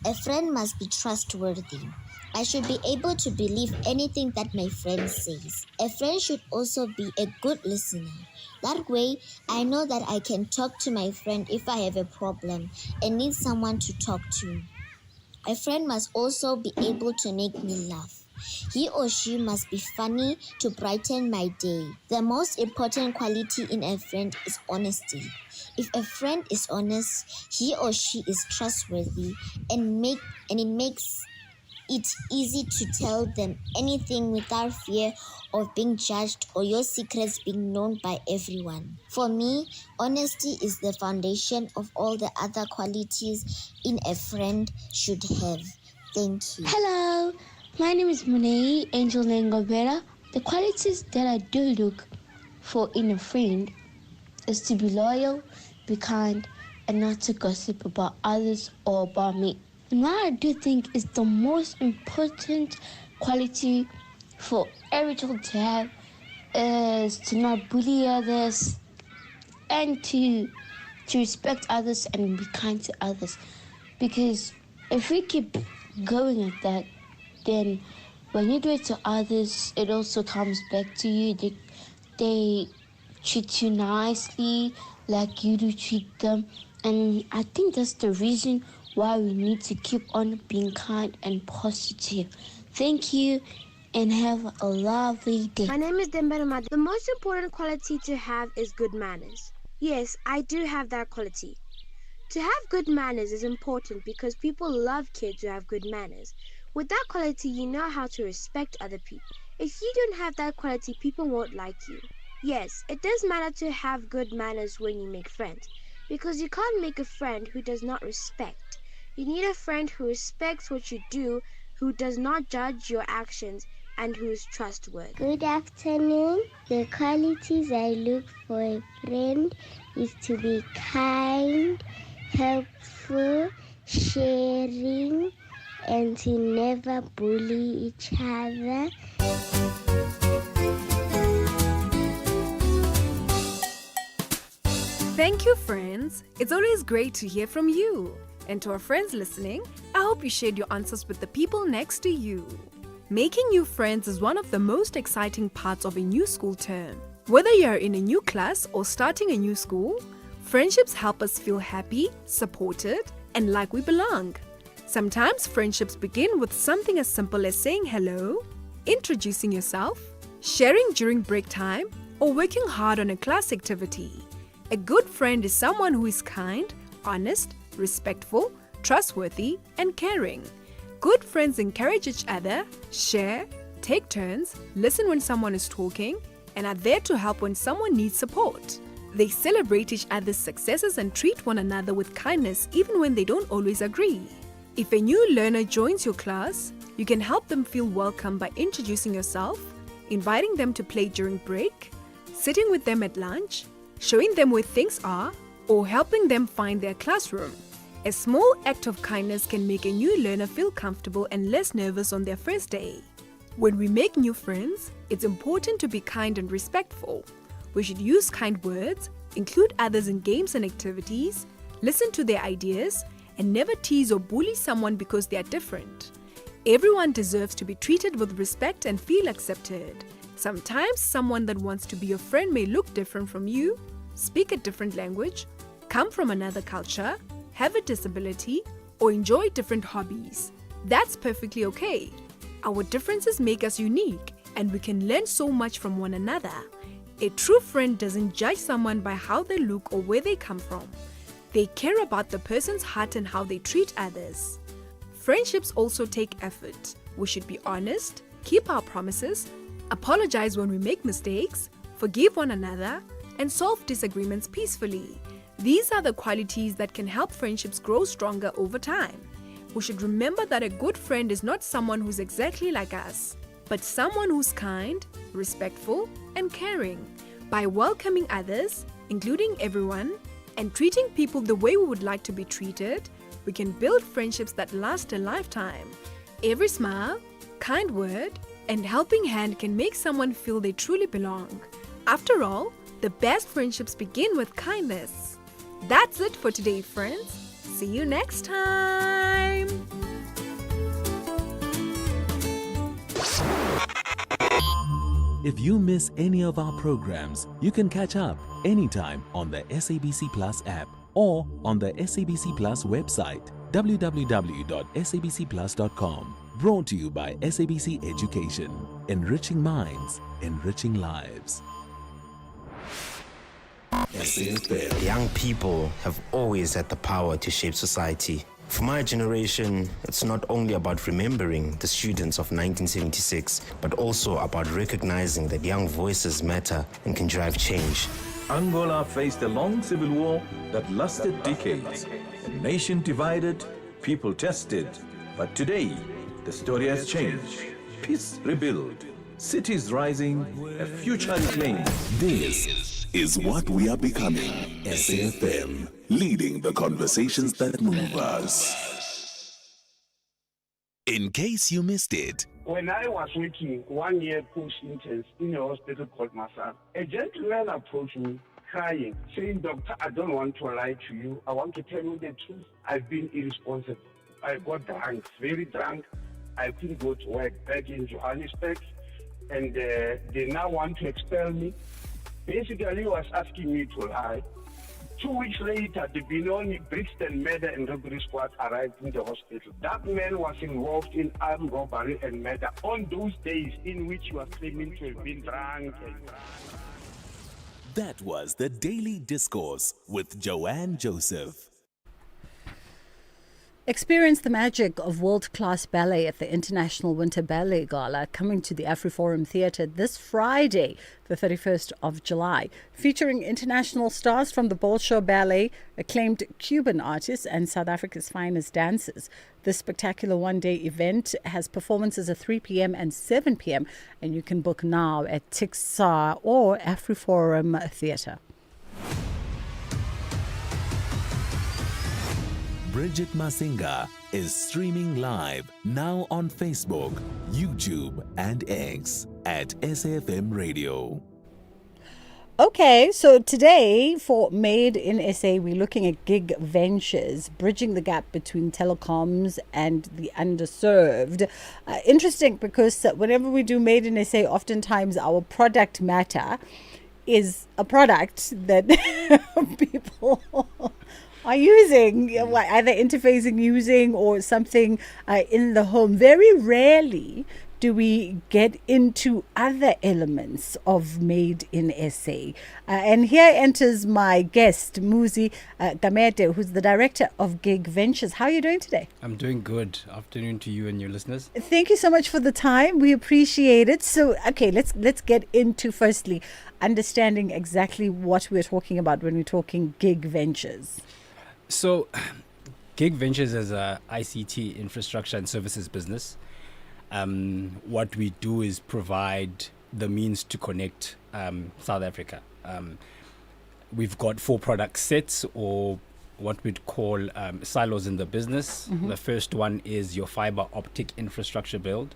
a friend must be trustworthy. I should be able to believe anything that my friend says. A friend should also be a good listener. That way, I know that I can talk to my friend if I have a problem and need someone to talk to. A friend must also be able to make me laugh. He or she must be funny to brighten my day. The most important quality in a friend is honesty. If a friend is honest, he or she is trustworthy and it makes it easy to tell them anything without fear of being judged or your secrets being known by everyone. For me, honesty is the foundation of all the other qualities in a friend should have. Thank you. Hello, my name is Munei Angel Nengobera. The qualities that I do look for in a friend is to be loyal, be kind, and not to gossip about others or about me. And what I do think is the most important quality for every child to have is to not bully others and to respect others and be kind to others. Because if we keep going like that, then when you do it to others, it also comes back to you. They treat you nicely like you do treat them. And I think that's the reason why we need to keep on being kind and positive. Thank you and have a lovely day. My name is Demberma. The most important quality to have is good manners. Yes, I do have that quality. To have good manners is important because people love kids who have good manners. With that quality, you know how to respect other people. If you don't have that quality, people won't like you. Yes, it does matter to have good manners when you make friends, because you can't make a friend who does not respect. You need a friend who respects what you do, who does not judge your actions, and who is trustworthy. Good afternoon. The qualities I look for a friend is to be kind, helpful, sharing, and to never bully each other. Thank you, friends. It's always great to hear from you. And to our friends listening, I hope you shared your answers with the people next to you. Making new friends is one of the most exciting parts of a new school term. Whether you're in a new class or starting a new school, friendships help us feel happy, supported, and like we belong. Sometimes friendships begin with something as simple as saying hello, introducing yourself, sharing during break time, or working hard on a class activity. A good friend is someone who is kind, honest, respectful, trustworthy, and caring. Good friends encourage each other, share, take turns, listen when someone is talking, and are there to help when someone needs support. They celebrate each other's successes and treat one another with kindness even when they don't always agree. If a new learner joins your class, you can help them feel welcome by introducing yourself, inviting them to play during break, sitting with them at lunch, showing them where things are, or helping them find their classroom. A small act of kindness can make a new learner feel comfortable and less nervous on their first day. When we make new friends, it's important to be kind and respectful. We should use kind words, include others in games and activities, listen to their ideas, and never tease or bully someone because they are different. Everyone deserves to be treated with respect and feel accepted. Sometimes someone that wants to be your friend may look different from you, speak a different language, come from another culture, have a disability, or enjoy different hobbies. That's perfectly okay. Our differences make us unique, and we can learn so much from one another. A true friend doesn't judge someone by how they look or where they come from. They care about the person's heart and how they treat others. Friendships also take effort. We should be honest, keep our promises, apologize when we make mistakes, forgive one another, and solve disagreements peacefully. These are the qualities that can help friendships grow stronger over time. We should remember that a good friend is not someone who's exactly like us, but someone who's kind, respectful, and caring. By welcoming others, including everyone, and treating people the way we would like to be treated, we can build friendships that last a lifetime. Every smile, kind word, and helping hand can make someone feel they truly belong. After all, the best friendships begin with kindness. That's it for today, friends. See you next time. If you miss any of our programs, you can catch up anytime on the SABC Plus app or on the SABC Plus website, www.sabcplus.com. Brought to you by SABC Education. Enriching minds, enriching lives. Young people have always had the power to shape society. For my generation, it's not only about remembering the students of 1976, but also about recognizing that young voices matter and can drive change. Angola faced a long civil war that lasted decades. A nation divided, people tested. But today, the story has changed. Peace rebuilt, cities rising, a future reclaimed. This is what we are becoming. SAFM, leading the conversations that move us. In case you missed it, when I was working 1 year post-intense in a hospital called Masar, a gentleman approached me crying, saying, "Doctor, I don't want to lie to you. I want to tell you the truth. I've been irresponsible. I got drunk, very drunk. I couldn't go to work back in Johannesburg, and they now want to expel me. Basically, he was asking me to lie. 2 weeks later, the Benoni Brixton murder and robbery squad arrived in the hospital. That man was involved in armed robbery and murder on those days in which he was claiming to have been drunk. That was the Daily Discourse with Joanne Joseph. Experience the magic of world-class ballet at the International Winter Ballet Gala coming to the AfriForum Theatre this Friday, the 31st of July, featuring international stars from the Bolshoi Ballet, acclaimed Cuban artists and South Africa's finest dancers. This spectacular one-day event has performances at 3 p.m. and 7 p.m. and you can book now at Tixar or AfriForum Theatre. Bridget Masinga is streaming live now on Facebook, YouTube, and X at SAfm Radio. Okay, so today for Made in SA, we're looking at gig ventures, bridging the gap between telecoms and the underserved. Interesting because whenever we do Made in SA, oftentimes our product matter is a product that people are using, either interfacing, using, or something in the home. Very rarely do we get into other elements of Made in SA. And here enters my guest, Muzi Gamete, who's the director of Gig Ventures. How are you doing today? I'm doing good. Afternoon to you and your listeners. Thank you so much for the time. We appreciate it. So, okay, let's get into firstly understanding exactly what we're talking about when we're talking Gig Ventures. So, Gig Ventures is a ICT infrastructure and services business. What we do is provide the means to connect South Africa. We've got 4 product sets, or what we'd call silos in the business. Mm-hmm. The first one is your fiber optic infrastructure build.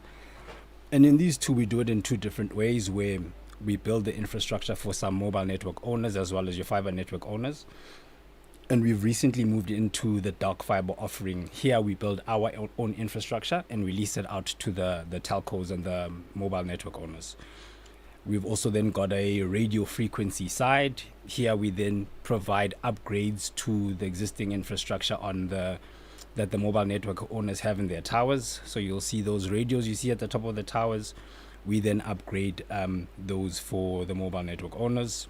And in these two, we do it in 2 different ways, where we build the infrastructure for some mobile network owners as well as your fiber network owners. And we've recently moved into the dark fiber offering. Here we build our own infrastructure and release it out to the telcos and the mobile network owners. We've also then got a radio frequency side. Here we then provide upgrades to the existing infrastructure that the mobile network owners have in their towers. So you'll see those radios you see at the top of the towers. We then upgrade those for the mobile network owners.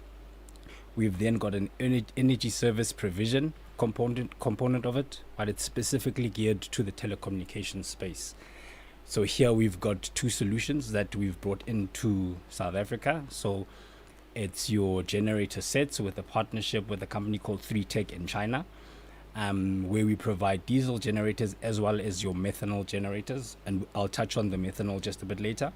We've then got an energy service provision component of it, but it's specifically geared to the telecommunications space. So here we've got 2 solutions that we've brought into South Africa. So it's your generator sets with a partnership with a company called 3Tech in China, where we provide diesel generators as well as your methanol generators. And I'll touch on the methanol just a bit later.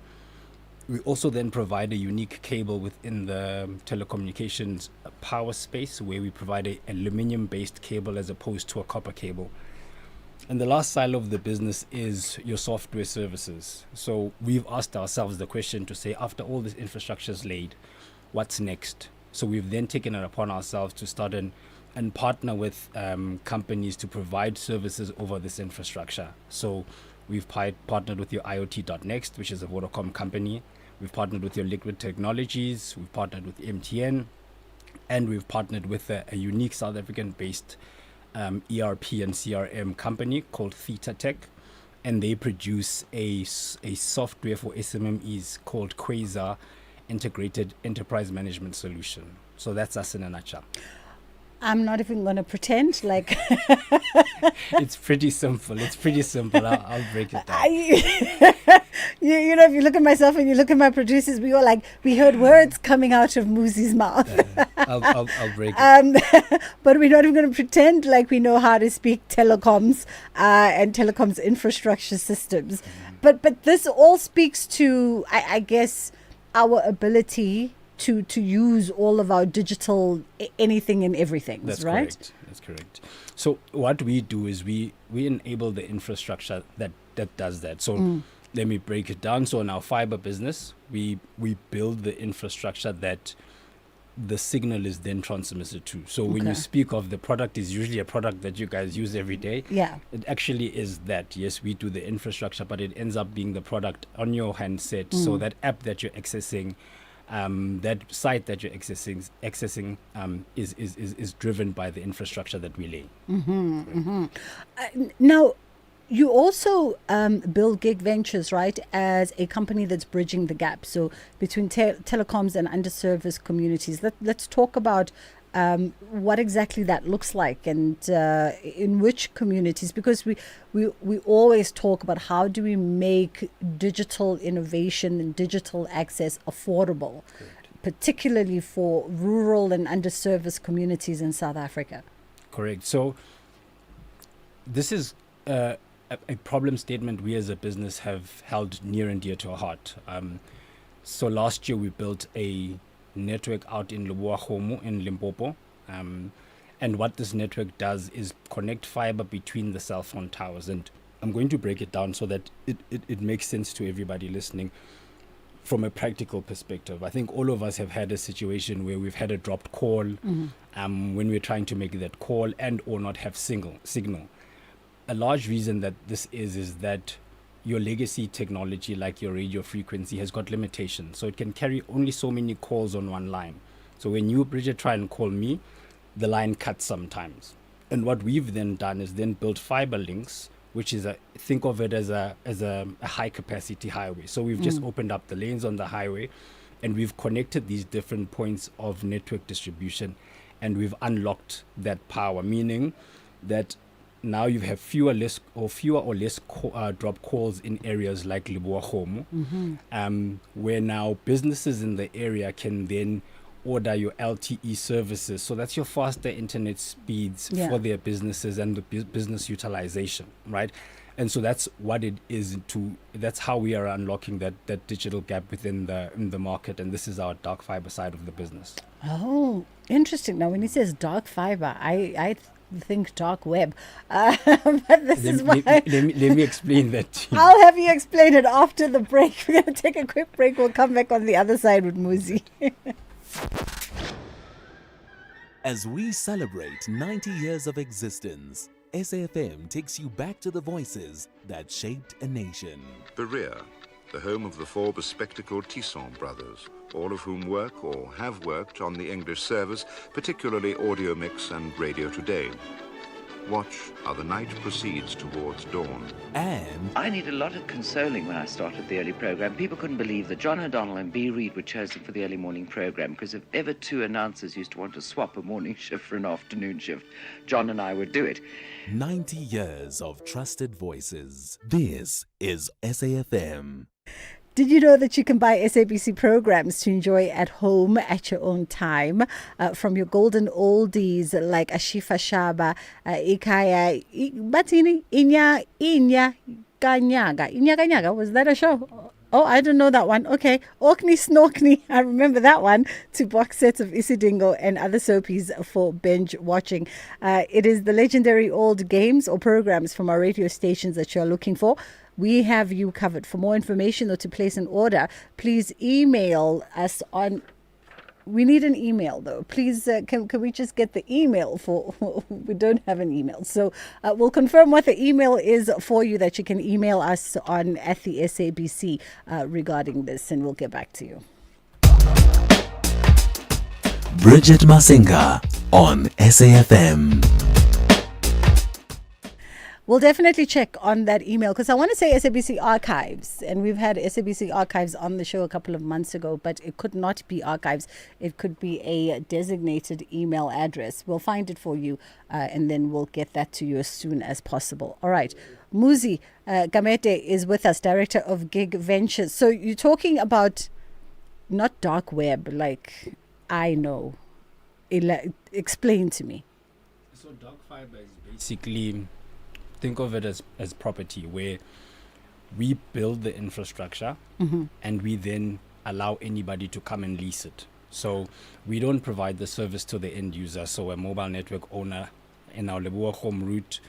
We also then provide a unique cable within the telecommunications power space, where we provide an aluminium-based cable as opposed to a copper cable. And the last side of the business is your software services. So we've asked ourselves the question to say, after all this infrastructure is laid, what's next? So we've then taken it upon ourselves to start and partner with companies to provide services over this infrastructure. So we've partnered with your IoT.next, which is a Vodacom company. We've partnered with your Liquid Technologies. We've partnered with MTN. And we've partnered with a unique South African-based ERP and CRM company called Theta Tech. And they produce a software for SMMEs called Quasar Integrated Enterprise Management Solution. So that's us in a nutshell. I'm not even going to pretend like... It's pretty simple. I'll break it down. You know, if you look at myself and you look at my producers, we all we heard words coming out of Muzi's mouth. I'll break it. But we're not even going to pretend like we know how to speak telecoms and telecoms infrastructure systems. But this all speaks to, I guess, our ability to use all of our digital anything and everything. That's right? Correct. That's correct. So what we do is we enable the infrastructure that does that. So let me break it down. So in our fiber business, we build the infrastructure that the signal is then transmitted to. So when you Okay. speak of the product is usually a product that you guys use every day. Yeah. It actually is that. Yes, we do the infrastructure, but it ends up being the product on your handset. So that app that you're accessing, that site that you're accessing is driven by the infrastructure that we lay. Now, you also build Gig Ventures, right, as a company that's bridging the gap. So between telecoms and underserviced communities. Let's talk about what exactly that looks like and in which communities, because we always talk about how do we make digital innovation and digital access affordable, particularly for rural and underserviced communities in South Africa. Correct. So this is a problem statement we as a business have held near and dear to our heart. So last year we built a network out in Leboagomo in Limpopo. And what this network does is connect fiber between the cell phone towers. And I'm going to break it down so that it makes sense to everybody listening from a practical perspective. I think all of us have had a situation where we've had a dropped call when we're trying to make that call and or not have signal. A large reason that this is that your legacy technology, like your radio frequency, has got limitations. So it can carry only so many calls on one line. So when you, Bridget, try and call me, the line cuts sometimes. And what we've then done is then built fiber links, which is think of it as a high capacity highway. So we've just opened up the lanes on the highway and we've connected these different points of network distribution and we've unlocked that power, meaning that now you have fewer or less drop calls in areas like Leboagomo, where now businesses in the area can then order your LTE services. So that's your faster internet speeds for their businesses and the business utilization, right? And so that's what it is that's how we are unlocking that digital gap within the market. And this is our dark fiber side of the business. Oh, interesting. Now, when he says dark fiber, I think dark web. But this is why... Let me explain that to you. I'll have you explain it after the break. We're going to take a quick break. We'll come back on the other side with Muzi. As we celebrate 90 years of existence, SAFM takes you back to the voices that shaped a nation. Berea, the home of the four bespectacled Tisson brothers, all of whom work or have worked on the English service, particularly Audio Mix and Radio Today. Watch how the night proceeds towards dawn. And I need a lot of consoling when I started the early program. People couldn't believe that John O'Donnell and B. Reid were chosen for the early morning program, because if ever two announcers used to want to swap a morning shift for an afternoon shift, John and I would do it. 90 years of trusted voices. This is SAFM. Did you know that you can buy SABC programs to enjoy at home at your own time? From your golden oldies like Ashifa Shaba, Ikaya, Batini, Inya Kanyaga. Was that a show? Oh, I don't know that one. Okay. Orkney Snorkney. I remember that one. To box sets of Isidingo and other soapies for binge watching. It is the legendary old games or programs from our radio stations that you're looking for. We have you covered. For more information or to place an order, please email us on... We need an email, though. Please, can we just get the email for... We don't have an email. So we'll confirm what the email is for you that you can email us on at the SABC regarding this, and we'll get back to you. Bridget Masinga on SAFM. We'll definitely check on that email because I want to say SABC Archives, and we've had SABC Archives on the show a couple of months ago, but it could not be archives. It could be a designated email address. We'll find it for you and then we'll get that to you as soon as possible. All right. Muzi Gamete is with us, Director of Gig Ventures. So you're talking about not dark web, like I know. Explain to me. So dark fiber is basically... Think of it as property where we build the infrastructure and we then allow anybody to come and lease it. So we don't provide the service to the end user. So a mobile network owner in our Leboagomo route,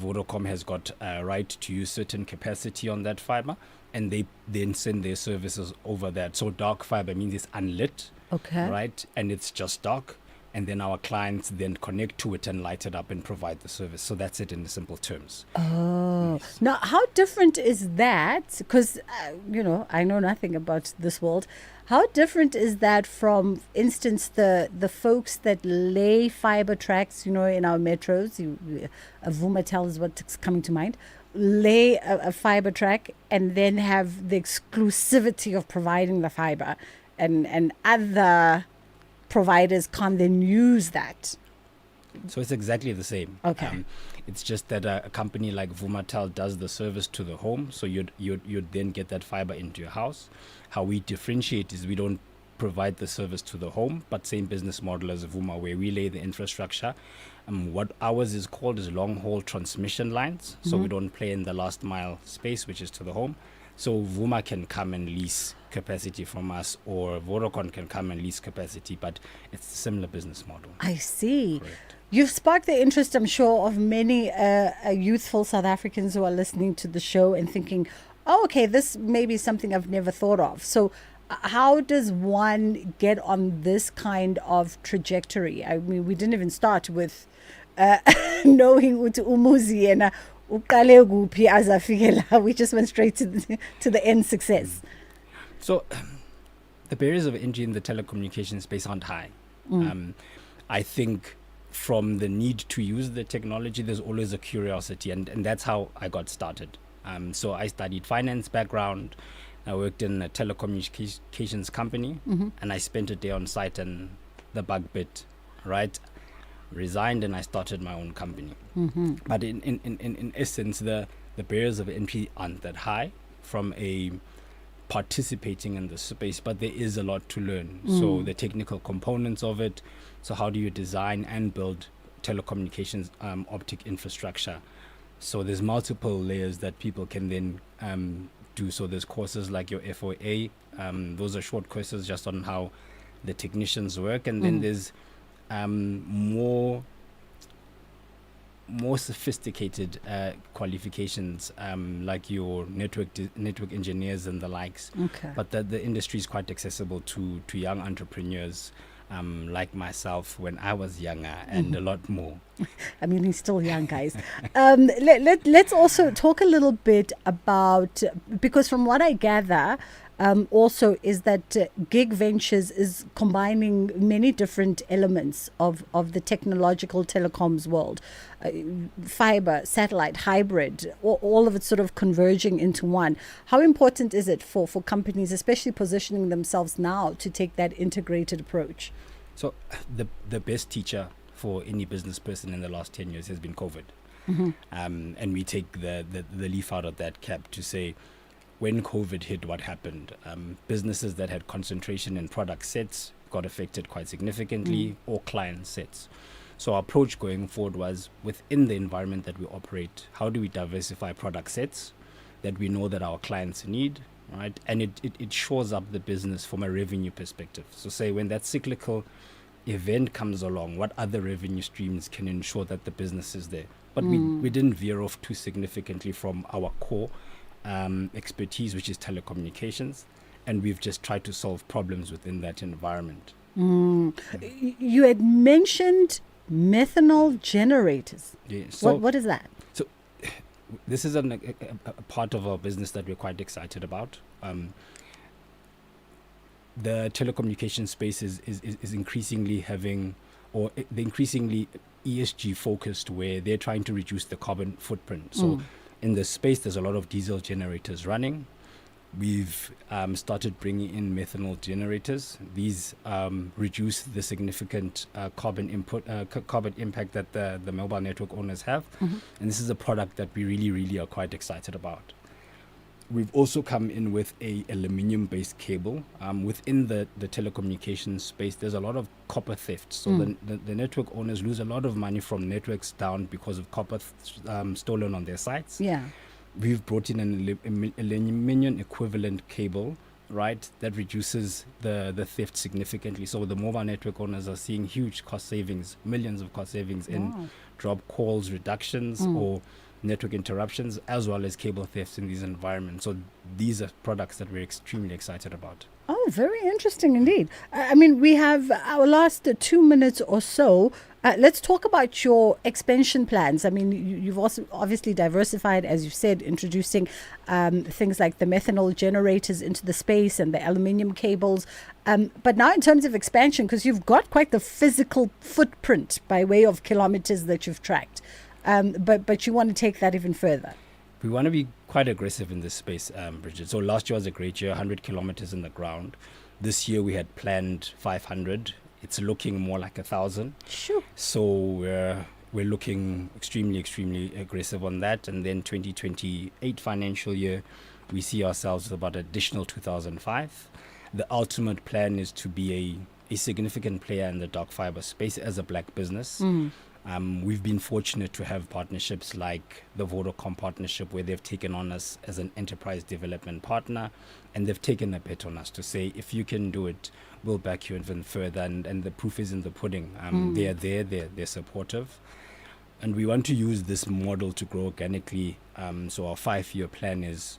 Vodacom has got a right to use certain capacity on that fiber. and they then send their services over that. So dark fiber means it's unlit, Okay. right? And it's just dark. And then our clients then connect to it and light it up and provide the service. So that's it in simple terms. Oh, now how different is that? Because, I know nothing about this world. How different is that from, for instance, the folks that lay fiber tracks, in our metros? Vumatel is what's coming to mind. Lay a fiber track and then have the exclusivity of providing the fiber, and other providers can't then use that. So it's exactly the same. Okay. It's just that a company like Vumatel does the service to the home, so you'd then get that fiber into your house. How we differentiate is we don't provide the service to the home, but same business model as Vuma, where we lay the infrastructure. What ours is called is long haul transmission lines, so we don't play in the last mile space, which is to the home. So Vuma can come and lease capacity from us, or Vodacom can come and lease capacity, but it's a similar business model. I see. You've sparked the interest, I'm sure, of many youthful South Africans who are listening to the show and thinking, oh, okay, this may be something I've never thought of. So how does one get on this kind of trajectory? I mean, we didn't even start with knowing uthi umuzi yena uqale kuphi azafike la. We just went straight to the end success. So the barriers of entry in the telecommunications space aren't high. I think from the need to use the technology, there's always a curiosity, and that's how I got started. So I studied finance background. I worked in a telecommunications company, and I spent a day on site, and the bug bit, right? Resigned, and I started my own company. But in essence, the barriers of entry aren't that high from a participating in the space, but there is a lot to learn. So the technical components of it. So how do you design and build telecommunications optic infrastructure? So there's multiple layers that people can then do. So there's courses like your FOA. Those are short courses just on how the technicians work, and then there's more sophisticated qualifications, like your network engineers and the likes. Okay. But the industry is quite accessible to young entrepreneurs like myself when I was younger, and a lot more. I mean, he's still young, guys. Let's also talk a little bit about, because from what I gather, also is that Gig Ventures is combining many different elements of the technological telecoms world. Fiber, satellite, hybrid, all of it sort of converging into one. How important is it for companies, especially positioning themselves now, to take that integrated approach? So the best teacher for any business person in the last 10 years has been COVID. And we take the leaf out of that cap to say, when COVID hit, what happened? Businesses that had concentration in product sets got affected quite significantly, or client sets. So our approach going forward was, within the environment that we operate, how do we diversify product sets that we know that our clients need, right? And it shores up the business from a revenue perspective. So say when that cyclical event comes along, what other revenue streams can ensure that the business is there? But we didn't veer off too significantly from our core expertise, which is telecommunications, and we've just tried to solve problems within that environment. You had mentioned methanol generators. Yeah, so what is that? So this is a part of our business that we're quite excited about. The telecommunication space is increasingly having, or the increasingly ESG focused, where they're trying to reduce the carbon footprint. So in this space, there's a lot of diesel generators running. We've started bringing in methanol generators. These reduce the significant carbon impact that the mobile network owners have. And this is a product that we really are quite excited about. We've also come in with a aluminium-based cable. Within the telecommunications space, there's a lot of copper theft. So the network owners lose a lot of money from networks down because of copper stolen on their sites. Yeah. We've brought in an aluminium equivalent cable, right, that reduces the theft significantly. So the mobile network owners are seeing huge cost savings, millions of cost savings in drop calls reductions, or network interruptions as well as cable thefts in these environments. So these are products that we're extremely excited about. Oh, very interesting indeed. I mean, we have our last 2 minutes or so. Let's talk about your expansion plans. I mean, you've also obviously diversified, as you've said, introducing things like the methanol generators into the space and the aluminium cables. But now in terms of expansion, because you've got quite the physical footprint by way of kilometers that you've tracked, but you want to take that even further. We want to be quite aggressive in this space, Bridget. So last year was a great year, 100 kilometers in the ground. This year we had planned 500. It's looking more like 1,000. Sure. So we're looking extremely aggressive on that. And then 2028 financial year, we see ourselves with about additional 2,005. The ultimate plan is to be a significant player in the dark fiber space as a black business. We've been fortunate to have partnerships like the Vodacom partnership, where they've taken on us as an enterprise development partner, and they've taken a bet on us to say, if you can do it, we'll back you even further. And the proof is in the pudding. They are there, they're supportive. And we want to use this model to grow organically. So our 5-year plan is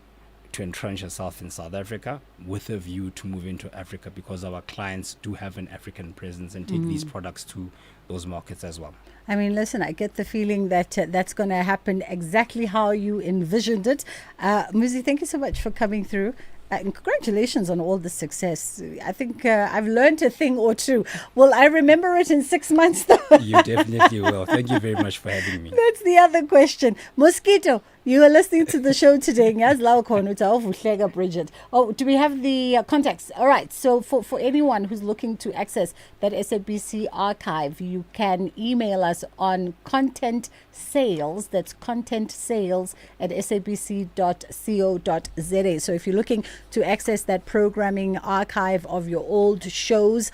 to entrench ourselves in South Africa with a view to move into Africa, because our clients do have an African presence and take these products to those markets as well. I mean, listen, I get the feeling that that's going to happen exactly how you envisioned it. Muzi, thank you so much for coming through. And congratulations on all the success. I think I've learned a thing or two. Will I remember it in 6 months, though? You definitely will. Thank you very much for having me. That's the other question. Mosquito, you are listening to the show today. Bridget. Oh, do we have the contacts? All right. So for anyone who's looking to access that SABC archive, you can email us on content sales. That's content sales at sabc.co.za. So if you're looking to access that programming archive of your old shows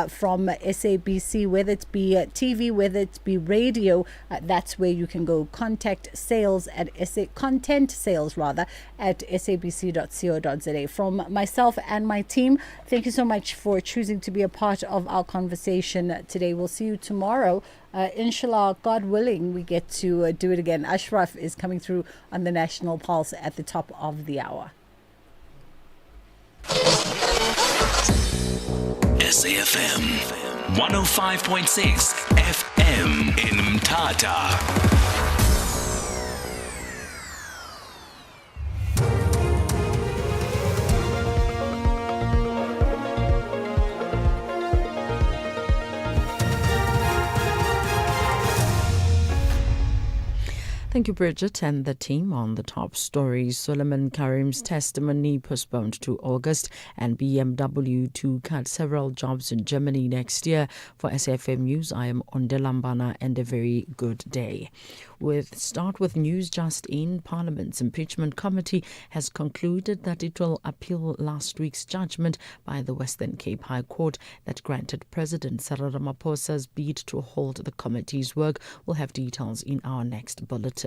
from SABC, whether it be TV, whether it be radio, that's where you can go. Content sales at sabc.co.za. From myself and my team, thank you so much for choosing to be a part of our conversation today. We'll see you tomorrow. Inshallah, God willing, we get to do it again. Ashraf is coming through on the National Pulse at the top of the hour. SAFM 105.6 FM in Mthatha. Thank you, Bridget, and the team on the top stories. Suleiman Karim's testimony postponed to August, and BMW to cut several jobs in Germany next year. For SAFM News, I am Ondelambana, and a very good day. Start with news just in. Parliament's impeachment committee has concluded that it will appeal last week's judgment by the Western Cape High Court that granted President Cyril Ramaphosa's bid to halt the committee's work. We'll have details in our next bulletin.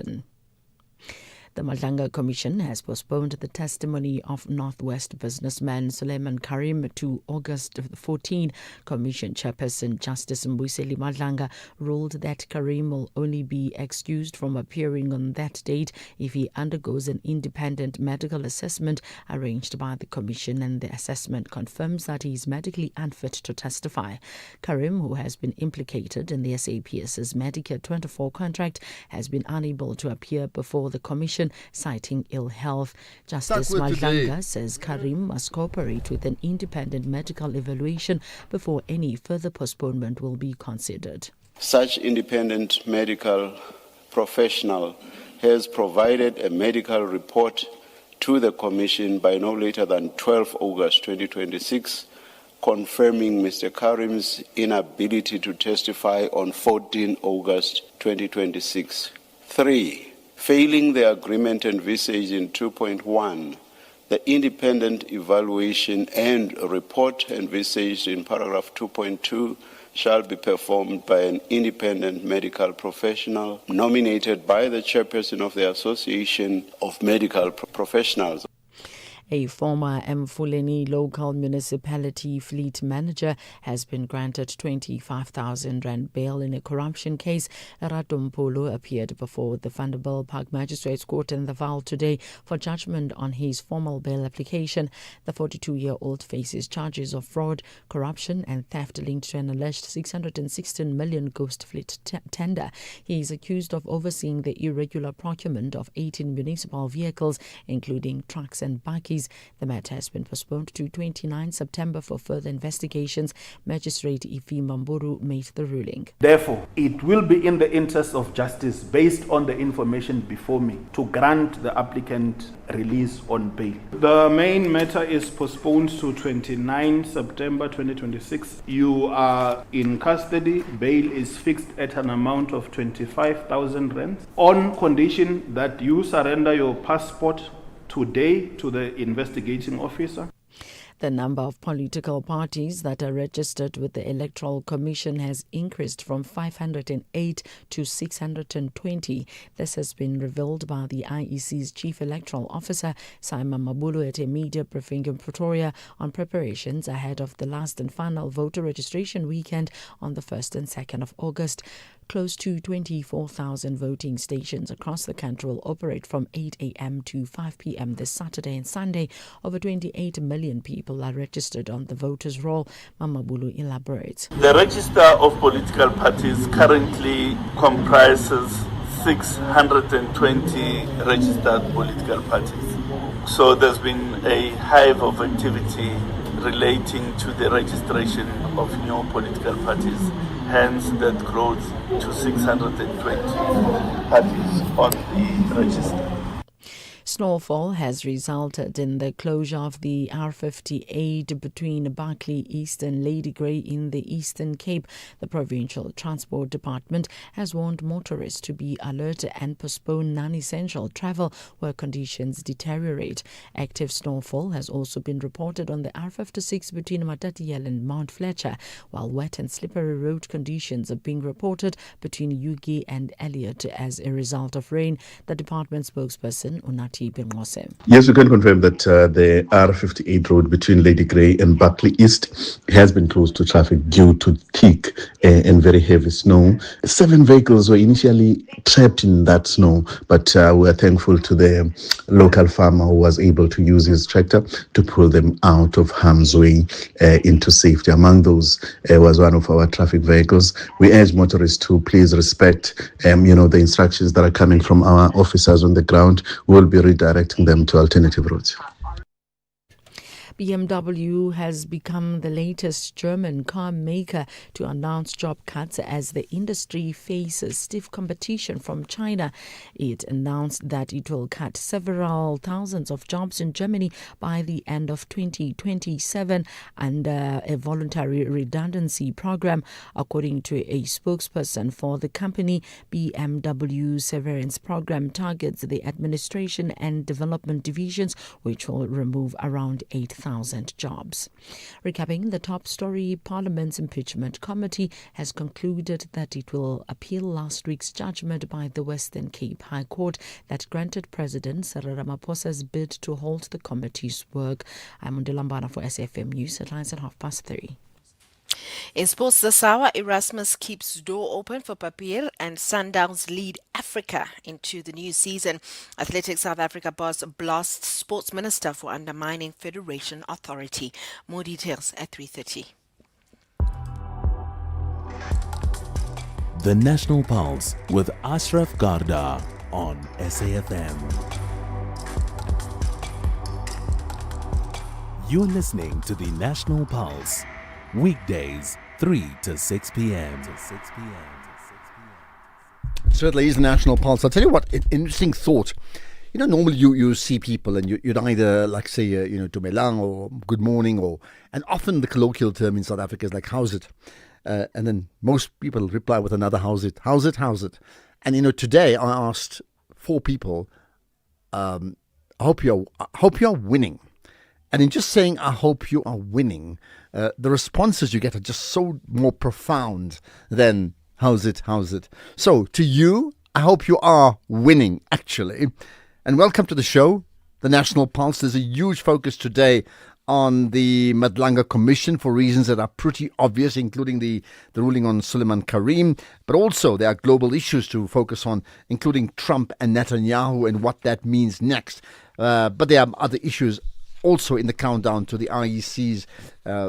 The Madlanga Commission has postponed the testimony of Northwest businessman Suleiman Karim to August 14. Commission Chairperson Justice Mbuyiseli Madlanga ruled that Karim will only be excused from appearing on that date if he undergoes an independent medical assessment arranged by the Commission, and the assessment confirms that he is medically unfit to testify. Karim, who has been implicated in the SAPS's Medicare 24 contract, has been unable to appear before the Commission, citing ill health. Justice Madlanga says Karim must cooperate with an independent medical evaluation before any further postponement will be considered. Such independent medical professional has provided a medical report to the Commission by no later than 12 August 2026, confirming Mr. Karim's inability to testify on 14 August 2026. 3. Failing the agreement envisaged in 2.1, the independent evaluation and report envisaged in paragraph 2.2 shall be performed by an independent medical professional nominated by the chairperson of the Association of Medical Professionals. A former Mfuleni local municipality fleet manager has been granted 25,000 rand bail in a corruption case. Ratompolo appeared before the Vanderbilt Park Magistrates Court in the Vaal today for judgment on his formal bail application. The 42-year-old faces charges of fraud, corruption and theft linked to an alleged 616 million ghost fleet tender. He is accused of overseeing the irregular procurement of 18 municipal vehicles, including trucks and bakkies. The matter has been postponed to 29 September for further investigations. Magistrate Ifi Mamburu made the ruling. Therefore, it will be in the interest of justice, based on the information before me, to grant the applicant release on bail. The main matter is postponed to 29 September 2026. You are in custody. Bail is fixed at an amount of 25,000 rand on condition that you surrender your passport today to the investigating officer. The number of political parties that are registered with the Electoral Commission has increased from 508 to 620. This has been revealed by the IEC's Chief Electoral Officer, Simon Mabulu, at a media briefing in Pretoria on preparations ahead of the last and final voter registration weekend on the 1st and 2nd of August. Close to 24,000 voting stations across the country will operate from 8 a.m. to 5 p.m. this Saturday and Sunday. Over 28 million people are registered on the voters' roll. Mamabulu elaborates. The register of political parties currently comprises 620 registered political parties. So there's been a hive of activity relating to the registration of new political parties. Hence, that grows to 620 parties on the register. Snowfall has resulted in the closure of the R58 between Barkly East and Lady Grey in the Eastern Cape. The Provincial Transport Department has warned motorists to be alert and postpone non-essential travel where conditions deteriorate. Active snowfall has also been reported on the R56 between Matatiele and Mount Fletcher, while wet and slippery road conditions are being reported between Yugi and Elliot as a result of rain. The department spokesperson, Unati Bengose. Yes, we can confirm that the R58 road between Lady Grey and Barkly East has been closed to traffic due to thick and very heavy snow. 7 vehicles were initially trapped in that snow, but we are thankful to the local farmer who was able to use his tractor to pull them out of harm's way into safety. Among those was one of our traffic vehicles. We urge motorists to please respect the instructions that are coming from our officers on the ground. We will be redirecting them to alternative routes. BMW has become the latest German car maker to announce job cuts as the industry faces stiff competition from China. It announced that it will cut several thousands of jobs in Germany by the end of 2027 under a voluntary redundancy program. According to a spokesperson for the company, BMW severance program targets the administration and development divisions, which will remove around 8,000 jobs. Recapping the top story, Parliament's Impeachment Committee has concluded that it will appeal last week's judgment by the Western Cape High Court that granted President Cyril Ramaphosa's bid to halt the committee's work. I'm Undilambana for SAFM News. Headlines at 3:30. In sports this hour, Erasmus keeps door open for Papir and Sundowns lead Africa into the new season. Athletics South Africa boss blasts sports minister for undermining federation authority. More details at 3:30. The National Pulse with Ashraf Garda on SAFM. You're listening to the National Pulse. Weekdays, 3 to 6 p.m. Certainly is the National Pulse. I'll tell you what, an interesting thought. Normally you see people and you'd either say, Dumelang or good morning, and often the colloquial term in South Africa is like, how's it? And then most people reply with another, how's it? How's it? How's it? And, today I asked 4 people, I hope you're winning. And in just saying, I hope you are winning, the responses you get are just so more profound than, how's it, how's it? So, to you, I hope you are winning, actually. And welcome to the show. the National Pulse. There's a huge focus today on the Madlanga Commission for reasons that are pretty obvious, including the ruling on Suleiman Karim. But also there are global issues to focus on, including Trump and Netanyahu and what that means next. But there are other issues also in the countdown to the IEC's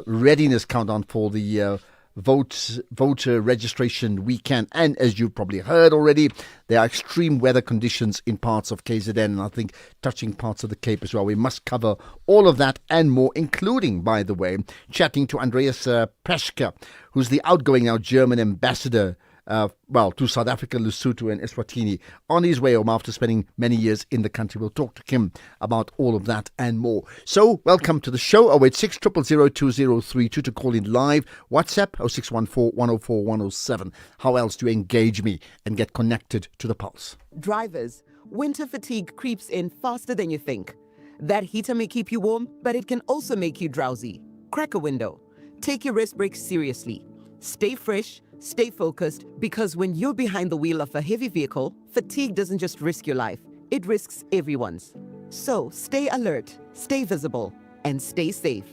readiness countdown for the voter registration weekend. And as you've probably heard already, there are extreme weather conditions in parts of KZN and I think touching parts of the Cape as well. We must cover all of that and more, including, by the way, chatting to Andreas Peschke, who's the outgoing now German ambassador to South Africa, Lesotho and Eswatini, on his way home after spending many years in the country. We'll talk to him about all of that and more. So, welcome to the show. 086 000 2032 to call in live. WhatsApp 0614 104 107. How else do you engage me and get connected to the pulse? Drivers, winter fatigue creeps in faster than you think. That heater may keep you warm, but it can also make you drowsy. Crack a window. Take your rest breaks seriously. Stay fresh. Stay focused, because when you're behind the wheel of a heavy vehicle, fatigue doesn't just risk your life, it risks everyone's. So stay alert, stay visible, and stay safe.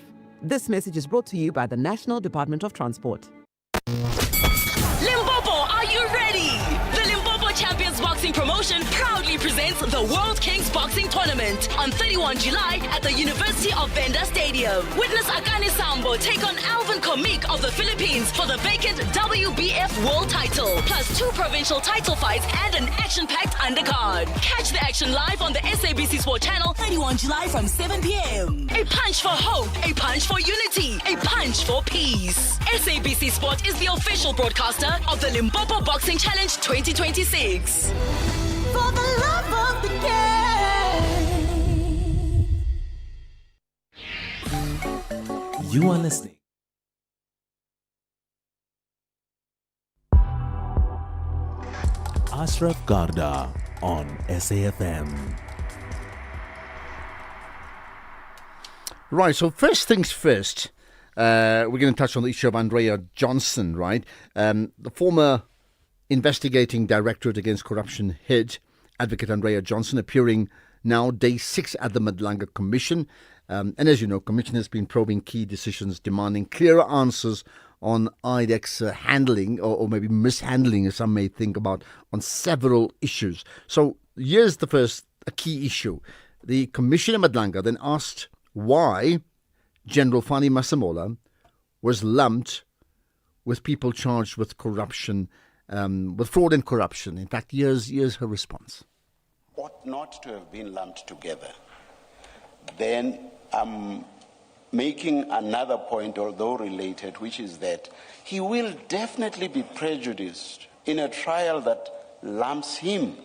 This message is brought to you by the National Department of Transport. Limpopo, are you ready? The Limpopo Champions Boxing Promotion proudly presents the World Kings Boxing Tournament on 31 July at the University of Venda Stadium. Witness Akane Sambo take on Alvin Komik of the Philippines for the vacant WBF World title, plus 2 provincial title fights and an action-packed undercard. Catch the action live on the SABC Sport Channel 31 July from 7 p.m. A punch for hope, a punch for unity, a punch for peace. SABC Sport is the official broadcaster of the Limpopo Boxing Challenge 2026. For the love of the game. You are listening. Ashraf Garda on SAFM. Right, so first things first, we're going to touch on the issue of Andrea Johnson, right? The former investigating Directorate Against Corruption head, Advocate Andrea Johnson, appearing now day 6 at the Madlanga Commission. And as you know, Commission has been probing key decisions, demanding clearer answers on IDEC's handling or maybe mishandling, as some may think about, on several issues. So here's the first, a key issue. The Commissioner Madlanga then asked why General Fani Masemola was lumped with people charged with corruption, with fraud and corruption. In fact, here's her response. Ought not to have been lumped together. Then I'm making another point, although related, which is that he will definitely be prejudiced in a trial that lumps him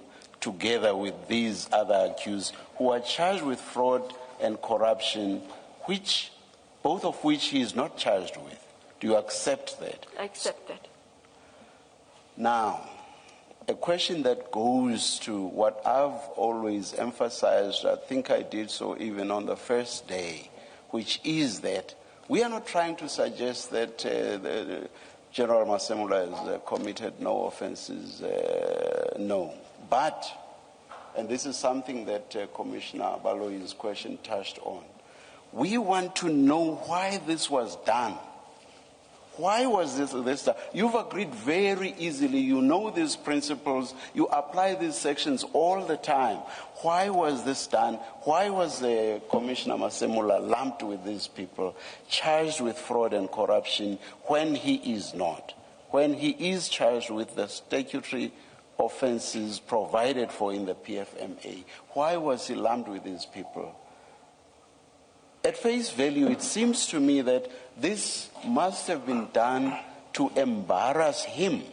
together with these other accused who are charged with fraud and corruption, both of which he is not charged with. Do you accept that? I accept that. Now, a question that goes to what I've always emphasized, I think I did so even on the first day, which is that we are not trying to suggest that General Masemola has committed no offenses, no. But, and this is something that Commissioner Baloyi's question touched on, we want to know why this was done. Why was this done? You've agreed very easily. You know these principles. You apply these sections all the time. Why was this done? Why was Commissioner Masemola lumped with these people, charged with fraud and corruption when he is not? When he is charged with the statutory offenses provided for in the PFMA, why was he lumped with these people? At face value, it seems to me that this must have been done to embarrass him,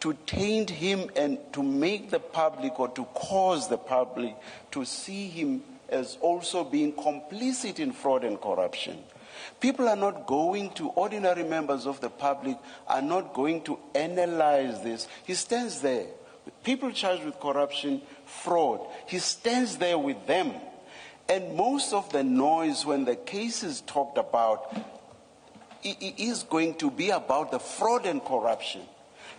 to taint him, and to make the public, or to cause the public to see him as also being complicit in fraud and corruption. People are not going to, ordinary members of the public are not going to analyze this. He stands there with people charged with corruption, fraud. He stands there with them. And most of the noise when the case is talked about is going to be about the fraud and corruption.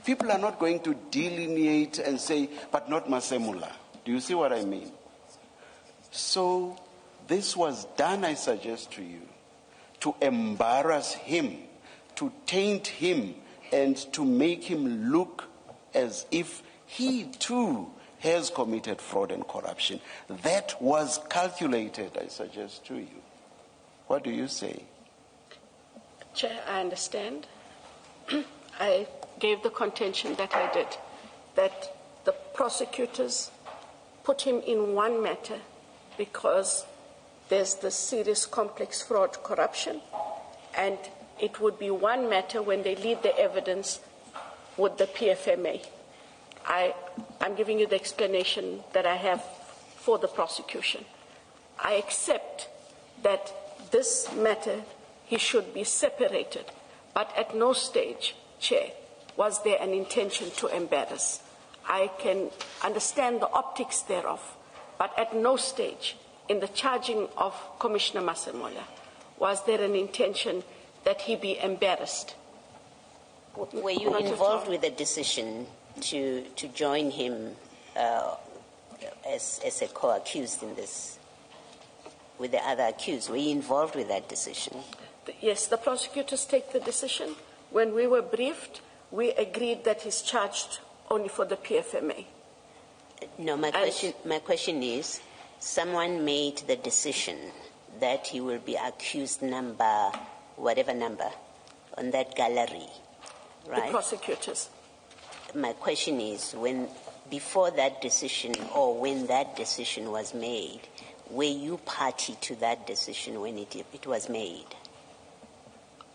People are not going to delineate and say, but not Masemola. Do you see what I mean? So this was done, I suggest to you, to embarrass him, to taint him, and to make him look as if he too has committed fraud and corruption. That was calculated, I suggest to you. What do you say? Chair, I understand. I gave the contention that I did, that the prosecutors put him in one matter because there's the serious complex fraud corruption, and it would be one matter when they lead the evidence with the PFMA. I'm giving you the explanation that I have for the prosecution. I accept that this matter, he should be separated, but at no stage, Chair, was there an intention to embarrass. I can understand the optics thereof, but at no stage in the charging of Commissioner Masemola was there an intention that he be embarrassed. Were you involved with the decision to join him as a co-accused in this, with the other accused? Were you involved with that decision? Yes, the prosecutors take the decision. When we were briefed, we agreed that he's charged only for the PFMA. No, my question is, someone made the decision that he will be accused number, whatever number, on that gallery, right? The prosecutors. My question is, before that decision or when that decision was made, were you party to that decision when it was made?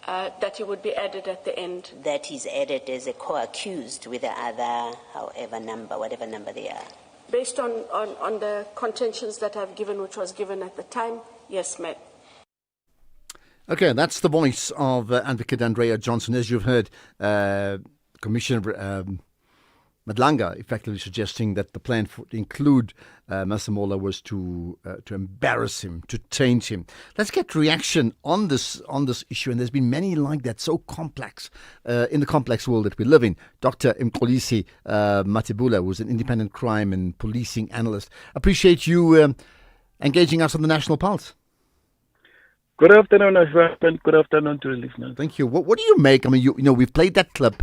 That he would be added at the end. That he's added as a co-accused with the other, however number, whatever number they are. Based on the contentions that I've given, which was given at the time, yes, ma'am. Okay, that's the voice of Advocate Andrea Johnson. As you've heard, Commissioner Madlanga effectively suggesting that the plan to include Masemola was to embarrass him, to taint him. Let's get reaction on this issue, and there's been many like that, so complex in the complex world that we live in. Dr. Mxolisi Matebula, who's an independent crime and policing analyst. Appreciate you engaging us on the National Pulse. Good afternoon, and good afternoon to the listeners. Thank you. What do you make? I mean, you know, we've played that clip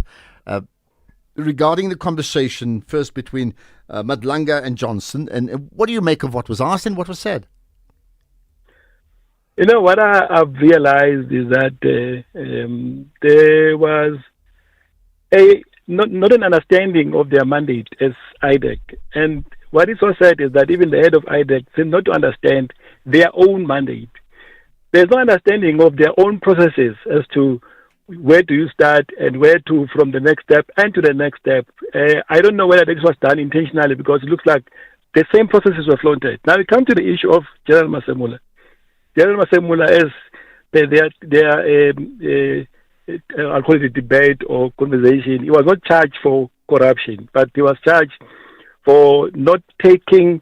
regarding the conversation first between Madlanga and Johnson, and what do you make of what was asked and what was said? You know, what I've realized is that there was not an understanding of their mandate as IDEC. And what is so sad is that even the head of IDEC seems not to understand their own mandate. There's no understanding of their own processes as to where do you start and where to from the next step and to the next step. I don't know whether this was done intentionally because it looks like the same processes were flaunted. Now we come to the issue of General Masemola. General Masemola is I'll call it a debate or conversation. He was not charged for corruption, but he was charged for not taking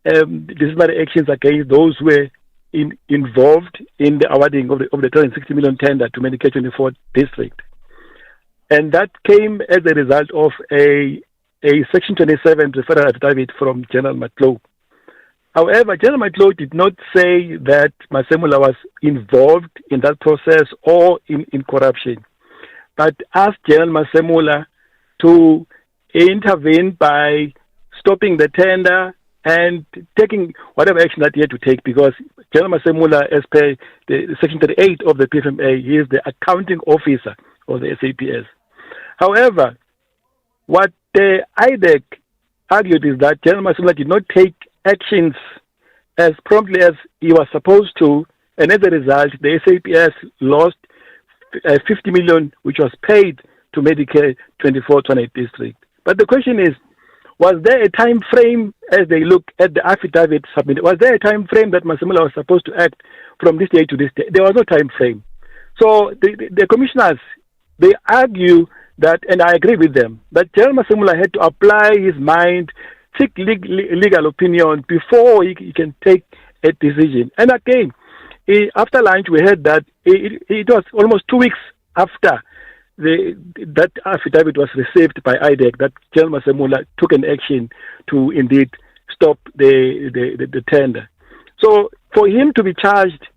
disciplinary actions against those who were involved in the awarding of the 260 million tender to Medicare 24 district. And that came as a result of a Section 27 referral affidavit from General Matlow. However, General Matlow did not say that Masemola was involved in that process or in corruption, but asked General Masemola to intervene by stopping the tender and taking whatever action that he had to take, because General Masemola, as per the Section 38 of the PFMA, he is the accounting officer of the SAPS. However, what the IDEC argued is that General Masemola did not take actions as promptly as he was supposed to, and as a result, the SAPS lost 50 million, which was paid to Medicare 24 28 district. But the question is, was there a time frame as they look at the affidavit submitted? Was there a time frame that Masemola was supposed to act from this day to this day? There was no time frame. So the commissioners, they argue that, and I agree with them, that General Masemola had to apply his mind, seek legal opinion before he can take a decision. And again, after lunch, we heard that it was almost 2 weeks after that affidavit was received by IDEC that General Masemola took an action to indeed stop the tender. So for him to be charged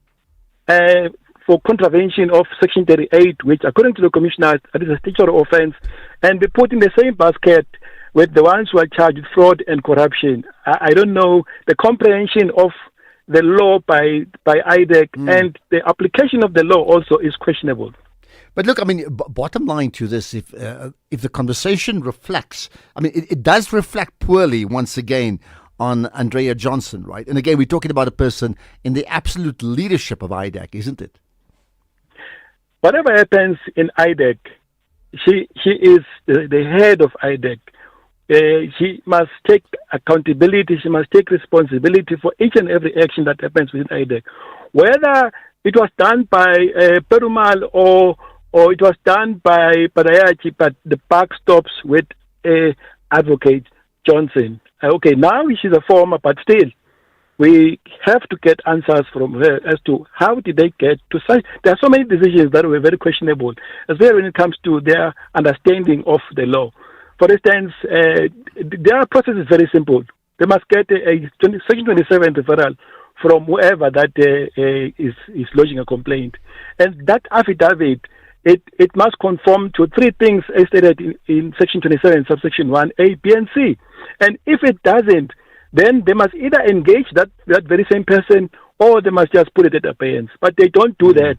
for contravention of Section 38, which according to the commissioner is a statutory offence, and be put in the same basket with the ones who are charged with fraud and corruption, I don't know the comprehension of the law by IDEC and the application of the law also is questionable. But look, I mean, bottom line to this, if the conversation reflects, I mean, it does reflect poorly once again on Andrea Johnson, right? And again, we're talking about a person in the absolute leadership of IDEC, isn't it? Whatever happens in IDEC, she is the head of IDEC. She must take accountability. She must take responsibility for each and every action that happens within IDEC. Whether it was done by Perumal or it was done by Parayachi, but the buck stops with Advocate Johnson. Okay, now she's a former, but still, we have to get answers from her as to how did they get to such. There are so many decisions that were very questionable, especially when it comes to their understanding of the law. For instance, their process is very simple. They must get a Section 27 referral from whoever that is lodging a complaint. And that affidavit, it must conform to three things as stated in Section 27, subsection 1, A, B, and C. And if it doesn't, then they must either engage that very same person or they must just put it at abeyance. But they don't do that.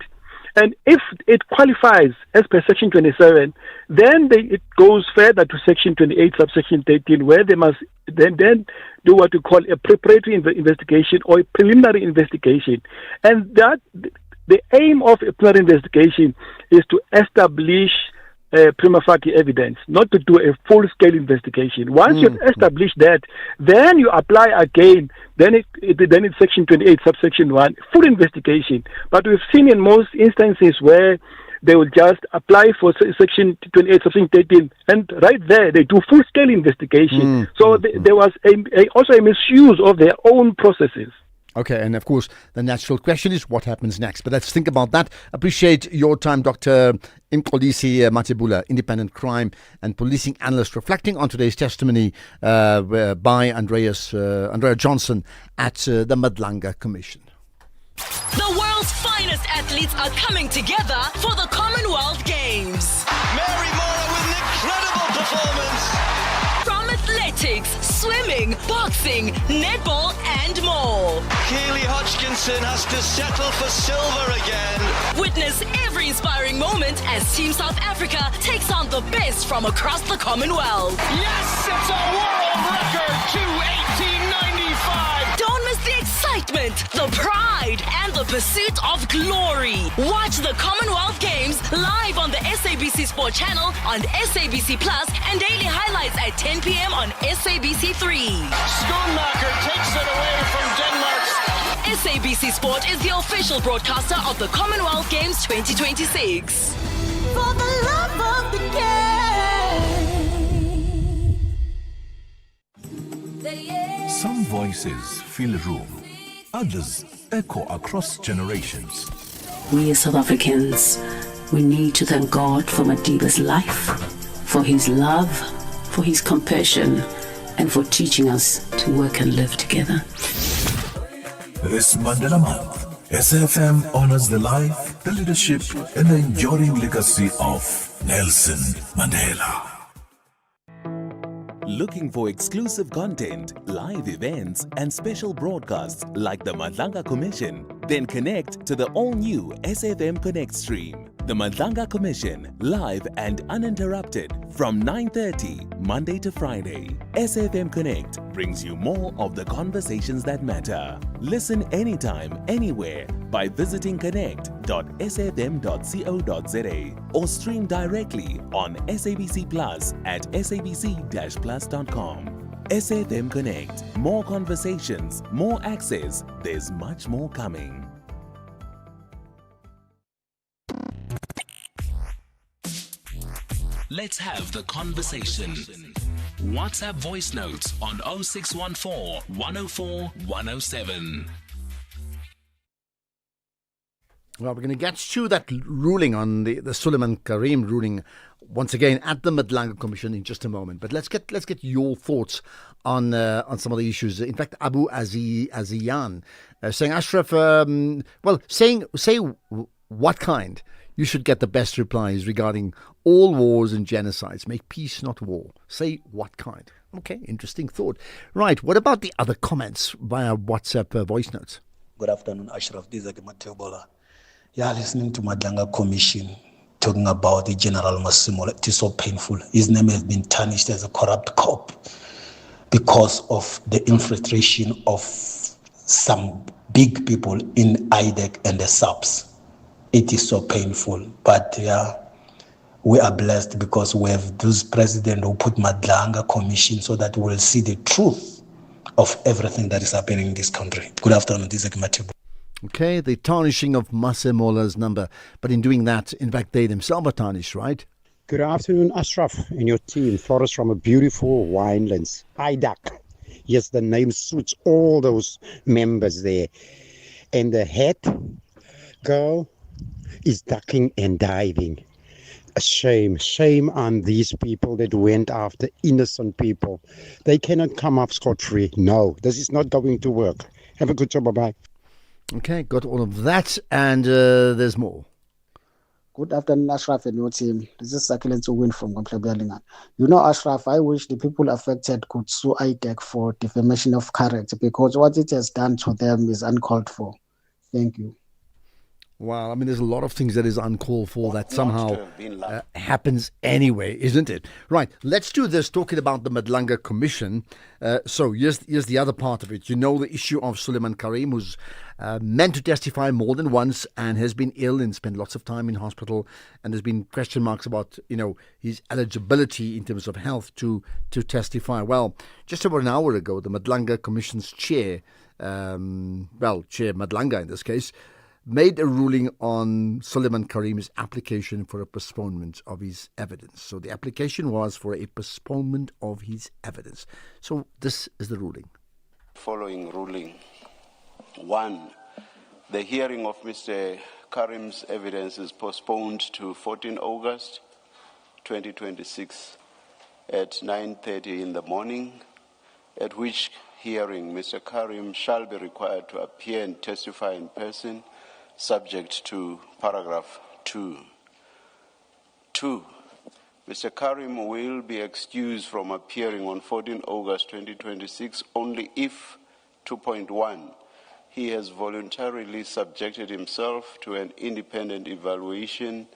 And if it qualifies as per Section 27, then it goes further to Section 28, subsection 13, where they must then do what we call a preparatory investigation or a preliminary investigation. And that the aim of a preliminary investigation is to establish prima facie evidence, not to do a full-scale investigation. Once you've established that, then you apply again. Then it's Section 28, subsection 1, full investigation. But we've seen in most instances where they will just apply for Section 28, subsection 13, and right there they do full-scale investigation. So there was also a misuse of their own processes. Okay, and of course, the natural question is what happens next. But let's think about that. Appreciate your time, Dr. Mxolisi Matebula, independent crime and policing analyst, reflecting on today's testimony by Andrea Johnson at the Madlanga Commission. The world's finest athletes are coming together for the Commonwealth Games. Mary Mora with an incredible performance. From athletics, swimming, boxing, netball, and more. Keely Hodgkinson has to settle for silver again. Witness every inspiring moment as Team South Africa takes on the best from across the Commonwealth. Yes, it's a world record, 2:18.95. Don't miss the excitement, the pride, and the pursuit of glory. Watch the Commonwealth Games live on the SABC Sport channel, on SABC Plus, and daily highlights at 10 p.m. on SABC3. Schoonmaker takes it away from Denmark. SABC Sport is the official broadcaster of the Commonwealth Games 2026. For the love of the game. Some voices fill a room, others echo across generations. We as South Africans, we need to thank God for Madiba's life, for his love, for his compassion, and for teaching us to work and live together. This Mandela Month, SAFM honors the life, the leadership, and the enduring legacy of Nelson Mandela. Looking for exclusive content, live events, and special broadcasts like the Madlanga Commission? Then connect to the all-new SAFM Connect stream. The Madlanga Commission, live and uninterrupted from 9:30 Monday to Friday. SAFM Connect brings you more of the conversations that matter. Listen anytime, anywhere by visiting connect.safm.co.za or stream directly on SABC Plus at sabc-plus.com. SAFM Connect. More conversations, more access. There's much more coming. Let's have the conversation. WhatsApp voice notes on 0614 104 107. Well, we're going to get to that ruling on the Suleiman Karim ruling once again at the Madlanga Commission in just a moment. But let's get your thoughts on some of the issues. In fact, Abu Aziyan saying, Ashraf, say what kind. You should get the best replies regarding all wars and genocides. Make peace, not war. Say what kind. Okay, interesting thought. Right, what about the other comments via WhatsApp voice notes? Good afternoon, Ashraf. This is Matebola. Yeah, listening to Madlanga Commission talking about the General Massimo. It is so painful. His name has been tarnished as a corrupt cop because of the infiltration of some big people in IDEC and the subs. It is so painful, but yeah, we are blessed because we have this president who put Madlanga Commission so that we'll see the truth of everything that is happening in this country. Good afternoon, this is Matebo. Okay, the tarnishing of Masemola's number, but in doing that, in fact, they themselves are tarnished, right? Good afternoon, Ashraf and your team. Flores from a beautiful winelands. IDAC. Yes, the name suits all those members there. And the head girl is ducking and diving. A shame on these people that went after innocent people. They cannot come off scot-free. No, this is not going to work. Have a good job. Bye-bye. Okay, got all of that, and there's more. Good afternoon, Ashraf and your team. This is Sakile Win from Komplebelinga. You know, Ashraf, I wish the people affected could sue IDEC for defamation of character because what it has done to them is uncalled for. Thank you. Well, I mean, there's a lot of things that is uncalled for that somehow happens anyway, isn't it? Right, let's do this, talking about the Madlanga Commission. So here's the other part of it. You know the issue of Suleiman Karim, who's meant to testify more than once and has been ill and spent lots of time in hospital. And there's been question marks about, his eligibility in terms of health to testify. Well, just about an hour ago, the Madlanga Commission's chair, Chair Madlanga in this case, made a ruling on Suleiman Karim's application for a postponement of his evidence. So the application was for a postponement of his evidence. So this is the ruling. Following ruling. 1. The hearing of Mr. Karim's evidence is postponed to 14 August 2026 at 9:30 in the morning, at which hearing Mr. Karim shall be required to appear and testify in person, subject to paragraph 2. 2. Mr. Karim will be excused from appearing on 14 August 2026 only if, 2.1, he has voluntarily subjected himself to an independent evaluation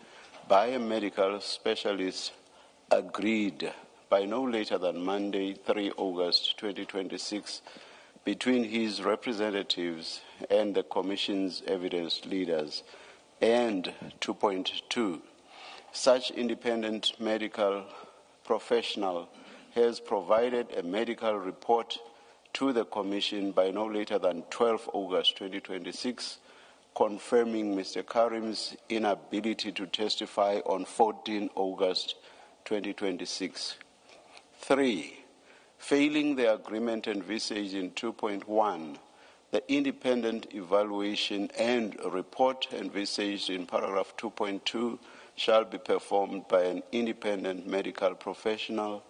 by a medical specialist agreed by no later than Monday, 3 August 2026, between his representatives and the Commission's evidence leaders. And 2.2, such independent medical professional has provided a medical report to the Commission by no later than 12 August 2026, confirming Mr. Karim's inability to testify on 14 August 2026. 3. Failing the agreement envisaged in 2.1, the independent evaluation and report envisaged in paragraph 2.2 shall be performed by an independent medical professional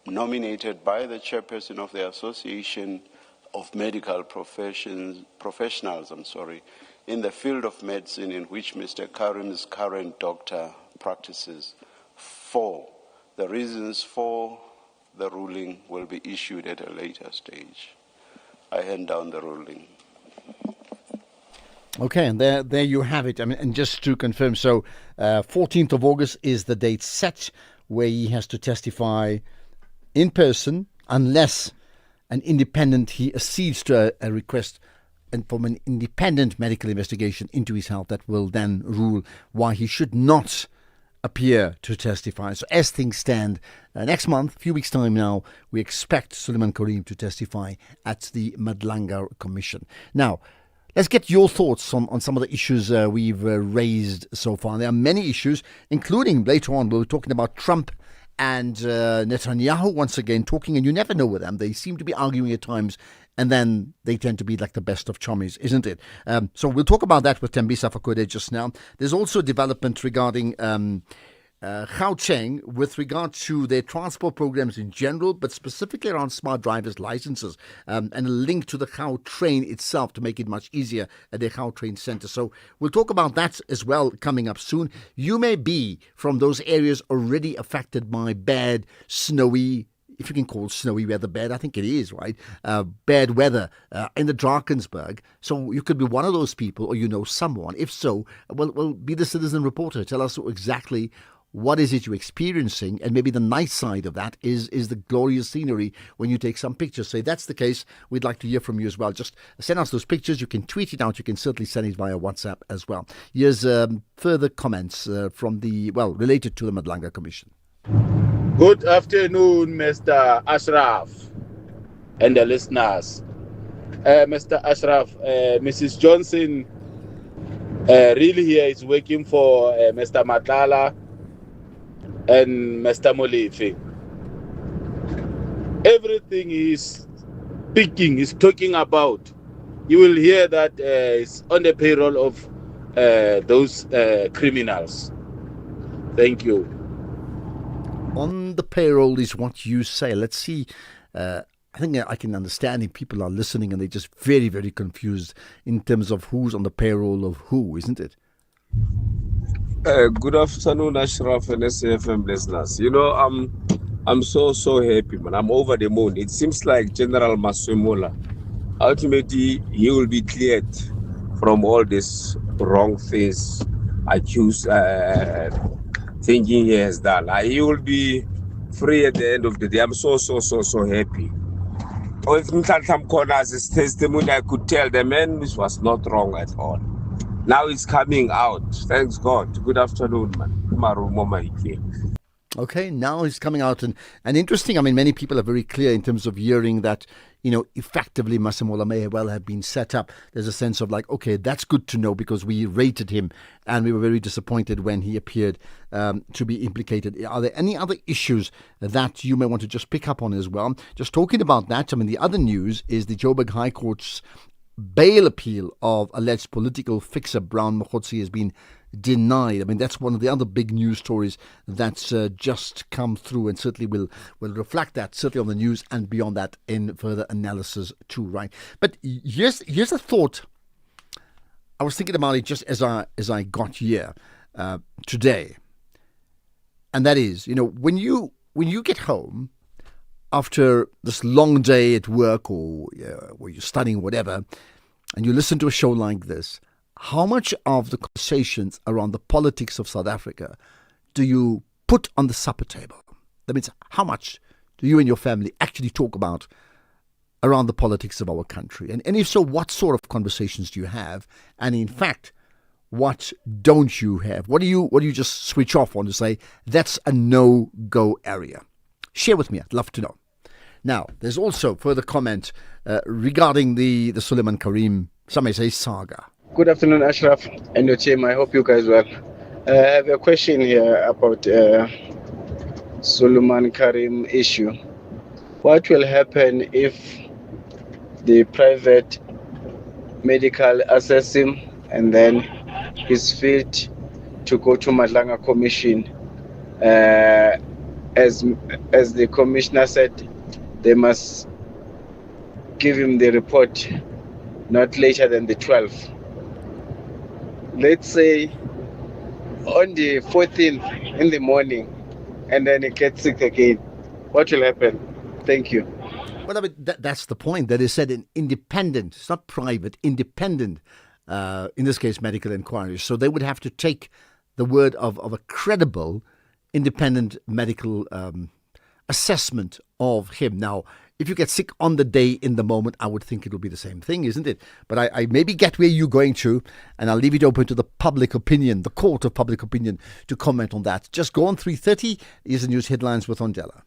nominated by the chairperson of the Association of Medical Professionals in the field of medicine in which Mr. Karim's current doctor practices. 4. The reasons for the ruling will be issued at a later stage. I hand down the ruling. Okay, and there you have it. I mean, and just to confirm, so 14th of August is the date set where he has to testify in person, unless he accedes to a request and from an independent medical investigation into his health that will then rule why he should not appear to testify. So as things stand, next month, a few weeks' time now, we expect Suleiman Karim to testify at the Madlanga Commission. Now, let's get your thoughts on some of the issues we've raised so far. There are many issues, including later on, we're talking about Trump and Netanyahu once again talking, and you never know with them. They seem to be arguing at times, and then they tend to be like the best of chummies, isn't it? So we'll talk about that with Tembisa Fakode just now. There's also development regarding Gauteng with regard to their transport programs in general, but specifically around smart driver's licenses, and a link to the Gautrain itself to make it much easier at their Gautrain centre. So we'll talk about that as well coming up soon. You may be from those areas already affected by bad, snowy, if you can call snowy weather bad, I think it is, right? Bad weather in the Drakensberg. So you could be one of those people, or you know someone. If so, well, be the citizen reporter. Tell us exactly what is it you're experiencing, and maybe the nice side of that is the glorious scenery when you take some pictures. So if that's the case, we'd like to hear from you as well. Just send us those pictures. You can tweet it out. You can certainly send it via WhatsApp as well. Here's further comments from related to the Madlanga Commission. Good afternoon, Mr. Ashraf and the listeners. Mr. Ashraf, Mrs. Johnson really here is working for Mr. Matala and Mr. Molefe. Everything he's speaking, he's talking about, you will hear that it's on the payroll of those criminals. Thank you. On the payroll is what you say. Let's see. I think I can understand if people are listening and they're just very, very confused in terms of who's on the payroll of who, isn't it? Good afternoon, Ashraf and SAFM listeners. You know, I'm so happy, man. I'm over the moon. It seems like General Masemola, ultimately, he will be cleared from all these wrong things accused, thinking he has done. He will be free at the end of the day. I'm so happy. With some corners, his testimony, I could tell the man was not wrong at all. Now it's coming out. Thanks God. Good afternoon, man. Okay, now it's coming out. And interesting, I mean, many people are very clear in terms of hearing that, you know, effectively Masemola may well have been set up. There's a sense of like, okay, that's good to know because we rated him and we were very disappointed when he appeared to be implicated. Are there any other issues that you may want to just pick up on as well? Just talking about that, I mean, the other news is the Joburg High Court's bail appeal of alleged political fixer Brown Mokgotsi has been denied. I mean, that's one of the other big news stories that's just come through, and certainly will reflect that certainly on the news and beyond that in further analysis too, right? But here's a thought. I was thinking about it just as I got here today, and that is, you know, when you get home after this long day at work or where you're studying, whatever, and you listen to a show like this, how much of the conversations around the politics of South Africa do you put on the supper table? That means, how much do you and your family actually talk about around the politics of our country? And if so, what sort of conversations do you have? And in fact, what don't you have? What do you just switch off on to say, that's a no-go area? Share with me. I'd love to know. Now, there's also further comment regarding the Suleiman Karim, some may say, saga. Good afternoon, Ashraf and your team. I hope you guys well. I have a question here about Suleiman Karim issue. What will happen if the private medical assess him and then he's fit to go to Madlanga Commission? As the commissioner said, they must give him the report not later than the 12th. Let's say on the 14th in the morning, and then he gets sick again. What will happen? Thank you. Well, I mean, that's the point. That is said an independent, it's not private, independent, in this case, medical inquiry. So they would have to take the word of a credible independent medical assessment of him. Now, if you get sick on the day, in the moment, I would think it will be the same thing, isn't it? But I maybe get where you're going to, and I'll leave it open to the public opinion, the court of public opinion, to comment on that. Just go on 3:30. Here's the news headlines with Angela.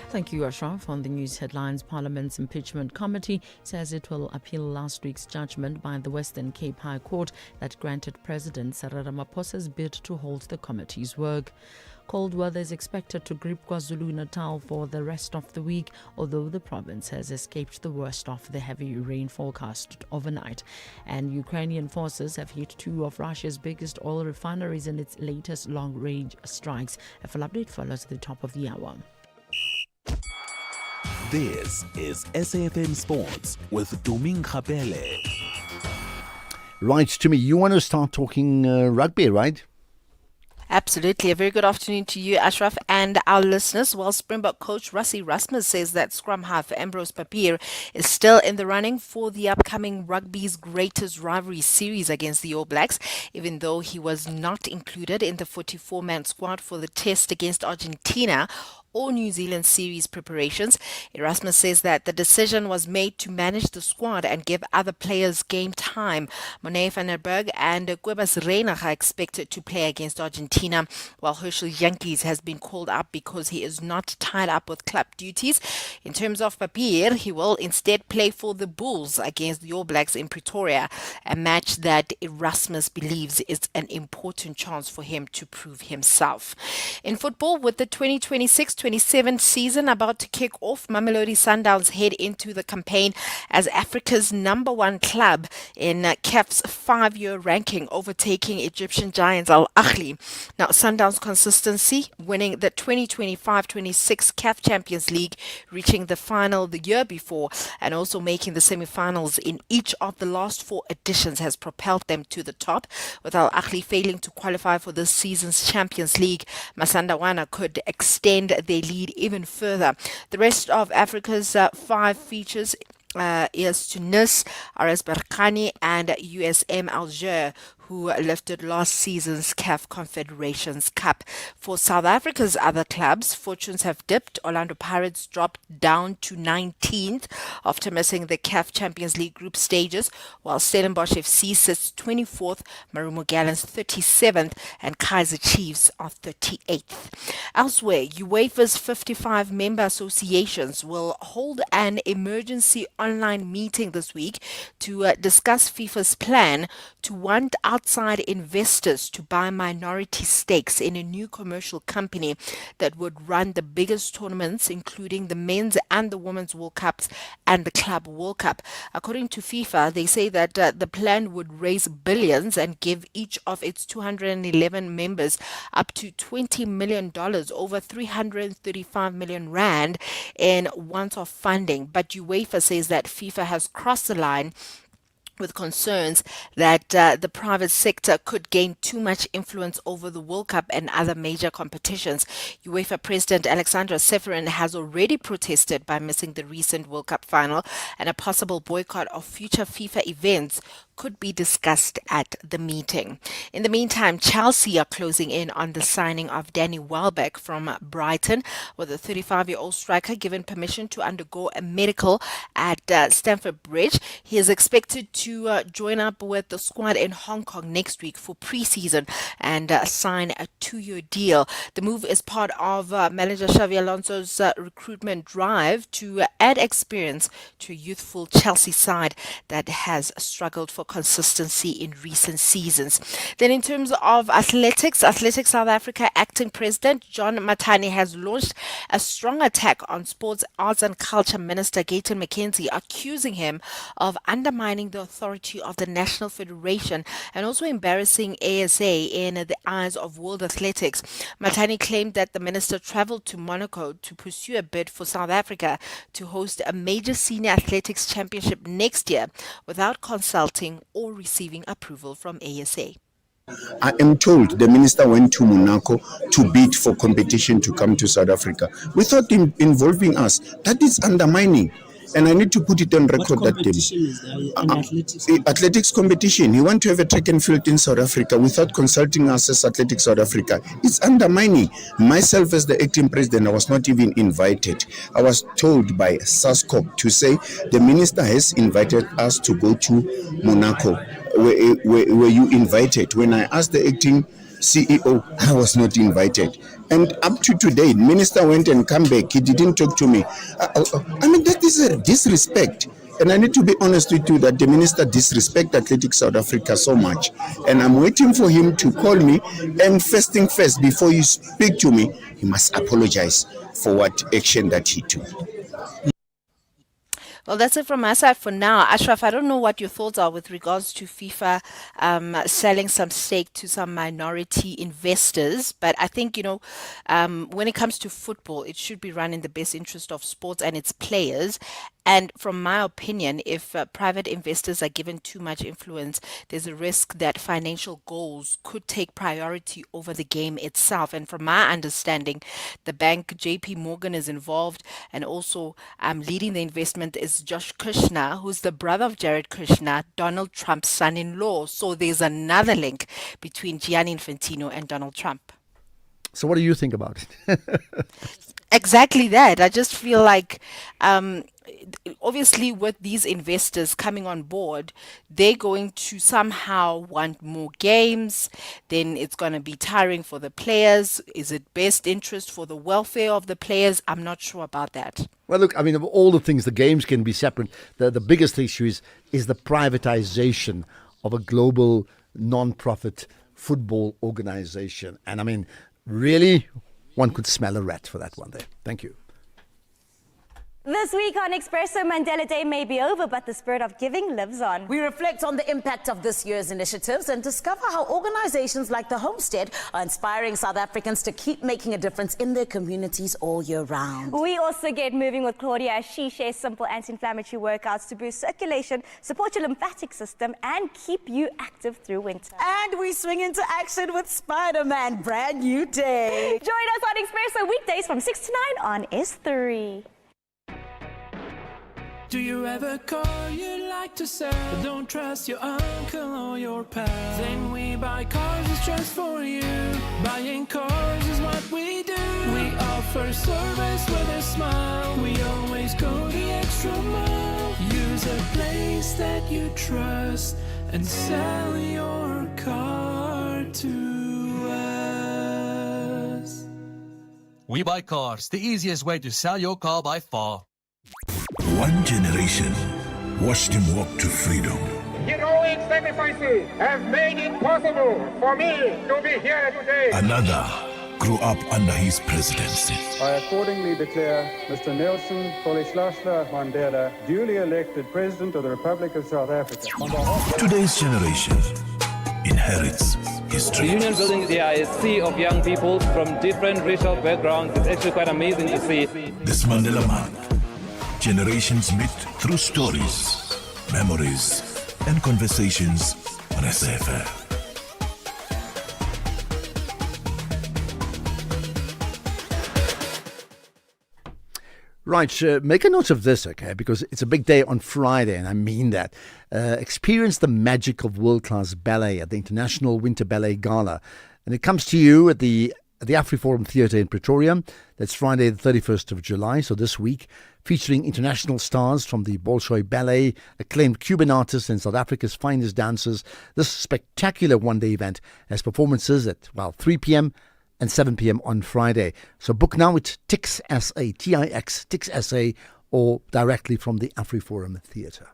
Thank you, Ashraf. On the news headlines, Parliament's Impeachment Committee says it will appeal last week's judgment by the Western Cape High Court that granted President Cyril Ramaphosa's bid to halt the committee's work. Cold weather is expected to grip KwaZulu-Natal for the rest of the week, although the province has escaped the worst of the heavy rain forecast overnight. And Ukrainian forces have hit two of Russia's biggest oil refineries in its latest long-range strikes. A full update follows at the top of the hour. This is SAfm Sports with Doming Khapele. Right, Timmy, you want to start talking rugby, right? Absolutely. A very good afternoon to you, Ashraf, and our listeners. Well, Springbok coach Rassie Erasmus says that scrum half Ambrose Papier is still in the running for the upcoming rugby's greatest rivalry series against the All Blacks, even though he was not included in the 44-man squad for the test against Argentina or New Zealand series preparations. Erasmus says that the decision was made to manage the squad and give other players game time. Monet van der Berg and Kobus Reinach are expected to play against Argentina, while Herschel Jantjies has been called up because he is not tied up with club duties. In terms of Papier, he will instead play for the Bulls against the All Blacks in Pretoria, a match that Erasmus believes is an important chance for him to prove himself. In football, with the 2026-27 season about to kick off, Mamelodi Sundowns head into the campaign as Africa's number one club in CAF's 5-year ranking, overtaking Egyptian giants Al Ahly. Now, Sundowns' consistency, winning the 2025-26 CAF Champions League, reaching the final the year before, and also making the semi-finals in each of the last 4 editions, has propelled them to the top. With Al Ahly failing to qualify for this season's Champions League, Masandawana could extend their lead even further. The rest of Africa's 5 features is Tunis, RS Berkane and USM Alger, who lifted last season's CAF Confederations Cup. For South Africa's other clubs, fortunes have dipped. Orlando Pirates dropped down to 19th after missing the CAF Champions League group stages, while Stellenbosch FC sits 24th, Marumo Gallants 37th, and Kaizer Chiefs are 38th. Elsewhere, UEFA's 55 member associations will hold an emergency online meeting this week to discuss FIFA's plan to want outside investors to buy minority stakes in a new commercial company that would run the biggest tournaments, including the men's and the women's World Cups and the Club World Cup. According to FIFA, they say that the plan would raise billions and give each of its 211 members up to $20 million, over 335 million rand in once-off funding. But UEFA says that FIFA has crossed the line with concerns that the private sector could gain too much influence over the World Cup and other major competitions. UEFA President Alexandra Seferin has already protested by missing the recent World Cup final, and a possible boycott of future FIFA events could be discussed at the meeting. In the meantime, Chelsea are closing in on the signing of Danny Welbeck from Brighton, with the 35-year-old striker given permission to undergo a medical at Stamford Bridge. He is expected to join up with the squad in Hong Kong next week for pre-season and sign a 2-year deal. The move is part of manager Xavi Alonso's recruitment drive to add experience to a youthful Chelsea side that has struggled for consistency in recent seasons. Then in terms of athletics South Africa acting president John Matani has launched a strong attack on Sports, Arts and Culture Minister Gayton McKenzie, accusing him of undermining the authority of the National Federation and also embarrassing ASA in the eyes of world athletics. Matani claimed that the minister traveled to Monaco to pursue a bid for South Africa to host a major senior athletics championship next year without consulting or receiving approval from ASA. I am told the minister went to Monaco to bid for competition to come to South Africa without involving us. That is undermining. And I need to put it on record that athletics competition. He want to have a track and field in South Africa without consulting us as Athletics South Africa. It's undermining. Myself as the acting president, I was not even invited. I was told by SASCOP to say the minister has invited us to go to Monaco. Were you invited? When I asked the acting CEO, I was not invited. And up to today, minister went and come back. He didn't talk to me. I mean, that is a disrespect. And I need to be honest with you that the minister disrespects Athletics South Africa so much. And I'm waiting for him to call me, and first thing first, before you speak to me, he must apologize for what action that he took. Well, that's it from my side for now. Ashraf, I don't know what your thoughts are with regards to FIFA selling some stake to some minority investors, but I think, when it comes to football, it should be run in the best interest of sports and its players. And from my opinion, if private investors are given too much influence, there's a risk that financial goals could take priority over the game itself. And from my understanding, the bank JP Morgan is involved, and also leading the investment is Josh Kushner, who's the brother of Jared Kushner, Donald Trump's son-in-law. So there's another link between Gianni Infantino and Donald Trump. So what do you think about it? Exactly that. I just feel like, obviously, with these investors coming on board, they're going to somehow want more games. Then it's going to be tiring for the players. Is it best interest for the welfare of the players? I'm not sure about that. Well, look, I mean, of all the things, the games can be separate. The biggest issue is the privatization of a global non-profit football organization. And I mean, really, one could smell a rat for that one there. Thank you. This week on Expresso, Mandela Day may be over, but the spirit of giving lives on. We reflect on the impact of this year's initiatives and discover how organizations like the Homestead are inspiring South Africans to keep making a difference in their communities all year round. We also get moving with Claudia as she shares simple anti-inflammatory workouts to boost circulation, support your lymphatic system, and keep you active through winter. And we swing into action with Spider-Man, brand new day. Join us on Expresso weekdays from 6 to 9 on S3. Do you have a car you'd like to sell? But don't trust your uncle or your pal. Then we buy cars, it's just for you. Buying cars is what we do. We offer service with a smile. We always go the extra mile. Use a place that you trust and sell your car to us. We Buy Cars, the easiest way to sell your car by far. One generation watched him walk to freedom. Heroic sacrifices have made it possible for me to be here today. Another grew up under his presidency. I accordingly declare Mr. Nelson Rolihlahla Mandela duly elected President of the Republic of South Africa. Today's generation inherits history. The union building there is a sea of young people from different racial backgrounds. It's actually quite amazing to see. This Mandela man. Generations meet through stories, memories, and conversations on SAfm. Right, make a note of this, okay, because it's a big day on Friday, and I mean that. Experience the magic of world-class ballet at the International Winter Ballet Gala. And it comes to you at the AfriForum Theatre in Pretoria. That's Friday the 31st of July, so this week, featuring international stars from the Bolshoi Ballet, acclaimed Cuban artists and South Africa's finest dancers. This spectacular one-day event has performances at, 3 p.m. and 7 p.m. on Friday. So book now at TixSA, T-I-X, TixSA, or directly from the AfriForum Theatre.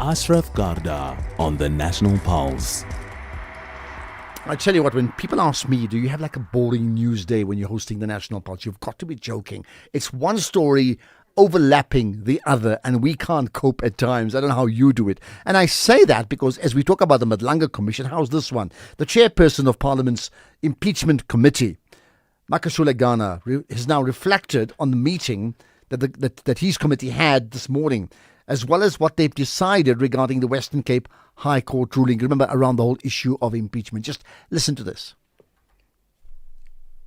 Ashraf Garda on the National Pulse. I tell you what, when people ask me, do you have like a boring news day when you're hosting the National Pulse? You've got to be joking. It's one story overlapping the other, and we can't cope at times. I don't know how you do it. And I say that because as we talk about the Madlanga Commission, how's this one? The chairperson of Parliament's Impeachment Committee, Makashule Ghana, has now reflected on the meeting that his committee had this morning, as well as what they've decided regarding the Western Cape High Court ruling. Remember, around the whole issue of impeachment. Just listen to this.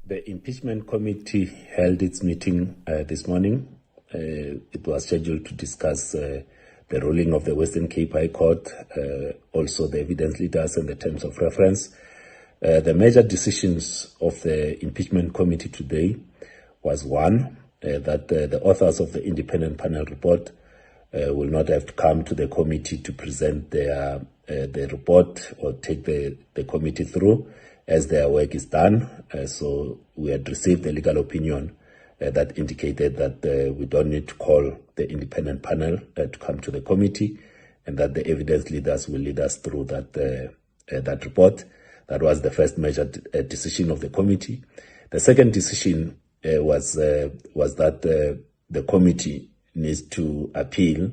The impeachment committee held its meeting this morning. It was scheduled to discuss the ruling of the Western Cape High Court, also the evidence leaders and the terms of reference. The major decisions of the impeachment committee today was one, that the authors of the independent panel report will not have to come to the committee to present their report or take the committee through as their work is done. So we had received the legal opinion that indicated that we don't need to call the independent panel to come to the committee, and that the evidence leaders will lead us through that report. That was the first major decision of the committee. The second decision was that the committee needs to appeal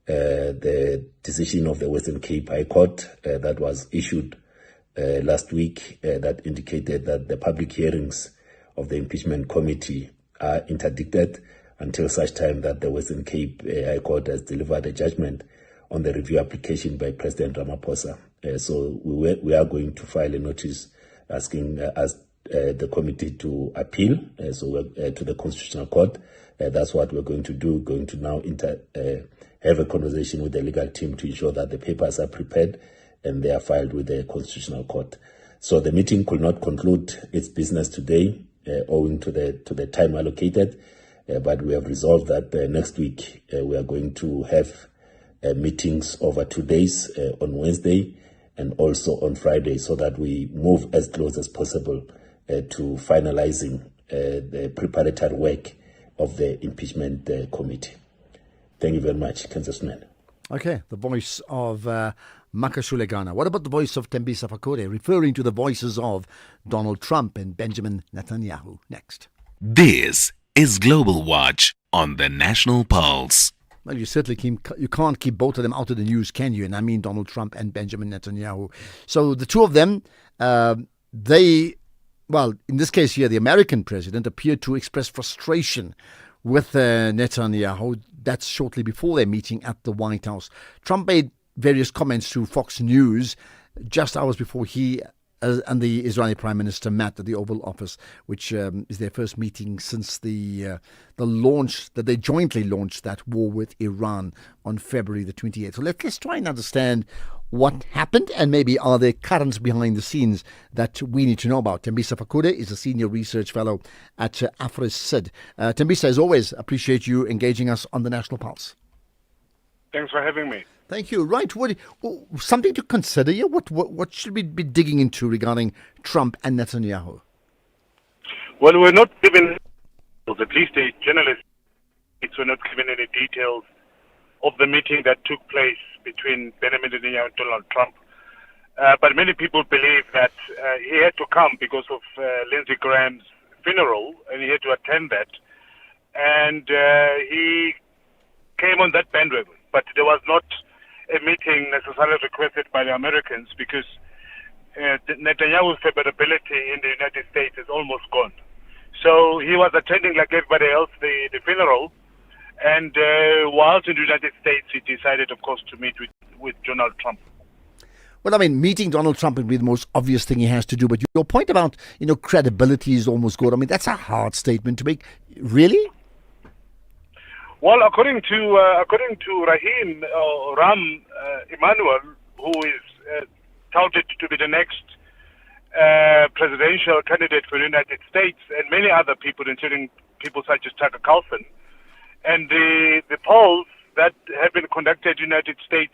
the decision of the Western Cape High Court that was issued last week that indicated that the public hearings of the impeachment committee are interdicted until such time that the Western Cape High Court has delivered a judgment on the review application by President Ramaphosa. So we are going to file a notice asking the committee to appeal to the Constitutional Court. That's what we're going to do. Going to now have a conversation with the legal team to ensure that the papers are prepared and they are filed with the Constitutional Court. So the meeting could not conclude its business today owing to the time allocated, but we have resolved that next week we are going to have meetings over 2 days, on Wednesday and also on Friday, so that we move as close as possible to finalizing the preparatory work of the impeachment committee. Thank you very much, Kansas Man. Okay, the voice of Makashulegana. What about the voice of Tembisa Fakode, referring to the voices of Donald Trump and Benjamin Netanyahu? Next. This is Global Watch on the National Pulse. Well, you certainly can't keep both of them out of the news, can you? And I mean Donald Trump and Benjamin Netanyahu. So the two of them, well, in this case here, the American president appeared to express frustration with Netanyahu. That's shortly before their meeting at the White House. Trump made various comments to Fox News just hours before he and the Israeli Prime Minister met at the Oval Office, which is their first meeting since the launch that they jointly launched that war with Iran on February the 28th. So let's try and understand what happened, and maybe are there currents behind the scenes that we need to know about. Tembisa Fakode is a senior research fellow at AfriSID. Tembisa, as always, appreciate you engaging us on the National Pulse. Thanks for having me. Thank you. Right. Something to consider here? What should we be digging into regarding Trump and Netanyahu? Well, we're not given, at least the journalists, we're not given any details of the meeting that took place between Benjamin Netanyahu and Donald Trump. But many people believe that he had to come because of Lindsey Graham's funeral, and he had to attend that. And he came on that bandwagon. But there was not a meeting necessarily requested by the Americans, because Netanyahu's favorability in the United States is almost gone. So he was attending, like everybody else, the funeral. And whilst in the United States, he decided, of course, to meet with Donald Trump. Well, I mean, meeting Donald Trump would be the most obvious thing he has to do. But your point about, credibility is almost gone. I mean, that's a hard statement to make. Really? Well, according to Ram Emanuel, who is touted to be the next presidential candidate for the United States, and many other people, including people such as Tucker Carlson, and the polls that have been conducted in the United States,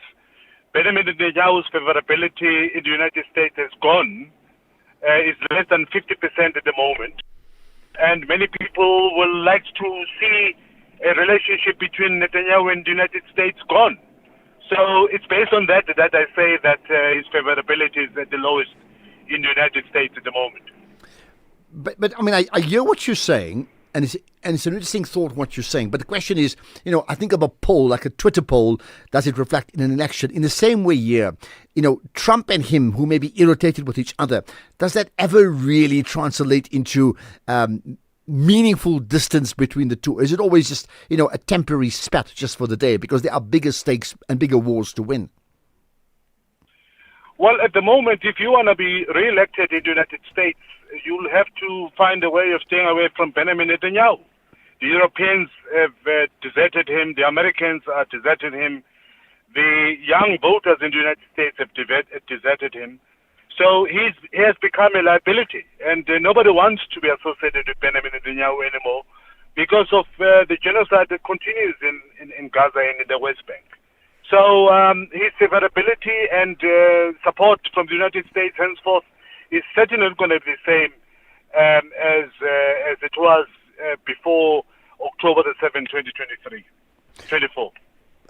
Benjamin Netanyahu's favorability in the United States has gone, is less than 50% at the moment. And many people will like to see a relationship between Netanyahu and the United States gone. So it's based on that I say that his favorability is at the lowest in the United States at the moment. But I mean, I hear what you're saying, and it's an interesting thought what you're saying. But the question is, I think of a poll, like a Twitter poll, does it reflect in an election? In the same way here, Trump and him, who may be irritated with each other, does that ever really translate into meaningful distance between the two? Is it always just, a temporary spat just for the day, because there are bigger stakes and bigger wars to win? Well, at the moment, if you want to be re-elected in the United States, you'll have to find a way of staying away from Benjamin Netanyahu. The Europeans have deserted him. The Americans are deserted him. The young voters in the United States have deserted him. So he has become a liability, and nobody wants to be associated with Benjamin Netanyahu anymore because of the genocide that continues in Gaza and in the West Bank. So his favorability and support from the United States henceforth is certainly not going to be the same as it was before October the 7th, 24.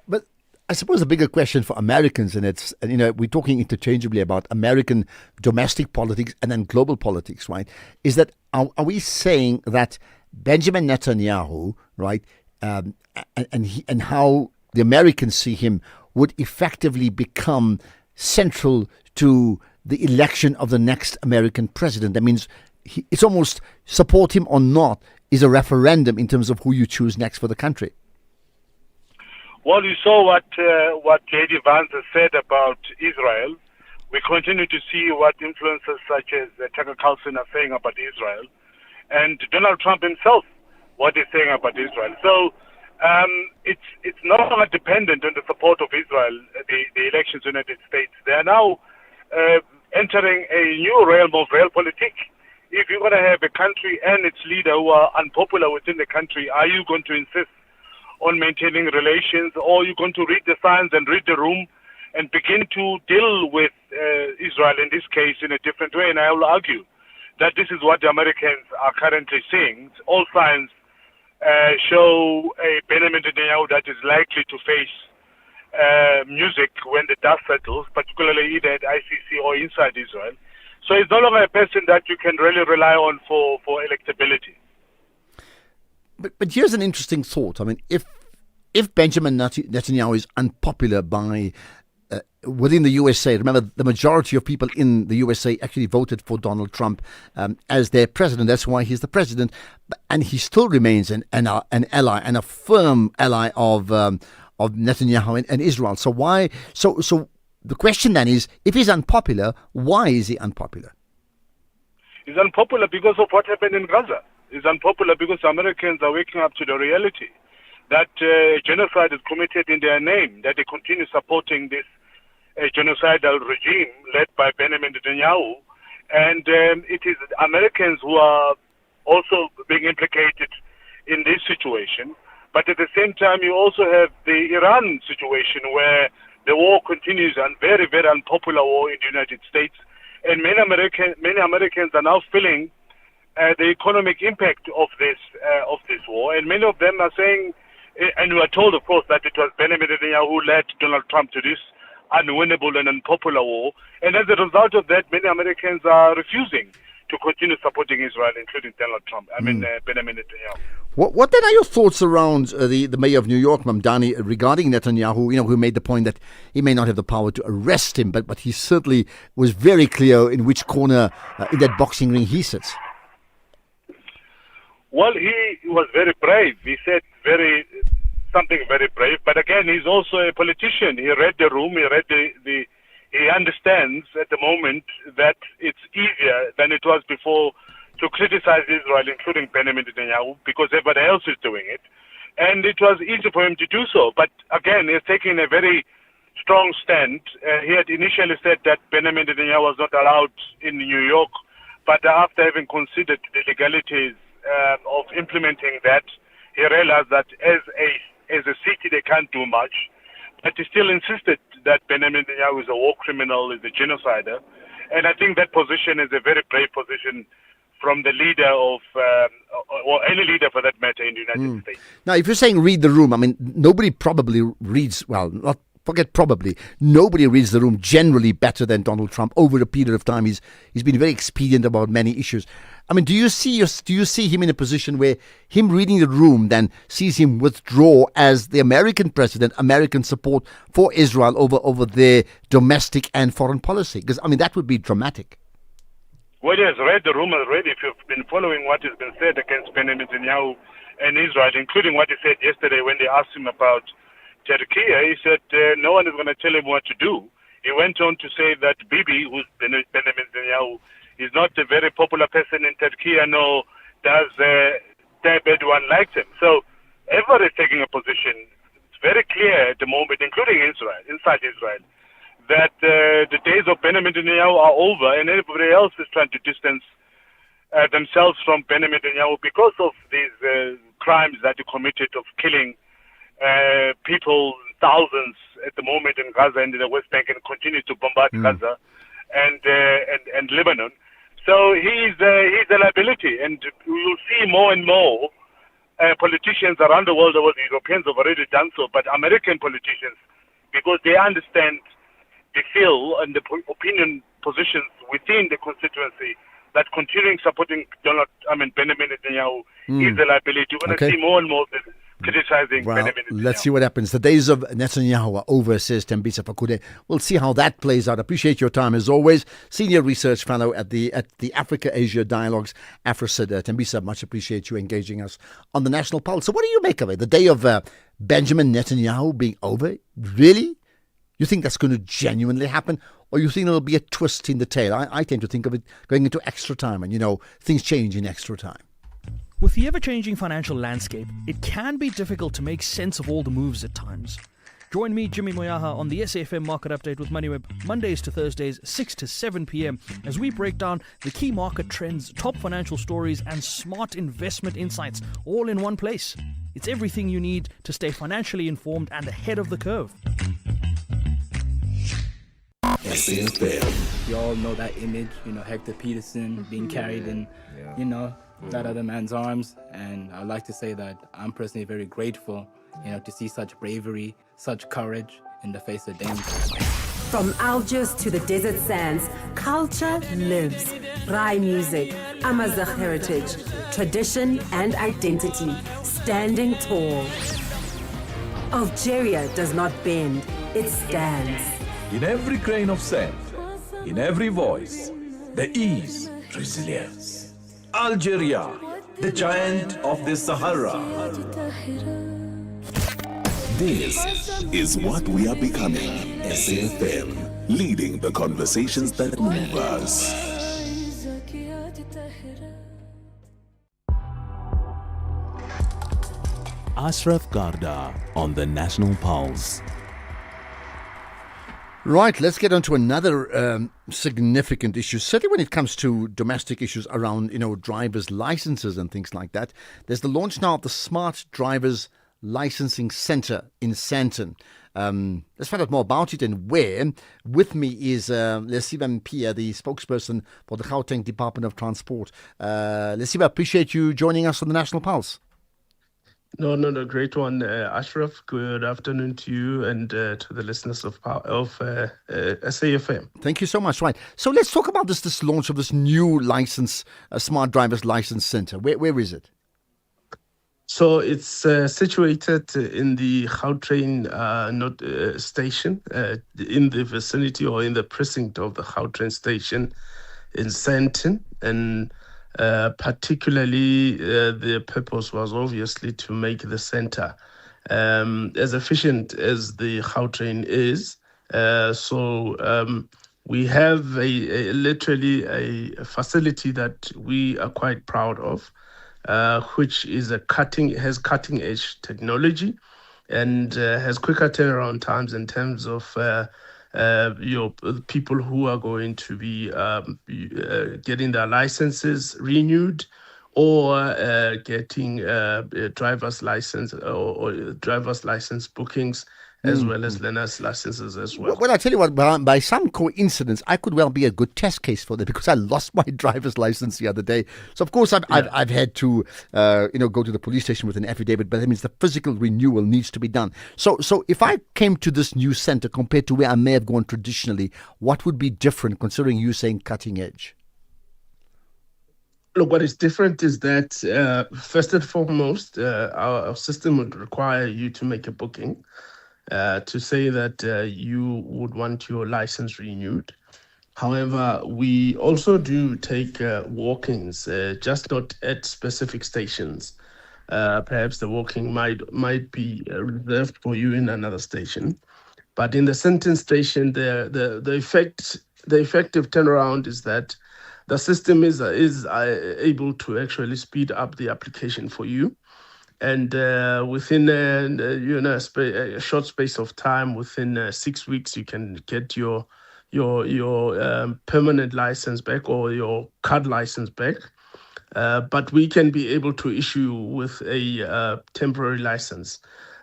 But I suppose a bigger question for Americans, and we're talking interchangeably about American domestic politics and then global politics, right? Is that are we saying that Benjamin Netanyahu, right, and how the Americans see him would effectively become central to the election of the next American president? That means it's almost support him or not is a referendum in terms of who you choose next for the country. Well, you saw what J.D. Vance has said about Israel. We continue to see what influencers such as Tucker Carlson are saying about Israel, and Donald Trump himself, what he's saying about Israel. So it's no longer dependent on the support of Israel, the elections in the United States. They are now entering a new realm of realpolitik. If you're going to have a country and its leader who are unpopular within the country, are you going to insist on maintaining relations, or are you going to read the signs and read the room and begin to deal with Israel in this case in a different way? And I will argue that this is what the Americans are currently seeing. All signs show a Benjamin Netanyahu that is likely to face music when the dust settles, particularly either at ICC or inside Israel. So it's no longer a person that you can really rely on for electability. But here's an interesting thought. I mean, if Benjamin Netanyahu is unpopular by within the USA, remember the majority of people in the USA actually voted for Donald Trump as their president. That's why he's the president, and he still remains an ally and a firm ally of Netanyahu and Israel. So why? So the question then is, if he's unpopular, why is he unpopular? He's unpopular because of what happened in Gaza. He's unpopular because Americans are waking up to the reality that genocide is committed in their name, that they continue supporting this genocidal regime led by Benjamin Netanyahu. And it is Americans who are also being implicated in this situation. But at the same time, you also have the Iran situation where the war continues, and very, very unpopular war in the United States. And many Americans are now feeling the economic impact of this war. And many of them are saying, and we are told, of course, that it was Benjamin Netanyahu who led Donald Trump to this unwinnable and unpopular war. And as a result of that, many Americans are refusing to continue supporting Israel, including Donald Trump. Benjamin Netanyahu. What then are your thoughts around the mayor of New York, Mamdani, regarding Netanyahu, who made the point that he may not have the power to arrest him, but he certainly was very clear in which corner in that boxing ring he sits? Well, he was very brave. He said something very brave. But again, he's also a politician. He read the room. He understands at the moment that it's easier than it was before to criticize Israel, including Benjamin Netanyahu, because everybody else is doing it. And it was easy for him to do so. But again, he's taking a very strong stand. He had initially said that Benjamin Netanyahu was not allowed in New York, but after having considered the legalities of implementing that, he realized that as a city they can't do much. But he still insisted that Benjamin Netanyahu is a war criminal, is a genocider. And I think that position is a very brave position from the leader of, or any leader for that matter, in the United States. Now, if you're saying read the room, I mean, nobody probably reads, well, not forget probably, nobody reads the room generally better than Donald Trump over a period of time. He's been very expedient about many issues. I mean, do you see him in a position where him reading the room then sees him withdraw as the American president, American support for Israel over their domestic and foreign policy? Because, I mean, that would be dramatic. Well, he has read the room already. If you've been following what has been said against Benjamin Netanyahu and Israel, including what he said yesterday when they asked him about Turkey, he said no one is going to tell him what to do. He went on to say that Bibi, who's Benjamin Netanyahu, is not a very popular person in Turkey, nor does Tayyip Erdogan like him. So everybody is taking a position. It's very clear at the moment, including inside Israel, that the days of Benjamin Netanyahu are over, and everybody else is trying to distance themselves from Benjamin Netanyahu because of these crimes that he committed of killing people, thousands at the moment in Gaza and in the West Bank, and continue to bombard Gaza and Lebanon. So he's a liability, and we will see more and more politicians around the world, the Europeans have already done so, but American politicians, because they understand the feel and the opinion positions within the constituency, that continuing supporting Benjamin Netanyahu is a liability. We're going to see more and more of them criticizing Benjamin Netanyahu. Let's see what happens. The days of Netanyahu are over, says Tembisa Fakude. We'll see how that plays out. Appreciate your time as always. Senior Research Fellow at the Africa-Asia Dialogues, AfroCID. Tembisa, much appreciate you engaging us on the National Pulse. So what do you make of it? The day of Benjamin Netanyahu being over? Really? You think that's going to genuinely happen? Or you think there'll be a twist in the tail? I tend to think of it going into extra time, and things change in extra time. With the ever-changing financial landscape, it can be difficult to make sense of all the moves at times. Join me, Jimmy Moyaha, on the SAfm Market Update with MoneyWeb, Mondays to Thursdays, 6 to 7 p.m, as we break down the key market trends, top financial stories, and smart investment insights, all in one place. It's everything you need to stay financially informed and ahead of the curve. SAfm. You all know that image, Hector Peterson being carried in, that other man's arms. And I'd like to say that I'm personally very grateful, to see such bravery, such courage in the face of danger. From Algiers to the desert sands, culture lives. Rai music, Amazigh heritage, tradition and identity, standing tall. Algeria does not bend, it stands. In every grain of sand, in every voice, there is resilience. Algeria, the giant of the Sahara. This is what we are becoming. SAfm, leading the conversations that move us. Ashraf Garda on the National Pulse. Right, let's get on to another significant issue, certainly when it comes to domestic issues around, driver's licenses and things like that. There's the launch now of the Smart Drivers Licensing Centre in Sandton. Let's find out more about it and where. With me is Lesiba Mpia, the spokesperson for the Gauteng Department of Transport. Lesiba, appreciate you joining us on the National Pulse. No, great one, Ashraf. Good afternoon to you and to the listeners of SAfm. Thank you so much. Right, so let's talk about this launch of this new license, Smart Drivers License Centre. Where is it? So it's situated in the Gautrain station, in the vicinity or in the precinct of the Gautrain station in Sandton, and particularly the purpose was obviously to make the center as efficient as the Gautrain is. We have literally a facility that we are quite proud of, which is has cutting edge technology and has quicker turnaround times in terms of people who are going to be getting their licenses renewed or getting driver's license or driver's license bookings, as well as learner's licenses as well. Well, I tell you what, by some coincidence, I could well be a good test case for that because I lost my driver's license the other day. So, of course, I've had to, go to the police station with an affidavit, but that means the physical renewal needs to be done. So if I came to this new center compared to where I may have gone traditionally, what would be different considering you saying cutting edge? Look, what is different is that, first and foremost, our system would require you to make a booking. To say that you would want your license renewed. However, we also do take walk-ins, just not at specific stations. Perhaps the walk-in might be reserved for you in another station. But in the Sandton station, the effective turnaround is that the system is able to actually speed up the application for you. And within a short space of time, within 6 weeks, you can get your permanent license back or your card license back. But we can be able to issue with a temporary license.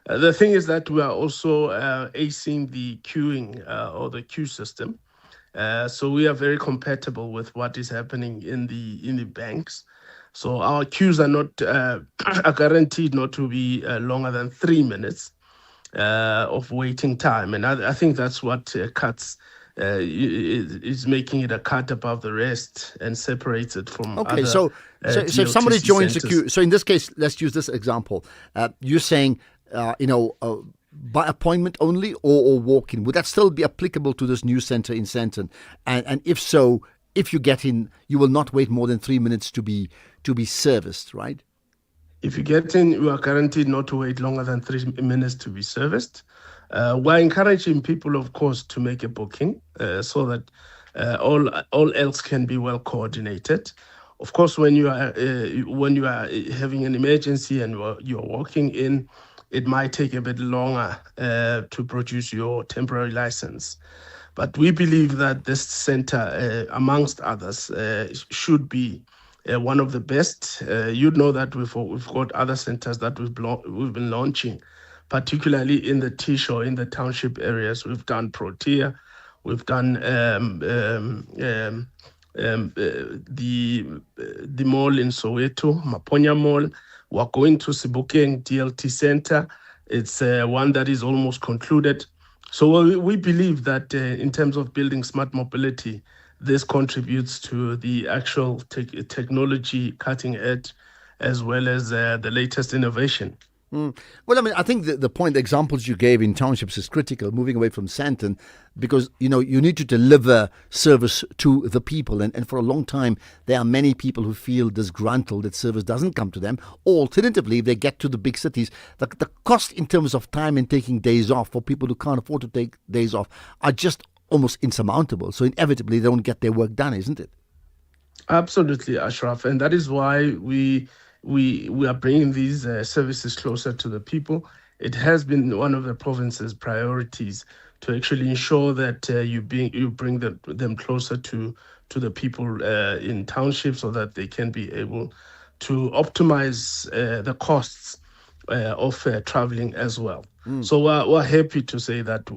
The thing is that we are also acing the queuing or the queue system. So we are very compatible with what is happening in the banks. So our queues are not are guaranteed not to be longer than 3 minutes of waiting time, and I think that's what cuts. Is making it a cut above the rest and separates it from Okay, other so if somebody DLTC joins the centers. queue, so in this case, let's use this example. You're saying, by appointment only or walk-in. Would that still be applicable to this new centre in Sandton? And if so, if you get in, you will not wait more than 3 minutes to be serviced, right? If you get in, you are guaranteed not to wait longer than 3 minutes to be serviced. We're encouraging people, of course, to make a booking so that all else can be well coordinated. Of course, when you are having an emergency and you're walking in, it might take a bit longer to produce your temporary license. But we believe that this center, amongst others, should be one of the best. You know that we've got other centers that we've been launching, particularly in the Tisho, in the township areas. We've done Protea, we've done the mall in Soweto, Maponya Mall. We're going to Sebokeng DLT Center. It's one that is almost concluded. So we believe that in terms of building smart mobility, this contributes to the actual technology cutting edge, as well as the latest innovation. Well, I mean, I think the point, the examples you gave in townships is critical, moving away from Sandton, because, you need to deliver service to the people. And for a long time, there are many people who feel disgruntled that service doesn't come to them. Alternatively, if they get to the big cities, the cost in terms of time and taking days off for people who can't afford to take days off are just almost insurmountable. So inevitably, they don't get their work done, isn't it? Absolutely, Ashraf. And that is why we are bringing these services closer to the people. It has been one of the province's priorities to actually ensure that you bring them closer to the people in townships, so that they can be able to optimize the costs of traveling as well. So we're happy to say that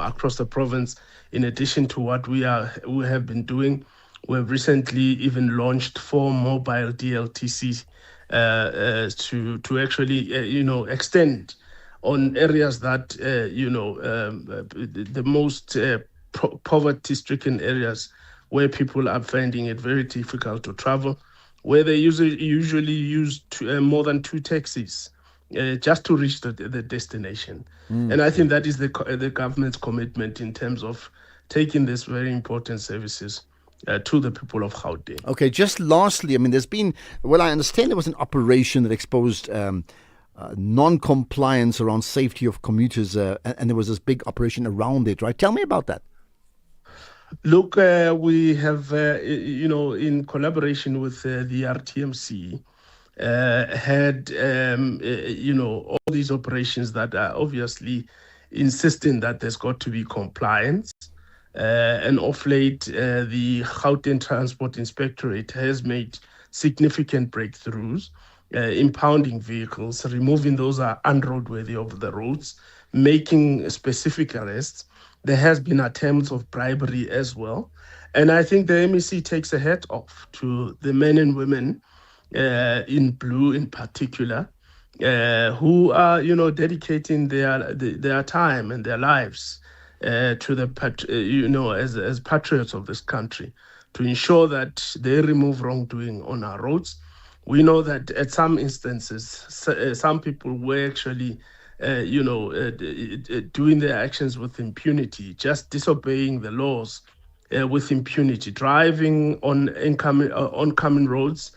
across the province, in addition to what we have been doing, we've recently even launched 4 mobile DLTCs to actually extend on areas that the most poverty-stricken areas, where people are finding it very difficult to travel, where they usually use more than 2 taxis just to reach the destination. And I think that is the government's commitment in terms of taking these very important services to the people of Gauteng. Okay, just lastly, I mean, there's been, I understand there was an operation that exposed non-compliance around safety of commuters, and there was this big operation around it, right? Tell me about that. Look, we have, in collaboration with the RTMC, had, all these operations that are obviously insisting that there's got to be compliance. And of late, the Gauteng Transport Inspectorate has made significant breakthroughs, impounding vehicles, removing those are unroadworthy of the roads, making specific arrests. There has been attempts of bribery as well. And I think the MEC takes a hat off to the men and women in blue in particular, who are, dedicating their time and their lives to the as patriots of this country, to ensure that they remove wrongdoing on our roads. We know that at some instances, some people were actually, doing their actions with impunity, just disobeying the laws with impunity, driving on oncoming roads,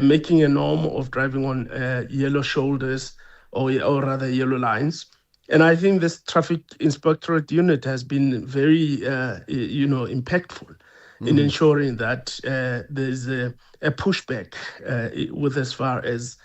making a norm of driving on yellow shoulders or rather yellow lines. And I think this traffic inspectorate unit has been very, impactful in ensuring that there's a pushback with as far as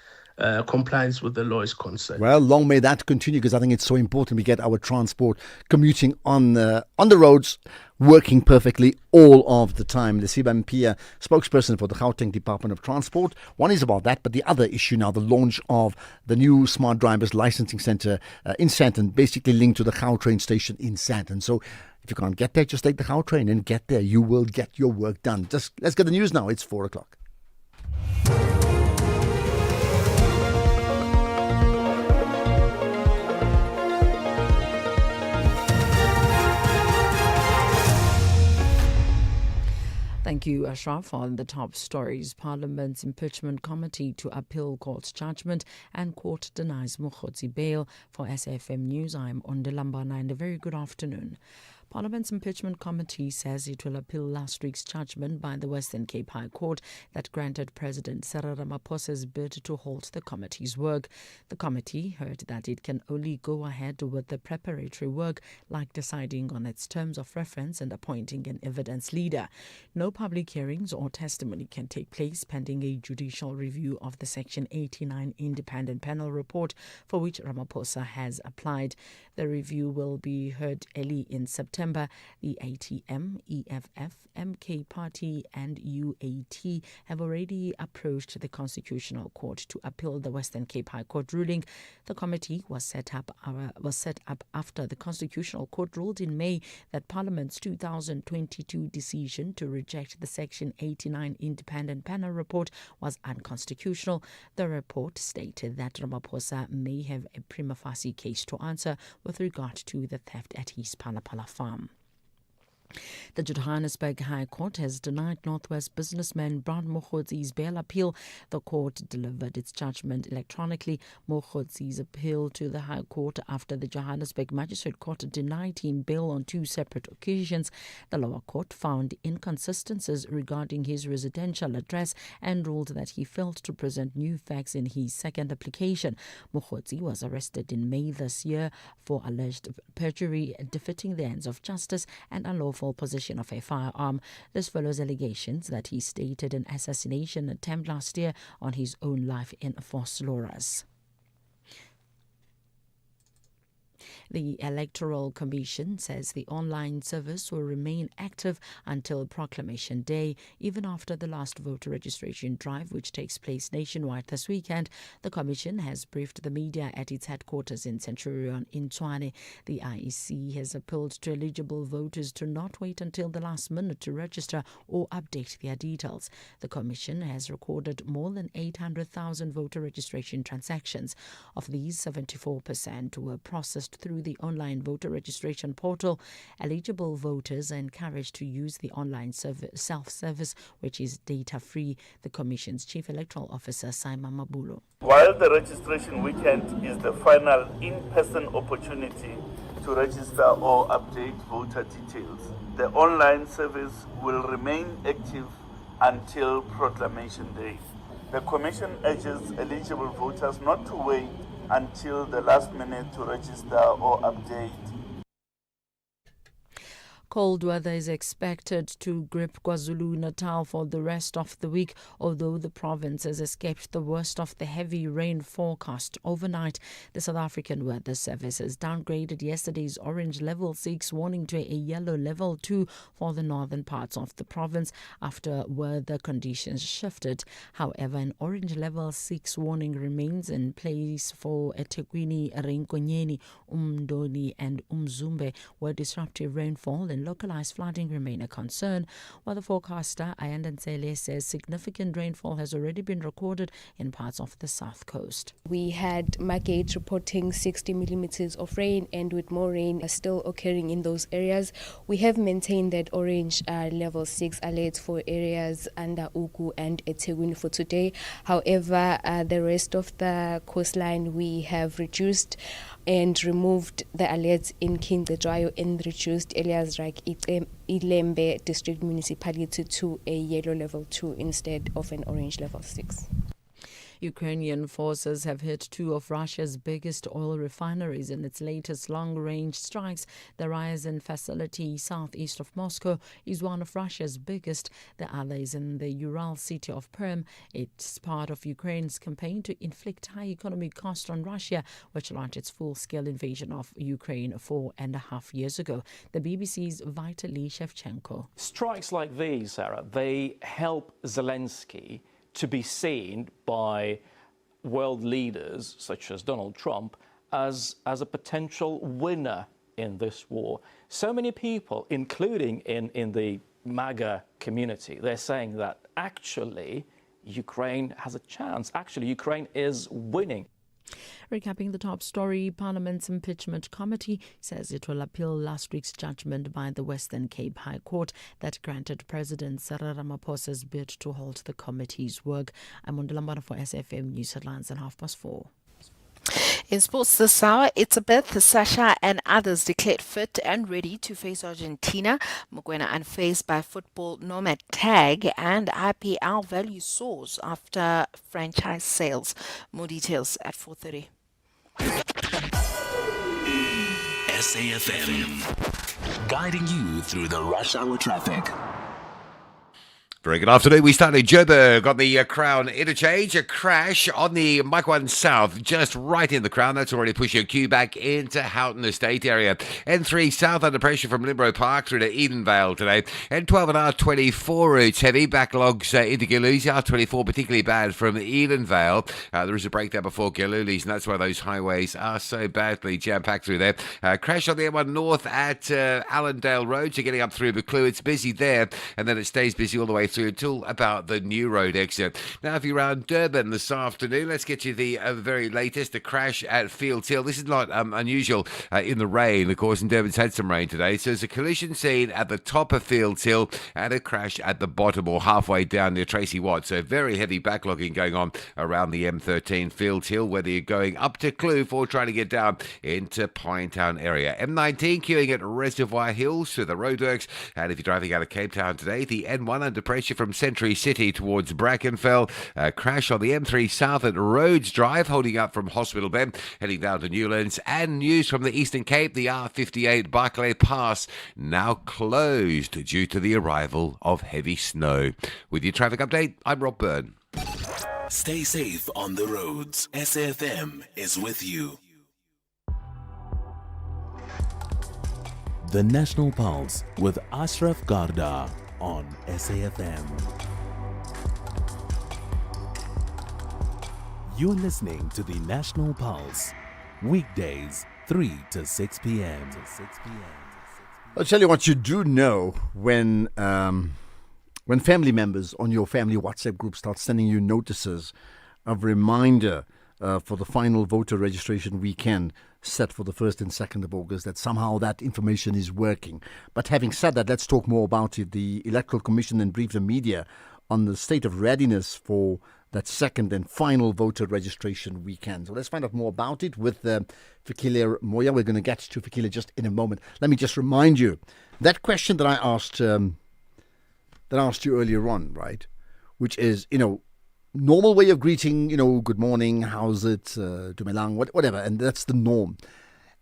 compliance with the law is concerned. Well, long may that continue, because I think it's so important we get our transport commuting on the roads working perfectly all of the time. The Siba Mpia, spokesperson for the Gauteng Department of Transport. One is about that, but the other issue now, the launch of the new Smart Drivers Licensing Centre in Sandton, basically linked to the Gautrain station in Sandton. So if you can't get there, just take the Gautrain and get there. You will get your work done. Just let's get the news now. It's 4 o'clock. Thank you, Ashraf. On the top stories, Parliament's impeachment committee to appeal court's judgment and court denies Mokgotsi bail. For SAfM News, I'm Ondelambana and a very good afternoon. Parliament's impeachment committee says it will appeal last week's judgment by the Western Cape High Court that granted President Cyril Ramaphosa's bid to halt the committee's work. The committee heard that it can only go ahead with the preparatory work, like deciding on its terms of reference and appointing an evidence leader. No public hearings or testimony can take place pending a judicial review of the Section 89 independent panel report for which Ramaphosa has applied. The review will be heard early in September. The ATM, EFF, MK Party and UAT have already approached the Constitutional Court to appeal the Western Cape High Court ruling. The committee was set up after the Constitutional Court ruled in May that Parliament's 2022 decision to reject the Section 89 independent panel report was unconstitutional. The report stated that Ramaphosa may have a prima facie case to answer with regard to the theft at his Palapala farm. The Johannesburg High Court has denied Northwest businessman Brand Mokgotsi's bail appeal. The court delivered its judgment electronically. Mokgotsi's appeal to the High Court after the Johannesburg Magistrate Court denied him bail on two separate occasions. The lower court found inconsistencies regarding his residential address and ruled that he failed to present new facts in his second application. Mokhotsi was arrested in May this year for alleged perjury, defeating the ends of justice and unlawful possession of a firearm. This follows allegations that he staged an assassination attempt last year on his own life in Vosloorus. The Electoral Commission says the online service will remain active until Proclamation Day, even after the last voter registration drive, which takes place nationwide this weekend. The Commission has briefed the media at its headquarters in Centurion in Tshwane. The IEC has appealed to eligible voters to not wait until the last minute to register or update their details. The Commission has recorded more than 800,000 voter registration transactions. Of these, 74% were processed through the online voter registration portal. Eligible voters are encouraged to use the online self-service, which is data-free. The Commission's Chief Electoral Officer, Simon Mabulo. While the registration weekend is the final in-person opportunity to register or update voter details, the online service will remain active until Proclamation Day. The Commission urges eligible voters not to wait until the last minute to register or update. Cold weather is expected to grip KwaZulu-Natal for the rest of the week, although the province has escaped the worst of the heavy rain forecast overnight. The South African Weather Service has downgraded yesterday's orange level 6 warning to a yellow level 2 for the northern parts of the province after weather conditions shifted. However, an orange level 6 warning remains in place for eThekwini, Rinkonyeni, Umdoni and Umzumbe, where disruptive rainfall and localized flooding remain a concern, while the forecaster Ayanda Nsele says significant rainfall has already been recorded in parts of the south coast. We had Margate reporting 60 millimeters of rain, and with more rain still occurring in those areas, we have maintained that orange level 6 alert for areas under Ugu and eThekwini for today. However, the rest of the coastline we have reduced and removed the alerts in Kindledrayo and reduced areas like Ilembe District Municipality to a yellow level 2 instead of an orange level 6. Ukrainian forces have hit two of Russia's biggest oil refineries in its latest long-range strikes. The Ryazan facility southeast of Moscow is one of Russia's biggest. The other is in the Ural city of Perm. It's part of Ukraine's campaign to inflict high economic cost on Russia, which launched its full-scale invasion of Ukraine 4.5 years ago. The BBC's Vitaly Shevchenko. Strikes like these, Sarah, they help Zelensky to be seen by world leaders such as Donald Trump as a potential winner in this war. So many people, including in the MAGA community, they're saying that actually Ukraine has a chance. Actually, Ukraine is winning. Recapping the top story, Parliament's Impeachment Committee says it will appeal last week's judgment by the Western Cape High Court that granted President Cyril Ramaphosa's bid to halt the committee's work. I'm Undulambana for SAfm News Headlines at 4:30. In sports this hour, Elizabeth, Sasha and others declared fit and ready to face Argentina. Mokoena unfazed by football nomad tag, and IPL value soars after franchise sales. More details at 4:30. SAfm, guiding you through the rush hour traffic. Very good afternoon. We start in Joburg on the Crown Interchange. A crash on the Mike 1 South, just right in the Crown. That's already pushing a queue back into Houghton Estate area. N3 South under pressure from Limbro Park through to Edenvale today. N12 and R24 routes heavy. Backlogs into Gilooly. R24 particularly bad from Edenvale. There is a breakdown before Gilooly's, and that's why those highways are so badly jam-packed through there. Crash on the M1 North at Allendale Road. So getting up through Buccleuch. It's busy there, and then it stays busy all the way through until about the New Road exit. Now, if you're around Durban this afternoon, let's get you the very latest. A crash at Fields Hill. This is not unusual in the rain. Of course, in Durban's had some rain today. So there's a collision scene at the top of Fields Hill and a crash at the bottom or halfway down near Tracy Watt. So very heavy backlogging going on around the M13 Fields Hill, whether you're going up to Kloof or trying to get down into Pinetown area. M19 queuing at Reservoir Hills through the roadworks. And if you're driving out of Cape Town today, the N1 under pressure from Century City towards Brackenfell. A crash on the M3 South at Rhodes Drive, holding up from Hospital Bend, heading down to Newlands. And news from the Eastern Cape, the R58 Barclay Pass now closed due to the arrival of heavy snow. With your traffic update, I'm Rob Byrne. Stay safe on the roads. SAfm is with you. The National Pulse with Ashraf Garda on SAfm. You're listening to the National Pulse, weekdays 3 to 6 p.m. I'll tell you what you do know when family members on your family WhatsApp group start sending you notices of reminder for the final voter registration weekend set for the 1st and 2nd of August, that somehow that information is working. But having said that, let's talk more about it. The Electoral Commission then briefed the media on the state of readiness for that second and final voter registration weekend. So let's find out more about it with Fikile Moya. We're going to get to Fikile just in a moment. Let me just remind you, that question that I asked you earlier on, right, which is, normal way of greeting, good morning, how's it, Dumelang, whatever, and that's the norm.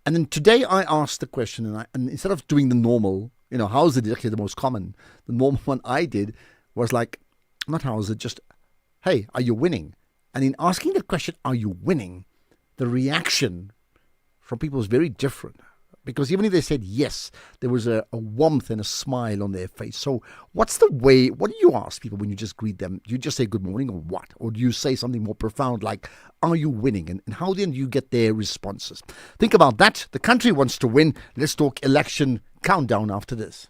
And then today I asked the question, and instead of doing the normal, how's it, actually the most common, the normal one I did was like, not how's it, just, hey, are you winning? And in asking the question, are you winning, the reaction from people was very different. Because even if they said yes, there was a warmth and a smile on their face. So what do you ask people when you just greet them? Do you just say good morning or what? Or do you say something more profound like, are you winning? And how then do you get their responses? Think about that. The country wants to win. Let's talk election countdown after this.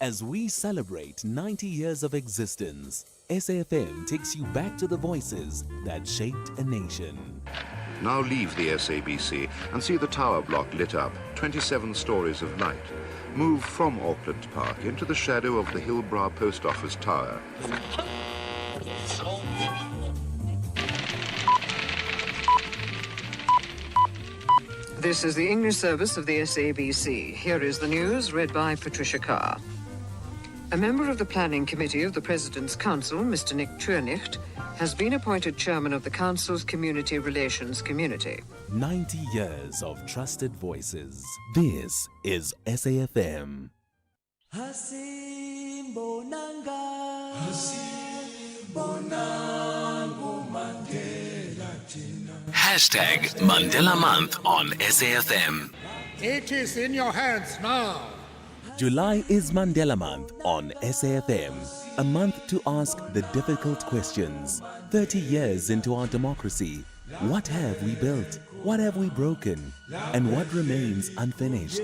As we celebrate 90 years of existence, SAfm takes you back to the voices that shaped a nation. Now leave the SABC and see the tower block lit up, 27 stories of light. Move from Auckland Park into the shadow of the Hillbrow Post Office Tower. This is the English service of the SABC. Here is the news read by Patricia Carr. A member of the Planning Committee of the President's Council, Mr. Nick Tuernicht, has been appointed chairman of the Council's Community Relations Community. 90 years of trusted voices. This is SAfm. Hashtag Mandela Month on SAfm. It is in your hands now. July is Mandela Month on SAfm. A month to ask the difficult questions. 30 years into our democracy, what have we built? What have we broken? And what remains unfinished?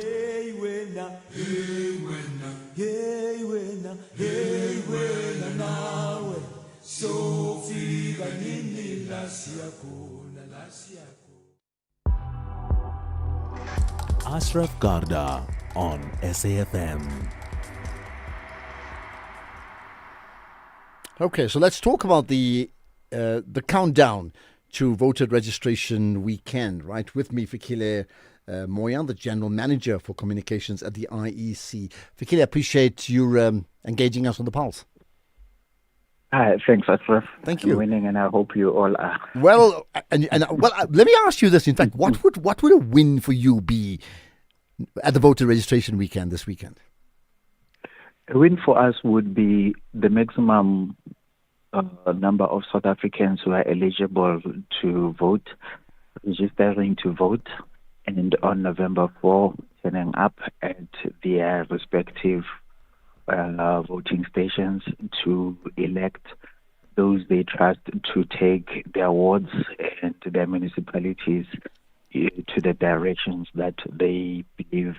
Ashraf Garda on SAFM. Okay, so let's talk about the countdown to voter registration weekend. Right, with me, Fikile Moyan, the General Manager for Communications at the IEC. Fikile, I appreciate you engaging us on the pulse. Hi, thanks, Ashraf. Thank you. I'm winning, and I hope you all are. Well, let me ask you this. In fact, what would a win for you be at the voter registration weekend this weekend? A win for us would be the maximum number of South Africans who are eligible to vote, registering to vote, and on November 4, turning up at their respective voting stations to elect those they trust to take their wards and their municipalities to the directions that they believe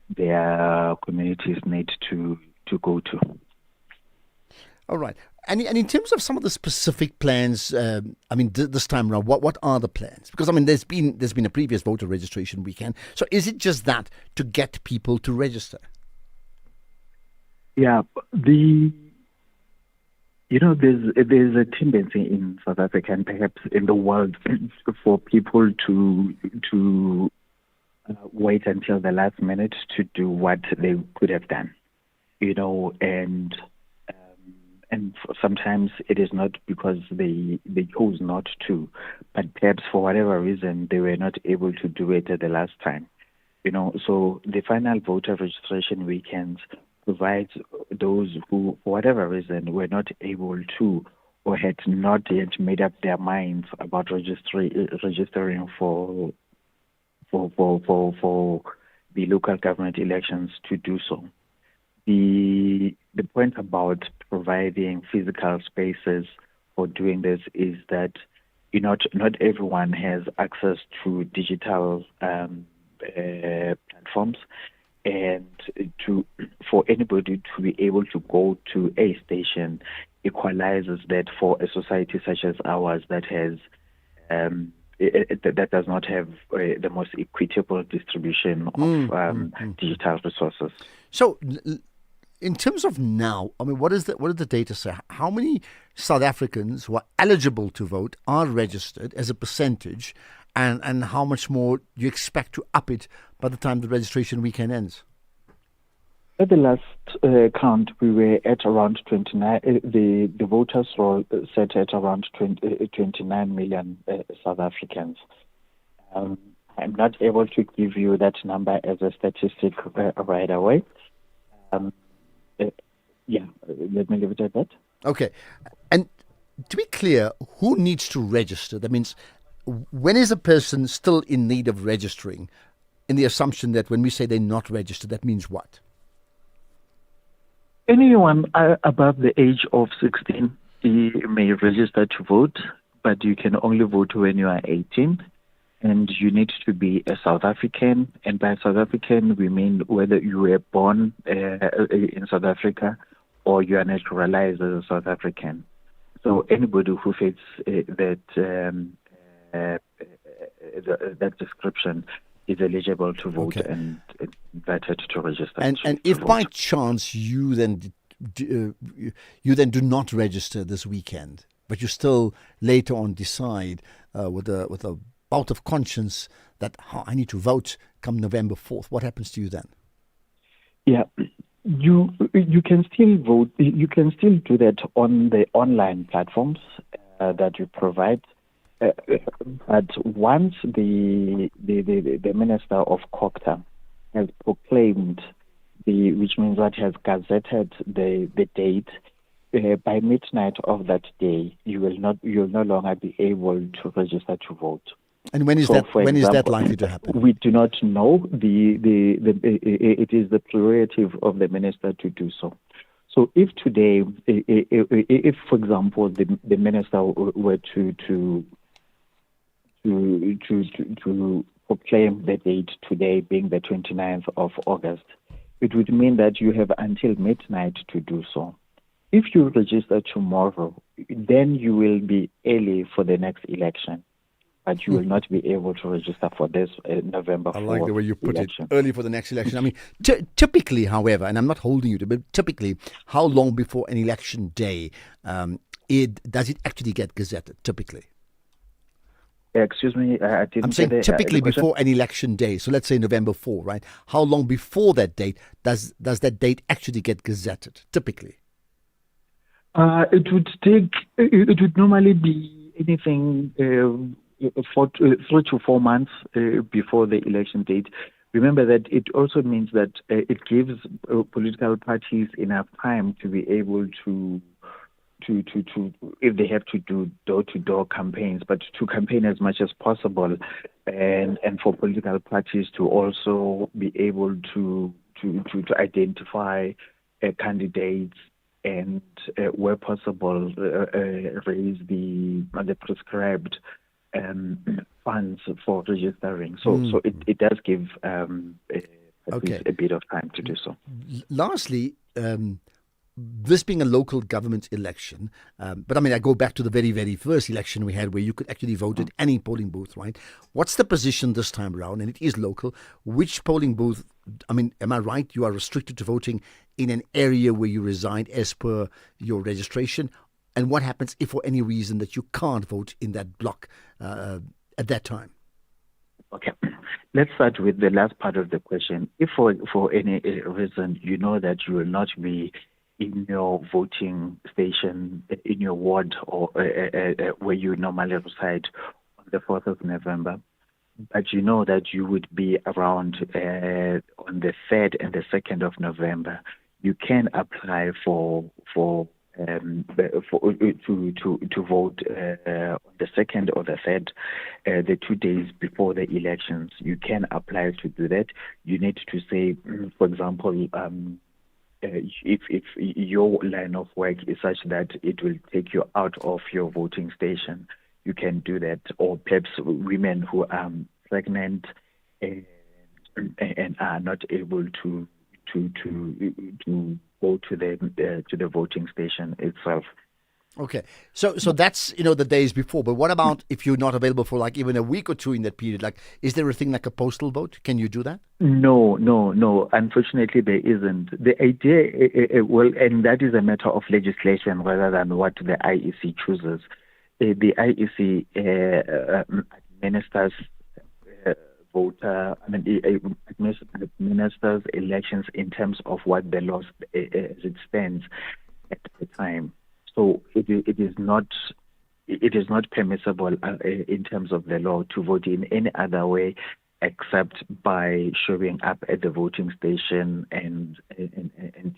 their communities need to go to. All right. And in terms of some of the specific plans, this time around, what are the plans? Because there's been a previous voter registration weekend. So is it just that to get people to register? Yeah, there's a tendency in South Africa and perhaps in the world for people to wait until the last minute to do what they could have done, and sometimes it is not because they chose not to, but perhaps for whatever reason they were not able to do it at the last time, So the final voter registration weekends provides those who, for whatever reason, were not able to or had not yet made up their minds about registering for the local government elections to do so. The point about providing physical spaces for doing this is that not everyone has access to digital platforms. And for anybody to be able to go to a station equalizes that for a society such as ours that has that does not have the most equitable distribution of digital resources. So, in terms of now, what does the data say? How many South Africans who are eligible to vote are registered as a percentage? And how much more do you expect to up it by the time the registration weekend ends? At the last count, we were at around 29. The voters were set at around 29 million South Africans. I'm not able to give you that number as a statistic right away. Let me leave it at that. Okay. And to be clear, who needs to register? That means, when is a person still in need of registering, in the assumption that when we say they're not registered, that means what? Anyone above the age of 16 may register to vote, but you can only vote when you are 18, and you need to be a South African. And by South African, we mean whether you were born in South Africa or you are naturalized as a South African. So anybody who fits that description is eligible to vote and invited to register. And if by chance you then do not register this weekend, but you still later on decide with a bout of conscience that I need to vote come November 4th, what happens to you then? Yeah, you can still vote. You can still do that on the online platforms that you provide. But once the Minister of COCTA has proclaimed which means that has gazetted the date, by midnight of that day, you'll no longer be able to register to vote. And when is that likely to happen? We do not know. It is the prerogative of the minister to do so. So if today, if for example the minister were to proclaim the date today being the 29th of August, it would mean that you have until midnight to do so. If you register tomorrow, then you will be early for the next election. but you will not be able to register for this November 4th. I like the way you put election. it, early for the next election. I mean, typically, however, and I'm not holding you to, but typically, how long before an election day does it actually get gazetted, typically? Excuse me, I didn't. I'm saying typically before an election day. So let's say November 4, right? How long before that date does that date actually get gazetted? Typically, it would normally be anything 3 to 4 months before the election date. Remember that it also means that it gives political parties enough time to be able to if they have to do door-to-door campaigns, but to campaign as much as possible, and for political parties to also be able to identify candidates and where possible raise the prescribed funds for registering. So it does give a bit of time to do so. Lastly, this being a local government election, but I mean, I go back to the very, very first election we had where you could actually vote at any polling booth, right? What's the position this time around? And it is local. Which polling booth, I mean, am I right? You are restricted to voting in an area where you reside as per your registration. And what happens if for any reason that you can't vote in that block at that time? Okay. Let's start with the last part of the question. If for any reason you know that you will not be in your voting station, in your ward, or where you normally reside on the 4th of November, but you know that you would be around on the 3rd and the 2nd of November, you can apply to vote on the 2nd or the 3rd, the 2 days before the elections. You can apply to do that. You need to say, for example, if your line of work is such that it will take you out of your voting station, you can do that. Or perhaps women who are pregnant and are not able to go to the voting station itself. Okay, so that's the days before. But what about if you're not available for like even a week or two in that period? Like, is there a thing like a postal vote? Can you do that? No. Unfortunately, there isn't. The idea, and that is a matter of legislation rather than what the IEC chooses. The IEC administers administers elections in terms of what the law as it stands at the time. So it is not permissible in terms of the law to vote in any other way except by showing up at the voting station and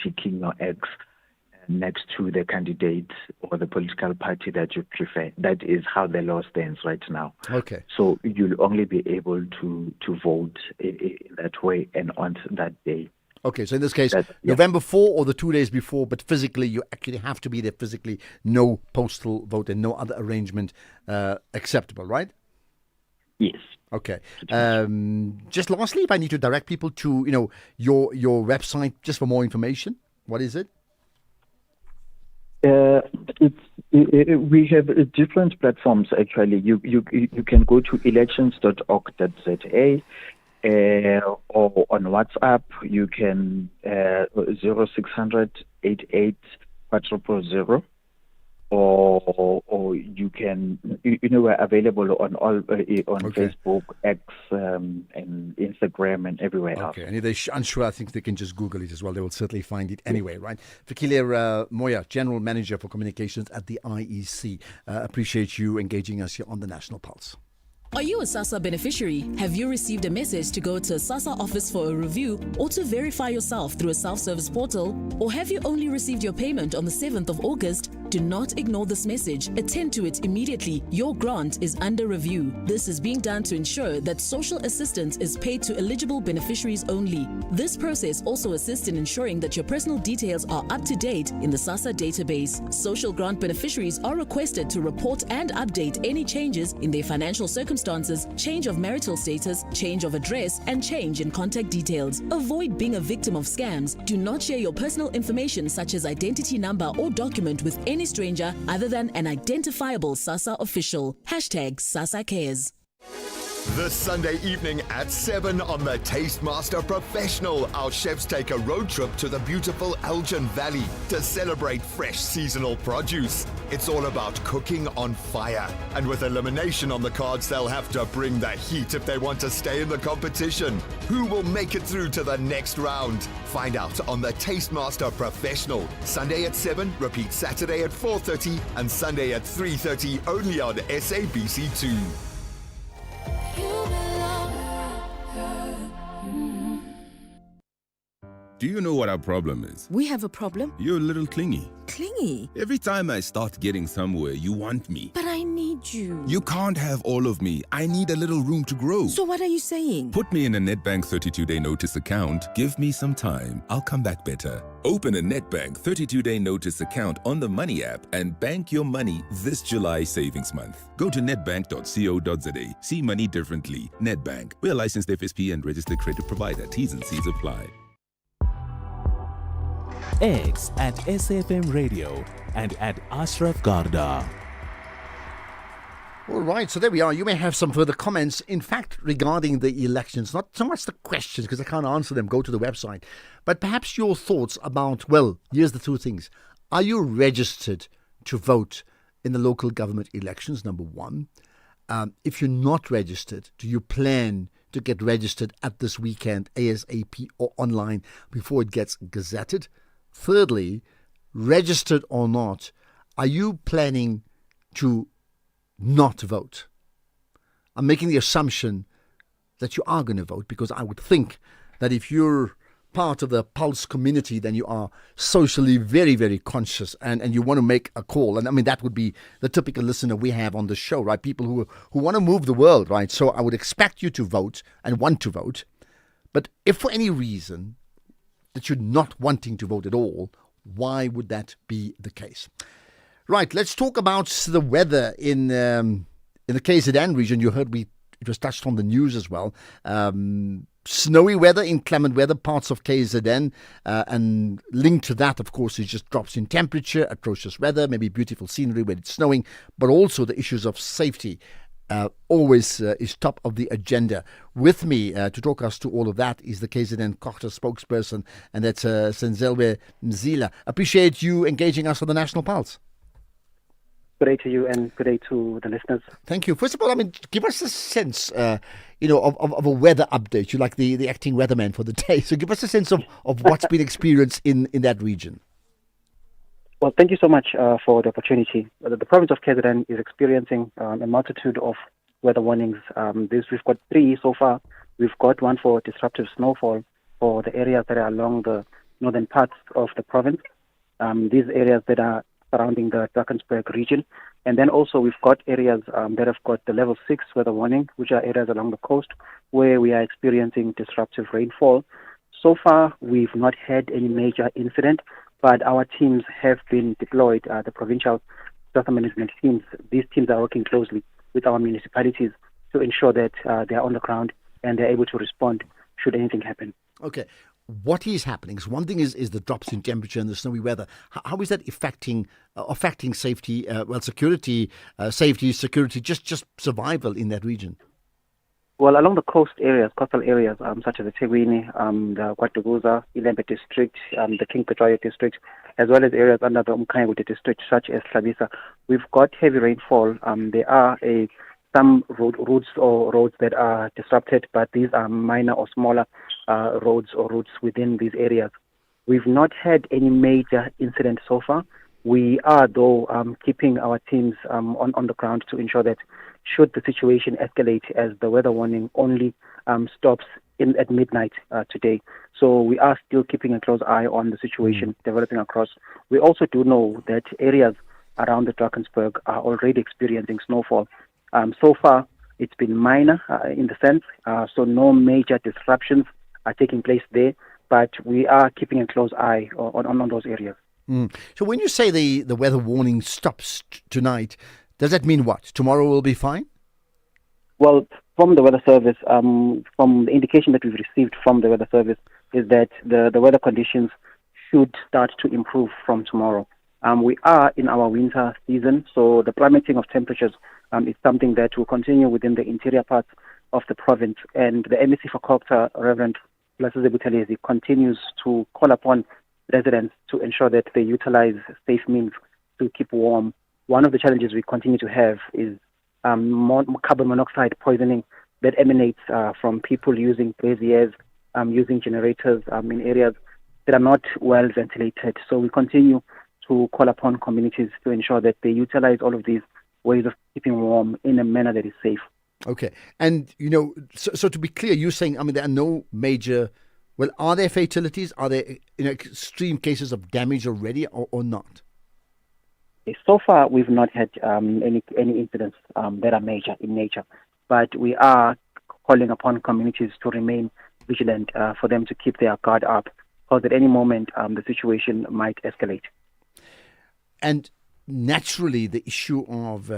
ticking your X next to the candidate or the political party that you prefer. That is how the law stands right now. Okay. So you'll only be able to vote in that way and on that day. Okay, so in this case, November 4 or the 2 days before, but physically you actually have to be there physically, no postal vote and no other arrangement acceptable, right? Yes. Okay. Just lastly, if I need to direct people to, your website just for more information, what is it? We have different platforms actually. You can go to elections.org.za. Or on WhatsApp, you can 0600 88 400, or you can we're available on all on Facebook, X, and Instagram, and everywhere else. Okay, and if they're unsure, I think they can just Google it as well. They will certainly find it anyway, right? Fikile Moya, General Manager for Communications at the IEC. Appreciate you engaging us here on the National Pulse. Are you a SASSA beneficiary? Have you received a message to go to a SASSA office for a review or to verify yourself through a self-service portal? Or have you only received your payment on the 7th of August? Do not ignore this message. Attend to it immediately. Your grant is under review. This is being done to ensure that social assistance is paid to eligible beneficiaries only. This process also assists in ensuring that your personal details are up to date in the SASSA database. Social grant beneficiaries are requested to report and update any changes in their financial circumstances, change of marital status, change of address, and change in contact details. Avoid being a victim of scams. Do not share your personal information such as identity number or document with any stranger other than an identifiable SASSA official. #SASSA Cares. This Sunday evening at 7 on the Tastemaster Professional, our chefs take a road trip to the beautiful Elgin Valley to celebrate fresh seasonal produce. It's all about cooking on fire. And with elimination on the cards, they'll have to bring the heat if they want to stay in the competition. Who will make it through to the next round? Find out on the Tastemaster Professional. Sunday at 7, repeat Saturday at 4:30 and Sunday at 3:30 only on SABC2. Do you know what our problem is? We have a problem? You're a little clingy. Clingy? Every time I start getting somewhere, you want me. But I need you. You can't have all of me. I need a little room to grow. So what are you saying? Put me in a Nedbank 32-day notice account. Give me some time. I'll come back better. Open a Nedbank 32-day notice account on the Money app and bank your money this July savings month. Go to nedbank.co.za. See money differently. Nedbank. We're a licensed FSP and registered credit provider. T's and C's apply. X at SAfmRadio and at Ashraf Garda. All right, so there we are. You may have some further comments, in fact, regarding the elections. Not so much the questions, because I can't answer them. Go to the website. But perhaps your thoughts about, well, here's the two things. Are you registered to vote in the local government elections, number one? If you're not registered, do you plan to get registered at this weekend, ASAP or online, before it gets gazetted? Thirdly, registered or not, are you planning to not vote? I'm making the assumption that you are going to vote, because I would think that if you're part of the Pulse community, then you are socially very, very conscious and you want to make a call. And I mean, that would be the typical listener we have on the show, right? People who want to move the world, right? So I would expect you to vote and want to vote. But if for any reason that you're not wanting to vote at all, why would that be the case? Right, let's talk about the weather in the KZN region. You heard it was touched on the news as well. Snowy weather, inclement weather, parts of KZN, and linked to that, of course, is just drops in temperature, atrocious weather, maybe beautiful scenery when it's snowing, but also the issues of safety. Always is top of the agenda. With me to talk us to all of that is the KZN Kochta spokesperson, and that's Senzelwe Mzila. Appreciate you engaging us on the National Pulse. Good day to you and good day to the listeners. Thank you. First of all, I mean, give us a sense, of a weather update. You're like the acting weatherman for the day. So give us a sense of what's been experienced in that region. Well, thank you so much for the opportunity. The province of KZN is experiencing a multitude of weather warnings. We've got 3 so far. We've got one for disruptive snowfall for the areas that are along the northern parts of the province. These areas that are surrounding the Drakensberg region. And then also we've got areas that have got the level 6 weather warning, which are areas along the coast where we are experiencing disruptive rainfall. So far, we've not had any major incident, but our teams have been deployed, the provincial disaster management teams. These teams are working closely with our municipalities to ensure that they are on the ground and they're able to respond should anything happen. Okay. What is happening? So one thing is the drops in temperature and the snowy weather. How is that affecting safety, security, security, just survival in that region? Well, along the coastal areas, such as the Tegwini, the KwaDukuza, Ilembe district, the King Petroleum district, as well as areas under the Umkhanyakude district, such as Hlabisa, we've got heavy rainfall. There are some routes that are disrupted, but these are minor or smaller roads or routes within these areas. We've not had any major incident so far. We are, though, keeping our teams on the ground to ensure that should the situation escalate, as the weather warning only stops at midnight today. So we are still keeping a close eye on the situation developing across. We also do know that areas around the Drakensberg are already experiencing snowfall. So far, it's been minor in the sense, so no major disruptions are taking place there, but we are keeping a close eye on those areas. So when you say the weather warning stops tonight, does that mean what? Tomorrow will be fine? Well, from the weather service, from the indication that we've received from the weather service, is that the weather conditions should start to improve from tomorrow. We are in our winter season, so the plummeting of temperatures is something that will continue within the interior parts of the province. And the MEC for Copter, Reverend Blasize Buthelezi, continues to call upon residents to ensure that they utilize safe means to keep warm. One of the challenges we continue to have is carbon monoxide poisoning that emanates from people using braziers, using generators in areas that are not well ventilated. So we continue to call upon communities to ensure that they utilize all of these ways of keeping warm in a manner that is safe. Okay. And, so to be clear, you're saying, there are no major, are there fatalities? Are there extreme cases of damage already or not? So far, we've not had any incidents that are major in nature, but we are calling upon communities to remain vigilant for them to keep their guard up, because at any moment the situation might escalate. And naturally, the issue of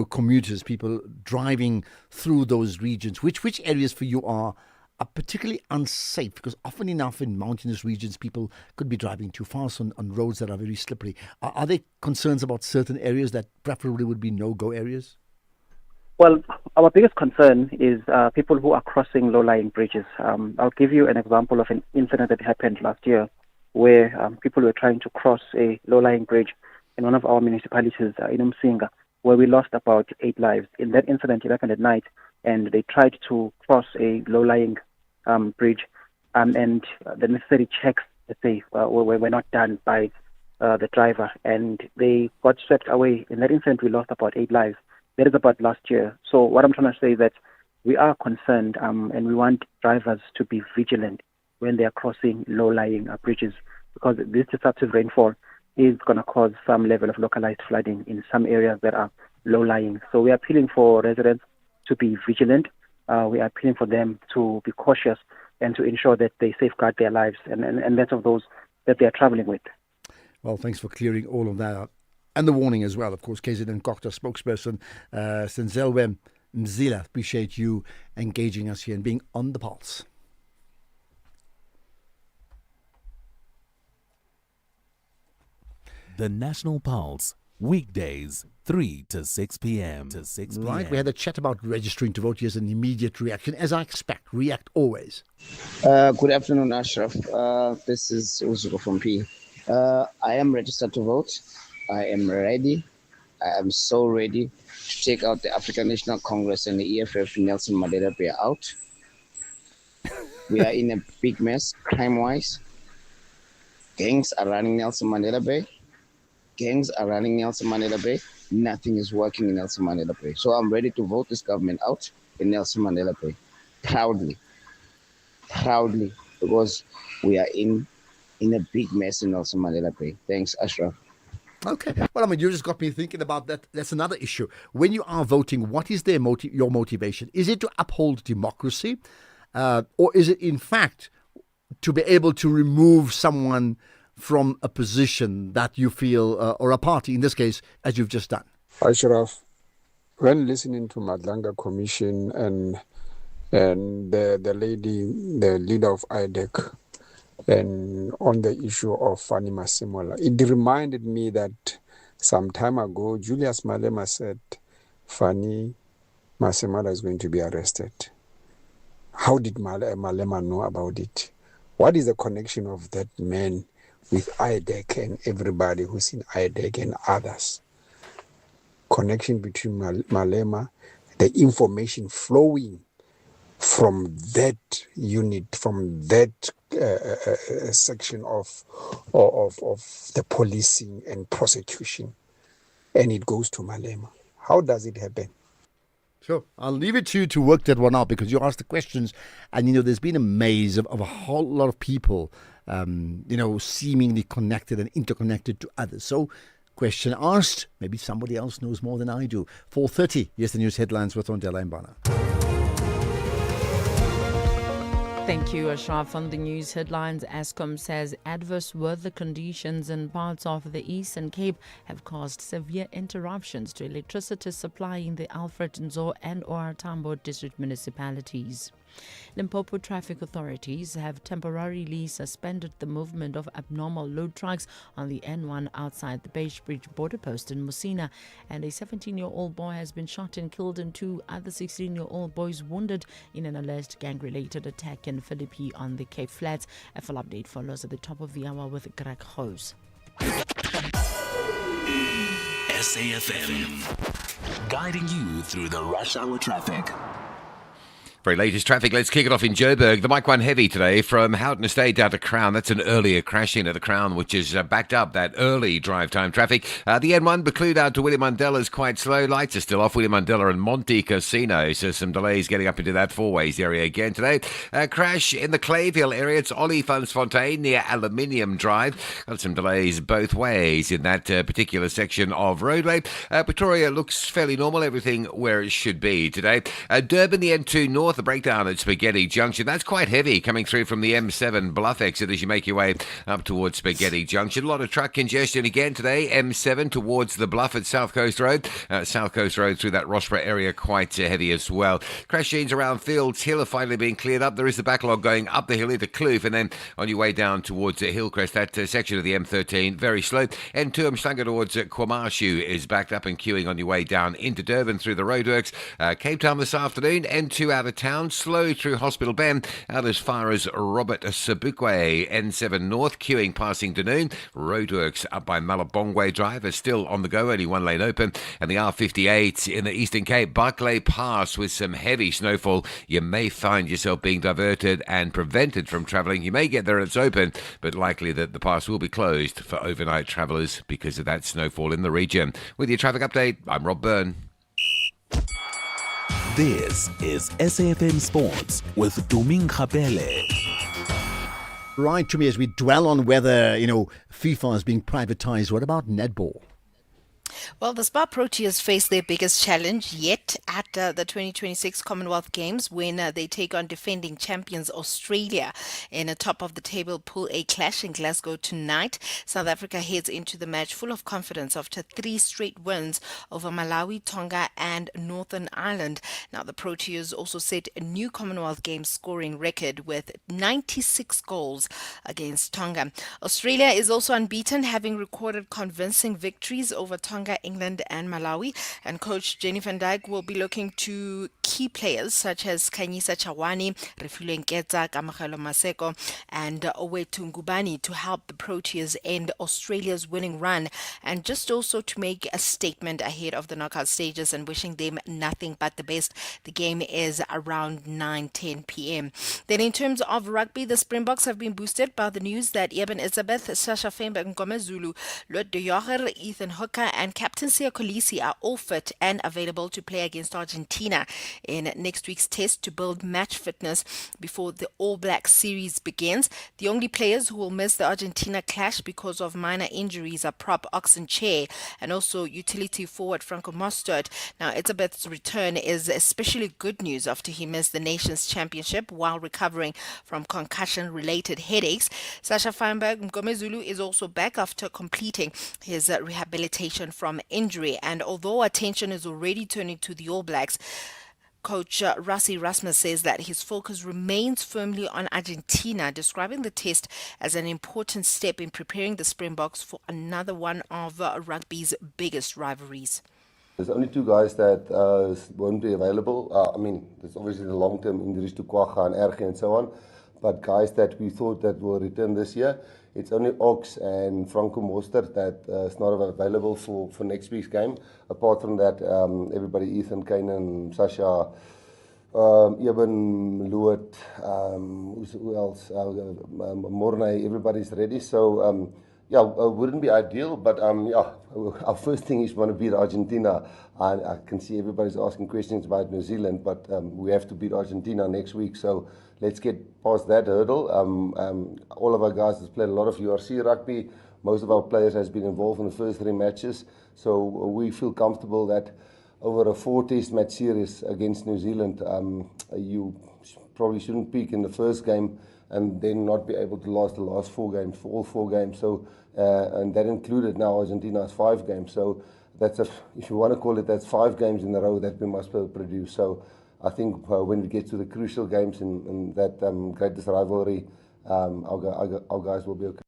commuters, people driving through those regions, which areas for you are particularly unsafe? Because often enough in mountainous regions, people could be driving too fast on roads that are very slippery. Are there concerns about certain areas that preferably would be no-go areas? Well, our biggest concern is people who are crossing low-lying bridges. I'll give you an example of an incident that happened last year where people were trying to cross a low-lying bridge in one of our municipalities in Umsinga, where we lost about 8 lives. In that incident, it happened at night, and they tried to cross a low-lying bridge, and the necessary checks, let's say, were not done by the driver, and they got swept away. In that incident, we lost about 8 lives. That is about last year. So what I'm trying to say is that we are concerned, and we want drivers to be vigilant when they are crossing low-lying bridges, because this disruptive rainfall is going to cause some level of localized flooding in some areas that are low-lying. So we are appealing for residents to be vigilant. We are appealing for them to be cautious and to ensure that they safeguard their lives and that of those that they are traveling with. Well, thanks for clearing all of that up. And the warning as well, of course, KZN Cocta spokesperson Senzelwe Mzila. Appreciate you engaging us here and being on the pulse. The National Pulse, weekdays, 3 to 6 p.m. Right, we had a chat about registering to vote. Here's an immediate reaction, as I expect. React always. Good afternoon, Ashraf. This is Uzuko from P. I am registered to vote. I am ready. I am so ready to take out the African National Congress and the EFF Nelson Mandela Bay out. We are in a big mess, crime-wise. Gangs are running Nelson Mandela Bay. Nothing is working in Nelson Mandela Bay. So I'm ready to vote this government out in Nelson Mandela Bay. Proudly, because we are in a big mess in Nelson Mandela Bay. Thanks, Ashraf. Okay. Well, you just got me thinking about that. That's another issue. When you are voting, what is your motivation? Is it to uphold democracy? Or is it, in fact, to be able to remove someone from a position that you feel, or a party, in this case, as you've just done? Ashraf, when listening to Madlanga Commission and the leader of IDEC, and on the issue of Fanny Masemola, it reminded me that some time ago, Julius Malema said Fanny Masemola is going to be arrested. How did Malema know about it? What is the connection of that man with IDEC and everybody who's in IDEC and others? Connection between Malema, the information flowing from that unit, from that section of the policing and prosecution, and it goes to Malema. How does it happen? Sure. I'll leave it to you to work that one out, because you asked the questions, and there's been a maze of a whole lot of people, seemingly connected and interconnected to others. So, question asked, maybe somebody else knows more than I do. 4:30. Yes, the news headlines with Ondela Mbana. Thank you, Ashraf. On the news headlines, Eskom says adverse weather conditions in parts of the Eastern Cape have caused severe interruptions to electricity supply in the Alfred Nzo and OR Tambo district municipalities. Limpopo traffic authorities have temporarily suspended the movement of abnormal load trucks on the N1 outside the Beige border post in Musina, and a 17-year-old boy has been shot and killed and 2 other 16-year-old boys wounded in an alleged gang-related attack in Philippi on the Cape Flats. A full update follows at the top of the hour with Greg Hose. SAFM, guiding you through the rush hour traffic. Very latest traffic. Let's kick it off in Joburg. The Mike 1 heavy today from Houghton Estate down to Crown. That's an earlier crash in at the Crown, which is backed up that early drive time traffic. The N1 Buccleuch out to William Mandela is quite slow. Lights are still off William Mandela and Monte Casino, so some delays getting up into that four-ways area again today. Crash in the Clayville area. It's Olifantsfontein near Aluminium Drive. Got some delays both ways in that particular section of roadway. Pretoria looks fairly normal. Everything where it should be today. Durban, the N2 North. The breakdown at Spaghetti Junction. That's quite heavy coming through from the M7 Bluff exit as you make your way up towards Spaghetti Junction. A lot of truck congestion again today. M7 towards the Bluff at South Coast Road. South Coast Road through that Rossborough area quite heavy as well. Crash scenes around Fields Hill are finally being cleared up. There is the backlog going up the hill into Kloof and then on your way down towards Hillcrest. That section of the M13 very slow. N2 Umhlanga towards Kwamashu is backed up and queuing on your way down into Durban through the roadworks. Cape Town this afternoon. N2 out of town, slow through Hospital Bend, out as far as Robert Sobukwe. N7 North, queuing passing Dunoon. Roadworks up by Malabongwe Drive are still on the go, only one lane open. And the R58 in the Eastern Cape, Barclay Pass with some heavy snowfall. You may find yourself being diverted and prevented from travelling. You may get there and it's open, but likely that the pass will be closed for overnight travellers because of that snowfall in the region. With your traffic update, I'm Rob Byrne. This is SAFM Sports with Duming Khapele. Right, to me, as we dwell on whether, FIFA is being privatized, what about netball? Well, the Spar Proteas face their biggest challenge yet at the 2026 Commonwealth Games when they take on defending champions Australia in a top-of-the-table Pool A clash in Glasgow tonight. South Africa heads into the match full of confidence after 3 straight wins over Malawi, Tonga and Northern Ireland. Now, the Proteas also set a new Commonwealth Games scoring record with 96 goals against Tonga. Australia is also unbeaten, having recorded convincing victories over Tonga, England and Malawi, and coach Jenny van Dijk will be looking to key players such as Khanyisa Chawani, Refilwe Nketsa, Kamagelo Maseko and Owetu Ngubani to help the Proteas end Australia's winning run and just also to make a statement ahead of the knockout stages and wishing them nothing but the best. The game is around 9:10 p.m. Then in terms of rugby, the Springboks have been boosted by the news that Eben Elizabeth, SAfmRadio, Ngome Zulu, Lot de Jager, Ethan Hooker and Captain Siya Kolisi are all fit and available to play against Argentina in next week's test to build match fitness before the All Black series begins. The only players who will miss the Argentina clash because of minor injuries are prop Oxen Chair and also utility forward Franco Mostert. Now, Elizabeth's return is especially good news after he missed the Nations Championship while recovering from concussion-related headaches. Sasha Feinberg Ngome Zulu is also back after completing his rehabilitation from injury, and although attention is already turning to the All Blacks, Coach Rassie Rasmus says that his focus remains firmly on Argentina, describing the test as an important step in preparing the Springboks for another one of rugby's biggest rivalries. There's only 2 guys that won't be available. There's obviously the long-term injuries to Kwaga and Erge and so on, but guys that we thought that will return this year, it's only Ox and Franco Mostert that is not available for next week's game. Apart from that, everybody, Ethan, Kanan, Sasha, Eben, Luot, who else? Mornay, everybody's ready. So, wouldn't be ideal, but our first thing is want to beat Argentina. I can see everybody's asking questions about New Zealand, but we have to beat Argentina next week. So let's get past that hurdle. All of our guys have played a lot of URC rugby. Most of our players has been involved in the first 3 matches. So we feel comfortable that over a 4-test match series against New Zealand. You probably shouldn't peak in the first game and then not be able to last the last 4 games, for all 4 games. So, and that included now Argentina's 5 games. So that's if you want to call it, that's 5 games in a row that we must produce. So I think when we get to the crucial games in that greatest rivalry, our guys will be okay.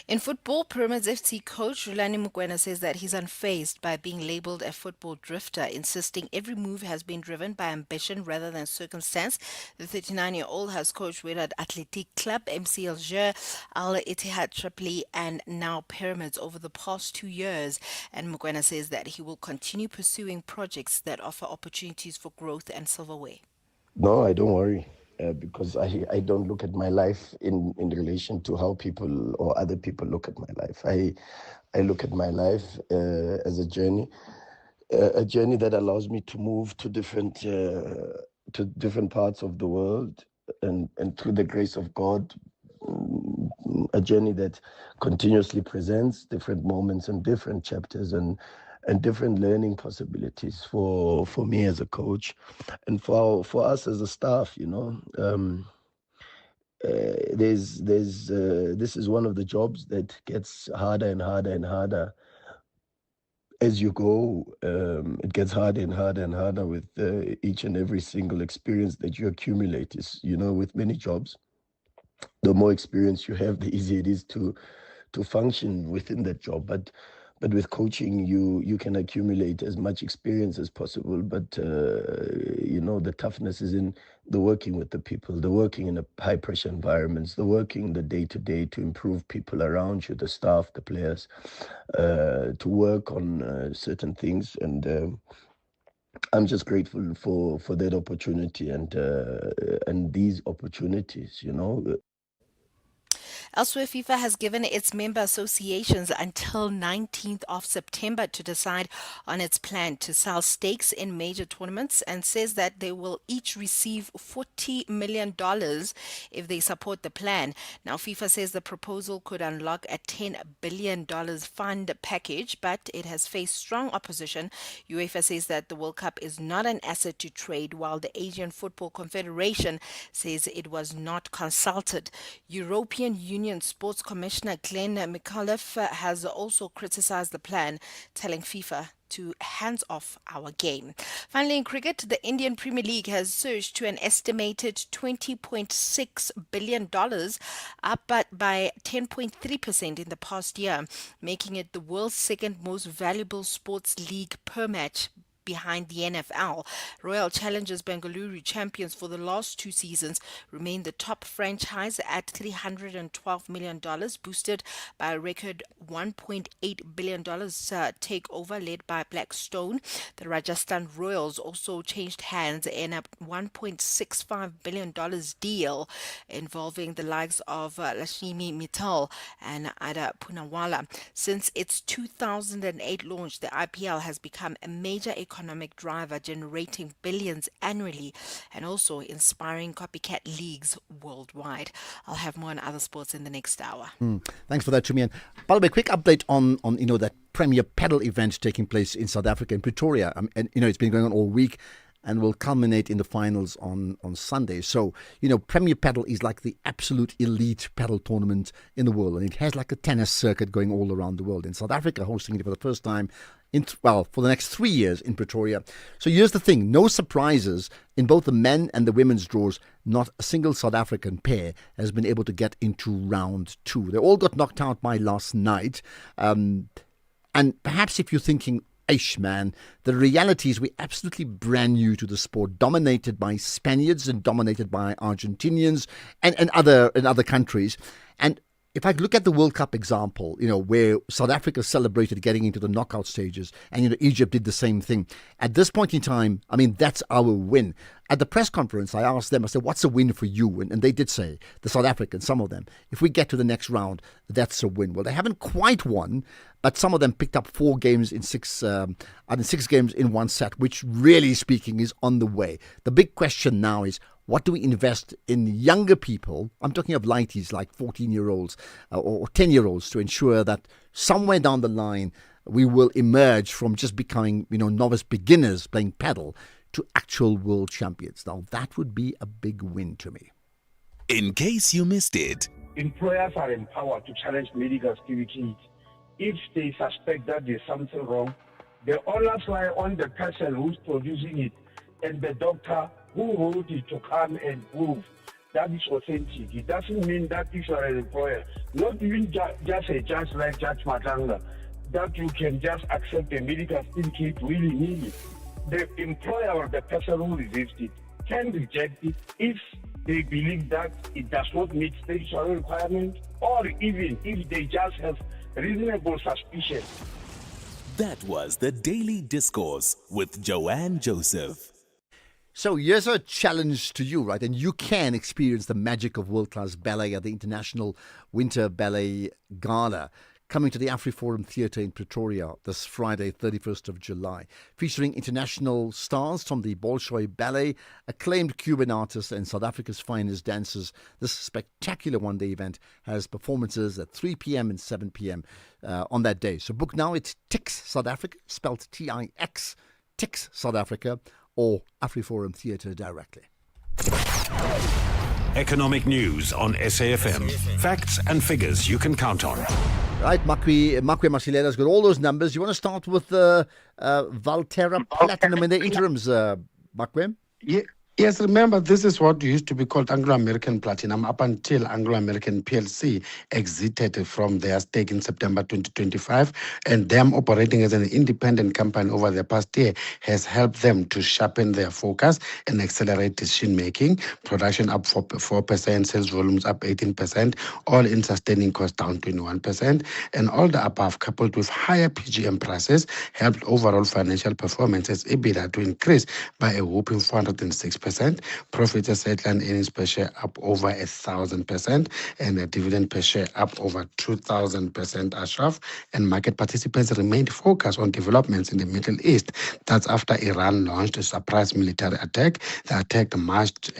In football, Pyramids FC coach Rulani Mukwena says that he's unfazed by being labelled a football drifter, insisting every move has been driven by ambition rather than circumstance. The 39-year-old has coached Wydad Athletic Club, MC Alger, Al Ittihad Tripoli, and now Pyramids over the past 2 years. And Mukwena says that he will continue pursuing projects that offer opportunities for growth and silverware. No, I don't worry. Because I don't look at my life in relation to how people or other people look at my life. I look at my life as a journey that allows me to move to different parts of the world, and through the grace of God, a journey that continuously presents different moments and different chapters and different learning possibilities for me as a coach and for us as a staff, this is one of the jobs that gets harder and harder and harder as you go. It gets harder and harder and harder with each and every single experience that you accumulate. With many jobs, the more experience you have, the easier it is to function within that job. But with coaching, you can accumulate as much experience as possible. But the toughness is in the working with the people, the working in a high pressure environments, the working the day to day to improve people around you, the staff, the players, to work on certain things. And I'm just grateful for that opportunity and these opportunities. Elsewhere, FIFA has given its member associations until 19th of September to decide on its plan to sell stakes in major tournaments and says that they will each receive $40 million if they support the plan. Now, FIFA says the proposal could unlock a $10 billion fund package, but it has faced strong opposition. UEFA says that the World Cup is not an asset to trade, while the Asian Football Confederation says it was not consulted. European Union Sports Commissioner Glenn McAuliffe has also criticized the plan, telling FIFA to hands off our game. Finally, in cricket, the Indian Premier League has surged to an estimated $20.6 billion, up by 10.3% in the past year, making it the world's second most valuable sports league per match, behind the NFL. Royal Challengers Bengaluru, champions for the last 2 seasons, remain the top franchise at $312 million, boosted by a record $1.8 billion takeover led by Blackstone. The Rajasthan Royals also changed hands in a $1.65 billion deal involving the likes of Lakshmi Mittal and Ada Poonawalla. Since its 2008 launch, the IPL has become a major economic driver, generating billions annually and also inspiring copycat leagues worldwide. I'll have more on other sports in the next hour. Thanks for that, Chumi. And by the way, quick update on that Premier Paddle event taking place in South Africa, in Pretoria. And it's been going on all week and will culminate in the finals on Sunday. So, Premier Paddle is like the absolute elite paddle tournament in the world. And it has like a tennis circuit going all around the world. In South Africa, hosting it for the first time for the next 3 years in Pretoria. So here's the thing, no surprises in both the men and the women's draws. Not a single South African pair has been able to get into round 2. They all got knocked out by last night. And perhaps if you're thinking, Aish, man, the reality is we're absolutely brand new to the sport, dominated by Spaniards and dominated by Argentinians and other countries. And if I look at the World Cup example, where South Africa celebrated getting into the knockout stages and, Egypt did the same thing. At this point in time, that's our win. At the press conference, I asked them, I said, what's a win for you? And they did say, the South Africans, some of them, if we get to the next round, that's a win. Well, they haven't quite won, but some of them picked up 4 games in 6 games in one set, which really speaking is on the way. The big question now is, what do we invest in younger people? I'm talking of lighties like 14-year-olds or 10-year-olds to ensure that somewhere down the line we will emerge from just becoming, novice beginners playing paddle to actual world champions. Now, that would be a big win to me. In case you missed it, employers are empowered to challenge medical certificates if they suspect that there's something wrong. The onus lie on the person who's producing it and the doctor who wrote it to come and prove that is authentic. It doesn't mean that if you are an employer, not even just a judge like Judge Matanga, that you can just accept a medical certificate willy-nilly. The employer or the person who receives it can reject it if they believe that it does not meet statutory requirements, or even if they just have reasonable suspicion. That was the Daily Discourse with Joanne Joseph. So here's a challenge to you, right? And you can experience the magic of world-class ballet at the International Winter Ballet Gala, coming to the AfriForum Theatre in Pretoria this Friday, 31st of July, featuring international stars from the Bolshoi Ballet, acclaimed Cuban artists and South Africa's finest dancers. This spectacular one-day event has performances at 3 p.m. and 7 p.m. On that day. So book now. It's Tix South Africa, spelled T-I-X, Tix South Africa, or AfriForum Theatre directly. Economic news on SAFM. Facts and figures you can count on. Right, Makwe Masilela's got all those numbers. You want to start with Valterra Platinum in the interims, Makwe? Yeah. Yes, remember, this is what used to be called Anglo-American Platinum up until Anglo-American PLC exited from their stake in September 2025, and them operating as an independent company over the past year has helped them to sharpen their focus and accelerate decision-making. Production up 4%, sales volumes up 18%, all-in sustaining costs down 21%, and all the above, coupled with higher PGM prices, helped overall financial performance as EBITDA to increase by a whopping 406%. Profits as headline earnings per share up over 1,000%, and a dividend per share up over 2,000%, Ashraf. And market participants remained focused on developments in the Middle East. That's after Iran launched a surprise military attack. The attack marked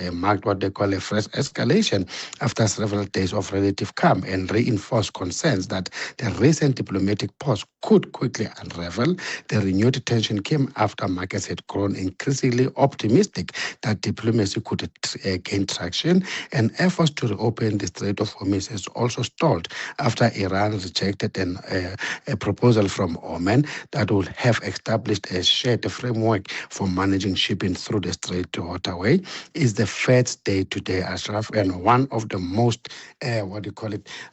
what they call a fresh escalation after several days of relative calm, and reinforced concerns that the recent diplomatic pause could quickly unravel. The renewed tension came after markets had grown increasingly optimistic that diplomacy could gain traction, and efforts to reopen the Strait of Hormuz has also stalled after Iran rejected a proposal from Oman that would have established a shared framework for managing shipping through the Strait waterway. Is the Fed's day today, Ashraf, and one of the most,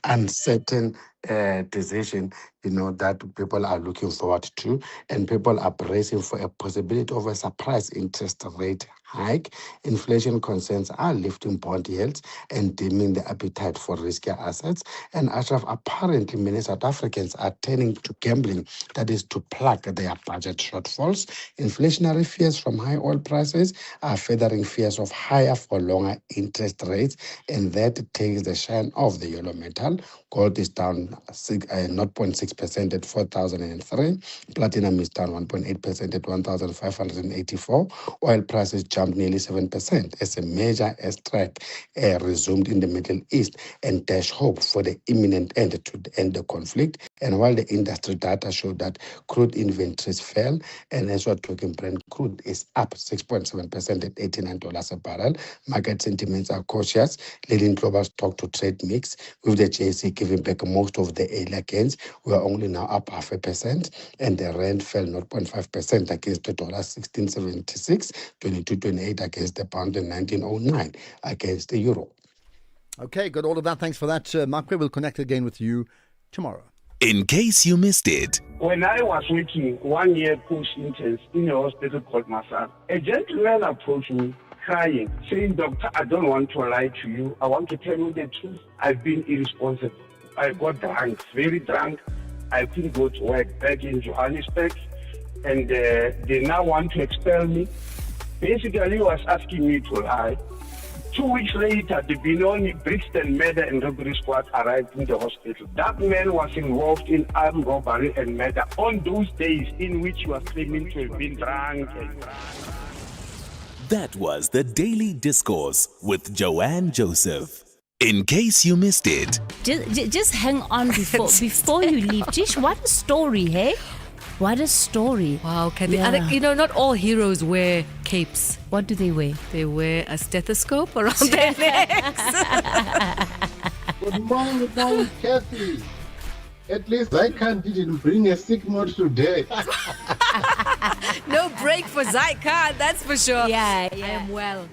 uncertain decision, that people are looking forward to, and people are bracing for a possibility of a surprise interest rate hike. Inflation concerns are lifting bond yields and dimming the appetite for riskier assets. And Ashraf, apparently many South Africans are turning to gambling, that is to plug their budget shortfalls. Inflationary fears from high oil prices are furthering fears of higher for longer interest rates, and that takes the shine off the yellow metal. Gold is down 0.6% at 4,003. Platinum is down 1.8% at 1,584. Oil prices jumped nearly 7% as a major airstrike resumed in the Middle East and dash hope for the imminent end to end the conflict. And while the industry data showed that crude inventories fell, and as we're talking, Brent crude is up 6.7% at $89 a barrel. Market sentiments are cautious, leading global stock to trade mix, with the JSE giving back most of the earlier gains. We are only now up 0.5%, and the rand fell 0.5% against the dollar 16.76, 22.28 against the pound, and 19.09 against the euro. Okay, got all of that. Thanks for that, Makwe. We'll connect again with you tomorrow. In case you missed it. When I was working 1 year post-intense in a hospital called Masar, a gentleman approached me crying, saying, "Doctor, I don't want to lie to you. I want to tell you the truth. I've been irresponsible. I got drunk, very drunk. I couldn't go to work back in Johannesburg, and they now want to expel me." Basically, he was asking me to lie. 2 weeks later, the Benoni, Brixton murder and robbery squad arrived in the hospital. That man was involved in armed robbery and murder on those days in which he was claiming to have been drunk. That was the Daily Discourse with Joanne Joseph. In case you missed it. Just hang on before you leave. Jish, what a story, hey? What a story. Wow, Kathy. Yeah. And, not all heroes wear capes. What do they wear? They wear a stethoscope around their necks. Good morning, Kathy. At least Zykan didn't bring a sick note today. No break for Zykan, that's for sure. Yeah. I am well.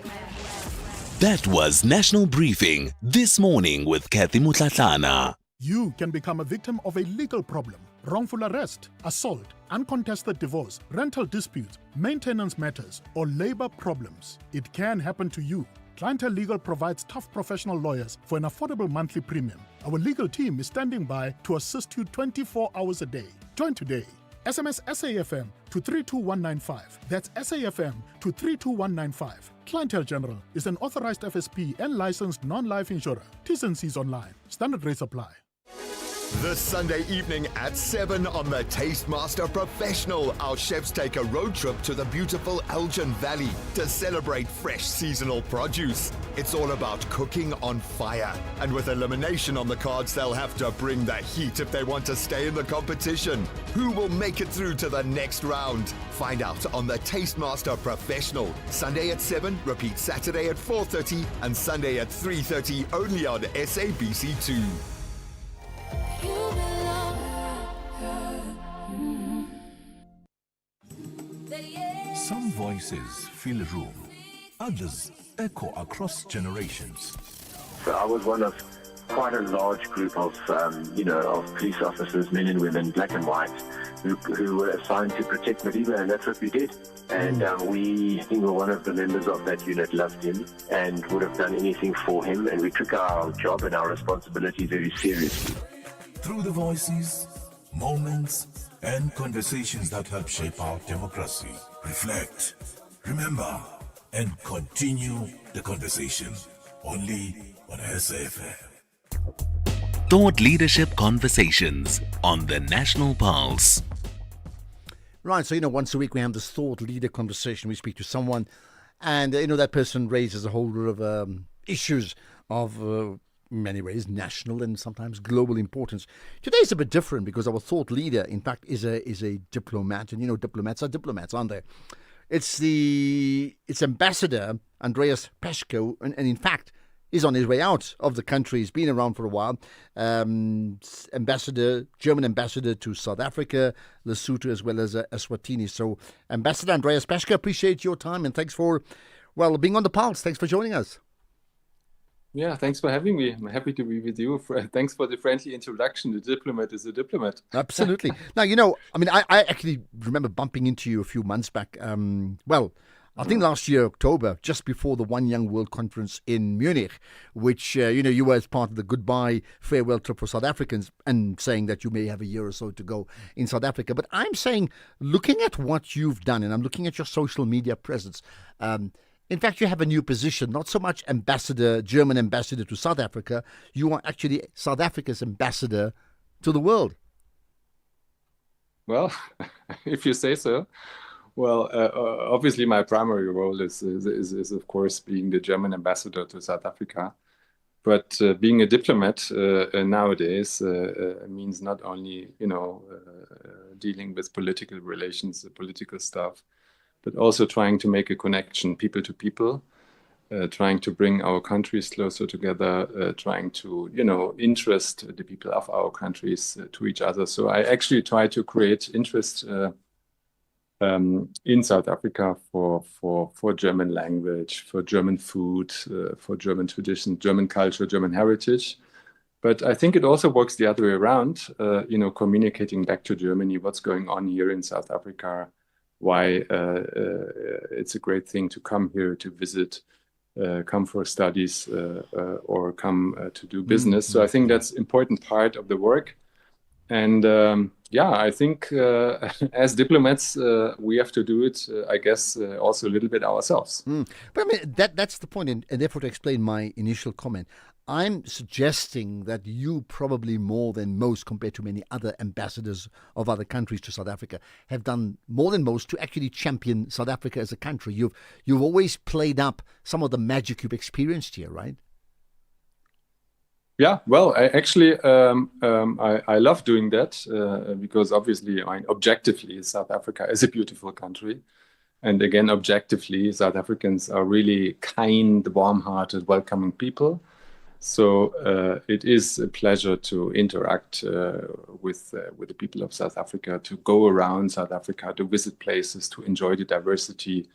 That was National Briefing This Morning with Kathy Mutlatlana. You can become a victim of a legal problem. Wrongful arrest, assault, uncontested divorce, rental disputes, maintenance matters, or labor problems. It can happen to you. Clientele Legal provides tough professional lawyers for an affordable monthly premium. Our legal team is standing by to assist you 24 hours a day. Join today. SMS SAFM to 32195. That's SAFM to 32195. Clientele General is an authorized FSP and licensed non-life insurer. T's and C's online. Standard rates apply. This Sunday evening at 7 on the Tastemaster Professional, our chefs take a road trip to the beautiful Elgin Valley to celebrate fresh seasonal produce. It's all about cooking on fire. And with elimination on the cards, they'll have to bring the heat if they want to stay in the competition. Who will make it through to the next round? Find out on the Tastemaster Professional. Sunday at 7, repeat Saturday at 4:30 and Sunday at 3:30 only on SABC2. Some voices fill a room, others echo across generations. So I was one of quite a large group of, of police officers, men and women, black and white, who were assigned to protect Madiba, and that's what we did. And we were one of the members of that unit, loved him and would have done anything for him, and we took our job and our responsibility very seriously. Through the voices, moments, and conversations that help shape our democracy. Reflect, remember, and continue the conversation. Only on SAFM. Thought Leadership Conversations on the National Pulse. Right, so, once a week we have this thought leader conversation. We speak to someone and, that person raises a whole lot of issues of, in many ways, national and sometimes global importance. Today is a bit different because our thought leader, in fact, is a diplomat. And, diplomats are diplomats, aren't they? It's Ambassador Andreas Peszko, and in fact, is on his way out of the country. He's been around for a while. German ambassador to South Africa, Lesotho, as well as Eswatini. So, Ambassador Andreas Peszko, appreciate your time and thanks for, being on the pulse. Thanks for joining us. Yeah, thanks for having me. I'm happy to be with you. Thanks for the friendly introduction. The diplomat is a diplomat. Absolutely. Now, I actually remember bumping into you a few months back. I think last year, October, just before the One Young World Conference in Munich, which, you were as part of the goodbye farewell trip for South Africans and saying that you may have a year or so to go in South Africa. But I'm saying, looking at what you've done, and I'm looking at your social media presence, in fact, you have a new position, not so much German ambassador to South Africa. You are actually South Africa's ambassador to the world. Well, if you say so. Well, obviously, my primary role is of course, being the German ambassador to South Africa. But being a diplomat nowadays means not only, dealing with political relations, political stuff, but also trying to make a connection, people to people, trying to bring our countries closer together, trying to, interest the people of our countries to each other. So I actually try to create interest in South Africa for German language, for German food, for German tradition, German culture, German heritage. But I think it also works the other way around, communicating back to Germany what's going on here in South Africa, why it's a great thing to come here to visit, come for studies, or come to do business. So I think that's an important part of the work. And I think as diplomats, we have to do it, I guess, also a little bit ourselves. But I mean, that's the point. And therefore, to explain my initial comment, I'm suggesting that you probably more than most, compared to many other ambassadors of other countries to South Africa, have done more than most to actually champion South Africa as a country. You've always played up some of the magic you've experienced here, right? Yeah, well, I love doing that because obviously, objectively, South Africa is a beautiful country. And again, objectively, South Africans are really kind, warm-hearted, welcoming people. So it is a pleasure to interact with the people of South Africa, to go around South Africa, to visit places, to enjoy the diversity,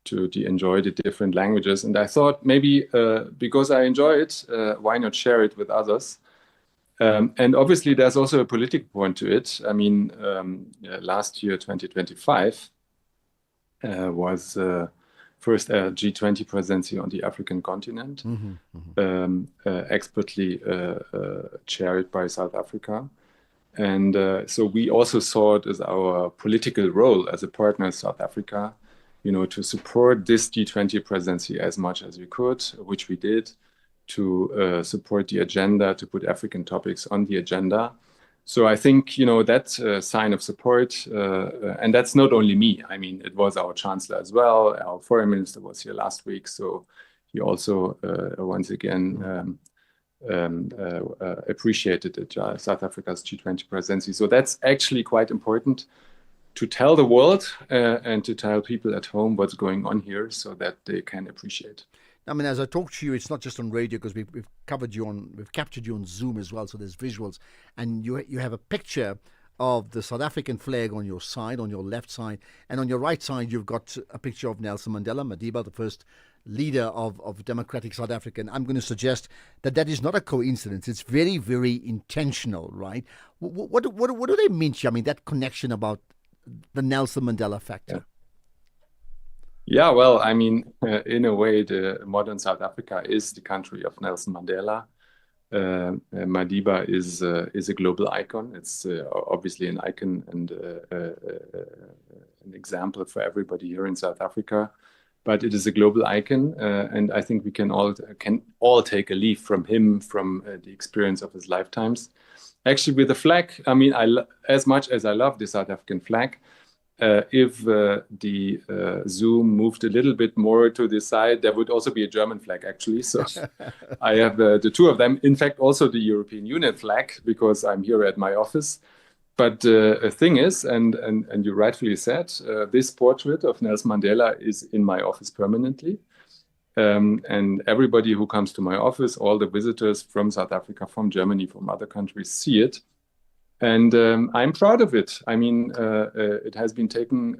to enjoy the different languages. And I thought maybe because I enjoy it, why not share it with others? And obviously, there's also a political point to it. I mean, last year, 2025, was first G20 presidency on the African continent, expertly chaired by South Africa. And so we also saw it as our political role as a partner of South Africa, to support this G20 presidency as much as we could, which we did, to support the agenda, to put African topics on the agenda. So I think, that's a sign of support. And that's not only me. I mean, it was our chancellor as well. Our foreign minister was here last week. So he also, once again, appreciated it, South Africa's G20 presidency. So that's actually quite important to tell the world and to tell people at home what's going on here so that they can appreciate. I mean, as I talk to you, it's not just on radio because we've captured you on Zoom as well, so there's visuals, and you have a picture of the South African flag on your side, on your left side, and on your right side you've got a picture of Nelson Mandela, Madiba, the first leader of democratic South Africa. And I'm going to suggest that is not a coincidence. It's very, very intentional, right? What do they mean to you? I mean, that connection about the Nelson Mandela factor. Yeah, well, I mean, in a way, the modern South Africa is the country of Nelson Mandela. Madiba is a global icon. It's obviously an icon and an example for everybody here in South Africa. But it is a global icon, and I think we can all take a leaf from him, from the experience of his lifetimes. Actually, with the flag, I mean, as much as I love the South African flag, if the Zoom moved a little bit more to the side, there would also be a German flag, actually. So I have the two of them. In fact, also the European Union flag, because I'm here at my office. But the thing is, and you rightfully said, this portrait of Nelson Mandela is in my office permanently. And everybody who comes to my office, all the visitors from South Africa, from Germany, from other countries, see it. And I'm proud of it. I mean, it has been taken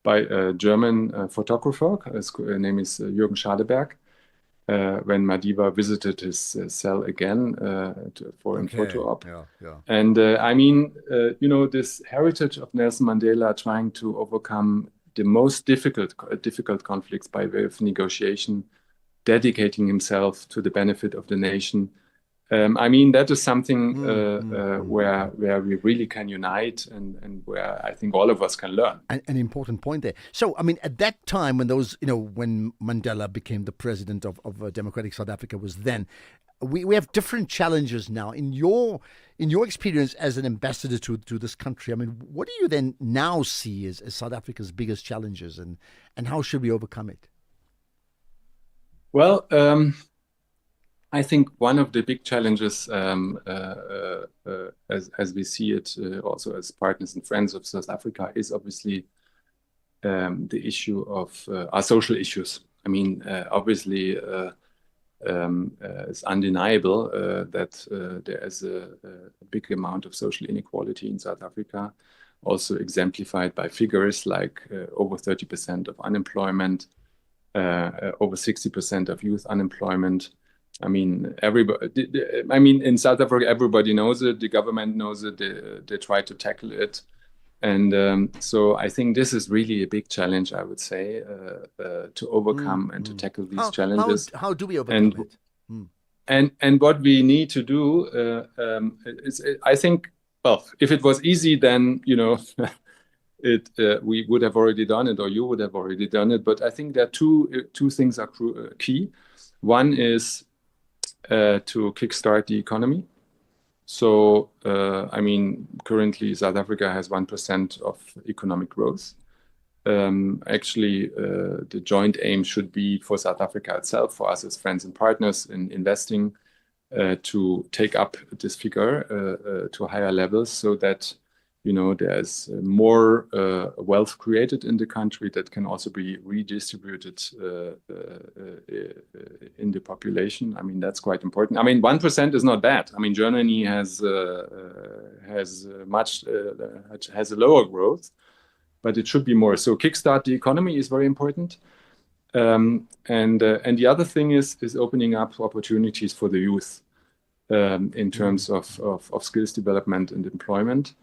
by a German photographer. His name is Jürgen Schadeberg. When Madiba visited his cell again for a photo op. Yeah. And I mean, this heritage of Nelson Mandela trying to overcome the most difficult conflicts by way of negotiation, dedicating himself to the benefit of the nation. I mean, that is something where we really can unite and where I think all of us can learn. An important point there. So, I mean, at that time when when Mandela became the president of democratic South Africa was then, we have different challenges now. In your experience as an ambassador to this country, I mean, what do you then now see as South Africa's biggest challenges and how should we overcome it? Well, I think one of the big challenges, as we see it, also as partners and friends of South Africa, is obviously the issue of our social issues. I mean, obviously, it's undeniable that there is a big amount of social inequality in South Africa, also exemplified by figures like over 30% of unemployment, over 60% of youth unemployment. I mean, in South Africa, everybody knows it. The government knows it. They try to tackle it. And so I think this is really a big challenge, I would say, to overcome and to tackle these challenges. How do we overcome it? And what we need to do is, I think, well, if it was easy, then, we would have already done it, or you would have already done it. But I think there are two things are key. One is to kickstart the economy. So, I mean, currently South Africa has 1% of economic growth. Actually, the joint aim should be for South Africa itself, for us as friends and partners in investing to take up this figure to higher levels, so that there's more wealth created in the country that can also be redistributed in the population. I mean, that's quite important. I mean, 1% is not bad. I mean, Germany has a lower growth, but it should be more. So kickstart the economy is very important. And the other thing is opening up opportunities for the youth in terms of skills development and employment.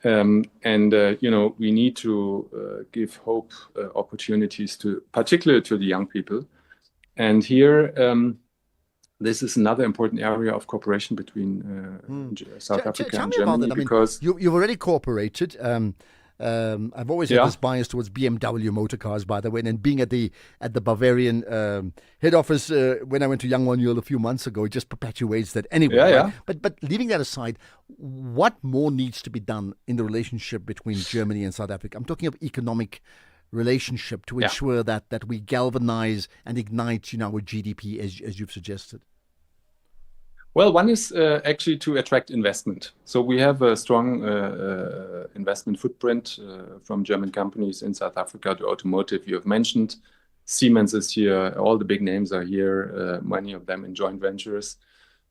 We need to give hope opportunities particularly to the young people. And here, this is another important area of cooperation between South Africa and Germany. Because you've already cooperated. I've always had this bias towards BMW motor cars, by the way, and being at the Bavarian head office when I went to Young One Yule a few months ago, it just perpetuates that anyway. Right? But leaving that aside, what more needs to be done in the relationship between Germany and South Africa? I'm talking of economic relationship to ensure that we galvanize and ignite our GDP as you've suggested. Well, one is actually to attract investment. So we have a strong investment footprint from German companies in South Africa. The automotive you have mentioned, Siemens is here, all the big names are here, many of them in joint ventures.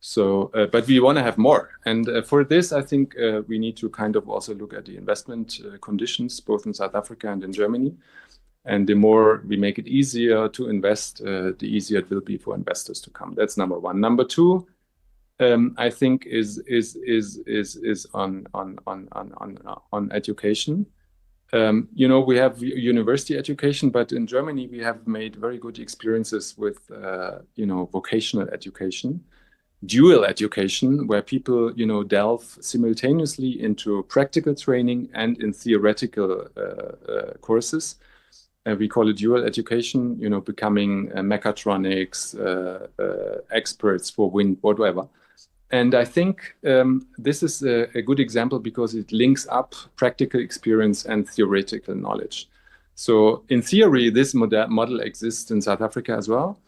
So, but we want to have more. And for this, I think we need to kind of also look at the investment conditions, both in South Africa and in Germany. And the more we make it easier to invest, the easier it will be for investors to come. That's number one. Number two, I think is on education. We have university education, but in Germany we have made very good experiences with vocational education, dual education, where people delve simultaneously into practical training and in theoretical courses. We call it dual education. Becoming mechatronics experts for wind, whatever. And I think this is a good example because it links up practical experience and theoretical knowledge. So in theory, this model exists in South Africa as well.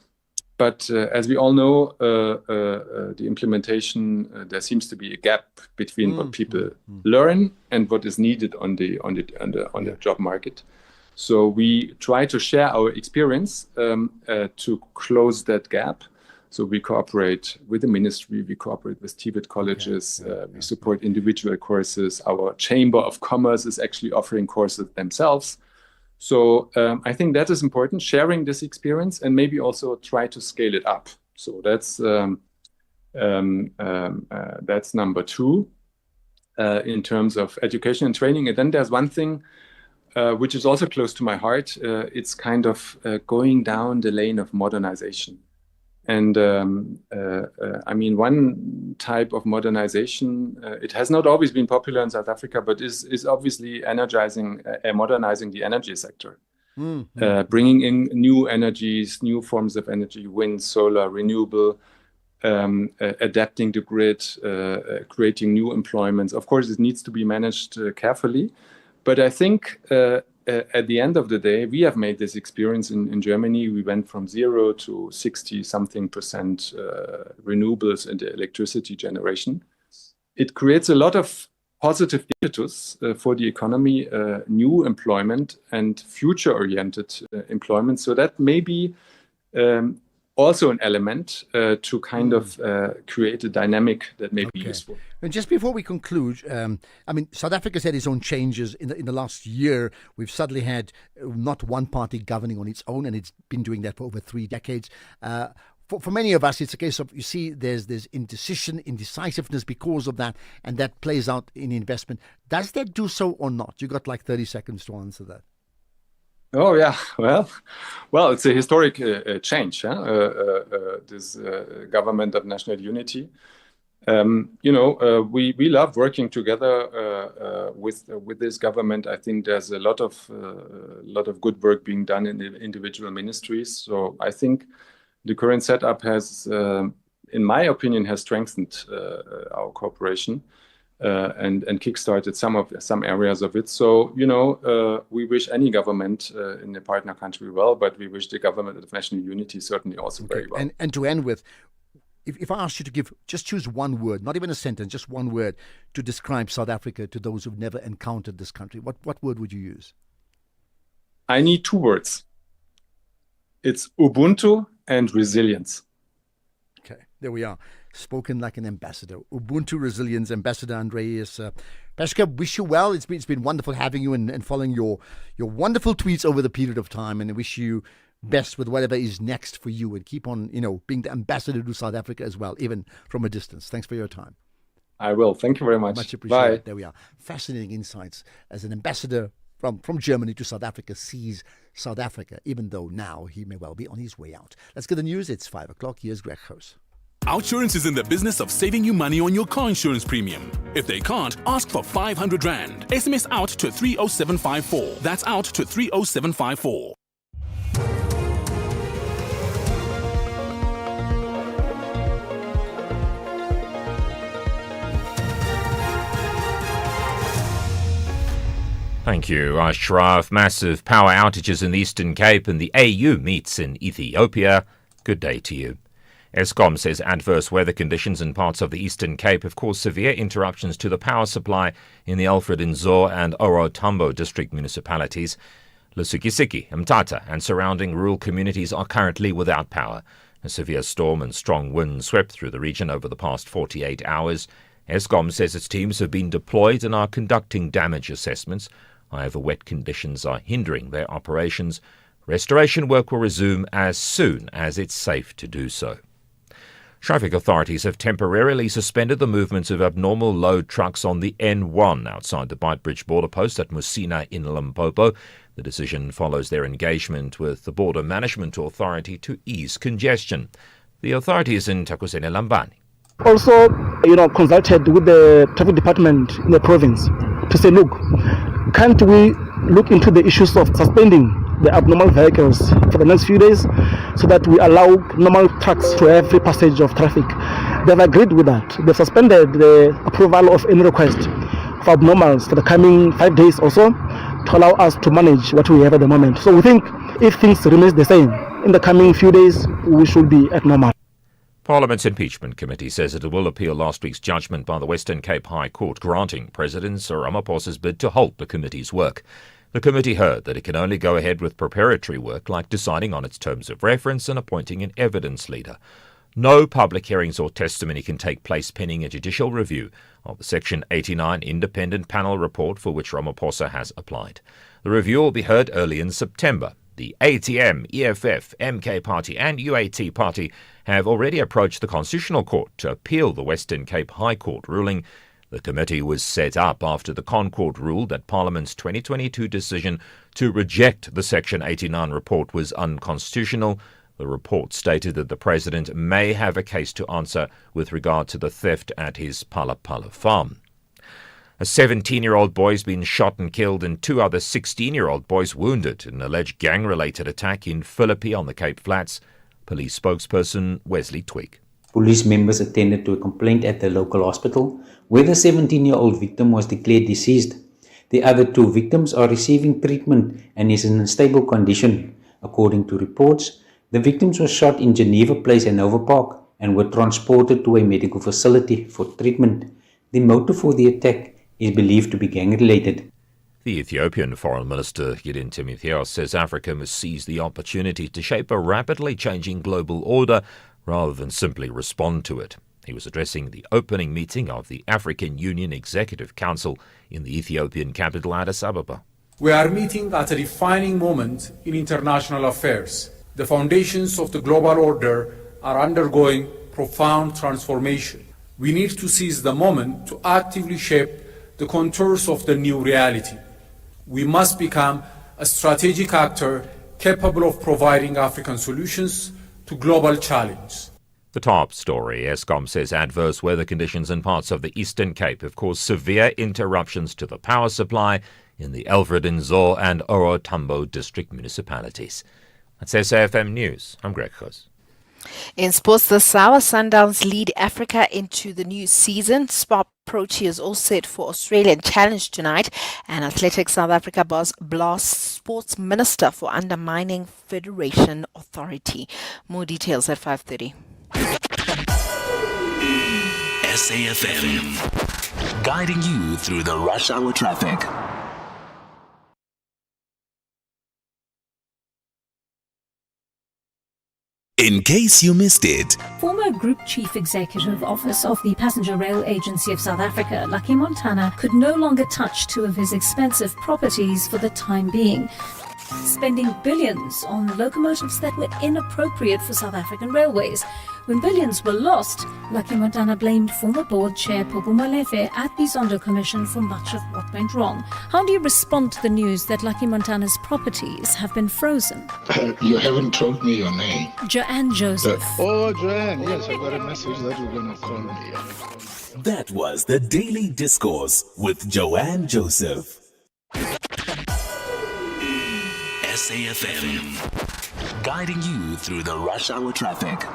But as we all know, the implementation, there seems to be a gap between what people learn and what is needed on the job market. So we try to share our experience to close that gap. So we cooperate with the ministry, we cooperate with TVET colleges, we support individual courses. Our Chamber of Commerce is actually offering courses themselves. So I think that is important, sharing this experience and maybe also try to scale it up. So that's number two in terms of education and training. And then there's one thing which is also close to my heart. It's kind of going down the lane of modernization. And I mean, one type of modernization, it has not always been popular in South Africa, but is obviously modernizing the energy sector, bringing in new energies, new forms of energy, wind, solar, renewable, adapting the grid, creating new employments. Of course, it needs to be managed carefully, but I think at the end of the day, we have made this experience in Germany. We went from 0 to 60-something% renewables in the electricity generation. It creates a lot of positive impetus for the economy, new employment and future-oriented employment. So that may be also an element to kind of create a dynamic that may be useful. And just before we conclude, I mean, South Africa's had its own changes in the last year. We've suddenly had not one party governing on its own, and it's been doing that for over 3 decades. For many of us, it's a case of, you see, there's indecisiveness because of that, and that plays out in investment. Does that do so or not? You got like 30 seconds to answer that. Oh yeah, well, it's a historic change. This government of national unity. We love working together with this government. I think there's a lot of good work being done in the individual ministries. So I think the current setup has, in my opinion, has strengthened our cooperation. And kickstarted some areas of it. So, we wish any government in a partner country well, but we wish the government of national unity certainly also very well. And to end with, if I asked you to just choose one word, not even a sentence, just one word to describe South Africa to those who've never encountered this country, what word would you use? I need 2 words. It's Ubuntu and resilience. Okay, there we are. Spoken like an ambassador. Ubuntu Resilience Ambassador Andreas Peshka, wish you well. It's been wonderful having you and following your wonderful tweets over the period of time, and I wish you best with whatever is next for you, and keep on, being the ambassador to South Africa as well, even from a distance. Thanks for your time. I will. Thank you very much. Much appreciated. Bye. There we are. Fascinating insights as an ambassador from Germany to South Africa sees South Africa, even though now he may well be on his way out. Let's get the news. It's 5 o'clock. Here's Greg House. Outsurance is in the business of saving you money on your car insurance premium. If they can't, ask for 500 Rand. SMS out to 30754. That's out to 30754. Thank you, Ashraf. Massive power outages in the Eastern Cape and the AU meets in Ethiopia. Good day to you. Eskom says adverse weather conditions in parts of the Eastern Cape have caused severe interruptions to the power supply in the Alfred Nzo and Oro Tambo district municipalities. Lusukisiki, Mtata and surrounding rural communities are currently without power. A severe storm and strong winds swept through the region over the past 48 hours. Eskom says its teams have been deployed and are conducting damage assessments. However, wet conditions are hindering their operations. Restoration work will resume as soon as it's safe to do so. Traffic authorities have temporarily suspended the movements of abnormal load trucks on the N1 outside the Beitbridge border post at Musina in Limpopo. The decision follows their engagement with the Border Management Authority to ease congestion. The authority is in Takusene Lambani. Also, consulted with the traffic department in the province to say, look, can't we look into the issues of suspending the abnormal vehicles for the next few days so that we allow normal trucks to have free passage of traffic? They've agreed with that. They've suspended the approval of any request for abnormals for the coming 5 days or so to allow us to manage what we have at the moment. So we think if things remain the same, in the coming few days, we should be at normal. Parliament's Impeachment Committee says it will appeal last week's judgment by the Western Cape High Court granting President Cyril Ramaphosa's bid to halt the committee's work. The committee heard that it can only go ahead with preparatory work like deciding on its terms of reference and appointing an evidence leader. No public hearings or testimony can take place pending a judicial review of the Section 89 independent panel report for which Ramaphosa has applied. The review will be heard early in September. The ATM, EFF, MK Party and UAT Party have already approached the Constitutional Court to appeal the Western Cape High Court ruling. The committee was set up after the ConCourt ruled that Parliament's 2022 decision to reject the Section 89 report was unconstitutional. The report stated that the President may have a case to answer with regard to the theft at his Palapala farm. A 17-year-old boy has been shot and killed and 2 other 16-year-old boys wounded in an alleged gang-related attack in Philippi on the Cape Flats. Police spokesperson Wesley Twig. Police members attended to a complaint at the local hospital where the 17-year-old victim was declared deceased. The other 2 victims are receiving treatment and is in a stable condition. According to reports, the victims were shot in Geneva Place and Nova Park and were transported to a medical facility for treatment. The motive for the attack is believed to be gang-related. The Ethiopian Foreign Minister Gideon Timotheos says Africa must seize the opportunity to shape a rapidly changing global order rather than simply respond to it. He was addressing the opening meeting of the African Union Executive Council in the Ethiopian capital Addis Ababa. We are meeting at a defining moment in international affairs. The foundations of the global order are undergoing profound transformation. We need to seize the moment to actively shape the contours of the new reality. We must become a strategic actor capable of providing African solutions to global challenges. The top story, Eskom says adverse weather conditions in parts of the Eastern Cape have caused severe interruptions to the power supply in the Alfred Nzo and Oro Tambo district municipalities. That's SAFM News. I'm Greg Hoos. In sports this hour, Sundowns lead Africa into the new season. Spot Proteas all set for Australian Challenge tonight. And Athletics South Africa boss blasts Sports Minister for undermining Federation authority. More details at 5:30. SAfm, guiding you through the rush hour traffic. In case you missed it, Former Group Chief Executive Office of the Passenger Rail Agency of South Africa, Lucky Montana, could no longer touch two of his expensive properties for the time being, spending billions on locomotives that were inappropriate for South African railways. When billions were lost, Lucky Montana blamed former board chair Popo Molefe at the Zondo Commission for much of what went wrong. How do you respond to the news that Lucky Montana's properties have been frozen? You haven't told me your name. Joanne Joseph. Oh, Joanne, yes, I got a message that you're going to call me. that was the Daily Discourse with Joanne Joseph. SAfm, guiding you through the rush hour traffic.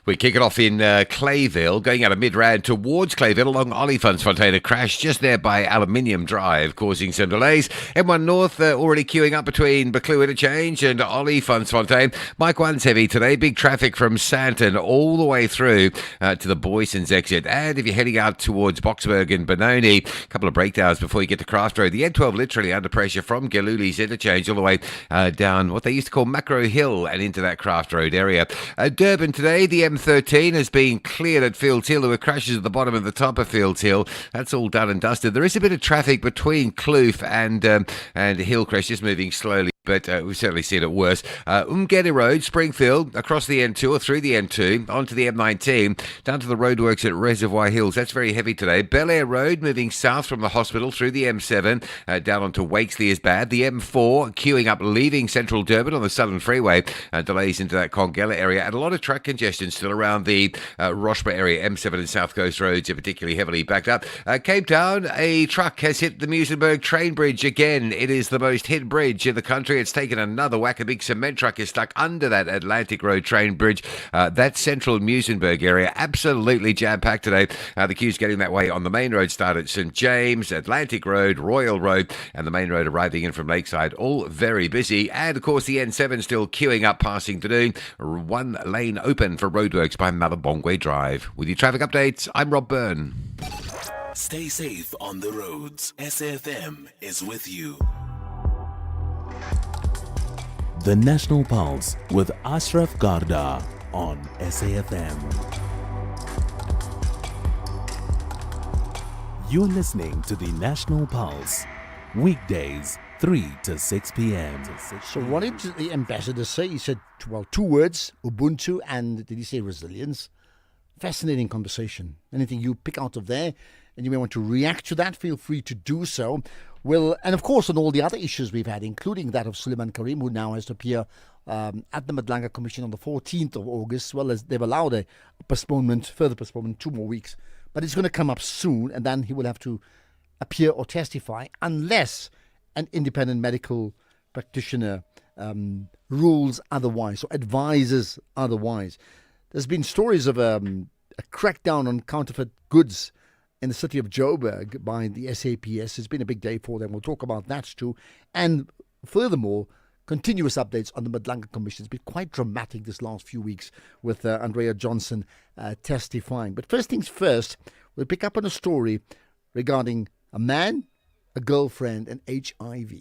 We kick it off in Clayville, going out of Midrand towards Clayville along Olifantsfontein. A crash just there by Aluminium Drive, causing some delays. M1 North already queuing up between Buccleuch Interchange and Olifantsfontein. Mike 1's heavy today. Big traffic from Sandton all the way through to the Boysons exit. And if you're heading out towards Boksburg and Benoni, a couple of breakdowns before you get to Craft Road. The N12 literally under pressure from Galuli's Interchange all the way down what they used to call Macro Hill and into that Craft Road area. Durban today, the M13 has been cleared at Fields Hill. There were crashes at the bottom and the top of Fields Hill. That's all done and dusted. There is a bit of traffic between Kloof and Hillcrest, just moving slowly, but we've certainly seen it worse. Umgeni Road, Springfield, across the N2 or through the N2, onto the M19, down to the roadworks at Reservoir Hills. That's very heavy today. Bel Air Road, moving south from the hospital through the M7, down onto Wakesley is bad. The M4, queuing up, leaving central Durban on the Southern Freeway. Delays into that Congella area, and a lot of truck congestion still around the Rochborough area. M7 and South Coast roads are particularly heavily backed up. Cape Town, a truck has hit the Muizenberg train bridge again. It is the most hit bridge in the country. It's taken another whack. A big cement truck is stuck under that Atlantic Road train bridge. That central Muizenberg area, absolutely jam-packed today. The queue's getting that way on the main road, start at St. James, Atlantic Road, Royal Road, and the main road arriving in from Lakeside. All very busy. And, of course, the N7 still queuing up, passing Dunoon. One lane open for roadworks by Malabongwe Drive. With your traffic updates, I'm Rob Byrne. Stay safe on the roads. SAfm is with you. The National Pulse with Ashraf Garda on SAfm. You're listening to the National Pulse, weekdays 3 to 6 p.m. So what did the ambassador say? He said, well, two words, Ubuntu, and did he say resilience? Fascinating conversation. Anything you pick out of there and you may want to react to that, feel free to do so. Well, and of course on all the other issues we've had, including that of Suleiman Karim, who now has to appear at the Madlanga Commission on the 14th of August, well as they've allowed a postponement, further postponement, 2 more weeks. But it's going to come up soon, and then he will have to appear or testify unless an independent medical practitioner rules otherwise or advises otherwise. There's been stories of a crackdown on counterfeit goods in the city of Joburg by the SAPS. It's been a big day for them. We'll talk about that too. And furthermore, continuous updates on the Madlanga Commission. It's been quite dramatic this last few weeks with Andrea Johnson testifying. But first things first, we'll pick up on a story regarding a man, a girlfriend, and HIV.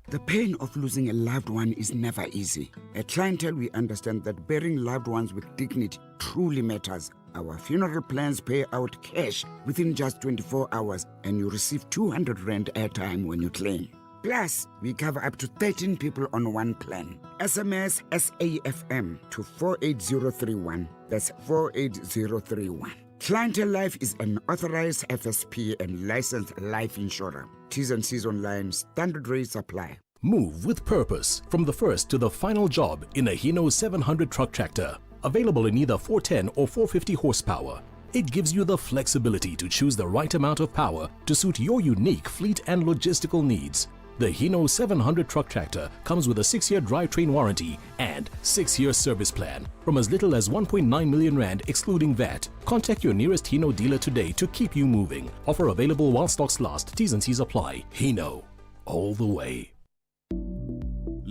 The pain of losing a loved one is never easy. At Clientele, we understand that burying loved ones with dignity truly matters. Our funeral plans pay out cash within just 24 hours, and you receive 200 Rand airtime when you claim. Plus, we cover up to 13 people on one plan. SMS SAFM to 48031. That's 48031. Clientele Life is an authorized FSP and licensed life insurer. T's and C's online. Standard rates apply. Move with purpose from the first to the final job in a Hino 700 truck tractor. Available in either 410 or 450 horsepower. It gives you the flexibility to choose the right amount of power to suit your unique fleet and logistical needs. The Hino 700 truck tractor comes with a 6-year drivetrain warranty and 6-year service plan from as little as 1.9 million Rand excluding VAT. Contact your nearest Hino dealer today to keep you moving. Offer available while stocks last. T's and C's apply. Hino, all the way.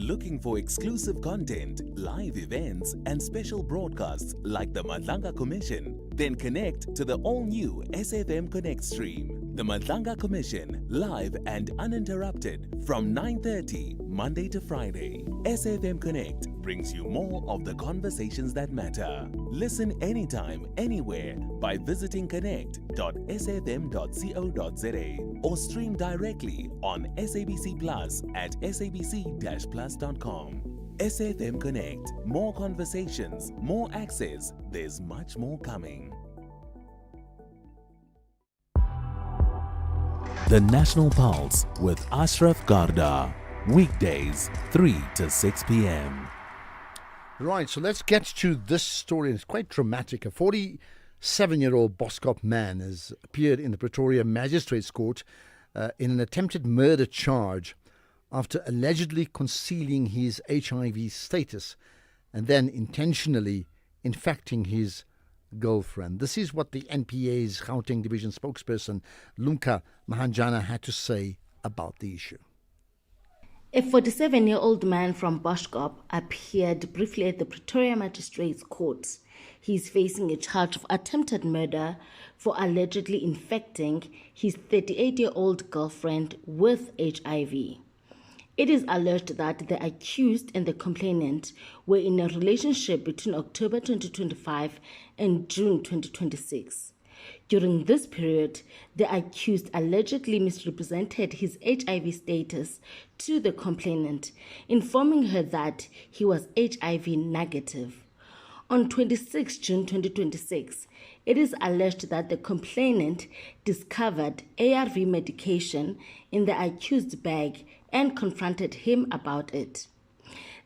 Looking for exclusive content, live events, and special broadcasts like the Madlanga Commission? Then connect to the all-new SAfm Connect stream. The Madlanga Commission, live and uninterrupted from 9:30 Monday to Friday. SAfm Connect brings you more of the conversations that matter. Listen anytime, anywhere by visiting connect.safm.co.za or stream directly on SABC Plus at sabc-plus.com. SAfm Connect. More conversations, more access. There's much more coming. The National Pulse with Ashraf Garda. Weekdays, 3 to 6 p.m. Right, so let's get to this story. It's quite dramatic. A 47-year-old Boskop man has appeared in the Pretoria Magistrates Court in an attempted murder charge after allegedly concealing his HIV status and then intentionally infecting his girlfriend. This is what the NPA's Gauteng Division spokesperson Lumka Mahanjana had to say about the issue. A 47-year-old man from Boskop appeared briefly at the Pretoria Magistrates Court. He is facing a charge of attempted murder for allegedly infecting his 38-year-old girlfriend with HIV. It is alleged that the accused and the complainant were in a relationship between October 2025 and June 2026. During this period, the accused allegedly misrepresented his HIV status to the complainant, informing her that he was HIV negative. On 26 June 2026, it is alleged that the complainant discovered ARV medication in the accused's bag and confronted him about it.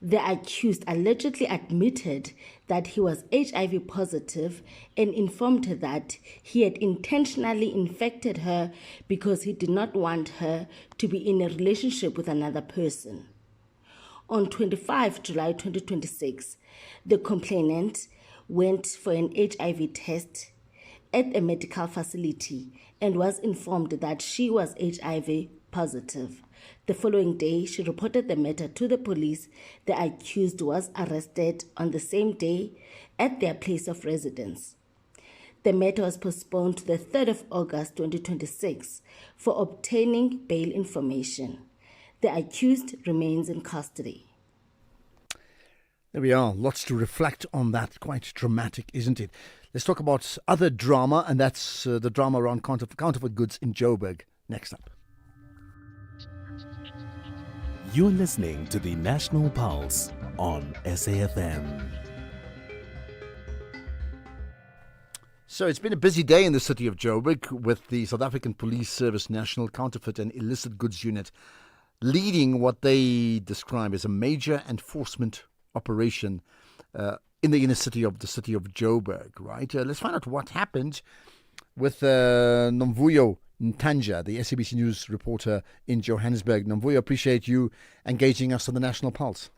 The accused allegedly admitted that he was HIV positive and informed her that he had intentionally infected her because he did not want her to be in a relationship with another person. On 25 July 2026, the complainant went for an HIV test at a medical facility and was informed that she was HIV positive. The following day, she reported the matter to the police. The accused was arrested on the same day at their place of residence. The matter was postponed to the 3rd of August 2026 for obtaining bail information. The accused remains in custody. There we are. Lots to reflect on that. Quite dramatic, isn't it? Let's talk about other drama, and that's the drama around counterfeit goods in Joburg. Next up. You're listening to the National Pulse on SAfm. So it's been a busy day in the city of Joburg with the South African Police Service National Counterfeit and Illicit Goods Unit leading what they describe as a major enforcement operation in the inner city of Joburg, right? Let's find out what happened with Nomvuyo Ntanja, the SABC News reporter in Johannesburg. Nomvuyo, appreciate you engaging us on the National Pulse.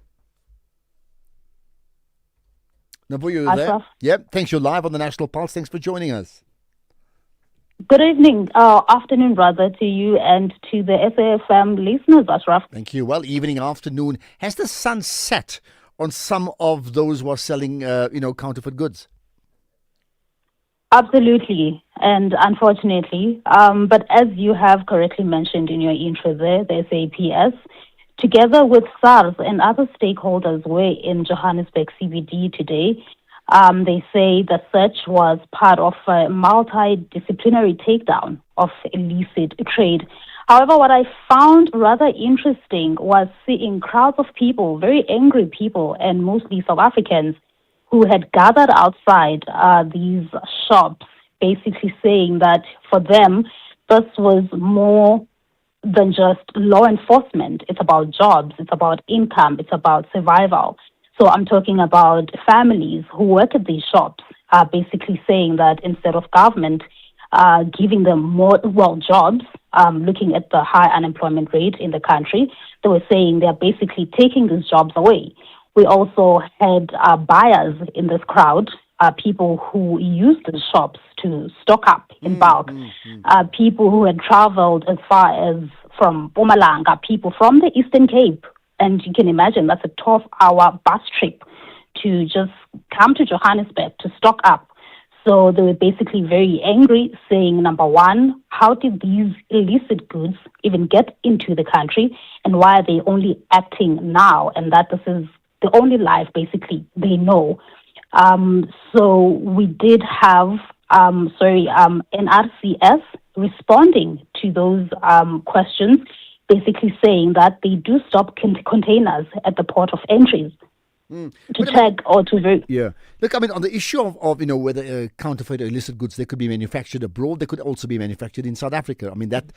Nomvuyo, you there? Yep, thanks. You're live on the National Pulse. Thanks for joining us. Good evening, afternoon rather, to you and to the SAfm listeners, Ashraf. Thank you. Well, evening, afternoon. Has the sun set on some of those who are selling, counterfeit goods? Absolutely, and unfortunately, but as you have correctly mentioned in your intro there, the SAPS, together with SARS and other stakeholders, were in Johannesburg CBD today. They say the search was part of a multidisciplinary takedown of illicit trade. However, what I found rather interesting was seeing crowds of people, very angry people, and mostly South Africans, who had gathered outside these shops, basically saying that for them, this was more than just law enforcement. It's about jobs, it's about income, it's about survival. So I'm talking about families who work at these shops, basically saying that instead of government giving them more, jobs, looking at the high unemployment rate in the country, they were saying they're basically taking these jobs away. We also had buyers in this crowd, people who used the shops to stock up in bulk, people who had traveled as far as from Mpumalanga, people from the Eastern Cape And you can imagine that's a 12-hour bus trip to just come to Johannesburg to stock up. So they were basically very angry, saying, number one, how did these illicit goods even get into the country, and why are they only acting now, and that this is the only life basically they know. So we did have NRCS responding to those questions, basically saying that they do stop containers at the port of entries to check or to verify. Yeah. Look, I mean, on the issue of whether counterfeit or illicit goods, they could be manufactured abroad, they could also be manufactured in South Africa. I mean, that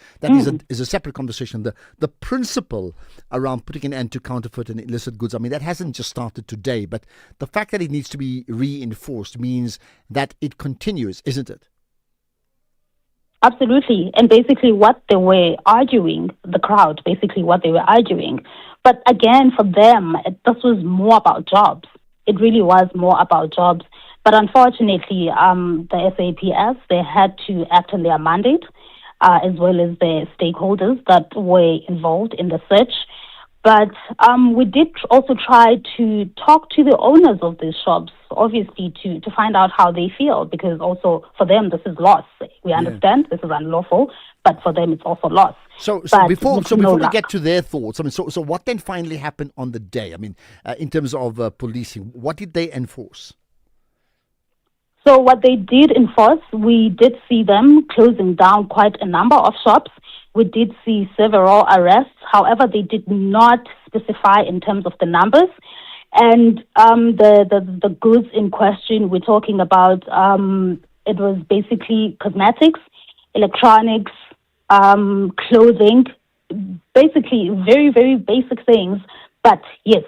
is a separate conversation. The principle around putting an end to counterfeit and illicit goods, I mean, that hasn't just started today, but the fact that it needs to be reinforced means that it continues, isn't it? Absolutely. And basically what they were arguing, the crowd, basically what they were arguing. But again, for them, this was more about jobs. It really was more about jobs. But unfortunately, the SAPS, they had to act on their mandate, as well as the stakeholders that were involved in the search. But we did also try to talk to the owners of these shops, obviously, to find out how they feel, because also for them, this is loss. We understand this is unlawful, but for them, it's also loss. So before we get to their thoughts, I mean, so what then finally happened on the day? I mean, in terms of policing, what did they enforce? So what they did enforce, we did see them closing down quite a number of shops. We did see several arrests. However, they did not specify in terms of the numbers. And the goods in question we're talking about, it was basically cosmetics, electronics, clothing, basically very, very basic things. But yes,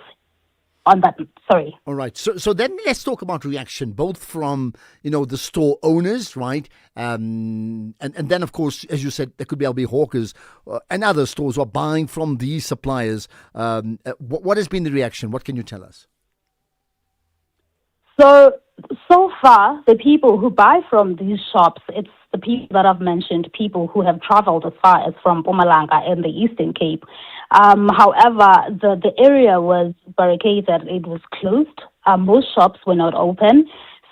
on that, sorry. All right. So then let's talk about reaction, both from, the store owners, right? And then, of course, as you said, there could be LB hawkers and other stores who are buying from these suppliers. What has been the reaction? What can you tell us? So far, the people who buy from these shops, it's the people that I've mentioned, people who have traveled as far as from Mpumalanga and the Eastern Cape. However, the area was barricaded. It was closed. Most shops were not open.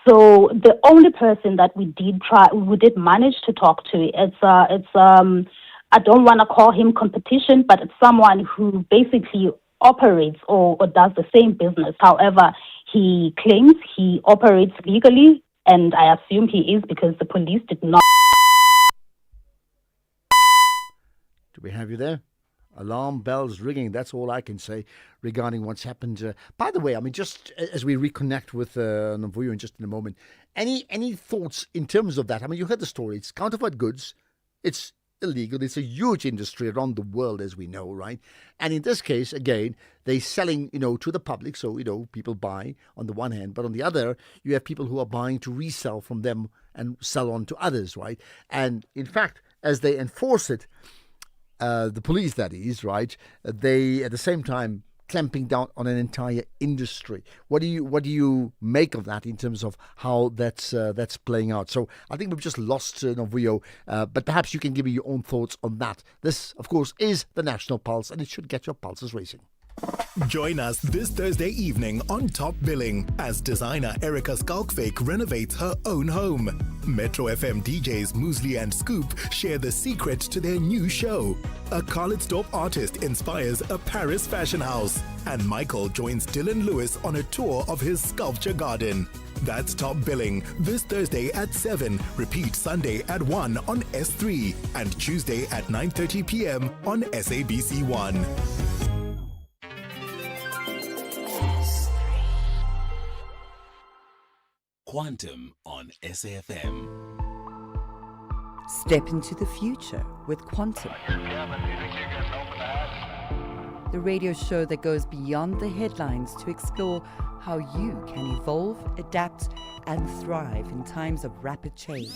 So the only person that we did manage to talk to, it's I don't want to call him competition, but it's someone who basically operates or does the same business. However, he claims he operates legally, and I assume he is because the police did not. Do we have you there? Alarm bells ringing. That's all I can say regarding what's happened. By the way, I mean, just as we reconnect with Nomvuyo in just in a moment, any thoughts in terms of that? I mean, you heard the story. It's counterfeit goods. It's illegal. It's a huge industry around the world, as we know, right? And in this case, again, they're selling, to the public. So, people buy on the one hand, but on the other, you have people who are buying to resell from them and sell on to others, right? And in fact, as they enforce it, the police, that is, right, they at the same time clamping down on an entire industry. What do you make of that in terms of how that's playing out? So I think we've just lost Nomvuyo, but perhaps you can give me your own thoughts on that. This, of course, is the National Pulse, and it should get your pulses racing. Join us this Thursday evening on Top Billing as designer Erica Skalkvik renovates her own home. Metro FM DJs Muesli and Scoop share the secret to their new show. A Karlitsdorp artist inspires a Paris fashion house. And Michael joins Dylan Lewis on a tour of his sculpture garden. That's Top Billing this Thursday at 7. Repeat Sunday at 1 on S3 and Tuesday at 9:30 p.m. on SABC1. Quantum on SAFM. Step into the future with Quantum. The radio show that goes beyond the headlines to explore how you can evolve, adapt, and thrive in times of rapid change.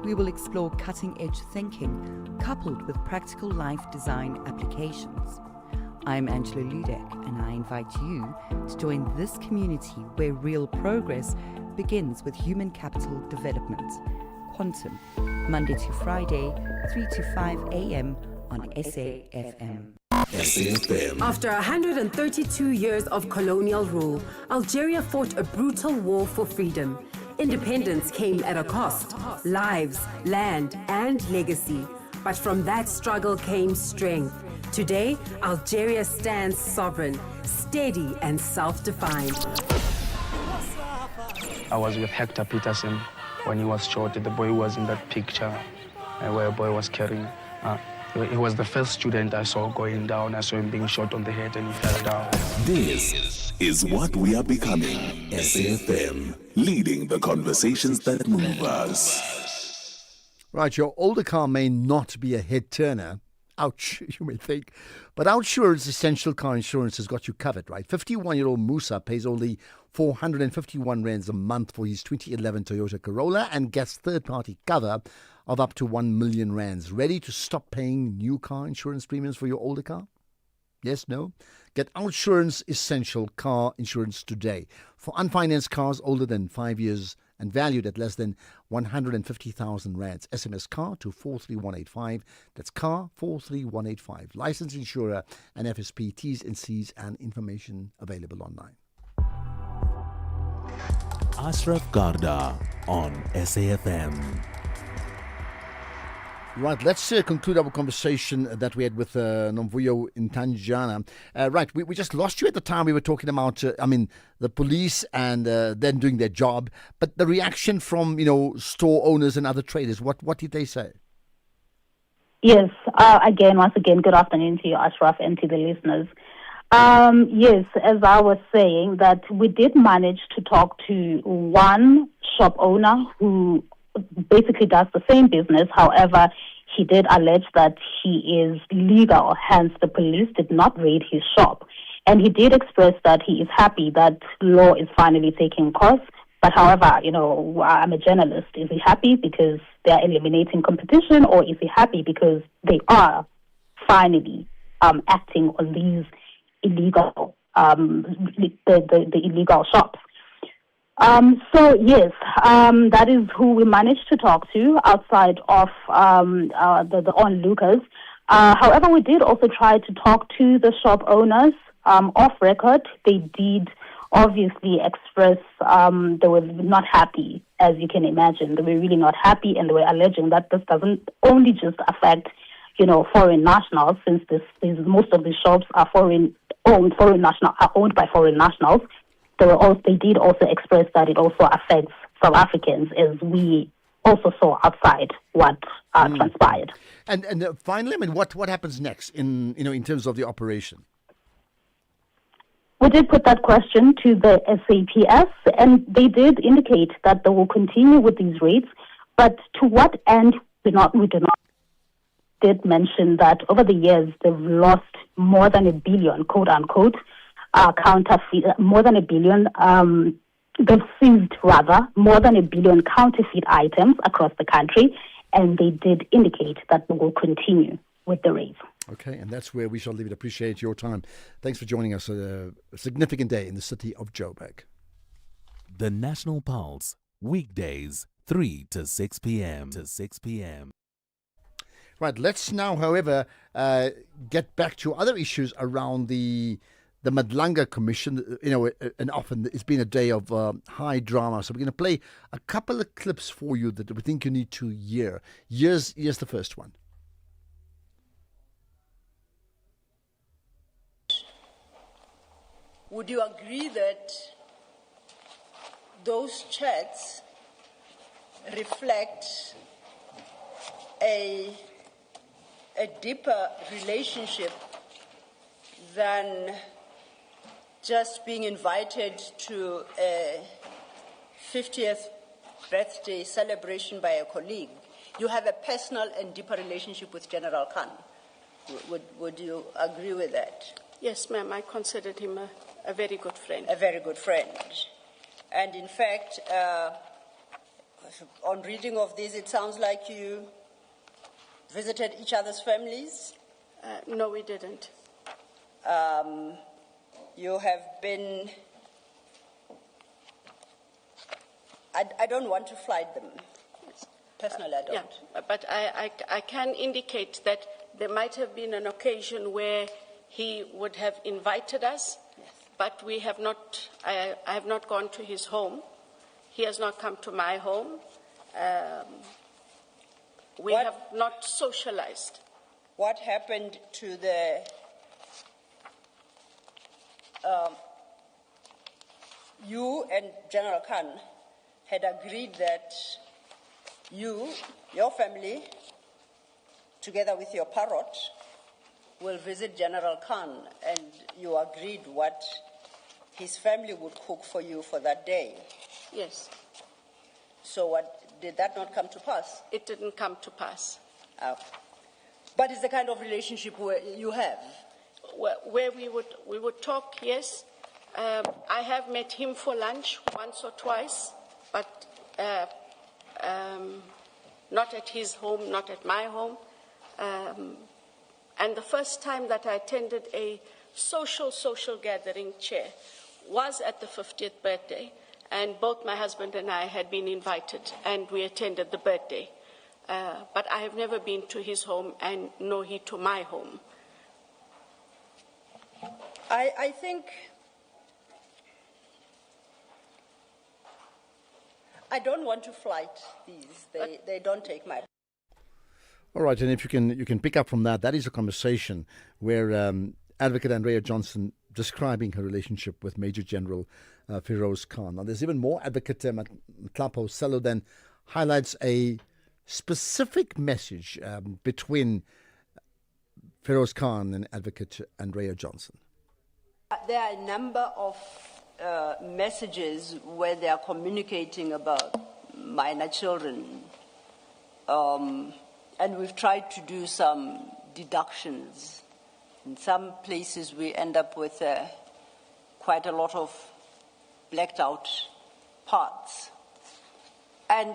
We will explore cutting-edge thinking coupled with practical life design applications. I'm Angela Ludek, and I invite you to join this community where real progress begins with human capital development. Quantum Monday to Friday, 3 to 5 a.m. on SAfm. SAfm. After 132 years of colonial rule, Algeria fought a brutal war for freedom. Independence came at a cost: lives, land, and legacy. But from that struggle came strength. Today, Algeria stands sovereign, steady, and self-defined. I was with Hector Peterson when he was shot. The boy was in that picture where a boy was carrying. He was the first student I saw going down. I saw him being shot on the head and he fell down. This is what we are becoming. SAfm, leading the conversations that move us. Right, your older car may not be a head turner. Ouch, you may think. But OutSurance's Essential Car Insurance has got you covered, right? 51-year-old Musa pays only 451 rands a month for his 2011 Toyota Corolla and gets third-party cover of up to 1 million rands. Ready to stop paying new car insurance premiums for your older car? Yes, no? Get OutSurance Essential Car Insurance today. For unfinanced cars older than 5 years and valued at less than 150,000 rands. SMS CAR to 43185. That's CAR 43185. Licensed insurer and FSP, T's and C's and information available online. Ashraf Garda on SAfm. Right, let's conclude our conversation that we had with Nomvuyo in Tanjana. Right, we just lost you at the time. We were talking about, the police and them doing their job. But the reaction from, store owners and other traders, what did they say? Yes, once again, good afternoon to you, Ashraf, and to the listeners. Yes, as I was saying, that we did manage to talk to one shop owner who basically does the same business. However, he did allege that he is legal, hence the police did not raid his shop. And he did express that he is happy that law is finally taking course. But however, I'm a journalist. Is he happy because they are eliminating competition, or is he happy because they are finally acting on these illegal, the illegal shops? So yes, that is who we managed to talk to outside of the onlookers. However, we did also try to talk to the shop owners off record. They did obviously express they were not happy, as you can imagine. They were really not happy, and they were alleging that this doesn't only just affect foreign nationals, since most of the shops are owned by foreign nationals. They did also express that it also affects South Africans, as we also saw outside what transpired. And finally, what happens next in terms of the operation? We did put that question to the SAPS, and they did indicate that they will continue with these raids, but to what end we do not. Did mention that over the years they've lost more than $1 billion, quote unquote, counterfeit, more than $1 billion. They've seized rather more than $1 billion counterfeit items across the country, and they did indicate that they will continue with the raids. Okay, and that's where we shall leave it. Appreciate your time. Thanks for joining us. A significant day in the city of Joburg. The National Pulse, weekdays, 3 to 6 p.m. Right, let's now, however, get back to other issues around the Madlanga Commission. And often it's been a day of high drama. So we're going to play a couple of clips for you that we think you need to hear. Here's the first one. Would you agree that those chats reflect a deeper relationship than just being invited to a 50th birthday celebration by a colleague? You have a personal and deeper relationship with General Khan. Would you agree with that? Yes, ma'am. I considered him a very good friend. A very good friend. And in fact, on reading of this, it sounds like you visited each other's families? No, we didn't. You have been... I don't want to flight them. Personally, I don't. Yeah, but I can indicate that there might have been an occasion where he would have invited us, but we have not. I have not gone to his home. He has not come to my home. We have not socialized. What happened to the you and General Khan had agreed that you, your family, together with your parrot, will visit General Khan, and you agreed what his family would cook for you for that day. Yes. So what, did that not come to pass? It didn't come to pass. But it's the kind of relationship where you have? Where we would talk, yes. I have met him for lunch once or twice, but not at his home, not at my home. And the first time that I attended a social gathering, Chair, was at the 50th birthday, and both my husband and I had been invited, and we attended the birthday. But I have never been to his home, and nor he to my home. I think I don't want to flight these. They don't take my. All right, and if you can pick up from that is a conversation where Advocate Andrea Johnson describing her relationship with Major General Feroz Khan. Now, there's even more. Advocate Mtlapo Selo then highlights a specific message between Feroz Khan and Advocate Andrea Johnson. There are a number of messages where they are communicating about minor children. And we've tried to do some deductions. In some places we end up with quite a lot of blacked out parts. And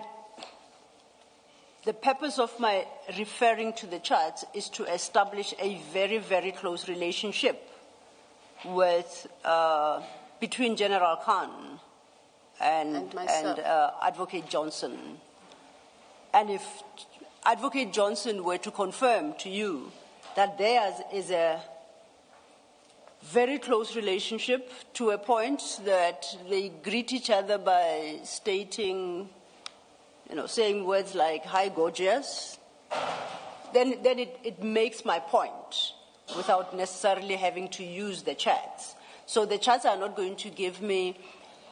the purpose of my referring to the charts is to establish a very, very close relationship with between General Khan and Advocate Johnson. And if Advocate Johnson were to confirm to you that theirs is a very close relationship to a point that they greet each other by stating, saying words like, "Hi, gorgeous," then it makes my point without necessarily having to use the chats. So the chats are not going to give me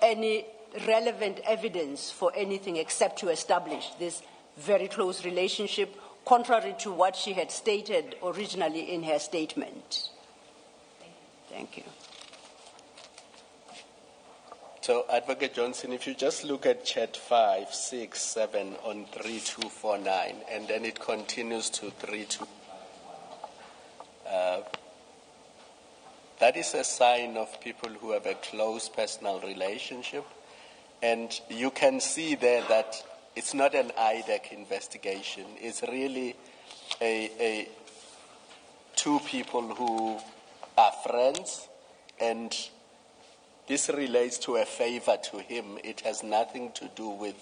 any relevant evidence for anything except to establish this very close relationship, contrary to what she had stated originally in her statement. Thank you. So, Advocate Johnson, if you just look at chat 5, 6, 7 on 3249, and then it continues to 32. That is a sign of people who have a close personal relationship. And you can see there that it's not an IDEC investigation. It's really two people who are friends, and this relates to a favor to him. It has nothing to do with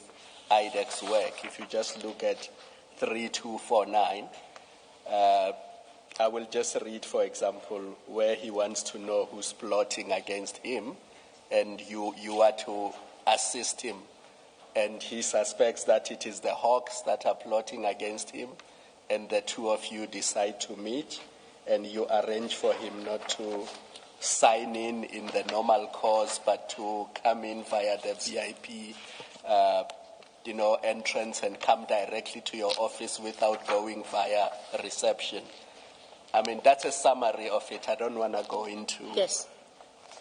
IDEC's work. If you just look at 3249, I will just read, for example, where he wants to know who's plotting against him, and you are to assist him. And he suspects that it is the Hawks that are plotting against him, and the two of you decide to meet, and you arrange for him not to sign in the normal course, but to come in via the VIP, entrance and come directly to your office without going via reception. I mean, that's a summary of it. I don't want to go into. Yes.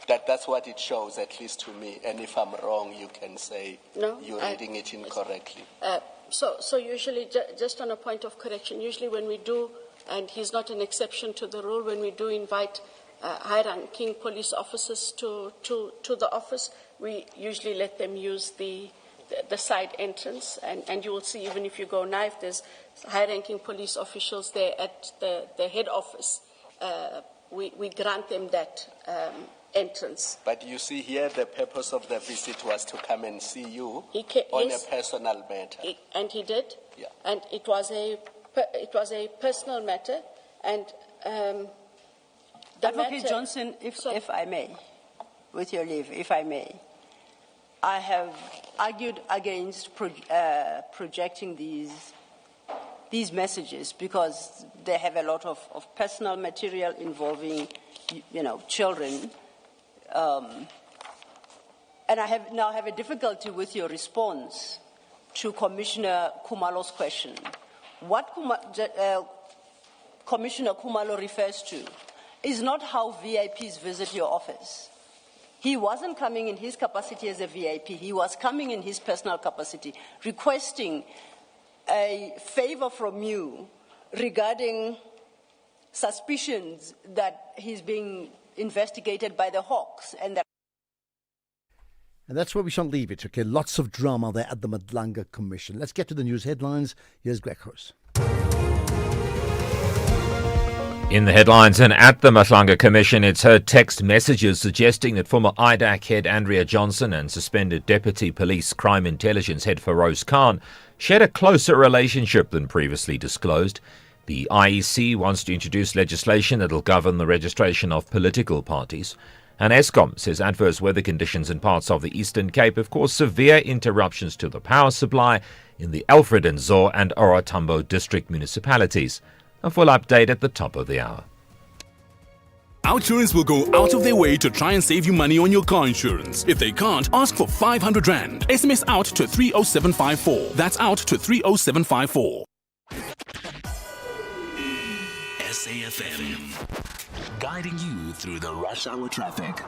That's what it shows, at least to me. And if I'm wrong, you can say you're reading it incorrectly. So usually, just on a point of correction, usually when we do, and he's not an exception to the rule, when we do invite high-ranking police officers to the office, we usually let them use the side entrance. And you will see, even if you go now, if there's high-ranking police officials there at the head office, we grant them that entrance. But you see here, the purpose of the visit was to come and see you on a personal matter. And he did. Yeah. And it was a personal matter. And Advocate Johnson, if I may, with your leave, if I may, I have argued against projecting these messages because they have a lot of personal material involving, children. And I now have a difficulty with your response to Commissioner Khumalo's question. What Commissioner Khumalo refers to is not how VIPs visit your office. He wasn't coming in his capacity as a VIP. He was coming in his personal capacity, requesting a favor from you regarding suspicions that he's being investigated by the Hawks and that. And that's where we shall leave it, okay? Lots of drama there at the Madlanga Commission. Let's get to the news headlines. Here's Greg Hurst. In the headlines, and at the Madlanga Commission, it's heard text messages suggesting that former IDAC head Andrea Johnson and suspended Deputy Police Crime Intelligence head Feroz Khan shared a closer relationship than previously disclosed. The IEC wants to introduce legislation that will govern the registration of political parties. And Eskom says adverse weather conditions in parts of the Eastern Cape have caused severe interruptions to the power supply in the Alfred and Zor and Ora Tambo district municipalities. A full update at the top of the hour. Outsurance will go out of their way to try and save you money on your car insurance. If they can't, ask for 500 Rand. SMS out to 30754. That's out to 30754. SAFM, guiding you through the rush hour traffic.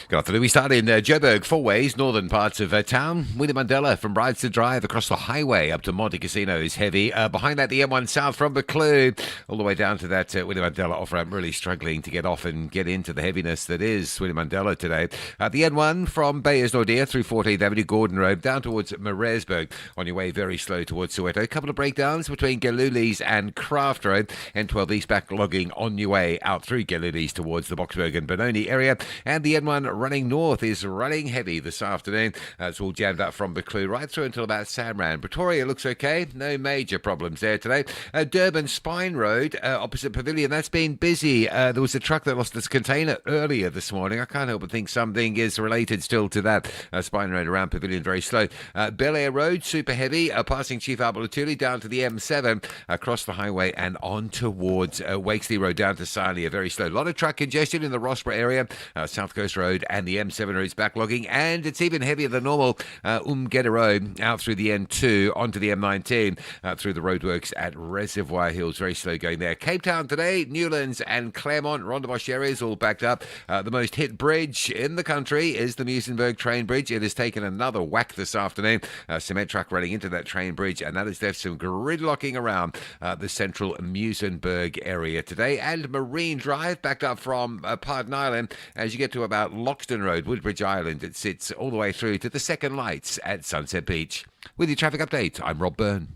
Good afternoon. We start in Joburg, four ways, northern parts of town. William Mandela from Brideston Drive across the highway up to Monte Casino is heavy. Behind that, the M1 south from Buccleuch all the way down to that William Mandela off-ramp. Really struggling to get off and get into the heaviness that is William Mandela today. The N1 from Bayers Nordia through 14th Avenue, Gordon Road, down towards Maresburg. On your way, very slow towards Soweto. A couple of breakdowns between Galulis and Craft Road. N12 East backlogging on your way out through Galulis towards the Boksburg and Benoni area. And the N1 running north is running heavy this afternoon. It's all jammed up from Buccleuch right through until about SAmRadio. Pretoria looks okay. No major problems there today. Durban Spine Road, opposite Pavilion, that's been busy. There was a truck that lost its container earlier this morning. I can't help but think something is related still to that. Spine Road around Pavilion, very slow. Bel Air Road, super heavy, passing Chief Albert Lutuli down to the M7, across the highway and on towards Wakesley Road down to Salia, very slow. A lot of truck congestion in the Rossborough area, South Coast Road and the M7 routes backlogging, and it's even heavier than normal. Road out through the N2 onto the M19 through the roadworks at Reservoir Hills. Very slow going there. Cape Town today, Newlands and Claremont, Rondebosch areas all backed up. The most hit bridge in the country is the Muizenberg train bridge. It has taken another whack this afternoon. Cement truck running into that train bridge, and that has left some gridlocking around the central Muizenberg area today. And Marine Drive backed up from Pardon Island as you get to about Loxton Road, Woodbridge Island. It sits all the way through to the second lights at Sunset Beach. With your traffic update, I'm Rob Byrne.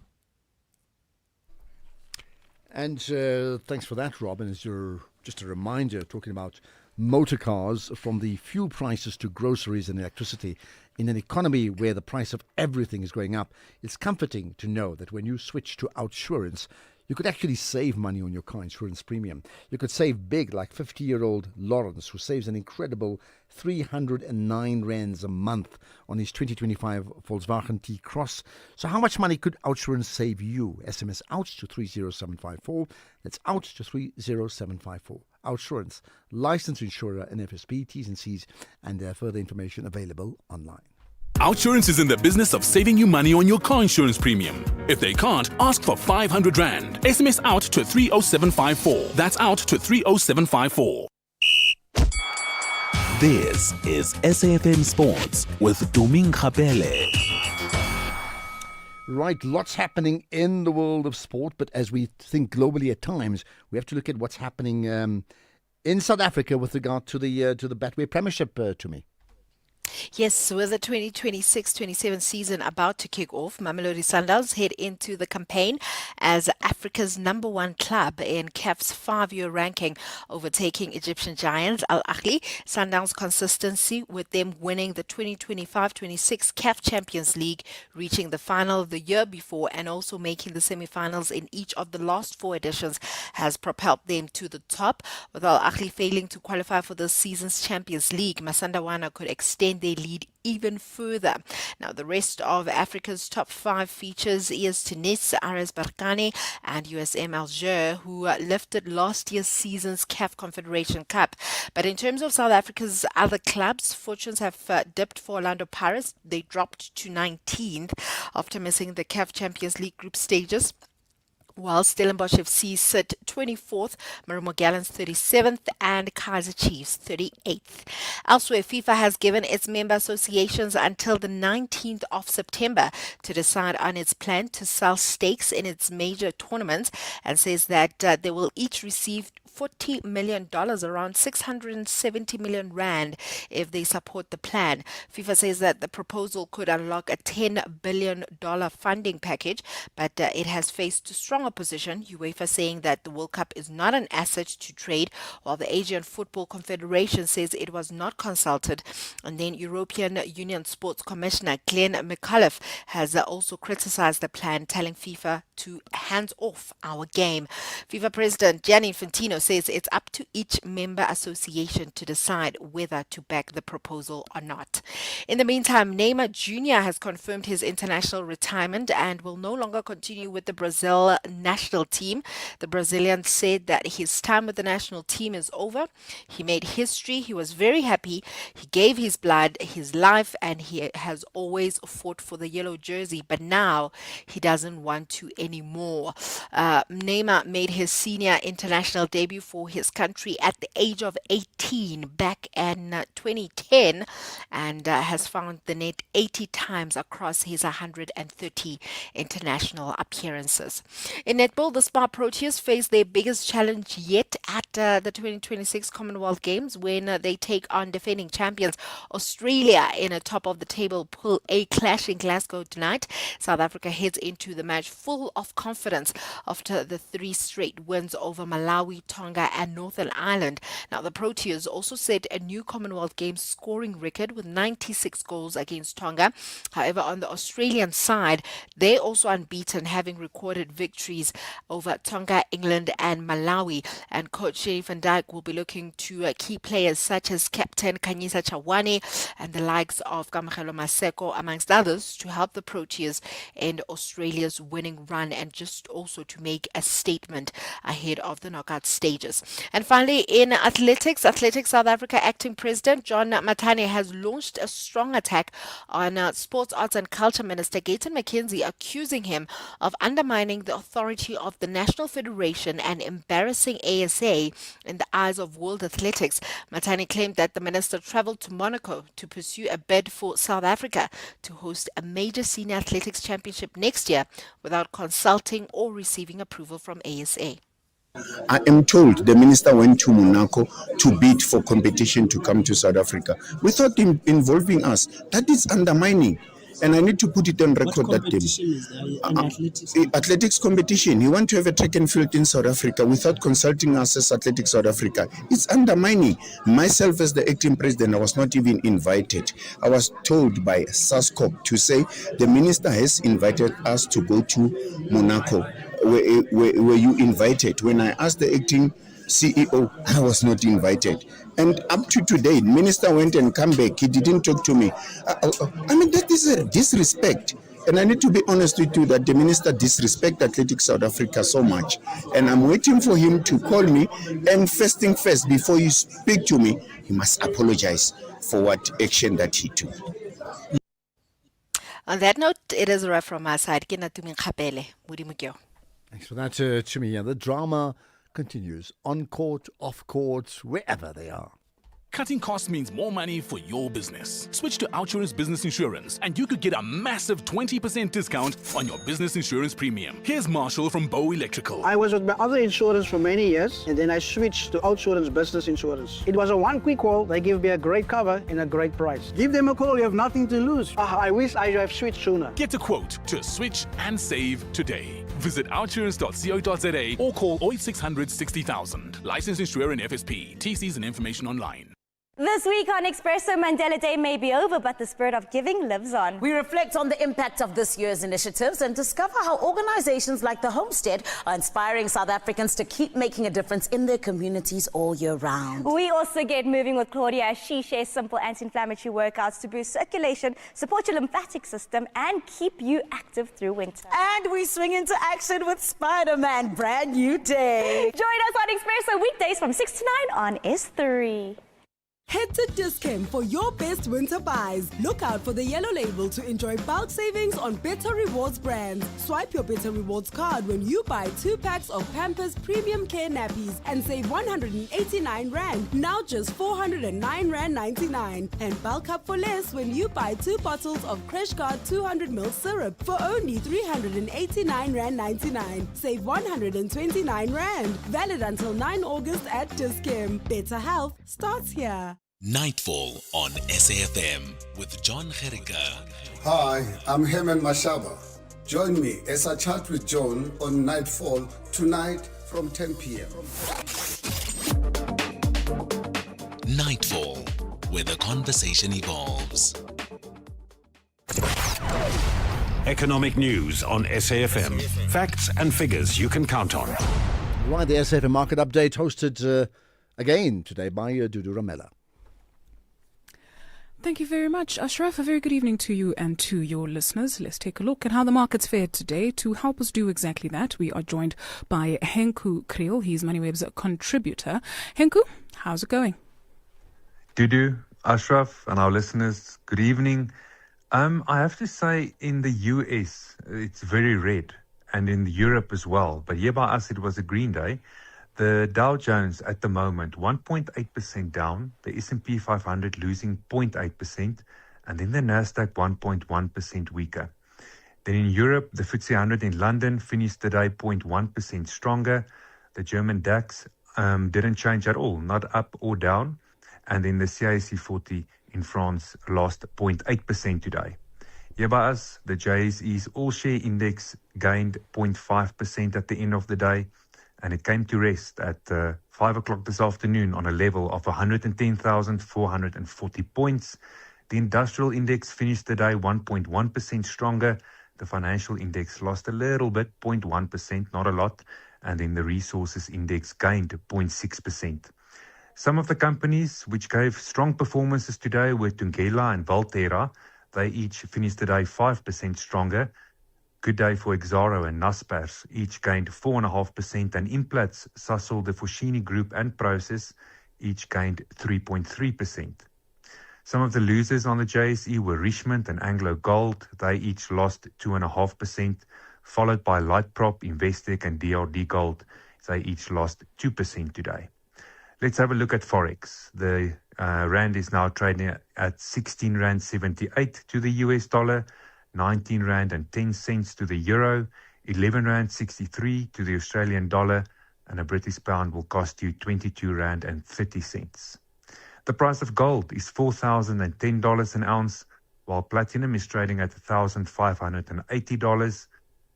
And thanks for that, Rob. And as just a reminder, talking about motor cars, from the fuel prices to groceries and electricity, in an economy where the price of everything is going up, it's comforting to know that when you switch to Outsurance, you could actually save money on your car insurance premium. You could save big, like 50-year-old Lawrence, who saves an incredible 309 rands a month on his 2025 Volkswagen T-Cross. So how much money could Outsurance save you? SMS out to 30754. That's out to 30754. Outsurance, licensed insurer and FSP, T's and C's, and further information available online. Outsurance is in the business of saving you money on your car insurance premium. If they can't, ask for 500 Rand. SMS out to 30754. That's out to 30754. This is SAFM Sports with Duming Khapele. Right, lots happening in the world of sport, but as we think globally at times, we have to look at what's happening in South Africa with regard to the Betway Premiership, to me. Yes, with the 2026-27 season about to kick off, Mamelodi Sundowns head into the campaign as Africa's number one club in CAF's 5-year ranking, overtaking Egyptian giants Al Ahly. Sundowns' consistency with them winning the 2025-26 CAF Champions League, reaching the final the year before, and also making the semi-finals in each of the last 4 editions has propelled them to the top. With Al Ahly failing to qualify for this season's Champions League, Masandawana could extend their lead even further. Now, the rest of Africa's top 5 features is Tunis, RS Berkane, and USM Alger, who lifted last year's season's CAF Confederation Cup. But in terms of South Africa's other clubs, fortunes have dipped for Orlando Pirates. They dropped to 19th after missing the CAF Champions League group stages, while Stellenbosch FC sit 24th, Marumo Gallants 37th, and Kaizer Chiefs 38th. Elsewhere, FIFA has given its member associations until the 19th of September to decide on its plan to sell stakes in its major tournaments, and says that they will each receive $40 million, around 670 million rand, if they support the plan. FIFA says that the proposal could unlock a $10 billion funding package, but it has faced strong opposition, UEFA saying that the World Cup is not an asset to trade, while the Asian Football Confederation says it was not consulted. And then European Union Sports Commissioner Glenn McAuliffe has also criticized the plan, telling FIFA to hands off our game. FIFA President Gianni Infantino says it's up to each member association to decide whether to back the proposal or not. In the meantime, Neymar Jr. has confirmed his international retirement and will no longer continue with the Brazil national team. The Brazilian said that his time with the national team is over. He made history. He was very happy. He gave his blood, his life, and he has always fought for the yellow jersey, but now he doesn't want to anymore. Neymar made his senior international debut for his country at the age of 18 back in 2010, and has found the net 80 times across his 130 international appearances. In netball, the Spa Proteas face their biggest challenge yet at the 2026 Commonwealth Games when they take on defending champions Australia in a top-of-the-table Pool A clash in Glasgow tonight. South Africa heads into the match full of confidence after the 3 straight wins over Malawi, Tonga and Northern Ireland. Now, the Proteas also set a new Commonwealth Games scoring record with 96 goals against Tonga. However, on the Australian side, they're also unbeaten, having recorded victories over Tonga, England and Malawi. And coach Shane van Dijk will be looking to key players such as captain Kanyisa Chawane and the likes of Kamagelo Maseko, amongst others, to help the Proteas end Australia's winning run and just also to make a statement ahead of the knockout stages. And finally, in athletics South Africa acting president John Matane has launched a strong attack on Sports, Arts and Culture Minister Gayton McKenzie, accusing him of undermining the authority of the National Federation and embarrassing ASA in the eyes of world athletics. Matane claimed that the minister travelled to Monaco to pursue a bid for South Africa to host a major senior athletics championship next year without consulting or receiving approval from ASA. I am told the minister went to Monaco to bid for competition to come to South Africa without involving us. That is undermining. And I need to put it on record that athletics competition. He want to have a track and field in South Africa without consulting us as Athletics South Africa. It's undermining. Myself as the acting president, I was not even invited. I was told by SASCOP to say the minister has invited us to go to Monaco. Were you invited? When I asked the acting CEO, I was not invited. And up to today, minister went and come back. He didn't talk to me. I mean, that is a disrespect. And I need to be honest with you that the minister disrespects Athletics South Africa so much. And I'm waiting for him to call me. And first thing first, before you speak to me, he must apologize for what action that he took. On that note, it is a wrap from our side. Thanks for that, Chimi. And the drama continues on court, off court, wherever they are. Cutting costs means more money for your business. Switch to OUTsurance Business Insurance and you could get a massive 20% discount on your business insurance premium. Here's Marshall from Bow Electrical. I was with my other insurance for many years and then I switched to OUTsurance Business Insurance. It was a one quick call. They give me a great cover and a great price. Give them a call. You have nothing to lose. I wish I have switched sooner. Get a quote to switch and save today. Visit outsurance.co.za or call 0800 60,000. Licensed insurer and FSP. TCs and information online. This week on Expresso, Mandela Day may be over, but the spirit of giving lives on. We reflect on the impact of this year's initiatives and discover how organizations like the Homestead are inspiring South Africans to keep making a difference in their communities all year round. We also get moving with Claudia as she shares simple anti-inflammatory workouts to boost circulation, support your lymphatic system, and keep you active through winter. And we swing into action with Spider-Man, brand new day. Join us on Expresso weekdays from 6 to 9 on S3. Head to Dis-Chem for your best winter buys. Look out for the yellow label to enjoy bulk savings on Better Rewards brands. Swipe your Better Rewards card when you buy 2 packs of Pampers Premium Care nappies and save 189 Rand, now just 409 Rand 99. And bulk up for less when you buy 2 bottles of Crash Guard 200ml syrup for only 389 Rand 99. Save 129 Rand. Valid until 9 August at Dis-Chem. Better health starts here. Nightfall on SAFM with John Gericka. Hi, I'm Herman Mashaba. Join me as I chat with John on Nightfall tonight from 10 p.m. Nightfall, where the conversation evolves. Economic news on SAFM. Facts and figures you can count on. Right, the SAFM Market Update hosted again today by Dudu Ramela. Thank you very much, Ashraf. A very good evening to you and to your listeners. Let's take a look at how the markets fared today. To help us do exactly that, we are joined by Henku Kriel. He's MoneyWeb's contributor. Henku, how's it going? Dudu, Ashraf, and our listeners, good evening. I have to say, in the US, it's very red, and in Europe as well. But here by us, it was a green day. The Dow Jones at the moment, 1.8% down. The S&P 500 losing 0.8%. And then the Nasdaq 1.1% weaker. Then in Europe, the FTSE 100 in London finished the day 0.1% stronger. The German DAX didn't change at all, not up or down. And then the CAC 40 in France lost 0.8% today. Here by us, the JSE's all-share index gained 0.5% at the end of the day. And it came to rest at 5 o'clock this afternoon on a level of 110,440 points. The industrial index finished the day 1.1% stronger. The financial index lost a little bit, 0.1%, not a lot. And then the resources index gained 0.6%. Some of the companies which gave strong performances today were Thungela and Valterra. They each finished the day 5% stronger. Good day for Exxaro and Naspers, each gained 4.5%, and Implats, Sasol, the Foschini Group and Process each gained 3.3%. Some of the losers on the JSE were Richmond and Anglo Gold. They each lost 2.5%, followed by Lightprop, Investec and DRD Gold. They each lost 2% today. Let's have a look at Forex. The Rand is now trading at 16 Rand 78 to the US dollar. 19 Rand and 10 cents to the euro, 11 Rand 63 to the Australian dollar, and a British pound will cost you 22 Rand and 30 cents. The price of gold is $4,010 an ounce, while platinum is trading at $1,580,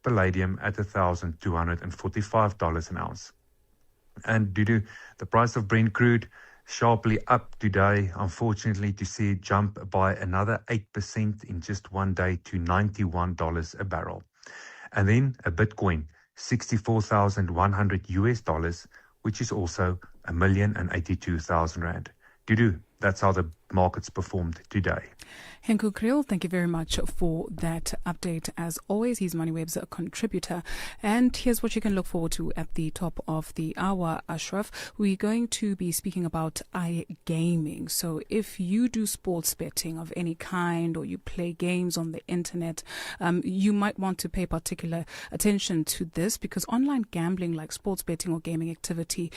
palladium at $1,245 an ounce. And due to the price of Brent crude sharply up today, unfortunately, to see it jump by another 8% in just one day to $91 a barrel. And then a Bitcoin, $64,100 US, which is also 1,082,000 Rand. Dudu, that's how the markets performed today. Henku Kriel, thank you very much for that update. As always, he's MoneyWeb's contributor. And here's what you can look forward to at the top of the hour, Ashraf. We're going to be speaking about iGaming. So if you do sports betting of any kind or you play games on the internet, you might want to pay particular attention to this, because online gambling like sports betting or gaming activity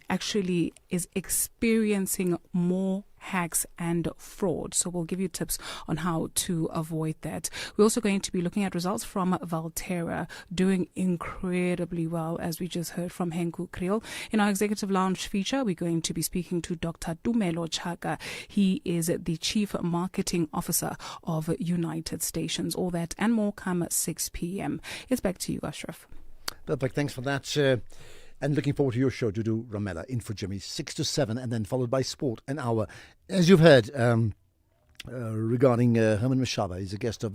actually is experiencing more hacks and fraud. So we'll give you tips on how to avoid that. We're also going to be looking at results from Valterra, doing incredibly well, as we just heard from Henku Kriel. In our Executive Lounge feature, we're going to be speaking to Dr. Tumelo Chaka. He is the Chief Marketing Officer of United Stations. All that and more come at 6 p.m. It's back to you, Ashraf. Perfect. Thanks for that. And looking forward to your show, Dudu Ramela, in for Jimmy, 6 to 7, and then followed by Sport, an hour. As you've heard, regarding Herman Mashaba, he's a guest of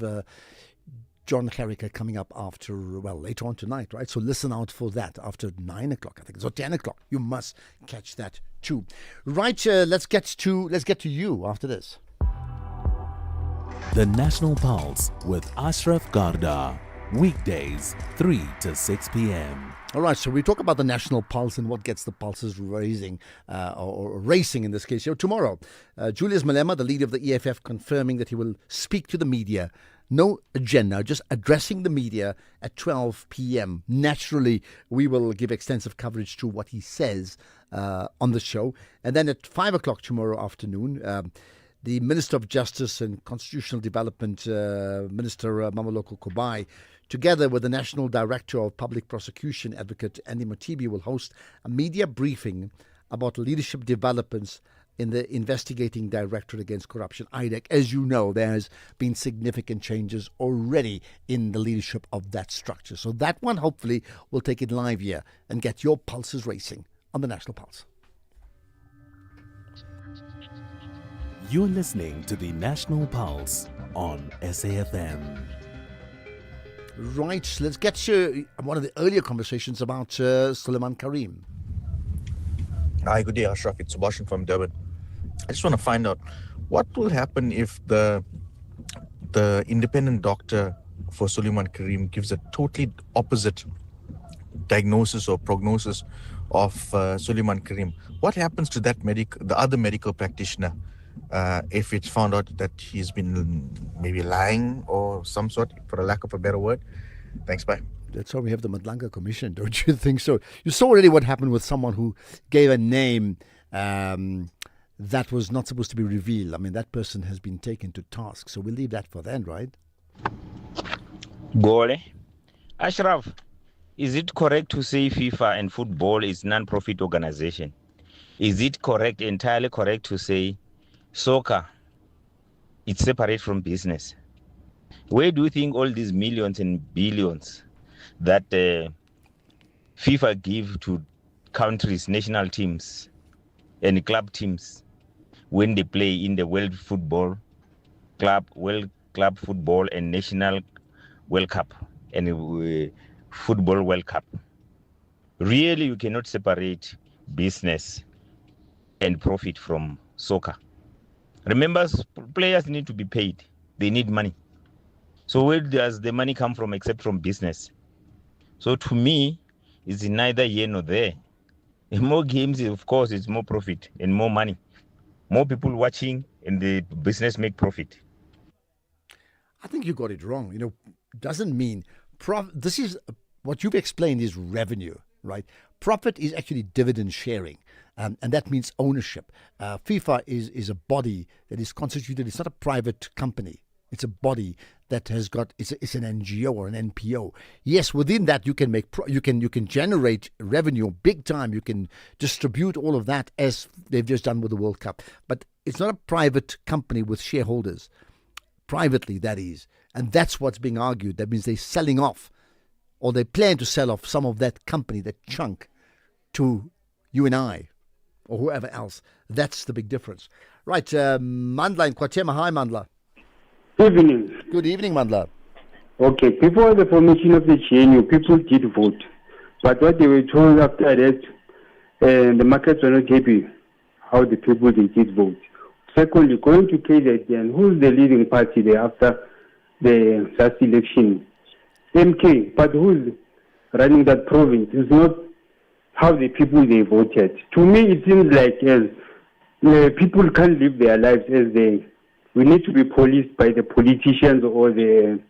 John Carricker coming up later on tonight, right? So listen out for that after 9 o'clock, I think. So 10 o'clock, you must catch that too. Right, let's get to you after this. The National Pulse with Ashraf Garda. Weekdays, 3 to 6 p.m. All right, so we talk about the national pulse and what gets the pulses raising, or racing in this case. Tomorrow, Julius Malema, the leader of the EFF, confirming that he will speak to the media. No agenda, just addressing the media at 12 p.m. Naturally, we will give extensive coverage to what he says on the show. And then at 5 o'clock tomorrow afternoon, the Minister of Justice and Constitutional Development, Minister Mameloko Kubai, together with the National Director of Public Prosecution, Advocate Andy Motibi, will host a media briefing about leadership developments in the Investigating Directorate Against Corruption, IDEC. As you know, there has been significant changes already in the leadership of that structure. So that one, hopefully, will take it live here and get your pulses racing on the National Pulse. You're listening to the National Pulse on SAFM. Right, let's get to one of the earlier conversations about Suleiman Karim. Hi, good day, Ashraf. It's Subhashan from Durban. I just want to find out what will happen if the independent doctor for Suleiman Karim gives a totally opposite diagnosis or prognosis of Suleiman Karim. What happens to that the other medical practitioner if it's found out that he's been maybe lying or some sort, for a lack of a better word? Thanks, bye. That's why we have the Madlanga Commission, don't you think so? You saw already what happened with someone who gave a name that was not supposed to be revealed. I mean, that person has been taken to task, so we'll leave that for then, right? Gole. Ashraf, is it correct to say FIFA and football is non-profit organization? Is it entirely correct to say soccer, it's separate from business? Where do you think all these millions and billions that FIFA give to countries, national teams and club teams when they play in the World Club Football and National World Cup and Football World Cup? Really, you cannot separate business and profit from soccer. Remember, players need to be paid. They need money. So where does the money come from except from business? So to me, it's neither here nor there. In more games, of course, it's more profit and more money. More people watching and the business make profit. I think you got it wrong. Doesn't mean this is what you've explained is revenue, right? Profit is actually dividend sharing. And that means ownership. FIFA is a body that is constituted. It's not a private company. It's a body that has got. It's an NGO or an NPO. Yes, within that you can you can generate revenue big time. You can distribute all of that as they've just done with the World Cup. But it's not a private company with shareholders. Privately, that is, and that's what's being argued. That means they're selling off, or they plan to sell off some of that company, that chunk, to you and I, or whoever else. That's the big difference. Right, Mandla in Kwatema. Hi, Mandla. Good evening. Good evening, Mandla. Okay, before the formation of the GNU, people did vote. But what they were told after that, the markets were not happy how the people they did vote. Secondly, going to KZN, who's the leading party there after the last election? MK, but who's running that province? It's not how the people they voted. To me, it seems like as people can't live their lives as they. We need to be policed by the politicians or the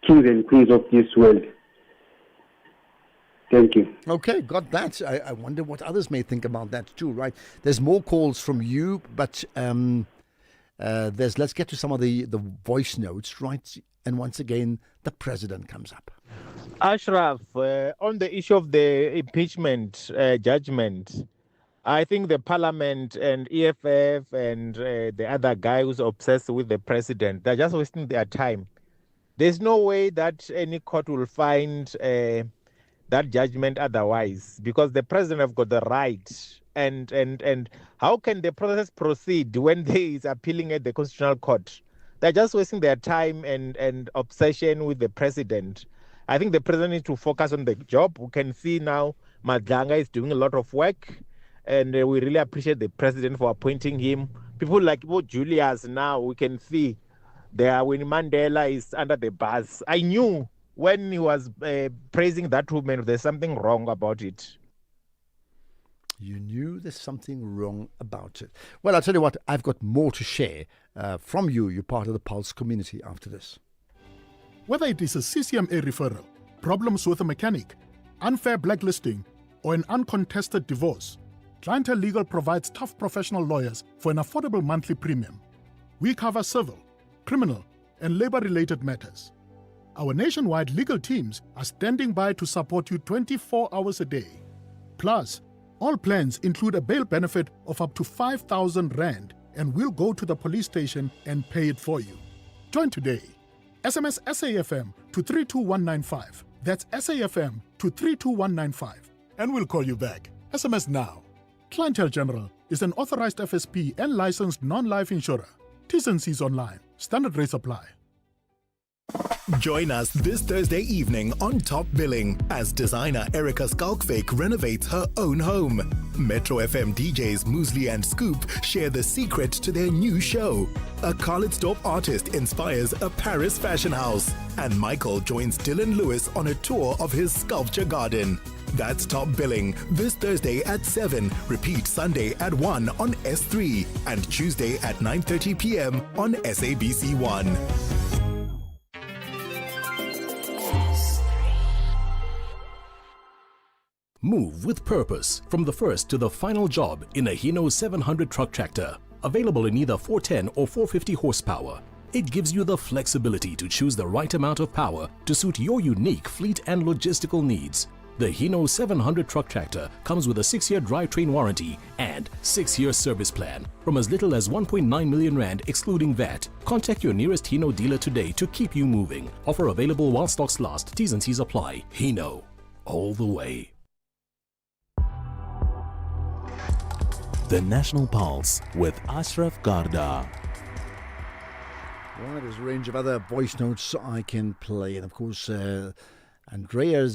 kings and queens of this world. Thank you. Okay, got that. I wonder what others may think about that too, right? There's more calls from you, but let's get to some of the voice notes, right? And once again, the president comes up. Ashraf, on the issue of the impeachment judgment, I think the parliament and EFF and the other guy who's obsessed with the president, they're just wasting their time. There's no way that any court will find that judgment otherwise, because the president have got the right. And how can the process proceed when they is appealing at the Constitutional Court? They're just wasting their time and obsession with the president. I think the president needs to focus on the job. We can see now Madlanga is doing a lot of work, and we really appreciate the president for appointing him. People like Julius now, we can see there when Mandela is under the bus. I knew when he was praising that woman, there's something wrong about it. You knew there's something wrong about it. Well, I'll tell you what, I've got more to share from you. You're part of the Pulse community after this. Whether it is a CCMA referral, problems with a mechanic, unfair blacklisting, or an uncontested divorce, Clientele Legal provides tough professional lawyers for an affordable monthly premium. We cover civil, criminal, and labor-related matters. Our nationwide legal teams are standing by to support you 24 hours a day. Plus, all plans include a bail benefit of up to 5,000 Rand, and we'll go to the police station and pay it for you. Join today. SMS SAFM to 32195. That's SAFM to 32195. And we'll call you back. SMS now. Clientele General is an authorized FSP and licensed non-life insurer. T's and C's online. Standard rates apply. Join us this Thursday evening on Top Billing as designer Erica Skalkvik renovates her own home. Metro FM DJs Muesli and Scoop share the secret to their new show. A Khalid-Stop artist inspires a Paris fashion house. And Michael joins Dylan Lewis on a tour of his sculpture garden. That's Top Billing this Thursday at 7, repeat Sunday at 1 on S3 and Tuesday at 9:30 p.m. on SABC1. Move with purpose from the first to the final job in a Hino 700 truck tractor. Available in either 410 or 450 horsepower. It gives you the flexibility to choose the right amount of power to suit your unique fleet and logistical needs. The Hino 700 truck tractor comes with a 6-year drivetrain warranty and 6-year service plan from as little as 1.9 million Rand excluding VAT. Contact your nearest Hino dealer today to keep you moving. Offer available while stocks last. T's and C's apply. Hino, all the way. The National Pulse with Ashraf Garda. Well, there's a range of other voice notes I can play, and of course, Andrea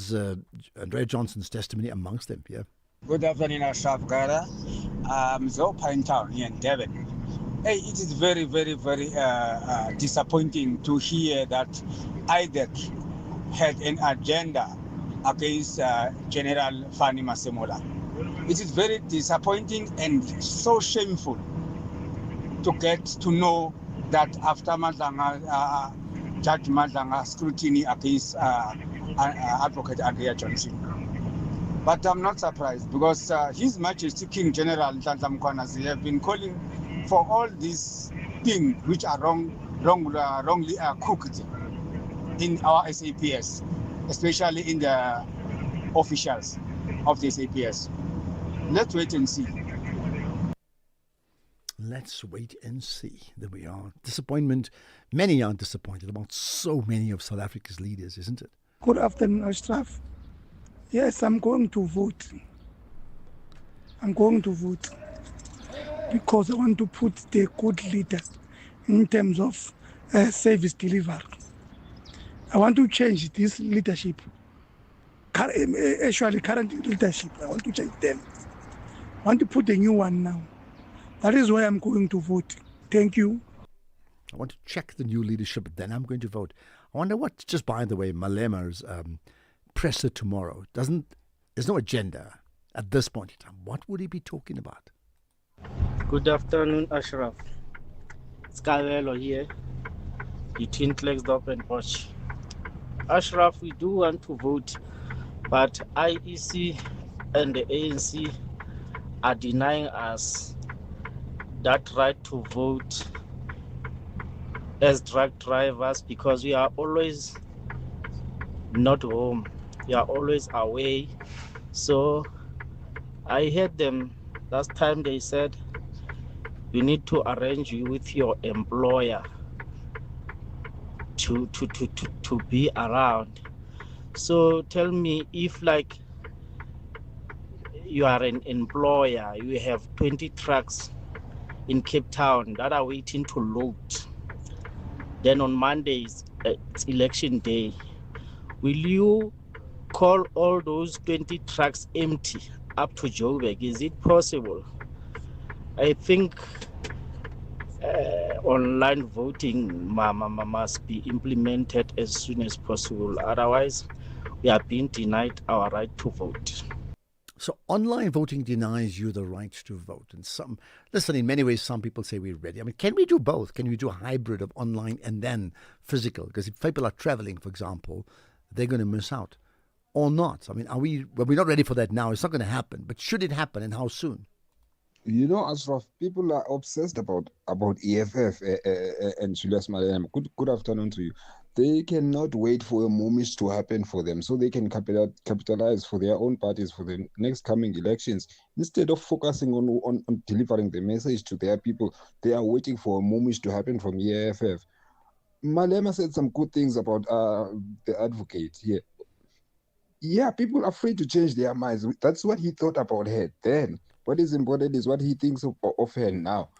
Johnson's testimony amongst them. Yeah. Good afternoon, Ashraf Garda. Zo Pine Town here in Devon. Hey, it is very, very, very disappointing to hear that IDEC had an agenda against General Fani Masemola. It is very disappointing and so shameful to get to know that after Judge Madlanga scrutiny against Advocate Andrea Johnson. But I'm not surprised because His Majesty King General Nhlanhla Mkhwanazi have been calling for all these things which are wrongly cooked in our SAPS, especially in the officials of the SAPS. Let's wait and see. Let's wait and see. There we are. Disappointment. Many are disappointed about so many of South Africa's leaders, isn't it? Good afternoon, Ashraf. Yes, I'm going to vote. I'm going to vote because I want to put the good leaders in terms of service delivery. I want to change this leadership. Actually, current leadership, I want to change them. I want to put a new one now. That is why I'm going to vote. Thank you. I want to check the new leadership, then I'm going to vote. I wonder what, just by the way, Malema's presser tomorrow there's no agenda at this point in time. What would he be talking about? Good afternoon, Ashraf. Skavelo here, between Klerksdorp and Bosch. Ashraf, we do want to vote, but IEC and the ANC are denying us that right to vote as truck drivers because we are always not home. We are always away. So I heard them last time they said you need to arrange with your employer to be around. So tell me, if like you are an employer, you have 20 trucks in Cape Town that are waiting to load. Then on Mondays, it's election day. Will you call all those 20 trucks empty up to Joburg? Is it possible? I think online voting must be implemented as soon as possible. Otherwise, we are being denied our right to vote. So online voting denies you the right to vote. And listen, in many ways, some people say we're ready. I mean, can we do both? Can we do a hybrid of online and then physical? Because if people are traveling, for example, they're going to miss out. Or not. I mean, we're not ready for that now. It's not going to happen. But should it happen, and how soon? You know, Ashraf, people are obsessed about EFF and Julius Malema. Good afternoon to you. They cannot wait for a moment to happen for them so they can capitalize for their own parties for the next coming elections. Instead of focusing on delivering the message to their people, they are waiting for a moment to happen from EFF. Malema said some good things about the advocate here. Yeah, people are free to change their minds. That's what he thought about her then. What is important is what he thinks of her now.